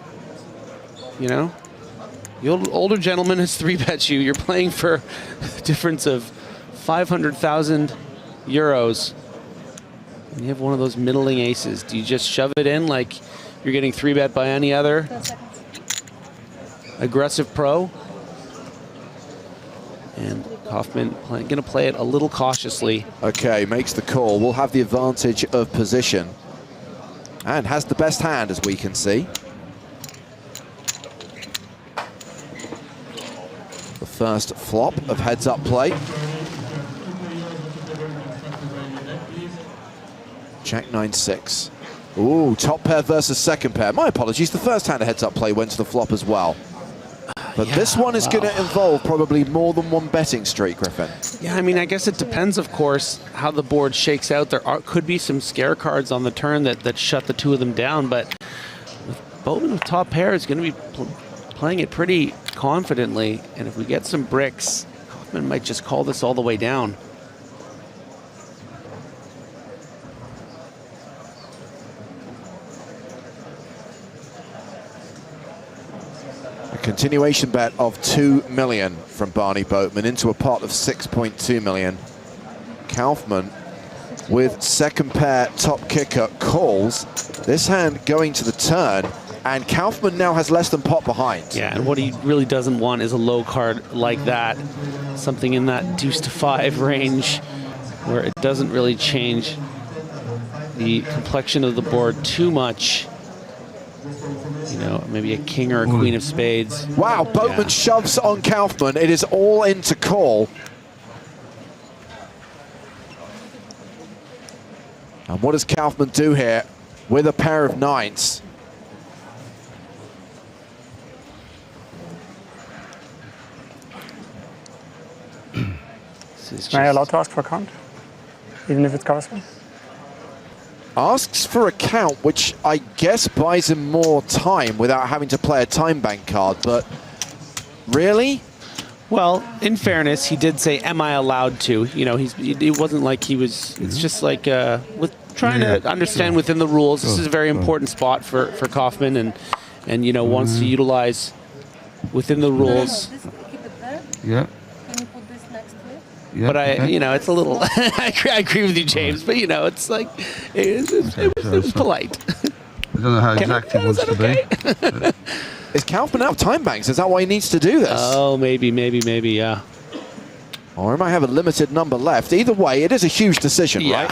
You know? The older gentleman has 3-bet you. You're playing for a difference of 500,000 euros. And you have one of those middling aces. Do you just shove it in like you're getting 3-bet by any other aggressive pro? And Kaufman going to play it a little cautiously. Okay, makes the call. Will have the advantage of position. And has the best hand, as we can see. The first flop of heads-up play. Jack 9-6. Ooh, top pair versus second pair. My apologies, the first hand of heads-up play went to the flop as well. But this one is going to involve probably more than one betting streak, Griffin. Yeah, I mean, I guess it depends, of course, how the board shakes out. There could be some scare cards on the turn that shut the two of them down, but with Boatman with top pair is going to be playing it pretty confidently, and if we get some bricks, Kaufman might just call this all the way down. Continuation bet of 2 million from Barney Boatman into a pot of 6.2 million. Kaufman with second pair top kicker calls. This hand going to the turn, and Kaufman now has less than pot behind. Yeah, and what he really doesn't want is a low card like that. Something in that deuce to 5 range where it doesn't really change the complexion of the board too much. You know, maybe a king or a queen of spades. Wow, Boatman shoves on Kaufman. It is all in to call. And what does Kaufman do here with a pair of 9s? Am I allowed to ask for a count? Even if it's covers me? Asks for a count, which I guess buys him more time without having to play a time bank card, but really? Well, in fairness, he did say, am I allowed to? You know, it wasn't like he was, it's just like with trying to understand within the rules. This is a very important spot for Kaufman and you know, wants to utilize within the rules. Yeah. Yeah, but you know, it's a little. I agree with you, James. But you know, it's like it was polite. I don't know how exact he wants to be. Is Kaufman out of time banks? Is that why he needs to do this? Oh, maybe, yeah. Or he might have a limited number left. Either way, it is a huge decision, right?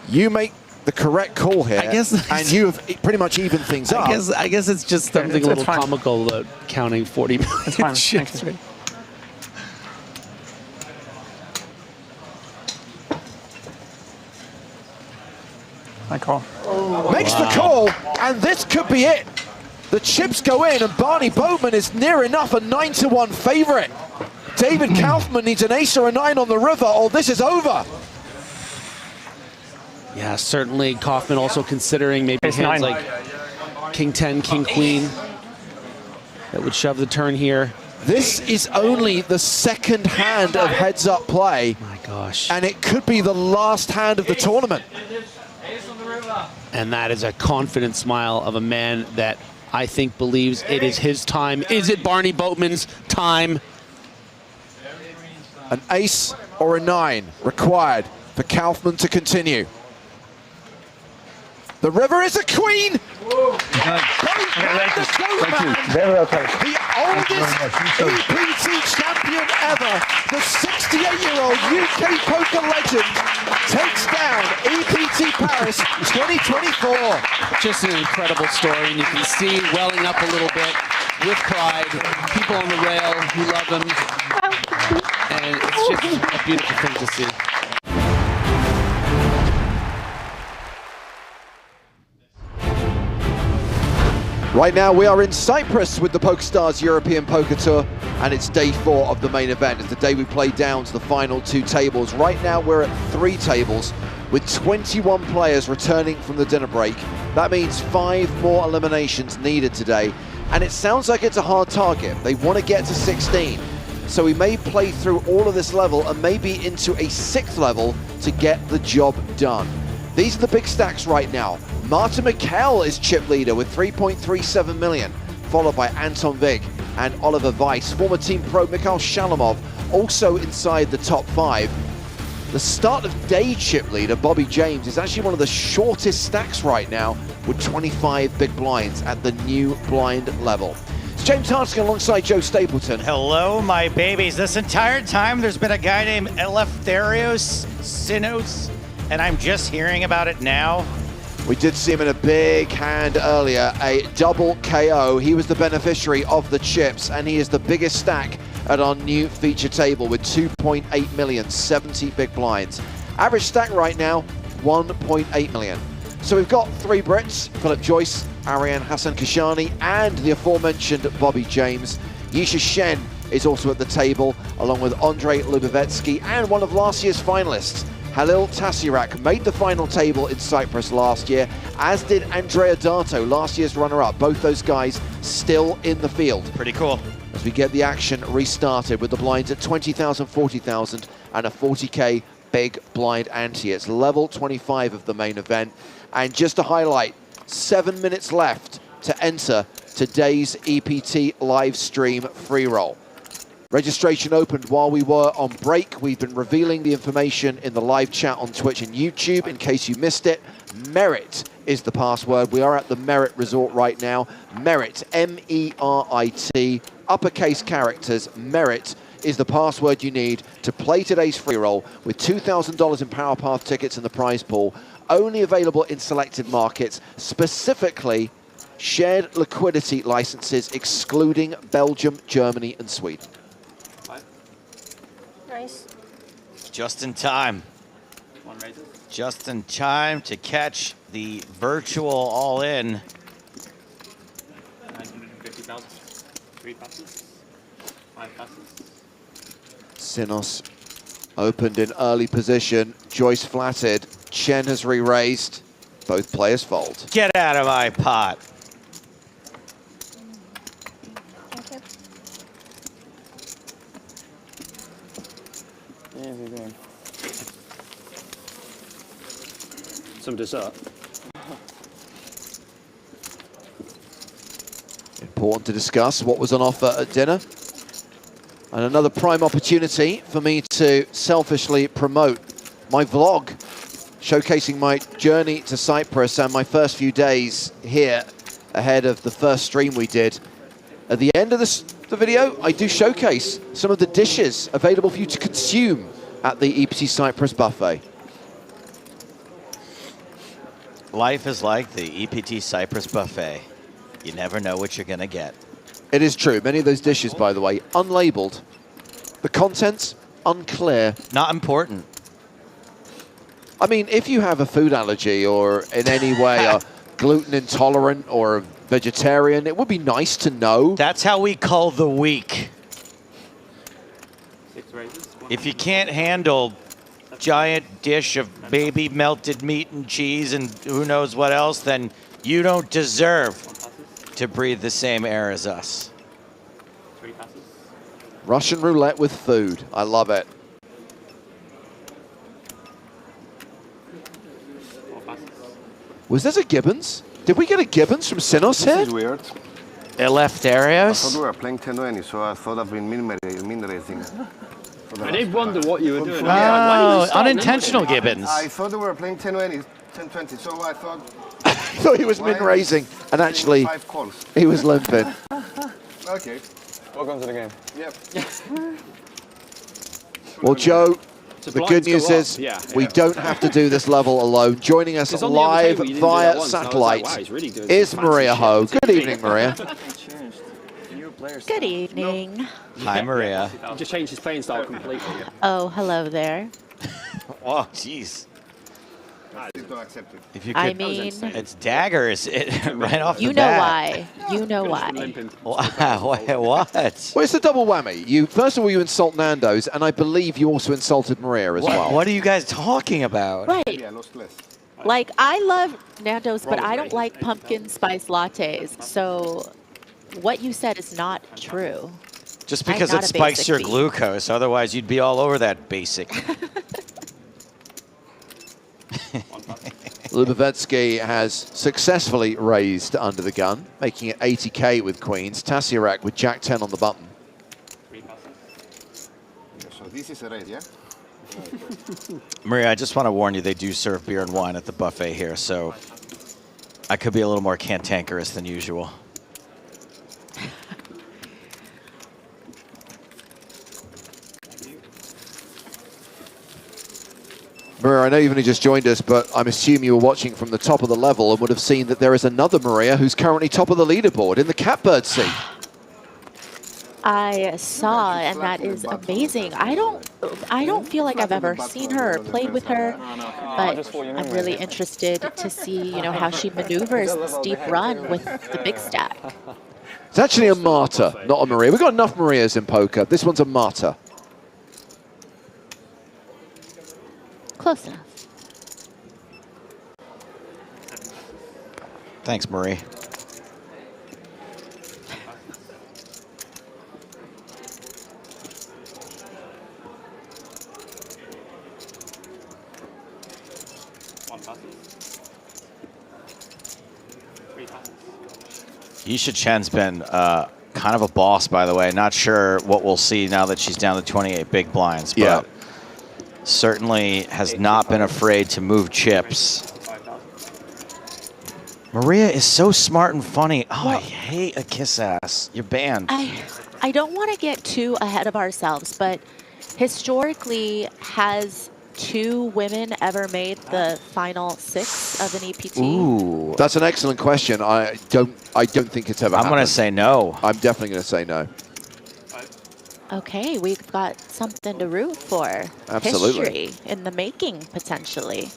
You make the correct call here, and you have pretty much evened things up. I guess it's just something a little comical about counting 40 million. It's fine. Thank you. I call. Makes the call, and this could be it. The chips go in, and Barney Boatman is near enough a 9-1 favorite. David Kaufman needs an ace or a 9 on the river, or this is over. Yeah, certainly Kaufman also considering maybe ace hands 9. like King 10, King Queen that would shove the turn here. This is only the second hand of heads-up play. My gosh. And it could be the last hand of the tournament. And that is a confident smile of a man that I think believes it is his time. Is it Barney Boatman's time? An ace or a 9 required for Kaufman to continue. The river is a queen! Thank you. Very well played. The oldest EPT champion ever, the 68-year-old UK poker legend, takes down EPT Paris 2024. Just an incredible story, and you can see welling up a little bit with pride. People on the rail who love him, and it's just a beautiful thing to see. Right now we are in Cyprus with the PokerStars European Poker Tour, and it's day 4 of the main event. It's the day we play down to the final 2 tables. Right now we're at 3 tables with 21 players returning from the dinner break. That means 5 more eliminations needed today, and it sounds like it's a hard target. They want to get to 16, so we may play through all of this level and maybe into a 6th level to get the job done. These are the big stacks right now. Martin Mikkel is chip leader with 3.37 million, followed by Anton Vig and Oliver Weiss. Former team pro Mikhail Shalamov also inside the top 5. The start of day chip leader, Bobby James, is actually one of the shortest stacks right now with 25 big blinds at the new blind level. It's James Hartigan alongside Joe Stapleton. Hello, my babies. This entire time there's been a guy named Eleftherios Sinos, and I'm just hearing about it now. We did see him in a big hand earlier, a double KO. He was the beneficiary of the chips, and he is the biggest stack at our new feature table with 2.8 million, 70 big blinds. Average stack right now, 1.8 million. So we've got 3 Brits, Philip Joyce, Ariane Hassan Kashani, and the aforementioned Bobby James. Yisha Shen is also at the table, along with Andrei Lubovetsky and one of last year's finalists, Halil Tasirak, made the final table in Cyprus last year, as did Andrea Dato, last year's runner-up. Both those guys still in the field. Pretty cool. As we get the action restarted with the blinds at 20,000, 40,000 and a 40K big blind ante. It's level 25 of the main event. And just to highlight, 7 minutes left to enter today's EPT live stream free roll. Registration opened while we were on break. We've been revealing the information in the live chat on Twitch and YouTube in case you missed it. Merit is the password. We are at the Merit Resort right now. Merit, M-E-R-I-T, uppercase characters. Merit is the password you need to play today's free roll with $2,000 in Power Path tickets in the prize pool. Only available in selected markets, specifically shared liquidity licenses excluding Belgium, Germany and Sweden. Nice. Just in time. Just in time to catch the virtual all-in. 950,000. 3 passes. 5 passes. Sinos opened in early position. Joyce flatted. Chen has re-raised. Both players fold. Get out of my pot. Some dessert. Important to discuss what was on offer at dinner. And another prime opportunity for me to selfishly promote my vlog, showcasing my journey to Cyprus and my first few days here ahead of the first stream we did. At the end of the video, I do showcase some of the dishes available for you to consume at the EPT Cyprus buffet. Life is like the EPT Cyprus buffet. You never know what you're gonna get. It is true. Many of those dishes, by the way, unlabeled. The contents, unclear. Not important. I mean, if you have a food allergy or in any way are gluten intolerant or a vegetarian, it would be nice to know. That's how we cull the weak. If you can't handle giant dish of baby melted meat and cheese and who knows what else, then you don't deserve to breathe the same air as us. 3 passes. Russian roulette with food. I love it. 4 passes. Was this a Gibbons? Did we get a Gibbons from Sinos here? This is weird. Eleftherios? I thought we were playing 10-20, so I thought I've been min raising. I did wonder what you were doing. Oh, unintentional Gibbons. I thought we were playing 10-20, 10-20, so I thought... I thought he was min-raising, and actually 5 calls. he was limping. Okay. Welcome to the game. Yep. Well, Joe, So the blinds good news go up. is Yeah, we yeah. don't have to do this level alone. Joining us It's on the other live table, you didn't do via that once, and I was satellite like, wow, he's really doing is some fancy Maria shit. Ho. Good evening, Maria. Good evening. Hi, Maria. He just changed his playing style completely. Oh, hello there. Oh, jeez. Please don't accept it. If you I could, mean, it's daggers right off the you know bat. why. You know why. Wow, what? Well, it's a double whammy. You first of all you insult Nando's, and I believe you also insulted Maria as well. What are you guys talking about? Right. Yeah, lost less. Like, I love Nando's, but I don't like pumpkin spice lattes. So what you said is not true. Just I'm because not it a spikes basic your bee. glucose, otherwise you'd be all over that basic. Lubavetsky has successfully raised under the gun, making it 80k with queens. Tasiarak with Jack 10 on the button. So this is a raise, yeah? Maria, I just want to warn you, they do serve beer and wine at the buffet here, so I could be a little more cantankerous than usual. Maria, I know you've only just joined us, but I'm assuming you were watching from the top of the level and would have seen that there is another Maria who's currently top of the leaderboard in the catbird seat. I saw, and that is amazing. I don't feel like I've ever seen her or played with her, but I'm really interested to see, how she maneuvers this deep run with the big stack. It's actually a Marta, not a Maria. We've got enough Marias in poker. This one's a Marta. Close enough. Thanks, Marie. Yisha Chen's been kind of a boss, by the way. Not sure what we'll see now that she's down to 28 big blinds, but certainly has not been afraid to move chips. Maria is so smart and funny. Oh, well, I hate a kiss ass. You're banned. I don't want to get too ahead of ourselves, but historically, has 2 women ever made the final 6 of an EPT? Ooh, that's an excellent question. I don't think it's ever happened. I'm going to say no. I'm definitely going to say no. Okay, we've got something to root for. Absolutely. History in the making, potentially.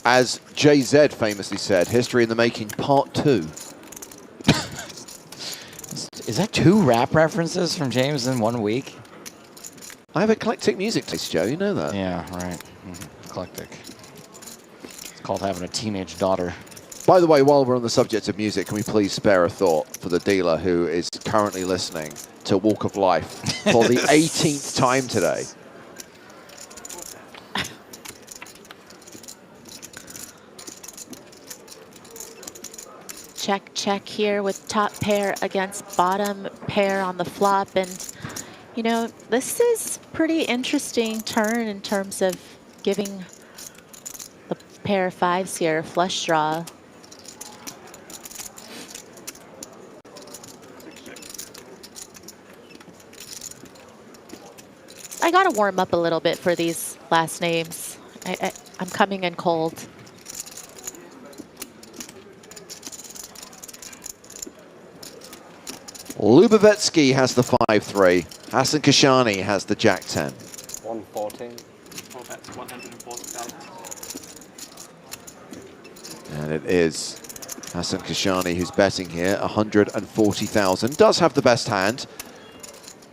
As JZ famously said, history in the making, part 2. Is that 2 rap references from James in 1 week? I have eclectic music taste, Joe. You know that. Yeah, right. Eclectic. It's called having a teenage daughter. By the way, while we're on the subject of music, can we please spare a thought for the dealer who is currently listening to Walk of Life for the 18th time today? Check, check here with top pair against bottom pair on the flop. And, this is pretty interesting turn in terms of giving the pair of 5s here a flush draw. I got to warm up a little bit for these last names. I'm coming in cold. Lubavetsky has the 5-3. Hassan Kashani has the Jack 10. 114. And it is Hassan Kashani who's betting here, 140,000. Does have the best hand,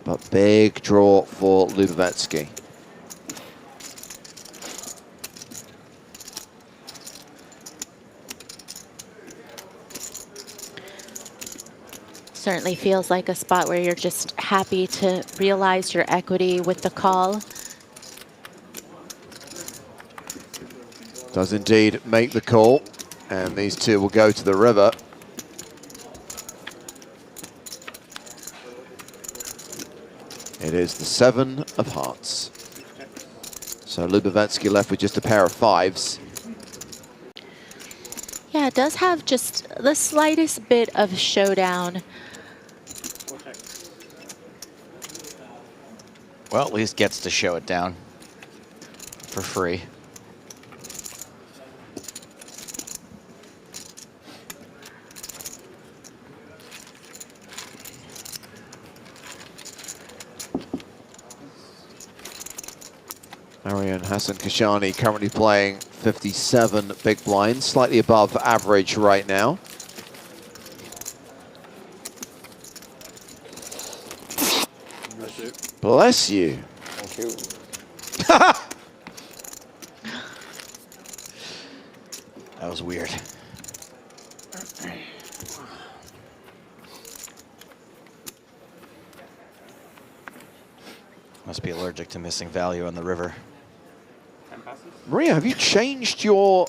but big draw for Lubavetsky. Certainly feels like a spot where you're just happy to realize your equity with the call. Does indeed make the call, and these two will go to the river. It is the 7 of hearts. So Lubavetsky left with just a pair of 5s. Yeah, it does have just the slightest bit of showdown. Well, at least gets to show it down for free. Arian Hassan Kashani currently playing 57 big blinds, slightly above average right now. Bless you. Thank you. That was weird. Must be allergic to missing value on the river. Maria, have you changed your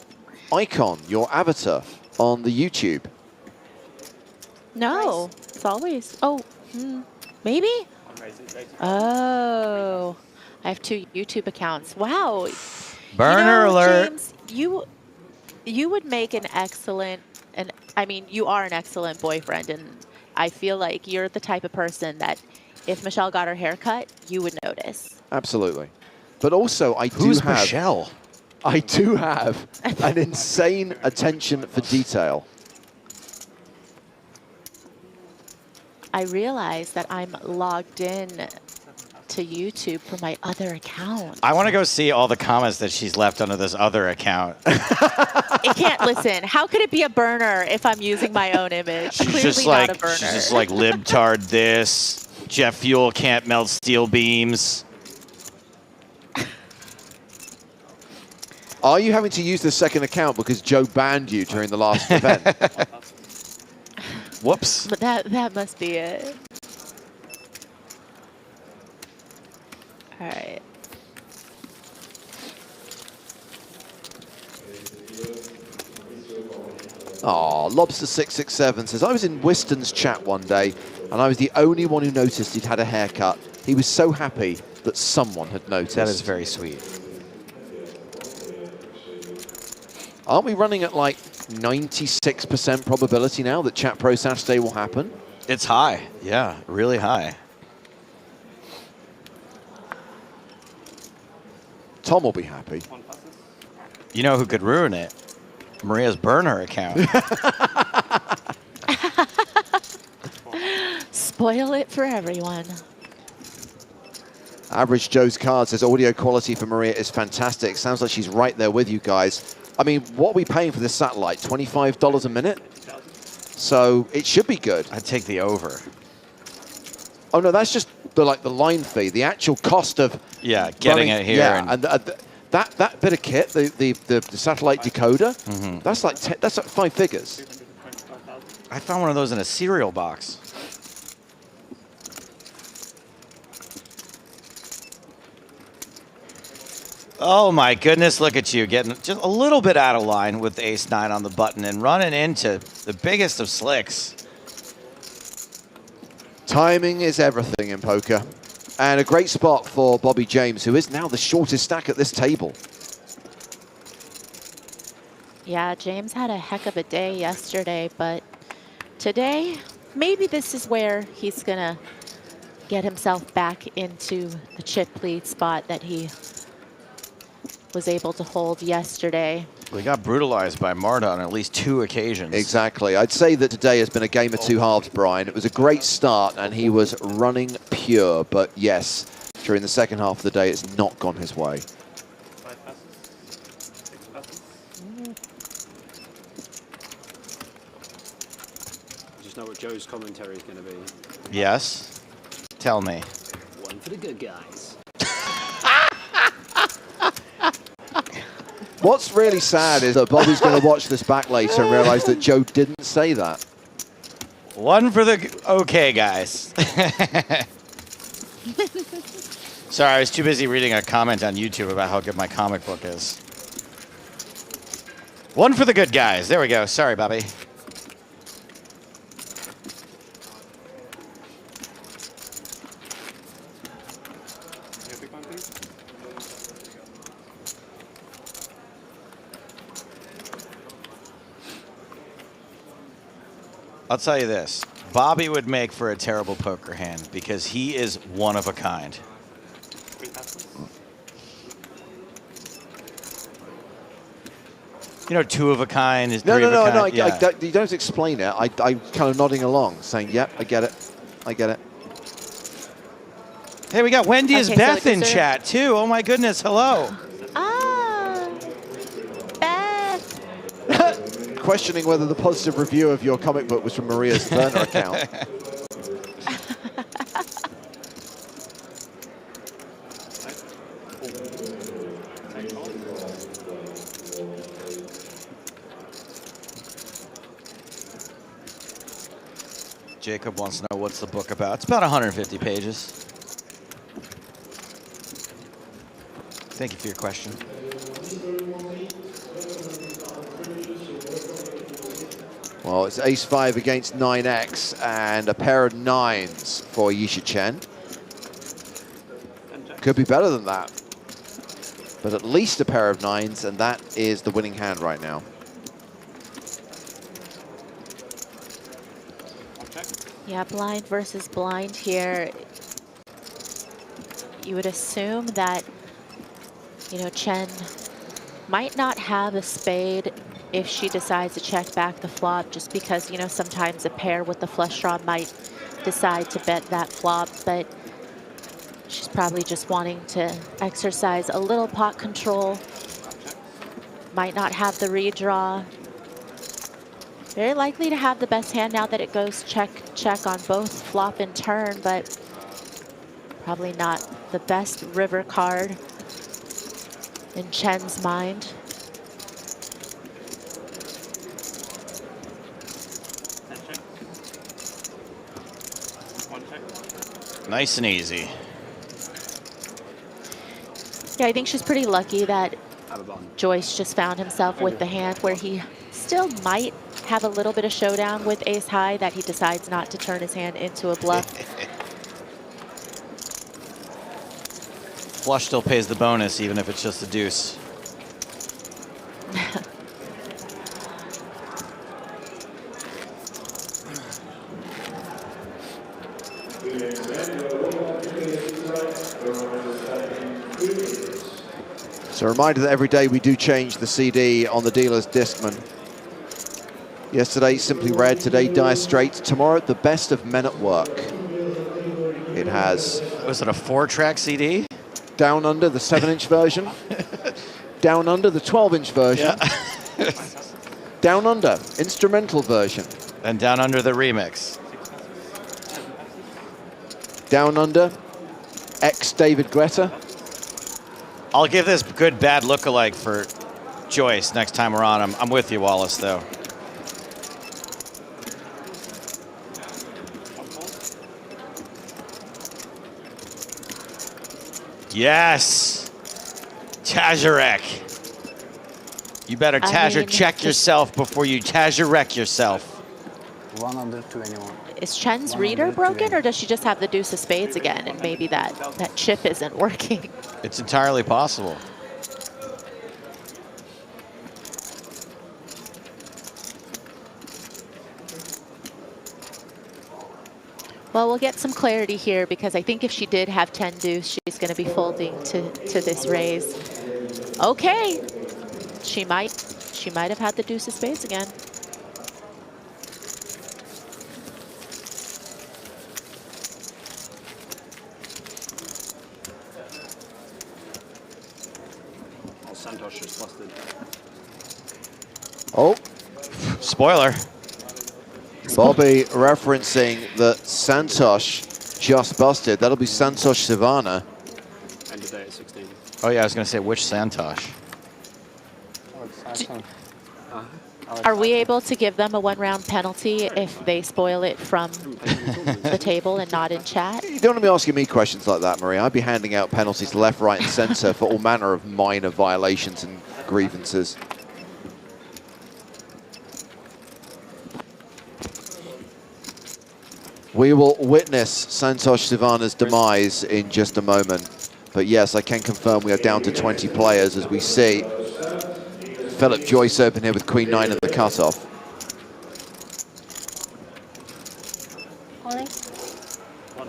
icon, your avatar on the YouTube? No, it's always. Oh, maybe. Oh, I have 2 YouTube accounts. Wow. Burner alert. James, you would make an excellent, and I mean, you are an excellent boyfriend, and I feel like you're the type of person that if Michelle got her hair cut, you would notice. Absolutely. But also, Who's Michelle? I do have an insane attention for detail. I realize that I'm logged in to YouTube from my other account. I want to go see all the comments that she's left under this other account. It can't listen. How could it be a burner if I'm using my own image? She's Clearly just not like, a burner. she's just like libtard this. Jet fuel can't melt steel beams. Are you having to use the second account because Joe banned you during the last event? Whoops. But that must be it. All right. Oh, Lobster667 says, I was in Wiston's chat one day, and I was the only one who noticed he'd had a haircut. He was so happy that someone had noticed. That is very sweet. Aren't we running at like 96% probability now that Chat Pro Saturday will happen? It's high. Yeah, really high. Tom will be happy. You know who could ruin it? Maria's burner account. Spoil it for everyone. Average Joe's card says audio quality for Maria is fantastic. Sounds like she's right there with you guys. I mean, what are we paying for this satellite? $25 a minute? So it should be good. I'd take the over. Oh no, that's just the line fee. The actual cost of getting it here. Yeah, and that bit of kit, the satellite decoder, that's like 5 figures. I found one of those in a cereal box. Oh my goodness, look at you getting just a little bit out of line with the ace-9 on the button and running into the biggest of slicks. Timing is everything in poker. And a great spot for Bobby James, who is now the shortest stack at this table. Yeah, James had a heck of a day yesterday, but today, maybe this is where he's going to get himself back into the chip lead spot that he was able to hold yesterday. We got brutalized by Marta on at least 2 occasions. Exactly. I'd say that today has been a game of 2 halves, Brian. It was a great start, and he was running pure. But yes, during the second half of the day, it's not gone his way. Just know what Joe's commentary is going to be. Yes. Tell me. One for the good guys. What's really sad is that Bobby's going to watch this back later and realize that Joe didn't say that. One for the okay guys. Sorry, I was too busy reading a comment on YouTube about how good my comic book is. One for the good guys. There we go. Sorry, Bobby. I'll tell you this. Bobby would make for a terrible poker hand because he is one of a kind. You know, 2 of a kind is 3 of a kind. No, Yeah. you don't explain it. I'm kind of nodding along, saying, yep, I get it. I get it. Hey, we got Wendy as Okay, Beth so in chat, too. Oh, my goodness. Hello. Ah, Beth. Questioning whether the positive review of your comic book was from Maria's burner account. Jacob wants to know what's the book about. It's about 150 pages. Thank you for your question. Well, it's ace-5 against 9x and a pair of 9s for Yisha Chen. Could be better than that. But at least a pair of 9s, and that is the winning hand right now. Yeah, blind versus blind here. You would assume that, you know, Chen might not have a spade if she decides to check back the flop, just because, you know, sometimes a pair with the flush draw might decide to bet that flop, but she's probably just wanting to exercise a little pot control. Might not have the redraw. Very likely to have the best hand now that it goes check, check on both flop and turn, but probably not the best river card in Chen's mind. Nice and easy. Yeah, I think she's pretty lucky that Joyce just found himself with the hand where he still might have a little bit of showdown with ace high, that he decides not to turn his hand into a bluff. Flush still pays the bonus, even if it's just a deuce. So a reminder that every day we do change the CD on the dealer's Discman. Yesterday, Simply Red. Today, Dire Straits. Tomorrow, The Best of Men at Work. It has... Was it a 4-track CD? Down Under, the 7-inch version. Down Under, the 12-inch version. Yeah. Down Under, instrumental version. And Down Under, the remix. Down Under, ex-David Guetta. I'll give this good bad look-alike for Joyce next time we're on. I'm with you, Wallace, though. Yes! Tazarek. You better check yourself before you Tazarek yourself. 121. Is Chen's reader broken, or does she just have the deuce of spades again, and maybe that chip isn't working? It's entirely possible. Well, we'll get some clarity here, because I think if she did have 10 deuce, she's going to be folding to this raise. Okay, she might have had the deuce of spades again. Santosh just busted. Oh, spoiler. Bobby referencing that Santosh just busted. That'll be Santosh Sivana. End of day at 16. Oh yeah, I was going to say, which Santosh? Are we able to give them a one-round penalty if they spoil it from the table and not in chat? You don't want to be asking me questions like that, Maria. I'd be handing out penalties left, right, and center for all manner of minor violations and grievances. We will witness Santosh Sivana's demise in just a moment. But yes, I can confirm we are down to 20 players as we see Philip Joyce open here with Queen 9 at the cutoff. One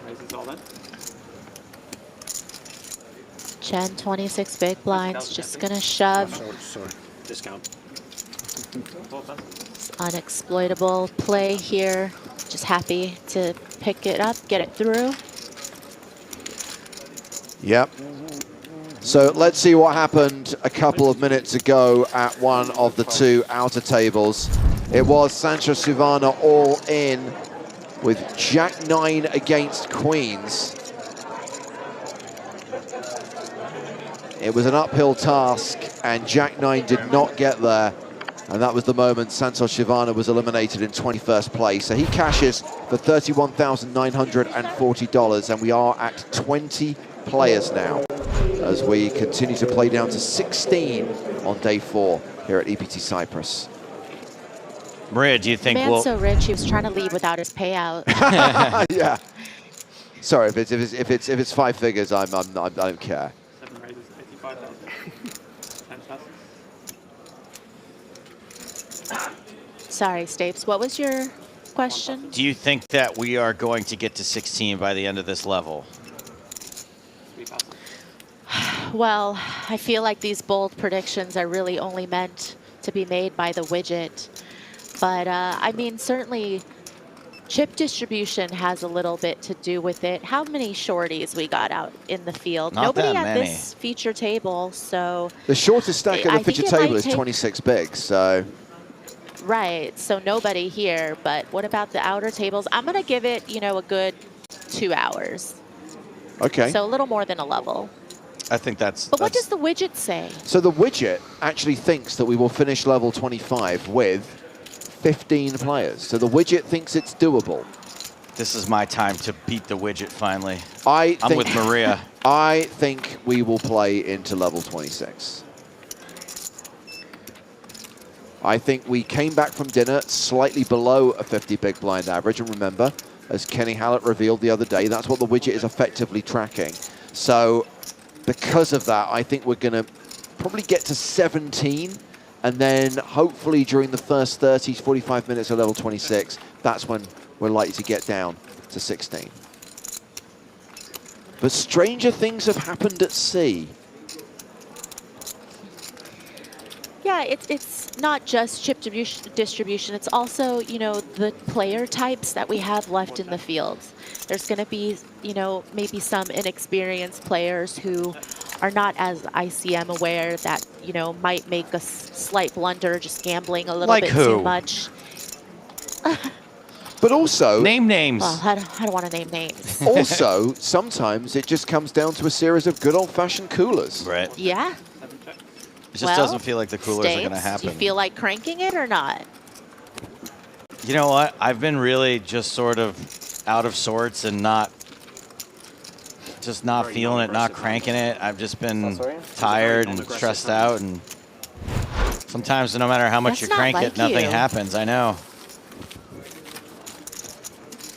raises all that. Chen, 26 big blinds, just gonna shove. Sorry. Discount. Unexploitable play here. Just happy to pick it up, get it through. Yep. So let's see what happened a couple of minutes ago at one of the two outer tables. It was Santosh Sivana all in with Jack-9 against Queens. It was an uphill task and Jack-9 did not get there. And that was the moment Santosh Sivana was eliminated in 21st place. So he cashes for $31,940, and we are at 20 players now as we continue to play down to 16 on day 4 here at EPT Cyprus. Maria, do you The think man's we'll... so rich, he was trying to leave without his payout. Yeah. Sorry, if it's 5 figures, I don't care. 7 raises, 85,000. 10 passes. Sorry, Stapes. What was your question? Do you think that we are going to get to 16 by the end of this level? Well, I feel like these bold predictions are really only meant to be made by the widget. But, I mean, certainly chip distribution has a little bit to do with it. How many shorties we got out in the field? Not Nobody that at many. this feature table, so... The shortest stack of I the think feature it might table is take- 26 big, so... Right, so nobody here, but what about the outer tables? I'm going to give it, you know, a good 2 hours. Okay. So a little more than a level. I think that's... But what does the widget say? So the widget actually thinks that we will finish level 25 with 15 players. So the widget thinks it's doable. This is my time to beat the widget finally. I'm with Maria. I think we will play into level 26. I think we came back from dinner slightly below a 50 big blind average. And remember, as Kenny Hallett revealed the other day, that's what the widget is effectively tracking. So because of that, I think we're going to probably get to 17. And then hopefully during the first 30 to 45 minutes of level 26, that's when we're likely to get down to 16. But stranger things have happened at sea. Yeah, it's not just chip distribution. It's also, you know, the player types that we have left in the field. There's going to be, you know, maybe some inexperienced players who are not as ICM aware that, you know, might make a slight blunder just gambling a little Like bit who? too much. But also... Name names. Well, I don't want to name names. Also, sometimes it just comes down to a series of good old-fashioned coolers. Right. Yeah. It just doesn't feel like the coolers are going to Stapes, happen. Do you feel like cranking it or not? You know what? I've been really just sort of out of sorts and not feeling it, not cranking it. I've just been tired and stressed out, and sometimes no matter how much That's you crank not it, like nothing you. happens. I know.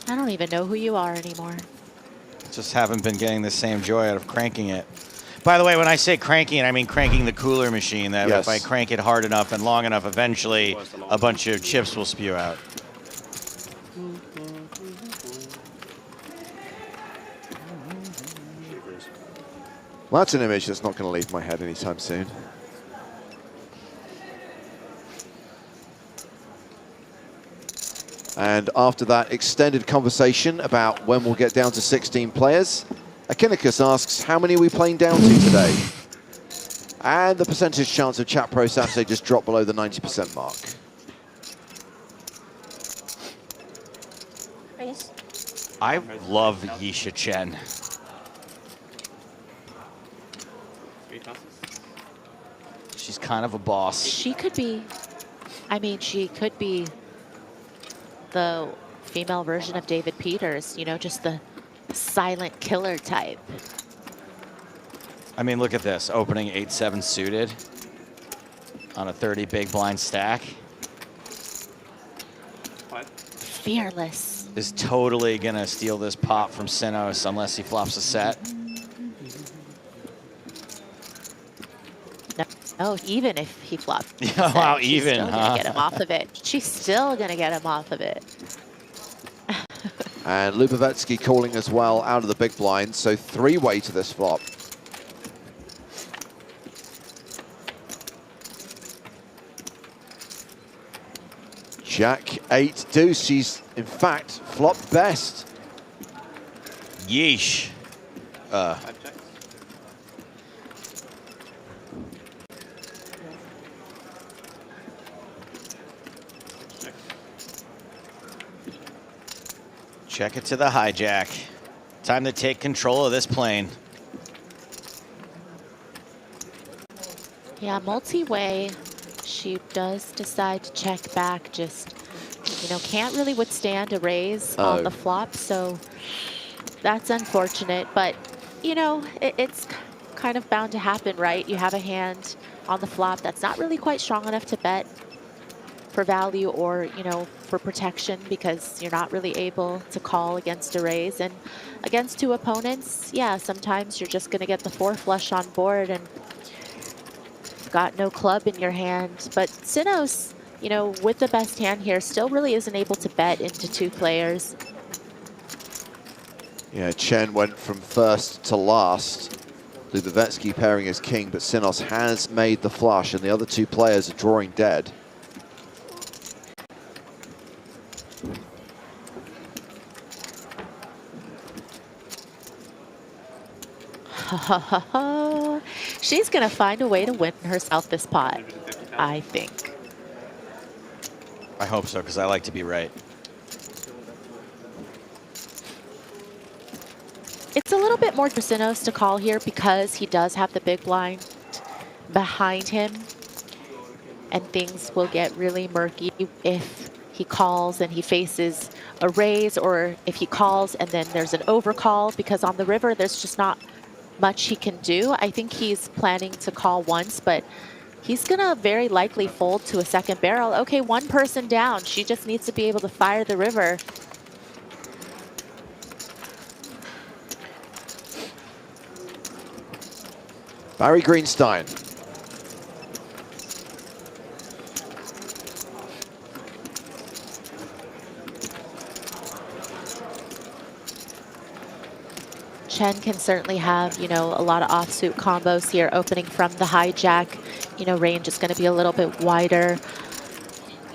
I don't even know who you are anymore. Just haven't been getting the same joy out of cranking it. By the way, when I say cranking it, I mean cranking the cooler machine. That Yes. if I crank it hard enough and long enough, eventually a bunch of chips will spew out. Well, that's an image that's not going to leave my head anytime soon. And after that extended conversation about when we'll get down to 16 players, Akinicus asks, how many are we playing down to today? And the percentage chance of Chat Pro Saturday just dropped below the 90% mark. I love Yisha Chen. She's kind of a boss. She could be, I mean, she could be the female version of David Peters, you know, just the silent killer type. I mean, look at this. Opening 8-7 suited on a 30 big blind stack. Fearless. Is totally going to steal this pot from Sinos unless he flops a set. No, even if he flopped. Yeah, wow, she's even, still huh? gonna get him off of it. She's still gonna get him off of it. And Lubavetsky calling as well out of the big blind, so three-way to this flop. Jack 8 deuce. She's in fact flopped best. Yeesh. Check it to the hijack. Time to take control of this plane. Yeah, multi-way. She does decide to check back. Just, you know, can't really withstand a raise on the flop. So that's unfortunate. But, you know, it's kind of bound to happen, right? You have a hand on the flop that's not really quite strong enough to bet. for value or, you know, for protection, because you're not really able to call against a raise. And against two opponents, yeah, sometimes you're just going to get the 4 flush on board and got no club in your hand. But Sinos, you know, with the best hand here, still really isn't able to bet into 2 players. Yeah, Chen went from first to last. Lubavetsky pairing as king, but Sinos has made the flush, and the other 2 players are drawing dead. She's going to find a way to win herself this pot, I think. I hope so, because I like to be right. It's a little bit more for Sinos to call here because he does have the big blind behind him. And things will get really murky if he calls and he faces a raise, or if he calls and then there's an overcall, because on the river there's just not much he can do. I think he's planning to call once, but he's gonna very likely fold to a second barrel. Okay, 1 person down. She just needs to be able to fire the river. Barry Greenstein. Chen can certainly have, you know, a lot of offsuit combos here, opening from the hijack. You know, range is going to be a little bit wider.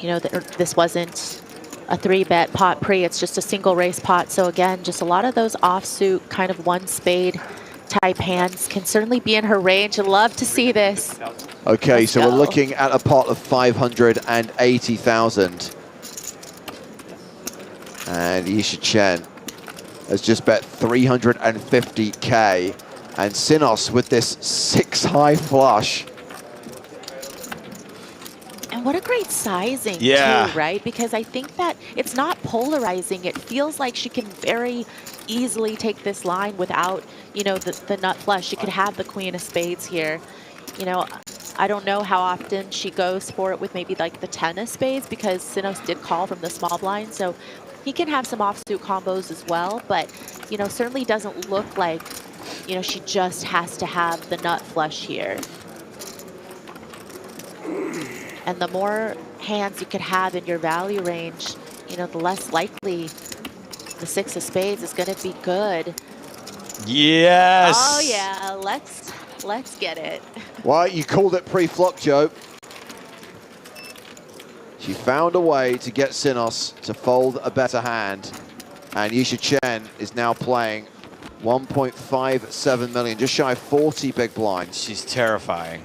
You know, this wasn't a 3-bet pot pre, it's just a single race pot. So again, just a lot of those offsuit kind of 1 spade type hands can certainly be in her range. I'd love to see this. Okay, Let's so go. we're looking at a pot of 580,000. And Yisha Chen has just bet 350K. And Sinos with this 6-high flush. And what a great sizing too, right? Because I think that it's not polarizing. It feels like she can very easily take this line without, you know, the nut flush. She could have the queen of spades here. You know, I don't know how often she goes for it with maybe like the 10 of spades, because Sinos did call from the small blind. So he can have some offsuit combos as well, but, you know, certainly doesn't look like, you know, she just has to have the nut flush here. And the more hands you could have in your value range, you know, the less likely the 6 of spades is going to be good. Yes. Oh yeah, let's get it. Well, you called it pre-flop, Joe. She found a way to get Sinos to fold a better hand. And Yisha Chen is now playing 1.57 million, just shy of 40 big blinds. She's terrifying.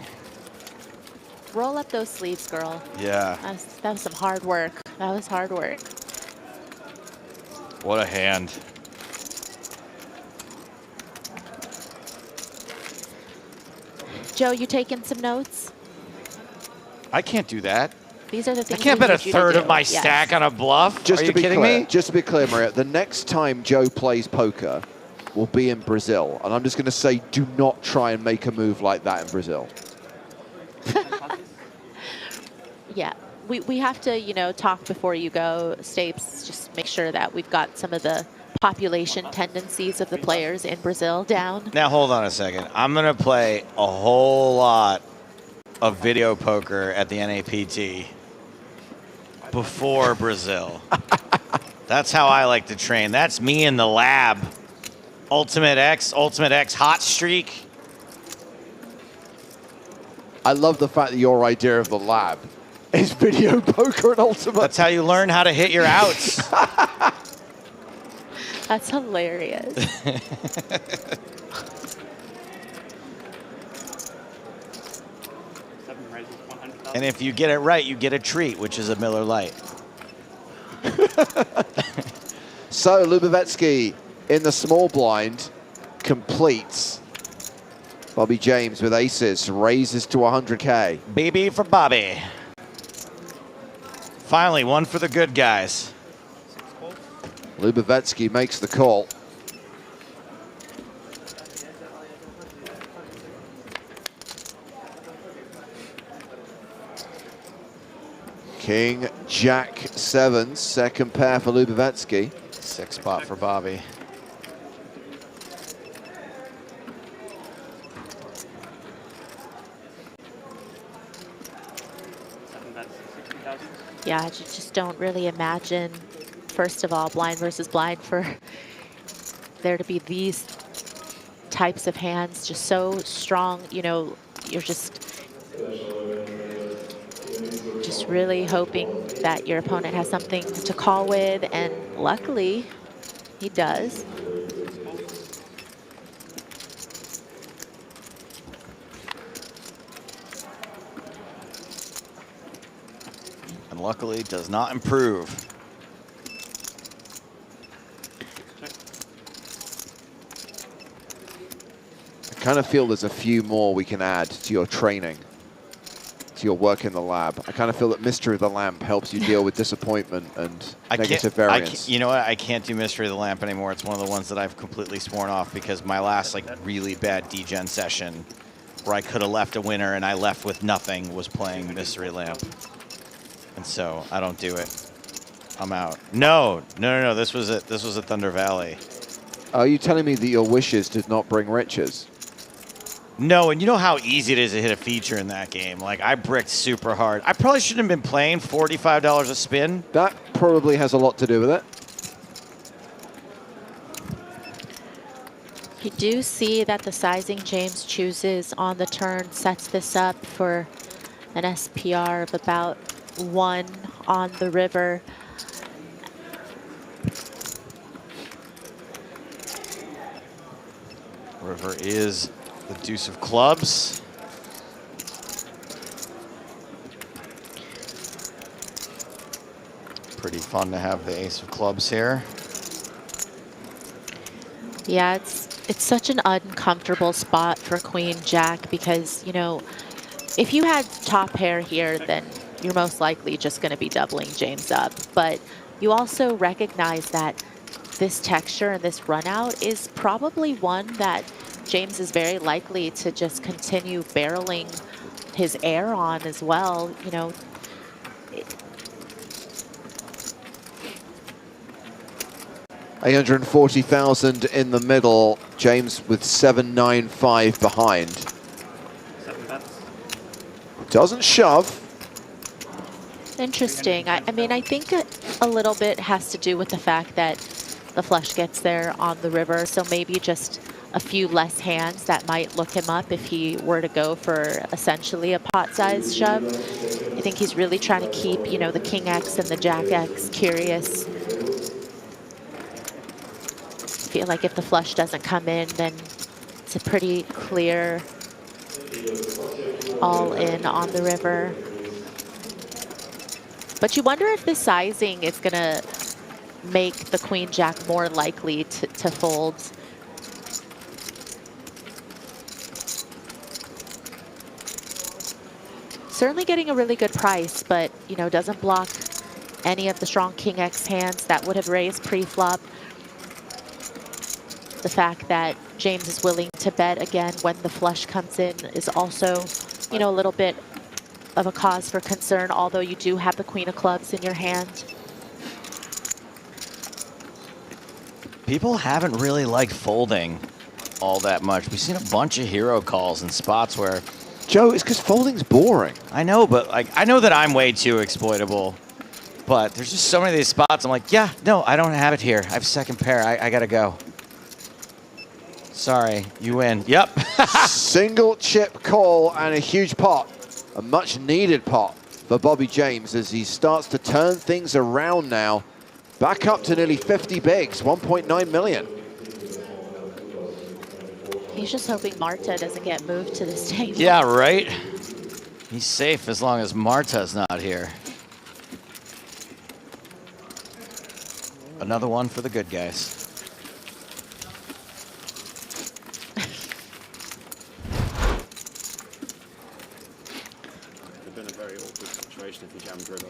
Roll up those sleeves, girl. Yeah. That was some hard work. That was hard work. What a hand. Joe, you taking some notes? I can't do that. These are the I things can't we bet a need you to third do. of my Yes. stack on a bluff. Are you kidding me? Just to be clear, Maria, the next time Joe plays poker will be in Brazil. And I'm just going to say, do not try and make a move like that in Brazil. Yeah, we have to, you know, talk before you go, Stapes. Just make sure that we've got some of the population tendencies of the players in Brazil down. Now, hold on a second. I'm going to play a whole lot of video poker at the NAPT before Brazil. That's how I like to train. That's me in the lab. Ultimate X hot streak. I love the fact that your idea of the lab is video poker and ultimate. That's how you learn how to hit your outs. That's hilarious. And if you get it right, you get a treat, which is a Miller Lite. So Lubavetsky in the small blind completes. Bobby James with aces raises to 100K. BB for Bobby. Finally, one for the good guys. Lubavetsky makes the call. King, Jack, 7, second pair for Lubavetsky. 6 spot for Bobby. Yeah, I just don't really imagine, first of all, blind versus blind, for there to be these types of hands just so strong. You know, you're just really hoping that your opponent has something to call with, and luckily he does. And luckily does not improve. I kind of feel there's a few more we can add to your training, to your work in the lab. I kind of feel that Mystery of the Lamp helps you deal with disappointment and negative variance. You know what? I can't do Mystery of the Lamp anymore. It's one of the ones that I've completely sworn off because my last like really bad degen session where I could have left a winner and I left with nothing was playing Mystery Lamp. And so I don't do it. I'm out. No. This was at Thunder Valley. Are you telling me that your wishes did not bring riches? No, and you know how easy it is to hit a feature in that game. Like, I bricked super hard. I probably shouldn't have been playing $45 a spin. That probably has a lot to do with it. You do see that the sizing James chooses on the turn sets this up for an SPR of about 1 on the river. River is the deuce of clubs. Pretty fun to have the ace of clubs here. Yeah, it's such an uncomfortable spot for Queen Jack because, you know, if you had top pair here, then you're most likely just going to be doubling James up. But you also recognize that this texture and this run out is probably one that James is very likely to just continue barreling his air on as well. You know, $840,000 in the middle. James with 795 behind. 7 bets. Doesn't shove. interesting. I mean, I think a little bit has to do with the fact that the flush gets there on the river, so maybe just a few less hands that might look him up if he were to go for essentially a pot-sized shove. I think he's really trying to keep, you know, the King X and the Jack X curious. I feel like if the flush doesn't come in, then it's a pretty clear all in on the river. But you wonder if the sizing is going to make the Queen Jack more likely to fold. Certainly getting a really good price, but, you know, doesn't block any of the strong King X hands that would have raised pre-flop. The fact that James is willing to bet again when the flush comes in is also, you know, a little bit of a cause for concern, although you do have the Queen of Clubs in your hand. People haven't really liked folding all that much. We've seen a bunch of hero calls in spots where... Joe, it's because folding's boring. I know, but like I know that I'm way too exploitable. But there's just so many of these spots. I'm like, yeah, no, I don't have it here. I have second pair. I gotta go. Sorry, you win. Yep. Single chip call and a huge pot. A much needed pot for Bobby James as he starts to turn things around now. Back up to nearly 50 bigs, 1.9 million. He's just hoping Marta doesn't get moved to this table. Yeah, right? He's safe as long as Marta's not here. Another one for the good guys. It's been a very awkward situation if you jammed river.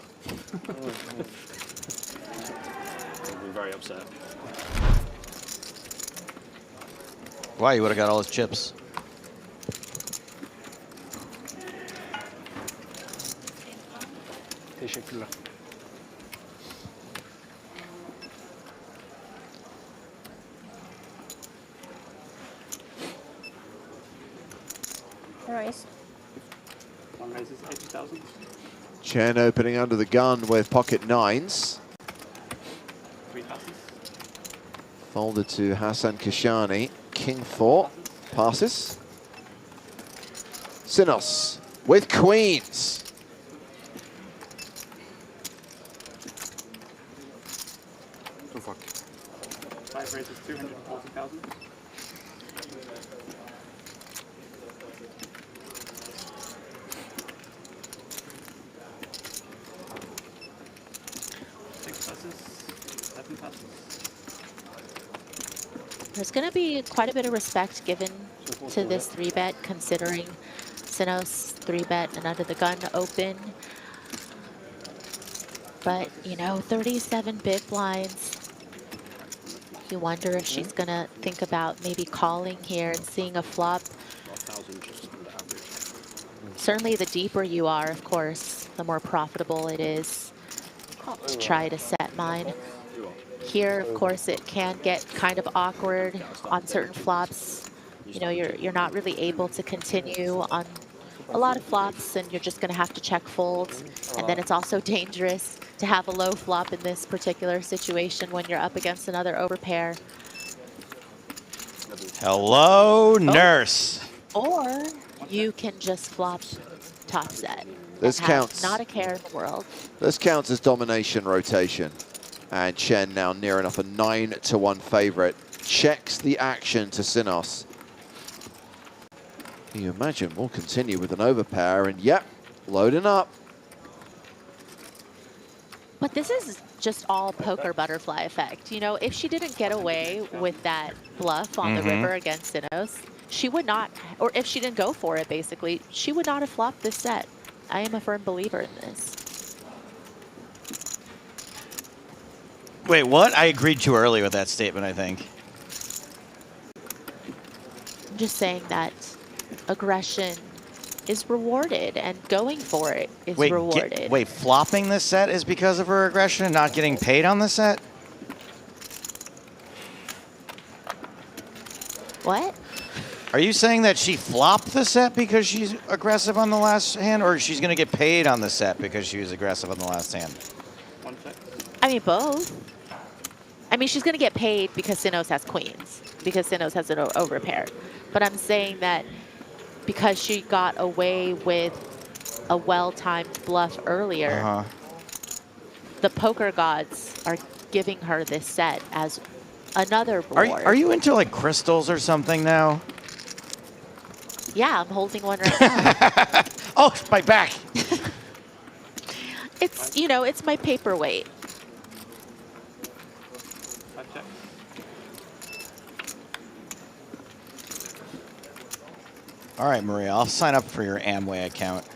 I've been very upset. Why? You would have got all his chips. He Teşekkürler. Raise. One raises 80,000. Chen opening under the gun with pocket nines. 3 passes. Folded to Hassan Kashani. King 4 passes. Sinos with queens. Too fuck. 5 raises 240,000. There's going to be quite a bit of respect given to this 3-bet, considering Sinos 3-bet and under the gun open. But, you know, 37 big blinds. You wonder if she's going to think about maybe calling here and seeing a flop. Certainly the deeper you are, of course, the more profitable it is to try to set mine. Here, of course, it can get kind of awkward on certain flops. You know, you're not really able to continue on a lot of flops, and you're just going to have to check folds. And then it's also dangerous to have a low flop in this particular situation when you're up against another overpair. Hello, nurse. Or you can just flop top set. This and have counts. Not a care in the world. This counts as domination rotation. And Chen now near enough a 9-1 favorite. Checks the action to Sinos. You imagine we'll continue with an overpair, and yep, loading up. But this is just all poker butterfly effect. You know, if she didn't get away with that bluff on the river against Sinos, she would not, or if she didn't go for it, basically, she would not have flopped this set. I am a firm believer in this. Wait, what? I agreed too early with that statement, I think. I'm just saying that aggression is rewarded and going for it is rewarded. Wait, flopping this set is because of her aggression and not getting paid on the set? What? Are you saying that she flopped the set because she's aggressive on the last hand, or she's going to get paid on the set because she was aggressive on the last hand? I mean, both. I mean, she's going to get paid because Sinos has queens, because Sinos has an overpair. But I'm saying that because she got away with a well-timed bluff earlier, the poker gods are giving her this set as another board. Are you into like crystals or something now? Yeah, I'm holding one right now. Oh, my back. It's, you know, it's my paperweight. All right, Maria, I'll sign up for your Amway account.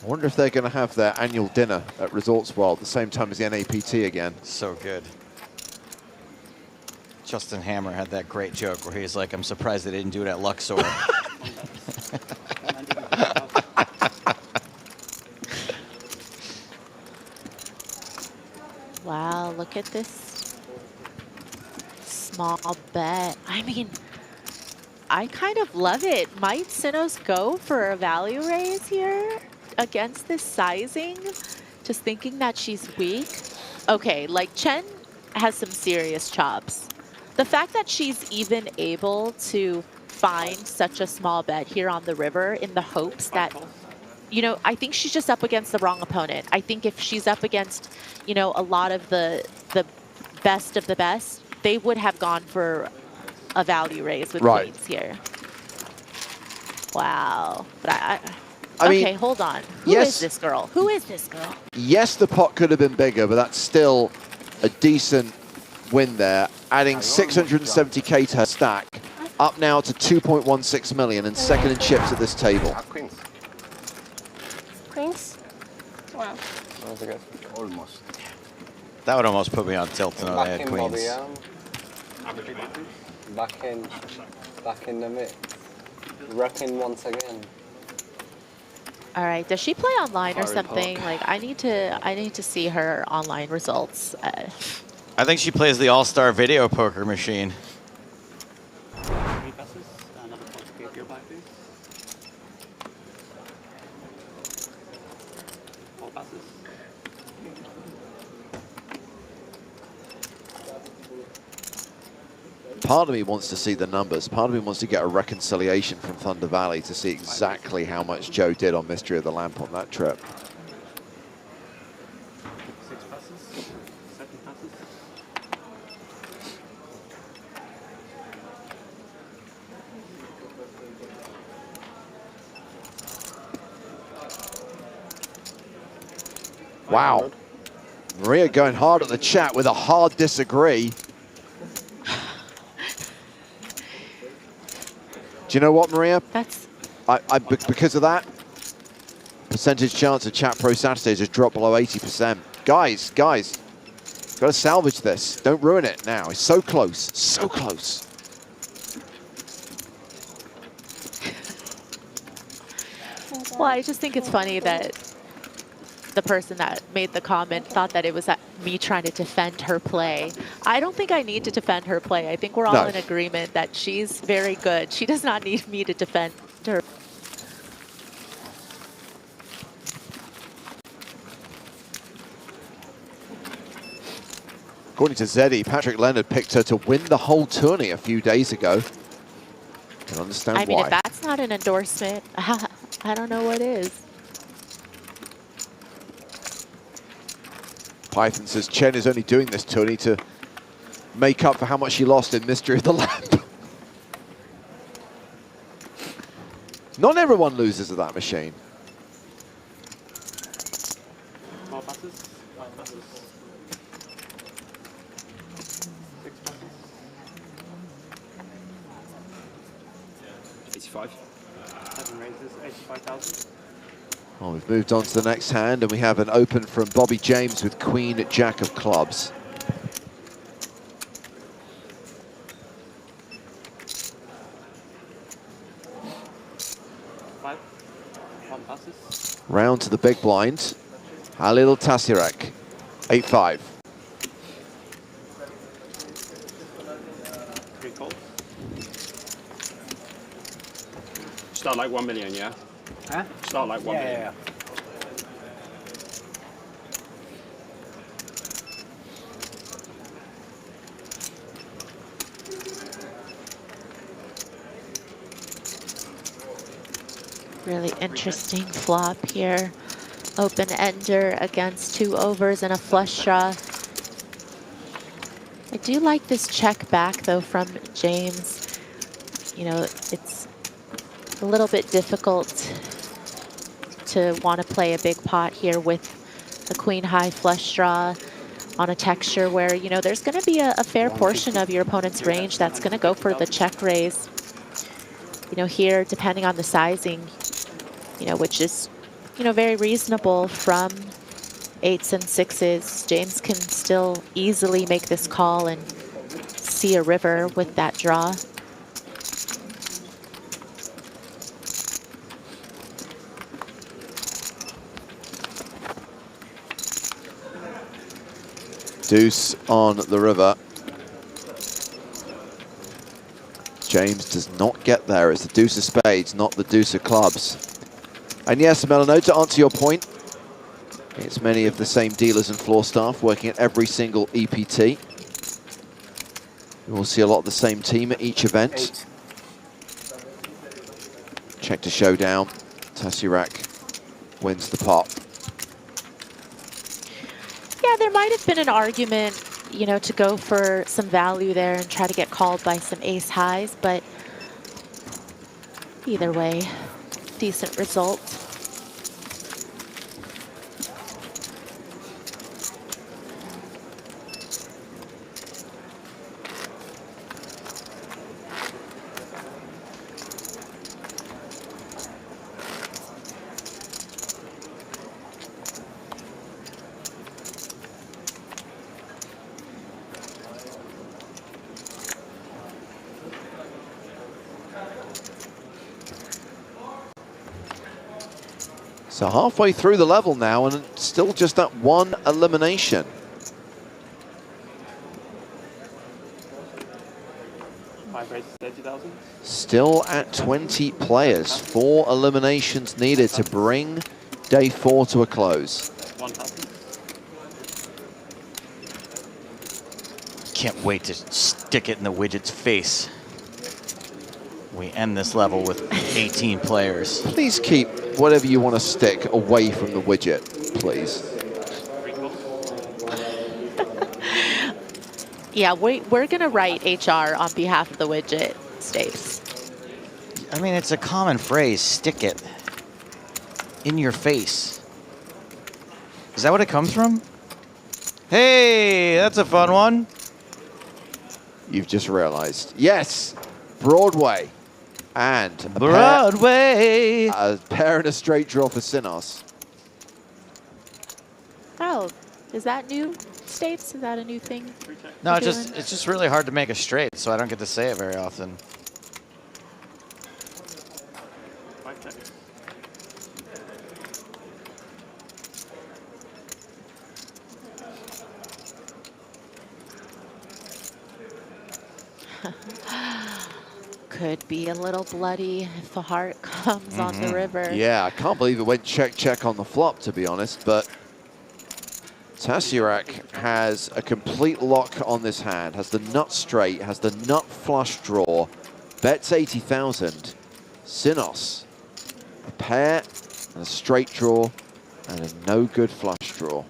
I wonder if they're going to have their annual dinner at Resorts World at the same time as the NAPT again. So good. Justin Hammer had that great joke where he's like, I'm surprised they didn't do it at Luxor. Wow, look at this small bet. I mean, I kind of love it. Might Sinos go for a value raise here against this sizing? Just thinking that she's weak. Okay, like Chen has some serious chops. The fact that she's even able to find such a small bet here on the river in the hopes that, you know, I think she's just up against the wrong opponent. I think if she's up against, you know, a lot of the best of the best, they would have gone for a value raise with queens here. Wow. But I okay, mean, hold on. Who is this girl? Who is this girl? Yes, the pot could have been bigger, but that's still a decent win there, adding 670k to her stack, up now to 2.16 million and second in chips at this table. Queens? Wow. Almost. That would almost put me on tilt to know they had queens. Back in the mix. Rocking once again. All right. Does she play online or Harry something? Pock. Like I need to see her online results. I think she plays the all-star video poker machine. Part of me wants to see the numbers. Part of me wants to get a reconciliation from Thunder Valley to see exactly how much Joe did on Mystery of the Lamp on that trip. 6 passes, 7 passes. Wow. Maria going hard at the chat with a hard disagree. Do you know what, Maria? That's... Because of that, percentage chance of Chat Pro Saturdays has dropped below 80%. Guys, got to salvage this. Don't ruin it now. It's so close, so close. Well, I just think it's funny that the person that made the comment thought that it was me trying to defend her play. I don't think I need to defend her play. I think we're all in agreement that she's very good. She does not need me to defend her. According to Zeddy, Patrick Leonard picked her to win the whole tourney a few days ago. Can understand why. I mean, if that's not an endorsement, I don't know what is. Python says Chen is only doing this tourney to make up for how much she lost in Mystery of the Lamp. Not everyone loses at that machine. 4 passes, 5 passes. 6 passes. 85. 7 raises, 85,000. Well, we've moved on to the next hand, and we have an open from Bobby James with Queen Jack of Clubs. One passes. Round to the big blind. Halil Tasirek, 8-5. 3 calls. Start like 1 million, yeah? Huh? Start like 1 million. Yeah. Really interesting flop here. Open ender against 2 overs and a flush draw. I do like this check back though from James. You know, it's a little bit difficult to want to play a big pot here with a queen high flush draw on a texture where, you know, there's going to be a fair portion of your opponent's range that's going to go for the check raise. You know, here, depending on the sizing, you know, which is, you know, very reasonable from 8s and 6s, James can still easily make this call and see a river with that draw. Deuce on the river. James does not get there. It's the deuce of spades, not the deuce of clubs. And yes, Melano, to answer your point, it's many of the same dealers and floor staff working at every single EPT. We'll see a lot of the same team at each event. Check to showdown. Tasirak wins the pot. Yeah, there might have been an argument, you know, to go for some value there and try to get called by some ace highs, but either way, decent result. So halfway through the level now, and still just that one elimination. Still at 20 players. 4 eliminations needed to bring day 4 to a close. Can't wait to stick it in the widget's face. We end this level with 18 players. Please keep whatever you want to stick away from the widget, please. Yeah, we're going to write HR on behalf of the widget, Staves. I mean, it's a common phrase, stick it in your face. Is that what it comes from? Hey, that's a fun one. You've just realized. Yes, Broadway. And Broadway. A pair and a straight draw for Sinos. Oh, is that new, Staves? Is that a new thing? No, it's just really hard to make a straight, so I don't get to say it very often. Could be a little bloody if the heart comes on the river. Yeah, I can't believe it went check on the flop, to be honest, but Tasirak has a complete lock on this hand, has the nut straight, has the nut flush draw, bets 80,000. Sinos, a pair and a straight draw and a no good flush draw.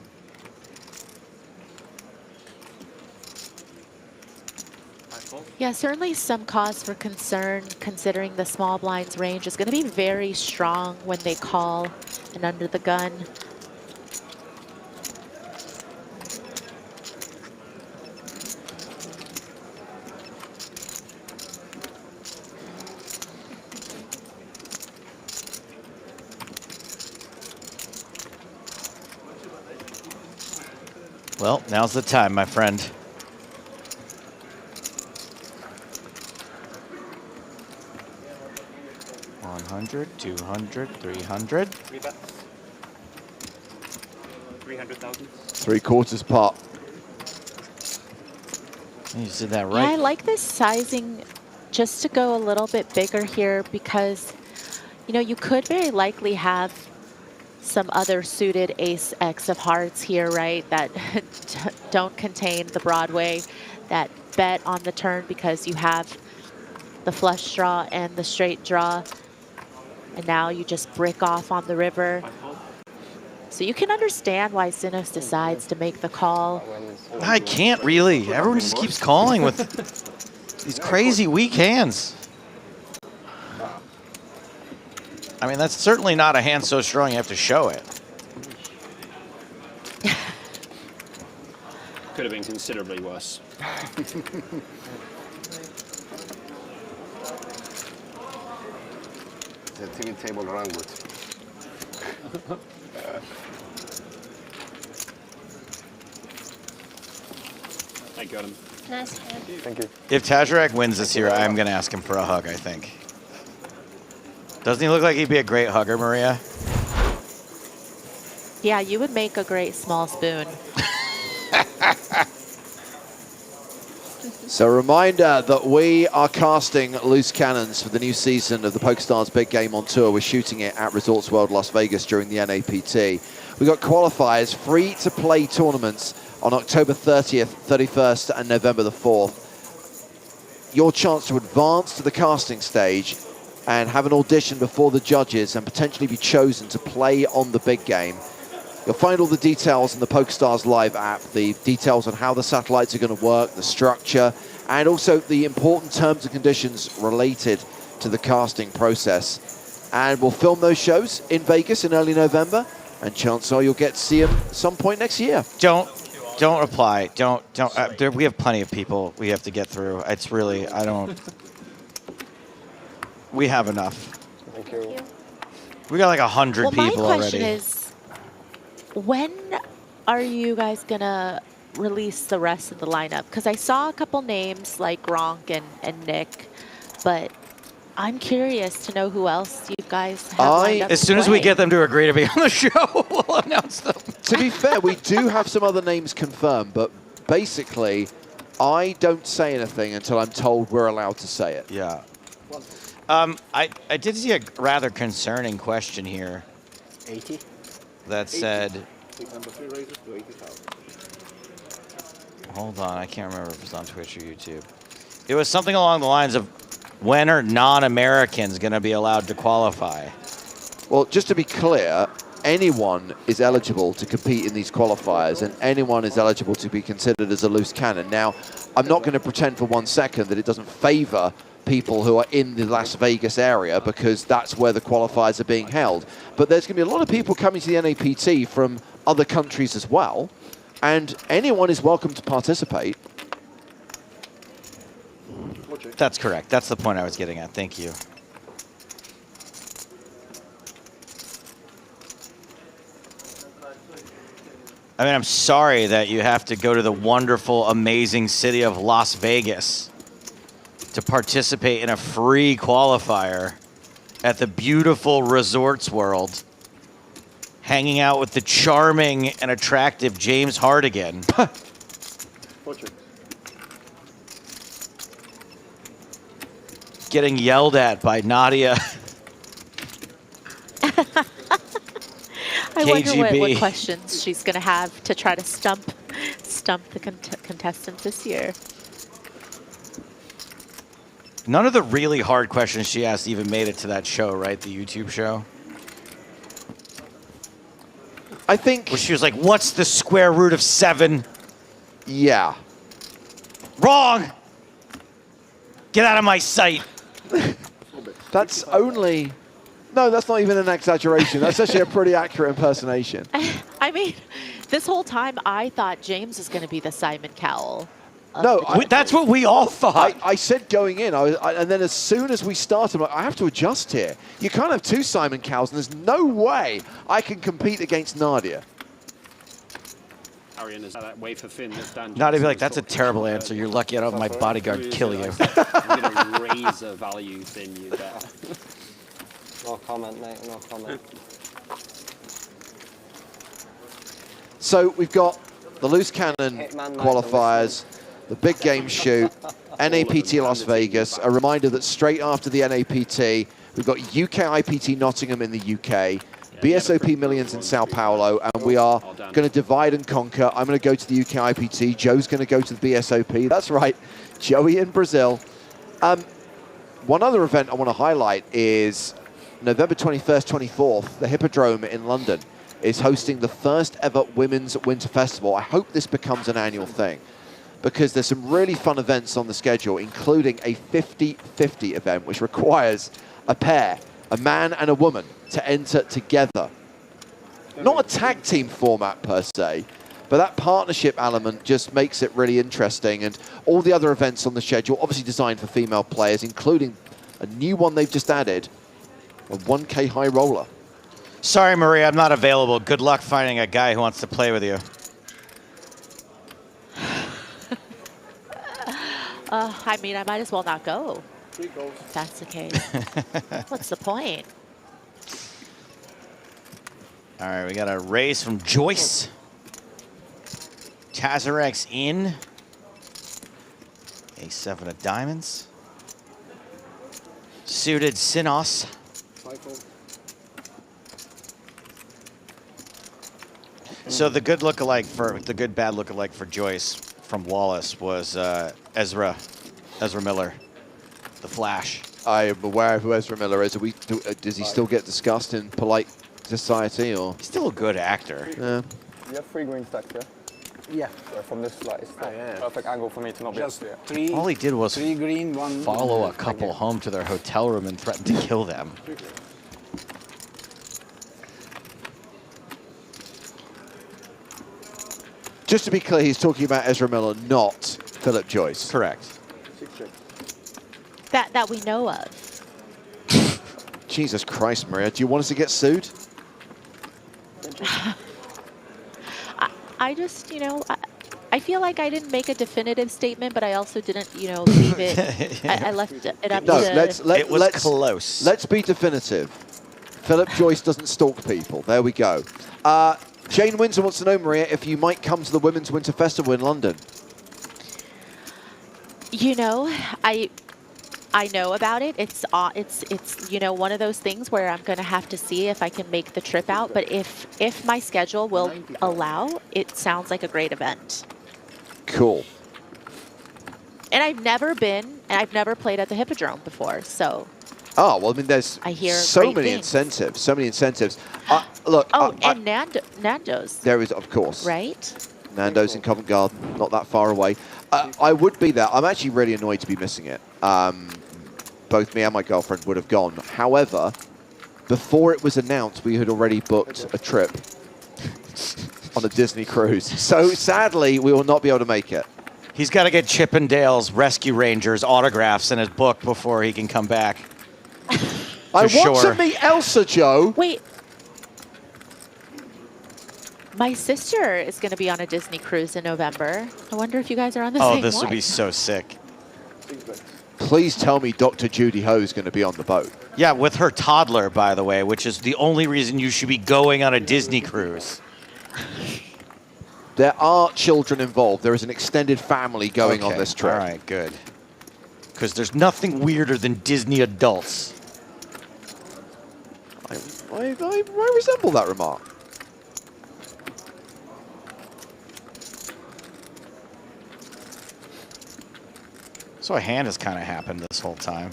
Yeah, certainly some cause for concern considering the small blinds range is going to be very strong when they call and under the gun. Well, now's the time, my friend. $100, $200, $300. 300,000. 3/4 pot. You did that right. Yeah, I like this sizing just to go a little bit bigger here because, you know, you could very likely have some other suited ace X of hearts here, right, that don't contain the Broadway, that bet on the turn because you have the flush draw and the straight draw. And now you just brick off on the river. So you can understand why Sinos decides to make the call. I can't really. Everyone just keeps calling with these crazy weak hands. I mean, that's certainly not a hand so strong you have to show it. Could have been considerably worse. The TV table run good. I got him. Nice hand. Thank you. If Tasirak wins this year, I'm going to ask him for a hug, I think. Doesn't he look like he'd be a great hugger, Maria? Yeah, you would make a great small spoon. So a reminder that we are casting Loose Cannons for the new season of the PokerStars Big Game on Tour. We're shooting it at Resorts World Las Vegas during the NAPT. We've got qualifiers, free-to-play tournaments on October 30th, 31st, and November the 4th. Your chance to advance to the casting stage and have an audition before the judges and potentially be chosen to play on the big game. You'll find all the details in the PokerStars Live app, the details on how the satellites are going to work, the structure, and also the important terms and conditions related to the casting process. And we'll film those shows in Vegas in early November, and chances are you'll get to see them some point next year. Don't reply. Don't. We have plenty of people we have to get through. It's really, we have enough. Thank you. We got like 100 people already. My question is, when are you guys gonna release the rest of the lineup? Because I saw a couple names like Gronk and Nick, but I'm curious to know who else you guys have lined up As to soon as we play. get them to agree to be on the show, we'll announce them. To be fair, we do have some other names confirmed, but basically, I don't say anything until I'm told we're allowed to say it. Yeah. I did see a rather concerning question here. 80? That said, Number 3 raises to 80,000. hold on, I can't remember if it was on Twitch or YouTube. It was something along the lines of, when are non-Americans going to be allowed to qualify? Well, just to be clear, anyone is eligible to compete in these qualifiers, and anyone is eligible to be considered as a loose cannon. Now, I'm not going to pretend for 1 second that it doesn't favor people who are in the Las Vegas area, because that's where the qualifiers are being held. But there's going to be a lot of people coming to the NAPT from other countries as well, and anyone is welcome to participate. That's correct. That's the point I was getting at. Thank you. I mean, I'm sorry that you have to go to the wonderful, amazing city of Las Vegas to participate in a free qualifier at the beautiful Resorts World, hanging out with the charming and attractive James Hardigan. Getting yelled at by Nadia. I wonder what KGB. questions she's going to have to try to stump the contestants this year. None of the really hard questions she asked even made it to that show, right? The YouTube show? I think... Where she was like, what's the square root of 7? Yeah. Wrong! Get out of my sight. That's only... No, that's not even an exaggeration. That's actually a pretty accurate impersonation. I mean, this whole time I thought James was going to be the Simon Cowell. No, that's what we all thought. I said going in, and then as soon as we started, I'm like, I have to adjust here. You can't have 2 Simon Cowells, and there's no way I can compete against Nadia. Arian is that way for Finn. Nadia be like, that's a terrible answer. You're lucky I don't have my bodyguard kill you. I'm going to raise a value, Finn, you bet. No comment, mate, no comment. So we've got the loose cannon qualifiers, the big game shoot, NAPT Las Vegas. A reminder that straight after the NAPT, we've got UK IPT Nottingham in the UK, BSOP Millions in Sao Paulo, and we are going to divide and conquer. I'm going to go to the UK IPT. Joe's going to go to the BSOP. That's right, Joey in Brazil. One other event I want to highlight is November 21st, 24th, the Hippodrome in London is hosting the first ever Women's Winter Festival. I hope this becomes an annual thing, because there's some really fun events on the schedule, including a 50-50 event, which requires a pair, a man and a woman, to enter together. Not a tag team format per se, but that partnership element just makes it really interesting. And all the other events on the schedule, obviously designed for female players, including a new one they've just added, a 1K high roller. Sorry, Maria, I'm not available. Good luck finding a guy who wants to play with you. I mean, I might as well not go. If that's the case. What's the point? All right, we got a raise from Joyce. Tazarex in. A7 of diamonds. Suited Sinos. So the good bad lookalike for Joyce from Wallace was Ezra Miller, the Flash. I am aware of who Ezra Miller is. Does he still get discussed in polite society, or? He's still a good actor. Yeah. You have 3 green stacks, yeah? Yeah. So from this slide, it's perfect angle for me to not be Just able to 3. All he did was 3 green, 1 follow a couple home to their hotel room and threaten to kill them. Just to be clear, he's talking about Ezra Miller, not Philip Joyce. Correct. That we know of. Jesus Christ, Maria. Do you want us to get sued? I just, you know, I feel like I didn't make a definitive statement, but I also didn't, you know, leave it. I left it up No, to. It was close. Let's be definitive. Philip Joyce doesn't stalk people. There we go. Jane Windsor wants to know, Maria, if you might come to the Women's Winter Festival in London. You know, I know about it. It's you know, one of those things where I'm going to have to see if I can make the trip out. But if my schedule will allow, it sounds like a great event. Cool. And I've never played at the Hippodrome before, so. Oh, well, I mean, there's I hear so great many things. incentives, so many incentives. Look. And Nando's. There is, of course. Right? Nando's in Covent Garden, not that far away. I would be there. I'm actually really annoyed to be missing it. Both me and my girlfriend would have gone. However, before it was announced, we had already booked a trip on a Disney cruise. So sadly, we will not be able to make it. He's got to get Chip and Dale's Rescue Rangers autographs in his book before he can come back. I want to meet Elsa, Joe. Wait. My sister is going to be on a Disney cruise in November. I wonder if you guys are on the same one. Oh, this would be so sick. Please tell me Dr. Judy Ho is going to be on the boat. Yeah, with her toddler, by the way, which is the only reason you should be going on a Disney cruise. There are children involved. There is an extended family going on this trip. All right, good. Because there's nothing weirder than Disney adults. I resemble that remark. So a hand has kind of happened this whole time.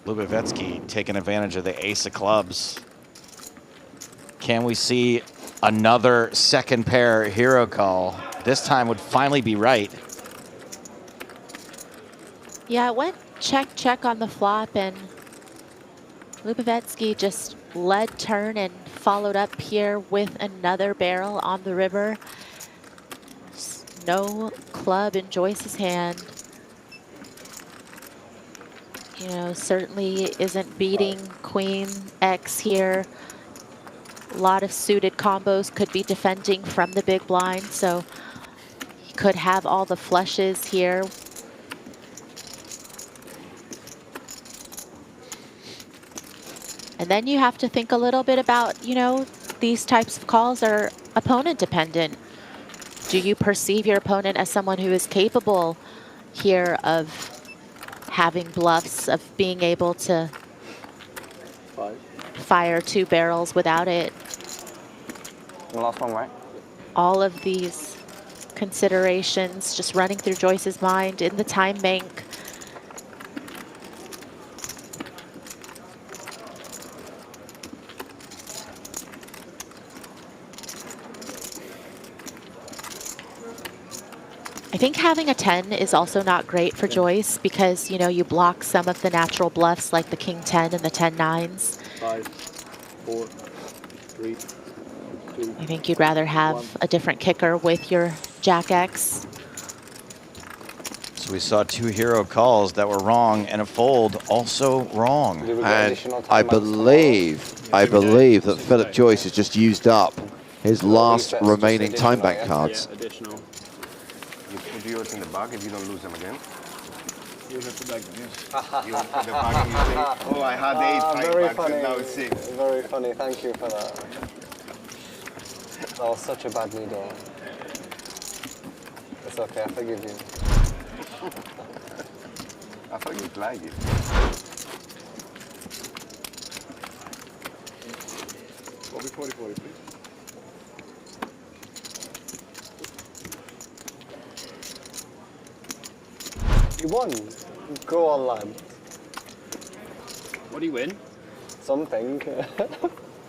Lubavetsky taking advantage of the ace of clubs. Can we see another second pair hero call? This time would finally be right. Yeah, it went check on the flop, and Lubavetsky just led turn and followed up here with another barrel on the river. No club in Joyce's hand. You know, certainly isn't beating Queen X here. A lot of suited combos, could be defending from the big blind, so he could have all the flushes here. And then you have to think a little bit about, you know, these types of calls are opponent dependent. Do you perceive your opponent as someone who is capable here of having bluffs, of being able to fire two barrels without it? The last one, right? All of these considerations just running through Joyce's mind in the time bank. I think having a 10 is also not great for Joyce because, you know, you block some of the natural bluffs like the King 10 and the 10-9s. 5, 4, 3, 2. I think you'd rather have a different kicker with your Jack X. So we saw two hero calls that were wrong and a fold also wrong. And I believe that Philip Joyce has just used up his last remaining time bank cards. Yeah, additional. You put yours in the bag if you don't lose them again. You have to bag them, yes. You put the bag and you say, oh, I had 8 very bags funny. and now it's 6. Very funny. Thank you for that. That was such a bad needle. It's okay. I forgive you. I thought you'd like it. Bobby 40-40, please. You won. Go on, lad. What do you win? Something.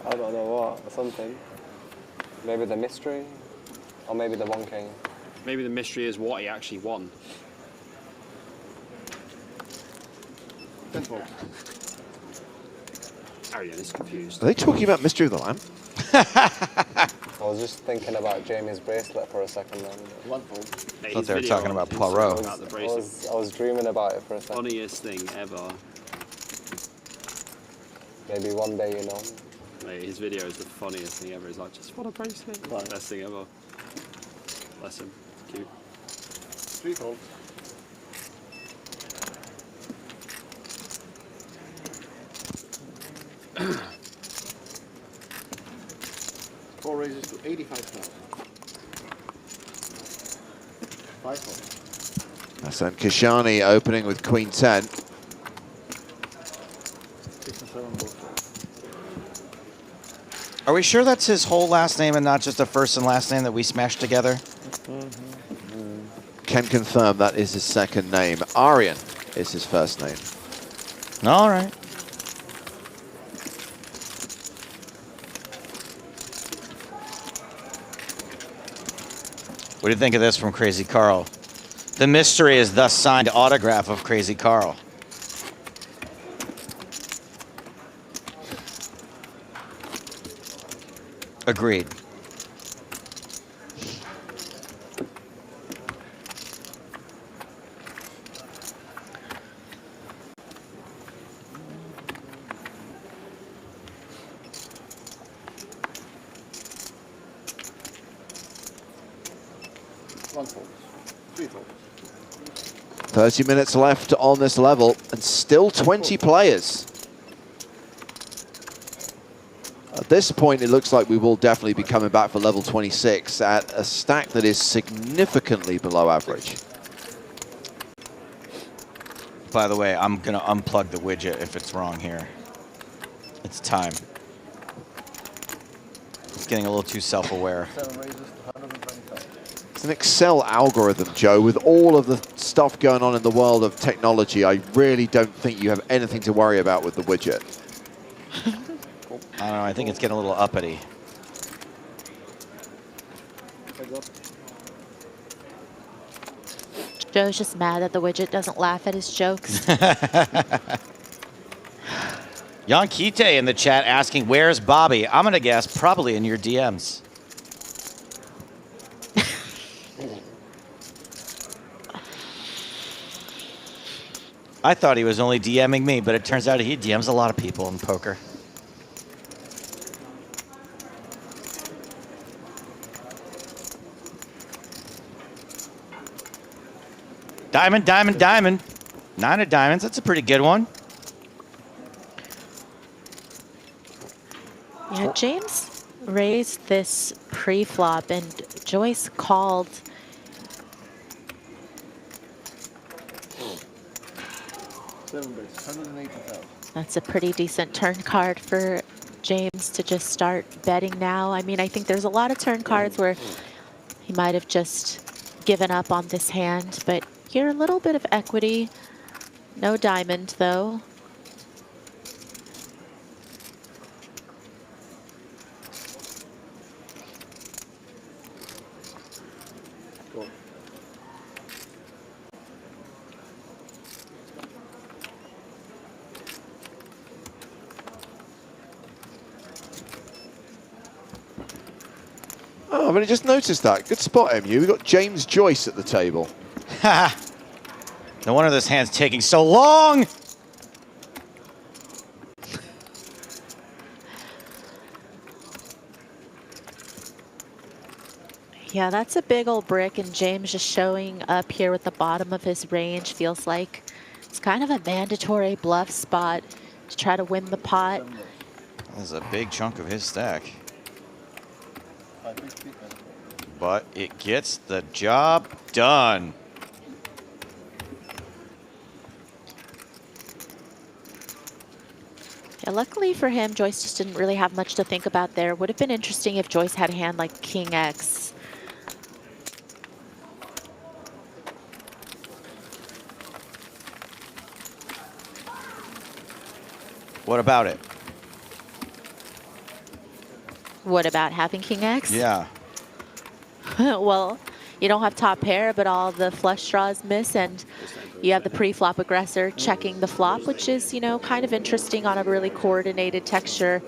I don't know what. Something. Maybe the mystery, or maybe the 1K. Maybe the mystery is what he actually won. 10 fold. Arian is confused. Are they talking about Mystery of the Lamb? I was just thinking about Jamie's bracelet for a second then. 1 fold. I thought they were talking about Poirot. I was dreaming about it for a second. Funniest thing ever. Maybe one day, you know. Mate, his video is the funniest thing ever. He's like, just what a bracelet. Like, best thing ever. Bless him. It's cute. 3 folds. Four raises to 85,000. 5 folds. Hassan Kashani opening with Queen 10. 6 and 7 both. Are we sure that's his whole last name and not just a first and last name that we smashed together? Can confirm that is his second name. Aryan is his first name. All right. What do you think of this from Crazy Carl? The mystery is thus signed autograph of Crazy Carl. Agreed. One fold. 3 folds. 30 minutes left on this level and still 20 players. At this point, it looks like we will definitely be coming back for level 26 at a stack that is significantly below average. By the way, I'm going to unplug the widget if it's wrong here. It's time. It's getting a little too self-aware. 7 raises to 125. It's an Excel algorithm, Joe. With all of the stuff going on in the world of technology, I really don't think you have anything to worry about with the widget. I don't know, I think it's getting a little uppity. Heads up. Joe's just mad that the widget doesn't laugh at his jokes. Jan Kite in the chat asking, where's Bobby? I'm going to guess probably in your DMs. I thought he was only DMing me, but it turns out he DMs a lot of people in poker. Diamond, diamond, diamond. 9 of diamonds, that's a pretty good one. Yeah, James raised this pre-flop and Joyce called. That's a pretty decent turn card for James to just start betting now. I mean, I think there's a lot of turn cards where he might have just given up on this hand, but here a little bit of equity. No diamond, though. Oh, I've only just noticed that. Good spot, MU. We've got James Joyce at the table. No wonder this hand's taking so long. Yeah, that's a big old brick, and James just showing up here with the bottom of his range feels like it's kind of a mandatory bluff spot to try to win the pot. That's a big chunk of his stack. But it gets the job done. Yeah, luckily for him, Joyce just didn't really have much to think about there. Would have been interesting if Joyce had a hand like King X. What about it? What about having King X? Yeah. Well, you don't have top pair, but all the flush draws miss, and you have the pre-flop aggressor checking the flop, which is, you know, kind of interesting on a really coordinated texture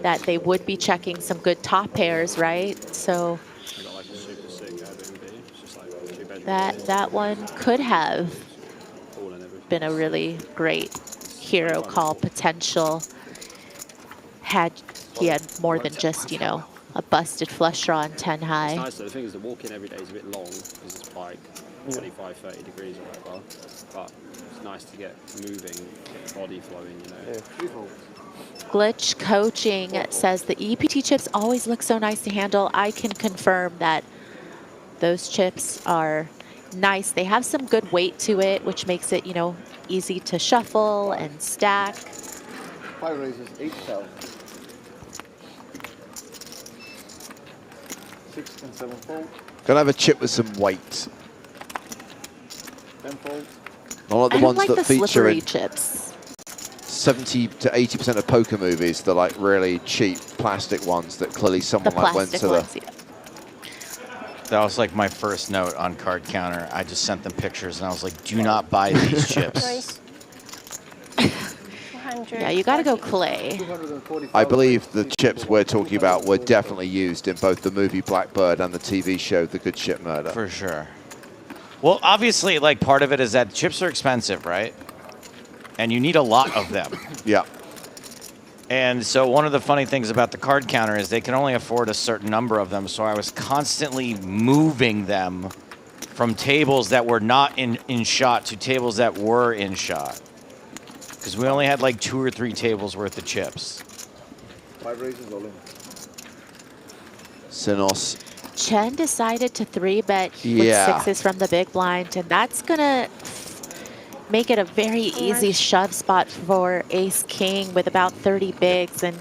that they would be checking some good top pairs, right? So that one could have been a really great hero call potential had he had more than just, you know, a busted flush draw and 10 high. It's nice though. The thing is, the walk in every day is a bit long because it's like 25, 30 degrees or whatever. But it's nice to get moving, get the body flowing, you know. Glitch Coaching says the EPT chips always look so nice to handle. I can confirm that those chips are nice. They have some good weight to it, which makes it, you know, easy to shuffle and stack. 5 raises, 8 fell. 6 and 7 fold. Gonna have a chip with some weight. 10 fold. Not like the I ones like that the feature slippery in chips. 70 to 80% of poker movies. They're like really cheap plastic ones that clearly someone The like went plastic to ones, the. yeah. That was like my first note on Card Counter. I just sent them pictures and I was like, do not buy these chips. Yeah, you gotta go clay. I believe the chips we're talking about were definitely used in both the movie Blackbird and the TV show The Good Ship Murder. For sure. Well, obviously, like part of it is that chips are expensive, right? And you need a lot of them. Yeah. And so one of the funny things about the Card Counter is they can only afford a certain number of them. So I was constantly moving them from tables that were not in shot to tables that were in shot. Because we only had like 2 or 3 tables worth of chips. 5 raises all in. Sinos. Chen decided to 3-bet with Yeah. 6s from the big blind, and that's gonna make it a very easy shove spot for Ace-King with about 30 bigs, and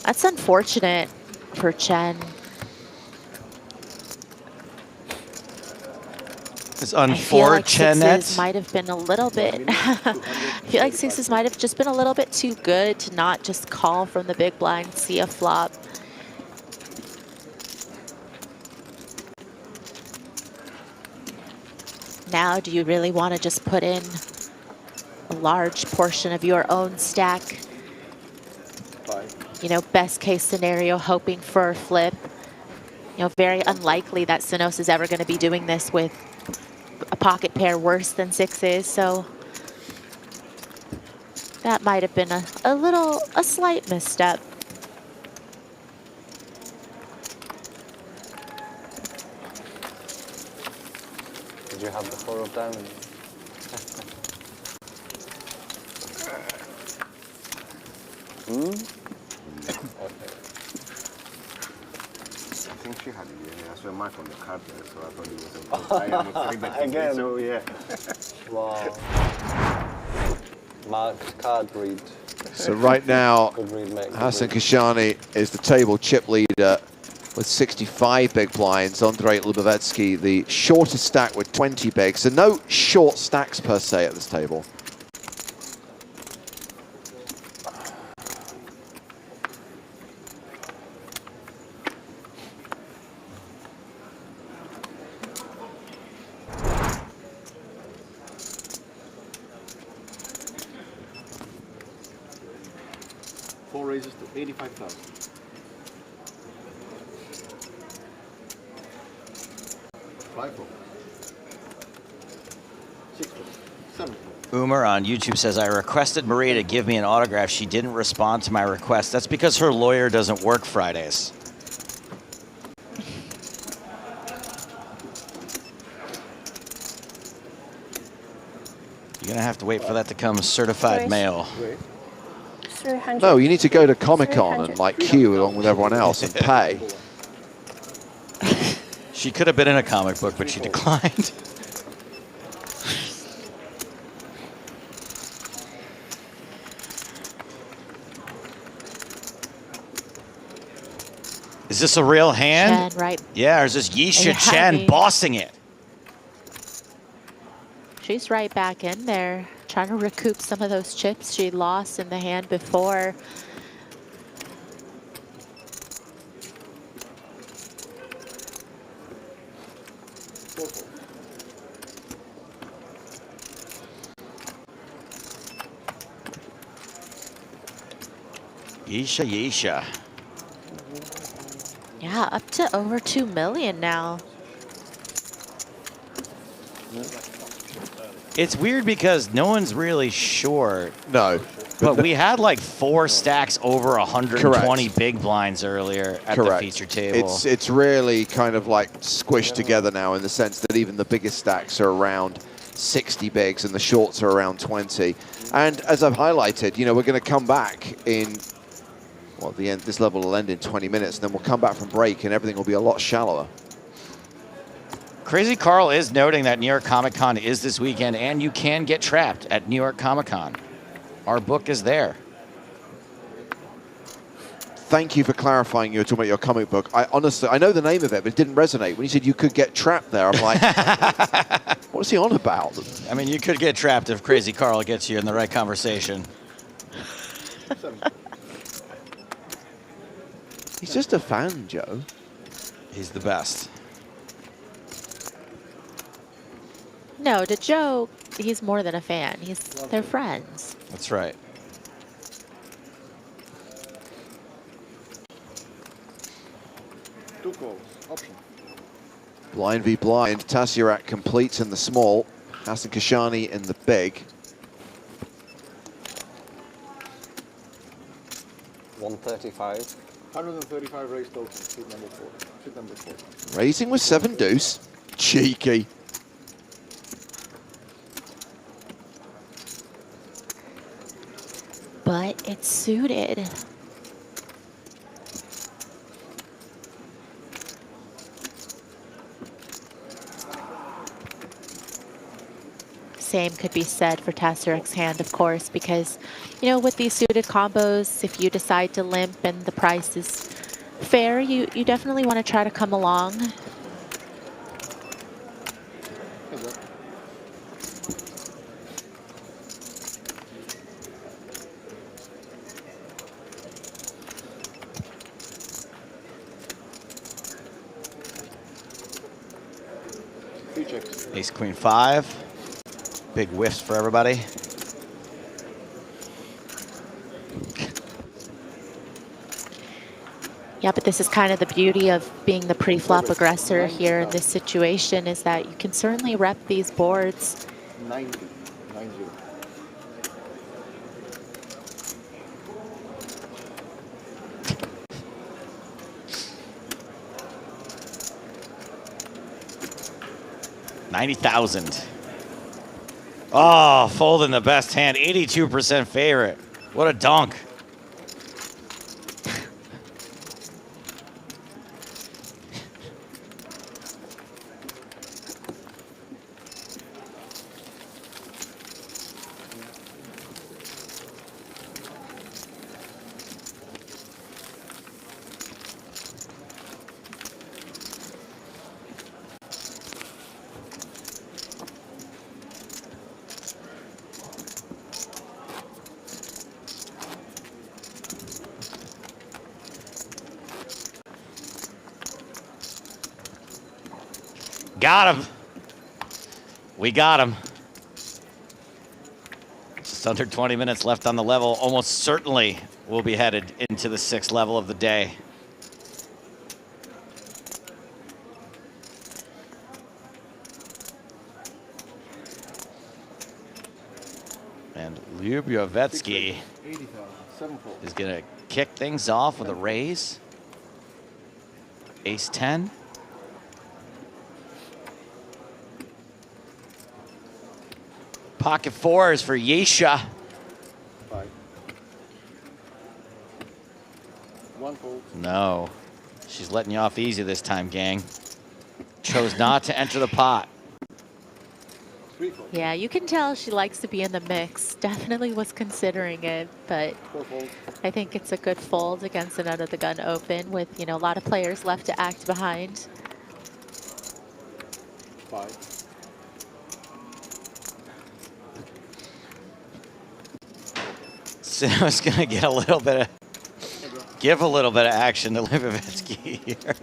that's unfortunate for Chen. It's I feel like unfortunate. 6s might have been a little bit, I feel like 6s might have just been a little bit too good to not just call from the big blind, see a flop. Now, do you really want to just put in a large portion of your own stack? 5. You know, best case scenario, hoping for a flip. You know, very unlikely that Sinos is ever going to be doing this with a pocket pair worse than 6s, so that might have been a slight misstep. Did you have the 4 of diamonds? Okay. I think she had it, yeah. I saw a mark on the card there, so I thought it was a I am a 3-bet. Again. So, yeah. Wow. Marked card read. So right now, Good read, mate. Good Hassan read. Kashani is the table chip leader with 65 big blinds. Andrei Lubovetsky, the shortest stack with 20 bigs. So no short stacks per se at this table. Raises to 85,000. 5 fold. 6 fold. 7 fold. Umer on YouTube says, I requested Maria to give me an autograph. She didn't respond to my request. That's because her lawyer doesn't work Fridays. You're going to have to wait for that to come certified mail. No, you need to go to Comic-Con and like queue along with everyone else and pay. She could have been in a comic book, but she declined. Is this a real hand? Chen, right. Yeah, or is this Yisha Yeah, Chen heavy. bossing it? She's right back in there, trying to recoup some of those chips she lost in the hand before. Yisha, Yisha. Yeah, up to over 2 million now. It's weird because no one's really sure. No. But we had like 4 stacks over 120 big blinds earlier at the feature table. It's really kind of like squished together now in the sense that even the biggest stacks are around 60 bigs and the shorts are around 20. And as I've highlighted, you know, we're going to come back in, well, the end. This level will end in 20 minutes, and then we'll come back from break, and everything will be a lot shallower. Crazy Carl is noting that New York Comic Con is this weekend, and you can get trapped at New York Comic Con. Our book is there. Thank you for clarifying. You were talking about your comic book. I honestly, I know the name of it, but it didn't resonate. When you said you could get trapped there, I'm like, what is he on about? I mean, you could get trapped if Crazy Carl gets you in the right conversation. He's just a fan, Joe. He's the best. No, to Joe, he's more than a fan. They're friends. That's right. Two calls. Option. Blind v blind. Tasiarak completes in the small. Hassan Kashani in the big. 135. 135 raise token. Suit number 4. Suit number 4. Raising with 7 deuce. Cheeky. But it's suited. Same could be said for Tasiarak's hand, of course, because, you know, with these suited combos, if you decide to limp and the price is fair, you definitely want to try to come along. Ace Queen 5. Big whiffs for everybody. Yeah, but this is kind of the beauty of being the pre-flop aggressor here in this situation, is that you can certainly rep these boards. 90. 90,000. Oh, folding the best hand. 82% favorite. What a dunk. Got him. We got him. Just under 20 minutes left on the level. Almost certainly we'll be headed into the 6th level of the day. And Lyubovyetsky is going to kick things off with a raise. Ace 10. Pocket 4s for Yesha. 5. 1 fold. No. She's letting you off easy this time, gang. Chose not to enter the pot. 3 fold. Yeah, you can tell she likes to be in the mix. Definitely was considering it, but 4 fold. I think it's a good fold against an under the gun open with, you know, a lot of players left to act behind. 5. So I was going to get a little bit of, give a little bit of action to Lyubovyetsky here.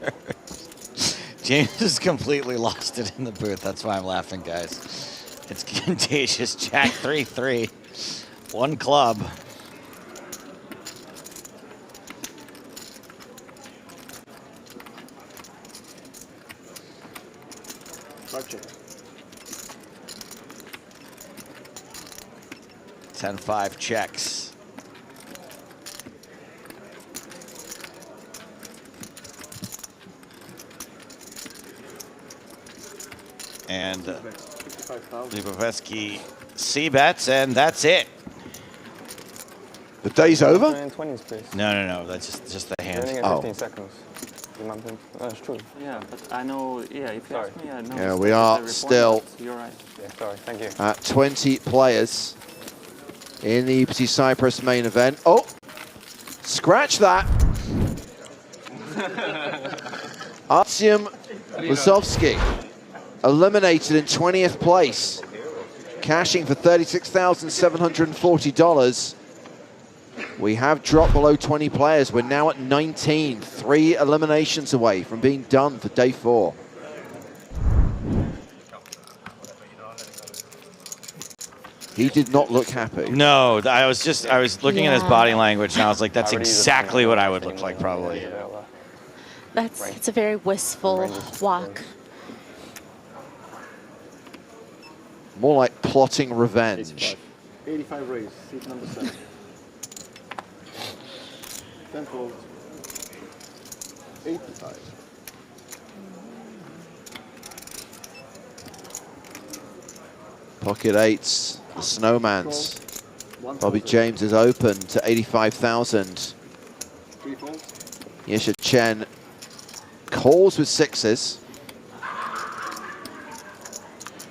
James has completely lost it in the booth. That's why I'm laughing, guys. It's contagious. Jack 3-3. 1 club. Check. 10-5 checks. And Lipovetsky c-bets, and that's it. The day's over? 20s, please. No. That's just the hand. Running at 15 seconds. That's true. Yeah, but I know, yeah, if you ask me, I know. Yeah, we are still You're right. Yeah, sorry, thank you. at 20 players in the EPT Cyprus main event. Oh, scratch that. Artyom Lazovsky eliminated in 20th place, cashing for $36,740. We have dropped below 20 players. We're now at 19, 3 eliminations away from being done for day 4. He did not look happy. No, I was looking at his body language, and I was like, that's exactly what I would look like, probably. It's a very wistful walk. More like plotting revenge. 85 raise, seat number 7. 10 fold. 85. Pocket 8s, the Snowmans. Bobby James is open to 85,000. 3 folds. Yesha Chen calls with 6s.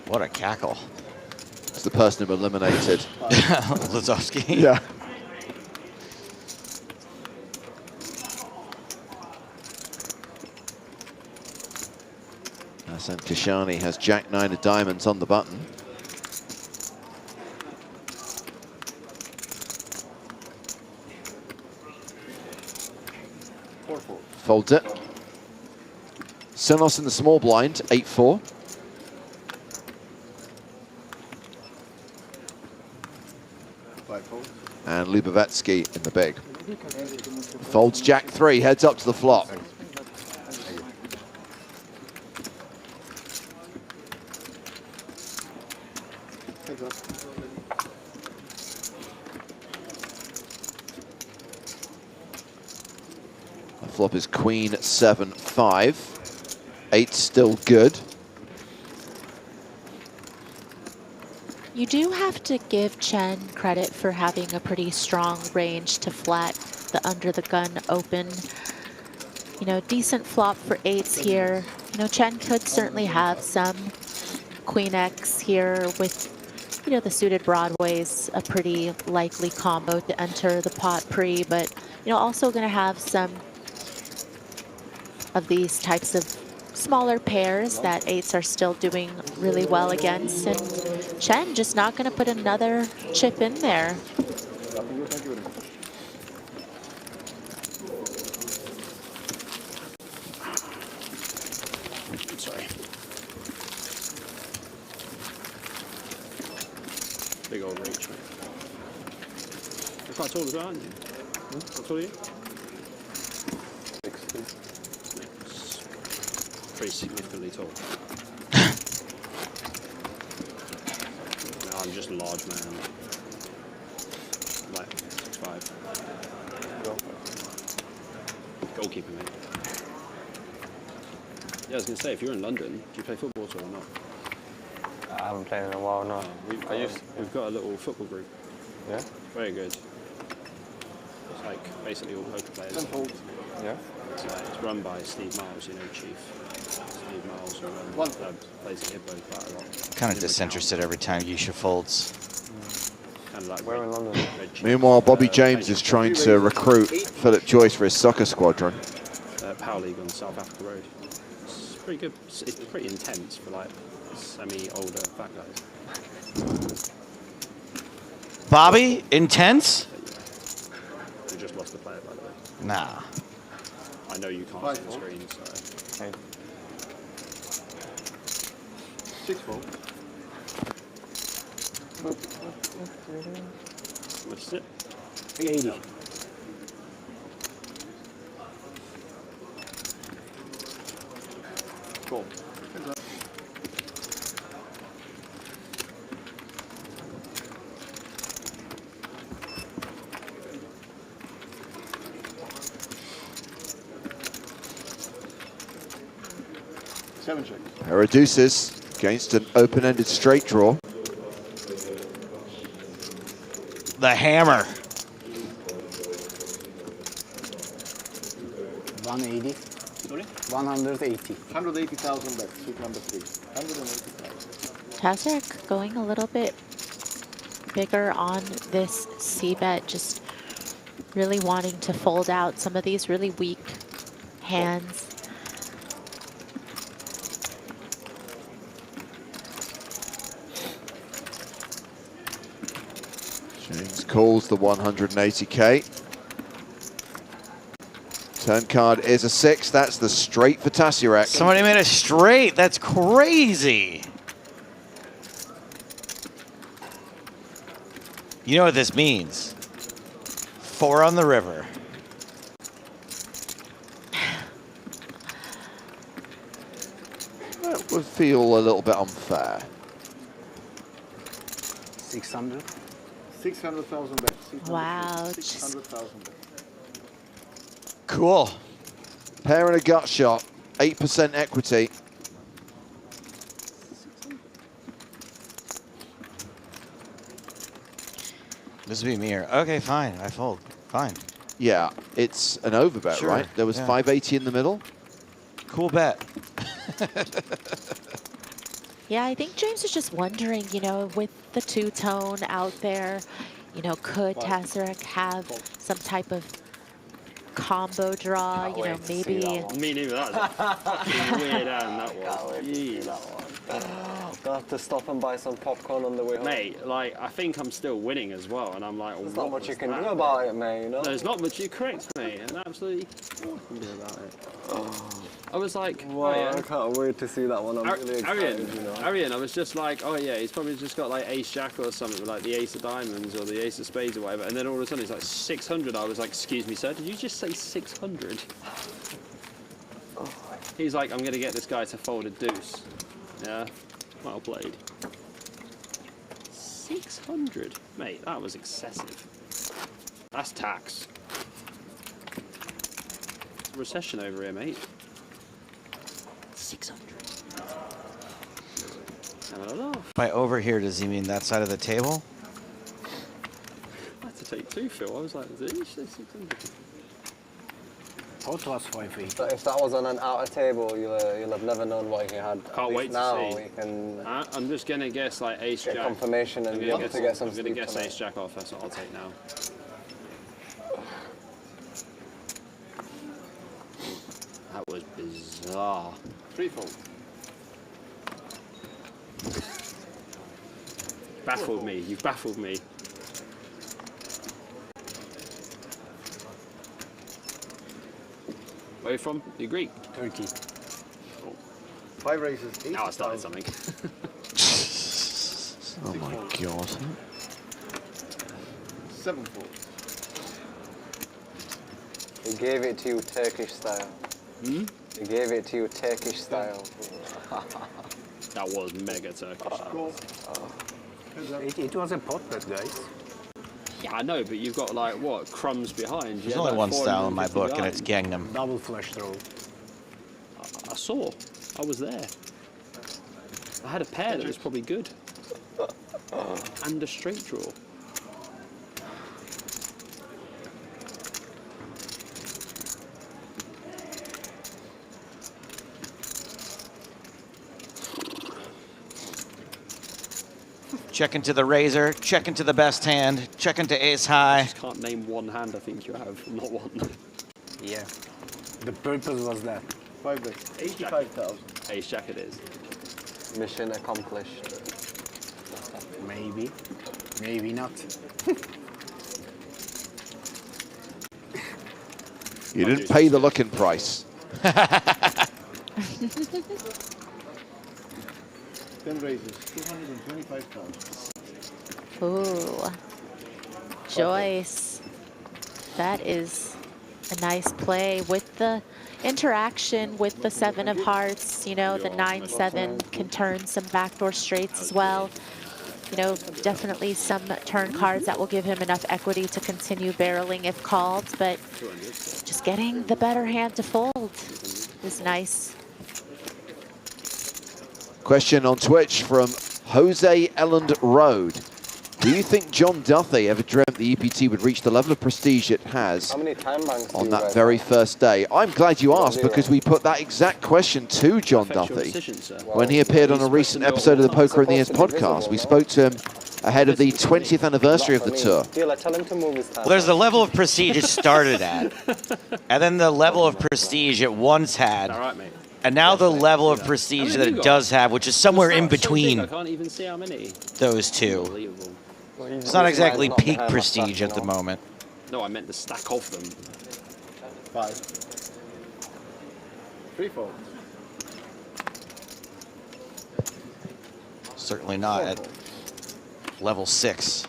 What a cackle. It's the person who eliminated. Lazovsky. Yeah. Hasan Kashani has Jack 9 of diamonds on the button. Folds it. Sinos in the small blind, 8-4. And Lubovetsky in the big. Folds Jack 3, heads up to the flop. The flop is Queen 7-5. 8 still good. You do have to give Chen credit for having a pretty strong range to flat the under the gun open. You know, decent flop for 8s here. You know, Chen could certainly have some Queen X here with, you know, the suited Broadway's a pretty likely combo to enter the pot pre, but, you know, also going to have some of these types of smaller pairs that 8s are still doing really well against, and Chen just not going to put another chip in there. Sorry. Big old reach, mate. You're quite tall as well, aren't you? How tall are you? 60. Pretty significantly tall. No, I'm just a large man. Like 6'5". Goalkeeper, mate. Yeah, I was going to say, if you're in London, do you play football at all or not? I haven't played in a while, no. We've got a little football group. Yeah? Very good. It's like basically all poker players. Yeah? It's run by Steve Miles, you know, Chief. Steve Miles, who plays at Hippo quite a lot. Kind of disinterested every time Yesha folds. Kind of like Where in London? Meanwhile, Bobby James is trying to recruit Philip Joyce for his soccer squadron. Power League on South Africa Road. It's pretty good. It's pretty intense for like semi-older fat guys. Bobby, intense? We just lost the player, by the way. Nah. I know you can't see the screen, so. 6 fold. What's it? 80. Cool. Seven check. Reduces. against an open-ended straight draw. The hammer. 180. Sorry? 180. 180,000 bets, suit number 3. 180,000. Tazarek going a little bit bigger on this c-bet, just really wanting to fold out some of these really weak hands. James calls the 180k. Turn card is a 6. That's the straight for Tazarek. Somebody made a straight. That's crazy. You know what this means? 4 on the river. That would feel a little bit unfair. 600. 600,000 bets. Wow. 600,000 bets. Cool. Pair and a gut shot. 8% equity. This would be me here. Okay, fine. I fold. Fine. Yeah, it's an overbet, Sure, right? There was yeah. 580 in the middle. Cool bet. Yeah, I think James is just wondering, you know, with the two-tone out there, you know, could Tazarek have some type of combo draw, you know, maybe. Me neither. That was a fucking weird hand, that was. Jeez. Gonna have to stop and buy some popcorn on the way home. Mate, like, I think I'm still winning as well, and I'm like, There's what not much you was can that? do about it, mate, you know? There's not much, you're correct, mate, and absolutely nothing you can do about it. I was like, Wow, oh, yeah. I can't wait to see that one. I'm really excited, you know? Arian, I was just like, oh yeah, he's probably just got like ace jack or something with like the ace of diamonds or the ace of spades or whatever, and then all of a sudden it's like 600. I was like, excuse me, sir, did you just say 600? He's like, I'm gonna get this guy to fold a deuce. Yeah, well played. 600, mate, that was excessive. That's tax. It's a recession over here, mate. 600. Having a laugh. By over here, does he mean that side of the table? I had to take 2, Phil. I was like, did he say 600? What was 580? But if that was on an outer table, you'll have never known what he had. Can't wait to now see. You can I'm just gonna guess like ace get jack. confirmation and I'm be gonna able to get some I'm gonna sleep guess tonight. ace jack off. That's what I'll take now. That was bizarre. Threefold. Baffled me. You've baffled me. Where are you from? You Greek? Turkey. 5 raises. Now I started something. Oh my god. 7 folds. He gave it to you Turkish style. Hmm? He gave it to you Turkish style. That was mega Turkish. It was a pot bet, guys. Yeah, I know, but you've got like what crumbs behind. There's You only had, one like, style in my 450 book, and it's behind. Gangnam. Double flush throw. I saw. I was there. I had a pair that was probably good. And a straight draw. Check into the razor, check into the best hand, check into ace high. I just can't name one hand I think you have, not one. Yeah. The purpose was that. 5 bets. 85,000. Ace jack it is. Mission accomplished. Maybe. Maybe not. You didn't pay the looking price. 10 raises. 225,000. Ooh. Joyce. That is a nice play with the interaction with the 7 of hearts. You know, the 9-7 can turn some backdoor straights as well. You know, definitely some turn cards that will give him enough equity to continue barreling if called, but just getting the better hand to fold is nice. Question on Twitch from Jose Elland Road. Do you think John Duthie ever dreamt the EPT would reach the level of prestige it has How many time banks on that very first day? I'm glad you asked, because we put that exact question to John Duthie when he appeared on a recent episode of the Poker in the Ears podcast. We spoke to him ahead of the 20th anniversary of the tour. Tell him to move his time. Well, there's the level of prestige it started at, and then the level of prestige it once had, and now the level of prestige that it does have, which is somewhere in between I can't even see how many. those two. It's not exactly peak prestige at the moment. No, I meant the stack of them. 5. 3 folds. Certainly not at level 6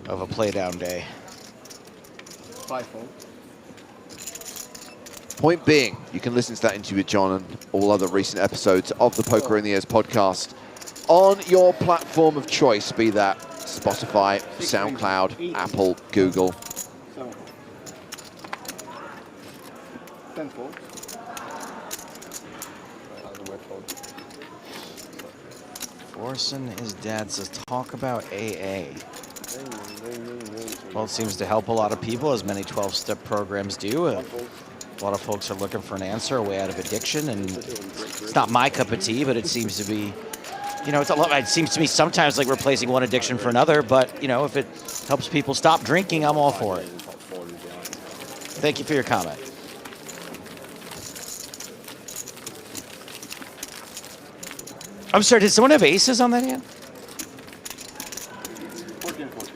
of a playdown day. 5 folds. Point being, you can listen to that interview with John and all other recent episodes of the Poker in the Ears podcast on your platform of choice, be that Spotify, SoundCloud, Apple, Google. 10 folds. Orson, his dad says, talk about AA. Well, it seems to help a lot of people, as many 12-step programs do. A lot of folks are looking for an answer, a way out of addiction, and it's not my cup of tea, but it seems to be, you know, it seems to me sometimes like replacing one addiction for another, but, you know, if it helps people stop drinking, I'm all for it. Thank you for your comment. I'm sorry, did someone have aces on that hand? 14, 14.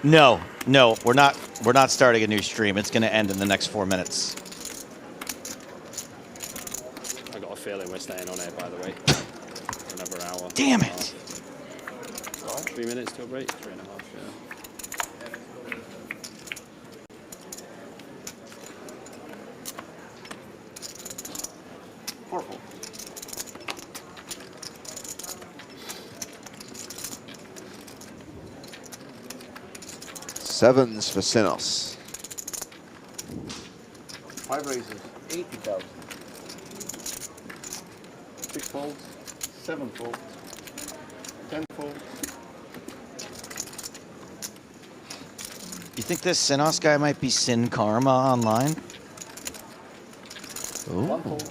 No, we're not starting a new stream. It's going to end in the next 4 minutes. I got a feeling we're staying on air, by the way, for another hour. Damn it! 3 minutes till break? 3.5, yeah. Purple. Sevens for Sinos. 5 raises. 80,000. 6 folds. 7 folds. 10 folds. You think this Sinos guy might be Sin Karma online? Ooh. 1 fold.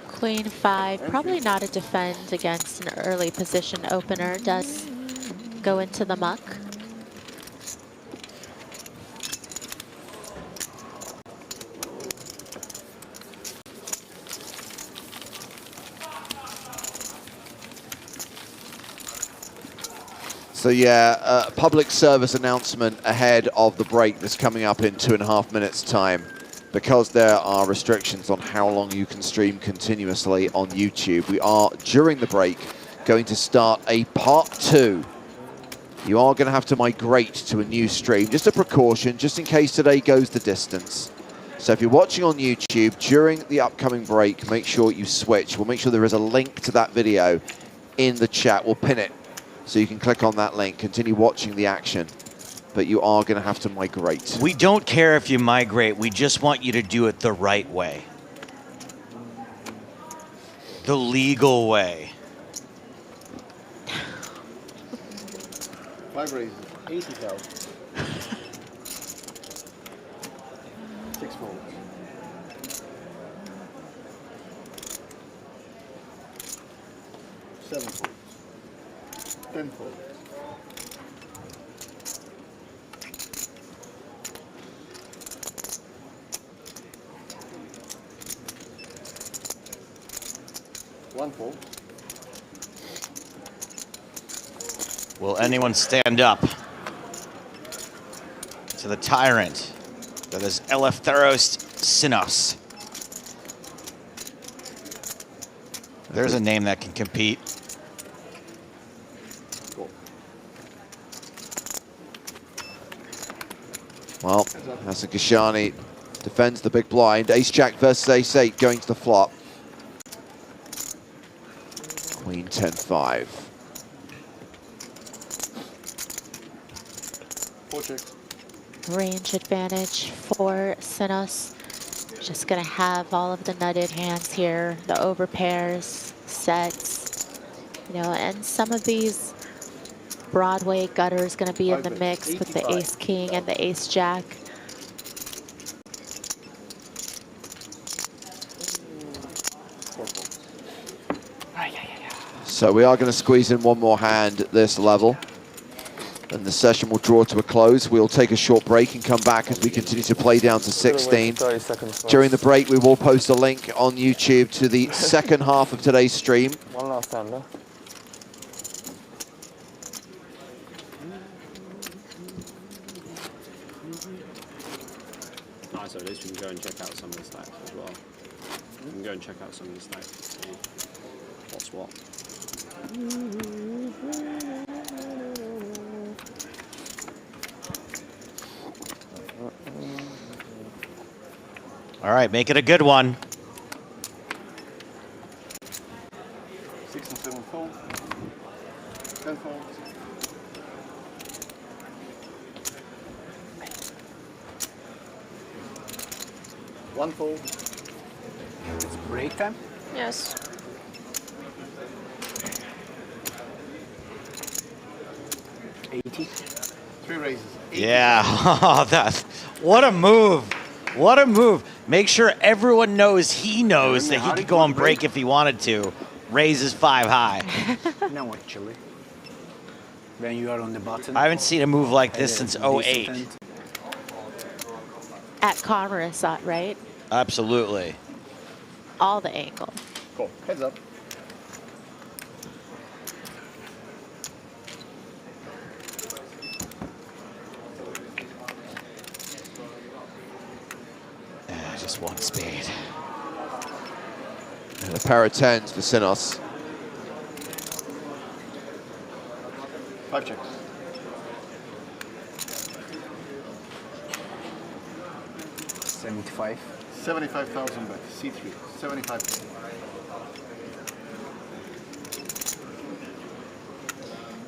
Queen 5, probably not a defend against an early position opener, does go into the muck. So yeah, public service announcement ahead of the break that's coming up in 2.5 minutes time. Because there are restrictions on how long you can stream continuously on YouTube, we are, during the break, going to start a part 2. You are going to have to migrate to a new stream, just a precaution, just in case today goes the distance. So if you're watching on YouTube during the upcoming break, make sure you switch. We'll make sure there is a link to that video in the chat. We'll pin it so you can click on that link, continue watching the action. But you are going to have to migrate. We don't care if you migrate. We just want you to do it the right way. The legal way. 5 raises. 80,000. 6 folds. 7 folds. 10 folds. 1 fold. Will anyone stand up to the tyrant that is Eleftheros Sinos? There's a name that can compete. Cool. Well, Hasan Kashani defends the big blind. Ace-Jack versus Ace-8 going to the flop. Queen 10-5. Range advantage for Sinos. Just gonna have all of the nutted hands here, the overpairs, sets, you know, and some of these Broadway gutters gonna be in the mix with the Ace-King and the Ace-Jack. So we are going to squeeze in one more hand at this level, and the session will draw to a close. We'll take a short break and come back as we continue to play down to 16. During the break, we will post a link on YouTube to the second half of today's stream. One last hand, huh? Nice, so at least we can go and check out some of the stacks as well. We can go and check out some of the stacks and see what's what. All right, make it a good one. 6 and 7 fold. 10 fold. One fold. It's break time. Yes. Three raises. Yeah, what a move. What a move. Make sure everyone knows he knows that he could go on break if he wanted to. Raises 5 high. No, actually. When you are on the button. I haven't seen a move like this since 08. At Conrasot, right? Absolutely. All the angle. Cool. Heads up. Just one spade. And a pair of 10s for Sinos. 5 checks. $75,000 bet. C3. 75.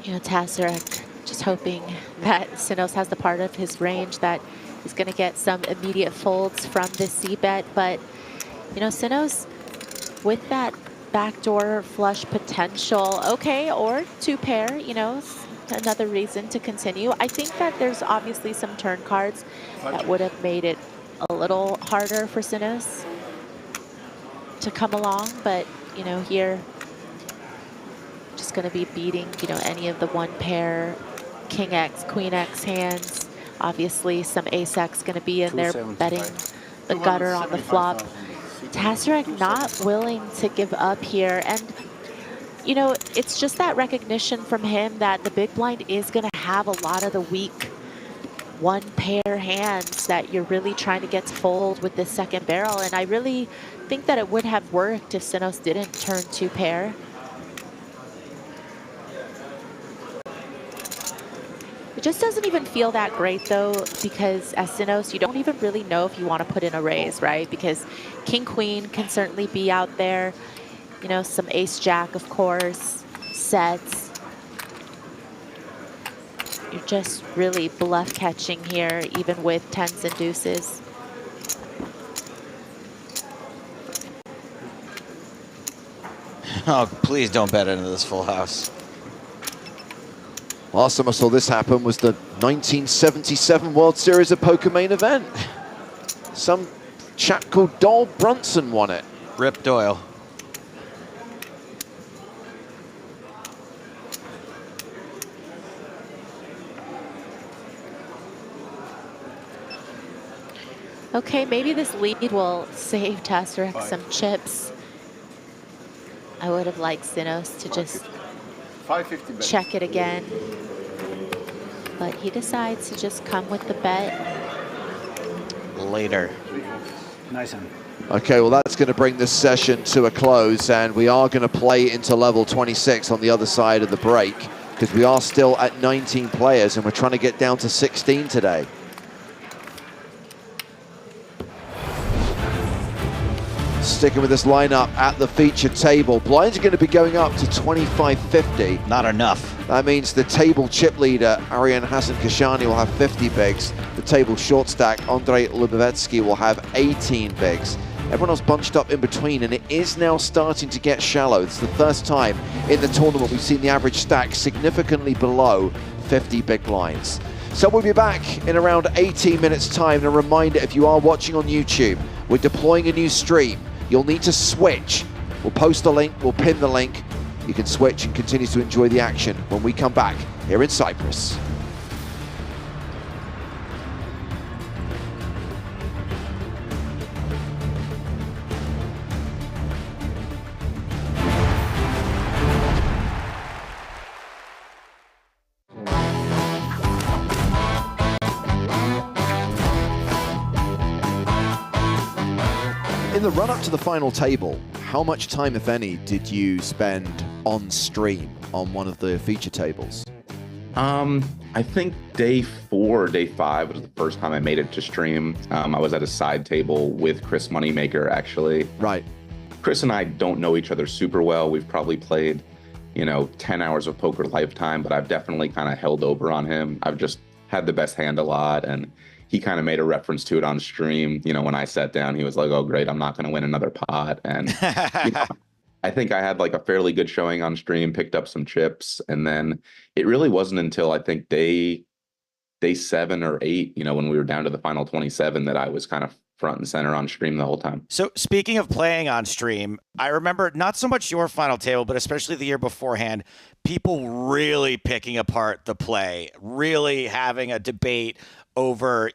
You know, Tazarek just hoping that Sinos has the part of his range that is going to get some immediate folds from this C-bet. But, you know, Sinos with that backdoor flush potential, okay, or 2-pair, you know, another reason to continue. I think that there's obviously some turn cards that would have made it a little harder for Sinos to come along. But, you know, here, just going to be beating, you know, any of the 1-pair King X, Queen X hands. Obviously, some Ace-X going to be in there betting the gutter on the flop. Tazarek not willing to give up here. And, you know, it's just that recognition from him that the big blind is going to have a lot of the weak 1-pair hands that you're really trying to get to fold with this second barrel. And I really think that it would have worked if Sinos didn't turn 2-pair. It just doesn't even feel that great, though, because as Sinos, you don't even really know if you want to put in a raise, right? Because King Queen can certainly be out there. You know, some Ace-Jack, of course, sets. You're just really bluff catching here, even with 10s and deuces. Oh, please don't bet into this full house. Last time I saw this happen was the 1977 World Series of Poker main event. Some chap called Doyle Brunson won it. Rip Doyle. Okay, maybe this lead will save Tazarek some chips. I would have liked Sinos to just check it again. But he decides to just come with the bet. Later. Nice one. Okay, well that's going to bring this session to a close, and we are going to play into level 26 on the other side of the break, because we are still at 19 players and we're trying to get down to 16 today. Sticking with this lineup at the featured table. Blinds are going to be going up to 25.50. Not enough. That means the table chip leader, Arian Hassan Kashani, will have 50 bigs. The table short stack, Andrei Lubovetsky, will have 18 bigs. Everyone else bunched up in between, and it is now starting to get shallow. It's the first time in the tournament we've seen the average stack significantly below 50 big blinds. So we'll be back in around 18 minutes time. And a reminder, if you are watching on YouTube, we're deploying a new stream. You'll need to switch. We'll post the link, we'll pin the link. You can switch and continue to enjoy the action when we come back here in Cyprus. In the run-up to the final table, how much time, if any, did you spend on stream on one of the feature tables? I think day 4 or day 5 was the first time I made it to stream. I was at a side table with Chris Moneymaker, actually. Right. Chris and I don't know each other super well. We've probably played, 10 hours of poker lifetime, but I've definitely kind of held over on him. I've just had the best hand a lot, and he kind of made a reference to it on stream. When I sat down, he was like, "Oh, great, I'm not going to win another pot." And I think I had like a fairly good showing on stream, picked up some chips, and then it really wasn't until I think day 7 or 8, when we were down to the final 27, that I was kind of front and center on stream the whole time. So speaking of playing on stream, I remember not so much your final table, but especially the year beforehand, people really picking apart the play, really having a debate over,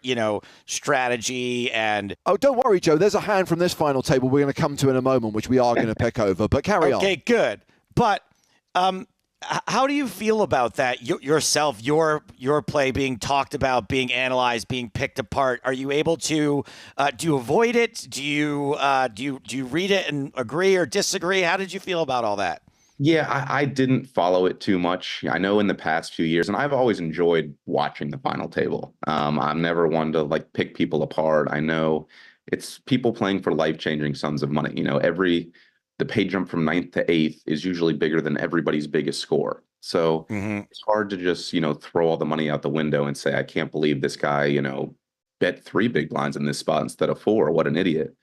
strategy and... Oh, don't worry, Joe. There's a hand from this final table we're going to come to in a moment, which we are going to pick over, but carry on. Okay, good. But how do you feel about that yourself, your play being talked about, being analyzed, being picked apart? Are you able to, do you avoid it? Do you read it and agree or disagree? How did you feel about all that? Yeah, I didn't follow it too much. I know in the past few years, and I've always enjoyed watching the final table. I'm never one to like pick people apart. I know it's people playing for life-changing sums of money. The pay jump from 9th to 8th is usually bigger than everybody's biggest score. So it's hard to just, throw all the money out the window and say, I can't believe this guy, bet 3 big blinds in this spot instead of 4. What an idiot.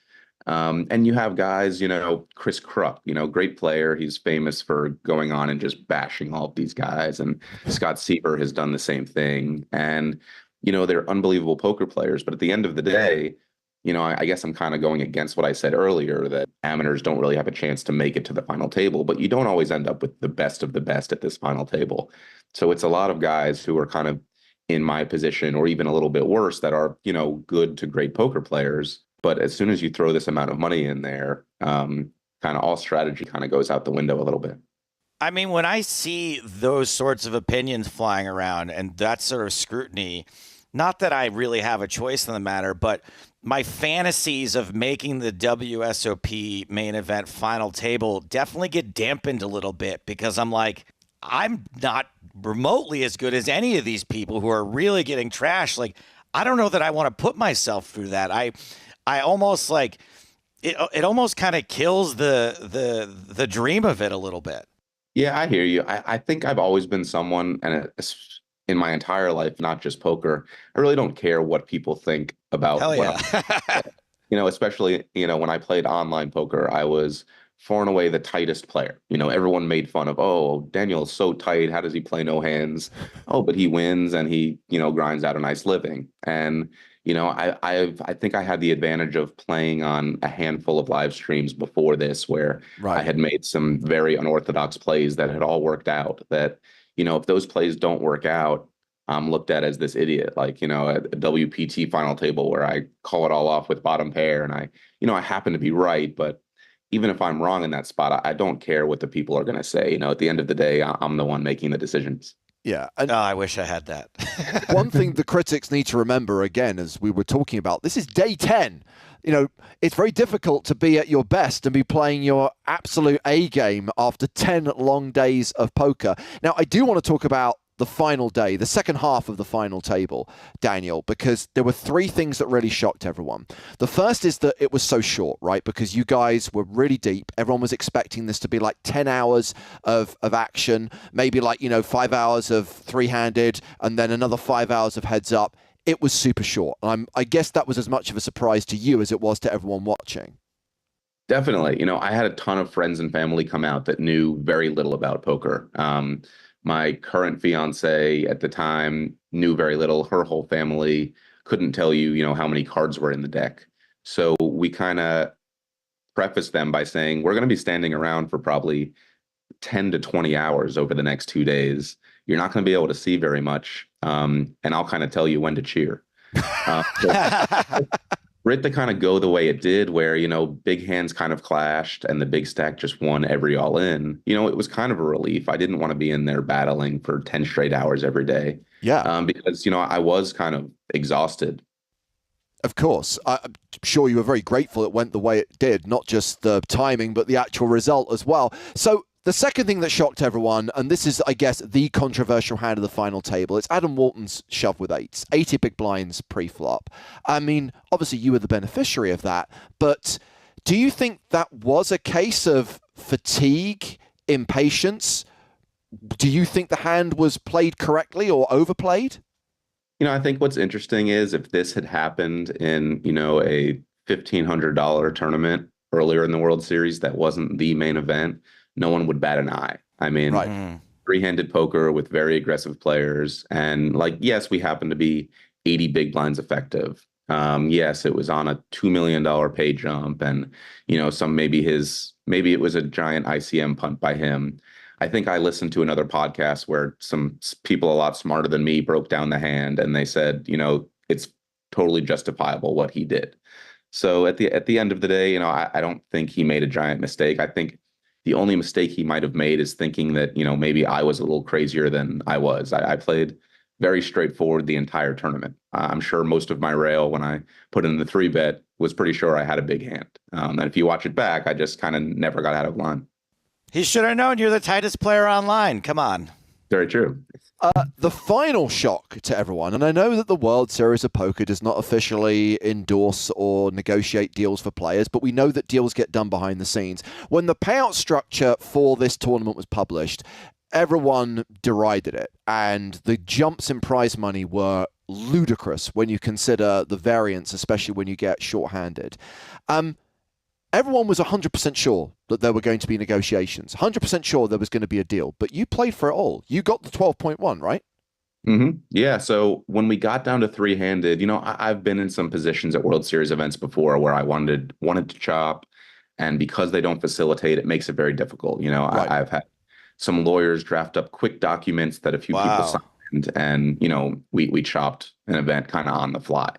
And you have guys, Chris Krupp, great player. He's famous for going on and just bashing all of these guys. And Scott Sieber has done the same thing. And, they're unbelievable poker players. But at the end of the day, I guess I'm kind of going against what I said earlier, that amateurs don't really have a chance to make it to the final table. But you don't always end up with the best of the best at this final table. So it's a lot of guys who are kind of in my position, or even a little bit worse, that are, good to great poker players. But as soon as you throw this amount of money in there, kind of all strategy kind of goes out the window a little bit. I mean, when I see those sorts of opinions flying around and that sort of scrutiny, not that I really have a choice in the matter, but my fantasies of making the WSOP main event final table definitely get dampened a little bit, because I'm like, I'm not remotely as good as any of these people who are really getting trashed. Like, I don't know that I want to put myself through that. I almost like it almost kind of kills the dream of it a little bit. Yeah, I hear you. I think I've always been someone, and in my entire life, not just poker, I really don't care what people think about. Hell yeah. Especially, when I played online poker, I was far and away the tightest player. Everyone made fun of, oh, Daniel's so tight. How does he play no hands? Oh, but he wins and he, grinds out a nice living. And I think I had the advantage of playing on a handful of live streams before this, where I had made some very unorthodox plays that had all worked out. That, if those plays don't work out, I'm looked at as this idiot, like, a WPT final table where I call it all off with bottom pair, and I happen to be right. But even if I'm wrong in that spot, I don't care what the people are going to say. At the end of the day, I'm the one making the decisions. Yeah. And I wish I had that. One thing the critics need to remember, again, as we were talking about, this is day 10. It's very difficult to be at your best and be playing your absolute A game after 10 long days of poker. Now, I do want to talk about the final day, the second half of the final table, Daniel, because there were three things that really shocked everyone. The first is that it was so short, right? Because you guys were really deep. Everyone was expecting this to be like 10 hours of action, maybe like, 5 hours of three-handed, and then another 5 hours of heads up. It was super short. I guess that was as much of a surprise to you as it was to everyone watching. Definitely. I had a ton of friends and family come out that knew very little about poker. My current fiance at the time knew very little. Her whole family couldn't tell you, how many cards were in the deck. So we kind of prefaced them by saying, we're going to be standing around for probably 10 to 20 hours over the next 2 days. You're not going to be able to see very much. And I'll kind of tell you when to cheer. For it to kind of go the way it did, where, big hands kind of clashed and the big stack just won every all in, it was kind of a relief. I didn't want to be in there battling for 10 straight hours every day. Yeah. Because, I was kind of exhausted. Of course. I'm sure you were very grateful it went the way it did, not just the timing, but the actual result as well. So the second thing that shocked everyone, and this is, I guess, the controversial hand of the final table, it's Adam Walton's shove with eights, 80 big blinds pre-flop. I mean, obviously you were the beneficiary of that, but do you think that was a case of fatigue, impatience? Do you think the hand was played correctly or overplayed? I think what's interesting is if this had happened in, a $1,500 tournament earlier in the World Series that wasn't the main event, no one would bat an eye. I mean, three-handed poker with very aggressive players. And yes, we happen to be 80 big blinds effective. Yes, it was on a $2 million pay jump. And, maybe it was a giant ICM punt by him. I think I listened to another podcast where some people a lot smarter than me broke down the hand and they said, it's totally justifiable what he did. So at the end of the day, I don't think he made a giant mistake. I think the only mistake he might have made is thinking that, maybe I was a little crazier than I was. I played very straightforward the entire tournament. I'm sure most of my rail when I put in the 3-bet was pretty sure I had a big hand. And if you watch it back, I just kind of never got out of line. He should have known you're the tightest player online. Come on. Very true. The final shock to everyone, and I know that the World Series of Poker does not officially endorse or negotiate deals for players, but we know that deals get done behind the scenes. When the payout structure for this tournament was published, everyone derided it, and the jumps in prize money were ludicrous when you consider the variance, especially when you get short-handed. Everyone was 100% sure that there were going to be negotiations, 100% sure there was going to be a deal, but you played for it all. You got the 12.1, right? Mm-hmm. Yeah, so when we got down to three-handed, I've been in some positions at World Series events before where I wanted to chop, and because they don't facilitate, it makes it very difficult. Right. I've had some lawyers draft up quick documents that a few people signed, and, we chopped an event kind of on the fly.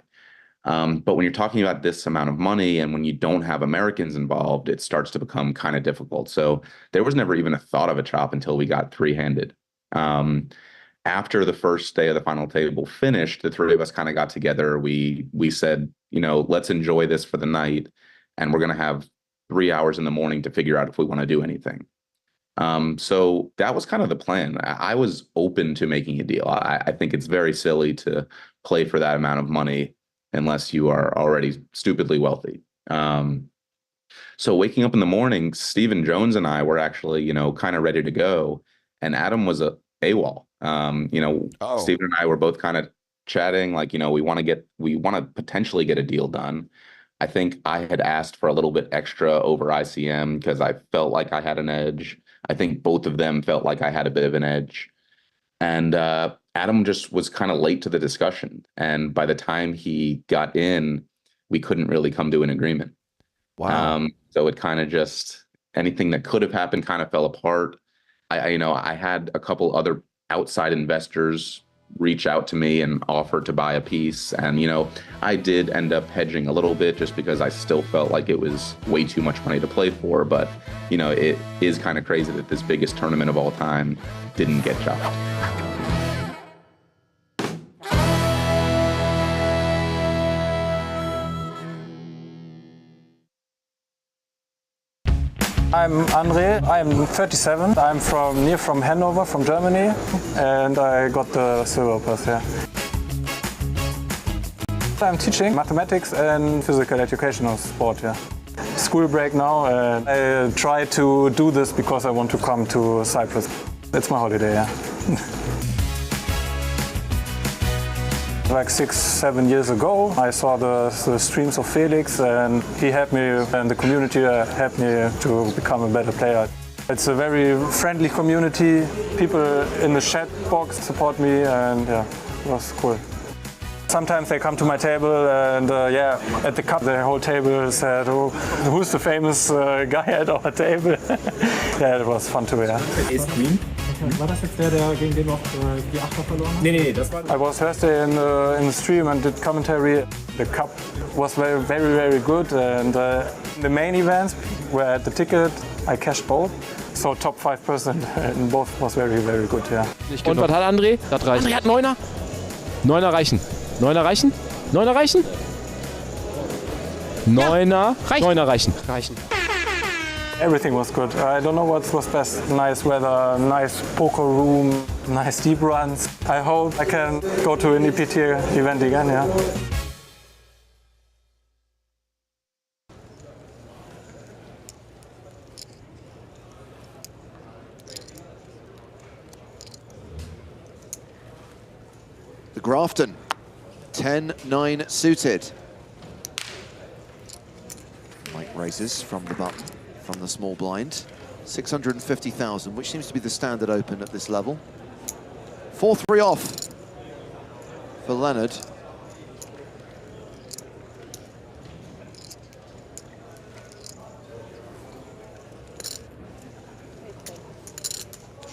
But when you're talking about this amount of money and when you don't have Americans involved, it starts to become kind of difficult. So there was never even a thought of a chop until we got three-handed. After the first day of the final table finished, the three of us kind of got together. We said, let's enjoy this for the night. And we're going to have 3 hours in the morning to figure out if we want to do anything. So that was kind of the plan. I was open to making a deal. I think it's very silly to play for that amount of money unless you are already stupidly wealthy. So waking up in the morning, Stephen Jones and I were actually, kind of ready to go. And Adam was AWOL. Stephen and I were both kind of chatting, we want to potentially get a deal done. I think I had asked for a little bit extra over ICM because I felt like I had an edge. I think both of them felt like I had a bit of an edge. And Adam just was kind of late to the discussion. And by the time he got in, we couldn't really come to an agreement. Wow. So it kind of just, anything that could have happened kind of fell apart. I had a couple other outside investors reach out to me and offer to buy a piece. And, I did end up hedging a little bit just because I still felt like it was way too much money to play for. But, it is kind of crazy that this biggest tournament of all time didn't get chopped. I'm Andre, I'm 37. I'm from Hanover, from Germany, and I got the silver plus here. I'm teaching mathematics and physical educational sport here. School break now, and I try to do this because I want to come to Cyprus. It's my holiday, yeah. Like 6-7 years ago, I saw the streams of Felix, and he helped me, and the community helped me to become a better player. It's a very friendly community. People in the chat box support me, and yeah, it was cool. Sometimes they come to my table, and yeah, at the cup, the whole table said, "Oh, who's the famous guy at our table?" Yeah, it was fun too, yeah. Ace Queen. War das jetzt der gegen den noch die Achter verloren hat? Nee, das war... I was Thursday in the stream and did commentary. The cup was very good, and the main events were at the ticket. I cashed both, so top 5% in both was very good, yeah. Und was hat André? Das reicht. André hat 9er. 9er reichen. 9er reichen? 9er reichen? 9er reichen. 9er reichen. Everything was good. I don't know what was best. Nice weather, nice poker room, nice deep runs. I hope I can go to an EPT event again, yeah. The Grafton, 10-9 suited. Mike raises from the button, from the small blind. 650,000, which seems to be the standard open at this level. 4-3 off for Leonard.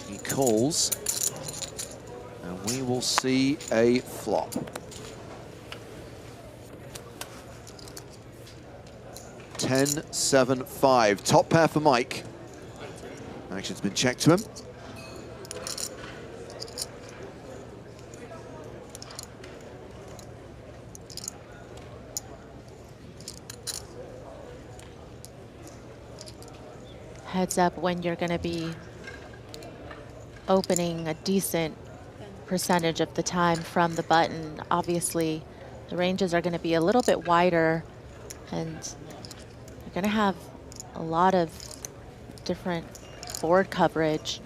He calls, and we will see a flop. $10-7-5. Top pair for Mike. Action's been checked to him. Heads up when you're going to be opening a decent percentage of the time from the button. Obviously, the ranges are going to be a little bit wider, and you're going to have a lot of different board coverage.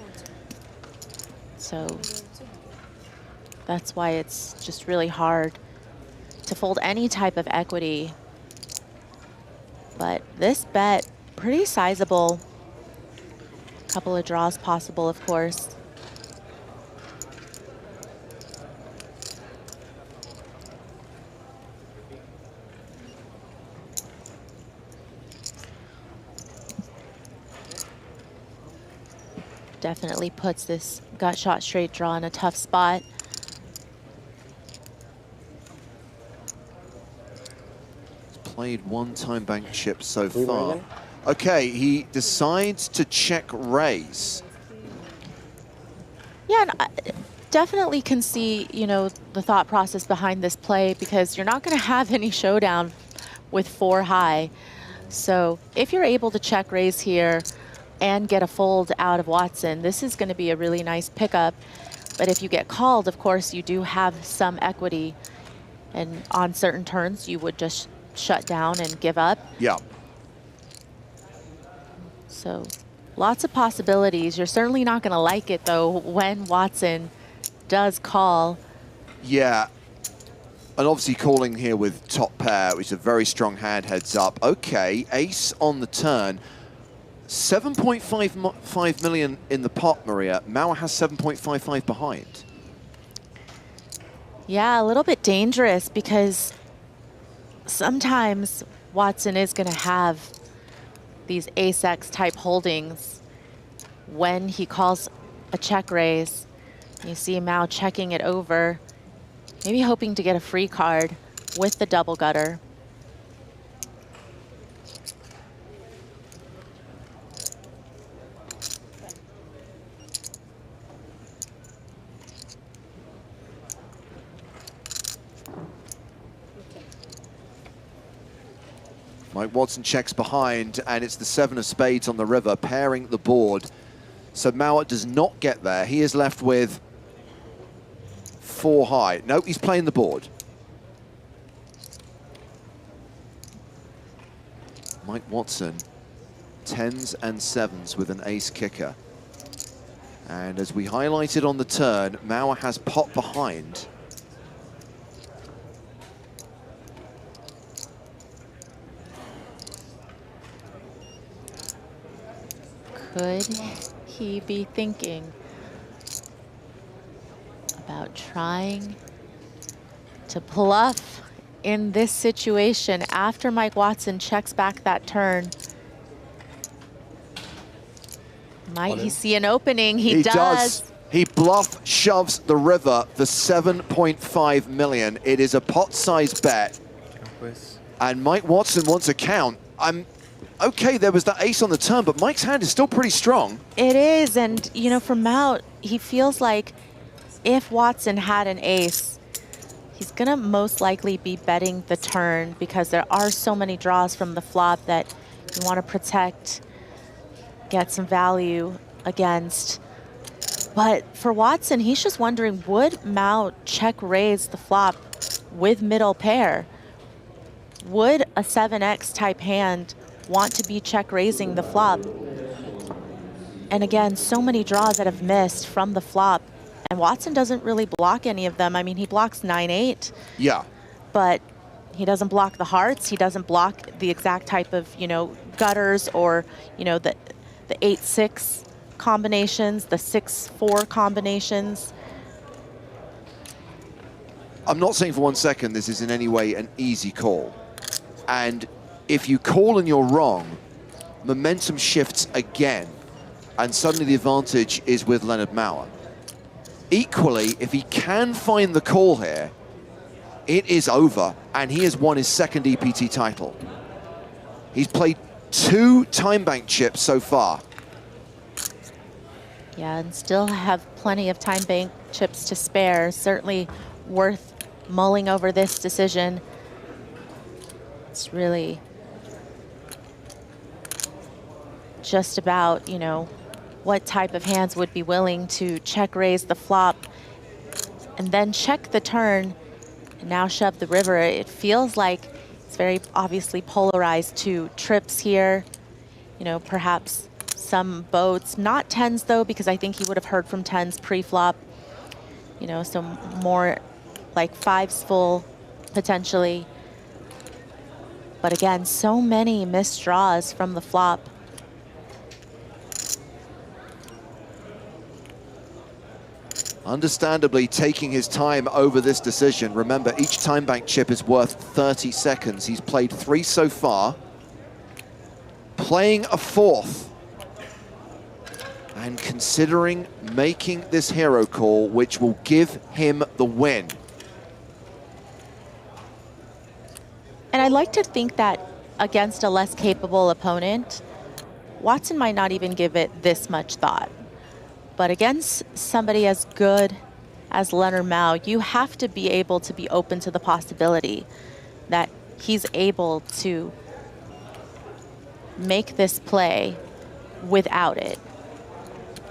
So that's why it's just really hard to fold any type of equity. But this bet, pretty sizable. Couple of draws possible, of course. Definitely puts this gut shot straight draw in a tough spot. He's played one time bank chip so far. Okay, he decides to check raise. Yeah, and I definitely can see, you know, the thought process behind this play, because you're not going to have any showdown with 4 high. So if you're able to check raise here and get a fold out of Watson, this is going to be a really nice pickup. But if you get called, of course, you do have some equity. And on certain turns, you would just shut down and give up. Yeah. So lots of possibilities. You're certainly not going to like it, though, when Watson does call. Yeah. And obviously calling here with top pair, which is a very strong hand, heads up. Okay, ace on the turn. 7.55 million in the pot, Maria. Mauer has 7.55 behind. Yeah, a little bit dangerous, because sometimes Watson is going to have these ace-X type holdings when he calls a check raise. You see Mao checking it over, maybe hoping to get a free card with the double gutter. Mike Watson checks behind, and it's the 7 of spades on the river, pairing the board. So Mauer does not get there. He is left with 4 high. Nope, he's playing the board. Mike Watson, 10s and 7s with an ace kicker. And as we highlighted on the turn, Mauer has pot behind. Could he be thinking about trying to bluff in this situation after Mike Watson checks back that turn? Might he see an opening? He does. He bluff shoves the river for 7.5 million. It is a pot-sized bet. And Mike Watson wants a count. Okay, there was that ace on the turn, but Mike's hand is still pretty strong. It is, and you know, from out, he feels like if Watson had an ace, he's gonna most likely be betting the turn because there are so many draws from the flop that you want to protect, get some value against. But for Watson, he's just wondering, would Mao check raise the flop with middle pair? Would a 7x type hand want to be check raising the flop? And again, so many draws that have missed from the flop, and Watson doesn't really block any of them. I mean, he blocks 9-8. Yeah. But he doesn't block the hearts. He doesn't block the exact type of, you know, gutters or, you know, the 8-6 combinations, the 6-4 combinations. I'm not saying for 1 second this is in any way an easy call. And if you call and you're wrong, momentum shifts again, and suddenly the advantage is with Leonard Mauer. Equally, if he can find the call here, it is over, and he has won his 2nd EPT title. He's played 2 time bank chips so far. Yeah, and still have plenty of time bank chips to spare. Certainly worth mulling over this decision. It's really just about, you know, what type of hands would be willing to check raise the flop and then check the turn and now shove the river. It feels like it's very obviously polarized to trips here, you know, perhaps some boats, not 10s though, because I think he would have heard from 10s pre-flop, you know, so more like 5s full potentially. But again, so many missed draws from the flop. Understandably taking his time over this decision. Remember, each time bank chip is worth 30 seconds. He's played 3 so far. Playing a 4th. And considering making this hero call, which will give him the win. And I like to think that against a less capable opponent, Watson might not even give it this much thought. But against somebody as good as Leonard Mao, you have to be able to be open to the possibility that he's able to make this play without it.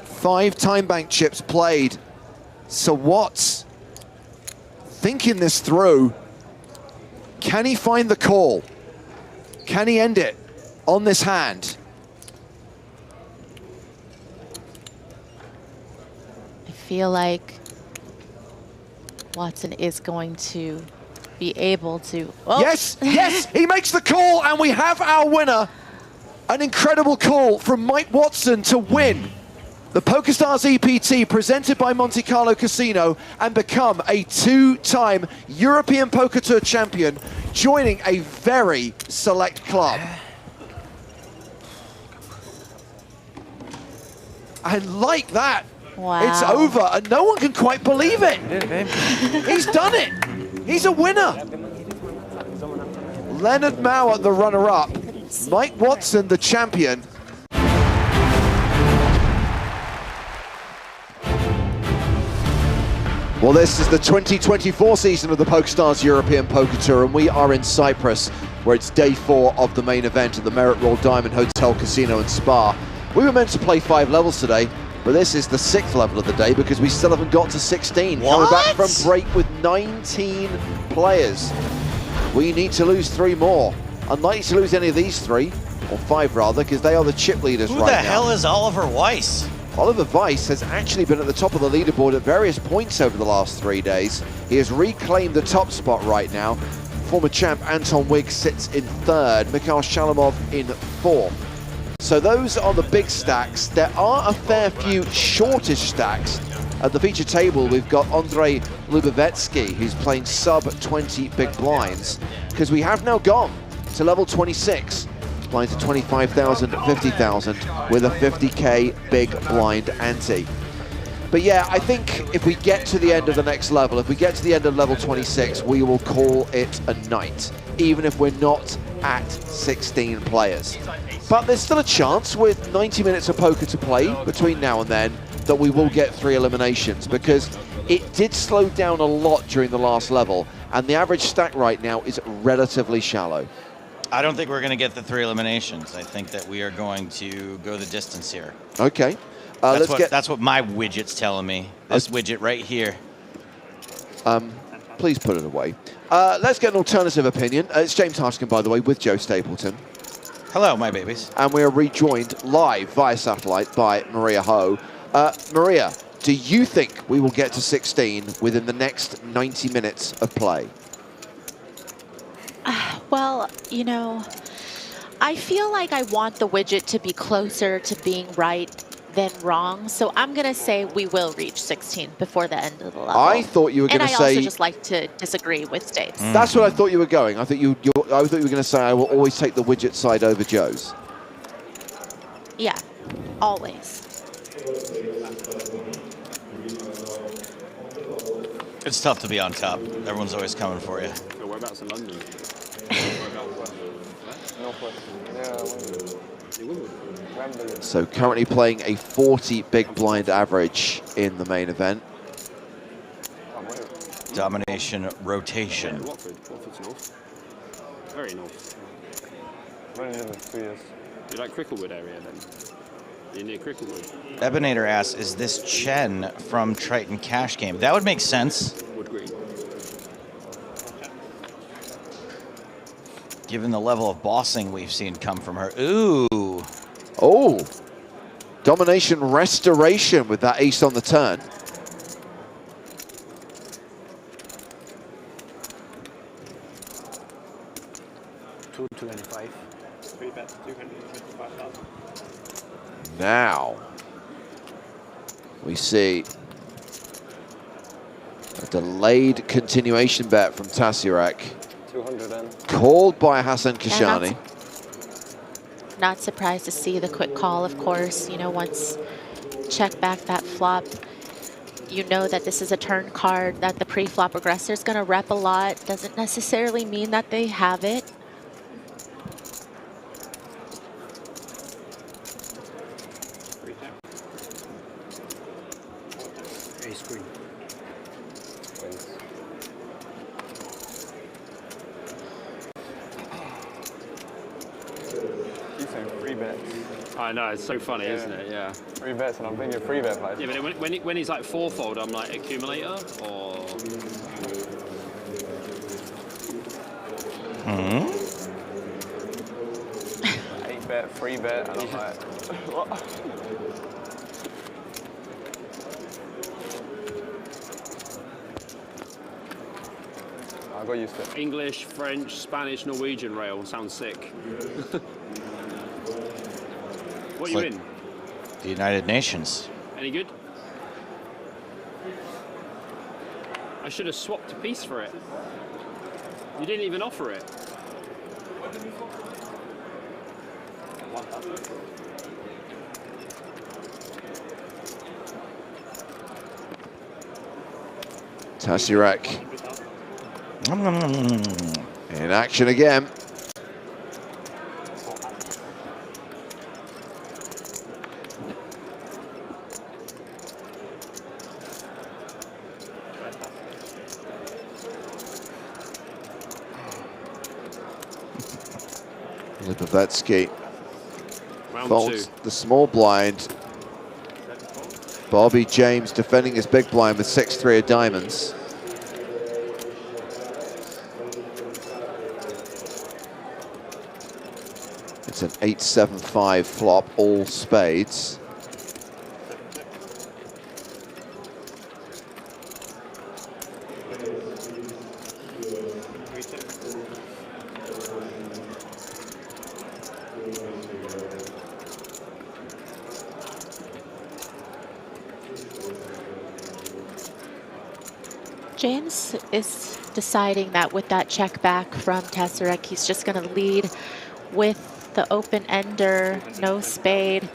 5 time bank chips played. So Watts thinking this through. Can he find the call? Can he end it on this hand? I feel like Watson is going to be able to. Oh. Yes, yes, he makes the call, and we have our winner. An incredible call from Mike Watson to win the PokerStars EPT presented by Monte Carlo Casino and become a 2-time European Poker Tour champion, joining a very select club. And like that, wow. It's over, and no one can quite believe it. He's done it. He's a winner. Leonard Mauer, the runner-up. Mike Watson, the champion. Well, this is the 2024 season of the PokerStars European Poker Tour, and we are in Cyprus where it's day 4 of the main event at the Merit Royal Diamond Hotel, Casino and Spa. We were meant to play 5 levels today, but this is the 6th level of the day because we still haven't got to 16. What? Coming back from break with 19 players. We need to lose 3 more. Unlikely to lose any of these 3, or 5 rather, because they are the chip leaders right now. Who the hell is Oliver Weiss? Oliver Weiss has actually been at the top of the leaderboard at various points over the last 3 days. He has reclaimed the top spot right now. Former champ Anton Wigg sits in 3rd, Mikhail Shalamov in 4th. So those are the big stacks. There are a fair few shortish stacks. At the feature table, we've got Andrei Lubavetsky, who's playing sub 20 big blinds, because we have now gone to level 26, blind to 25,000, 50,000 with a 50k big blind ante. But yeah, I think if we get to the end of the next level, if we get to the end of level 26, we will call it a night, even if we're not at 16 players. But there's still a chance with 90 minutes of poker to play between now and then that we will get 3 eliminations, because it did slow down a lot during the last level, and the average stack right now is relatively shallow. I don't think we're going to get the 3 eliminations. I think that we are going to go the distance here. Okay. That's what my widget's telling me. This widget right here. Please put it away. Let's get an alternative opinion. It's James Harskin, by the way, with Joe Stapleton. Hello, my babies. And we are rejoined live via satellite by Maria Ho. Maria, do you think we will get to 16 within the next 90 minutes of play? Well, you know, I feel like I want the widget to be closer to being right than wrong. So I'm going to say we will reach 16 before the end of the level. I thought you were going to say... And I also just like to disagree with States. That's what I thought you were going. I thought you were going to say I will always take the widget side over Joe's. Yeah, always. It's tough to be on top. Everyone's always coming for you. Whereabouts in London? So currently playing a 40 big blind average in the main event. Domination rotation. Yeah, Watford's north. Very north. Running in 2 years. You like Cricklewood area then? You're near Cricklewood. Ebinator asks, is this Chen from Triton Cash Game? That would make sense. Wood Green. Given the level of bossing we've seen come from her. Ooh. Oh. Domination restoration with that ace on the turn. $225. 3 bets, 225,000. Now we see a delayed continuation bet from Tasirak. 200 then. Called by Hassan Kashani. Not surprised to see the quick call, of course. You know, once check back that flop, you know that this is a turn card that the pre-flop aggressor is going to rep a lot. Doesn't necessarily mean that they have it. Ace queen. Wins. He's saying 3 bets. I know, it's so funny, isn't it? Yeah. 3 bets, and I'm thinking 3 bet pipe. Yeah, but when he's like 4-fold, I'm like accumulator or. Hmm? 8 bet, 3 bet, and I'm like, what? I got used to it. English, French, Spanish, Norwegian rail sounds sick. What are you in? The United Nations. Any good? I should have swapped a piece for it. You didn't even offer it. Tasirak in action again. Pavetsky Round folds two. the small blind. Bobby James defending his big blind with 6-3 of diamonds. It's an 8-7-5 flop, all spades. James is deciding that with that check back from Tessarek, he's just going to lead with the open ender, no spade.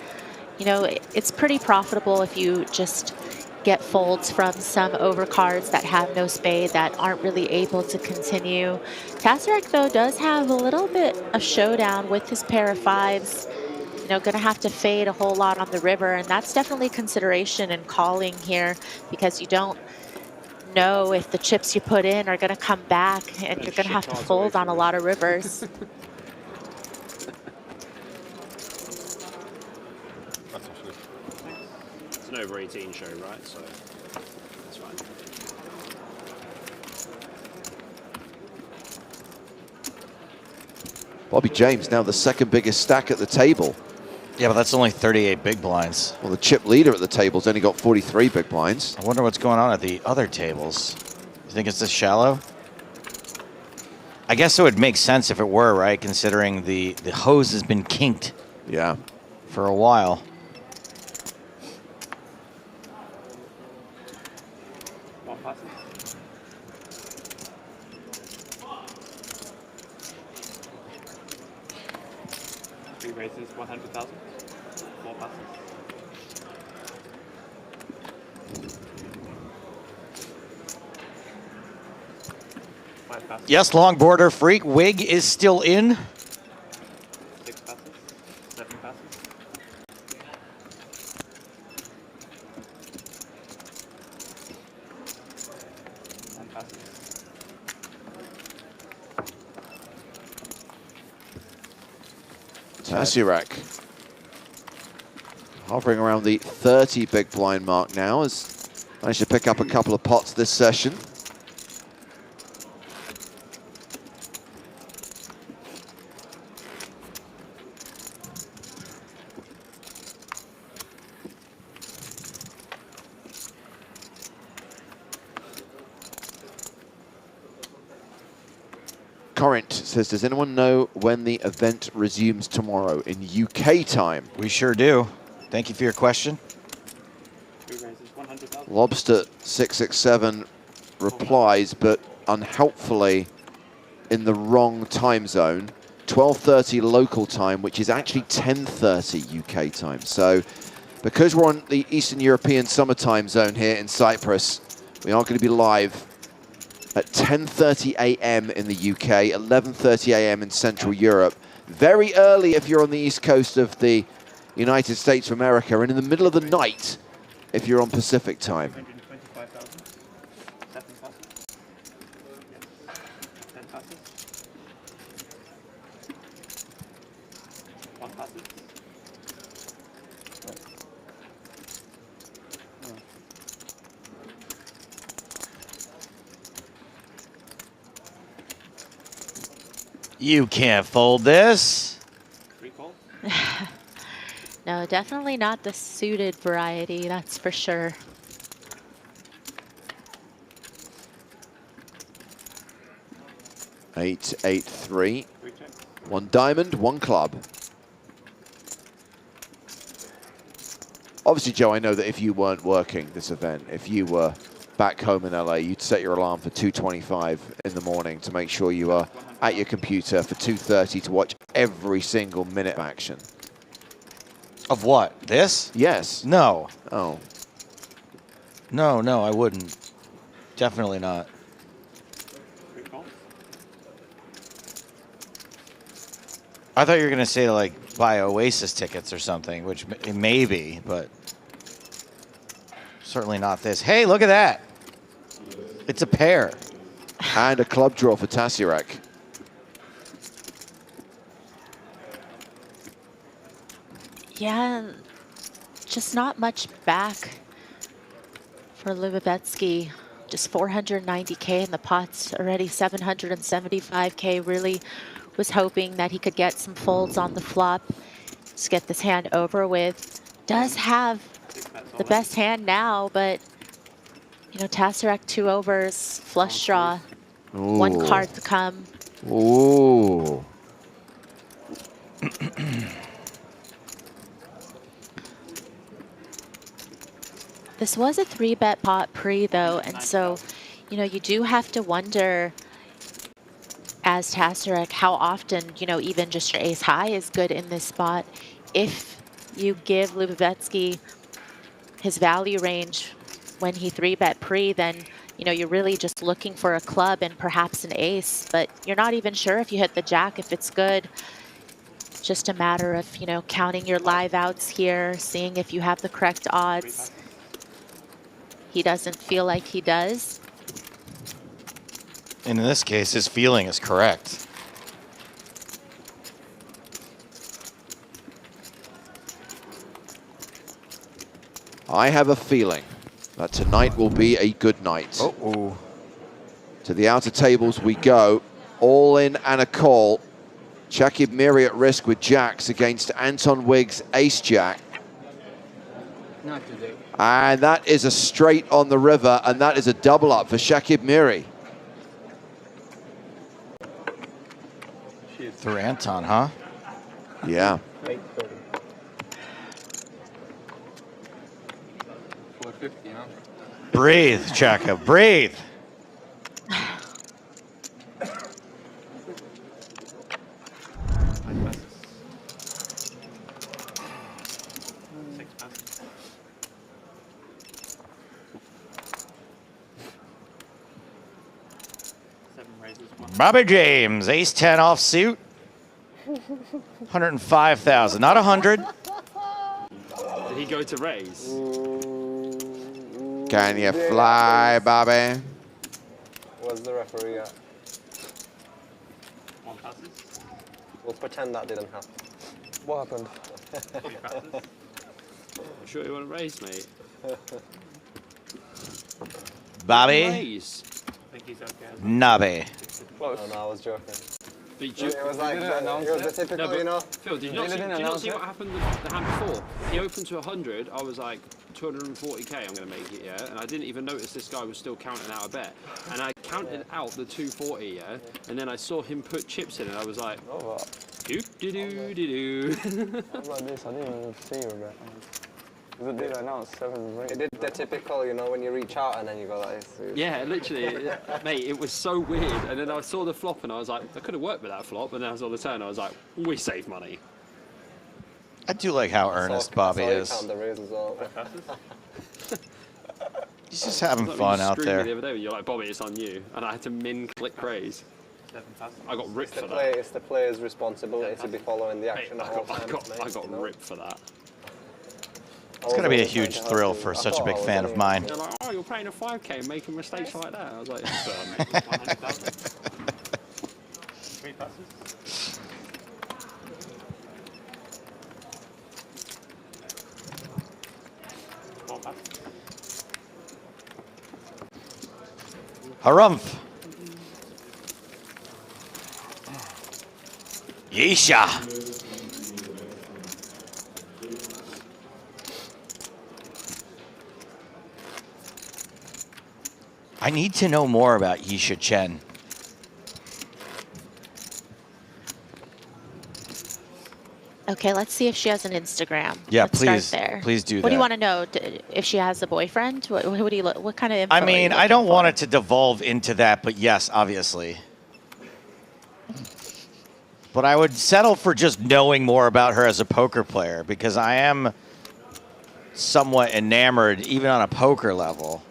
You know, it's pretty profitable if you just get folds from some overcards that have no spade that aren't really able to continue. Tessarek, though, does have a little bit of showdown with his pair of fives. You know, going to have to fade a whole lot on the river, and that's definitely consideration in calling here because you don't know if the chips you put in are going to come back, and you're going to have to fold on a lot of rivers. It's an over 18 show, right? So that's fine. Bobby James now the second biggest stack at the table. Yeah, but that's only 38 big blinds. Well, the chip leader at the table's only got 43 big blinds. I wonder what's going on at the other tables. You think it's this shallow? I guess it would make sense if it were, right? Considering the hose has been kinked. Yeah. For a while. Three raises, 100,000. Four passes. Five passes. Yes, long border freak. Wig is still in. 6 passes. 7 passes. 10 passes. Tessarek hovering around the 30 big blind mark now, has managed to pick up a couple of pots this session. Corrent says, does anyone know when the event resumes tomorrow in UK time? We sure do. Thank you for your question. Lobster 667 replies, but unhelpfully in the wrong time zone. 12:30 local time, which is actually 10:30 UK time. So because we're on the Eastern European summer time zone here in Cyprus, we are going to be live at 10:30 a.m. in the UK, 11:30 a.m. in Central Europe. Very early if you're on the East Coast of the United States of America, and in the middle of the night if you're on Pacific time. 125,000. 7 passes. 10 passes. 1 passes. You can't fold this. No, definitely not the suited variety, that's for sure. Eight, 8-3. 1 diamond, 1 club. Obviously, Joe, I know that if you weren't working this event, if you were back home in LA, you'd set your alarm for 2:25 in the morning to make sure you are at your computer for 2:30 to watch every single minute of action. Of what? This? Yes. No. Oh. No, I wouldn't. Definitely not. I thought you were going to say to, like, buy Oasis tickets or something, which it may be, but certainly not this. Hey, look at that. It's a pair. And a club draw for Tessarek. Yeah, just not much back for Lubavetsky. Just 490K in the pots, already 775K. Really was hoping that he could get some folds on the flop. Just get this hand over with. Does have the best hand now, but you know, Tasserac 2 overs, flush draw, one Ooh. card to come. Ooh. This was a 3-bet pot pre though, and so, you know, you do have to wonder as Tasserac how often, you know, even just your ace high is good in this spot. If you give Lubavetsky his value range when he 3-bet pre, then, you know, you're really just looking for a club and perhaps an ace, but you're not even sure if you hit the jack, if it's good. Just a matter of, you know, counting your live outs here, seeing if you have the correct odds. He doesn't feel like he does. And in this case, his feeling is correct. I have a feeling that tonight will be a good night. Uh-oh. To the outer tables we go. All in and a call. Shakib Miri at risk with jacks against Anton Wiggs ace-jack. Not today. And that is a straight on the river, and that is a double up for Shakib Miri. Through Anton, huh? Yeah. 830. 450, huh? Breathe, Chaka, breathe. Bobby James, ace 10 offsuit. 105,000, not 100. Did he go to raise? Can you fly, Bobby? Where's the referee at? We'll pretend that didn't happen. What happened? I'm sure you want to raise, mate. Bobby. Raise. I think he's okay. Nobby. Oh, no, I was joking. Did you, it was like, it was the typical, you know. Phil, did you not see what happened the hand before? He opened to 100. I was like, 240K, I'm going to make it, yeah? And I didn't even notice this guy was still counting out a bet. And I counted out the 240, yeah? And then I saw him put chips in, and I was like, do-do-do-do-do. What about this? I didn't even see your bet. It did announce 7 rate. It did the typical, you know, when you reach out and then you go like this. Yeah, literally, mate, it was so weird. And then I saw the flop and I was like, I could have worked with that flop. And then I saw the turn, I was like, we save money. I do like how earnest Bobby is. He's just having fun out there. The other day, you're like, Bobby, it's on you. And I had to click raise. I got ripped for that. It's the player's responsibility to be following the action. I got ripped for that. It's going to be a huge thrill for such a big fan of mine. They're like, oh, you're playing a 5K and making mistakes like that. I was like, 3 passes. Harumph. Yeesha. I need to know more about Yisha Chen. Okay, let's see if she has an Instagram. Yeah, let's please, start there. please do that. What do you want to know? If she has a boyfriend? What do you what kind of info? I mean, I don't want it to devolve into that, but yes, obviously. But I would settle for just knowing more about her as a poker player because I am somewhat enamored, even on a poker level.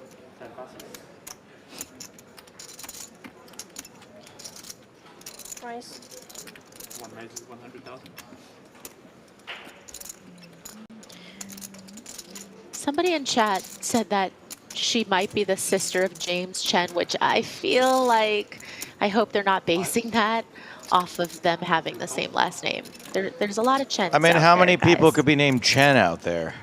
Price. One raise is 100,000. Somebody in chat said that she might be the sister of James Chen, which I feel like, I hope they're not basing that off of them having the same last name. There's a lot of Chens. I mean, out how there, many people guys. could be named Chen out there?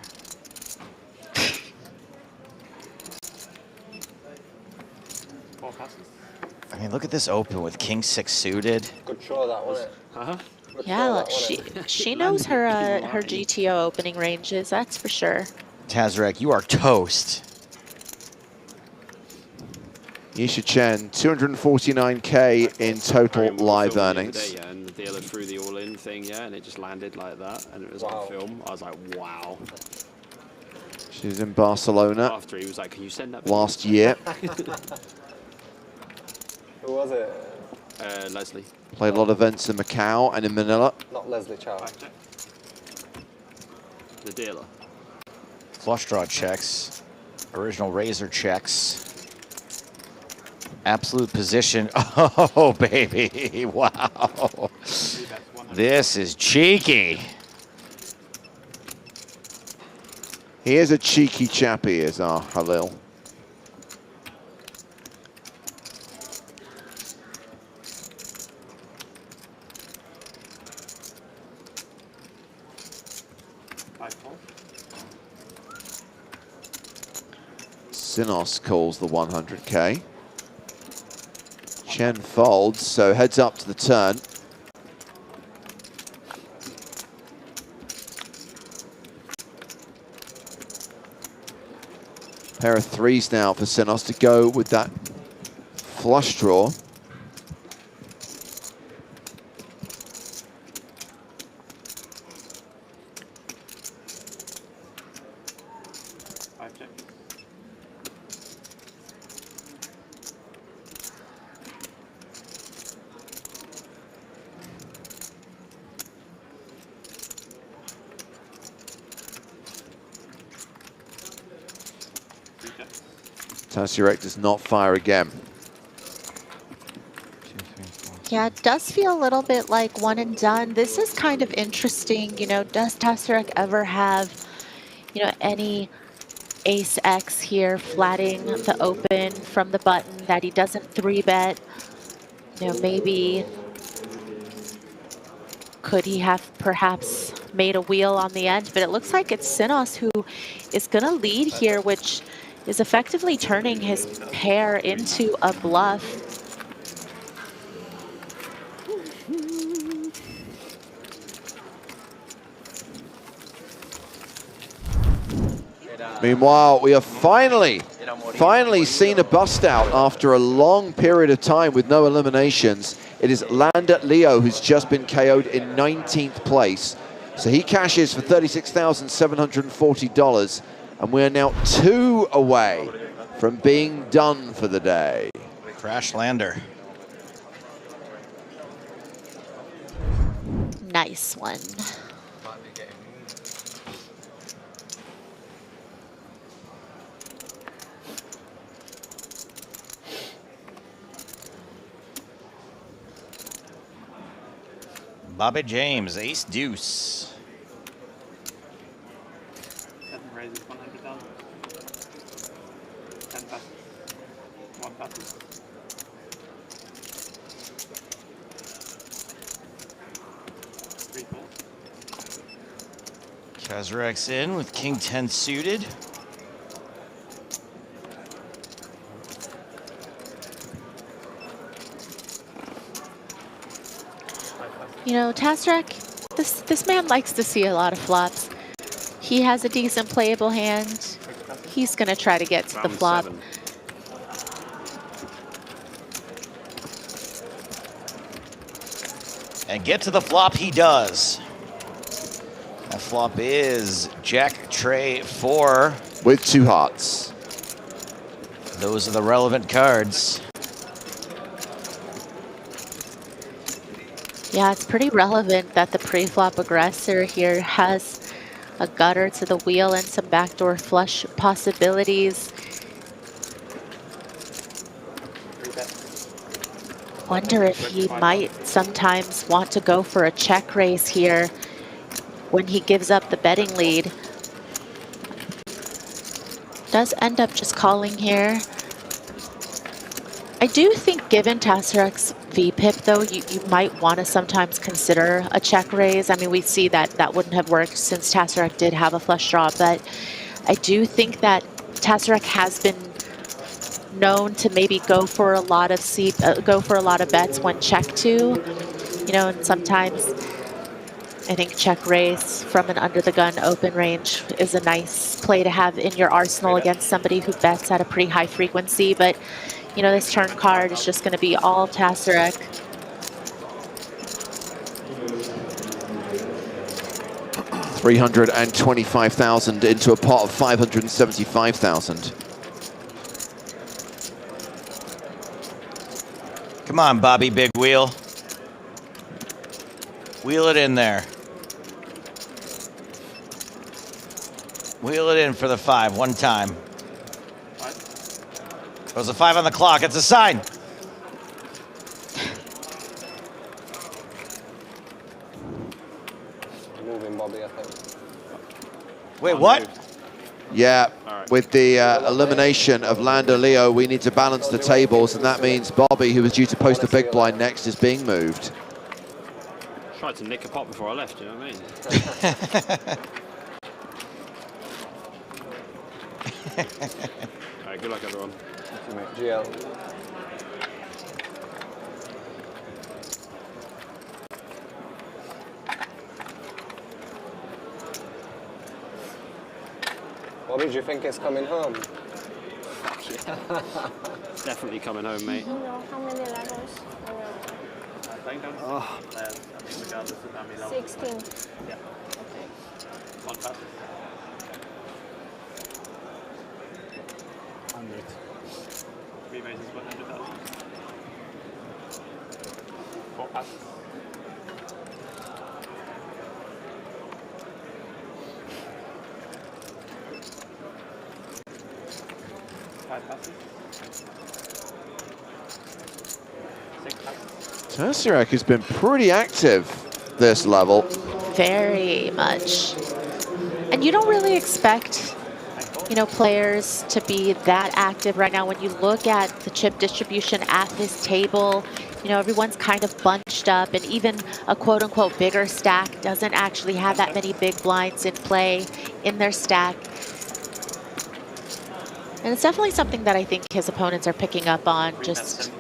I mean, look at this open with King 6 suited. Good draw that was. Uh-huh. Yeah, look, she knows her her GTO opening ranges. That's for sure. Tazarek, you are toast. Yisha Chen, 249K in total live earnings. Yeah, and the dealer threw the all-in thing, yeah, and it just landed like that, and it was on film. I was like, wow. She was in Barcelona After he was like, can you send that last year. Who was it? Leslie. Played a lot of events in Macau and in Manila. Not Leslie Chow. The dealer. Flush draw checks. Original razor checks. Absolute position. Oh, baby. Wow. This is cheeky. He is a cheeky chappy, is our Halil. Sinos calls the 100K. Chen folds, so heads up to the turn. Pair of threes now for Sinos to go with that flush draw. Tazarek does not fire again. Yeah, it does feel a little bit like one and done. This is kind of interesting. You know, does Tazarek ever have, you know, any ace X here flatting the open from the button that he doesn't 3-bet? You know, maybe could he have perhaps made a wheel on the end? But it looks like it's Sinos who is going to lead here, which is effectively turning his pair into a bluff. Meanwhile, we have finally seen a bust out after a long period of time with no eliminations. It is Lander Leo who's just been KO'd in 19th place. So he cashes for $36,740, and we're now 2 away from being done for the day. Crash Lander. Nice one. Bobby James, ace deuce. 7 raises 100,000. 10 passes. 1 passes. Tazarek's in with King 10 suited. You know, Tazarek, this man likes to see a lot of flops. He has a decent playable hand. He's going to try to get to the flop. 7. And get to the flop he does. That flop is Jack Tray 4. With 2 hearts. Those are the relevant cards. Yeah, it's pretty relevant that the pre-flop aggressor here has a gutter to the wheel and some backdoor flush possibilities. Wonder if he might sometimes want to go for a check raise here when he gives up the betting lead. Does end up just calling here. I do think given Tazarek's VPIP, though, you might want to sometimes consider a check raise. I mean, we see that that wouldn't have worked since Tassarek did have a flush draw, but I do think that Tassarek has been known to maybe go for a lot of bets when check two, you know, and sometimes I think check raise from an under the gun open range is a nice play to have in your arsenal against somebody who bets at a pretty high frequency. But, you know, this turn card is just going to be all Tassarek. $325,000 into a pot of 575,000. Come on, Bobby Big Wheel. Wheel it in there. Wheel it in for the 5 one time. Goes a 5 on the clock. It's a sign. Moving Bobby, I think. Wait, what? Yeah, with the elimination of Lando Leo, we need to balance the tables, and that means Bobby, who was due to post the big blind next, is being moved. Tried to nick a pot before I left, you know what I mean? Alright, good luck everyone. GL. Bobby, do you think it's coming home? Fuck yeah. It's definitely coming home, mate. You know how many levels? Oh. 16. Yeah. Okay. One pass. 100. 3 bases, 100,000. 4 passes. 5 passes. 6 passes. Tassarek has been pretty active this level. Very much. And you don't really expect, you know, players to be that active right now. When you look at the chip distribution at this table, you know, everyone's kind of bunched up, and even a quote-unquote bigger stack doesn't actually have that many big blinds in play in their stack. And it's definitely something that I think his opponents are picking up on, just,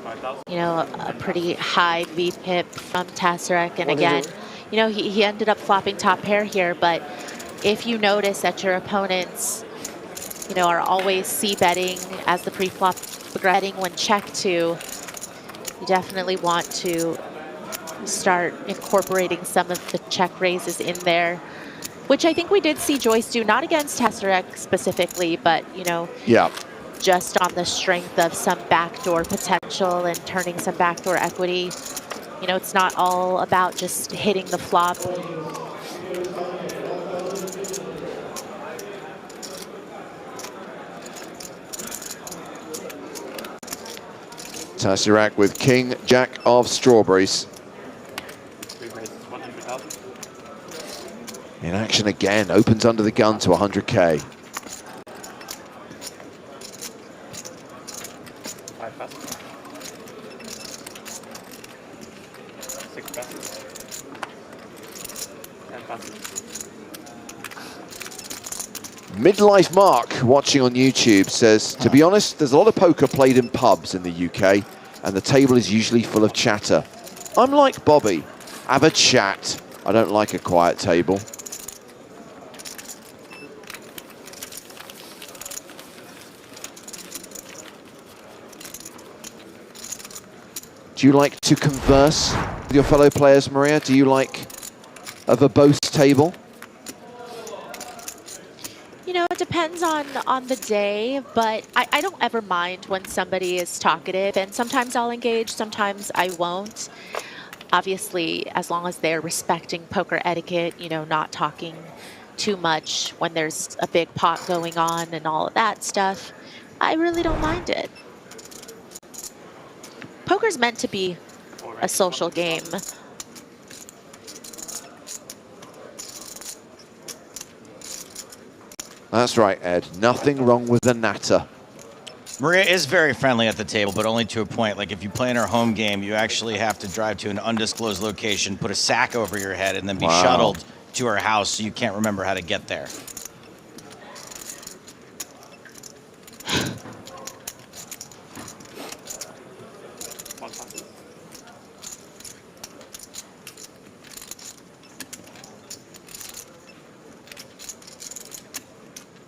you know, a pretty high VPIP from Tassarek. And again, you know, he ended up flopping top pair here, but if you notice that your opponents, you know, are always c-betting as the pre-flop betting when check two, you definitely want to start incorporating some of the check raises in there, which I think we did see Joyce do, not against Tassarek specifically, but, you know, yeah, just on the strength of some backdoor potential and turning some backdoor equity. You know, it's not all about just hitting the flop. Tassarek with King, Jack of strawberries. 3 bases, 100,000. In action again, opens under the gun to 100K. 5 passes. 6 passes. 10 passes. Midlife Mark, watching on YouTube, says, to be honest, there's a lot of poker played in pubs in the UK, and the table is usually full of chatter. I'm like Bobby, have a chat. I don't like a quiet table. Do you like to converse with your fellow players, Maria? Do you like a verbose table? You know, it depends on the day, but I don't ever mind when somebody is talkative, and sometimes I'll engage, sometimes I won't. Obviously, as long as they're respecting poker etiquette, you know, not talking too much when there's a big pot going on and all of that stuff, I really don't mind it. Poker's meant to be a social game. That's right, Ed. Nothing wrong with the natter. Maria is very friendly at the table, but only to a point. Like if you play in her home game, you actually have to drive to an undisclosed location, put a sack over your head, and then be shuttled to her house so you can't remember how to get there.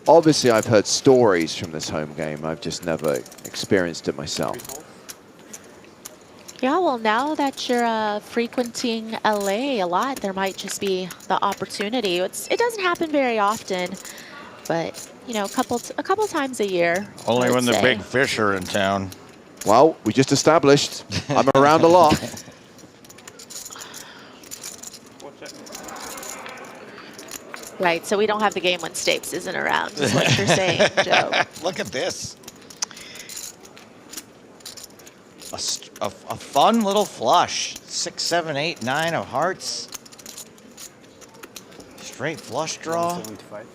Obviously, I've heard stories from this home game. I've just never experienced it myself. Yeah, well, now that you're frequenting LA a lot, there might just be the opportunity. It doesn't happen very often, but you know, a couple times a year. Only when the big fish are in town. Well, we just established I'm around a lot. Right, so we don't have the game when Stapes isn't around, is what you're saying, Joe. Look at this. A fun little flush. 6, 7, 8, 9 of hearts. Straight flush draw. 175.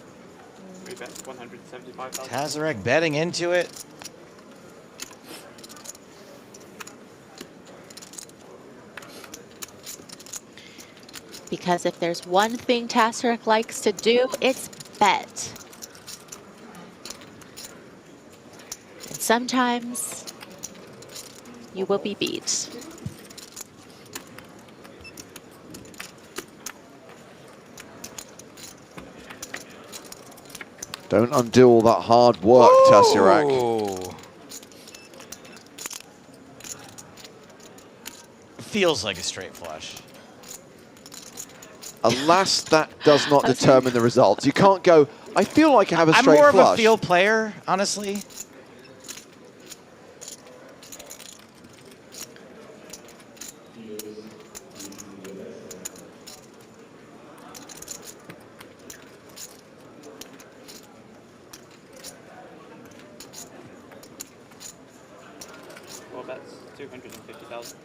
175,000. Tazarek betting into it. Because if there's one thing Tazarek likes to do, it's bet. And sometimes you will be beat. Don't undo all that hard work, Tazarek. Feels like a straight flush. Alas, that does not determine the results. You can't go, I feel like I have a straight flush. I'm more of a feel player, honestly. Well, that's 250,000.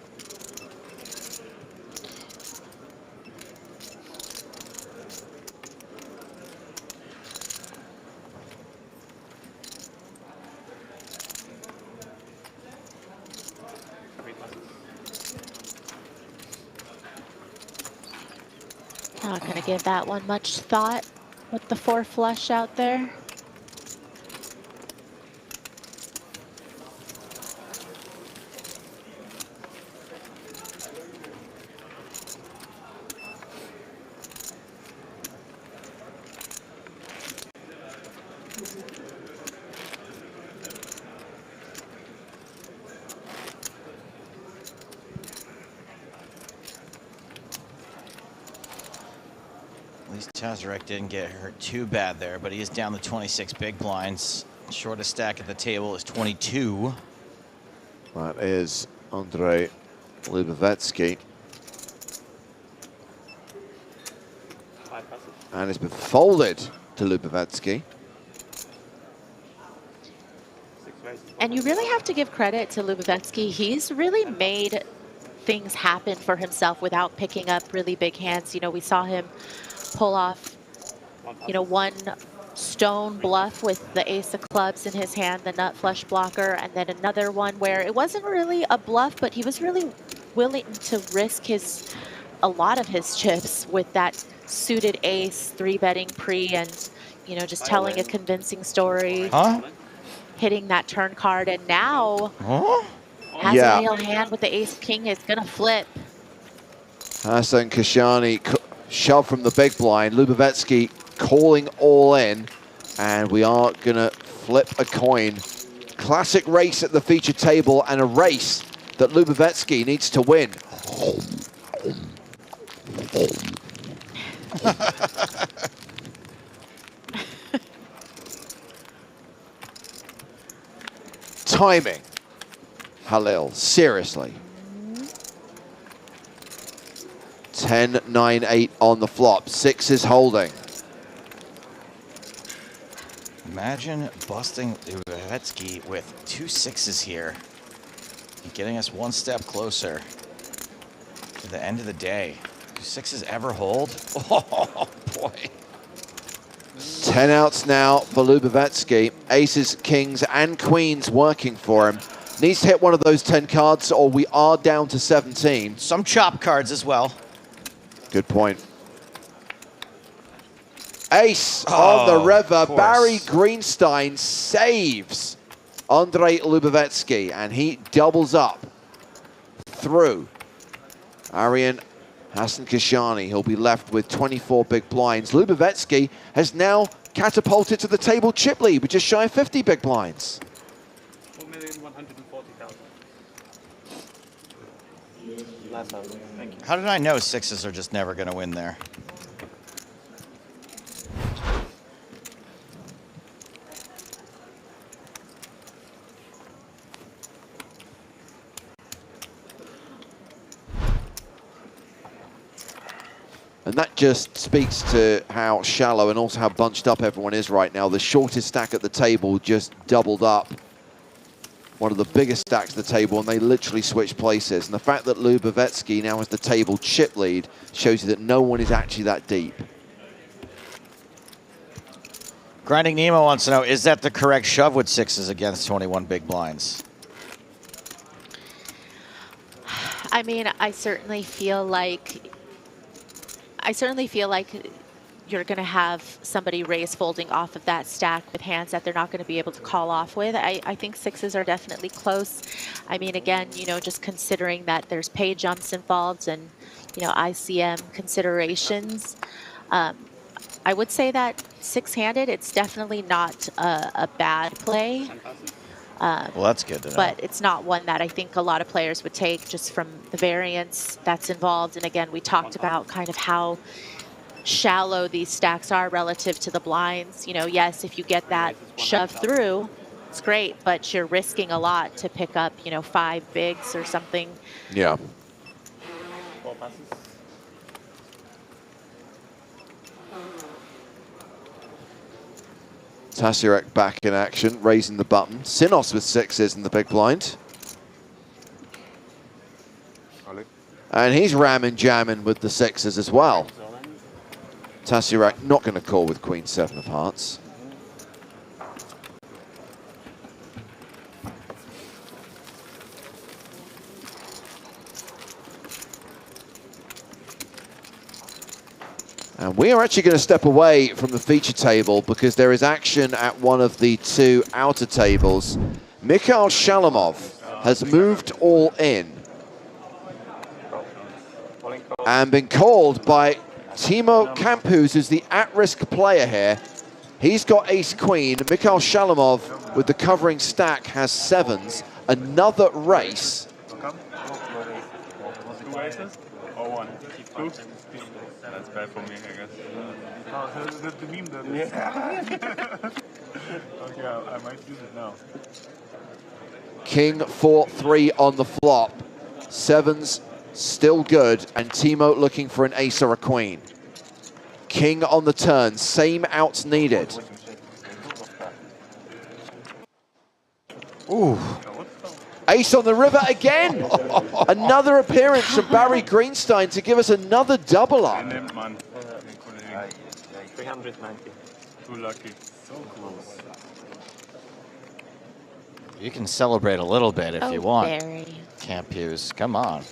Not going to give that one much thought with the 4 flush out there. At least Tazarek didn't get hurt too bad there, but he is down to 26 big blinds. Shortest stack at the table is 22. That is Andrei Lubovetsky. And it's been folded to Lubovetsky. And you really have to give credit to Lubovetsky. He's really made things happen for himself without picking up really big hands. You know, we saw him pull off, you know, one stone bluff with the ace of clubs in his hand, the nut flush blocker, and then another one where it wasn't really a bluff, but he was really willing to risk a lot of his chips with that suited ace, 3-betting pre, and, you know, just telling a convincing story, hitting that turn card, and now has a nail hand with the ace king is gonna flip. Hassan Kashani shove from the big blind. Lubovetsky calling all in, and we are gonna flip a coin. Classic race at the feature table, and a race that Lubovetsky needs to win. Timing, Halil, seriously. 10, 9, 8 on the flop. 6 is holding. Imagine busting Lubovetsky with 2 6s here and getting us one step closer to the end of the day. Do 6s ever hold? Oh, boy. 10 outs now for Lubavetsky. Aces, kings, and queens working for him. Needs to hit one of those 10 cards or we are down to 17. Some chop cards as well. Good point. Ace on the river. Barry Greenstein saves Andrei Lubavetsky, and he doubles up through Arian Hassan Kashani. He'll be left with 24 big blinds. Lubavetsky has now catapulted to the table chip lead with just shy of 50 big blinds. 4,140,000. How did I know sixes are just never going to win there? And that just speaks to how shallow and also how bunched up everyone is right now. The shortest stack at the table just doubled up one of the biggest stacks at the table, and they literally switched places. And the fact that Lubavetsky now has the table chip lead shows you that no one is actually that deep. Grinding Nemo wants to know, is that the correct shove with sixes against 21 big blinds? I mean, I certainly feel like you're going to have somebody raise folding off of that stack with hands that they're not going to be able to call off with. I think sixes are definitely close. I mean, again, you know, just considering that there's pay jumps involved and, you know, ICM considerations. I would say that six-handed, it's definitely not a bad play. Well, that's good to know. But it's not one that I think a lot of players would take just from the variance that's involved. And again, we talked about kind of how shallow these stacks are relative to the blinds. You know, yes, if you get that shove through, it's great, but you're risking a lot to pick up, you know, 5 bigs or something. Yeah. Tasirek back in action, raising the button. Sinos with sixes in the big blind. And he's ramming, jamming with the sixes as well. Tasirek not going to call with queen seven of hearts. And we are actually going to step away from the feature table because there is action at one of the 2 outer tables. Mikhail Shalamov has moved all in and been called by Timo Campus, who's the at-risk player here. He's got ace-queen. Mikhail Shalamov, with the covering stack, has sevens. Another race. That's bad for me, I guess. Oh, the meme that is. Yeah. Okay, I might use it now. King 4-3 on the flop. Sevens still good, and Timo looking for an ace or a queen. King on the turn, same outs needed. Ooh. Ace on the river again. Another appearance from Barry Greenstein to give us another double up. 390. Too lucky. So close. You can celebrate a little bit if you want. Barry. Campus, come on.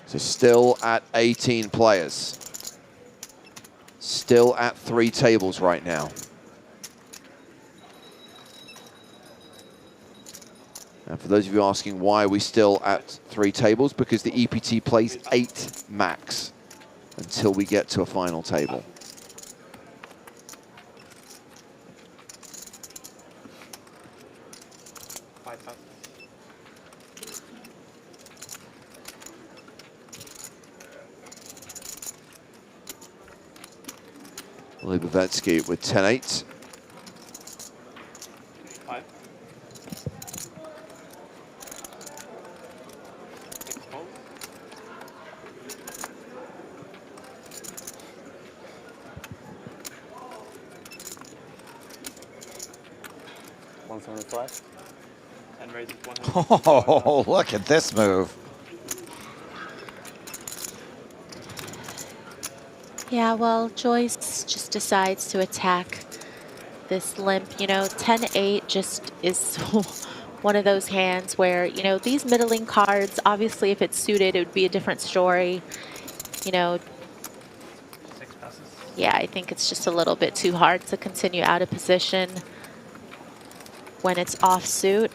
So still at 18 players. Still at 3 tables right now. And for those of you asking why are we still at 3 tables, because the EPT plays 8 max until we get to a final table. Lubavetsky with 10-8. 175. 10 raises 100. Oh, look at this move. Yeah, well, Joyce just decides to attack this limp. You know, 10-8 just is one of those hands where, you know, these middling cards, obviously if it's suited, it would be a different story. You know, 6 passes. yeah, I think it's just a little bit too hard to continue out of position when it's off suit.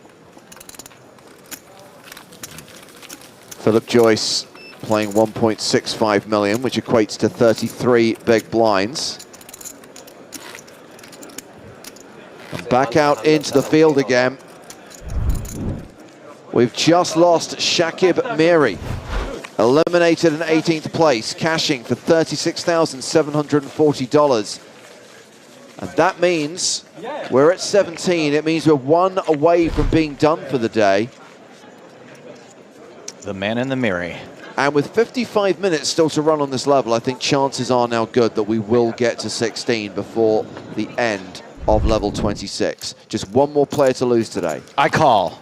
Philip Joyce playing 1.65 million, which equates to 33 big blinds. And back out into the field again. We've just lost Shakib Miri, eliminated in 18th place, cashing for $36,740. And that means we're at 17. It means we're one away from being done for the day. The man in the mirror. And with 55 minutes still to run on this level, I think chances are now good that we will get to 16 before the end of level 26. Just one more player to lose today. I call.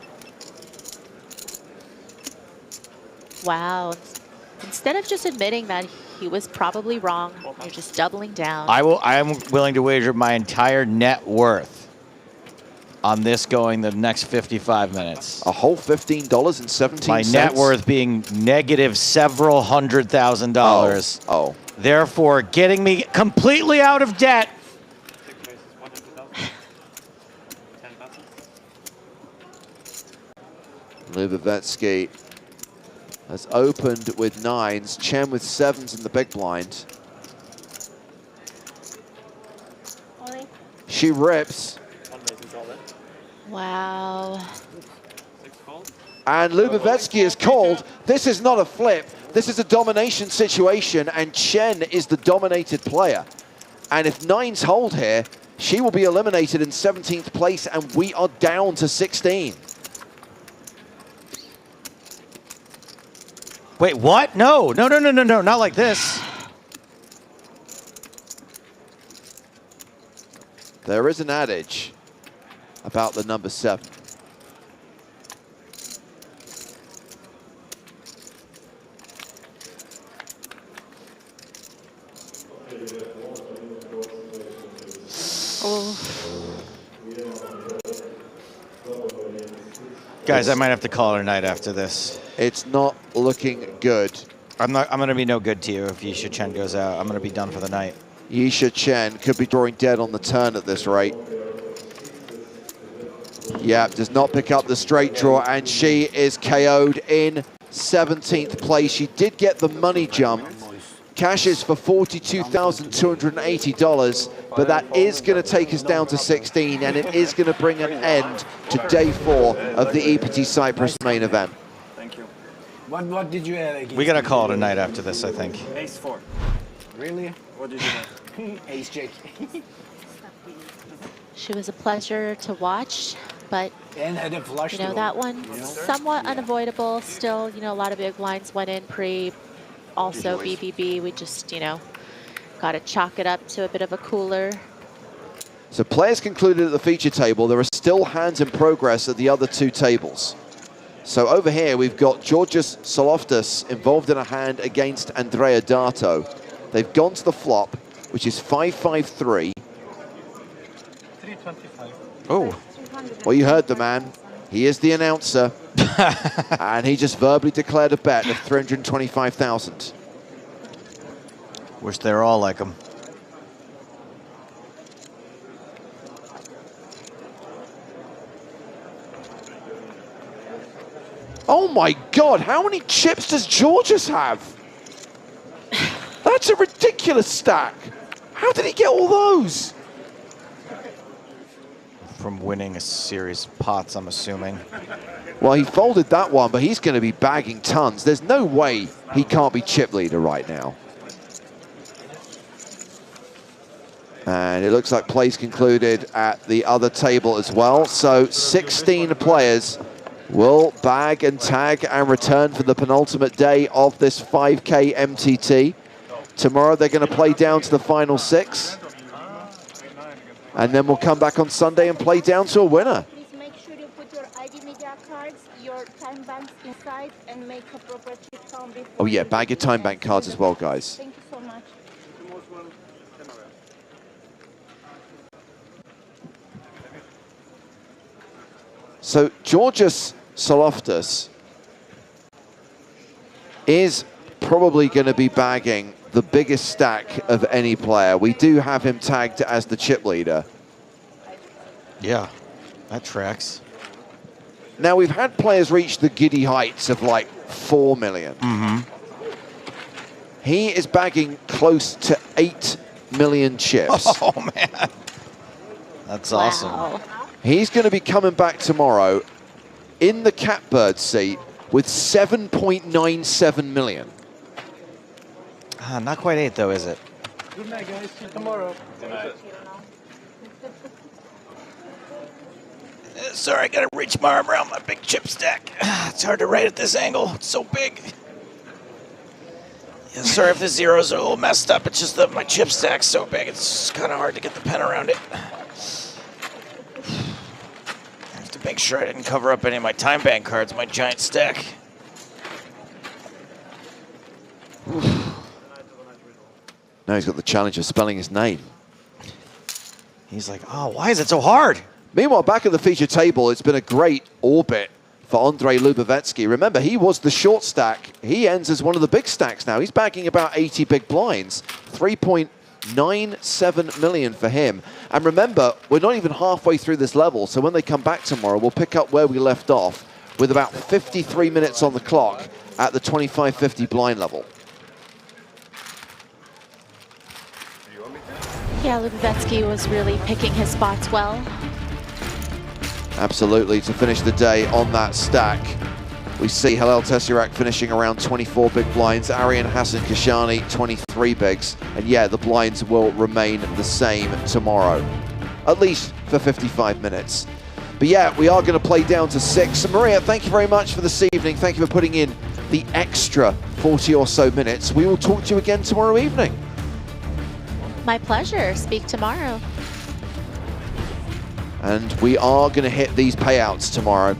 Wow. Instead of just admitting that he was probably wrong, you're just doubling down. I am willing to wager my entire net worth on this going the next 55 minutes. A whole $15.17. My net worth being negative several $100,000. Oh. Therefore, getting me completely out of debt. 10 passes. Lubavetsky has opened with 9s, Chen with 7s in the big blind. She rips. Wow. And Lubavetsky is called. This is not a flip. This is a domination situation, and Chen is the dominated player. And if 9s hold here, she will be eliminated in 17th place, and we are down to 16. Wait, what? No, not like this. There is an adage about the number 7. Oh. Guys, I might have to call it a night after this. It's not looking good. I'm going to be no good to you if Yisha Chen goes out. I'm going to be done for the night. Yisha Chen could be drawing dead on the turn at this rate. Yeah, does not pick up the straight draw, and she is KO'd in 17th place. She did get the money jump. Cashes for $42,280, but that is going to take us down to 16, and it is going to bring an end to day 4 of the EPT Cyprus main event. Thank you. What did you add again? We got to call it a night after this, I think. Ace 4. Really? What did you add? Ace Jack. She was a pleasure to watch, but And had a flush you know, draw. that one somewhat unavoidable. Still, you know, a lot of big blinds went in pre. Also BBB, we just, you know, got to chalk it up to a bit of a cooler. So players concluded at the feature table. There are still hands in progress at the other 2 tables. So over here, we've got Georgios Soloftis involved in a hand against Andrea Dato. They've gone to the flop, which is 5-5-3. 325. Oh, well, you heard the man. He is the announcer. And he just verbally declared a bet of 325,000. Wish they were all like him. Oh my God, how many chips does Georgios have? That's a ridiculous stack. How did he get all those? From winning a series of pots, I'm assuming. Well, he folded that one, but he's going to be bagging tons. There's no way he can't be chip leader right now. And it looks like plays concluded at the other table as well. So 16 players will bag and tag and return for the penultimate day of this 5K MTT. Tomorrow they're going to play down to the final 6. And then we'll come back on Sunday and play down to a winner. side and make a proper chip count before. Oh yeah, bag your time bank cards as well, guys. Thank you so much. So Georgios Saloftis is probably going to be bagging the biggest stack of any player. We do have him tagged as the chip leader. Yeah, that tracks. Now, we've had players reach the giddy heights of like 4 million. He is bagging close to 8 million chips. Oh, man. That's awesome. He's going to be coming back tomorrow in the catbird seat with 7.97 million. Not quite 8, though, is it? Good night, guys. See you tomorrow. Good night. Sorry, I gotta reach my arm around my big chip stack. It's hard to write at this angle. It's so big. Yeah, sorry if the zeros are a little messed up. It's just that my chip stack's so big, it's kind of hard to get the pen around it. I have to make sure I didn't cover up any of my time bank cards, my giant stack. Now he's got the challenge of spelling his name. He's like, oh, why is it so hard? Meanwhile, back at the feature table, it's been a great orbit for Andrei Lubovetsky. Remember, he was the short stack. He ends as one of the big stacks now. He's bagging about 80 big blinds. 3.97 million for him. And remember, we're not even halfway through this level, so when they come back tomorrow, we'll pick up where we left off with about 53 minutes on the clock at the 25-50 blind level. Yeah, Lubovetsky was really picking his spots well. Absolutely, to finish the day on that stack. We see Halil Tesserac finishing around 24 big blinds, Arian Hassan Kashani 23 bigs, and yeah, the blinds will remain the same tomorrow, at least for 55 minutes. But yeah, we are going to play down to 6. So Maria, thank you very much for this evening. Thank you for putting in the extra 40 or so minutes. We will talk to you again tomorrow evening. My pleasure. Speak tomorrow. And we are going to hit these payouts tomorrow.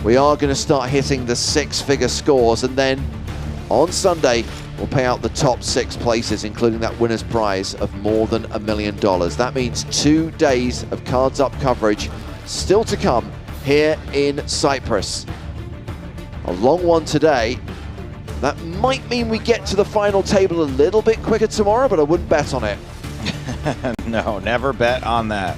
We are going to start hitting the 6-figure scores, and then on Sunday we'll pay out the top 6 places, including that winner's prize of more than $1 million. That means 2 days of Cards Up coverage still to come here in Cyprus. A long one today. That might mean we get to the final table a little bit quicker tomorrow, but I wouldn't bet on it. No, never bet on that.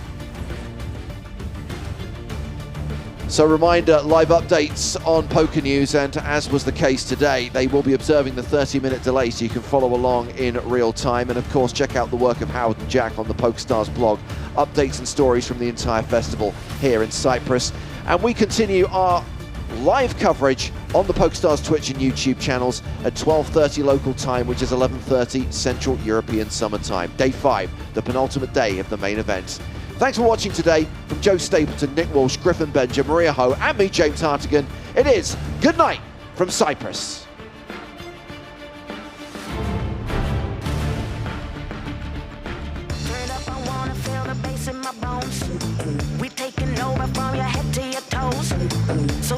So reminder, live updates on Poker News, and as was the case today, they will be observing the 30-minute delay so you can follow along in real time. And of course, check out the work of Howard and Jack on the PokerStars blog. Updates and stories from the entire festival here in Cyprus. And we continue our live coverage on the PokerStars Twitch and YouTube channels at 12:30 local time, which is 11:30 Central European Summer Time. Day 5, the penultimate day of the main event. Thanks for watching today. From Joe Stapleton, Nick Walsh, Griffin Benja, Maria Ho, and me, James Hartigan, it is good night from Cyprus. We're taking over from your head to your toes. So